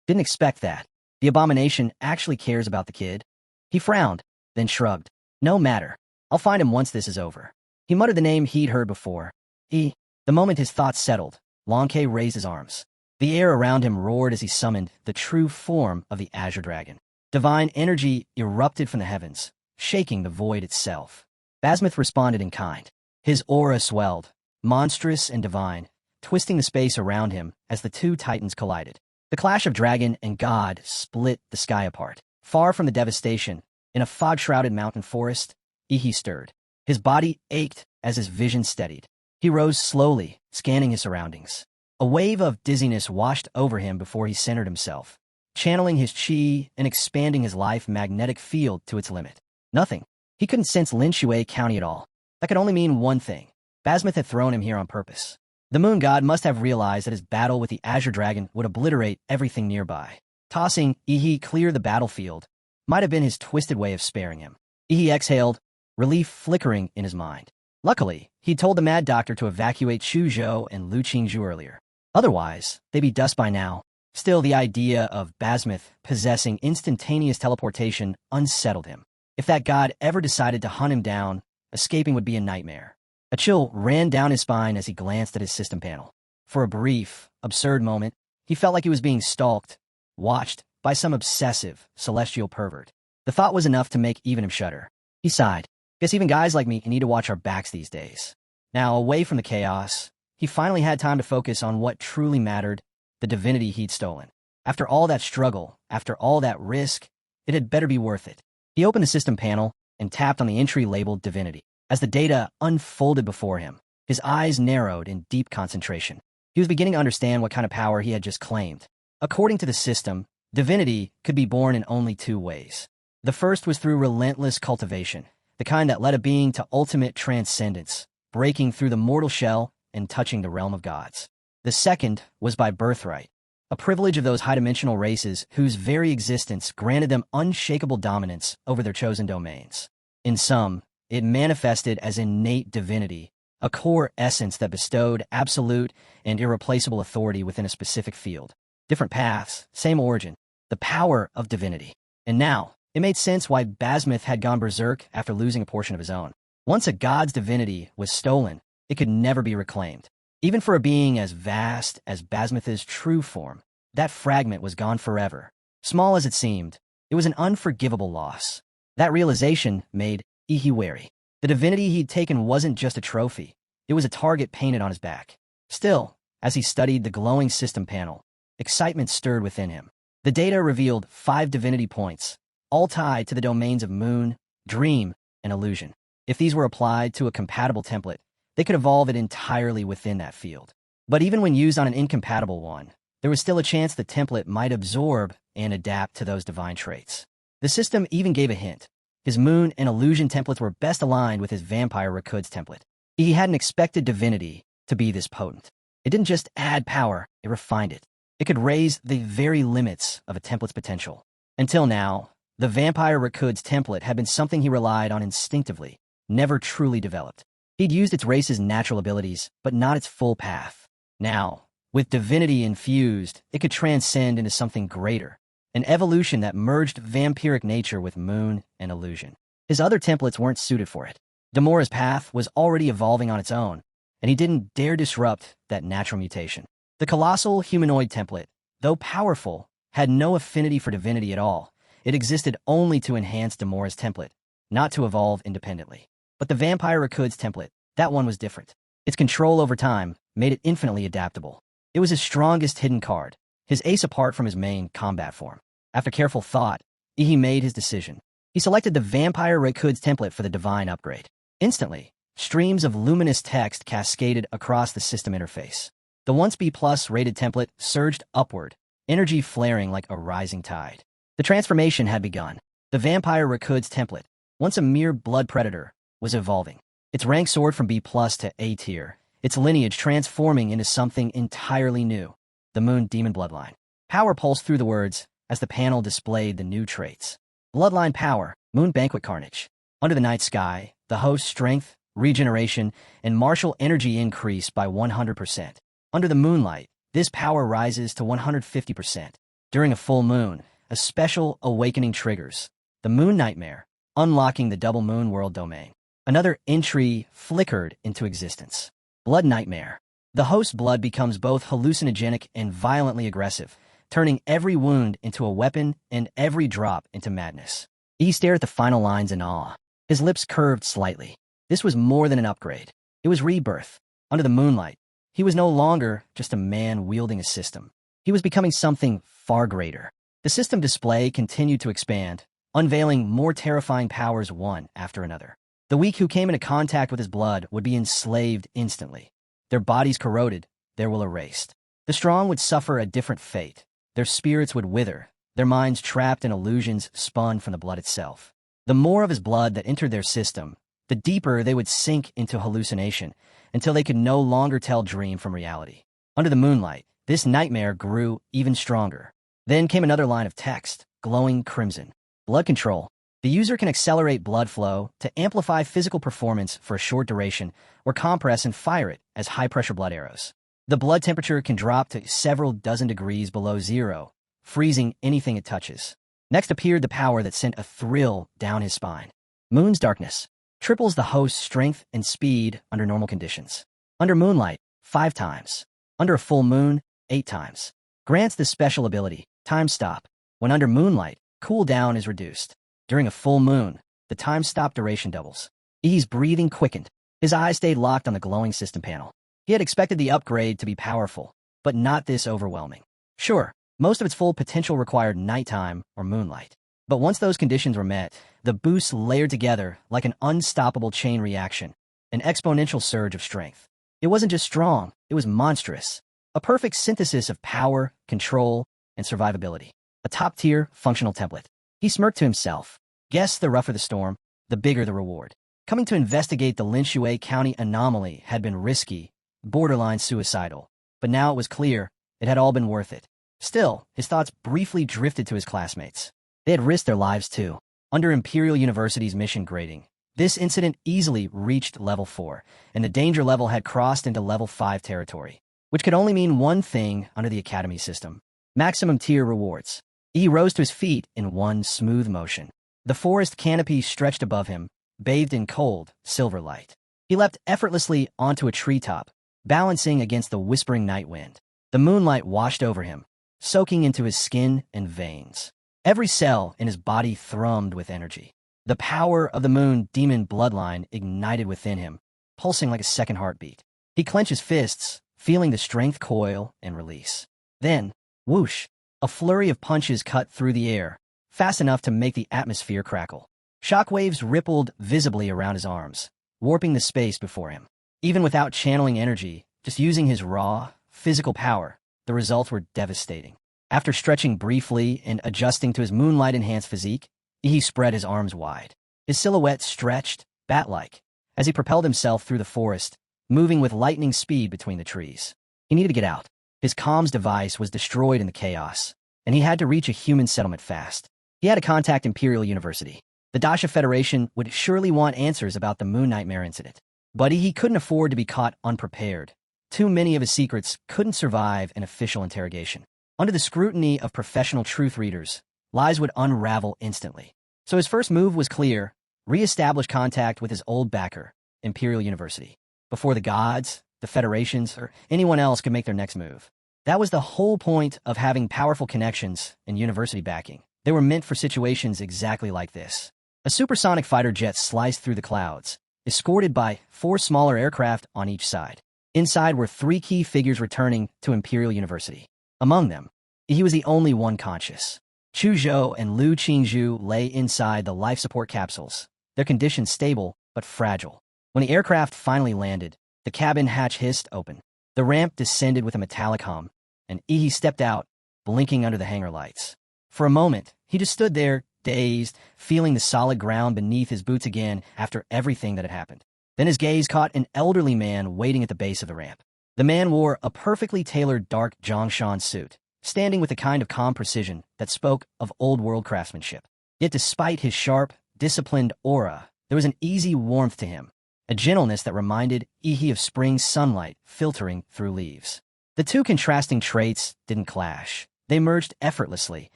Didn't expect that. The abomination actually cares about the kid. He frowned, then shrugged. No matter. I'll find him once this is over. He muttered the name he'd heard before. The moment his thoughts settled, Lonke raised his arms. The air around him roared as he summoned the true form of the Azure Dragon. Divine energy erupted from the heavens, shaking the void itself. Basmith responded in kind. His aura swelled, monstrous and divine, twisting the space around him as the two titans collided. The clash of dragon and god split the sky apart. Far from the devastation, in a fog-shrouded mountain forest, Ihi stirred. His body ached as his vision steadied. He rose slowly, scanning his surroundings. A wave of dizziness washed over him before he centered himself, channeling his chi and expanding his life magnetic field to its limit. Nothing. He couldn't sense Lin Shui County at all. That could only mean one thing. Basmith had thrown him here on purpose. The moon god must have realized that his battle with the Azure Dragon would obliterate everything nearby. Tossing Ihi clear the battlefield might have been his twisted way of sparing him. Ihi exhaled, relief flickering in his mind. Luckily, he'd told the mad doctor to evacuate Chuzhou and Lu Qingzhu earlier. Otherwise, they'd be dust by now. Still, the idea of Basmuth possessing instantaneous teleportation unsettled him. If that god ever decided to hunt him down, escaping would be a nightmare. A chill ran down his spine as he glanced at his system panel. For a brief, absurd moment, he felt like he was being stalked, watched by some obsessive, celestial pervert. The thought was enough to make even him shudder. He sighed. Guess even guys like me need to watch our backs these days. Now, away from the chaos, he finally had time to focus on what truly mattered, the divinity he'd stolen. After all that struggle, after all that risk, it had better be worth it. He opened the system panel and tapped on the entry labeled divinity. As the data unfolded before him, his eyes narrowed in deep concentration. He was beginning to understand what kind of power he had just claimed. According to the system, divinity could be born in only two ways. The first was through relentless cultivation, the kind that led a being to ultimate transcendence, breaking through the mortal shell and touching the realm of gods. The second was by birthright, a privilege of those high-dimensional races whose very existence granted them unshakable dominance over their chosen domains. In sum, it manifested as innate divinity, a core essence that bestowed absolute and irreplaceable authority within a specific field. Different paths, same origin, the power of divinity. And now, it made sense why Basmuth had gone berserk after losing a portion of his own. Once a god's divinity was stolen, it could never be reclaimed. Even for a being as vast as Basmuth's true form, that fragment was gone forever. Small as it seemed, it was an unforgivable loss. That realization made Ihi wary. The divinity he'd taken wasn't just a trophy, it was a target painted on his back. Still, as he studied the glowing system panel, excitement stirred within him. The data revealed 5 divinity points, all tied to the domains of moon, dream, and illusion. If these were applied to a compatible template, they could evolve it entirely within that field. But even when used on an incompatible one, there was still a chance the template might absorb and adapt to those divine traits. The system even gave a hint. His moon and illusion templates were best aligned with his vampire Rakud's template. He hadn't expected divinity to be this potent. It didn't just add power, it refined it. It could raise the very limits of a template's potential. Until now, the vampire Rakud's template had been something he relied on instinctively, never truly developed. He'd used its race's natural abilities, but not its full path. Now, with divinity infused, it could transcend into something greater, an evolution that merged vampiric nature with moon and illusion. His other templates weren't suited for it. Demora's path was already evolving on its own, and he didn't dare disrupt that natural mutation. The colossal humanoid template, though powerful, had no affinity for divinity at all. It existed only to enhance Demora's template, not to evolve independently. But the vampire Rakud's template, that one was different. Its control over time made it infinitely adaptable. It was his strongest hidden card, his ace apart from his main combat form. After careful thought, Ihi made his decision. He selected the vampire Rakud's template for the divine upgrade. Instantly, streams of luminous text cascaded across the system interface. The once B+ rated template surged upward, energy flaring like a rising tide. The transformation had begun. The vampire Rakud's template, once a mere blood predator, was evolving. Its rank soared from B+ to A tier, its lineage transforming into something entirely new, the Moon Demon Bloodline. Power pulsed through the words as the panel displayed the new traits. Bloodline power, Moon Banquet Carnage. Under the night sky, the host's strength, regeneration, and martial energy increase by 100%. Under the moonlight, this power rises to 150%. During a full moon, a special awakening triggers, the Moon Nightmare, unlocking the double moon world domain. Another entry flickered into existence. Blood Nightmare. The host's blood becomes both hallucinogenic and violently aggressive, turning every wound into a weapon and every drop into madness. He stared at the final lines in awe. His lips curved slightly. This was more than an upgrade. It was rebirth. Under the moonlight, he was no longer just a man wielding a system. He was becoming something far greater. The system display continued to expand, unveiling more terrifying powers one after another. The weak who came into contact with his blood would be enslaved instantly. Their bodies corroded, their will erased. The strong would suffer a different fate. Their spirits would wither, their minds trapped in illusions spun from the blood itself. The more of his blood that entered their system, the deeper they would sink into hallucination, until they could no longer tell dream from reality. Under the moonlight, this nightmare grew even stronger. Then came another line of text, glowing crimson. Blood control. The user can accelerate blood flow to amplify physical performance for a short duration, or compress and fire it as high-pressure blood arrows. The blood temperature can drop to several dozen degrees below zero, freezing anything it touches. Next appeared the power that sent a thrill down his spine. Moon's darkness triples the host's strength and speed under normal conditions. Under moonlight, 5 times. Under a full moon, 8 times. Grants the special ability, Time Stop. When under moonlight, cooldown is reduced. During a full moon, the time stop duration doubles. E's breathing quickened. His eyes stayed locked on the glowing system panel. He had expected the upgrade to be powerful, but not this overwhelming. Sure, most of its full potential required nighttime or moonlight. But once those conditions were met, the boosts layered together like an unstoppable chain reaction, an exponential surge of strength. It wasn't just strong, it was monstrous. A perfect synthesis of power, control, and survivability. A top-tier, functional template. He smirked to himself. Guess the rougher the storm, the bigger the reward. Coming to investigate the Manhua County anomaly had been risky, borderline suicidal. But now it was clear it had all been worth it. Still, his thoughts briefly drifted to his classmates. They had risked their lives too. Under Imperial University's mission grading, this incident easily reached level 4, and the danger level had crossed into level 5 territory, which could only mean one thing under the Academy system: maximum tier rewards. He rose to his feet in one smooth motion. The forest canopy stretched above him, bathed in cold, silver light. He leapt effortlessly onto a treetop, balancing against the whispering night wind. The moonlight washed over him, soaking into his skin and veins. Every cell in his body thrummed with energy. The power of the moon demon bloodline ignited within him, pulsing like a second heartbeat. He clenched his fists, feeling the strength coil and release. Then, whoosh, a flurry of punches cut through the air, fast enough to make the atmosphere crackle. Shockwaves rippled visibly around his arms, warping the space before him. Even without channeling energy, just using his raw, physical power, the results were devastating. After stretching briefly and adjusting to his moonlight-enhanced physique, he spread his arms wide. His silhouette stretched, bat-like, as he propelled himself through the forest, moving with lightning speed between the trees. He needed to get out. His comms device was destroyed in the chaos, and he had to reach a human settlement fast. He had to contact Imperial University. The Dasha Federation would surely want answers about the Moon Nightmare incident. But he couldn't afford to be caught unprepared. Too many of his secrets couldn't survive an official interrogation. Under the scrutiny of professional truth readers, lies would unravel instantly. So his first move was clear: re-establish contact with his old backer, Imperial University, before the gods, the federations, or anyone else could make their next move. That was the whole point of having powerful connections and university backing. They were meant for situations exactly like this. A supersonic fighter jet sliced through the clouds, escorted by 4 smaller aircraft on each side. Inside were 3 key figures returning to Imperial University. Among them, he was the only one conscious. Chu Zhou and Lu Qingzhu lay inside the life support capsules, their condition stable but fragile. When the aircraft finally landed, the cabin hatch hissed open. The ramp descended with a metallic hum, and Ihi stepped out, blinking under the hangar lights. For a moment, he just stood there, dazed, feeling the solid ground beneath his boots again after everything that had happened. Then his gaze caught an elderly man waiting at the base of the ramp. The man wore a perfectly tailored dark Zhongshan suit, standing with a kind of calm precision that spoke of old-world craftsmanship. Yet despite his sharp, disciplined aura, there was an easy warmth to him, a gentleness that reminded Ihi of spring sunlight filtering through leaves. The two contrasting traits didn't clash. They merged effortlessly,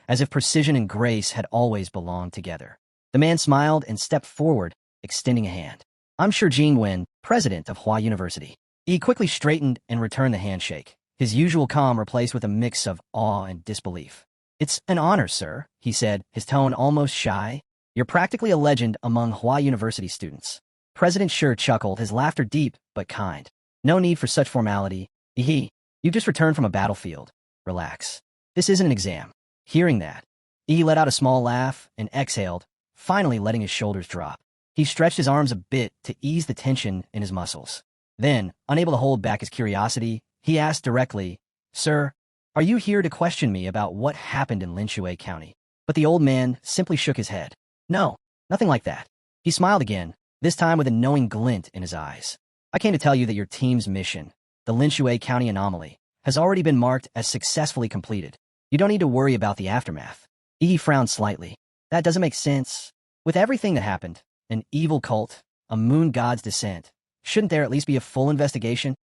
as if precision and grace had always belonged together. The man smiled and stepped forward, extending a hand. "I'm Shi Jingwen, president of Hua University." He quickly straightened and returned the handshake, his usual calm replaced with a mix of awe and disbelief. "It's an honor, sir," he said, his tone almost shy. "You're practically a legend among Hua University students." President Shi chuckled, his laughter deep but kind. "No need for such formality. You've just returned from a battlefield. Relax. This isn't an exam." Hearing that, he let out a small laugh and exhaled, finally letting his shoulders drop. He stretched his arms a bit to ease the tension in his muscles. Then, unable to hold back his curiosity, he asked directly, "Sir, are you here to question me about what happened in Manhua County?" But the old man simply shook his head. "No, nothing like that." He smiled again, this time with a knowing glint in his eyes. "I came to tell you that your team's mission, the Manhua County anomaly, has already been marked as successfully completed. You don't need to worry about the aftermath." He frowned slightly. "That doesn't make sense. With everything that happened, an evil cult, a moon god's descent, shouldn't there at least be a full investigation?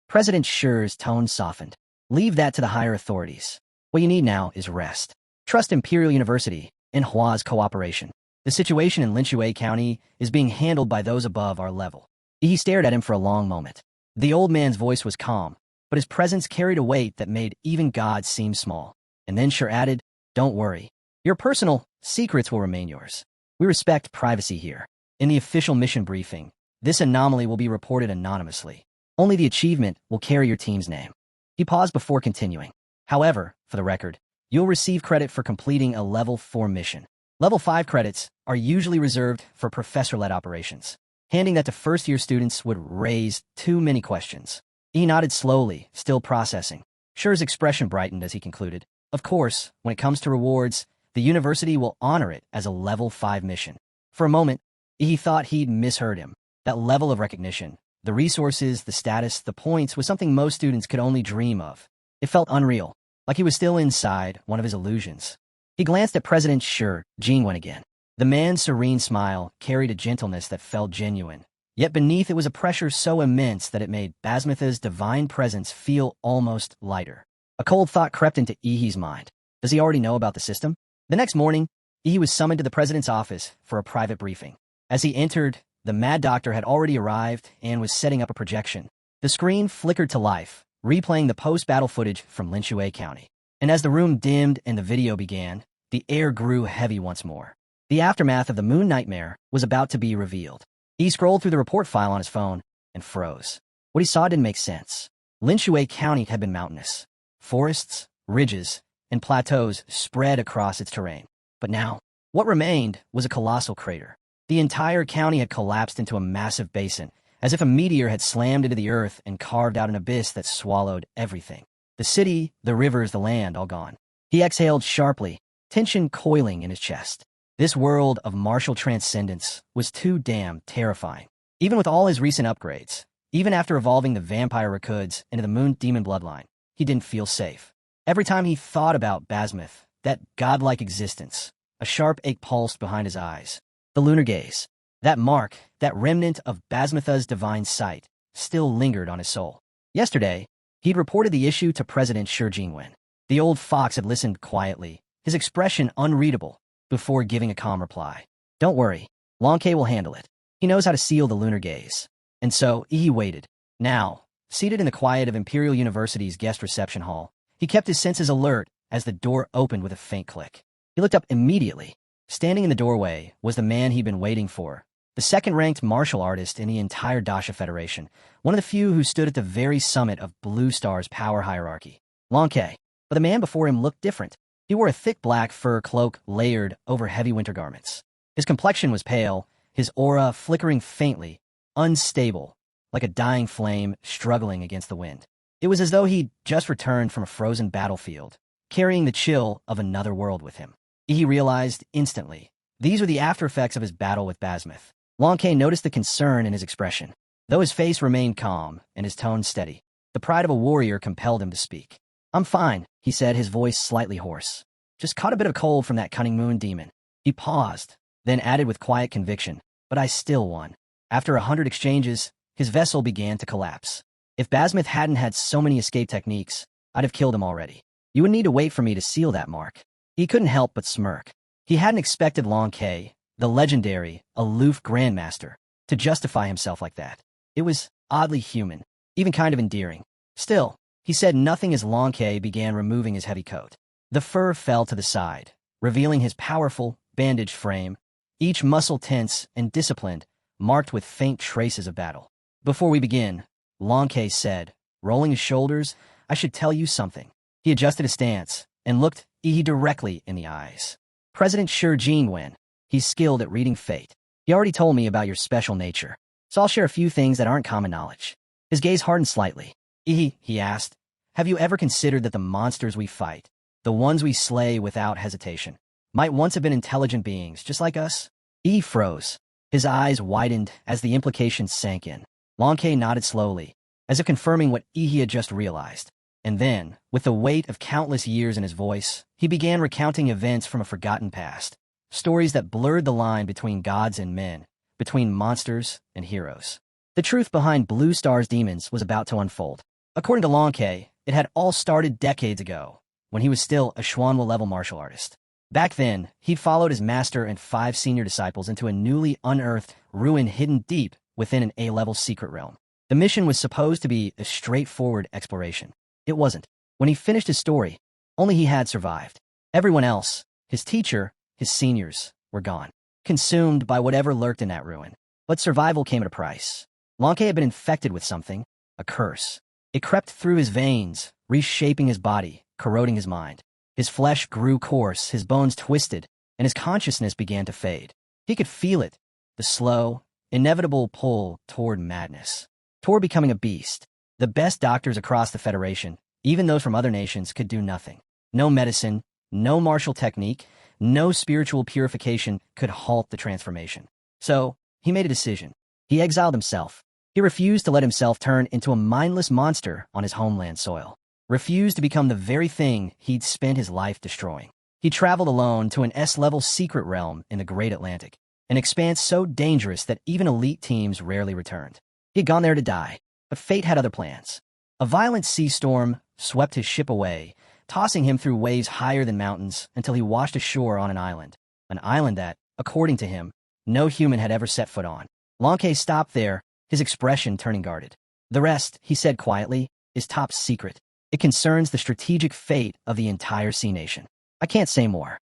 President Shi's tone softened. Leave that to the higher authorities. What you need now is rest. Trust Imperial University and Manhua's cooperation. The situation in Linchue County is being handled by those above our level. He stared at him for a long moment. The old man's voice was calm, but his presence carried a weight that made even gods seem small. And then Shi added, "Don't worry. Your personal secrets will remain yours. We respect privacy here. In the official mission briefing, this anomaly will be reported anonymously. Only the achievement will carry your team's name." He paused before continuing. "However, for the record, you'll receive credit for completing a Level 4 mission. Level 5 credits are usually reserved for professor-led operations." Handing that to first-year students would raise too many questions. He nodded slowly, still processing. Shi's expression brightened as he concluded. "Of course, when it comes to rewards, the university will honor it as a Level 5 mission." For a moment, he thought he'd misheard him. That level of recognition, the resources, the status, the points, was something most students could only dream of. It felt unreal, like he was still inside one of his illusions. He glanced at President Shi Jingwen again. The man's serene smile carried a gentleness that felt genuine, yet beneath it was a pressure so immense that it made Basmitha's divine presence feel almost lighter. A cold thought crept into Ihi's mind. Does he already know about the system? The next morning, Ihi was summoned to the president's office for a private briefing. As he entered, the mad doctor had already arrived and was setting up a projection. The screen flickered to life, replaying the post-battle footage from Linchue County. And as the room dimmed and the video began, the air grew heavy once more. The aftermath of the moon nightmare was about to be revealed. He scrolled through the report file on his phone and froze. What he saw didn't make sense. Linchue County had been mountainous. Forests, ridges, and plateaus spread across its terrain. But now, what remained was a colossal crater. The entire county had collapsed into a massive basin, as if a meteor had slammed into the earth and carved out an abyss that swallowed everything. The city, the rivers, the land, all gone. He exhaled sharply, tension coiling in his chest. This world of martial transcendence was too damn terrifying. Even with all his recent upgrades, even after evolving the vampire Rakuds into the moon demon bloodline, he didn't feel safe. Every time he thought about Basmith, that godlike existence, a sharp ache pulsed behind his eyes. The lunar gaze, that mark, that remnant of Basmitha's divine sight, still lingered on his soul. Yesterday, he'd reported the issue to President Shi Jingwen. The old fox had listened quietly, his expression unreadable, before giving a calm reply. "Don't worry, Long K will handle it. He knows how to seal the lunar gaze." And so, he waited. Now, seated in the quiet of Imperial University's guest reception hall, he kept his senses alert as the door opened with a faint click. He looked up immediately. Standing in the doorway was the man he'd been waiting for, the second-ranked martial artist in the entire Dasha Federation, one of the few who stood at the very summit of Blue Star's power hierarchy. Long K. But the man before him looked different. He wore a thick black fur cloak layered over heavy winter garments. His complexion was pale, his aura flickering faintly, unstable, like a dying flame struggling against the wind. It was as though he'd just returned from a frozen battlefield, carrying the chill of another world with him. He realized instantly, these were the after-effects of his battle with Basmith. Long K noticed the concern in his expression. Though his face remained calm and his tone steady, the pride of a warrior compelled him to speak. "I'm fine," he said, his voice slightly hoarse. "Just caught a bit of cold from that cunning moon demon." He paused, then added with quiet conviction, "But I still won." After 100 exchanges, his vessel began to collapse. "If Basmith hadn't had so many escape techniques, I'd have killed him already. You would need to wait for me to seal that mark." He couldn't help but smirk. He hadn't expected Long K, the legendary, aloof grandmaster, to justify himself like that. It was oddly human, even kind of endearing. Still, he said nothing as Long K began removing his heavy coat. The fur fell to the side, revealing his powerful, bandaged frame, each muscle tense and disciplined, marked with faint traces of battle. "Before we begin," Long K said, rolling his shoulders, "I should tell you something." He adjusted his stance and looked Ihi directly in the eyes. "President Shi Jingwen, he's skilled at reading fate. He already told me about your special nature, so I'll share a few things that aren't common knowledge." His gaze hardened slightly. "Ihi," he asked, "have you ever considered that the monsters we fight, the ones we slay without hesitation, might once have been intelligent beings just like us?" Ihi froze. His eyes widened as the implications sank in. Long K nodded slowly, as if confirming what Ihi had just realized. And then, with the weight of countless years in his voice, he began recounting events from a forgotten past. stories that blurred the line between gods and men, between monsters and heroes. The truth behind Blue Star's demons was about to unfold. According to Longke, it had all started decades ago, when he was still a Xuanwu-level martial artist. Back then, he'd followed his master and 5 senior disciples into a newly unearthed ruin hidden deep within an A-level secret realm. The mission was supposed to be a straightforward exploration. It wasn't. When he finished his story, only he had survived. Everyone else, his teacher, his seniors, were gone, consumed by whatever lurked in that ruin. But survival came at a price. Longke had been infected with something, a curse. It crept through his veins, reshaping his body, corroding his mind. His flesh grew coarse, his bones twisted, and his consciousness began to fade. He could feel it, the slow, inevitable pull toward madness, toward becoming a beast. The best doctors across the Federation, even those from other nations, could do nothing. No medicine, no martial technique, no spiritual purification could halt the transformation. So, he made a decision. He exiled himself. He refused to let himself turn into a mindless monster on his homeland soil. Refused to become the very thing he'd spent his life destroying. He traveled alone to an S-level secret realm in the Great Atlantic, an expanse so dangerous that even elite teams rarely returned. He had gone there to die, but fate had other plans. A violent sea storm swept his ship away, tossing him through waves higher than mountains until he washed ashore on an island that, according to him, no human had ever set foot on. Longke stopped there, his expression turning guarded. The rest, he said quietly, is top secret. It concerns the strategic fate of the entire Sea Nation. I can't say more.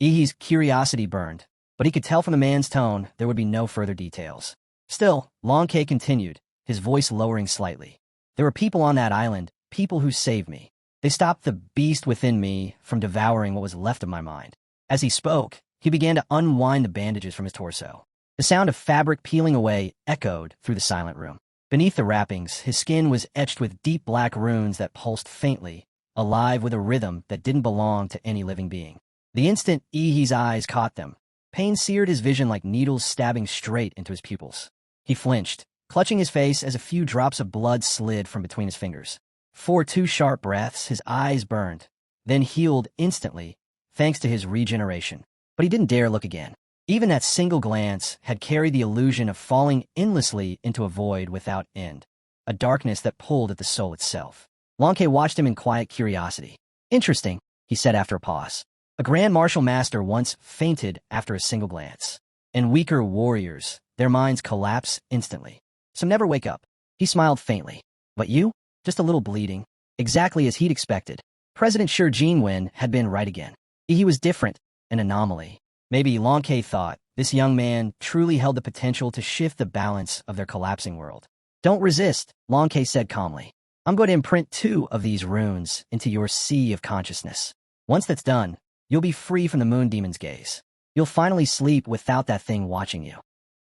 Ihi's curiosity burned, but he could tell from the man's tone there would be no further details. Still, Longke continued, his voice lowering slightly. There were people on that island, people who saved me. They stopped the beast within me from devouring what was left of my mind. As he spoke, he began to unwind the bandages from his torso. The sound of fabric peeling away echoed through the silent room. Beneath the wrappings, his skin was etched with deep black runes that pulsed faintly, alive with a rhythm that didn't belong to any living being. The instant Ihi's eyes caught them, pain seared his vision like needles stabbing straight into his pupils. He flinched, clutching his face as a few drops of blood slid from between his fingers. For 2 sharp breaths, his eyes burned, then healed instantly, thanks to his regeneration. But he didn't dare look again. Even that single glance had carried the illusion of falling endlessly into a void without end, a darkness that pulled at the soul itself. Longke watched him in quiet curiosity. Interesting, he said after a pause. A Grand Martial Master once fainted after a single glance. And weaker warriors, their minds collapse instantly. Some never wake up. He smiled faintly. But you? Just a little bleeding. Exactly as he'd expected. President Shi Jinwen had been right again. He was different, an anomaly. Maybe Longke thought this young man truly held the potential to shift the balance of their collapsing world. Don't resist, Longke said calmly. I'm going to imprint 2 of these runes into your sea of consciousness. Once that's done, you'll be free from the moon demon's gaze. You'll finally sleep without that thing watching you.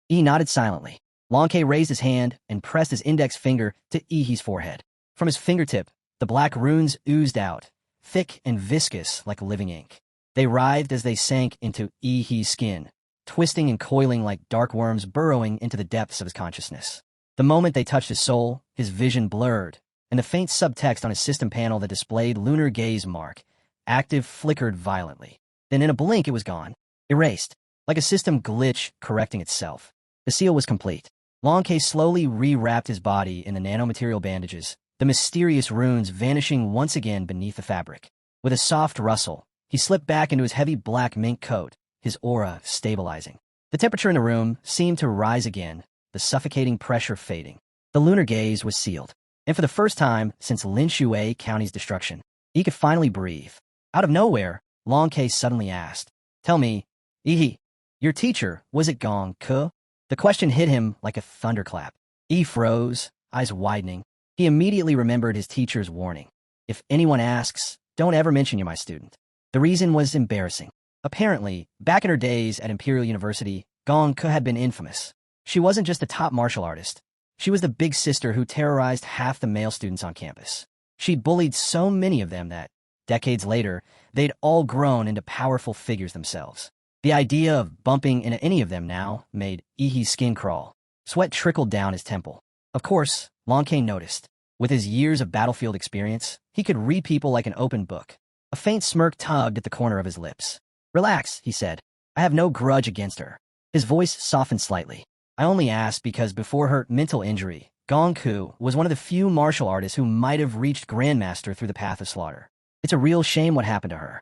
Ihi nodded silently. Longke raised his hand and pressed his index finger to Ihi's forehead. From his fingertip, the black runes oozed out, thick and viscous like living ink. They writhed as they sank into Ihi's skin, twisting and coiling like dark worms burrowing into the depths of his consciousness. The moment they touched his soul, his vision blurred, and the faint subtext on his system panel that displayed lunar gaze mark, active, flickered violently. Then in a blink it was gone, erased, like a system glitch correcting itself. The seal was complete. Longke slowly rewrapped his body in the nanomaterial bandages, the mysterious runes vanishing once again beneath the fabric. With a soft rustle, he slipped back into his heavy black mink coat, his aura stabilizing. The temperature in the room seemed to rise again, the suffocating pressure fading. The lunar gaze was sealed, and for the first time since Lin Shui County's destruction, he could finally breathe. Out of nowhere, Longke suddenly asked, "Tell me, Ihi, your teacher, was it Gong Ke?" The question hit him like a thunderclap. Ihi froze, eyes widening. He immediately remembered his teacher's warning. If anyone asks, don't ever mention you're my student. The reason was embarrassing. Apparently, back in her days at Imperial University, Gong Ke had been infamous. She wasn't just a top martial artist. She was the big sister who terrorized half the male students on campus. She'd bullied so many of them that, decades later, they'd all grown into powerful figures themselves. The idea of bumping into any of them now made Ihi's skin crawl. Sweat trickled down his temple. Of course, Longke noticed. With his years of battlefield experience, he could read people like an open book. A faint smirk tugged at the corner of his lips. "Relax," he said. "I I have no grudge against her. His voice softened slightly. I only asked because before her mental injury, Gongku was one of the few martial artists who might have reached Grandmaster through the path of slaughter. It's a real shame what happened to her.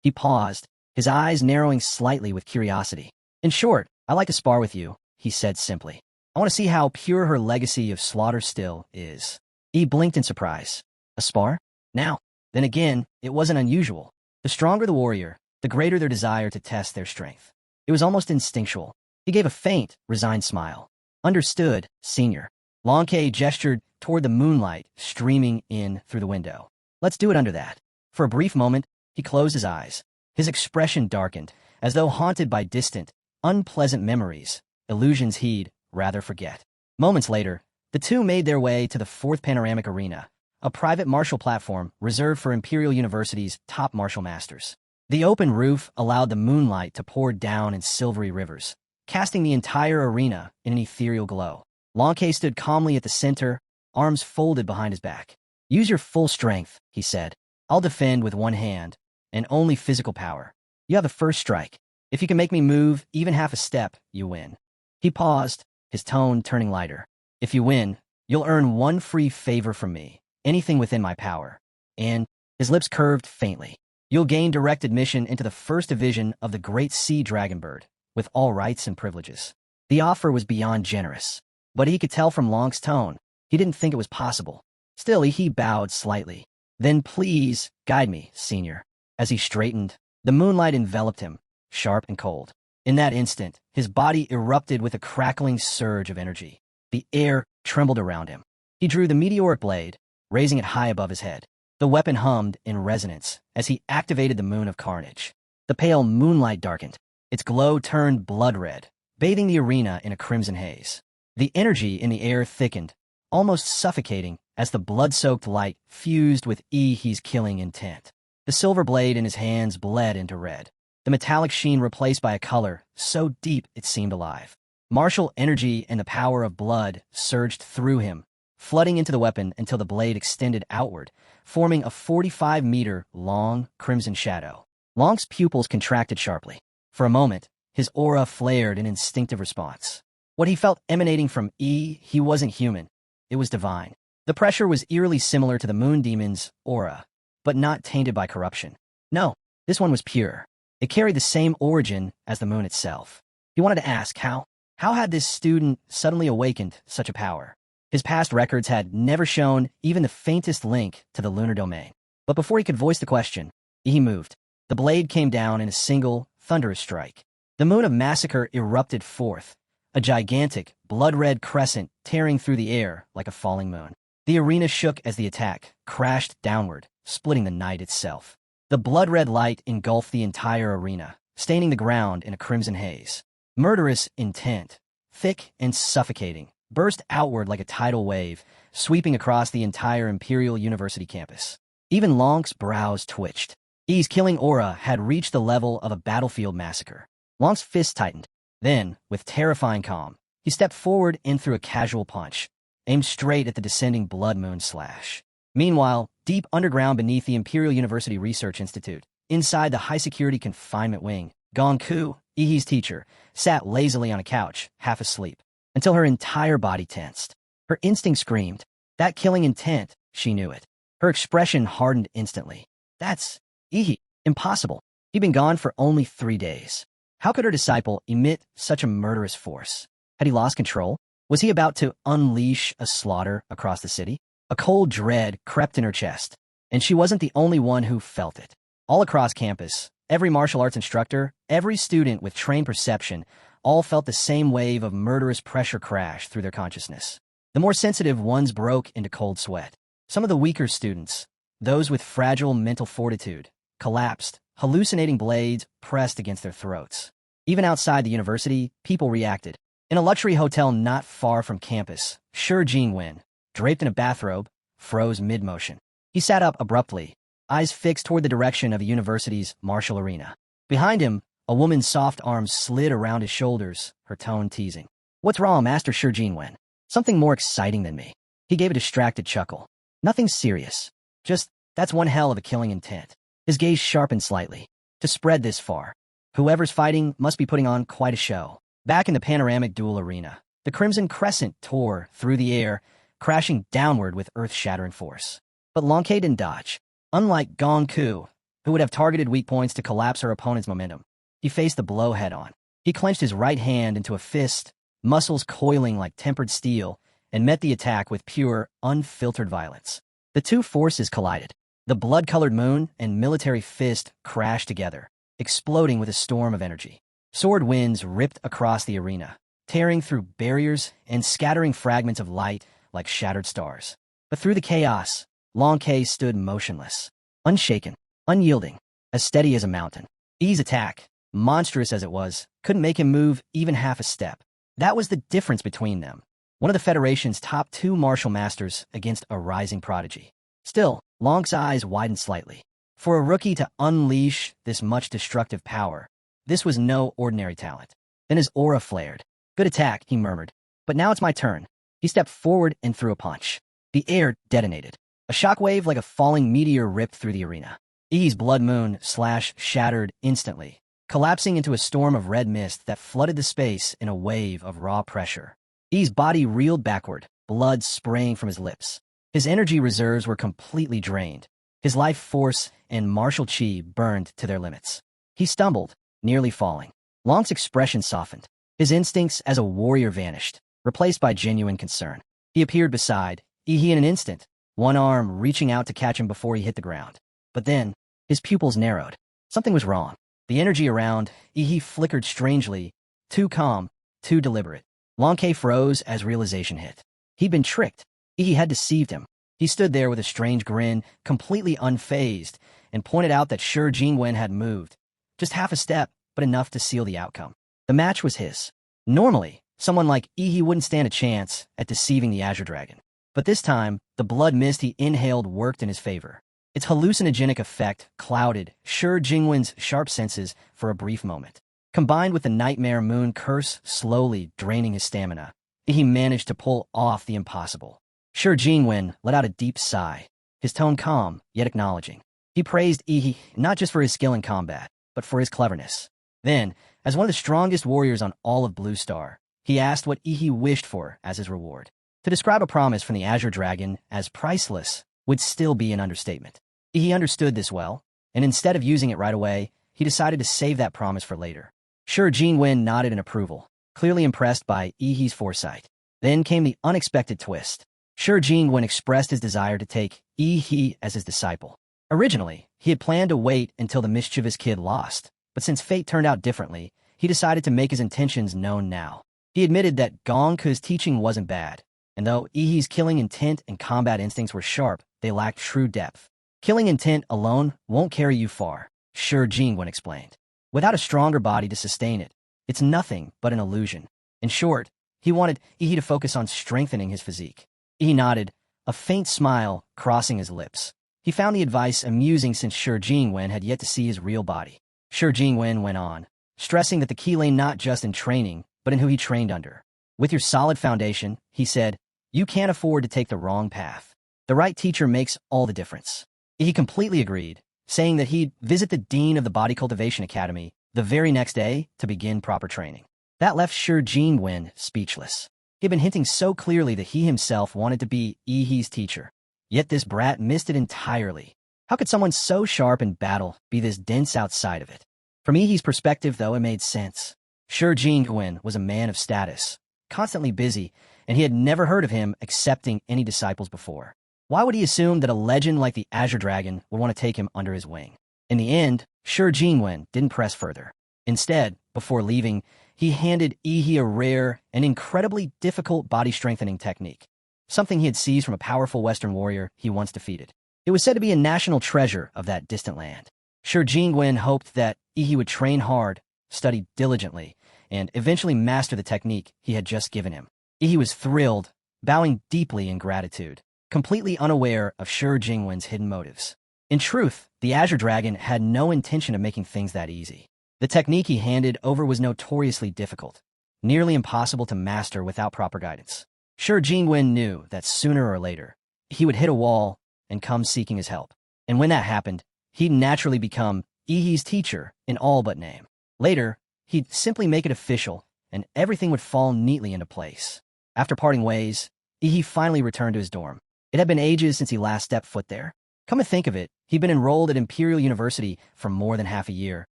He paused, his eyes narrowing slightly with curiosity. In short, I like to spar with you, he said simply. I want to see how pure her legacy of slaughter still is. He blinked in surprise. A spar? Now? Then again, it wasn't unusual. The stronger the warrior, the greater their desire to test their strength. It was almost instinctual. He gave a faint, resigned smile. Understood, senior. Long K gestured toward the moonlight streaming in through the window. Let's do it under that. For a brief moment, he closed his eyes. His expression darkened, as though haunted by distant, unpleasant memories, illusions he'd rather forget. Moments later, the two made their way to the fourth panoramic arena, a private martial platform reserved for Imperial University's top martial masters. The open roof allowed the moonlight to pour down in silvery rivers, casting the entire arena in an ethereal glow. Long K stood calmly at the center, arms folded behind his back. Use your full strength, he said. I'll defend with one hand, and only physical power. You have the first strike. If you can make me move even half a step, you win. He paused, his tone turning lighter. If you win, you'll earn one free favor from me, anything within my power. And, his lips curved faintly, you'll gain direct admission into the first division of the Great Sea Dragonbird, with all rights and privileges. The offer was beyond generous, but he could tell from Long's tone, he didn't think it was possible. Still, he bowed slightly. Then please, guide me, senior. As he straightened, the moonlight enveloped him, sharp and cold. In that instant, his body erupted with a crackling surge of energy. The air trembled around him. He drew the meteoric blade, raising it high above his head. The weapon hummed in resonance as he activated the moon of carnage. The pale moonlight darkened. Its glow turned blood red, bathing the arena in a crimson haze. The energy in the air thickened, almost suffocating as the blood-soaked light fused with He's killing intent. The silver blade in his hands bled into red, the metallic sheen replaced by a color so deep it seemed alive. Martial energy and the power of blood surged through him, flooding into the weapon until the blade extended outward, forming a 45-meter-long crimson shadow. Long's pupils contracted sharply. For a moment, his aura flared in instinctive response. What he felt emanating from he wasn't human. It was divine. The pressure was eerily similar to the moon demon's aura, but not tainted by corruption. No, this one was pure. It carried the same origin as the moon itself. He wanted to ask how had this student suddenly awakened such a power? His past records had never shown even the faintest link to the lunar domain. But before he could voice the question, he moved. The blade came down in a single, thunderous strike. The moon of massacre erupted forth, a gigantic, blood-red crescent tearing through the air like a falling moon. The arena shook as the attack crashed downward, splitting the night itself. The blood-red light engulfed the entire arena, staining the ground in a crimson haze. Murderous intent, thick and suffocating, burst outward like a tidal wave, sweeping across the entire Imperial University campus. Even Long's brows twitched. He's killing aura had reached the level of a battlefield massacre. Long's fist tightened. Then, with terrifying calm, he stepped forward and threw a casual punch, aimed straight at the descending blood moon slash. Meanwhile, deep underground beneath the Imperial University Research Institute, inside the high-security confinement wing, Gongku, Ihi's teacher, sat lazily on a couch, half asleep, until her entire body tensed. Her instinct screamed. That killing intent, she knew it. Her expression hardened instantly. That's Ihi. Impossible. He'd been gone for only 3 days. How could her disciple emit such a murderous force? Had he lost control? Was he about to unleash a slaughter across the city? A cold dread crept in her chest, and she wasn't the only one who felt it. All across campus, every martial arts instructor, every student with trained perception, all felt the same wave of murderous pressure crash through their consciousness. The more sensitive ones broke into cold sweat. Some of the weaker students, those with fragile mental fortitude, collapsed, hallucinating blades pressed against their throats. Even outside the university, people reacted. In a luxury hotel not far from campus, Shi Jingwen, draped in a bathrobe, froze mid-motion. He sat up abruptly, eyes fixed toward the direction of the university's martial arena. Behind him, a woman's soft arms slid around his shoulders, her tone teasing. What's wrong, Master Shi Jingwen? Something more exciting than me. He gave a distracted chuckle. Nothing serious. Just, that's one hell of a killing intent. His gaze sharpened slightly. To spread this far. Whoever's fighting must be putting on quite a show. Back in the panoramic duel arena, the Crimson Crescent tore through the air, crashing downward with earth-shattering force. But Long K didn't dodge. Unlike Gong Ku, who would have targeted weak points to collapse her opponent's momentum, he faced the blow head-on. He clenched his right hand into a fist, muscles coiling like tempered steel, and met the attack with pure, unfiltered violence. The two forces collided. The blood-colored moon and military fist crashed together, exploding with a storm of energy. Sword winds ripped across the arena, tearing through barriers and scattering fragments of light like shattered stars. But through the chaos, Long K stood motionless, unshaken, unyielding, as steady as a mountain. Yi's attack, monstrous as it was, couldn't make him move even half a step. That was the difference between them. One of the Federation's top two martial masters against a rising prodigy. Still, Long's eyes widened slightly. For a rookie to unleash this much destructive power, this was no ordinary talent. Then his aura flared. "Good attack," he murmured. "But now it's my turn." He stepped forward and threw a punch. The air detonated. A shockwave like a falling meteor ripped through the arena. Yi's blood moon shattered instantly, collapsing into a storm of red mist that flooded the space in a wave of raw pressure. Yi's body reeled backward, blood spraying from his lips. His energy reserves were completely drained. His life force and martial chi burned to their limits. He stumbled, nearly falling. Long's expression softened. His instincts as a warrior vanished, replaced by genuine concern. He appeared beside Yi in an instant, one arm reaching out to catch him before he hit the ground. But then, his pupils narrowed. Something was wrong. The energy around Yi flickered strangely, too calm, too deliberate. Long K froze as realization hit. He'd been tricked. Yi had deceived him. He stood there with a strange grin, completely unfazed, and pointed out that Shi Jingwen had moved. Just half a step, but enough to seal the outcome. The match was his. Normally, someone like Yi wouldn't stand a chance at deceiving the Azure Dragon. But this time, the blood mist he inhaled worked in his favor. Its hallucinogenic effect clouded Shi Jingwen's sharp senses for a brief moment. Combined with the nightmare moon curse slowly draining his stamina, Yi managed to pull off the impossible. Shi Jingwen let out a deep sigh, his tone calm, yet acknowledging. He praised Yi not just for his skill in combat, but for his cleverness. Then, as one of the strongest warriors on all of Blue Star, he asked what Yi wished for as his reward. To describe a promise from the Azure Dragon as priceless would still be an understatement. Yi understood this well, and instead of using it right away, he decided to save that promise for later. Shi Jingwen nodded in approval, clearly impressed by Yi's foresight. Then came the unexpected twist. Shi Jingwen expressed his desire to take Yi as his disciple. Originally, he had planned to wait until the mischievous kid lost, but since fate turned out differently, he decided to make his intentions known now. He admitted that Gong Ku's teaching wasn't bad, and though Yi's killing intent and combat instincts were sharp, they lacked true depth. Killing intent alone won't carry you far, Shi Jingwen explained. Without a stronger body to sustain it, it's nothing but an illusion. In short, he wanted Yi to focus on strengthening his physique. Yi nodded, a faint smile crossing his lips. He found the advice amusing since Shi Jingwen had yet to see his real body. Shi Jingwen went on, stressing that the key lay not just in training, but in who he trained under. With your solid foundation, he said, you can't afford to take the wrong path. The right teacher makes all the difference. He completely agreed, saying that he'd visit the dean of the Body Cultivation Academy the very next day to begin proper training. That left Shi Jingwen speechless. He had been hinting so clearly that he himself wanted to be Yi's teacher. Yet this brat missed it entirely. How could someone so sharp in battle be this dense outside of it? From Yi's perspective, though, it made sense. Shi Jingwen was a man of status, constantly busy, and he had never heard of him accepting any disciples before. Why would he assume that a legend like the Azure Dragon would want to take him under his wing? In the end, Shi Jingwen didn't press further. Instead, before leaving, he handed Yi a rare and incredibly difficult body-strengthening technique, something he had seized from a powerful Western warrior he once defeated. It was said to be a national treasure of that distant land. Shi Jingwen hoped that Yi would train hard, study diligently, and eventually master the technique he had just given him. Yi was thrilled, bowing deeply in gratitude, completely unaware of Shi Jingwen's hidden motives. In truth, the Azure Dragon had no intention of making things that easy. The technique he handed over was notoriously difficult, nearly impossible to master without proper guidance. Shi Jingwen knew that sooner or later, he would hit a wall and come seeking his help. And when that happened, he'd naturally become Yi's teacher in all but name. Later, he'd simply make it official, and everything would fall neatly into place. After parting ways, he finally returned to his dorm. It had been ages since he last stepped foot there. Come to think of it, he'd been enrolled at Imperial University for more than half a year,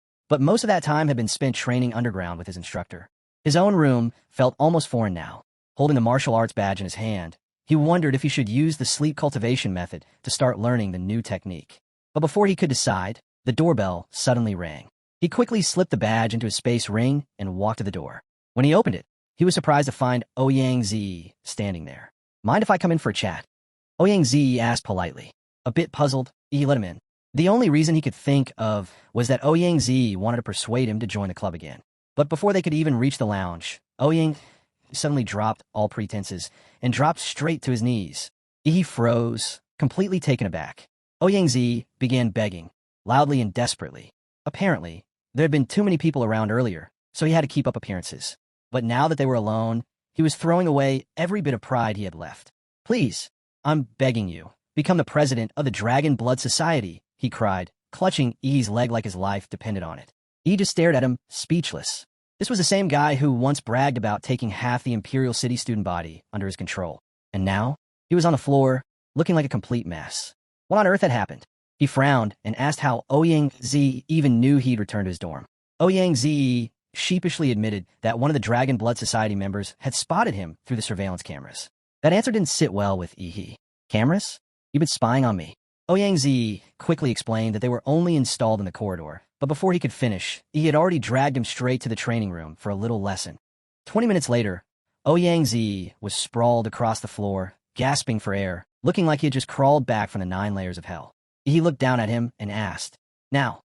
but most of that time had been spent training underground with his instructor. His own room felt almost foreign now. Holding the martial arts badge in his hand, he wondered if he should use the sleep cultivation method to start learning the new technique. But before he could decide, the doorbell suddenly rang. He quickly slipped the badge into his space ring and walked to the door. When he opened it, he was surprised to find Ouyang Zi standing there. "Mind if I come in for a chat?" Ouyang Zi asked politely. A bit puzzled, he let him in. The only reason he could think of was that Ouyang Zi wanted to persuade him to join the club again. But before they could even reach the lounge, Ouyang suddenly dropped all pretenses and dropped straight to his knees. He froze, completely taken aback. Ouyang Zi began begging, loudly and desperately. Apparently, there had been too many people around earlier, so he had to keep up appearances. But now that they were alone, he was throwing away every bit of pride he had left. "Please, I'm begging you, become the president of the Dragon Blood Society," he cried, clutching E's leg like his life depended on it. E just stared at him, speechless. This was the same guy who once bragged about taking half the Imperial City student body under his control. And now, he was on the floor, looking like a complete mess. What on earth had happened? He frowned and asked how Ouyang Zi even knew he'd returned to his dorm. Ouyang Zi sheepishly admitted that one of the Dragon Blood Society members had spotted him through the surveillance cameras. That answer didn't sit well with Yi. "Cameras? You've been spying on me." Ouyang Zi quickly explained that they were only installed in the corridor, but before he could finish, he had already dragged him straight to the training room for a little lesson. 20 minutes later, Ouyang Zi was sprawled across the floor, gasping for air, looking like he had just crawled back from the 9 layers of hell. He looked down at him and asked, "Now,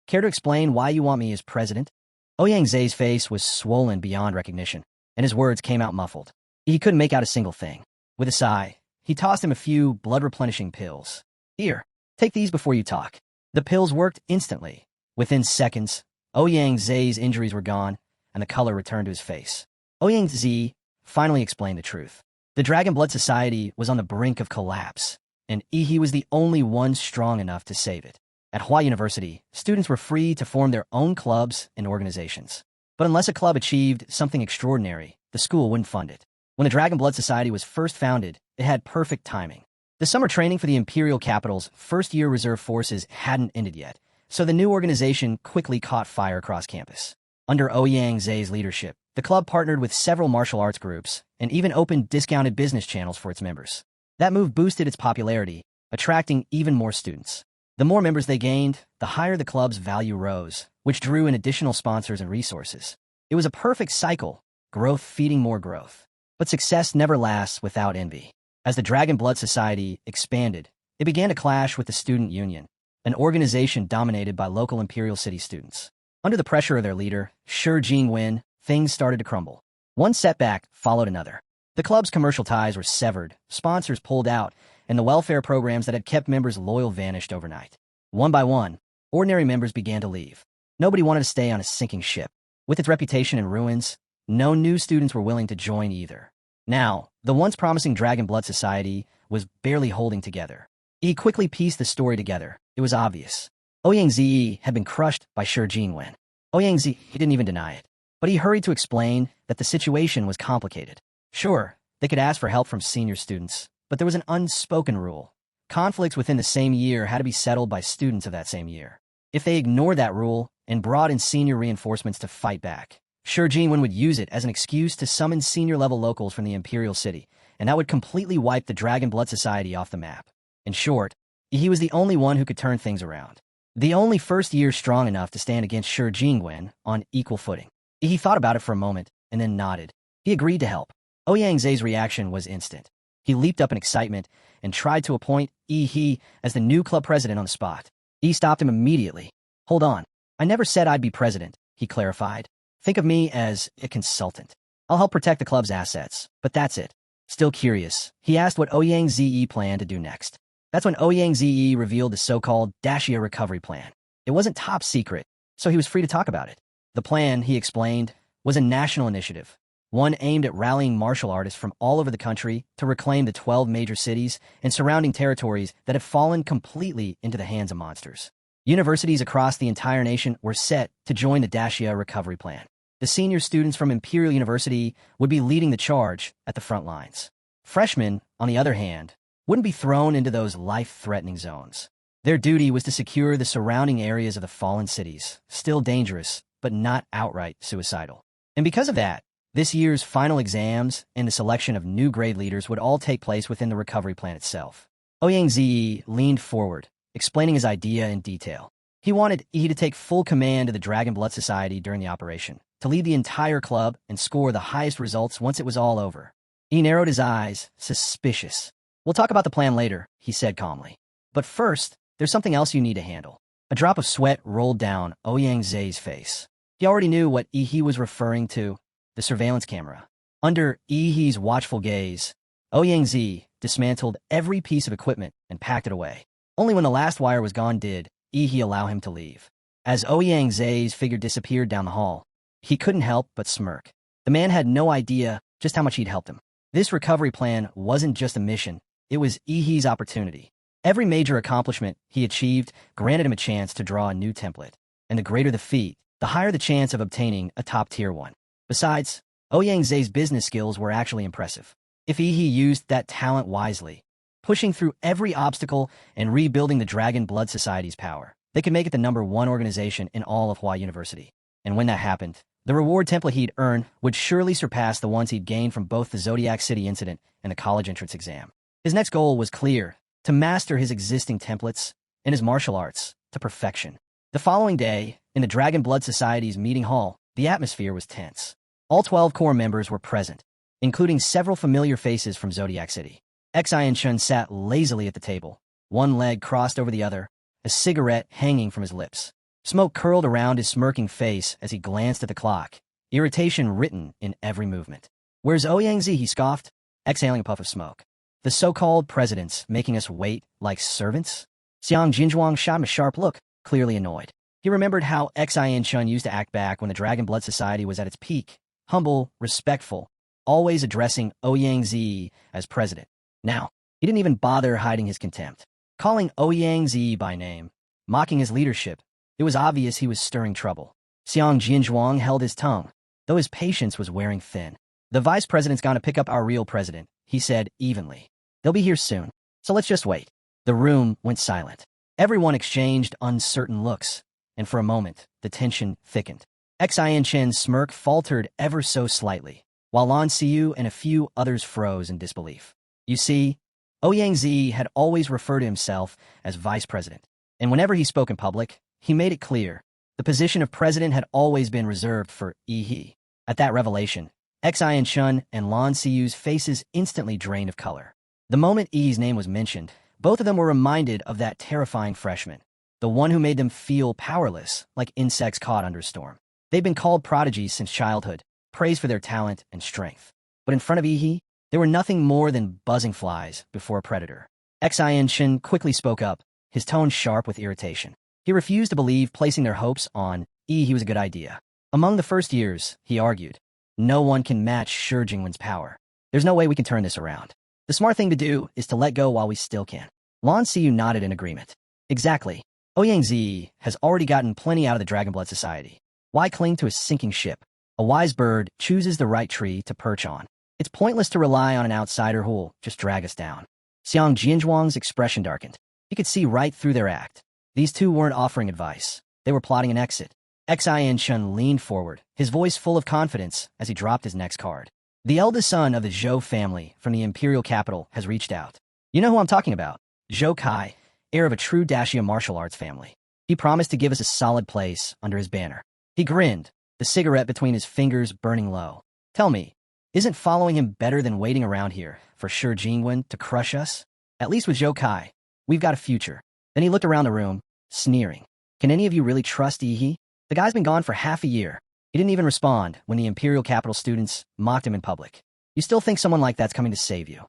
care to explain why you want me as president?" Ouyang Zi's face was swollen beyond recognition, and his words came out muffled. He couldn't make out a single thing. With a sigh, he tossed him a few blood-replenishing pills. "Here, take these before you talk." The pills worked instantly. Within seconds, Ouyang Zi's injuries were gone, and the color returned to his face. Ouyang Zi finally explained the truth. The Dragon Blood Society was on the brink of collapse, and he was the only one strong enough to save it. At Hua University, students were free to form their own clubs and organizations. But unless a club achieved something extraordinary, the school wouldn't fund it. When the Dragon Blood Society was first founded, it had perfect timing. The summer training for the Imperial Capital's first-year reserve forces hadn't ended yet, so the new organization quickly caught fire across campus. Under Ouyang Zi's leadership, the club partnered with several martial arts groups and even opened discounted business channels for its members. That move boosted its popularity, attracting even more students. The more members they gained, the higher the club's value rose, which drew in additional sponsors and resources. It was a perfect cycle, growth feeding more growth. But success never lasts without envy. As the Dragon Blood Society expanded, it began to clash with the Student Union, an organization dominated by local Imperial City students. Under the pressure of their leader, Shi Jingwen, things started to crumble. One setback followed another. The club's commercial ties were severed, sponsors pulled out, and the welfare programs that had kept members loyal vanished overnight. One by one, ordinary members began to leave. Nobody wanted to stay on a sinking ship. With its reputation in ruins, no new students were willing to join either. Now, the once promising Dragon Blood Society was barely holding together. He quickly pieced the story together. It was obvious. Ouyang Zi had been crushed by Shi Jingwen. Ouyang Zi didn't even deny it, but he hurried to explain that the situation was complicated. Sure, they could ask for help from senior students, but there was an unspoken rule. Conflicts within the same year had to be settled by students of that same year. If they ignored that rule and brought in senior reinforcements to fight back, Shi Jingwen would use it as an excuse to summon senior-level locals from the Imperial City, and that would completely wipe the Dragon Blood Society off the map. In short, he was the only one who could turn things around. The only first year strong enough to stand against Shi Jingwen on equal footing. He thought about it for a moment and then nodded. He agreed to help. Ouyang Zi's reaction was instant. He leaped up in excitement and tried to appoint he as the new club president on the spot. He stopped him immediately. "Hold on. I never said I'd be president," he clarified. "Think of me as a consultant. I'll help protect the club's assets, but that's it." Still curious, he asked what Ouyang Zi planned to do next. That's when Ouyang Zi revealed the so-called Dacia recovery plan. It wasn't top secret, so he was free to talk about it. The plan, he explained, was a national initiative, one aimed at rallying martial artists from all over the country to reclaim the 12 major cities and surrounding territories that had fallen completely into the hands of monsters. Universities across the entire nation were set to join the Dacia recovery plan. The senior students from Imperial University would be leading the charge at the front lines. Freshmen, on the other hand, wouldn't be thrown into those life-threatening zones. Their duty was to secure the surrounding areas of the fallen cities, still dangerous, but not outright suicidal. And because of that, this year's final exams and the selection of new grade leaders would all take place within the recovery plan itself. Ouyang leaned forward, explaining his idea in detail. He wanted Yi to take full command of the Dragon Blood Society during the operation, to lead the entire club and score the highest results once it was all over. He narrowed his eyes, suspicious. "We'll talk about the plan later," he said calmly. "But first, there's something else you need to handle." A drop of sweat rolled down Ouyang's face. He already knew what Yi was referring to, the surveillance camera. Under Yi's watchful gaze, Ouyang dismantled every piece of equipment and packed it away. Only when the last wire was gone did Yi allow him to leave. As Ouyang's figure disappeared down the hall, he couldn't help but smirk. The man had no idea just how much he'd helped him. This recovery plan wasn't just a mission, it was Yi's opportunity. Every major accomplishment he achieved granted him a chance to draw a new template, and the greater the feat, the higher the chance of obtaining a top-tier one. Besides, Ouyang's business skills were actually impressive. If Yi used that talent wisely, pushing through every obstacle and rebuilding the Dragon Blood Society's power, they could make it the #1 organization in all of Hua University. And when that happened, the reward template he'd earn would surely surpass the ones he'd gained from both the Zodiac City incident and the college entrance exam. His next goal was clear: to master his existing templates and his martial arts to perfection. The following day, in the Dragon Blood Society's meeting hall, the atmosphere was tense. All 12 core members were present, including several familiar faces from Zodiac City. Xian sat lazily at the table, one leg crossed over the other, a cigarette hanging from his lips. Smoke curled around his smirking face as he glanced at the clock, irritation written in every movement. "Where's Ouyang?" he scoffed, exhaling a puff of smoke. "The so-called presidents making us wait like servants?" Xiang Jinzhuang shot him a sharp look, clearly annoyed. He remembered how Xian used to act back when the Dragon Blood Society was at its peak, humble, respectful, always addressing Ouyang as president. Now, he didn't even bother hiding his contempt. Calling Ouyang by name, mocking his leadership, it was obvious he was stirring trouble. Xiang Jinzhuang held his tongue, though his patience was wearing thin. "The vice president's gonna pick up our real president," he said evenly. "They'll be here soon, so let's just wait." The room went silent. Everyone exchanged uncertain looks, and for a moment, the tension thickened. Xian's smirk faltered ever so slightly, while Lan Xiu and a few others froze in disbelief. You see, Ouyang had always referred to himself as vice president, and whenever he spoke in public, he made it clear the position of president had always been reserved for Yi. At that revelation, Xian and Lan Xiu's faces instantly drained of color. The moment Yi's name was mentioned, both of them were reminded of that terrifying freshman, the one who made them feel powerless, like insects caught under a storm. They'd been called prodigies since childhood, praised for their talent and strength. But in front of Yi, they were nothing more than buzzing flies before a predator. Xian quickly spoke up, his tone sharp with irritation. He refused to believe placing their hopes on Yi was a good idea. Among the first years, he argued, no one can match Shi Jingwen's power. There's no way we can turn this around. The smart thing to do is to let go while we still can. Lan Xiu nodded in agreement. Exactly. Ouyang has already gotten plenty out of the Dragon Blood Society. Why cling to a sinking ship? A wise bird chooses the right tree to perch on. It's pointless to rely on an outsider who'll just drag us down. Xiang Jinzhuang's expression darkened. He could see right through their act. These two weren't offering advice. They were plotting an exit. Xian leaned forward, his voice full of confidence as he dropped his next card. The eldest son of the Zhou family from the imperial capital has reached out. You know who I'm talking about. Zhou Kai, heir of a true Dacia martial arts family. He promised to give us a solid place under his banner. He grinned, the cigarette between his fingers burning low. Tell me, isn't following him better than waiting around here for Shi Jingwen to crush us? At least with Zhou Kai, we've got a future. Then he looked around the room, sneering. Can any of you really trust Yi? The guy's been gone for half a year. He didn't even respond when the imperial capital students mocked him in public. You still think someone like that's coming to save you?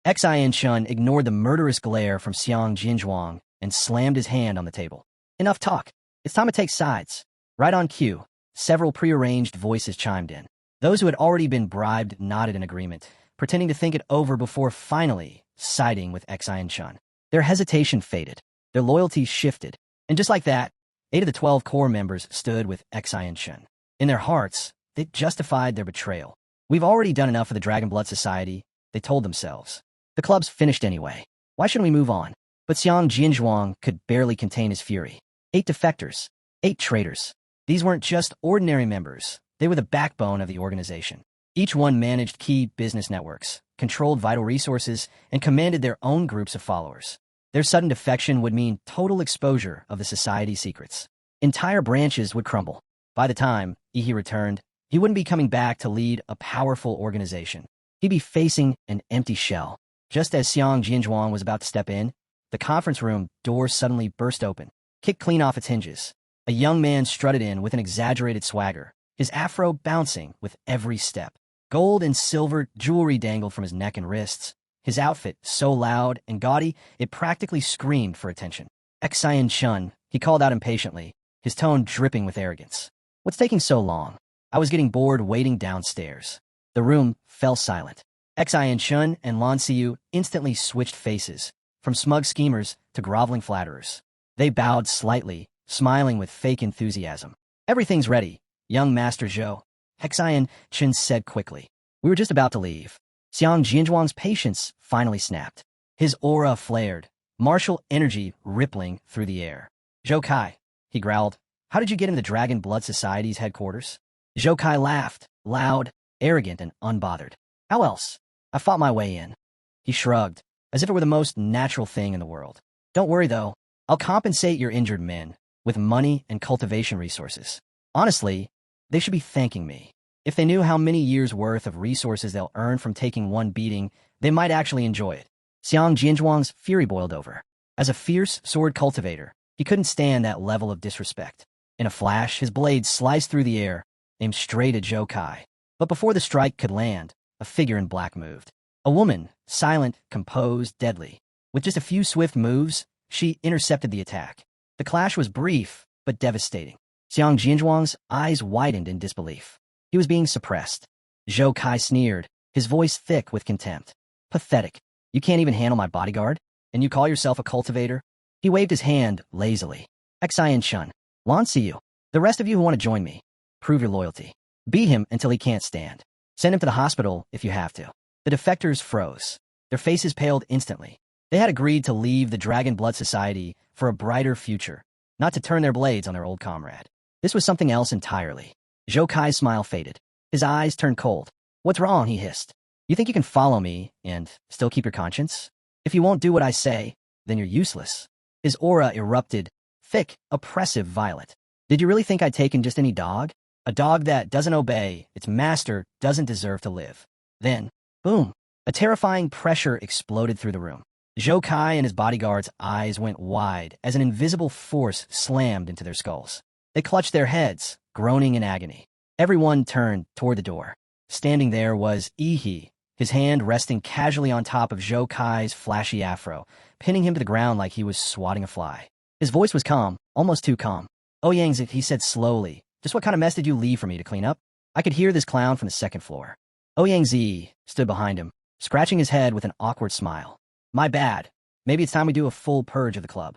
Xian ignored the murderous glare from Xiang Jinzhuang and slammed his hand on the table. Enough talk. It's time to take sides. Right on cue, several prearranged voices chimed in. Those who had already been bribed nodded in agreement, pretending to think it over before finally siding with Xian. Their hesitation faded. Their loyalty shifted. And just like that, 8 of the 12 core members stood with Xian Shun. In their hearts, they justified their betrayal. We've already done enough for the Dragon Blood Society, they told themselves. The club's finished anyway. Why shouldn't we move on? But Xiang Jianzhuang could barely contain his fury. 8 defectors. 8 traitors. These weren't just ordinary members. They were the backbone of the organization. Each one managed key business networks, controlled vital resources, and commanded their own groups of followers. Their sudden defection would mean total exposure of the society's secrets. Entire branches would crumble. By the time Yi returned, he wouldn't be coming back to lead a powerful organization. He'd be facing an empty shell. Just as Xiang Jianzhuang was about to step in, the conference room door suddenly burst open, kicked clean off its hinges. A young man strutted in with an exaggerated swagger, his afro bouncing with every step. Gold and silver jewelry dangled from his neck and wrists. His outfit, so loud and gaudy, it practically screamed for attention. Xian Shun, he called out impatiently, his tone dripping with arrogance. What's taking so long? I was getting bored waiting downstairs. The room fell silent. Xian Shun and Lan Xiyu instantly switched faces, from smug schemers to groveling flatterers. They bowed slightly, smiling with fake enthusiasm. Everything's ready, young Master Zhou, Xian Shun said quickly. We were just about to leave. Xiang Jianzhuang's patience finally snapped. His aura flared, martial energy rippling through the air. Zhou Kai, he growled, how did you get into the Dragon Blood Society's headquarters? Zhou Kai laughed, loud, arrogant, and unbothered. How else? I fought my way in. He shrugged, as if it were the most natural thing in the world. Don't worry, though. I'll compensate your injured men with money and cultivation resources. Honestly, they should be thanking me. If they knew how many years' worth of resources they'll earn from taking one beating, they might actually enjoy it. Xiang Jianzhuang's fury boiled over. As a fierce sword cultivator, he couldn't stand that level of disrespect. In a flash, his blade sliced through the air, aimed straight at Zhou Kai. But before the strike could land, a figure in black moved. A woman, silent, composed, deadly. With just a few swift moves, she intercepted the attack. The clash was brief, but devastating. Xiang Jianzhuang's eyes widened in disbelief. He was being suppressed. Zhou Kai sneered, his voice thick with contempt. Pathetic. You can't even handle my bodyguard? And you call yourself a cultivator? He waved his hand lazily. Xian Shun, Lan Xiyu, the rest of you who want to join me, prove your loyalty. Beat him until he can't stand. Send him to the hospital if you have to. The defectors froze. Their faces paled instantly. They had agreed to leave the Dragon Blood Society for a brighter future, not to turn their blades on their old comrade. This was something else entirely. Zhou Kai's smile faded. His eyes turned cold. What's wrong? He hissed. You think you can follow me and still keep your conscience? If you won't do what I say, then you're useless. His aura erupted, thick, oppressive violet. Did you really think I'd taken just any dog? A dog that doesn't obey its master doesn't deserve to live. Then, boom, a terrifying pressure exploded through the room. Zhou Kai and his bodyguards' eyes went wide as an invisible force slammed into their skulls. They clutched their heads, groaning in agony. Everyone turned toward the door. Standing there was Yi, his hand resting casually on top of Zhou Kai's flashy afro, pinning him to the ground like he was swatting a fly. His voice was calm, almost too calm. Ouyangzi, he said slowly, just what kind of mess did you leave for me to clean up? I could hear this clown from the second floor. Ouyangzi stood behind him, scratching his head with an awkward smile. My bad. Maybe it's time we do a full purge of the club.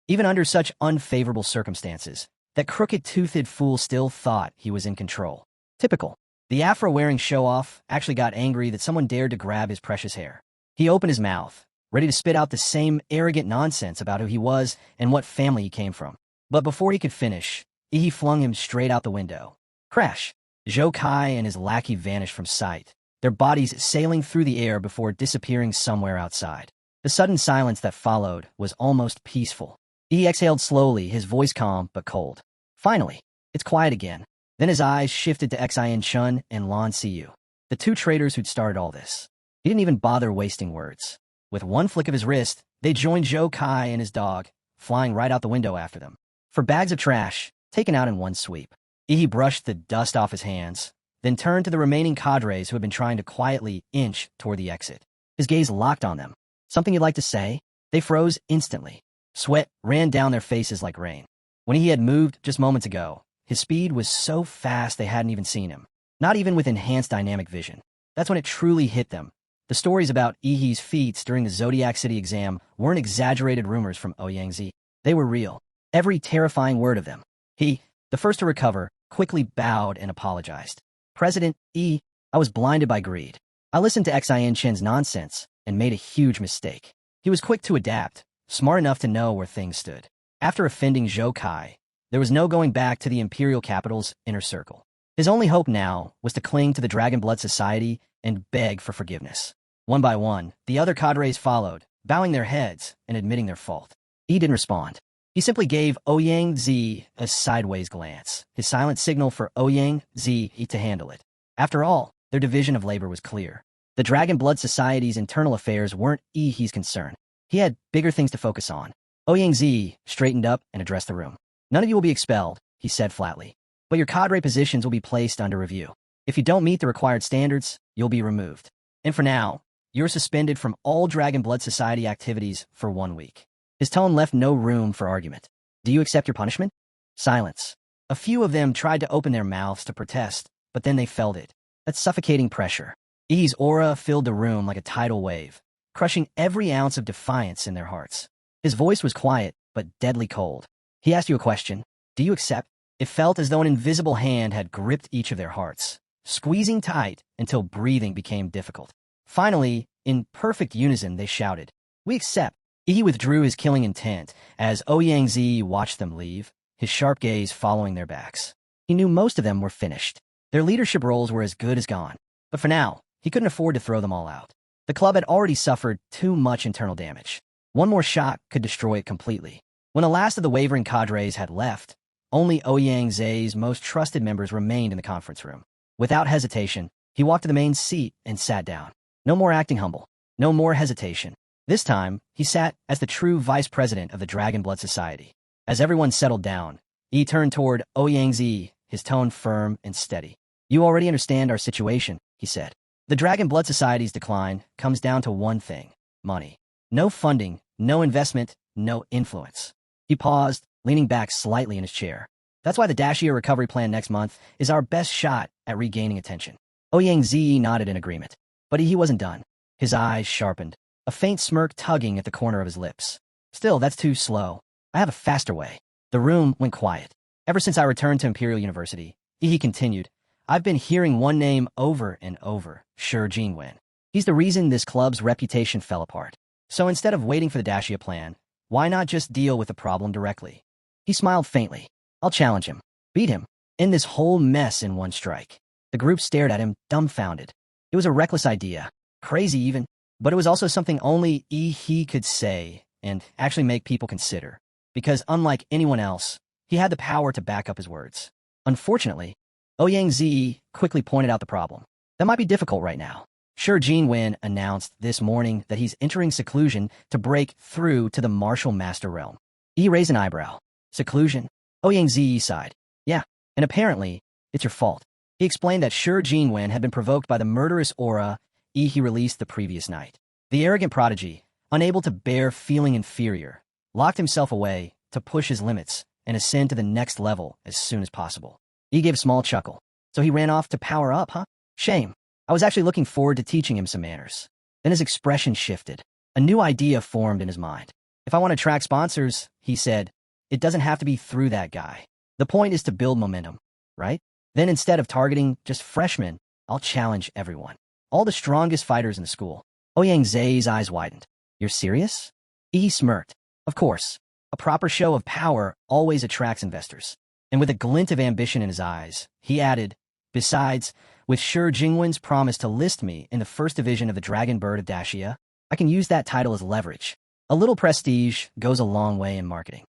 Even under such unfavorable circumstances, that crooked-toothed fool still thought he was in control. Typical. The afro-wearing show-off actually got angry that someone dared to grab his precious hair. He opened his mouth, ready to spit out the same arrogant nonsense about who he was and what family he came from. But before he could finish, he flung him straight out the window. Crash! Zhou Kai and his lackey vanished from sight, their bodies sailing through the air before disappearing somewhere outside. The sudden silence that followed was almost peaceful. He exhaled slowly, his voice calm but cold. Finally, it's quiet again. Then his eyes shifted to Xian Shun and Lan Xiyu, the two traitors who'd started all this. He didn't even bother wasting words. With one flick of his wrist, they joined Zhou Kai and his dog, flying right out the window after them. For bags of trash, taken out in one sweep. He brushed the dust off his hands, then turned to the remaining cadres who had been trying to quietly inch toward the exit. His gaze locked on them. Something you'd like to say? They froze instantly. Sweat ran down their faces like rain. When he had moved just moments ago, his speed was so fast they hadn't even seen him. Not even with enhanced dynamic vision. That's when it truly hit them. The stories about Yi's feats during the Zodiac City exam weren't exaggerated rumors from Ouyangzi. They were real. every terrifying word of them. He, the first to recover, quickly bowed and apologized. President E, I was blinded by greed. I listened to Xin Chen's nonsense and made a huge mistake. He was quick to adapt, smart enough to know where things stood. After offending Zhou Kai, there was no going back to the imperial capital's inner circle. His only hope now was to cling to the Dragon Blood Society and beg for forgiveness. One by one, the other cadres followed, bowing their heads and admitting their fault. He didn't respond. He simply gave Ouyang Zi a sideways glance, his silent signal for Ouyang Zi to handle it. After all, their division of labor was clear. The Dragon Blood Society's internal affairs weren't He's concern. He had bigger things to focus on. Ouyang Zi straightened up and addressed the room. None of you will be expelled, he said flatly. But your cadre positions will be placed under review. If you don't meet the required standards, you'll be removed. And for now, you're suspended from all Dragon Blood Society activities for 1 week. His tone left no room for argument. Do you accept your punishment? Silence. A few of them tried to open their mouths to protest, but then they felt it. That suffocating pressure. He's aura filled the room like a tidal wave, crushing every ounce of defiance in their hearts. His voice was quiet, but deadly cold. He asked you a question. Do you accept? It felt as though an invisible hand had gripped each of their hearts, squeezing tight until breathing became difficult. Finally, in perfect unison, they shouted, "We accept." He withdrew his killing intent as Ouyang Zi watched them leave, his sharp gaze following their backs. He knew most of them were finished. Their leadership roles were as good as gone. But for now, he couldn't afford to throw them all out. The club had already suffered too much internal damage. One more shock could destroy it completely. When the last of the wavering cadres had left, only Ouyang Zi's most trusted members remained in the conference room. Without hesitation, he walked to the main seat and sat down. No more acting humble. No more hesitation. This time, he sat as the true vice president of the Dragon Blood Society. As everyone settled down, he turned toward Ouyang Zi, his tone firm and steady. You already understand our situation, he said. The Dragon Blood Society's decline comes down to one thing: money. No funding, no investment, no influence. He paused, leaning back slightly in his chair. That's why the Dacia recovery plan next month is our best shot at regaining attention. Ouyang Zi nodded in agreement. But he wasn't done. His eyes sharpened, a faint smirk tugging at the corner of his lips. Still, that's too slow. I have a faster way. The room went quiet. Ever since I returned to Imperial University, he continued, I've been hearing one name over and over, Shi Jinwen. He's the reason this club's reputation fell apart. So instead of waiting for the Dacia plan, why not just deal with the problem directly? He smiled faintly. I'll challenge him. Beat him. End this whole mess in one strike. The group stared at him, dumbfounded. It was a reckless idea. Crazy even. But it was also something only he could say and actually make people consider. Because unlike anyone else, he had the power to back up his words. Unfortunately, Ouyang Zi quickly pointed out the problem. That might be difficult right now. Shi Jinwen announced this morning that he's entering seclusion to break through to the martial master realm. He raised an eyebrow. Seclusion? Ouyang Zi sighed. Yeah, and apparently, it's your fault. He explained that Shi Jinwen had been provoked by the murderous aura he released the previous night. The arrogant prodigy, unable to bear feeling inferior, locked himself away to push his limits and ascend to the next level as soon as possible. He gave a small chuckle. So he ran off to power up, huh? Shame. I was actually looking forward to teaching him some manners. Then his expression shifted. A new idea formed in his mind. If I want to attract sponsors, he said, it doesn't have to be through that guy. The point is to build momentum, right? Then instead of targeting just freshmen, I'll challenge everyone. All the strongest fighters in the school. Ouyang Zi's eyes widened. You're serious? He smirked. Of course. A proper show of power always attracts investors. And with a glint of ambition in his eyes, he added, besides, with Shi Jinwen's promise to list me in the first division of the Dragon Bird of Dacia, I can use that title as leverage. A little prestige goes a long way in marketing.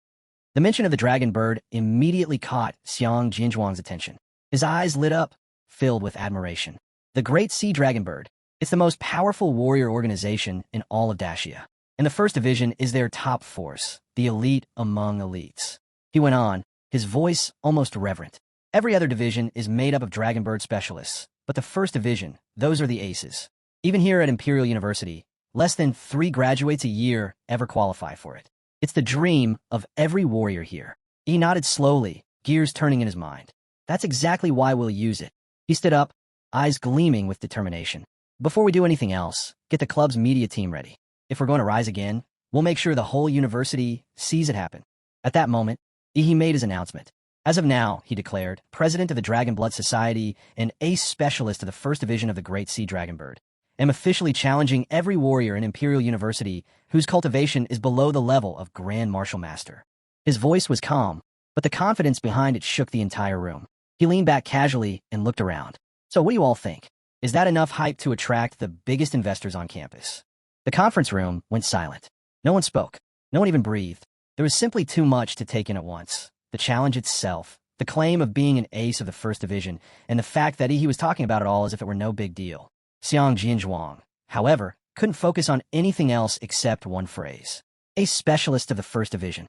The mention of the Dragon Bird immediately caught Xiang Jinzhuang's attention. His eyes lit up, filled with admiration. The Great Sea Dragon Bird. It's the most powerful warrior organization in all of Dacia. And the first division is their top force, the elite among elites. He went on, his voice almost reverent. Every other division is made up of Dragon Bird specialists, but the first division, those are the aces. Even here at Imperial University, less than 3 graduates a year ever qualify for it. It's the dream of every warrior here. He nodded slowly, gears turning in his mind. That's exactly why we'll use it. He stood up, eyes gleaming with determination. Before we do anything else, get the club's media team ready. If we're going to rise again, we'll make sure the whole university sees it happen. At that moment, He made his announcement. As of now, he declared, president of the Dragon Blood Society and ace specialist of the First Division of the Great Sea Dragon Bird, am officially challenging every warrior in Imperial University whose cultivation is below the level of Grand Martial Master. His voice was calm, but the confidence behind it shook the entire room. He leaned back casually and looked around. So what do you all think? Is that enough hype to attract the biggest investors on campus? The conference room went silent. No one spoke. No one even breathed. There was simply too much to take in at once. The challenge itself, the claim of being an ace of the First Division, and the fact that he was talking about it all as if it were no big deal. Xiang Jianzhuang, however, couldn't focus on anything else except one phrase. A specialist of the First Division.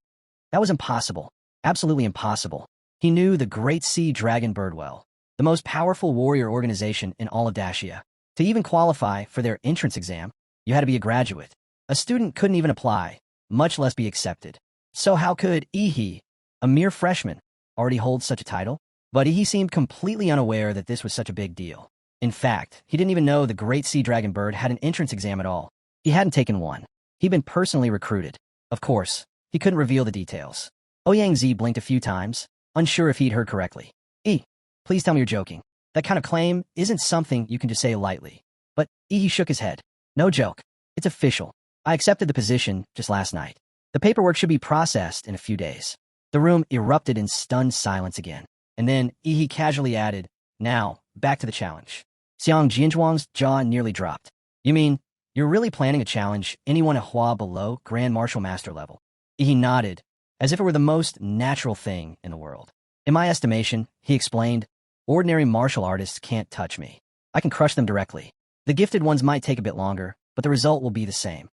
That was impossible. Absolutely impossible. He knew the Great Sea Dragon Bird well, the most powerful warrior organization in all of Dacia. To even qualify for their entrance exam, you had to be a graduate. A student couldn't even apply, much less be accepted. So how could he, a mere freshman, already hold such a title? But he seemed completely unaware that this was such a big deal. In fact, he didn't even know the Great Sea Dragon Bird had an entrance exam at all. He hadn't taken one. He'd been personally recruited. Of course, he couldn't reveal the details. Ouyang blinked a few times, unsure if he'd heard correctly. Please tell me you're joking. That kind of claim isn't something you can just say lightly. But he shook his head. No joke. It's official. I accepted the position just last night. The paperwork should be processed in a few days. The room erupted in stunned silence again. And then he casually added, now, back to the challenge. Xiang Jianzhuang's jaw nearly dropped. You mean, you're really planning to challenge anyone a hua below Grand Martial Master level? He nodded, as if it were the most natural thing in the world. In my estimation, he explained, ordinary martial artists can't touch me. I can crush them directly. The gifted ones might take a bit longer, but the result will be the same.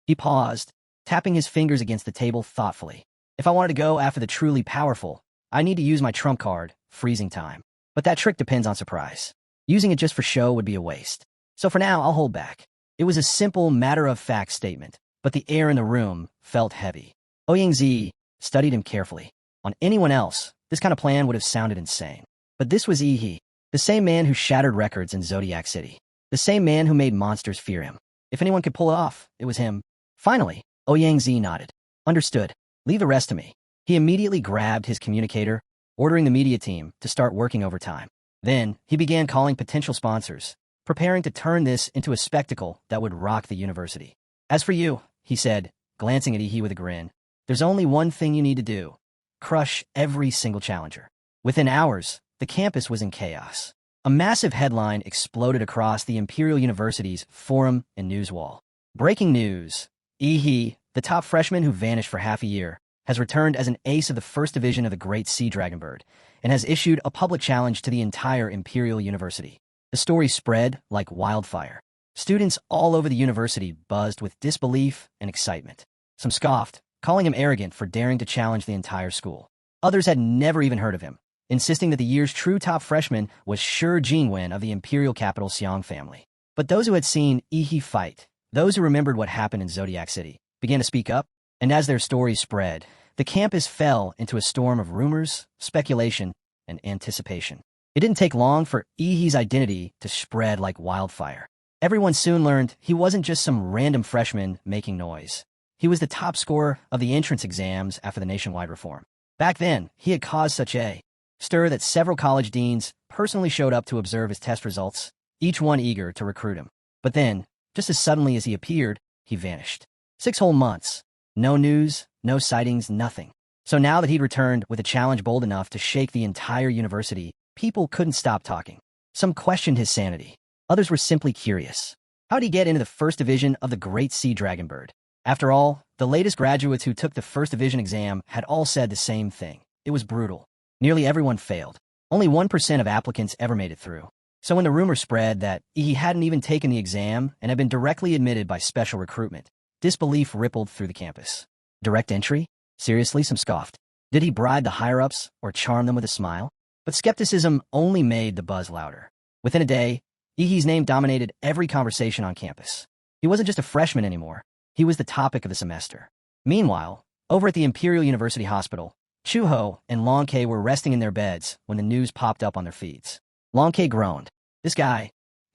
He paused, tapping his fingers against the table thoughtfully. If I wanted to go after the truly powerful, I need to use my trump card, freezing time. But that trick depends on surprise. Using it just for show would be a waste. So for now, I'll hold back. It was a simple, matter-of-fact statement, but the air in the room felt heavy. Ouyang studied him carefully. On anyone else, this kind of plan would have sounded insane. But this was the same man who shattered records in Zodiac City. The same man who made monsters fear him. If anyone could pull it off, it was him. Finally, Ouyang nodded. Understood. Leave the rest to me. He immediately grabbed his communicator, ordering the media team to start working overtime. Then, he began calling potential sponsors, preparing to turn this into a spectacle that would rock the university. As for you, he said, glancing at with a grin, there's only one thing you need to do. Crush every single challenger. Within hours, the campus was in chaos. A massive headline exploded across the Imperial University's forum and news wall. Breaking news. The top freshman who vanished for half a year, has returned as an ace of the First Division of the Great Sea Dragon Bird, and has issued a public challenge to the entire Imperial University. The story spread like wildfire. Students all over the university buzzed with disbelief and excitement. Some scoffed, calling him arrogant for daring to challenge the entire school. Others had never even heard of him, insisting that the year's true top freshman was Shi Jingwen of the Imperial capital Xiang family. But those who had seen fight, those who remembered what happened in Zodiac City, began to speak up, and as their stories spread, the campus fell into a storm of rumors, speculation, and anticipation. It didn't take long for Ihi's identity to spread like wildfire. Everyone soon learned he wasn't just some random freshman making noise. He was the top scorer of the entrance exams after the nationwide reform. Back then, he had caused such a stir that several college deans personally showed up to observe his test results, each one eager to recruit him. But then, just as suddenly as he appeared, he vanished. 6 whole months. No news, no sightings, nothing. So now that he'd returned with a challenge bold enough to shake the entire university, people couldn't stop talking. Some questioned his sanity. Others were simply curious. How'd he get into the First Division of the Great Sea Dragon Bird? After all, the latest graduates who took the First Division exam had all said the same thing. It was brutal. Nearly everyone failed. Only 1% of applicants ever made it through. So when the rumor spread that he hadn't even taken the exam and had been directly admitted by special recruitment, disbelief rippled through the campus. Direct entry? Seriously, some scoffed. Did he bribe the higher-ups or charm them with a smile? But skepticism only made the buzz louder. Within a day, Ihi's name dominated every conversation on campus. He wasn't just a freshman anymore. He was the topic of the semester. Meanwhile, over at the Imperial University Hospital, Chuho and Long K were resting in their beds when the news popped up on their feeds. Long K groaned. This guy,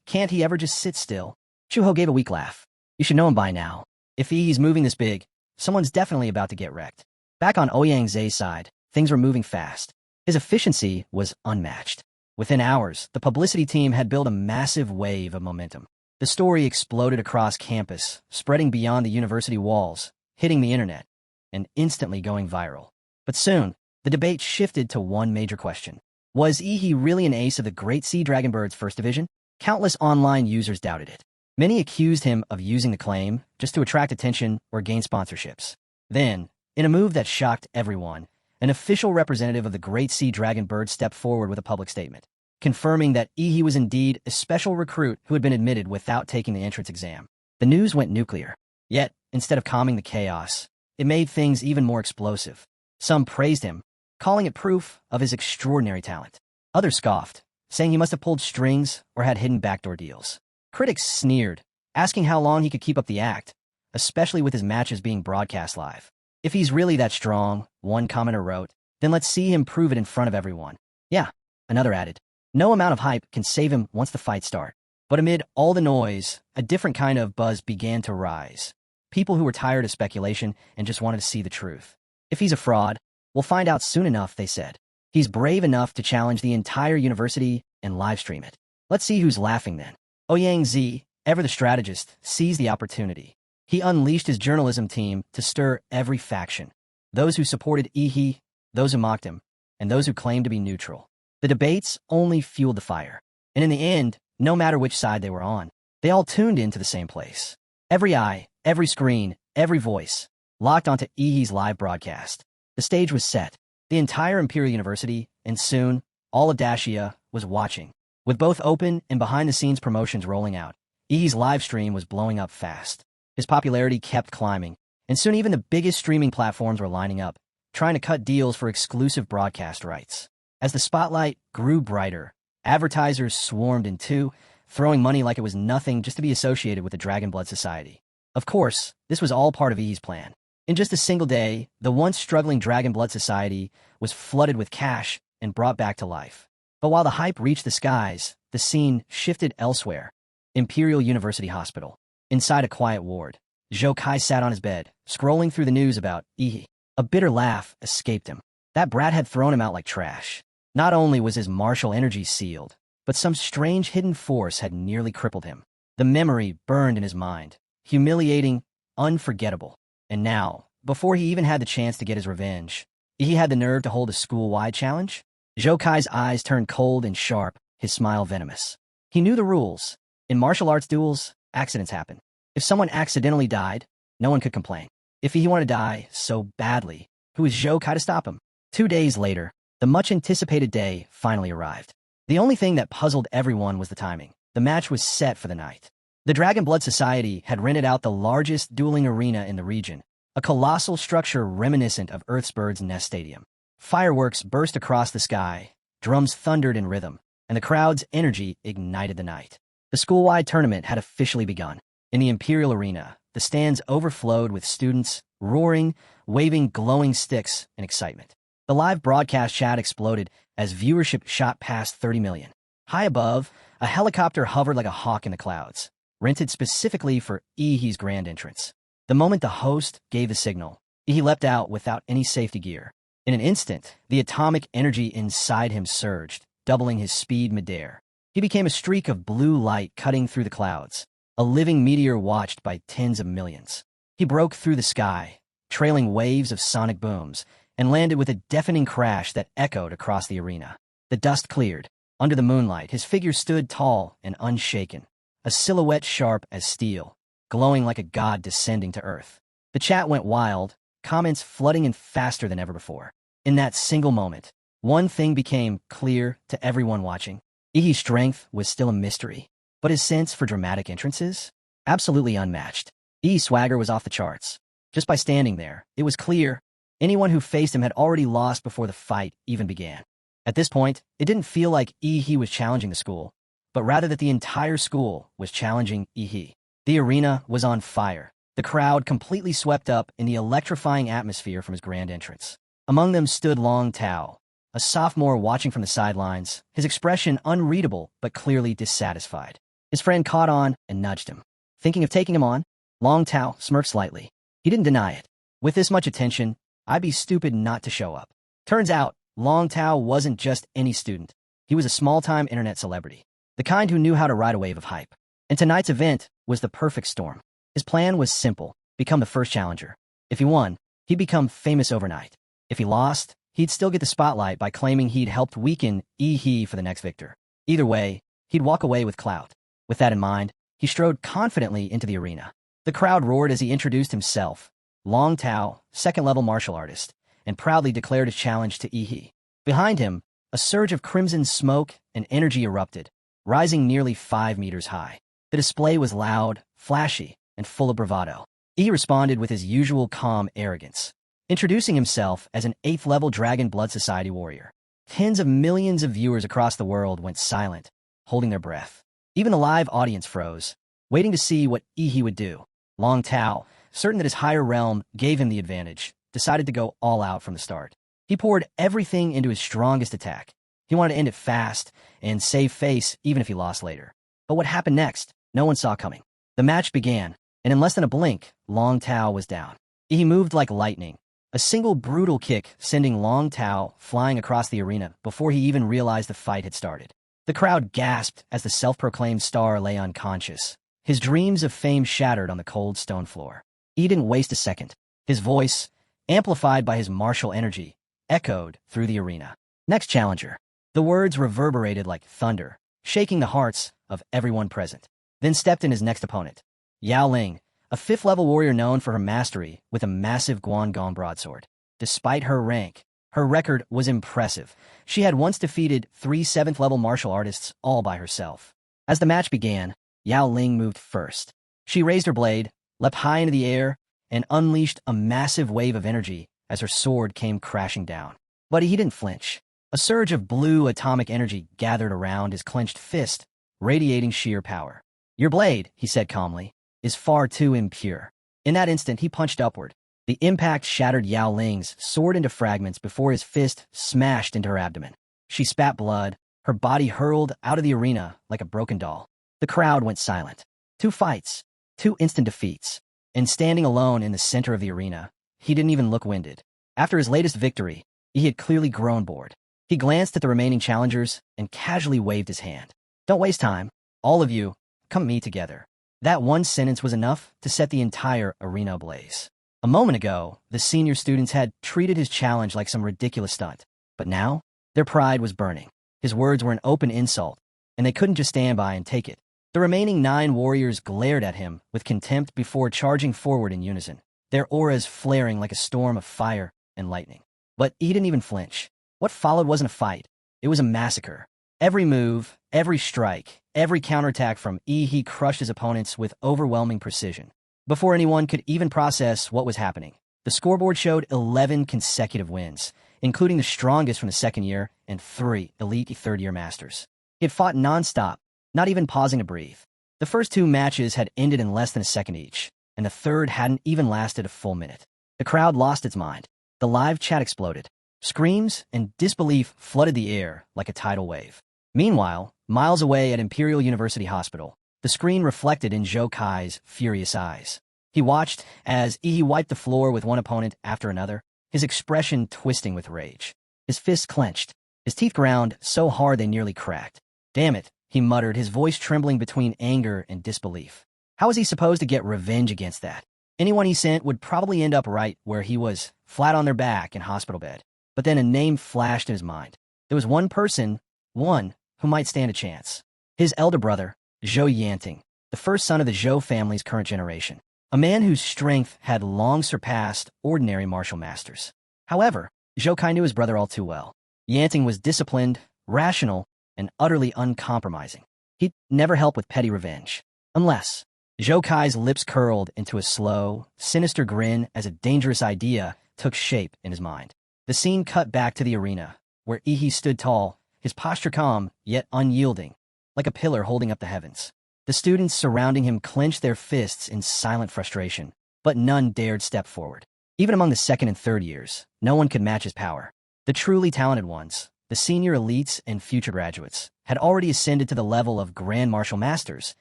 can't he ever just sit still? Chuho gave a weak laugh. You should know him by now. If he's moving this big, someone's definitely about to get wrecked. Back on Ouyang side, Things were moving fast. His efficiency was unmatched. Within hours, the publicity team had built a massive wave of momentum. The story exploded across campus, spreading beyond the university walls, hitting the internet, and instantly going viral. But soon, the debate shifted to one major question. Was Ihi really an ace of the Great Sea Dragonbird's First Division? Countless online users doubted it. Many accused him of using the claim just to attract attention or gain sponsorships. Then, in a move that shocked everyone, an official representative of the Great Sea Dragonbird stepped forward with a public statement, confirming that Ihi was indeed a special recruit who had been admitted without taking the entrance exam. The news went nuclear. Yet, instead of calming the chaos, it made things even more explosive. Some praised him, calling it proof of his extraordinary talent. Others scoffed, saying he must have pulled strings or had hidden backdoor deals. Critics sneered, asking how long he could keep up the act, especially with his matches being broadcast live. If he's really that strong, one commenter wrote, then let's see him prove it in front of everyone. Yeah, another added. No amount of hype can save him once the fights start. But amid all the noise, a different kind of buzz began to rise. People who were tired of speculation and just wanted to see the truth. If he's a fraud, we'll find out soon enough, they said. He's brave enough to challenge the entire university and livestream it. Let's see who's laughing then. Ouyang Zi, ever the strategist, seized the opportunity. He unleashed his journalism team to stir every faction. Those who supported Ihi, those who mocked him, and those who claimed to be neutral. The debates only fueled the fire. And in the end, no matter which side they were on, they all tuned into the same place. Every eye, every screen, every voice, locked onto Ihi's live broadcast. The stage was set. The entire Imperial University, and soon, all of Dacia, was watching. With both open and behind-the-scenes promotions rolling out, Ihi's live stream was blowing up fast. His popularity kept climbing, and soon even the biggest streaming platforms were lining up, trying to cut deals for exclusive broadcast rights. As the spotlight grew brighter, advertisers swarmed in too, throwing money like it was nothing just to be associated with the Dragonblood Society. Of course, this was all part of Ihi's plan. In just a single day, the once struggling Dragonblood Society was flooded with cash and brought back to life. But while the hype reached the skies, the scene shifted elsewhere. Imperial University Hospital. Inside a quiet ward, Zhou Kai sat on his bed, scrolling through the news about Ihi. A bitter laugh escaped him. That brat had thrown him out like trash. Not only was his martial energy sealed, but some strange hidden force had nearly crippled him. The memory burned in his mind, humiliating, unforgettable. And now, before he even had the chance to get his revenge, Ihi had the nerve to hold a school-wide challenge? Zhou Kai's eyes turned cold and sharp, his smile venomous. He knew the rules. In martial arts duels, accidents happen. If someone accidentally died, no one could complain. If he wanted to die so badly, who was Zhou Kai to stop him? 2 days later, the much-anticipated day finally arrived. The only thing that puzzled everyone was the timing. The match was set for the night. The Dragonblood Society had rented out the largest dueling arena in the region, a colossal structure reminiscent of Earthsbird's Nest Stadium. Fireworks burst across the sky, drums thundered in rhythm, and the crowd's energy ignited the night. The school-wide tournament had officially begun. In the Imperial Arena, the stands overflowed with students, roaring, waving glowing sticks in excitement. The live broadcast chat exploded as viewership shot past 30 million. High above, a helicopter hovered like a hawk in the clouds, rented specifically for Ihi's grand entrance. The moment the host gave the signal, Ihi leapt out without any safety gear. In an instant, the atomic energy inside him surged, doubling his speed midair. He became a streak of blue light cutting through the clouds, a living meteor watched by tens of millions. He broke through the sky, trailing waves of sonic booms, and landed with a deafening crash that echoed across the arena. The dust cleared. Under the moonlight, his figure stood tall and unshaken, a silhouette sharp as steel, glowing like a god descending to earth. The chat went wild, comments flooding in faster than ever before. In that single moment, one thing became clear to everyone watching. Ihi's strength was still a mystery, but his sense for dramatic entrances? Absolutely unmatched. Ihi's swagger was off the charts. Just by standing there, it was clear anyone who faced him had already lost before the fight even began. At this point, it didn't feel like Ihi was challenging the school, but rather that the entire school was challenging Ihi. The arena was on fire, the crowd completely swept up in the electrifying atmosphere from his grand entrance. Among them stood Long Tao, a sophomore watching from the sidelines, his expression unreadable but clearly dissatisfied. His friend caught on and nudged him. Thinking of taking him on? Long Tao smirked slightly. He didn't deny it. With this much attention, I'd be stupid not to show up. Turns out, Long Tao wasn't just any student. He was a small-time internet celebrity, the kind who knew how to ride a wave of hype. And tonight's event was the perfect storm. His plan was simple: become the first challenger. If he won, he'd become famous overnight. If he lost, he'd still get the spotlight by claiming he'd helped weaken He for the next victor. Either way, he'd walk away with clout. With that in mind, he strode confidently into the arena. The crowd roared as he introduced himself, Long Tao, second-level martial artist, and proudly declared his challenge to He. Behind him, a surge of crimson smoke and energy erupted, rising nearly 5 meters high. The display was loud, flashy, and full of bravado. He responded with his usual calm arrogance, introducing himself as an 8th-level Dragon Blood Society warrior. Tens of millions of viewers across the world went silent, holding their breath. Even the live audience froze, waiting to see what He would do. Long Tao, certain that his higher realm gave him the advantage, decided to go all out from the start. He poured everything into his strongest attack. He wanted to end it fast and save face even if he lost later. But what happened next, no one saw coming. The match began, and in less than a blink, Long Tao was down. He moved like lightning, a single brutal kick sending Long Tao flying across the arena before he even realized the fight had started. The crowd gasped as the self-proclaimed star lay unconscious, his dreams of fame shattered on the cold stone floor. He didn't waste a second. His voice, amplified by his martial energy, echoed through the arena. Next challenger. The words reverberated like thunder, shaking the hearts of everyone present. Then stepped in his next opponent, Yao Ling, a 5th-level warrior known for her mastery with a massive Guangdong broadsword. Despite her rank, her record was impressive. She had once defeated 3 7th-level martial artists all by herself. As the match began, Yao Ling moved first. She raised her blade, leapt high into the air, and unleashed a massive wave of energy as her sword came crashing down. But he didn't flinch. A surge of blue atomic energy gathered around his clenched fist, radiating sheer power. "Your blade," he said calmly, "is far too impure." In that instant, he punched upward. The impact shattered Yao Ling's sword into fragments before his fist smashed into her abdomen. She spat blood, her body hurled out of the arena like a broken doll. The crowd went silent. 2 fights, 2 instant defeats, and standing alone in the center of the arena, he didn't even look winded. After his latest victory, he had clearly grown bored. He glanced at the remaining challengers and casually waved his hand. "Don't waste time. All of you, come meet together." That one sentence was enough to set the entire arena ablaze. A moment ago, the senior students had treated his challenge like some ridiculous stunt. But now, their pride was burning. His words were an open insult, and they couldn't just stand by and take it. The remaining 9 warriors glared at him with contempt before charging forward in unison, their auras flaring like a storm of fire and lightning. But he didn't even flinch. What followed wasn't a fight. It was a massacre. Every move, every strike, every counterattack from he crushed his opponents with overwhelming precision. Before anyone could even process what was happening, the scoreboard showed 11 consecutive wins, including the strongest from the second year and 3 elite third-year masters. He had fought nonstop, not even pausing to breathe. The first 2 matches had ended in less than a second each, and the third hadn't even lasted a full minute. The crowd lost its mind. The live chat exploded. Screams and disbelief flooded the air like a tidal wave. Meanwhile, miles away at Imperial University Hospital, the screen reflected in Zhou Kai's furious eyes. He watched as he wiped the floor with one opponent after another, his expression twisting with rage. His fists clenched, his teeth ground so hard they nearly cracked. "Damn it," he muttered, his voice trembling between anger and disbelief. How was he supposed to get revenge against that? Anyone he sent would probably end up right where he was, flat on their back in hospital bed. But then a name flashed in his mind. There was one person, one who might stand a chance. His elder brother, Zhou Yanting, the first son of the Zhou family's current generation. A man whose strength had long surpassed ordinary martial masters. However, Zhou Kai knew his brother all too well. Yanting was disciplined, rational, and utterly uncompromising. He'd never help with petty revenge. Unless Zhou Kai's lips curled into a slow, sinister grin as a dangerous idea took shape in his mind. The scene cut back to the arena, where Ihi stood tall, his posture calm, yet unyielding, like a pillar holding up the heavens. The students surrounding him clenched their fists in silent frustration, but none dared step forward. Even among the second and third years, no one could match his power. The truly talented ones, the senior elites and future graduates, had already ascended to the level of grand martial masters,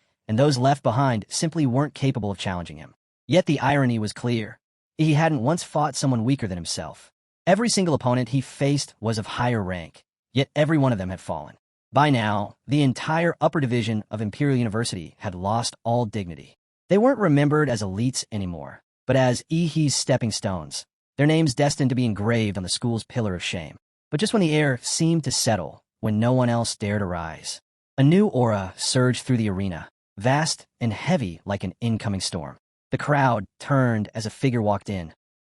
and those left behind simply weren't capable of challenging him. Yet the irony was clear. He hadn't once fought someone weaker than himself. Every single opponent he faced was of higher rank, yet every one of them had fallen. By now, the entire upper division of Imperial University had lost all dignity. They weren't remembered as elites anymore, but as Ihi's stepping stones, their names destined to be engraved on the school's pillar of shame. But just when the air seemed to settle, when no one else dared arise, a new aura surged through the arena, vast and heavy like an incoming storm. The crowd turned as a figure walked in,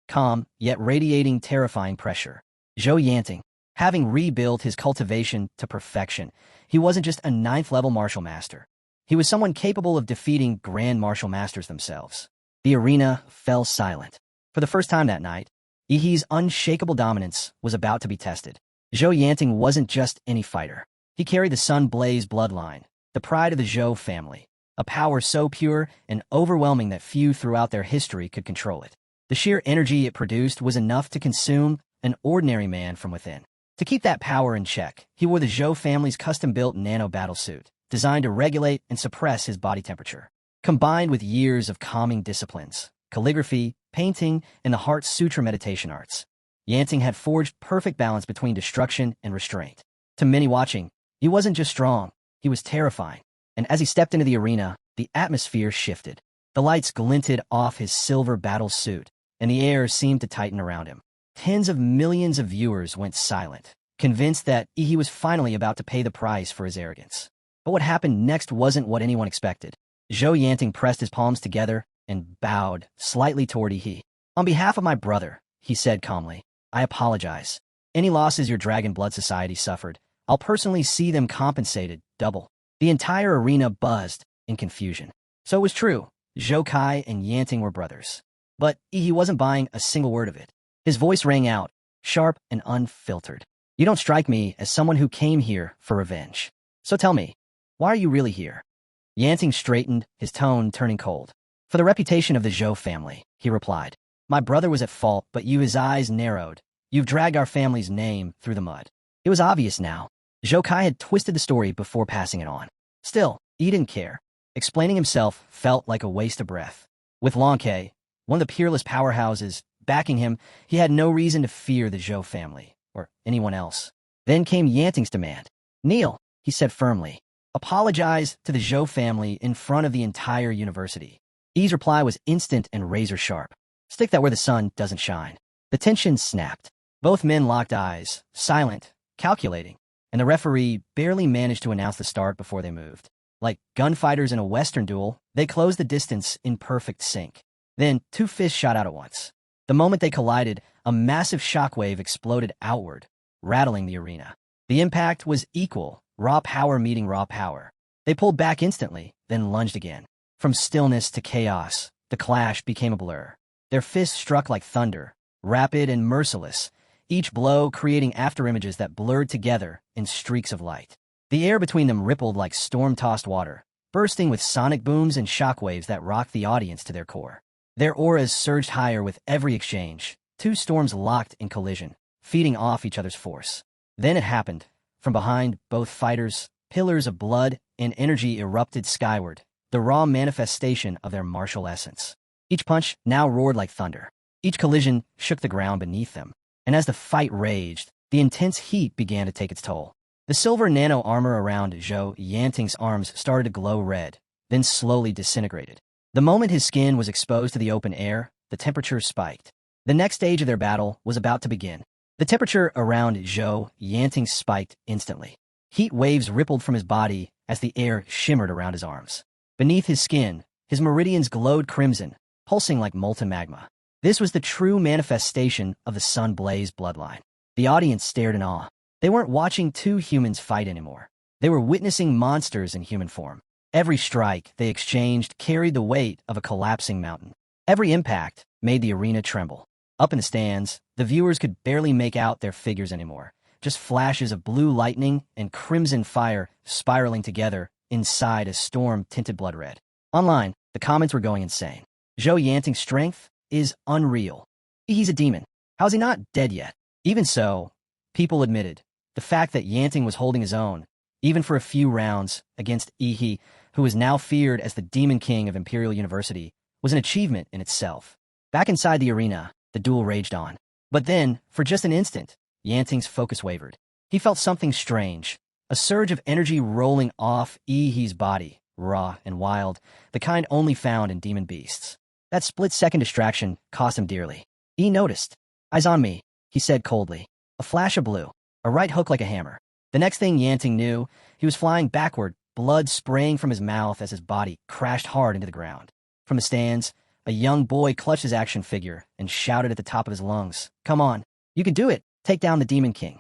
calm yet radiating terrifying pressure. Zhou Yanting. Having rebuilt his cultivation to perfection, he wasn't just a ninth-level martial master. He was someone capable of defeating grand martial masters themselves. The arena fell silent. For the first time that night, Ihi's unshakable dominance was about to be tested. Zhou Yanting wasn't just any fighter. He carried the Sun Blaze bloodline, the pride of the Zhou family, a power so pure and overwhelming that few throughout their history could control it. The sheer energy it produced was enough to consume an ordinary man from within. To keep that power in check, he wore the Zhou family's custom-built nano battlesuit, designed to regulate and suppress his body temperature. Combined with years of calming disciplines, calligraphy, painting, and the Heart Sutra meditation arts, Yanting had forged perfect balance between destruction and restraint. To many watching, he wasn't just strong, he was terrifying. And as he stepped into the arena, the atmosphere shifted. The lights glinted off his silver battle suit, and the air seemed to tighten around him. Tens of millions of viewers went silent, convinced that Ihi was finally about to pay the price for his arrogance. But what happened next wasn't what anyone expected. Zhou Yanting pressed his palms together and bowed slightly toward Ihi. "On behalf of my brother," he said calmly, "I apologize. Any losses your Dragon Blood Society suffered, I'll personally see them compensated double." The entire arena buzzed in confusion. So it was true. Zhou Kai and Yanting were brothers. But Ihi wasn't buying a single word of it. His voice rang out, sharp and unfiltered. "You don't strike me as someone who came here for revenge. So tell me, why are you really here?" Yanting straightened, his tone turning cold. "For the reputation of the Zhou family," he replied. "My brother was at fault, but his eyes narrowed. You've dragged our family's name through the mud." It was obvious now. Zhou Kai had twisted the story before passing it on. Still, he didn't care. Explaining himself felt like a waste of breath. With Long Ke, one of the peerless powerhouses, backing him, he had no reason to fear the Zhou family, or anyone else. Then came Yanting's demand. "Kneel," he said firmly. "Apologize to the Zhou family in front of the entire university." Yi's reply was instant and razor-sharp. "Stick that where the sun doesn't shine." The tension snapped. Both men locked eyes, silent, calculating, and the referee barely managed to announce the start before they moved. Like gunfighters in a Western duel, they closed the distance in perfect sync. Then, two fists shot out at once. The moment they collided, a massive shockwave exploded outward, rattling the arena. The impact was equal, raw power meeting raw power. They pulled back instantly, then lunged again. From stillness to chaos, the clash became a blur. Their fists struck like thunder, rapid and merciless, each blow creating afterimages that blurred together in streaks of light. The air between them rippled like storm-tossed water, bursting with sonic booms and shockwaves that rocked the audience to their core. Their auras surged higher with every exchange, two storms locked in collision, feeding off each other's force. Then it happened. From behind both fighters, pillars of blood and energy erupted skyward, the raw manifestation of their martial essence. Each punch now roared like thunder. Each collision shook the ground beneath them. And as the fight raged, the intense heat began to take its toll. The silver nano armor around Zhou Yanting's arms started to glow red, then slowly disintegrated. The moment his skin was exposed to the open air, the temperature spiked. The next stage of their battle was about to begin. The temperature around Zhou Yanting spiked instantly. Heat waves rippled from his body as the air shimmered around his arms. Beneath his skin, his meridians glowed crimson, pulsing like molten magma. This was the true manifestation of the Sun Blaze bloodline. The audience stared in awe. They weren't watching two humans fight anymore. They were witnessing monsters in human form. Every strike they exchanged carried the weight of a collapsing mountain. Every impact made the arena tremble. Up in the stands, the viewers could barely make out their figures anymore, just flashes of blue lightning and crimson fire spiraling together inside a storm-tinted blood red. Online, the comments were going insane. Zhou Yanting's strength is unreal. He's a demon. How's he not dead yet? Even so, people admitted, the fact that Yanting was holding his own, even for a few rounds, against Ihi, who is now feared as the Demon King of Imperial University, was an achievement in itself. Back inside the arena, the duel raged on. But then, for just an instant, Yanting's focus wavered. He felt something strange, a surge of energy rolling off He's body, raw and wild, the kind only found in demon beasts. That split-second distraction cost him dearly. Noticed. "Eyes on me," he said coldly. A flash of blue, a right hook like a hammer. The next thing Yanting knew, he was flying backward, blood spraying from his mouth as his body crashed hard into the ground. From the stands, a young boy clutched his action figure and shouted at the top of his lungs, "Come on, you can do it! Take down the Demon King."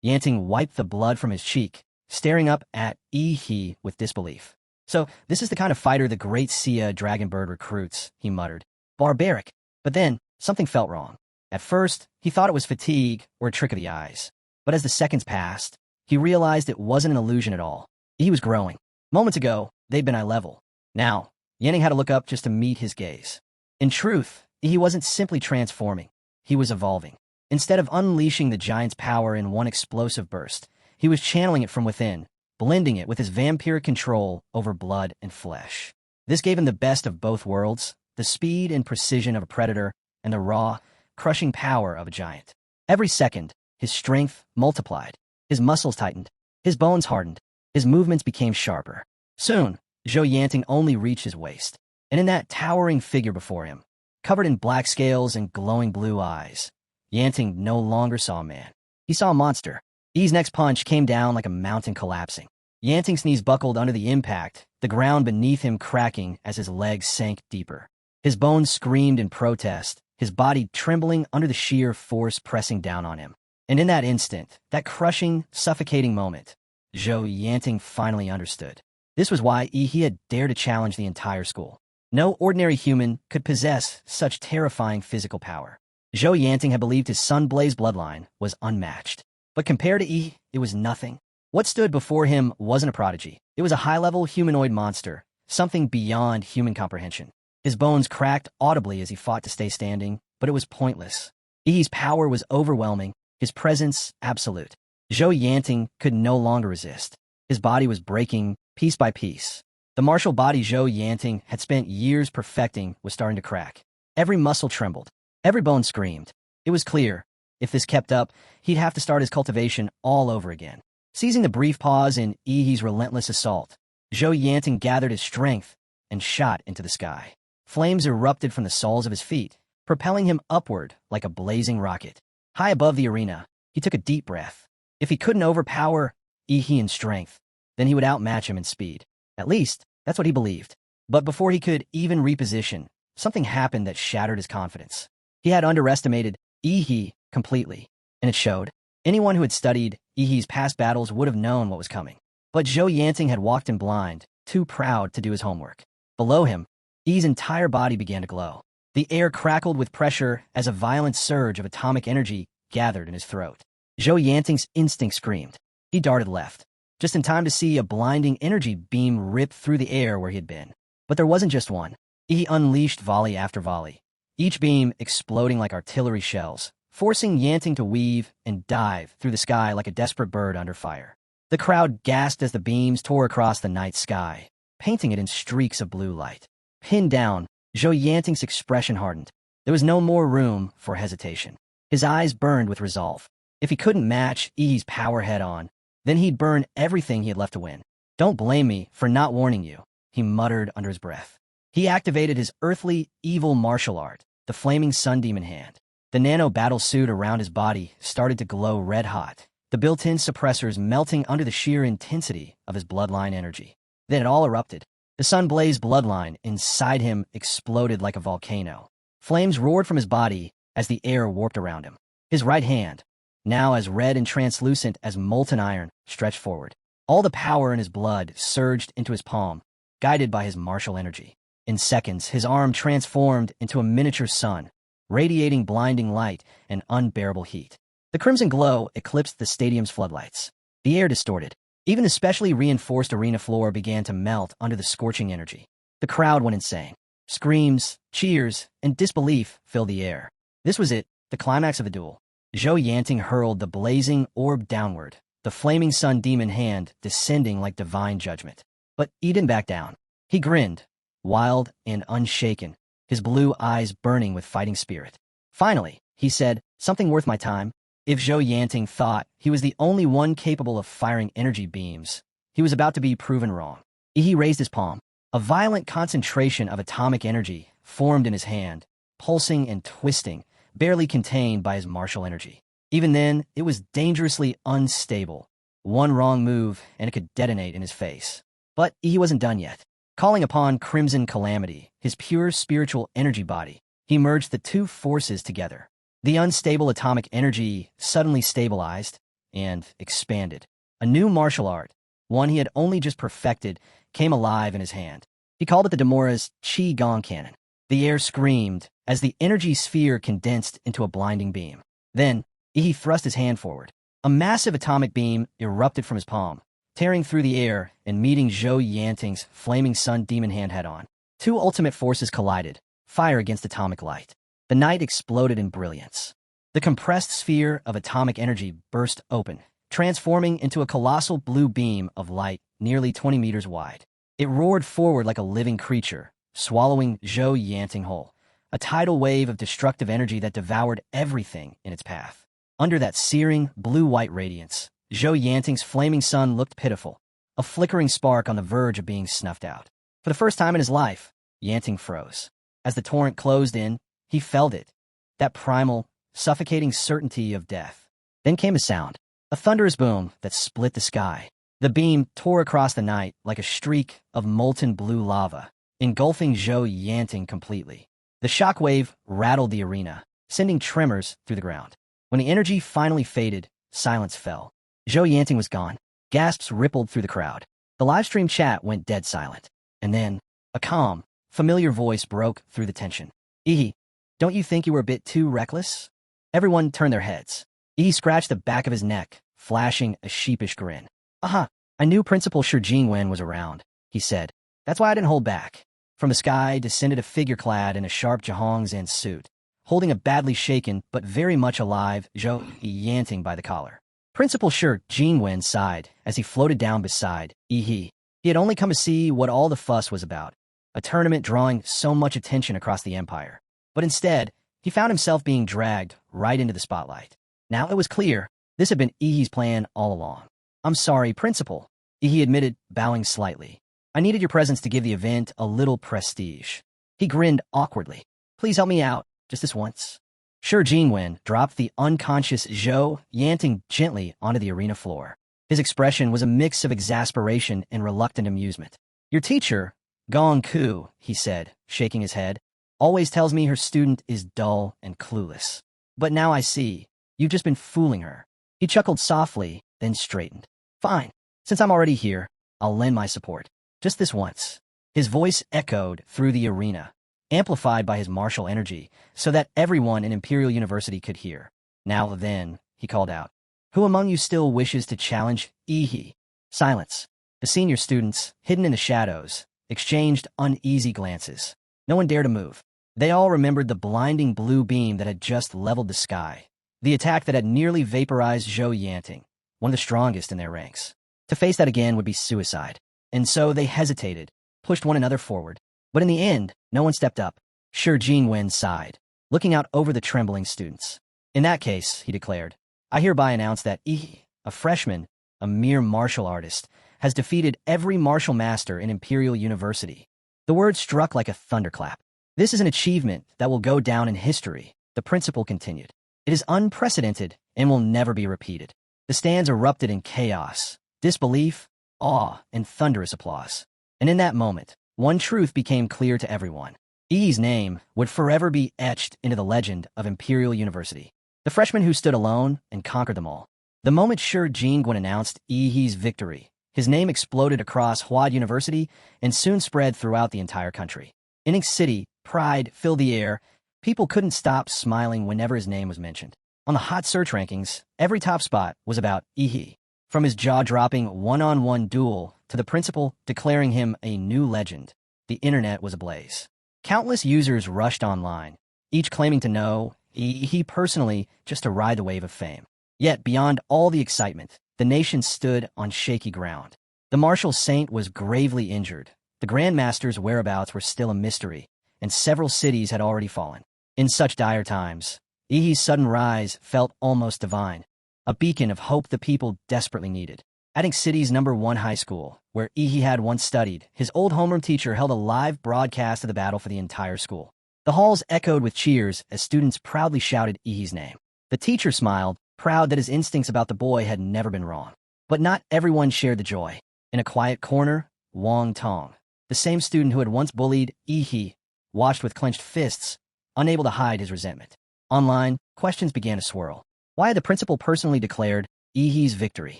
Yanting wiped the blood from his cheek, staring up at He with disbelief. "So, this is the kind of fighter the great Sia Dragonbird recruits," he muttered. "Barbaric." But then, something felt wrong. At first, he thought it was fatigue or a trick of the eyes. But as the seconds passed, he realized it wasn't an illusion at all. He was growing. Moments ago, they'd been eye level. Now, Yanting had to look up just to meet his gaze. In truth, he wasn't simply transforming. He was evolving. Instead of unleashing the giant's power in one explosive burst, he was channeling it from within, blending it with his vampiric control over blood and flesh. This gave him the best of both worlds, the speed and precision of a predator and the raw, crushing power of a giant. Every second, his strength multiplied. His muscles tightened. His bones hardened. His movements became sharper. Soon, Zhou Yanting only reached his waist. And in that towering figure before him, covered in black scales and glowing blue eyes, Yanting no longer saw a man. He saw a monster. Yi's next punch came down like a mountain collapsing. Yanting's knees buckled under the impact, the ground beneath him cracking as his legs sank deeper. His bones screamed in protest, his body trembling under the sheer force pressing down on him. And in that instant, that crushing, suffocating moment, Zhou Yanting finally understood. This was why Yi had dared to challenge the entire school. No ordinary human could possess such terrifying physical power. Zhou Yanting had believed his Sunblaze bloodline was unmatched. But compared to Yi, it was nothing. What stood before him wasn't a prodigy. It was a high-level humanoid monster, something beyond human comprehension. His bones cracked audibly as he fought to stay standing, but it was pointless. Yi's power was overwhelming, his presence absolute. Zhou Yanting could no longer resist. His body was breaking, piece by piece. The martial body Zhou Yanting had spent years perfecting was starting to crack. Every muscle trembled. Every bone screamed. It was clear, if this kept up, he'd have to start his cultivation all over again. Seizing the brief pause in Yi's relentless assault, Zhou Yanting gathered his strength and shot into the sky. Flames erupted from the soles of his feet, propelling him upward like a blazing rocket. High above the arena, he took a deep breath. If he couldn't overpower Yi in strength, then he would outmatch him in speed. At least, that's what he believed. But before he could even reposition, something happened that shattered his confidence. He had underestimated Yi completely, and it showed. Anyone who had studied Yi's past battles would have known what was coming. But Zhou Yanting had walked in blind, too proud to do his homework. Below him, Yi's entire body began to glow. The air crackled with pressure as a violent surge of atomic energy gathered in his throat. Zhou Yanting's instinct screamed. He darted left, just in time to see a blinding energy beam rip through the air where he had been. But there wasn't just one. Yi unleashed volley after volley, each beam exploding like artillery shells, forcing Yanting to weave and dive through the sky like a desperate bird under fire. The crowd gasped as the beams tore across the night sky, painting it in streaks of blue light. Pinned down, Zhou Yanting's expression hardened. There was no more room for hesitation. His eyes burned with resolve. If he couldn't match Yi's power head-on, then he'd burn everything he had left to win. "Don't blame me for not warning you," he muttered under his breath. He activated his earthly, evil martial art, the flaming sun demon hand. The nano battle suit around his body started to glow red-hot, the built-in suppressors melting under the sheer intensity of his bloodline energy. Then it all erupted. The Sunblaze bloodline inside him exploded like a volcano. Flames roared from his body as the air warped around him. His right hand, now as red and translucent as molten iron, stretched forward. All the power in his blood surged into his palm, guided by his martial energy. In seconds, his arm transformed into a miniature sun, radiating blinding light and unbearable heat. The crimson glow eclipsed the stadium's floodlights. The air distorted. Even the specially reinforced arena floor began to melt under the scorching energy. The crowd went insane. Screams, cheers, and disbelief filled the air. This was it, the climax of the duel. Zhou Yanting hurled the blazing orb downward, the flaming sun demon hand descending like divine judgment. But he didn't back down. He grinned, wild and unshaken, his blue eyes burning with fighting spirit. Finally, he said, Something worth my time. If Zhou Yanting thought he was the only one capable of firing energy beams, he was about to be proven wrong. He raised his palm. A violent concentration of atomic energy formed in his hand, pulsing and twisting, barely contained by his martial energy. Even then, it was dangerously unstable. One wrong move, and it could detonate in his face. But he wasn't done yet. Calling upon Crimson Calamity, his pure spiritual energy body, he merged the two forces together. The unstable atomic energy suddenly stabilized and expanded. A new martial art, one he had only just perfected, came alive in his hand. He called it the Demora's Qi Gong Cannon. The air screamed as the energy sphere condensed into a blinding beam. Then, he thrust his hand forward. A massive atomic beam erupted from his palm, tearing through the air and meeting Zhou Yanting's flaming sun demon hand head-on. Two ultimate forces collided, fire against atomic light. The night exploded in brilliance. The compressed sphere of atomic energy burst open, transforming into a colossal blue beam of light nearly 20 meters wide. It roared forward like a living creature, swallowing Zhou Yanting whole, a tidal wave of destructive energy that devoured everything in its path. Under that searing, blue-white radiance, Zhou Yanting's flaming sun looked pitiful, a flickering spark on the verge of being snuffed out. For the first time in his life, Yanting froze. As the torrent closed in, he felt it, that primal, suffocating certainty of death. Then came a sound, a thunderous boom that split the sky. The beam tore across the night like a streak of molten blue lava, engulfing Zhou Yanting completely. The shockwave rattled the arena, sending tremors through the ground. When the energy finally faded, silence fell. Zhou Yanting was gone. Gasps rippled through the crowd. The livestream chat went dead silent. And then, a calm, familiar voice broke through the tension. "Ihi, don't you think you were a bit too reckless?" Everyone turned their heads. Ihi scratched the back of his neck, flashing a sheepish grin. "Aha, I knew Principal Shi Jingwen was around," he said. "That's why I didn't hold back." From the sky descended a figure clad in a sharp Zhang suit, holding a badly shaken but very much alive Zhou Yanting by the collar. Principal Shi Jingwen sighed as he floated down beside He. He had only come to see what all the fuss was about, a tournament drawing so much attention across the empire. But instead, he found himself being dragged right into the spotlight. Now it was clear this had been Ihi's plan all along. "I'm sorry, Principal," Ihi admitted, bowing slightly. "I needed your presence to give the event a little prestige." He grinned awkwardly. "Please help me out, just this once." Shi Jingwen dropped the unconscious Zhou Yanting gently onto the arena floor. His expression was a mix of exasperation and reluctant amusement. "Your teacher, Gong Ku," he said, shaking his head, "always tells me her student is dull and clueless. But now I see, you've just been fooling her." He chuckled softly, then straightened. "Fine. Since I'm already here, I'll lend my support. Just this once." His voice echoed through the arena, amplified by his martial energy, so that everyone in Imperial University could hear. "Now then," he called out, "who among you still wishes to challenge Ihi?" Silence. The senior students, hidden in the shadows, exchanged uneasy glances. No one dared to move. They all remembered the blinding blue beam that had just leveled the sky, the attack that had nearly vaporized Zhou Yanting, one of the strongest in their ranks. To face that again would be suicide. And so they hesitated, pushed one another forward. But in the end, no one stepped up. Shi Jingwen sighed, looking out over the trembling students. "In that case," he declared, "I hereby announce that Ihi, a freshman, a mere martial artist, has defeated every martial master in Imperial University." The word struck like a thunderclap. "This is an achievement that will go down in history," the principal continued. "It is unprecedented and will never be repeated." The stands erupted in chaos, disbelief, awe, and thunderous applause. And in that moment, one truth became clear to everyone. Ihi's name would forever be etched into the legend of Imperial University. The freshman who stood alone and conquered them all. The moment Shi Jingwen announced Ihi's victory, his name exploded across Huad University and soon spread throughout the entire country. In its city, pride filled the air. People couldn't stop smiling whenever his name was mentioned. On the hot search rankings, every top spot was about Ihi. From his jaw-dropping one-on-one duel to the principal declaring him a new legend, the internet was ablaze. Countless users rushed online, each claiming to know Ihi personally just to ride the wave of fame. Yet beyond all the excitement, the nation stood on shaky ground. The martial saint was gravely injured. The Grandmaster's whereabouts were still a mystery, and several cities had already fallen. In such dire times, Ihi's sudden rise felt almost divine, a beacon of hope the people desperately needed. At city's #1 high school, where Ihi had once studied, his old homeroom teacher held a live broadcast of the battle for the entire school. The halls echoed with cheers as students proudly shouted Ihi's name. The teacher smiled, proud that his instincts about the boy had never been wrong. But not everyone shared the joy. In a quiet corner, Wang Tong, the same student who had once bullied Ihi, watched with clenched fists, unable to hide his resentment. Online, questions began to swirl. Why had the principal personally declared Ihi's victory?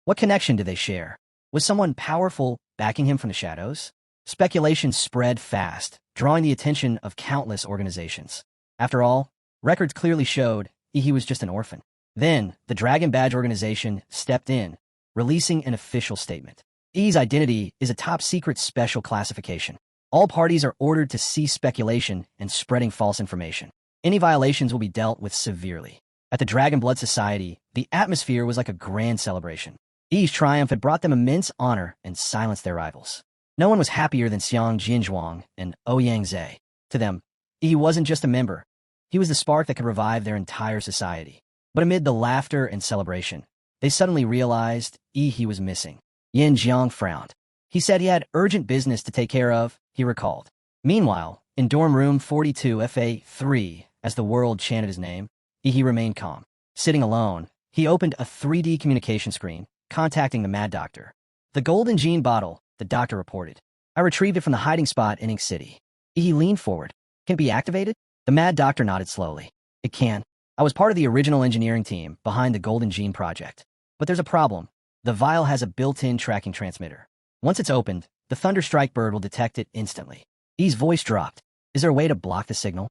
What connection did they share? Was someone powerful backing him from the shadows? Speculation spread fast, drawing the attention of countless organizations. After all, records clearly showed Ihi was just an orphan. Then, the Dragon Badge organization stepped in, releasing an official statement. Ihi's identity is a top-secret special classification. All parties are ordered to cease speculation and spreading false information. Any violations will be dealt with severely. At the Dragon Blood Society, the atmosphere was like a grand celebration. Ihi's triumph had brought them immense honor and silenced their rivals. No one was happier than Xiang Jinzhuang and Ouyang Zhe. To them, Ihi wasn't just a member. He was the spark that could revive their entire society. But amid the laughter and celebration, they suddenly realized Ihi was missing. Yin Jiang frowned. He said he had urgent business to take care of, he recalled. Meanwhile, in dorm room 42 FA3, as the world chanted his name, Ihi remained calm. Sitting alone, he opened a 3D communication screen, contacting the Mad Doctor. The golden gene bottle, the doctor reported. I retrieved it from the hiding spot in Ink City. Ihi leaned forward. Can it be activated? The Mad Doctor nodded slowly. It can. I was part of the original engineering team behind the Golden Gene project. But there's a problem. The vial has a built-in tracking transmitter. Once it's opened, the Thunderstrike bird will detect it instantly. Ihi's voice dropped. Is there a way to block the signal?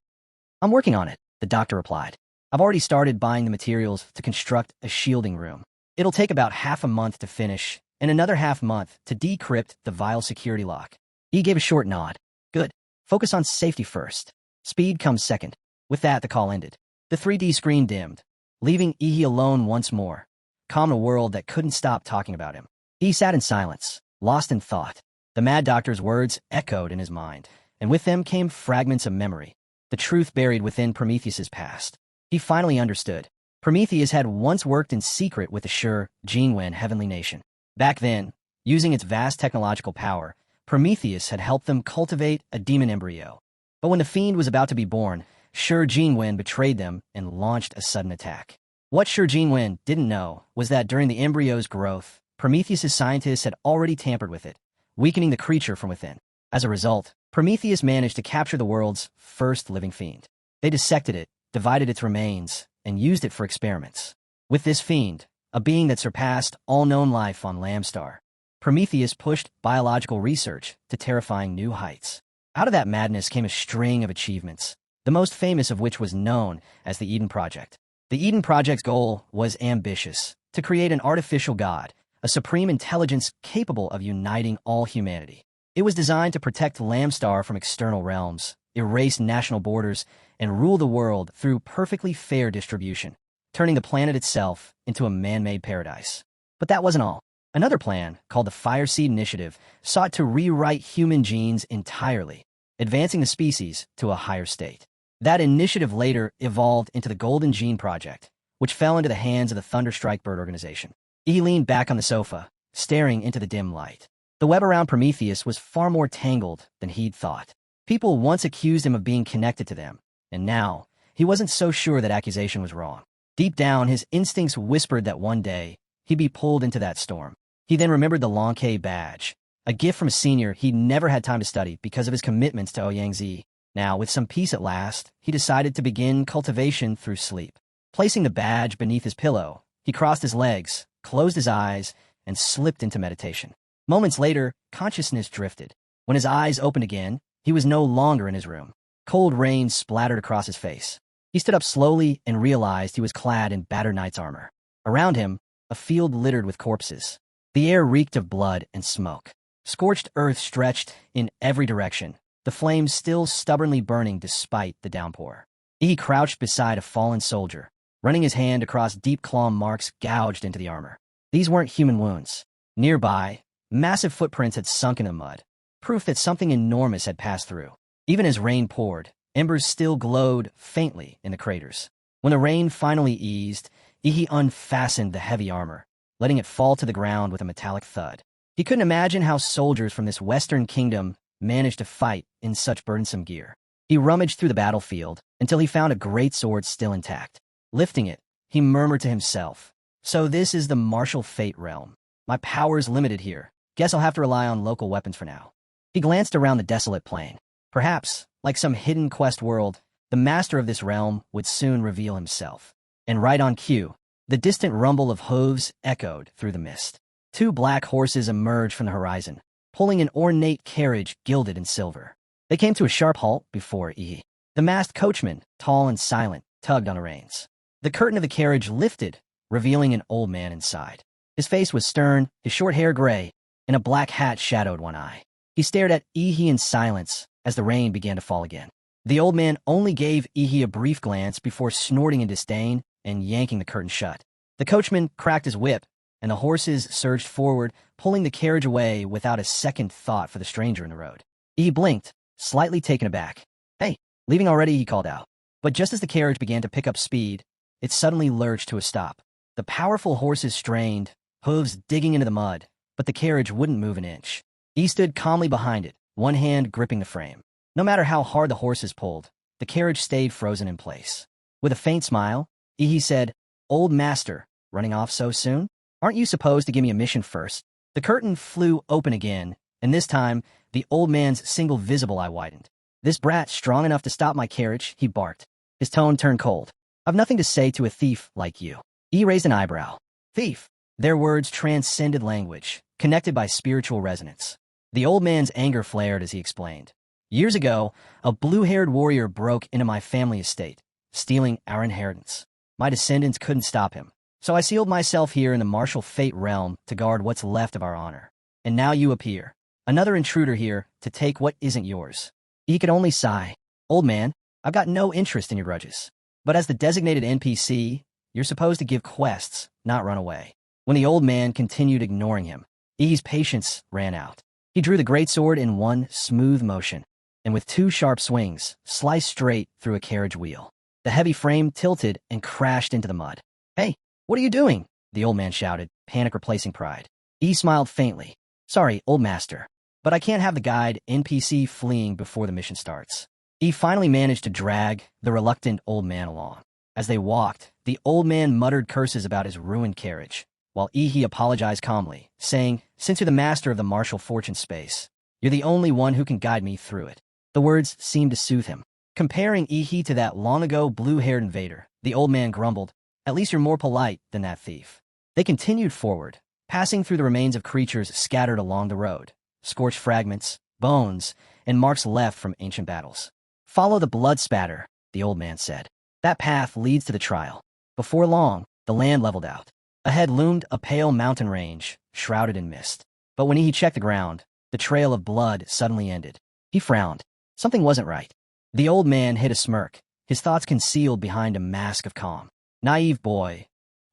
I'm working on it, the doctor replied. I've already started buying the materials to construct a shielding room. It'll take about half a month to finish, and another half month to decrypt the vial security lock. Ihi gave a short nod. Good. Focus on safety first. Speed comes second. With that, the call ended. The 3D screen dimmed, leaving Ihi alone once more, calm in a world that couldn't stop talking about him. Ihi sat in silence, lost in thought. The Mad Doctor's words echoed in his mind, and with them came fragments of memory, the truth buried within Prometheus's past. He finally understood. Prometheus had once worked in secret with the Sure Jinwen Heavenly Nation. Back then, using its vast technological power, Prometheus had helped them cultivate a demon embryo. But when the fiend was about to be born, Sure Jinwen betrayed them and launched a sudden attack. What Sure Jinwen didn't know was that during the embryo's growth, Prometheus's scientists had already tampered with it, weakening the creature from within. As a result, Prometheus managed to capture the world's first living fiend. They dissected it, divided its remains, and used it for experiments. With this fiend, a being that surpassed all known life on Lambstar, Prometheus pushed biological research to terrifying new heights. Out of that madness came a string of achievements, the most famous of which was known as the Eden Project. The Eden Project's goal was ambitious, to create an artificial god, a supreme intelligence capable of uniting all humanity. It was designed to protect Lambstar from external realms, erase national borders, and rule the world through perfectly fair distribution, turning the planet itself into a man-made paradise. But that wasn't all. Another plan, called the Fireseed Initiative, sought to rewrite human genes entirely, advancing the species to a higher state. That initiative later evolved into the Golden Gene Project, which fell into the hands of the Thunderstrike Bird organization. He leaned back on the sofa, staring into the dim light. The web around Prometheus was far more tangled than he'd thought. People once accused him of being connected to them, and now, he wasn't so sure that accusation was wrong. Deep down, his instincts whispered that one day, he'd be pulled into that storm. He then remembered the Lonke badge, a gift from a senior he'd never had time to study because of his commitments to Ouyang Zhe. Now, with some peace at last, he decided to begin cultivation through sleep. Placing the badge beneath his pillow, he crossed his legs, closed his eyes, and slipped into meditation. Moments later, consciousness drifted. When his eyes opened again, he was no longer in his room. Cold rain splattered across his face. He stood up slowly and realized he was clad in battered knight's armor. Around him, a field littered with corpses. The air reeked of blood and smoke. Scorched earth stretched in every direction, the flames still stubbornly burning despite the downpour. He crouched beside a fallen soldier, running his hand across deep claw marks gouged into the armor. These weren't human wounds. Nearby, massive footprints had sunk in the mud, proof that something enormous had passed through. Even as rain poured, embers still glowed faintly in the craters. When the rain finally eased, Ihi unfastened the heavy armor, letting it fall to the ground with a metallic thud. He couldn't imagine how soldiers from this western kingdom managed to fight in such burdensome gear. He rummaged through the battlefield until he found a great sword still intact. Lifting it, he murmured to himself, "So this is the martial fate realm. My power's limited here. Guess I'll have to rely on local weapons for now." He glanced around the desolate plain. Perhaps, like some hidden quest world, the master of this realm would soon reveal himself. And right on cue, the distant rumble of hooves echoed through the mist. Two black horses emerged from the horizon, pulling an ornate carriage gilded in silver. They came to a sharp halt before Ihi. The masked coachman, tall and silent, tugged on the reins. The curtain of the carriage lifted, revealing an old man inside. His face was stern, his short hair gray, and a black hat shadowed one eye. He stared at Ihi in silence as the rain began to fall again. The old man only gave Ihi a brief glance before snorting in disdain and yanking the curtain shut. The coachman cracked his whip, and the horses surged forward, pulling the carriage away without a second thought for the stranger in the road. Ihi blinked, slightly taken aback. "Hey, leaving already?" he called out. But just as the carriage began to pick up speed, it suddenly lurched to a stop. The powerful horses strained, hooves digging into the mud, but the carriage wouldn't move an inch. He stood calmly behind it, one hand gripping the frame. No matter how hard the horses pulled, the carriage stayed frozen in place. With a faint smile, Ihi said, "Old master, running off so soon? Aren't you supposed to give me a mission first?" The curtain flew open again, and this time, the old man's single visible eye widened. "This brat strong enough to stop my carriage," he barked. His tone turned cold. "I've nothing to say to a thief like you." He raised an eyebrow. "Thief?" Their words transcended language, connected by spiritual resonance. The old man's anger flared as he explained. "Years ago, a blue-haired warrior broke into my family estate, stealing our inheritance. My descendants couldn't stop him, so I sealed myself here in the martial fate realm to guard what's left of our honor. And now you appear, another intruder here to take what isn't yours." He could only sigh. "Old man, I've got no interest in your grudges. But as the designated NPC, you're supposed to give quests, not run away." When the old man continued ignoring him, Ihi's patience ran out. He drew the greatsword in one smooth motion, and with two sharp swings, sliced straight through a carriage wheel. The heavy frame tilted and crashed into the mud. "Hey, what are you doing?" the old man shouted, panic replacing pride. He smiled faintly. "Sorry, old master, but I can't have the guide NPC fleeing before the mission starts." He finally managed to drag the reluctant old man along. As they walked, the old man muttered curses about his ruined carriage, while Ihi apologized calmly, saying, "Since you're the master of the martial fortune space, you're the only one who can guide me through it." The words seemed to soothe him. Comparing Ihi to that long-ago blue-haired invader, the old man grumbled, "At least you're more polite than that thief." They continued forward, passing through the remains of creatures scattered along the road, scorched fragments, bones, and marks left from ancient battles. "Follow the blood spatter," the old man said. "That path leads to the trial." Before long, the land leveled out. Ahead loomed a pale mountain range, shrouded in mist. But when he checked the ground, the trail of blood suddenly ended. He frowned. Something wasn't right. The old man hid a smirk, his thoughts concealed behind a mask of calm. "Naive boy.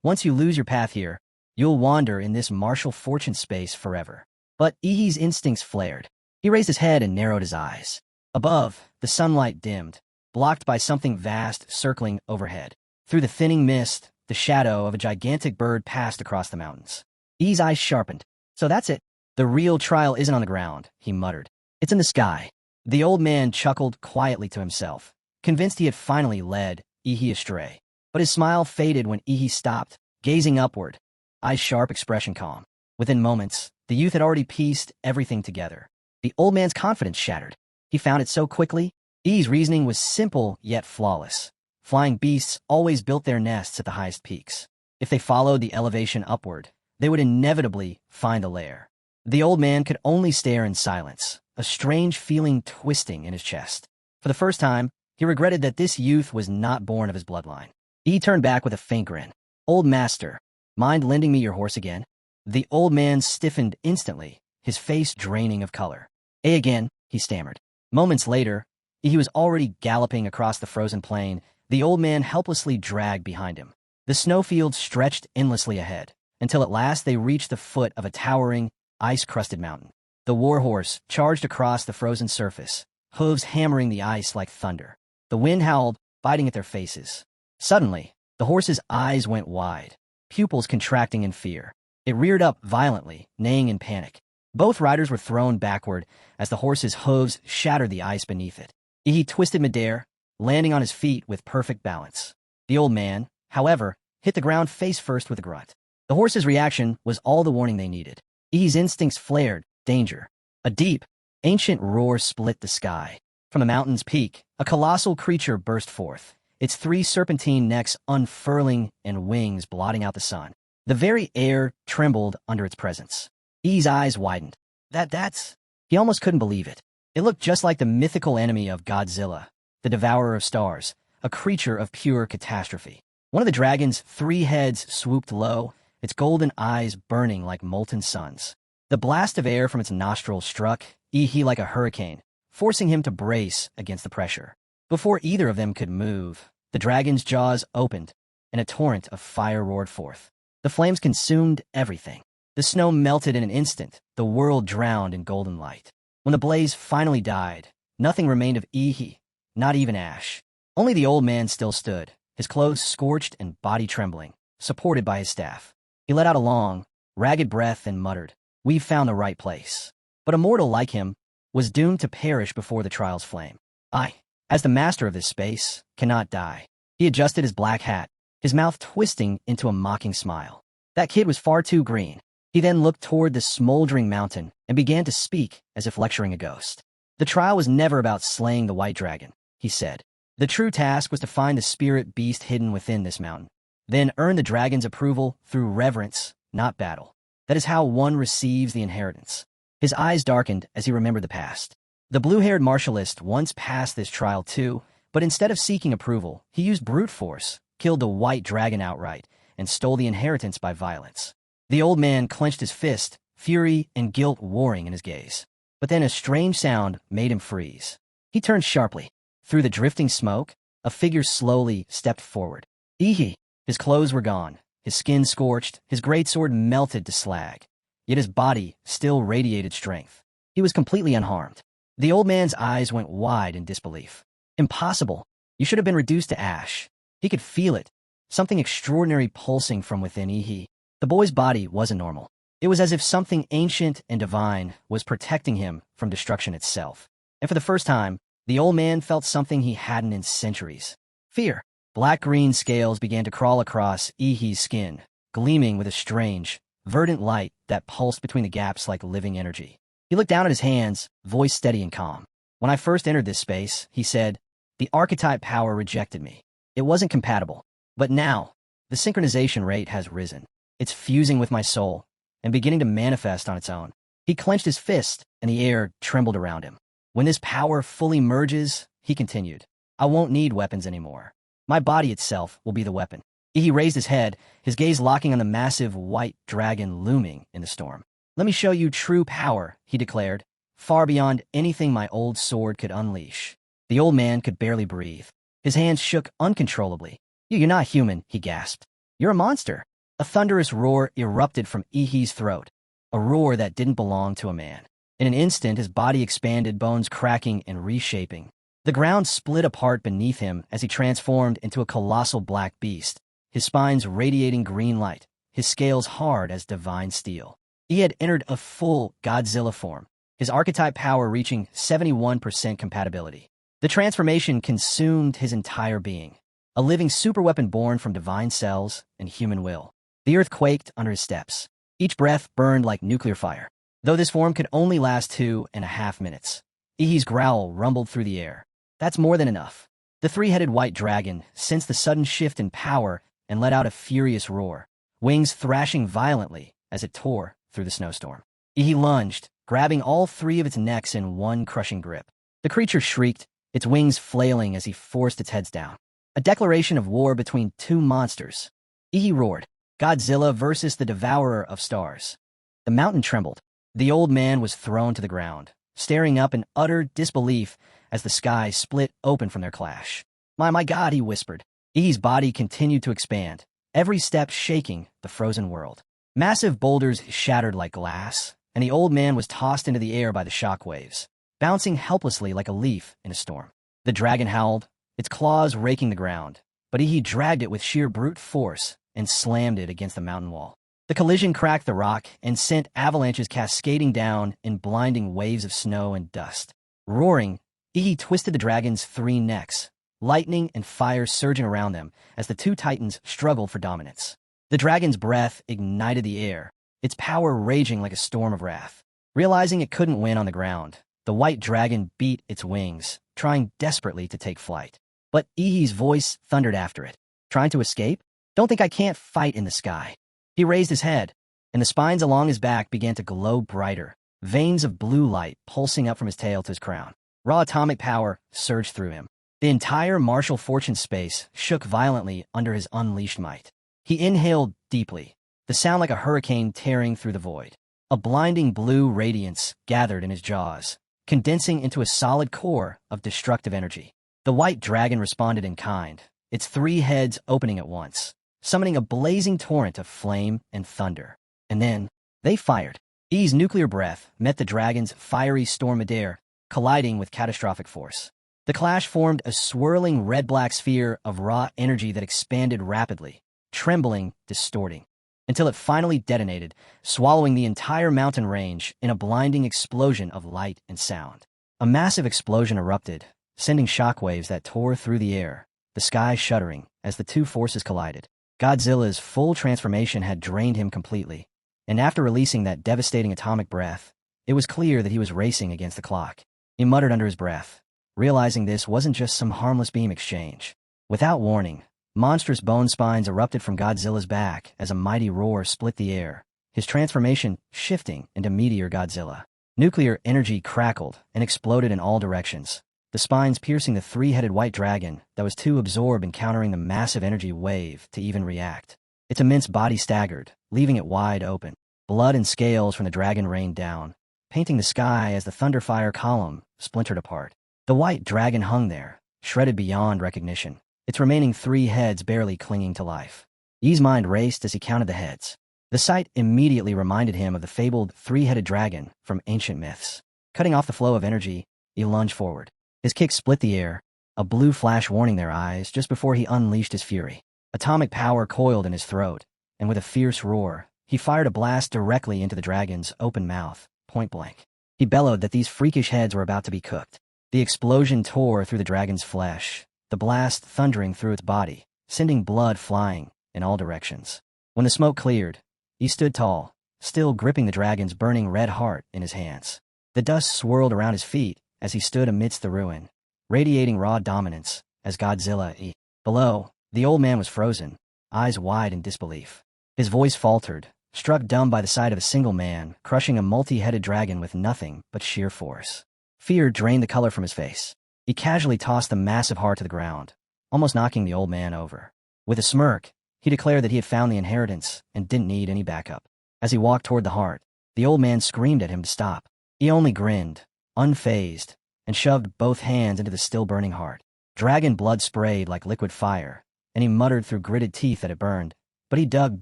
Once you lose your path here, you'll wander in this martial fortune space forever." But Ihi's instincts flared. He raised his head and narrowed his eyes. Above, the sunlight dimmed, blocked by something vast circling overhead. Through the thinning mist, the shadow of a gigantic bird passed across the mountains. Ihi's eyes sharpened. "So that's it. The real trial isn't on the ground," he muttered. "It's in the sky." The old man chuckled quietly to himself, convinced he had finally led Ihi astray. But his smile faded when Ihi stopped, gazing upward, eyes sharp, expression calm. Within moments, the youth had already pieced everything together. The old man's confidence shattered. He found it so quickly. Ihi's reasoning was simple yet flawless. Flying beasts always built their nests at the highest peaks. If they followed the elevation upward, they would inevitably find the lair. The old man could only stare in silence, a strange feeling twisting in his chest. For the first time, he regretted that this youth was not born of his bloodline. He turned back with a faint grin. "Old master, mind lending me your horse again?" The old man stiffened instantly, his face draining of color. Again," he stammered. Moments later, he was already galloping across the frozen plain, the old man helplessly dragged behind him. The snowfields stretched endlessly ahead, until at last they reached the foot of a towering, ice-crusted mountain. The warhorse charged across the frozen surface, hooves hammering the ice like thunder. The wind howled, biting at their faces. Suddenly, the horse's eyes went wide, pupils contracting in fear. It reared up violently, neighing in panic. Both riders were thrown backward as the horse's hooves shattered the ice beneath it. He twisted midair, landing on his feet with perfect balance. The old man, however, hit the ground face first with a grunt. The horse's reaction was all the warning they needed. Ihi's instincts flared, danger. A deep, ancient roar split the sky. From the mountain's peak, a colossal creature burst forth, its three serpentine necks unfurling and wings blotting out the sun. The very air trembled under its presence. Ihi's eyes widened. That's... He almost couldn't believe it. It looked just like the mythical enemy of Godzilla, the devourer of stars, a creature of pure catastrophe. One of the dragon's three heads swooped low, its golden eyes burning like molten suns. The blast of air from its nostrils struck Ihi like a hurricane, forcing him to brace against the pressure. Before either of them could move, the dragon's jaws opened, and a torrent of fire roared forth. The flames consumed everything. The snow melted in an instant, the world drowned in golden light. When the blaze finally died, nothing remained of Ihi, not even ash. Only the old man still stood, his clothes scorched and body trembling, supported by his staff. He let out a long, ragged breath and muttered, "We've found the right place." But a mortal like him was doomed to perish before the trial's flame. I, as the master of this space, cannot die. He adjusted his black hat, his mouth twisting into a mocking smile. That kid was far too green. He then looked toward the smoldering mountain and began to speak as if lecturing a ghost. The trial was never about slaying the white dragon, he said. The true task was to find the spirit beast hidden within this mountain, then earn the dragon's approval through reverence, not battle. That is how one receives the inheritance. His eyes darkened as he remembered the past. The blue-haired martialist once passed this trial too, but instead of seeking approval, he used brute force, killed the white dragon outright, and stole the inheritance by violence. The old man clenched his fist, fury and guilt warring in his gaze. But then a strange sound made him freeze. He turned sharply. Through the drifting smoke, a figure slowly stepped forward. Ihi. His clothes were gone, his skin scorched, his greatsword melted to slag. Yet his body still radiated strength. He was completely unharmed. The old man's eyes went wide in disbelief. Impossible. You should have been reduced to ash. He could feel it, something extraordinary pulsing from within Ihi. The boy's body wasn't normal. It was as if something ancient and divine was protecting him from destruction itself. And for the first time, the old man felt something he hadn't in centuries. Fear. Black-green scales began to crawl across Ihi's skin, gleaming with a strange, verdant light that pulsed between the gaps like living energy. He looked down at his hands, voice steady and calm. When I first entered this space, he said, the archetype power rejected me. It wasn't compatible. But now, the synchronization rate has risen. It's fusing with my soul and beginning to manifest on its own. He clenched his fist, and the air trembled around him. When this power fully merges, he continued, I won't need weapons anymore. My body itself will be the weapon. He raised his head, his gaze locking on the massive white dragon looming in the storm. Let me show you true power, he declared, far beyond anything my old sword could unleash. The old man could barely breathe. His hands shook uncontrollably. You're not human, he gasped. You're a monster. A thunderous roar erupted from Ihi's throat, a roar that didn't belong to a man. In an instant, his body expanded, bones cracking and reshaping. The ground split apart beneath him as he transformed into a colossal black beast, his spines radiating green light, his scales hard as divine steel. He had entered a full Godzilla form, his archetype power reaching 71% compatibility. The transformation consumed his entire being, a living superweapon born from divine cells and human will. The earth quaked under his steps. Each breath burned like nuclear fire. Though this form could only last 2.5 minutes, Ihi's growl rumbled through the air. That's more than enough. The three-headed white dragon sensed the sudden shift in power and let out a furious roar, wings thrashing violently as it tore through the snowstorm. Ihi lunged, grabbing all three of its necks in one crushing grip. The creature shrieked, its wings flailing as he forced its heads down. A declaration of war between two monsters. Ihi roared, Godzilla versus the devourer of stars. The mountain trembled. The old man was thrown to the ground, staring up in utter disbelief as the sky split open from their clash. My God, he whispered. Ihi's body continued to expand, every step shaking the frozen world. Massive boulders shattered like glass, and the old man was tossed into the air by the shock waves, bouncing helplessly like a leaf in a storm. The dragon howled, its claws raking the ground, but he dragged it with sheer brute force and slammed it against the mountain wall. The collision cracked the rock and sent avalanches cascading down in blinding waves of snow and dust. Roaring, Ihi twisted the dragon's 3 necks, lightning and fire surging around them as the 2 titans struggled for dominance. The dragon's breath ignited the air, its power raging like a storm of wrath. Realizing it couldn't win on the ground, the white dragon beat its wings, trying desperately to take flight. But Ihi's voice thundered after it. Trying to escape? Don't think I can't fight in the sky. He raised his head, and the spines along his back began to glow brighter, veins of blue light pulsing up from his tail to his crown. Raw atomic power surged through him. The entire martial fortune space shook violently under his unleashed might. He inhaled deeply, the sound like a hurricane tearing through the void. A blinding blue radiance gathered in his jaws, condensing into a solid core of destructive energy. The white dragon responded in kind, its 3 heads opening at once, summoning a blazing torrent of flame and thunder. And then, they fired. I's nuclear breath met the dragon's fiery storm midair, colliding with catastrophic force. The clash formed a swirling red-black sphere of raw energy that expanded rapidly, trembling, distorting, until it finally detonated, swallowing the entire mountain range in a blinding explosion of light and sound. A massive explosion erupted, sending shockwaves that tore through the air, the sky shuddering as the 2 forces collided. Godzilla's full transformation had drained him completely, and after releasing that devastating atomic breath, it was clear that he was racing against the clock. He muttered under his breath, realizing this wasn't just some harmless beam exchange. Without warning, monstrous bone spines erupted from Godzilla's back as a mighty roar split the air, his transformation shifting into Meteor Godzilla. Nuclear energy crackled and exploded in all directions, the spines piercing the 3-headed white dragon that was too absorbed in countering the massive energy wave to even react. Its immense body staggered, leaving it wide open. Blood and scales from the dragon rained down, painting the sky as the thunderfire column splintered apart. The white dragon hung there, shredded beyond recognition, its remaining 3 heads barely clinging to life. I's mind raced as he counted the heads. The sight immediately reminded him of the fabled 3-headed dragon from ancient myths. Cutting off the flow of energy, he lunged forward. His kick split the air, a blue flash warning their eyes just before he unleashed his fury. Atomic power coiled in his throat, and with a fierce roar, he fired a blast directly into the dragon's open mouth, point blank. He bellowed that these freakish heads were about to be cooked. The explosion tore through the dragon's flesh, the blast thundering through its body, sending blood flying in all directions. When the smoke cleared, he stood tall, still gripping the dragon's burning red heart in his hands. The dust swirled around his feet as he stood amidst the ruin, radiating raw dominance as Godzilla. Below, the old man was frozen, eyes wide in disbelief. His voice faltered, struck dumb by the sight of a single man crushing a multi-headed dragon with nothing but sheer force. Fear drained the color from his face. He casually tossed the massive heart to the ground, almost knocking the old man over. With a smirk, he declared that he had found the inheritance and didn't need any backup. As he walked toward the heart, the old man screamed at him to stop. He only grinned, unfazed, and shoved both hands into the still-burning heart. Dragon blood sprayed like liquid fire, and he muttered through gritted teeth that it burned. But he dug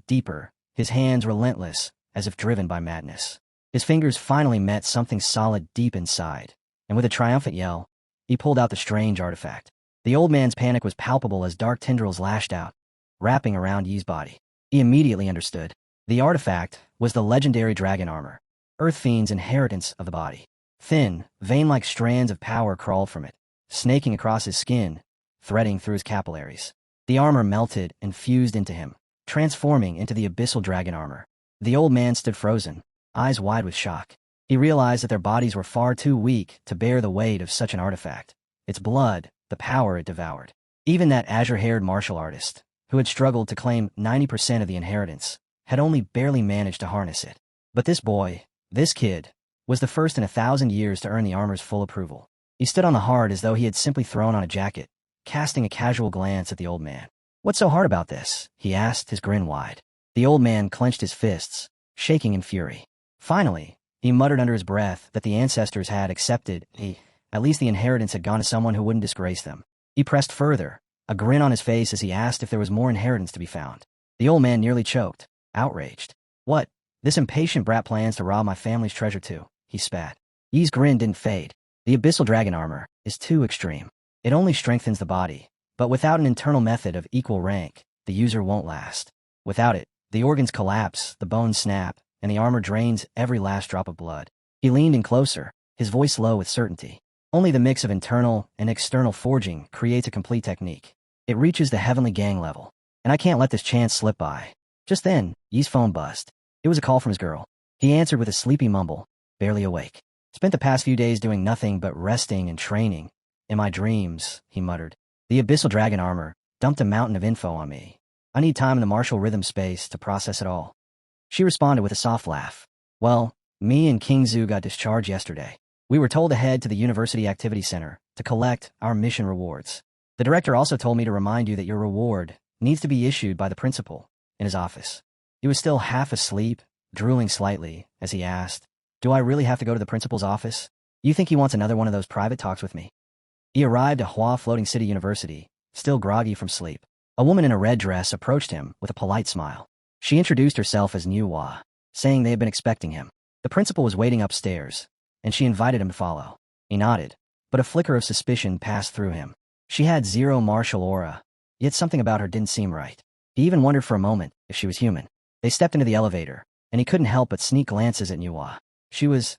deeper, his hands relentless, as if driven by madness. His fingers finally met something solid deep inside, and with a triumphant yell, he pulled out the strange artifact. The old man's panic was palpable as dark tendrils lashed out, wrapping around Yi's body. He immediately understood. The artifact was the legendary dragon armor, Earth Fiend's inheritance of the body. Thin, vein-like strands of power crawled from it, snaking across his skin, threading through his capillaries. The armor melted and fused into him, transforming into the abyssal dragon armor. The old man stood frozen, eyes wide with shock. He realized that their bodies were far too weak to bear the weight of such an artifact. Its blood, the power it devoured. Even that azure-haired martial artist, who had struggled to claim 90% of the inheritance, had only barely managed to harness it. But this boy, this kid, was the first in 1,000 years to earn the armor's full approval. He stood on the heart as though he had simply thrown on a jacket, casting a casual glance at the old man. "What's so hard about this?" he asked, his grin wide. The old man clenched his fists, shaking in fury. Finally, he muttered under his breath that the ancestors had accepted, at least the inheritance had gone to someone who wouldn't disgrace them. He pressed further, a grin on his face as he asked if there was more inheritance to be found. The old man nearly choked, outraged. "What? This impatient brat plans to rob my family's treasure too," he spat. Yi's grin didn't fade. "The abyssal dragon armor is too extreme. It only strengthens the body, But without an internal method of equal rank, the user won't last. Without it, the organs collapse, the bones snap, and the armor drains every last drop of blood. He leaned in closer, his voice low with certainty. Only the mix of internal and external forging creates a complete technique. It reaches the heavenly gang level, and I can't let this chance slip by. Just then, Yi's phone buzzed. It was a call from his girl. He answered with a sleepy mumble, barely awake. Spent the past few days doing nothing but resting and training. In my dreams, he muttered. The abyssal dragon armor dumped a mountain of info on me. I need time in the martial rhythm space to process it all. She responded with a soft laugh. Well, me and King Zhu got discharged yesterday. We were told to head to the University Activity Center to collect our mission rewards. The director also told me to remind you that your reward needs to be issued by the principal in his office. He was still half asleep, drooling slightly, as he asked, Do I really have to go to the principal's office? You think he wants another one of those private talks with me? He arrived at Hua Floating City University, still groggy from sleep. A woman in a red dress approached him with a polite smile. She introduced herself as Manhua, saying they had been expecting him. The principal was waiting upstairs, and she invited him to follow. He nodded, but a flicker of suspicion passed through him. She had zero martial aura, yet something about her didn't seem right. He even wondered for a moment if she was human. They stepped into the elevator, and he couldn't help but sneak glances at Manhua. She was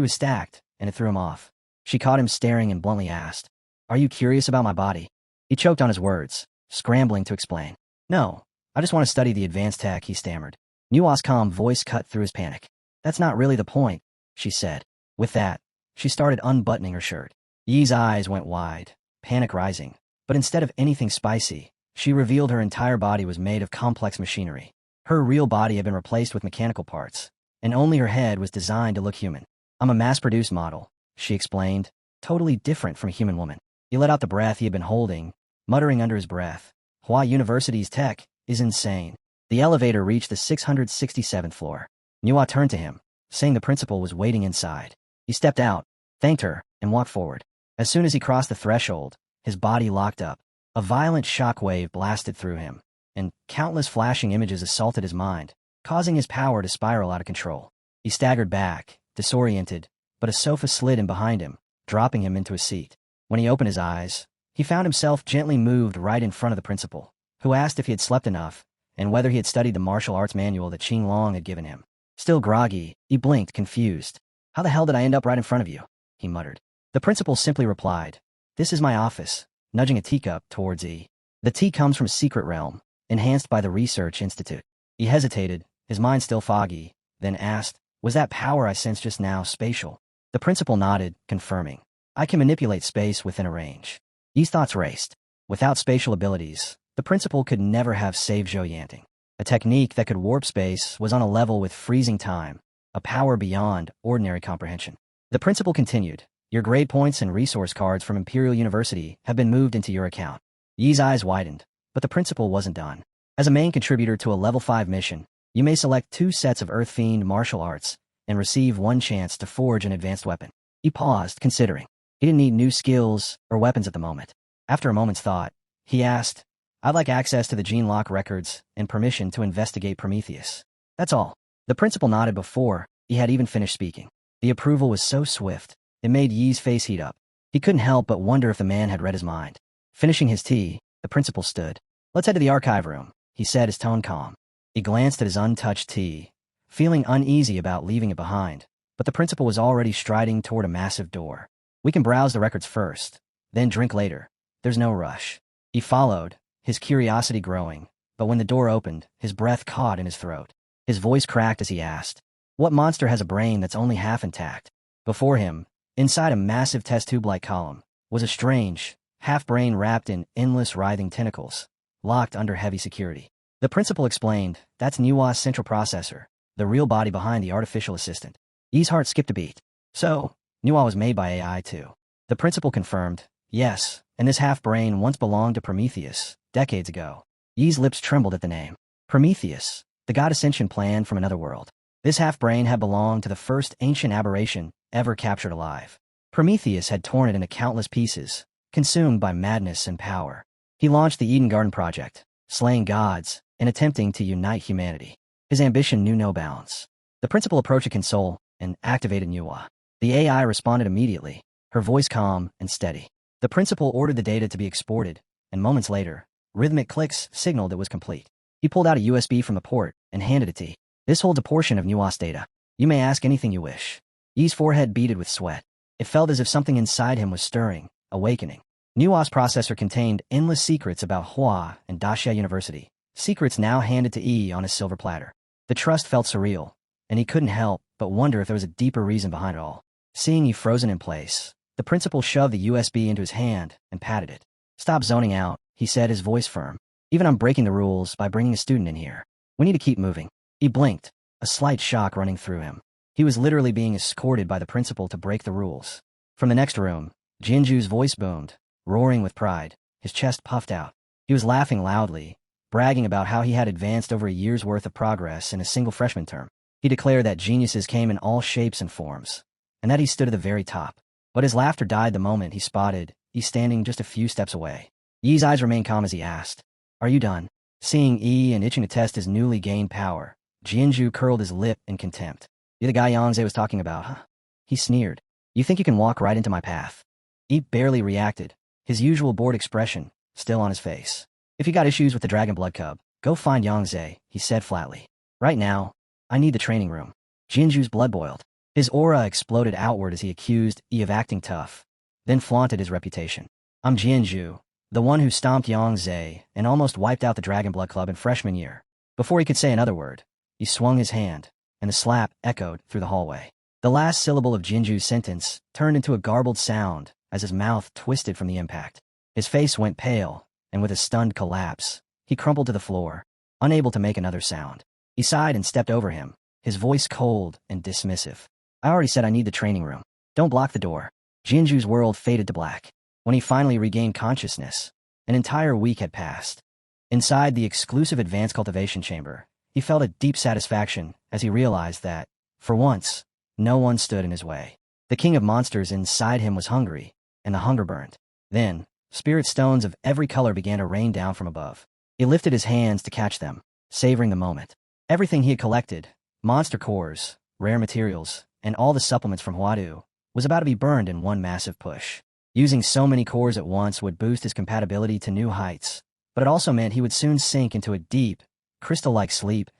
stacked, and it threw him off. She caught him staring and bluntly asked, Are you curious about my body? He choked on his words, scrambling to explain. No, I just want to study the advanced tech, he stammered. Manhua's calm voice cut through his panic. That's not really the point, she said. With that, she started unbuttoning her shirt. Yi's eyes went wide, panic rising. But instead of anything spicy, she revealed her entire body was made of complex machinery. Her real body had been replaced with mechanical parts, and only her head was designed to look human. I'm a mass-produced model, she explained, totally different from a human woman. He let out the breath he had been holding, muttering under his breath, Hua University's tech is insane. The elevator reached the 667th floor. Manhua turned to him, saying the principal was waiting inside. He stepped out, thanked her, and walked forward. As soon as he crossed the threshold, his body locked up. A violent shockwave blasted through him, and countless flashing images assaulted his mind, causing his power to spiral out of control. He staggered back, disoriented, but a sofa slid in behind him, dropping him into a seat. When he opened his eyes, he found himself gently moved right in front of the principal, who asked if he had slept enough and whether he had studied the martial arts manual that Qing Long had given him. Still groggy, he blinked, confused. How the hell did I end up right in front of you? He muttered. The principal simply replied, This is my office, nudging a teacup towards E. The tea comes from a secret realm, enhanced by the Research Institute. He hesitated, his mind still foggy, then asked, Was that power I sensed just now spatial? The principal nodded, confirming. I can manipulate space within a range. These thoughts raced. Without spatial abilities, the principal could never have saved Zhou Yanting. A technique that could warp space was on a level with freezing time, a power beyond ordinary comprehension. The principal continued, Your grade points and resource cards from Imperial University have been moved into your account. Yi's eyes widened, but the principal wasn't done. As a main contributor to a level 5 mission, you may select 2 sets of Earth Fiend martial arts and receive 1 chance to forge an advanced weapon. He paused, considering. He didn't need new skills or weapons at the moment. After a moment's thought, he asked, I'd like access to the gene lock records and permission to investigate Prometheus. That's all. The principal nodded before he had even finished speaking. The approval was so swift, it made Yi's face heat up. He couldn't help but wonder if the man had read his mind. Finishing his tea, the principal stood. Let's head to the archive room, he said, his tone calm. He glanced at his untouched tea, feeling uneasy about leaving it behind, but the principal was already striding toward a massive door. We can browse the records first, then drink later. There's no rush. He followed, his curiosity growing, but when the door opened, his breath caught in his throat. His voice cracked as he asked, What monster has a brain that's only half intact? Before him, inside a massive test tube-like column, was a strange, half-brain wrapped in endless writhing tentacles, locked under heavy security. The principal explained, That's Manhua's central processor, the real body behind the artificial assistant. Yi's heart skipped a beat. So, Manhua was made by AI too. The principal confirmed, Yes, and this half-brain once belonged to Prometheus, decades ago. Yi's lips trembled at the name. Prometheus, the god ascension plan from another world. This half-brain had belonged to the first ancient aberration ever captured alive. Prometheus had torn it into countless pieces, consumed by madness and power. He launched the Eden Garden Project, slaying gods and attempting to unite humanity. His ambition knew no bounds. The principal approached a console and activated Manhua. The AI responded immediately, her voice calm and steady. The principal ordered the data to be exported, and moments later, rhythmic clicks signaled it was complete. He pulled out a USB from the port and handed it to Yi. This holds a portion of Nua's data. You may ask anything you wish. Yi's forehead beaded with sweat. It felt as if something inside him was stirring, awakening. Nua's processor contained endless secrets about Hua and Daxia University, secrets now handed to Yi on a silver platter. The trust felt surreal, and he couldn't help but wonder if there was a deeper reason behind it all. Seeing Yi frozen in place, the principal shoved the USB into his hand and patted it. Stop zoning out, he said, his voice firm. Even I'm breaking the rules by bringing a student in here. We need to keep moving. He blinked, a slight shock running through him. He was literally being escorted by the principal to break the rules. From the next room, Jinju's voice boomed, roaring with pride, his chest puffed out. He was laughing loudly, bragging about how he had advanced over a year's worth of progress in a single freshman term. He declared that geniuses came in all shapes and forms, and that he stood at the very top. But his laughter died the moment he spotted Yi standing just a few steps away. Yi's eyes remained calm as he asked, "Are you done?" Seeing Yi and itching to test his newly gained power, Jinju curled his lip in contempt. "You're the guy Yangze was talking about, huh?" He sneered. "You think you can walk right into my path?" Yi barely reacted, his usual bored expression still on his face. "If you got issues with the Dragon Blood Cub, go find Yangze," he said flatly. "Right now, I need the training room." Jinju's blood boiled. His aura exploded outward as he accused Yi of acting tough, then flaunted his reputation. "I'm Jinju, the one who stomped Yangze and almost wiped out the Dragon Blood Club in freshman year." Before he could say another word, he swung his hand, and the slap echoed through the hallway. The last syllable of Jinju's sentence turned into a garbled sound as his mouth twisted from the impact. His face went pale, and with a stunned collapse, he crumpled to the floor, unable to make another sound. He sighed and stepped over him, his voice cold and dismissive. "I already said I need the training room. Don't block the door." Jinju's world faded to black. When he finally regained consciousness, an entire week had passed. Inside the exclusive advanced cultivation chamber, he felt a deep satisfaction as he realized that, for once, no one stood in his way. The king of monsters inside him was hungry, and the hunger burned. Then, spirit stones of every color began to rain down from above. He lifted his hands to catch them, savoring the moment. Everything he had collected, monster cores, rare materials, and all the supplements from Huadu, was about to be burned in one massive push. Using so many cores at once would boost his compatibility to new heights, but it also meant he would soon sink into a deep, crystal-like sleep,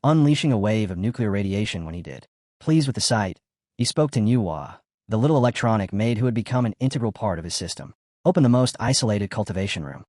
unleashing a wave of nuclear radiation when he did. Pleased with the sight, he spoke to Nuwa, the little electronic maid who had become an integral part of his system. "Open the most isolated cultivation room."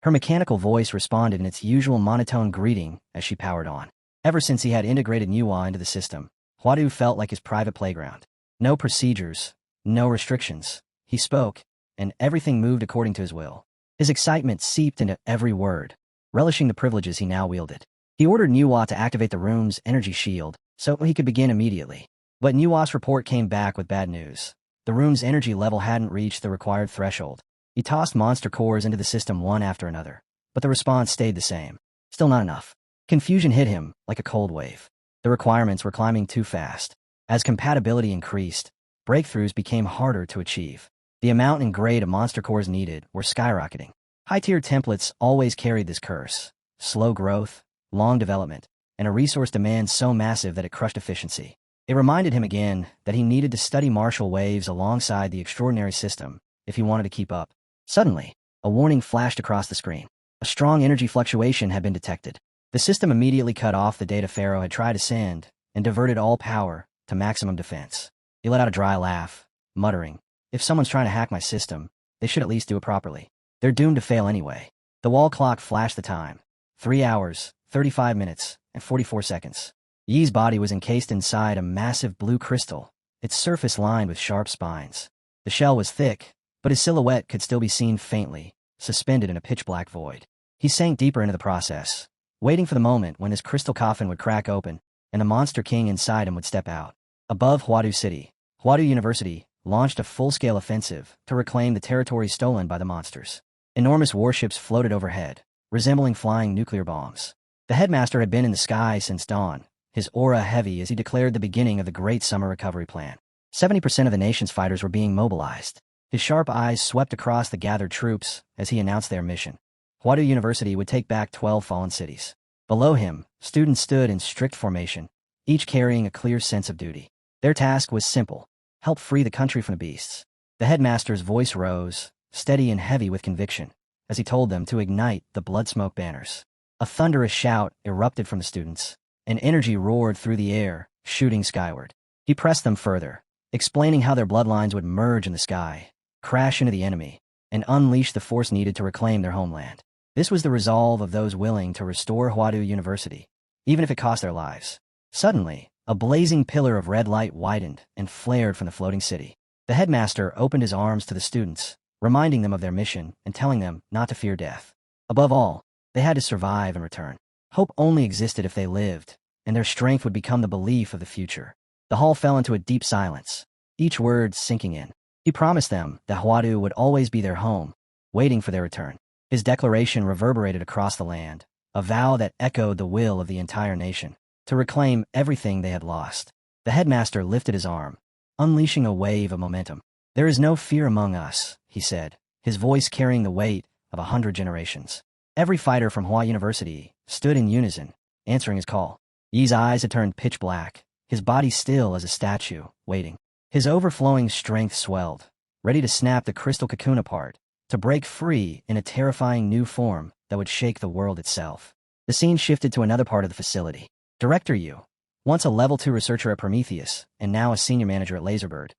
Her mechanical voice responded in its usual monotone greeting as she powered on. Ever since he had integrated Nuwa into the system, Huadu felt like his private playground. No procedures, no restrictions. He spoke, and everything moved according to his will. His excitement seeped into every word, relishing the privileges he now wielded. He ordered Nuwa to activate the room's energy shield so he could begin immediately. But Nuwa's report came back with bad news. The room's energy level hadn't reached the required threshold. He tossed monster cores into the system one after another, but the response stayed the same. Still not enough. Confusion hit him like a cold wave. The requirements were climbing too fast. As compatibility increased, breakthroughs became harder to achieve. The amount and grade of monster cores needed were skyrocketing. High-tier templates always carried this curse: slow growth, long development, and a resource demand so massive that it crushed efficiency. It reminded him again that he needed to study martial waves alongside the extraordinary system if he wanted to keep up. Suddenly, a warning flashed across the screen. A strong energy fluctuation had been detected. The system immediately cut off the data Pharaoh had tried to send and diverted all power to maximum defense. He let out a dry laugh, muttering, "If someone's trying to hack my system, they should at least do it properly. They're doomed to fail anyway." The wall clock flashed the time. 3 hours, 35 minutes, and 44 seconds. Yi's body was encased inside a massive blue crystal, its surface lined with sharp spines. The shell was thick, but his silhouette could still be seen faintly, suspended in a pitch-black void. He sank deeper into the process, waiting for the moment when his crystal coffin would crack open and the monster king inside him would step out. Above Huadu City, Huadu University launched a full-scale offensive to reclaim the territory stolen by the monsters. Enormous warships floated overhead, resembling flying nuclear bombs. The headmaster had been in the sky since dawn, his aura heavy as he declared the beginning of the Great Summer Recovery Plan. 70% of the nation's fighters were being mobilized. His sharp eyes swept across the gathered troops as he announced their mission. Huadu University would take back 12 fallen cities. Below him, students stood in strict formation, each carrying a clear sense of duty. Their task was simple: help free the country from the beasts. The headmaster's voice rose, steady and heavy with conviction. as he told them to ignite the blood smoke banners. A thunderous shout erupted from the students, and energy roared through the air, shooting skyward. He pressed them further, explaining how their bloodlines would merge in the sky, crash into the enemy, and unleash the force needed to reclaim their homeland. This was the resolve of those willing to restore Huadu University, even if it cost their lives. Suddenly, a blazing pillar of red light widened and flared from the floating city. The headmaster opened his arms to the students, reminding them of their mission and telling them not to fear death. Above all, they had to survive and return. Hope only existed if they lived, and their strength would become the belief of the future. The hall fell into a deep silence, each word sinking in. He promised them that Huadu would always be their home, waiting for their return. His declaration reverberated across the land, a vow that echoed the will of the entire nation, to reclaim everything they had lost. The headmaster lifted his arm, unleashing a wave of momentum. "There is no fear among us," he said, his voice carrying the weight of 100 generations. Every fighter from Hua University stood in unison, answering his call. Yi's eyes had turned pitch black, his body still as a statue, waiting. His overflowing strength swelled, ready to snap the crystal cocoon apart, to break free in a terrifying new form that would shake the world itself. The scene shifted to another part of the facility. Director Yu, once a level 2 researcher at Prometheus and now a senior manager at Laserbird,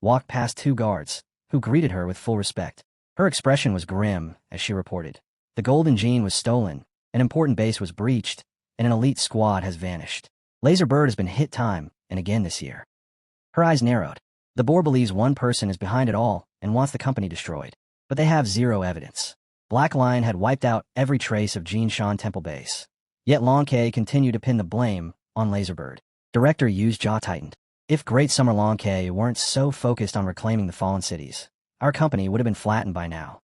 walked past 2 guards, who greeted her with full respect. Her expression was grim as she reported. The golden gene was stolen, an important base was breached, and an elite squad has vanished. Laserbird has been hit time and again this year. Her eyes narrowed. The board believes one person is behind it all and wants the company destroyed, but they have zero evidence. Black Lion had wiped out every trace of Jin Shan Temple base, yet Long K continued to pin the blame on Laserbird. Director Yu's jaw tightened. If Great Summer Long K weren't so focused on reclaiming the fallen cities, our company would have been flattened by now.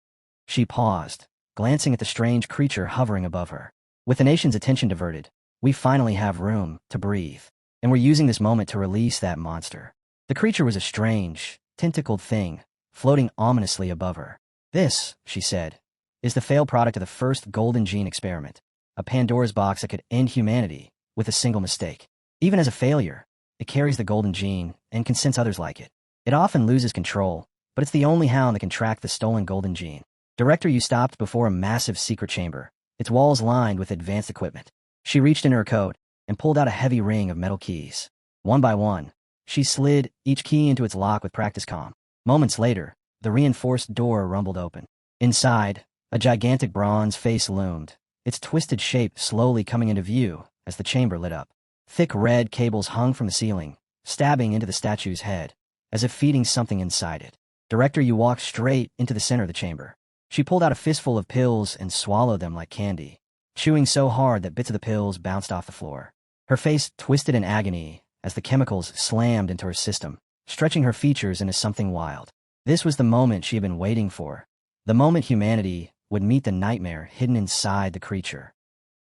She paused, glancing at the strange creature hovering above her. With the nation's attention diverted, we finally have room to breathe, and we're using this moment to release that monster. The creature was a strange, tentacled thing, floating ominously above her. "This," she said, "is the failed product of the first golden gene experiment, a Pandora's box that could end humanity with a single mistake. Even as a failure, it carries the golden gene and can sense others like it. It often loses control, but it's the only hound that can track the stolen golden gene." Director Yu stopped before a massive secret chamber, its walls lined with advanced equipment. She reached into her coat and pulled out a heavy ring of metal keys. One by one, she slid each key into its lock with practice calm. Moments later, the reinforced door rumbled open. Inside, a gigantic bronze face loomed, its twisted shape slowly coming into view as the chamber lit up. Thick red cables hung from the ceiling, stabbing into the statue's head, as if feeding something inside it. Director Yu walked straight into the center of the chamber. She pulled out a fistful of pills and swallowed them like candy, chewing so hard that bits of the pills bounced off the floor. Her face twisted in agony as the chemicals slammed into her system, stretching her features into something wild. This was the moment she had been waiting for, the moment humanity would meet the nightmare hidden inside the creature.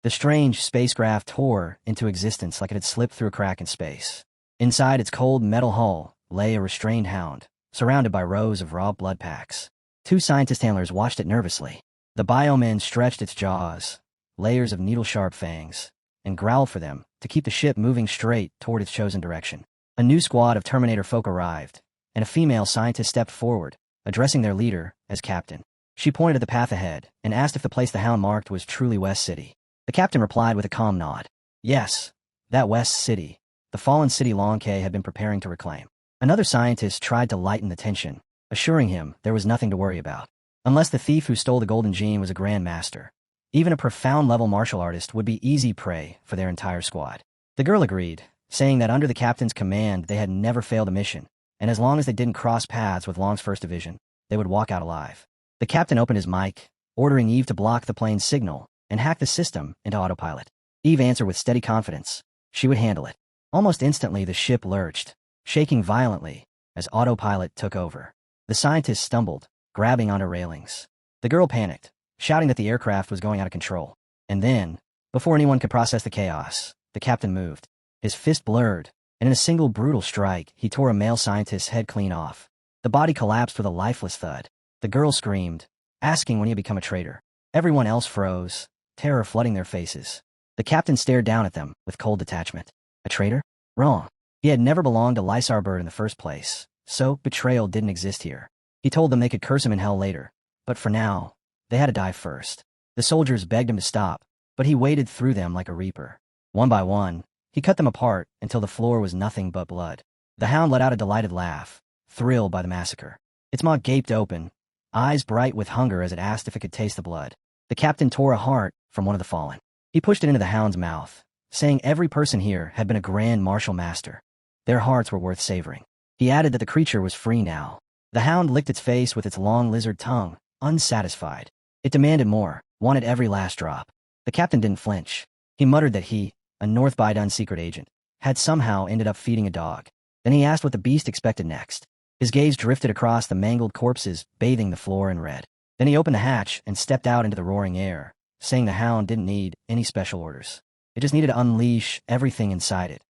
The strange spacecraft tore into existence like it had slipped through a crack in space. Inside its cold metal hull lay a restrained hound, surrounded by rows of raw blood packs. 2 scientist handlers watched it nervously. The bioman stretched its jaws, layers of needle-sharp fangs, and growled for them to keep the ship moving straight toward its chosen direction. A new squad of Terminator folk arrived, and a female scientist stepped forward, addressing their leader as captain. She pointed at the path ahead and asked if the place the hound marked was truly West City. The captain replied with a calm nod. Yes, that West City, the fallen city Long K had been preparing to reclaim. Another scientist tried to lighten the tension, assuring him there was nothing to worry about. Unless the thief who stole the golden gene was a grand master, even a profound-level martial artist would be easy prey for their entire squad. The girl agreed, saying that under the captain's command they had never failed a mission, and as long as they didn't cross paths with Long's first division, they would walk out alive. The captain opened his mic, ordering Eve to block the plane's signal and hack the system into autopilot. Eve answered with steady confidence. She would handle it. Almost instantly the ship lurched, shaking violently as autopilot took over. The scientist stumbled, grabbing onto railings. The girl panicked, shouting that the aircraft was going out of control. And then, before anyone could process the chaos, the captain moved. His fist blurred, and in a single brutal strike, he tore a male scientist's head clean off. The body collapsed with a lifeless thud. The girl screamed, asking when he had become a traitor. Everyone else froze, terror flooding their faces. The captain stared down at them with cold detachment. A traitor? Wrong. He had never belonged to Laserbird in the first place, so betrayal didn't exist here. He told them they could curse him in hell later, but for now, They had to die first. The soldiers begged him to stop, but he waded through them like a reaper. One by one, he cut them apart until the floor was nothing but blood. The hound let out a delighted laugh, thrilled by the massacre. Its maw gaped open, eyes bright with hunger as it asked if it could taste the blood. The captain tore a heart from one of the fallen. He pushed it into the hound's mouth, saying every person here had been a grand martial master. Their hearts were worth savoring. He added that the creature was free now. The hound licked its face with its long lizard tongue, unsatisfied. It demanded more, wanted every last drop. The captain didn't flinch. He muttered that he, a North Baidan secret agent, had somehow ended up feeding a dog. Then he asked what the beast expected next. His gaze drifted across the mangled corpses, bathing the floor in red. Then he opened the hatch and stepped out into the roaring air, saying the hound didn't need any special orders. It just needed to unleash everything inside it.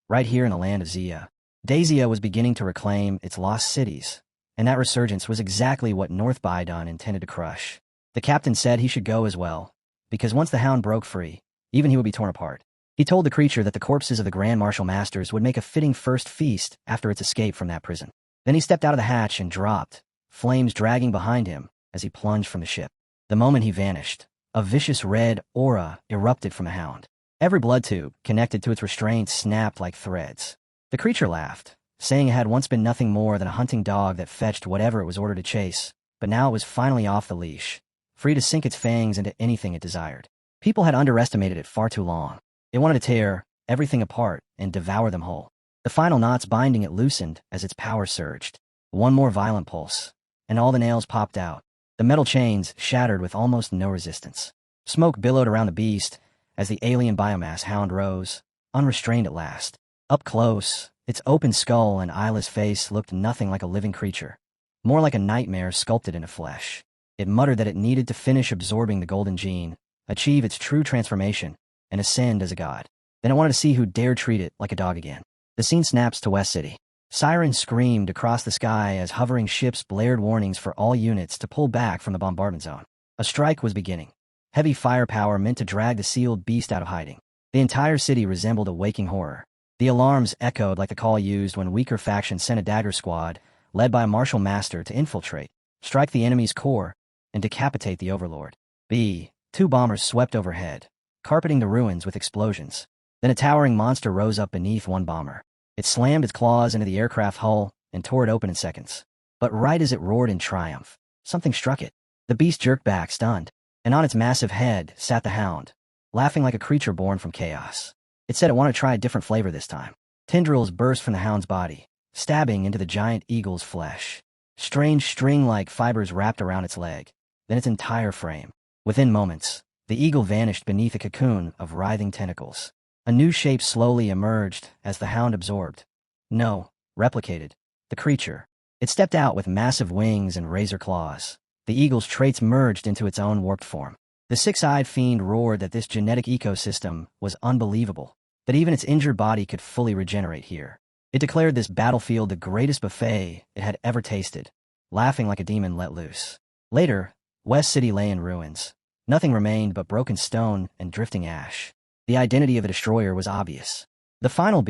Right here in the land of Zia, Dazia was beginning to reclaim its lost cities, and that resurgence was exactly what North Baidan intended to crush. The captain said he should go as well, because once the hound broke free, even he would be torn apart. He told the creature that the corpses of the Grand Martial Masters would make a fitting first feast after its escape from that prison. Then he stepped out of the hatch and dropped, flames dragging behind him as he plunged from the ship. The moment he vanished, a vicious red aura erupted from the hound. Every blood tube connected to its restraints snapped like threads. The creature laughed, saying it had once been nothing more than a hunting dog that fetched whatever it was ordered to chase, but now it was finally off the leash, free to sink its fangs into anything it desired. People had underestimated it far too long. It wanted to tear everything apart and devour them whole. The final knots binding it loosened as its power surged. One more violent pulse, and all the nails popped out. The metal chains shattered with almost no resistance. Smoke billowed around the beast as the alien biomass hound rose, unrestrained at last. Up close, its open skull and eyeless face looked nothing like a living creature, more like a nightmare sculpted into flesh. It muttered that it needed to finish absorbing the golden gene, achieve its true transformation, and ascend as a god. Then it wanted to see who dared treat it like a dog again. The scene snaps to West City. Sirens screamed across the sky as hovering ships blared warnings for all units to pull back from the bombardment zone. A strike was beginning. Heavy firepower meant to drag the sealed beast out of hiding. The entire city resembled a waking horror. The alarms echoed like the call used when weaker factions sent a dagger squad, led by a martial master, to infiltrate, strike the enemy's core, and decapitate the overlord. Two bombers swept overhead, carpeting the ruins with explosions. Then a towering monster rose up beneath one bomber. It slammed its claws into the aircraft hull and tore it open in seconds. But right as it roared in triumph, something struck it. The beast jerked back, stunned, and on its massive head sat the hound, laughing like a creature born from chaos. It said it wanted to try a different flavor this time. Tendrils burst from the hound's body, stabbing into the giant eagle's flesh. Strange string-like fibers wrapped around its leg, then its entire frame. Within moments, the eagle vanished beneath a cocoon of writhing tentacles. A new shape slowly emerged as the hound absorbed. No, replicated. The creature. It stepped out with massive wings and razor claws. The eagle's traits merged into its own warped form. The six-eyed fiend roared that this genetic ecosystem was unbelievable, that even its injured body could fully regenerate here. It declared this battlefield the greatest buffet it had ever tasted, laughing like a demon let loose. Later, West City lay in ruins. Nothing remained but broken stone and drifting ash. The identity of the destroyer was obvious. The final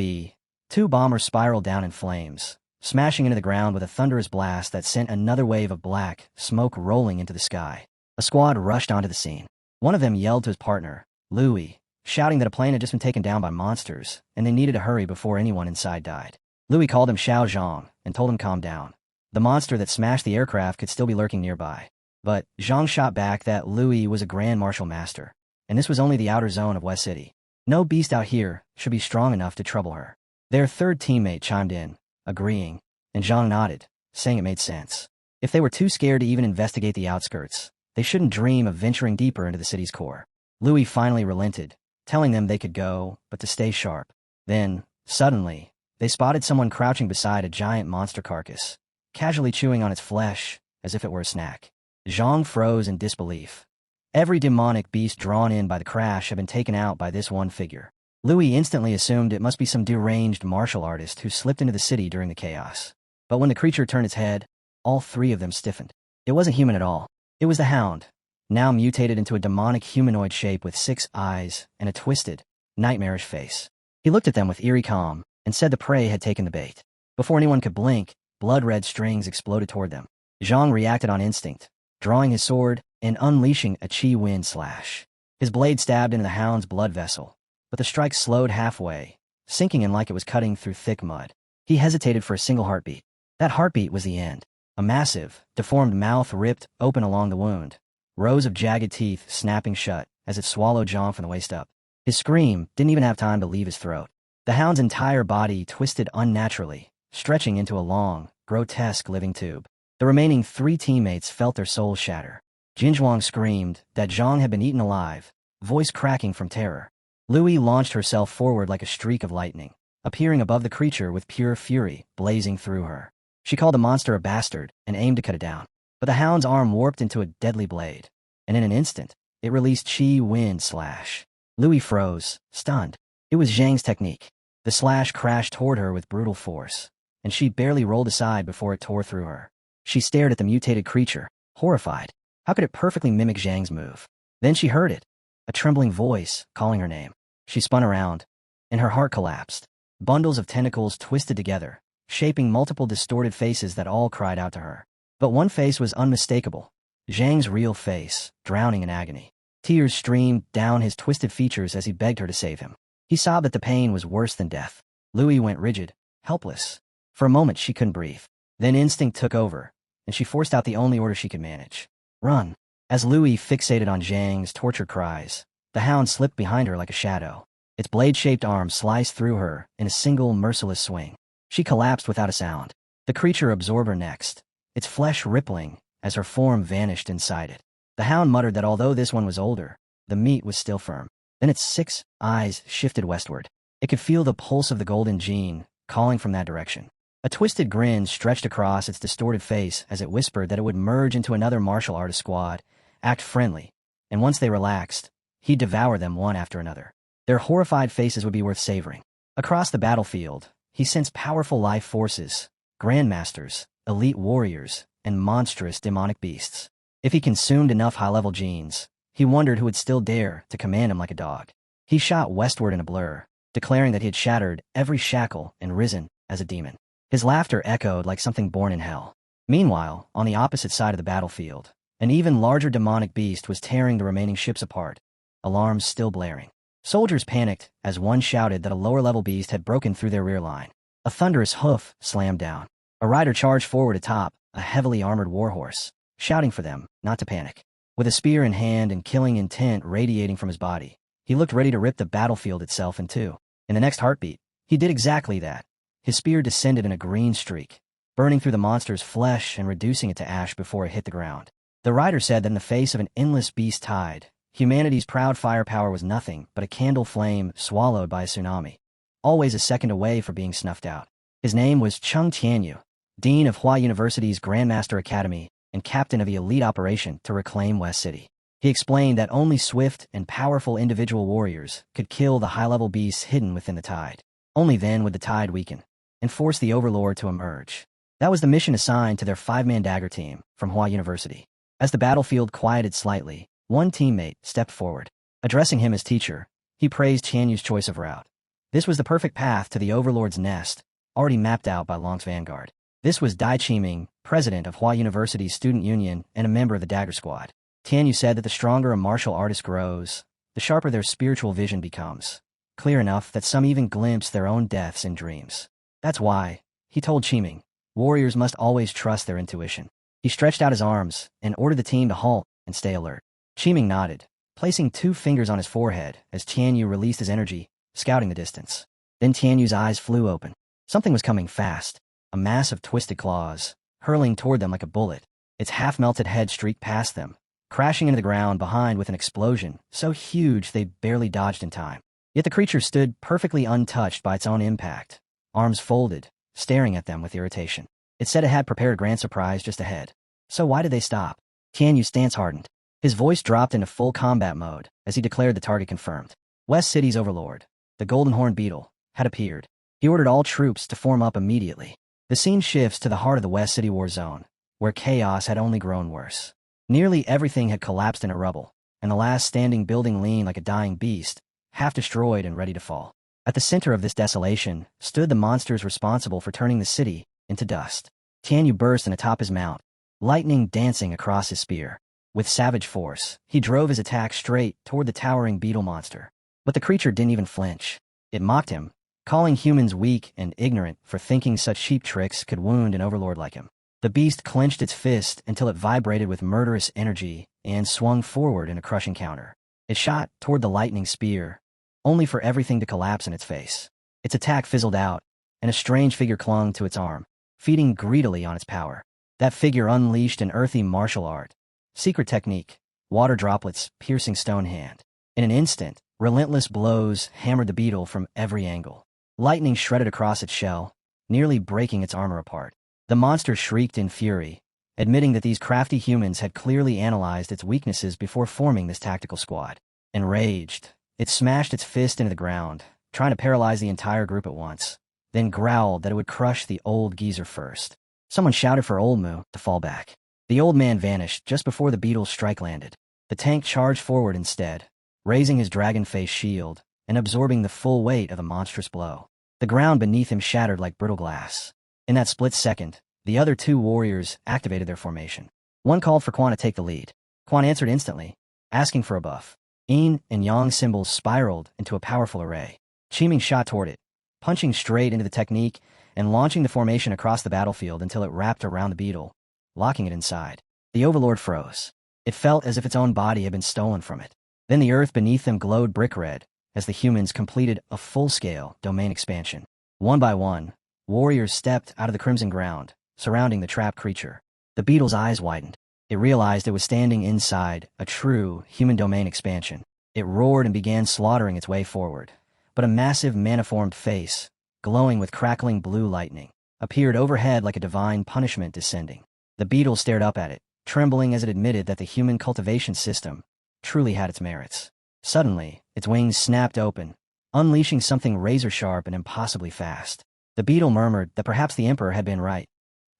two bombers spiraled down in flames, smashing into the ground with a thunderous blast that sent another wave of black smoke rolling into the sky. A squad rushed onto the scene. One of them yelled to his partner, Louis, shouting that a plane had just been taken down by monsters, and they needed to hurry before anyone inside died. Louis called him Xiao Zhang and told him to calm down. The monster that smashed the aircraft could still be lurking nearby. But Zhang shot back that Louis was a grand martial master, and this was only the outer zone of West City. No beast out here should be strong enough to trouble her. Their third teammate chimed in, agreeing, and Zhang nodded, saying it made sense. If they were too scared to even investigate the outskirts, they shouldn't dream of venturing deeper into the city's core. Louis finally relented, telling them they could go, but to stay sharp. Then, suddenly, they spotted someone crouching beside a giant monster carcass, casually chewing on its flesh as if it were a snack. Zhang froze in disbelief. Every demonic beast drawn in by the crash had been taken out by this one figure. Louis instantly assumed it must be some deranged martial artist who slipped into the city during the chaos. But when the creature turned its head, all three of them stiffened. It wasn't human at all. It was the hound, now mutated into a demonic humanoid shape with 6 eyes and a twisted, nightmarish face. He looked at them with eerie calm and said the prey had taken the bait. Before anyone could blink, blood-red strings exploded toward them. Zhang reacted on instinct. Drawing his sword, and unleashing a chi wind slash. His blade stabbed into the hound's blood vessel, but the strike slowed halfway, sinking in like it was cutting through thick mud. He hesitated for a single heartbeat. That heartbeat was the end. A massive, deformed mouth ripped open along the wound, rows of jagged teeth snapping shut as it swallowed Jean from the waist up. His scream didn't even have time to leave his throat. The hound's entire body twisted unnaturally, stretching into a long, grotesque living tube. The remaining 3 teammates felt their souls shatter. Jinzhuang screamed that Zhang had been eaten alive, voice cracking from terror. Lui launched herself forward like a streak of lightning, appearing above the creature with pure fury blazing through her. She called the monster a bastard and aimed to cut it down. But the hound's arm warped into a deadly blade, and in an instant, it released chi wind slash. Lui froze, stunned. It was Zhang's technique. The slash crashed toward her with brutal force, and she barely rolled aside before it tore through her. She stared at the mutated creature, horrified. How could it perfectly mimic Zhang's move? Then she heard it, a trembling voice calling her name. She spun around, and her heart collapsed. Bundles of tentacles twisted together, shaping multiple distorted faces that all cried out to her. But one face was unmistakable, Zhang's real face, drowning in agony. Tears streamed down his twisted features as he begged her to save him. He sobbed that the pain was worse than death. Lui went rigid, helpless. For a moment she couldn't breathe. Then instinct took over, and she forced out the only order she could manage. Run. As Lui fixated on Zhang's tortured cries, the hound slipped behind her like a shadow. Its blade-shaped arm sliced through her in a single merciless swing. She collapsed without a sound. The creature absorbed her next, its flesh rippling as her form vanished inside it. The hound muttered that although this one was older, the meat was still firm. Then its 6 eyes shifted westward. It could feel the pulse of the golden gene calling from that direction. A twisted grin stretched across its distorted face as it whispered that it would merge into another martial artist squad, act friendly, and once they relaxed, he'd devour them one after another. Their horrified faces would be worth savoring. Across the battlefield, he sensed powerful life forces, grandmasters, elite warriors, and monstrous demonic beasts. If he consumed enough high-level genes, he wondered who would still dare to command him like a dog. He shot westward in a blur, declaring that he had shattered every shackle and risen as a demon. His laughter echoed like something born in hell. Meanwhile, on the opposite side of the battlefield, an even larger demonic beast was tearing the remaining ships apart, alarms still blaring. Soldiers panicked as one shouted that a lower-level beast had broken through their rear line. A thunderous hoof slammed down. A rider charged forward atop a heavily armored warhorse, shouting for them not to panic. With a spear in hand and killing intent radiating from his body, he looked ready to rip the battlefield itself in two. In the next heartbeat, he did exactly that. His spear descended in a green streak, burning through the monster's flesh and reducing it to ash before it hit the ground. The rider said that in the face of an endless beast tide, humanity's proud firepower was nothing but a candle flame swallowed by a tsunami, always a second away from being snuffed out. His name was Chung Tianyu, Dean of Hua University's Grandmaster Academy and captain of the elite operation to reclaim West City. He explained that only swift and powerful individual warriors could kill the high-level beasts hidden within the tide. Only then would the tide weaken and force the Overlord to emerge. That was the mission assigned to their 5-man dagger team from Hua University. As the battlefield quieted slightly, one teammate stepped forward. Addressing him as teacher, he praised Tianyu's choice of route. This was the perfect path to the Overlord's nest, already mapped out by Long's vanguard. This was Dai Qiming, president of Hua University's student union and a member of the Dagger Squad. Tianyu said that the stronger a martial artist grows, the sharper their spiritual vision becomes, clear enough that some even glimpse their own deaths in dreams. That's why, he told Qiming, warriors must always trust their intuition. He stretched out his arms and ordered the team to halt and stay alert. Qiming nodded, placing 2 fingers on his forehead as Tianyu released his energy, scouting the distance. Then Tianyu's eyes flew open. Something was coming fast, a mass of twisted claws, hurling toward them like a bullet. Its half-melted head streaked past them, crashing into the ground behind with an explosion so huge they barely dodged in time. Yet the creature stood perfectly untouched by its own impact, arms folded, staring at them with irritation. It said it had prepared a grand surprise just ahead. So why did they stop? Tianyu's stance hardened. His voice dropped into full combat mode as he declared the target confirmed. West City's Overlord, the Golden Horn Beetle, had appeared. He ordered all troops to form up immediately. The scene shifts to the heart of the West City war zone, where chaos had only grown worse. Nearly everything had collapsed into rubble, and the last standing building leaned like a dying beast, half destroyed and ready to fall. At the center of this desolation stood the monsters responsible for turning the city into dust. Tianyu burst in atop his mount, lightning dancing across his spear. With savage force, he drove his attack straight toward the towering beetle monster. But the creature didn't even flinch. It mocked him, calling humans weak and ignorant for thinking such cheap tricks could wound an overlord like him. The beast clenched its fist until it vibrated with murderous energy and swung forward in a crushing counter. It shot toward the lightning spear, only for everything to collapse in its face. Its attack fizzled out, and a strange figure clung to its arm, feeding greedily on its power. That figure unleashed an earthy martial art. Secret technique, water droplets piercing stone hand. In an instant, relentless blows hammered the beetle from every angle. Lightning shredded across its shell, nearly breaking its armor apart. The monster shrieked in fury, admitting that these crafty humans had clearly analyzed its weaknesses before forming this tactical squad. Enraged, it smashed its fist into the ground, trying to paralyze the entire group at once, then growled that it would crush the old geezer first. Someone shouted for Old Moo to fall back. The old man vanished just before the beetle's strike landed. The tank charged forward instead, raising his dragon-faced shield and absorbing the full weight of the monstrous blow. The ground beneath him shattered like brittle glass. In that split second, the other two warriors activated their formation. One called for Quan to take the lead. Quan answered instantly, asking for a buff. Yin and Yang symbols spiraled into a powerful array. Qiming shot toward it, punching straight into the technique and launching the formation across the battlefield until it wrapped around the beetle, locking it inside. The overlord froze. It felt as if its own body had been stolen from it. Then the earth beneath them glowed brick red as the humans completed a full-scale domain expansion. One by one, warriors stepped out of the crimson ground, surrounding the trapped creature. The beetle's eyes widened. It realized it was standing inside a true human domain expansion. It roared and began slaughtering its way forward. But a massive maniformed face, glowing with crackling blue lightning, appeared overhead like a divine punishment descending. The beetle stared up at it, trembling as it admitted that the human cultivation system truly had its merits. Suddenly, its wings snapped open, unleashing something razor-sharp and impossibly fast. The beetle murmured that perhaps the Emperor had been right.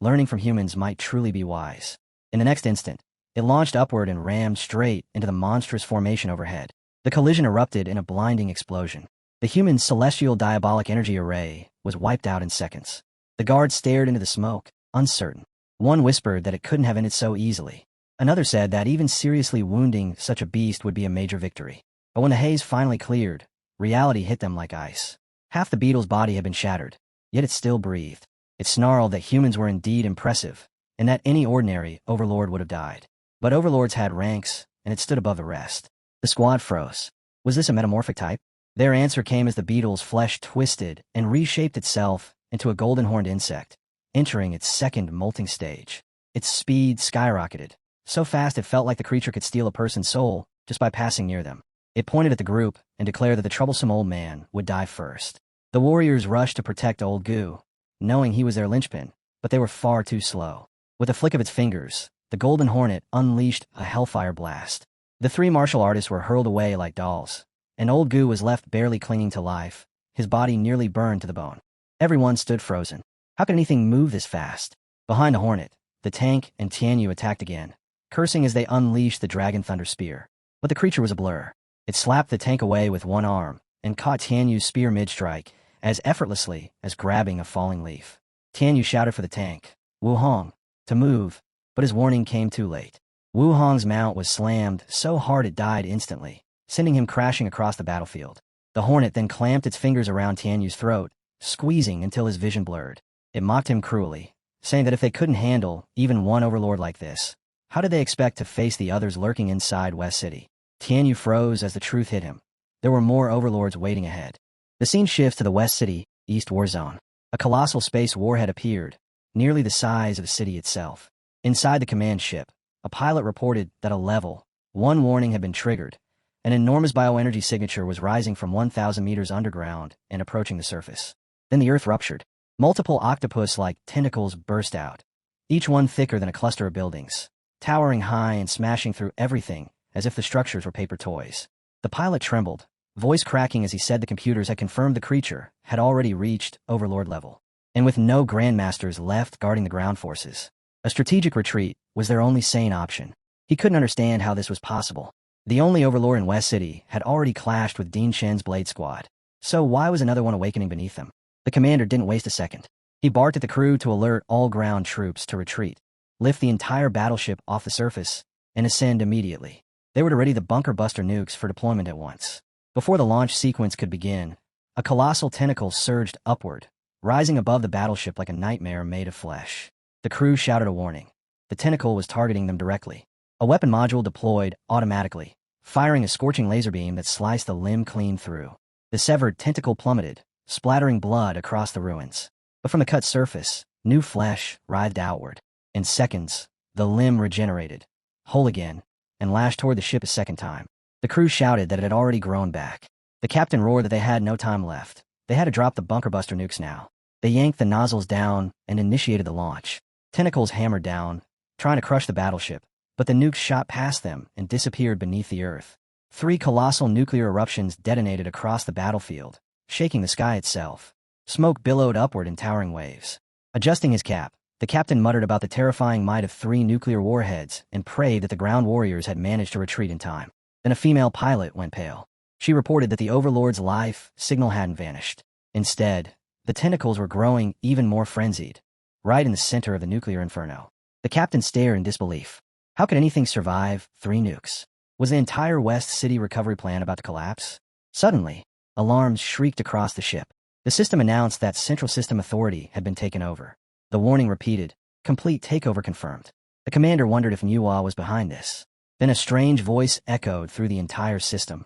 Learning from humans might truly be wise. In the next instant, it launched upward and rammed straight into the monstrous formation overhead. The collision erupted in a blinding explosion. The human celestial diabolic energy array was wiped out in seconds. The guards stared into the smoke, uncertain. One whispered that it couldn't have ended so easily. Another said that even seriously wounding such a beast would be a major victory. But when the haze finally cleared, reality hit them like ice. Half the beetle's body had been shattered, yet it still breathed. It snarled that humans were indeed impressive, and that any ordinary overlord would have died. But overlords had ranks, and it stood above the rest. The squad froze. Was this a metamorphic type? Their answer came as the beetle's flesh twisted and reshaped itself into a golden-horned insect, entering its second molting stage. Its speed skyrocketed, so fast it felt like the creature could steal a person's soul just by passing near them. It pointed at the group and declared that the troublesome old man would die first. The warriors rushed to protect old Gu, knowing he was their linchpin, but they were far too slow. With a flick of its fingers, the golden hornet unleashed a hellfire blast. The three martial artists were hurled away like dolls, and old Gu was left barely clinging to life, his body nearly burned to the bone. Everyone stood frozen. How could anything move this fast? Behind the hornet, the tank and Tianyu attacked again, cursing as they unleashed the Dragon Thunder Spear. But the creature was a blur. It slapped the tank away with one arm and caught Tianyu's spear mid-strike as effortlessly as grabbing a falling leaf. Tianyu shouted for the tank, Wu Hong, to move, but his warning came too late. Wu Hong's mount was slammed so hard it died instantly, sending him crashing across the battlefield. The hornet then clamped its fingers around Tianyu's throat, squeezing until his vision blurred. It mocked him cruelly, saying that if they couldn't handle even one overlord like this, how did they expect to face the others lurking inside West City? Tianyu froze as the truth hit him. There were more overlords waiting ahead. The scene shifts to the West City, East War Zone. A colossal space warhead appeared, nearly the size of the city itself. Inside the command ship, a pilot reported that a level 1 warning had been triggered. An enormous bioenergy signature was rising from 1,000 meters underground and approaching the surface. Then the Earth ruptured. Multiple octopus-like tentacles burst out, each one thicker than a cluster of buildings, towering high and smashing through everything as if the structures were paper toys. The pilot trembled, voice cracking as he said the computers had confirmed the creature had already reached Overlord level. And with no Grandmasters left guarding the ground forces, a strategic retreat was their only sane option. He couldn't understand how this was possible. The only Overlord in West City had already clashed with Dean Shen's Blade Squad, so why was another one awakening beneath them? The commander didn't waste a second. He barked at the crew to alert all ground troops to retreat, lift the entire battleship off the surface, and ascend immediately. They were to ready the bunker buster nukes for deployment at once. Before the launch sequence could begin, a colossal tentacle surged upward, rising above the battleship like a nightmare made of flesh. The crew shouted a warning. The tentacle was targeting them directly. A weapon module deployed automatically, firing a scorching laser beam that sliced the limb clean through. The severed tentacle plummeted, splattering blood across the ruins. But from the cut surface, new flesh writhed outward. In seconds, the limb regenerated, whole again, and lashed toward the ship a second time. The crew shouted that it had already grown back. The captain roared that they had no time left. They had to drop the bunker buster nukes now. They yanked the nozzles down and initiated the launch. Tentacles hammered down, trying to crush the battleship, but the nukes shot past them and disappeared beneath the earth. 3 colossal nuclear eruptions detonated across the battlefield, shaking the sky itself. Smoke billowed upward in towering waves. Adjusting his cap, the captain muttered about the terrifying might of 3 nuclear warheads and prayed that the ground warriors had managed to retreat in time. Then a female pilot went pale. She reported that the Overlord's life signal hadn't vanished. Instead, the tentacles were growing even more frenzied, right in the center of the nuclear inferno. The captain stared in disbelief. How could anything survive 3 nukes? Was the entire West City recovery plan about to collapse? Suddenly, alarms shrieked across the ship. The system announced that Central System Authority had been taken over. The warning repeated, complete takeover confirmed. The commander wondered if manhwa was behind this. Then a strange voice echoed through the entire system.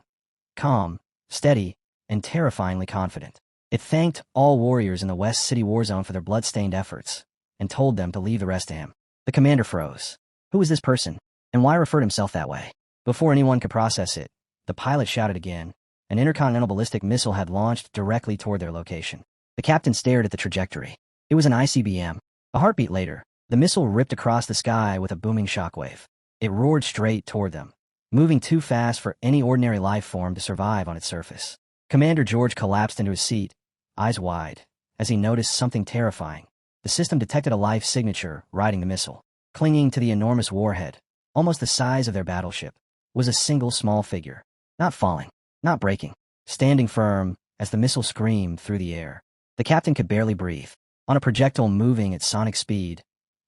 Calm, steady, and terrifyingly confident. It thanked all warriors in the West City war zone for their blood-stained efforts, and told them to leave the rest to him. The commander froze. Who was this person, and why referred himself that way? Before anyone could process it, the pilot shouted again. An intercontinental ballistic missile had launched directly toward their location. The captain stared at the trajectory. It was an ICBM. A heartbeat later, the missile ripped across the sky with a booming shockwave. It roared straight toward them, moving too fast for any ordinary life form to survive on its surface. Commander George collapsed into his seat, eyes wide, as he noticed something terrifying. The system detected a life signature riding the missile. Clinging to the enormous warhead, almost the size of their battleship, was a single small figure. Not falling, not breaking, standing firm as the missile screamed through the air. The captain could barely breathe. On a projectile moving at sonic speed,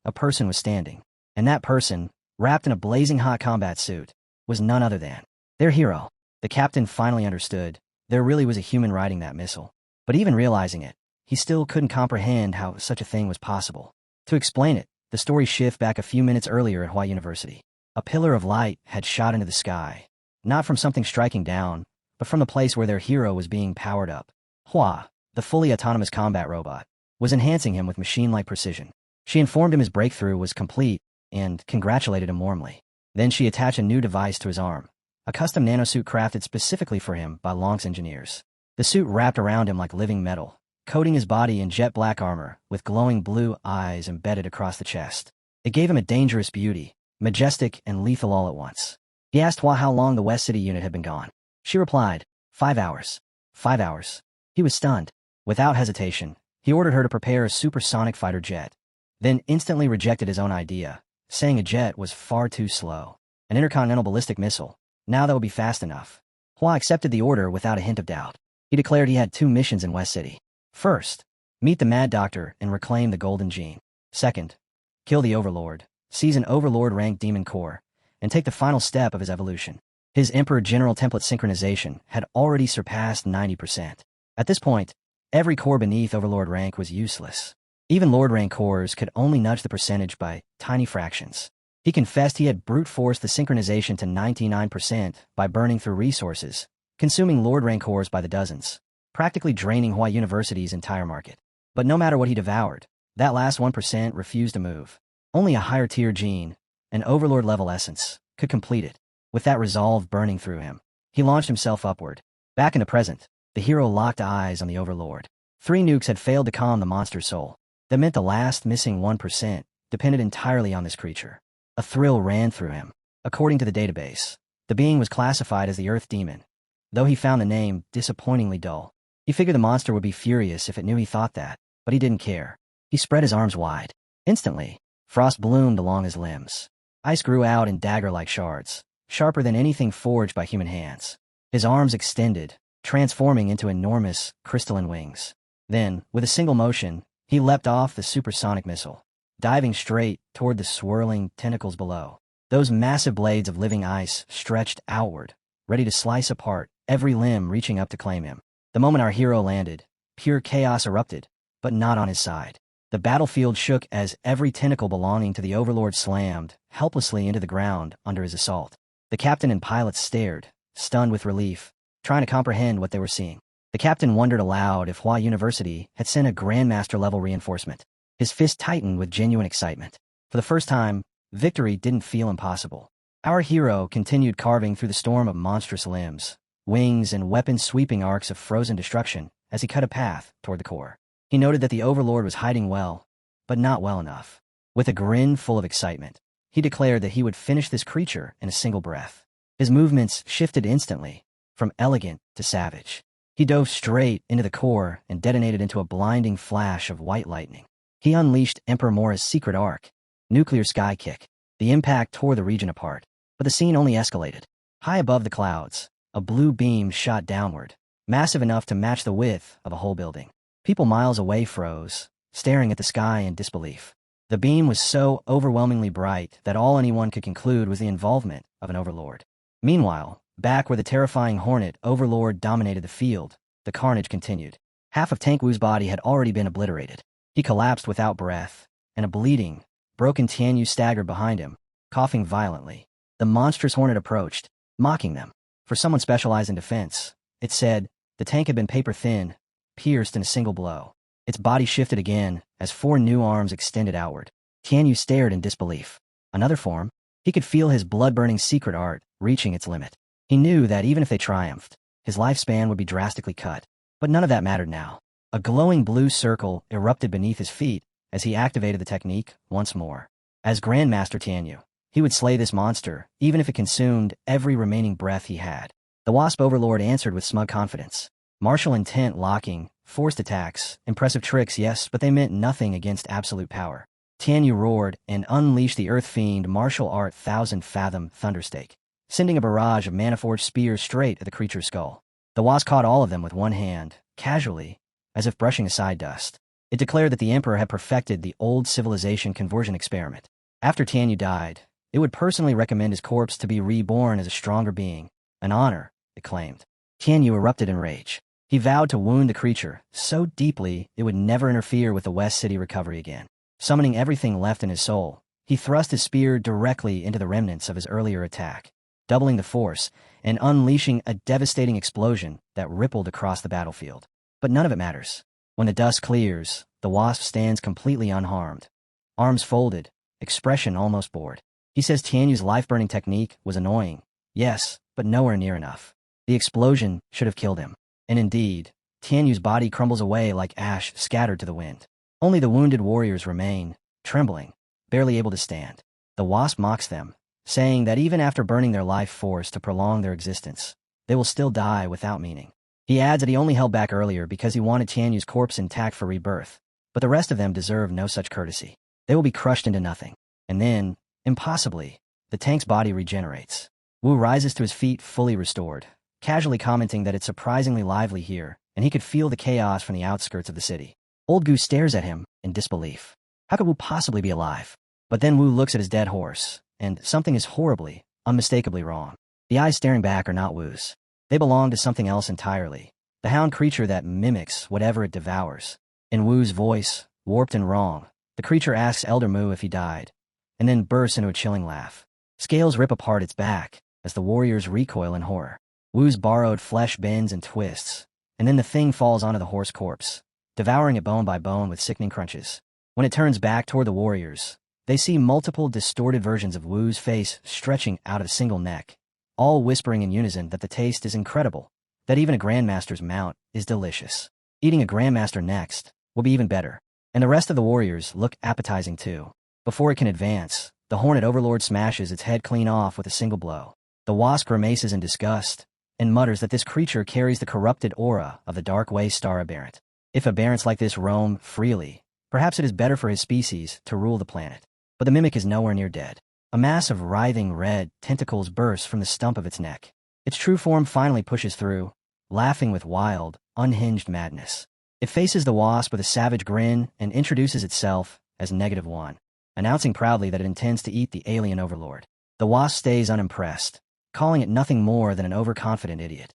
a person was standing. And that person, wrapped in a blazing hot combat suit, was none other than their hero. The captain finally understood. There really was a human riding that missile. But even realizing it, he still couldn't comprehend how such a thing was possible. To explain it, the story shifted back a few minutes earlier at Hawaii University. A pillar of light had shot into the sky, not from something striking down, but from the place where their hero was being powered up. Hua, the fully autonomous combat robot, was enhancing him with machine-like precision. She informed him his breakthrough was complete and congratulated him warmly. Then she attached a new device to his arm, a custom nanosuit crafted specifically for him by Long's engineers. The suit wrapped around him like living metal, coating his body in jet black armor with glowing blue eyes embedded across the chest. It gave him a dangerous beauty, majestic and lethal all at once. He asked Hua how long the West City unit had been gone. She replied, 5 hours. 5 hours. He was stunned. Without hesitation, he ordered her to prepare a supersonic fighter jet, then instantly rejected his own idea, saying a jet was far too slow. An intercontinental ballistic missile. Now that would be fast enough. Hua accepted the order without a hint of doubt. He declared he had 2 missions in West City. First, meet the Mad Doctor and reclaim the Golden Gene. Second, kill the Overlord, seize an Overlord-ranked demon core, and take the final step of his evolution. His Emperor General template synchronization had already surpassed 90%. At this point, every core beneath Overlord rank was useless. Even Lord rank cores could only nudge the percentage by tiny fractions. He confessed he had brute forced the synchronization to 99% by burning through resources, consuming Lord rank cores by the dozens, practically draining Hawaii University's entire market. But no matter what he devoured, that last 1% refused to move. Only a higher tier gene, an Overlord-level essence, could complete it. With that resolve burning through him, he launched himself upward. Back in the present, the hero locked eyes on the Overlord. 3 nukes had failed to calm the monster's soul. That meant the last missing 1% depended entirely on this creature. A thrill ran through him. According to the database, the being was classified as the Earth Demon, though he found the name disappointingly dull. He figured the monster would be furious if it knew he thought that, but he didn't care. He spread his arms wide. Instantly, frost bloomed along his limbs. Ice grew out in dagger-like shards, sharper than anything forged by human hands. His arms extended, transforming into enormous, crystalline wings. Then, with a single motion, he leapt off the supersonic missile, diving straight toward the swirling tentacles below. Those massive blades of living ice stretched outward, ready to slice apart, every limb reaching up to claim him. The moment our hero landed, pure chaos erupted, but not on his side. The battlefield shook as every tentacle belonging to the Overlord slammed helplessly into the ground under his assault. The captain and pilots stared, stunned with relief, trying to comprehend what they were seeing. The captain wondered aloud if Hua University had sent a Grandmaster-level reinforcement. His fist tightened with genuine excitement. For the first time, victory didn't feel impossible. Our hero continued carving through the storm of monstrous limbs, wings and weapons sweeping arcs of frozen destruction as he cut a path toward the core. He noted that the Overlord was hiding well, but not well enough. With a grin full of excitement, he declared that he would finish this creature in a single breath. His movements shifted instantly, from elegant to savage. He dove straight into the core and detonated into a blinding flash of white lightning. He unleashed Emperor Mora's secret arc, Nuclear Sky Kick. The impact tore the region apart, but the scene only escalated. High above the clouds, a blue beam shot downward, massive enough to match the width of a whole building. People miles away froze, staring at the sky in disbelief. The beam was so overwhelmingly bright that all anyone could conclude was the involvement of an Overlord. Meanwhile, back where the terrifying Hornet Overlord dominated the field, the carnage continued. Half of Tank Wu's body had already been obliterated. He collapsed without breath, and a bleeding, broken Tian Yu staggered behind him, coughing violently. The monstrous Hornet approached, mocking them. For someone specialized in defense, it said, the tank had been paper-thin, pierced in a single blow. Its body shifted again as 4 new arms extended outward. Tian Yu stared in disbelief. Another form? He could feel his blood-burning secret art reaching its limit. He knew that even if they triumphed, his lifespan would be drastically cut. But none of that mattered now. A glowing blue circle erupted beneath his feet as he activated the technique once more. As Grandmaster Tian Yu, he would slay this monster, even if it consumed every remaining breath he had. The Wasp Overlord answered with smug confidence. Martial intent locking, forced attacks, impressive tricks, yes, but they meant nothing against absolute power. Tian Yu roared and unleashed the Earth Fiend martial art 1,000-fathom Thunderstake, sending a barrage of mana-forged spears straight at the creature's skull. The Wasp caught all of them with one hand, casually, as if brushing aside dust. It declared that the Emperor had perfected the old civilization conversion experiment. After Tian Yu died, it would personally recommend his corpse to be reborn as a stronger being. An honor, it claimed. Tian Yu erupted in rage. He vowed to wound the creature so deeply it would never interfere with the West City recovery again. Summoning everything left in his soul, he thrust his spear directly into the remnants of his earlier attack, doubling the force and unleashing a devastating explosion that rippled across the battlefield. But none of it matters. When the dust clears, the Wasp stands completely unharmed. Arms folded, expression almost bored. He says Tian Yu's life-burning technique was annoying, yes, but nowhere near enough. The explosion should have killed him. And indeed, Tian Yu's body crumbles away like ash scattered to the wind. Only the wounded warriors remain, trembling, barely able to stand. The Wasp mocks them, saying that even after burning their life force to prolong their existence, they will still die without meaning. He adds that he only held back earlier because he wanted Tian Yu's corpse intact for rebirth, but the rest of them deserve no such courtesy. They will be crushed into nothing. And then, impossibly, the tank's body regenerates. Wu rises to his feet fully restored, casually commenting that it's surprisingly lively here, and he could feel the chaos from the outskirts of the city. Old Gu stares at him in disbelief. How could Wu possibly be alive? But then Wu looks at his dead horse, and something is horribly, unmistakably wrong. The eyes staring back are not Wu's. They belong to something else entirely. The hound creature that mimics whatever it devours. In Wu's voice, warped and wrong, the creature asks Elder Mu if he died, and then bursts into a chilling laugh. Scales rip apart its back as the warriors recoil in horror. Wu's borrowed flesh bends and twists, and then the thing falls onto the horse corpse, devouring it bone by bone with sickening crunches. When it turns back toward the warriors, they see multiple distorted versions of Wu's face stretching out of a single neck, all whispering in unison that the taste is incredible, that even a Grandmaster's mount is delicious. Eating a Grandmaster next will be even better. And the rest of the warriors look appetizing too. Before it can advance, the Hornet Overlord smashes its head clean off with a single blow. The Wasp grimaces in disgust, and mutters that this creature carries the corrupted aura of the Dark Way Star Aberrant. If aberrants like this roam freely, perhaps it is better for his species to rule the planet. But the mimic is nowhere near dead. A mass of writhing red tentacles bursts from the stump of its neck. Its true form finally pushes through, laughing with wild, unhinged madness. It faces the Wasp with a savage grin and introduces itself as -1, announcing proudly that it intends to eat the alien Overlord. The wasp stays unimpressed, calling it nothing more than an overconfident idiot.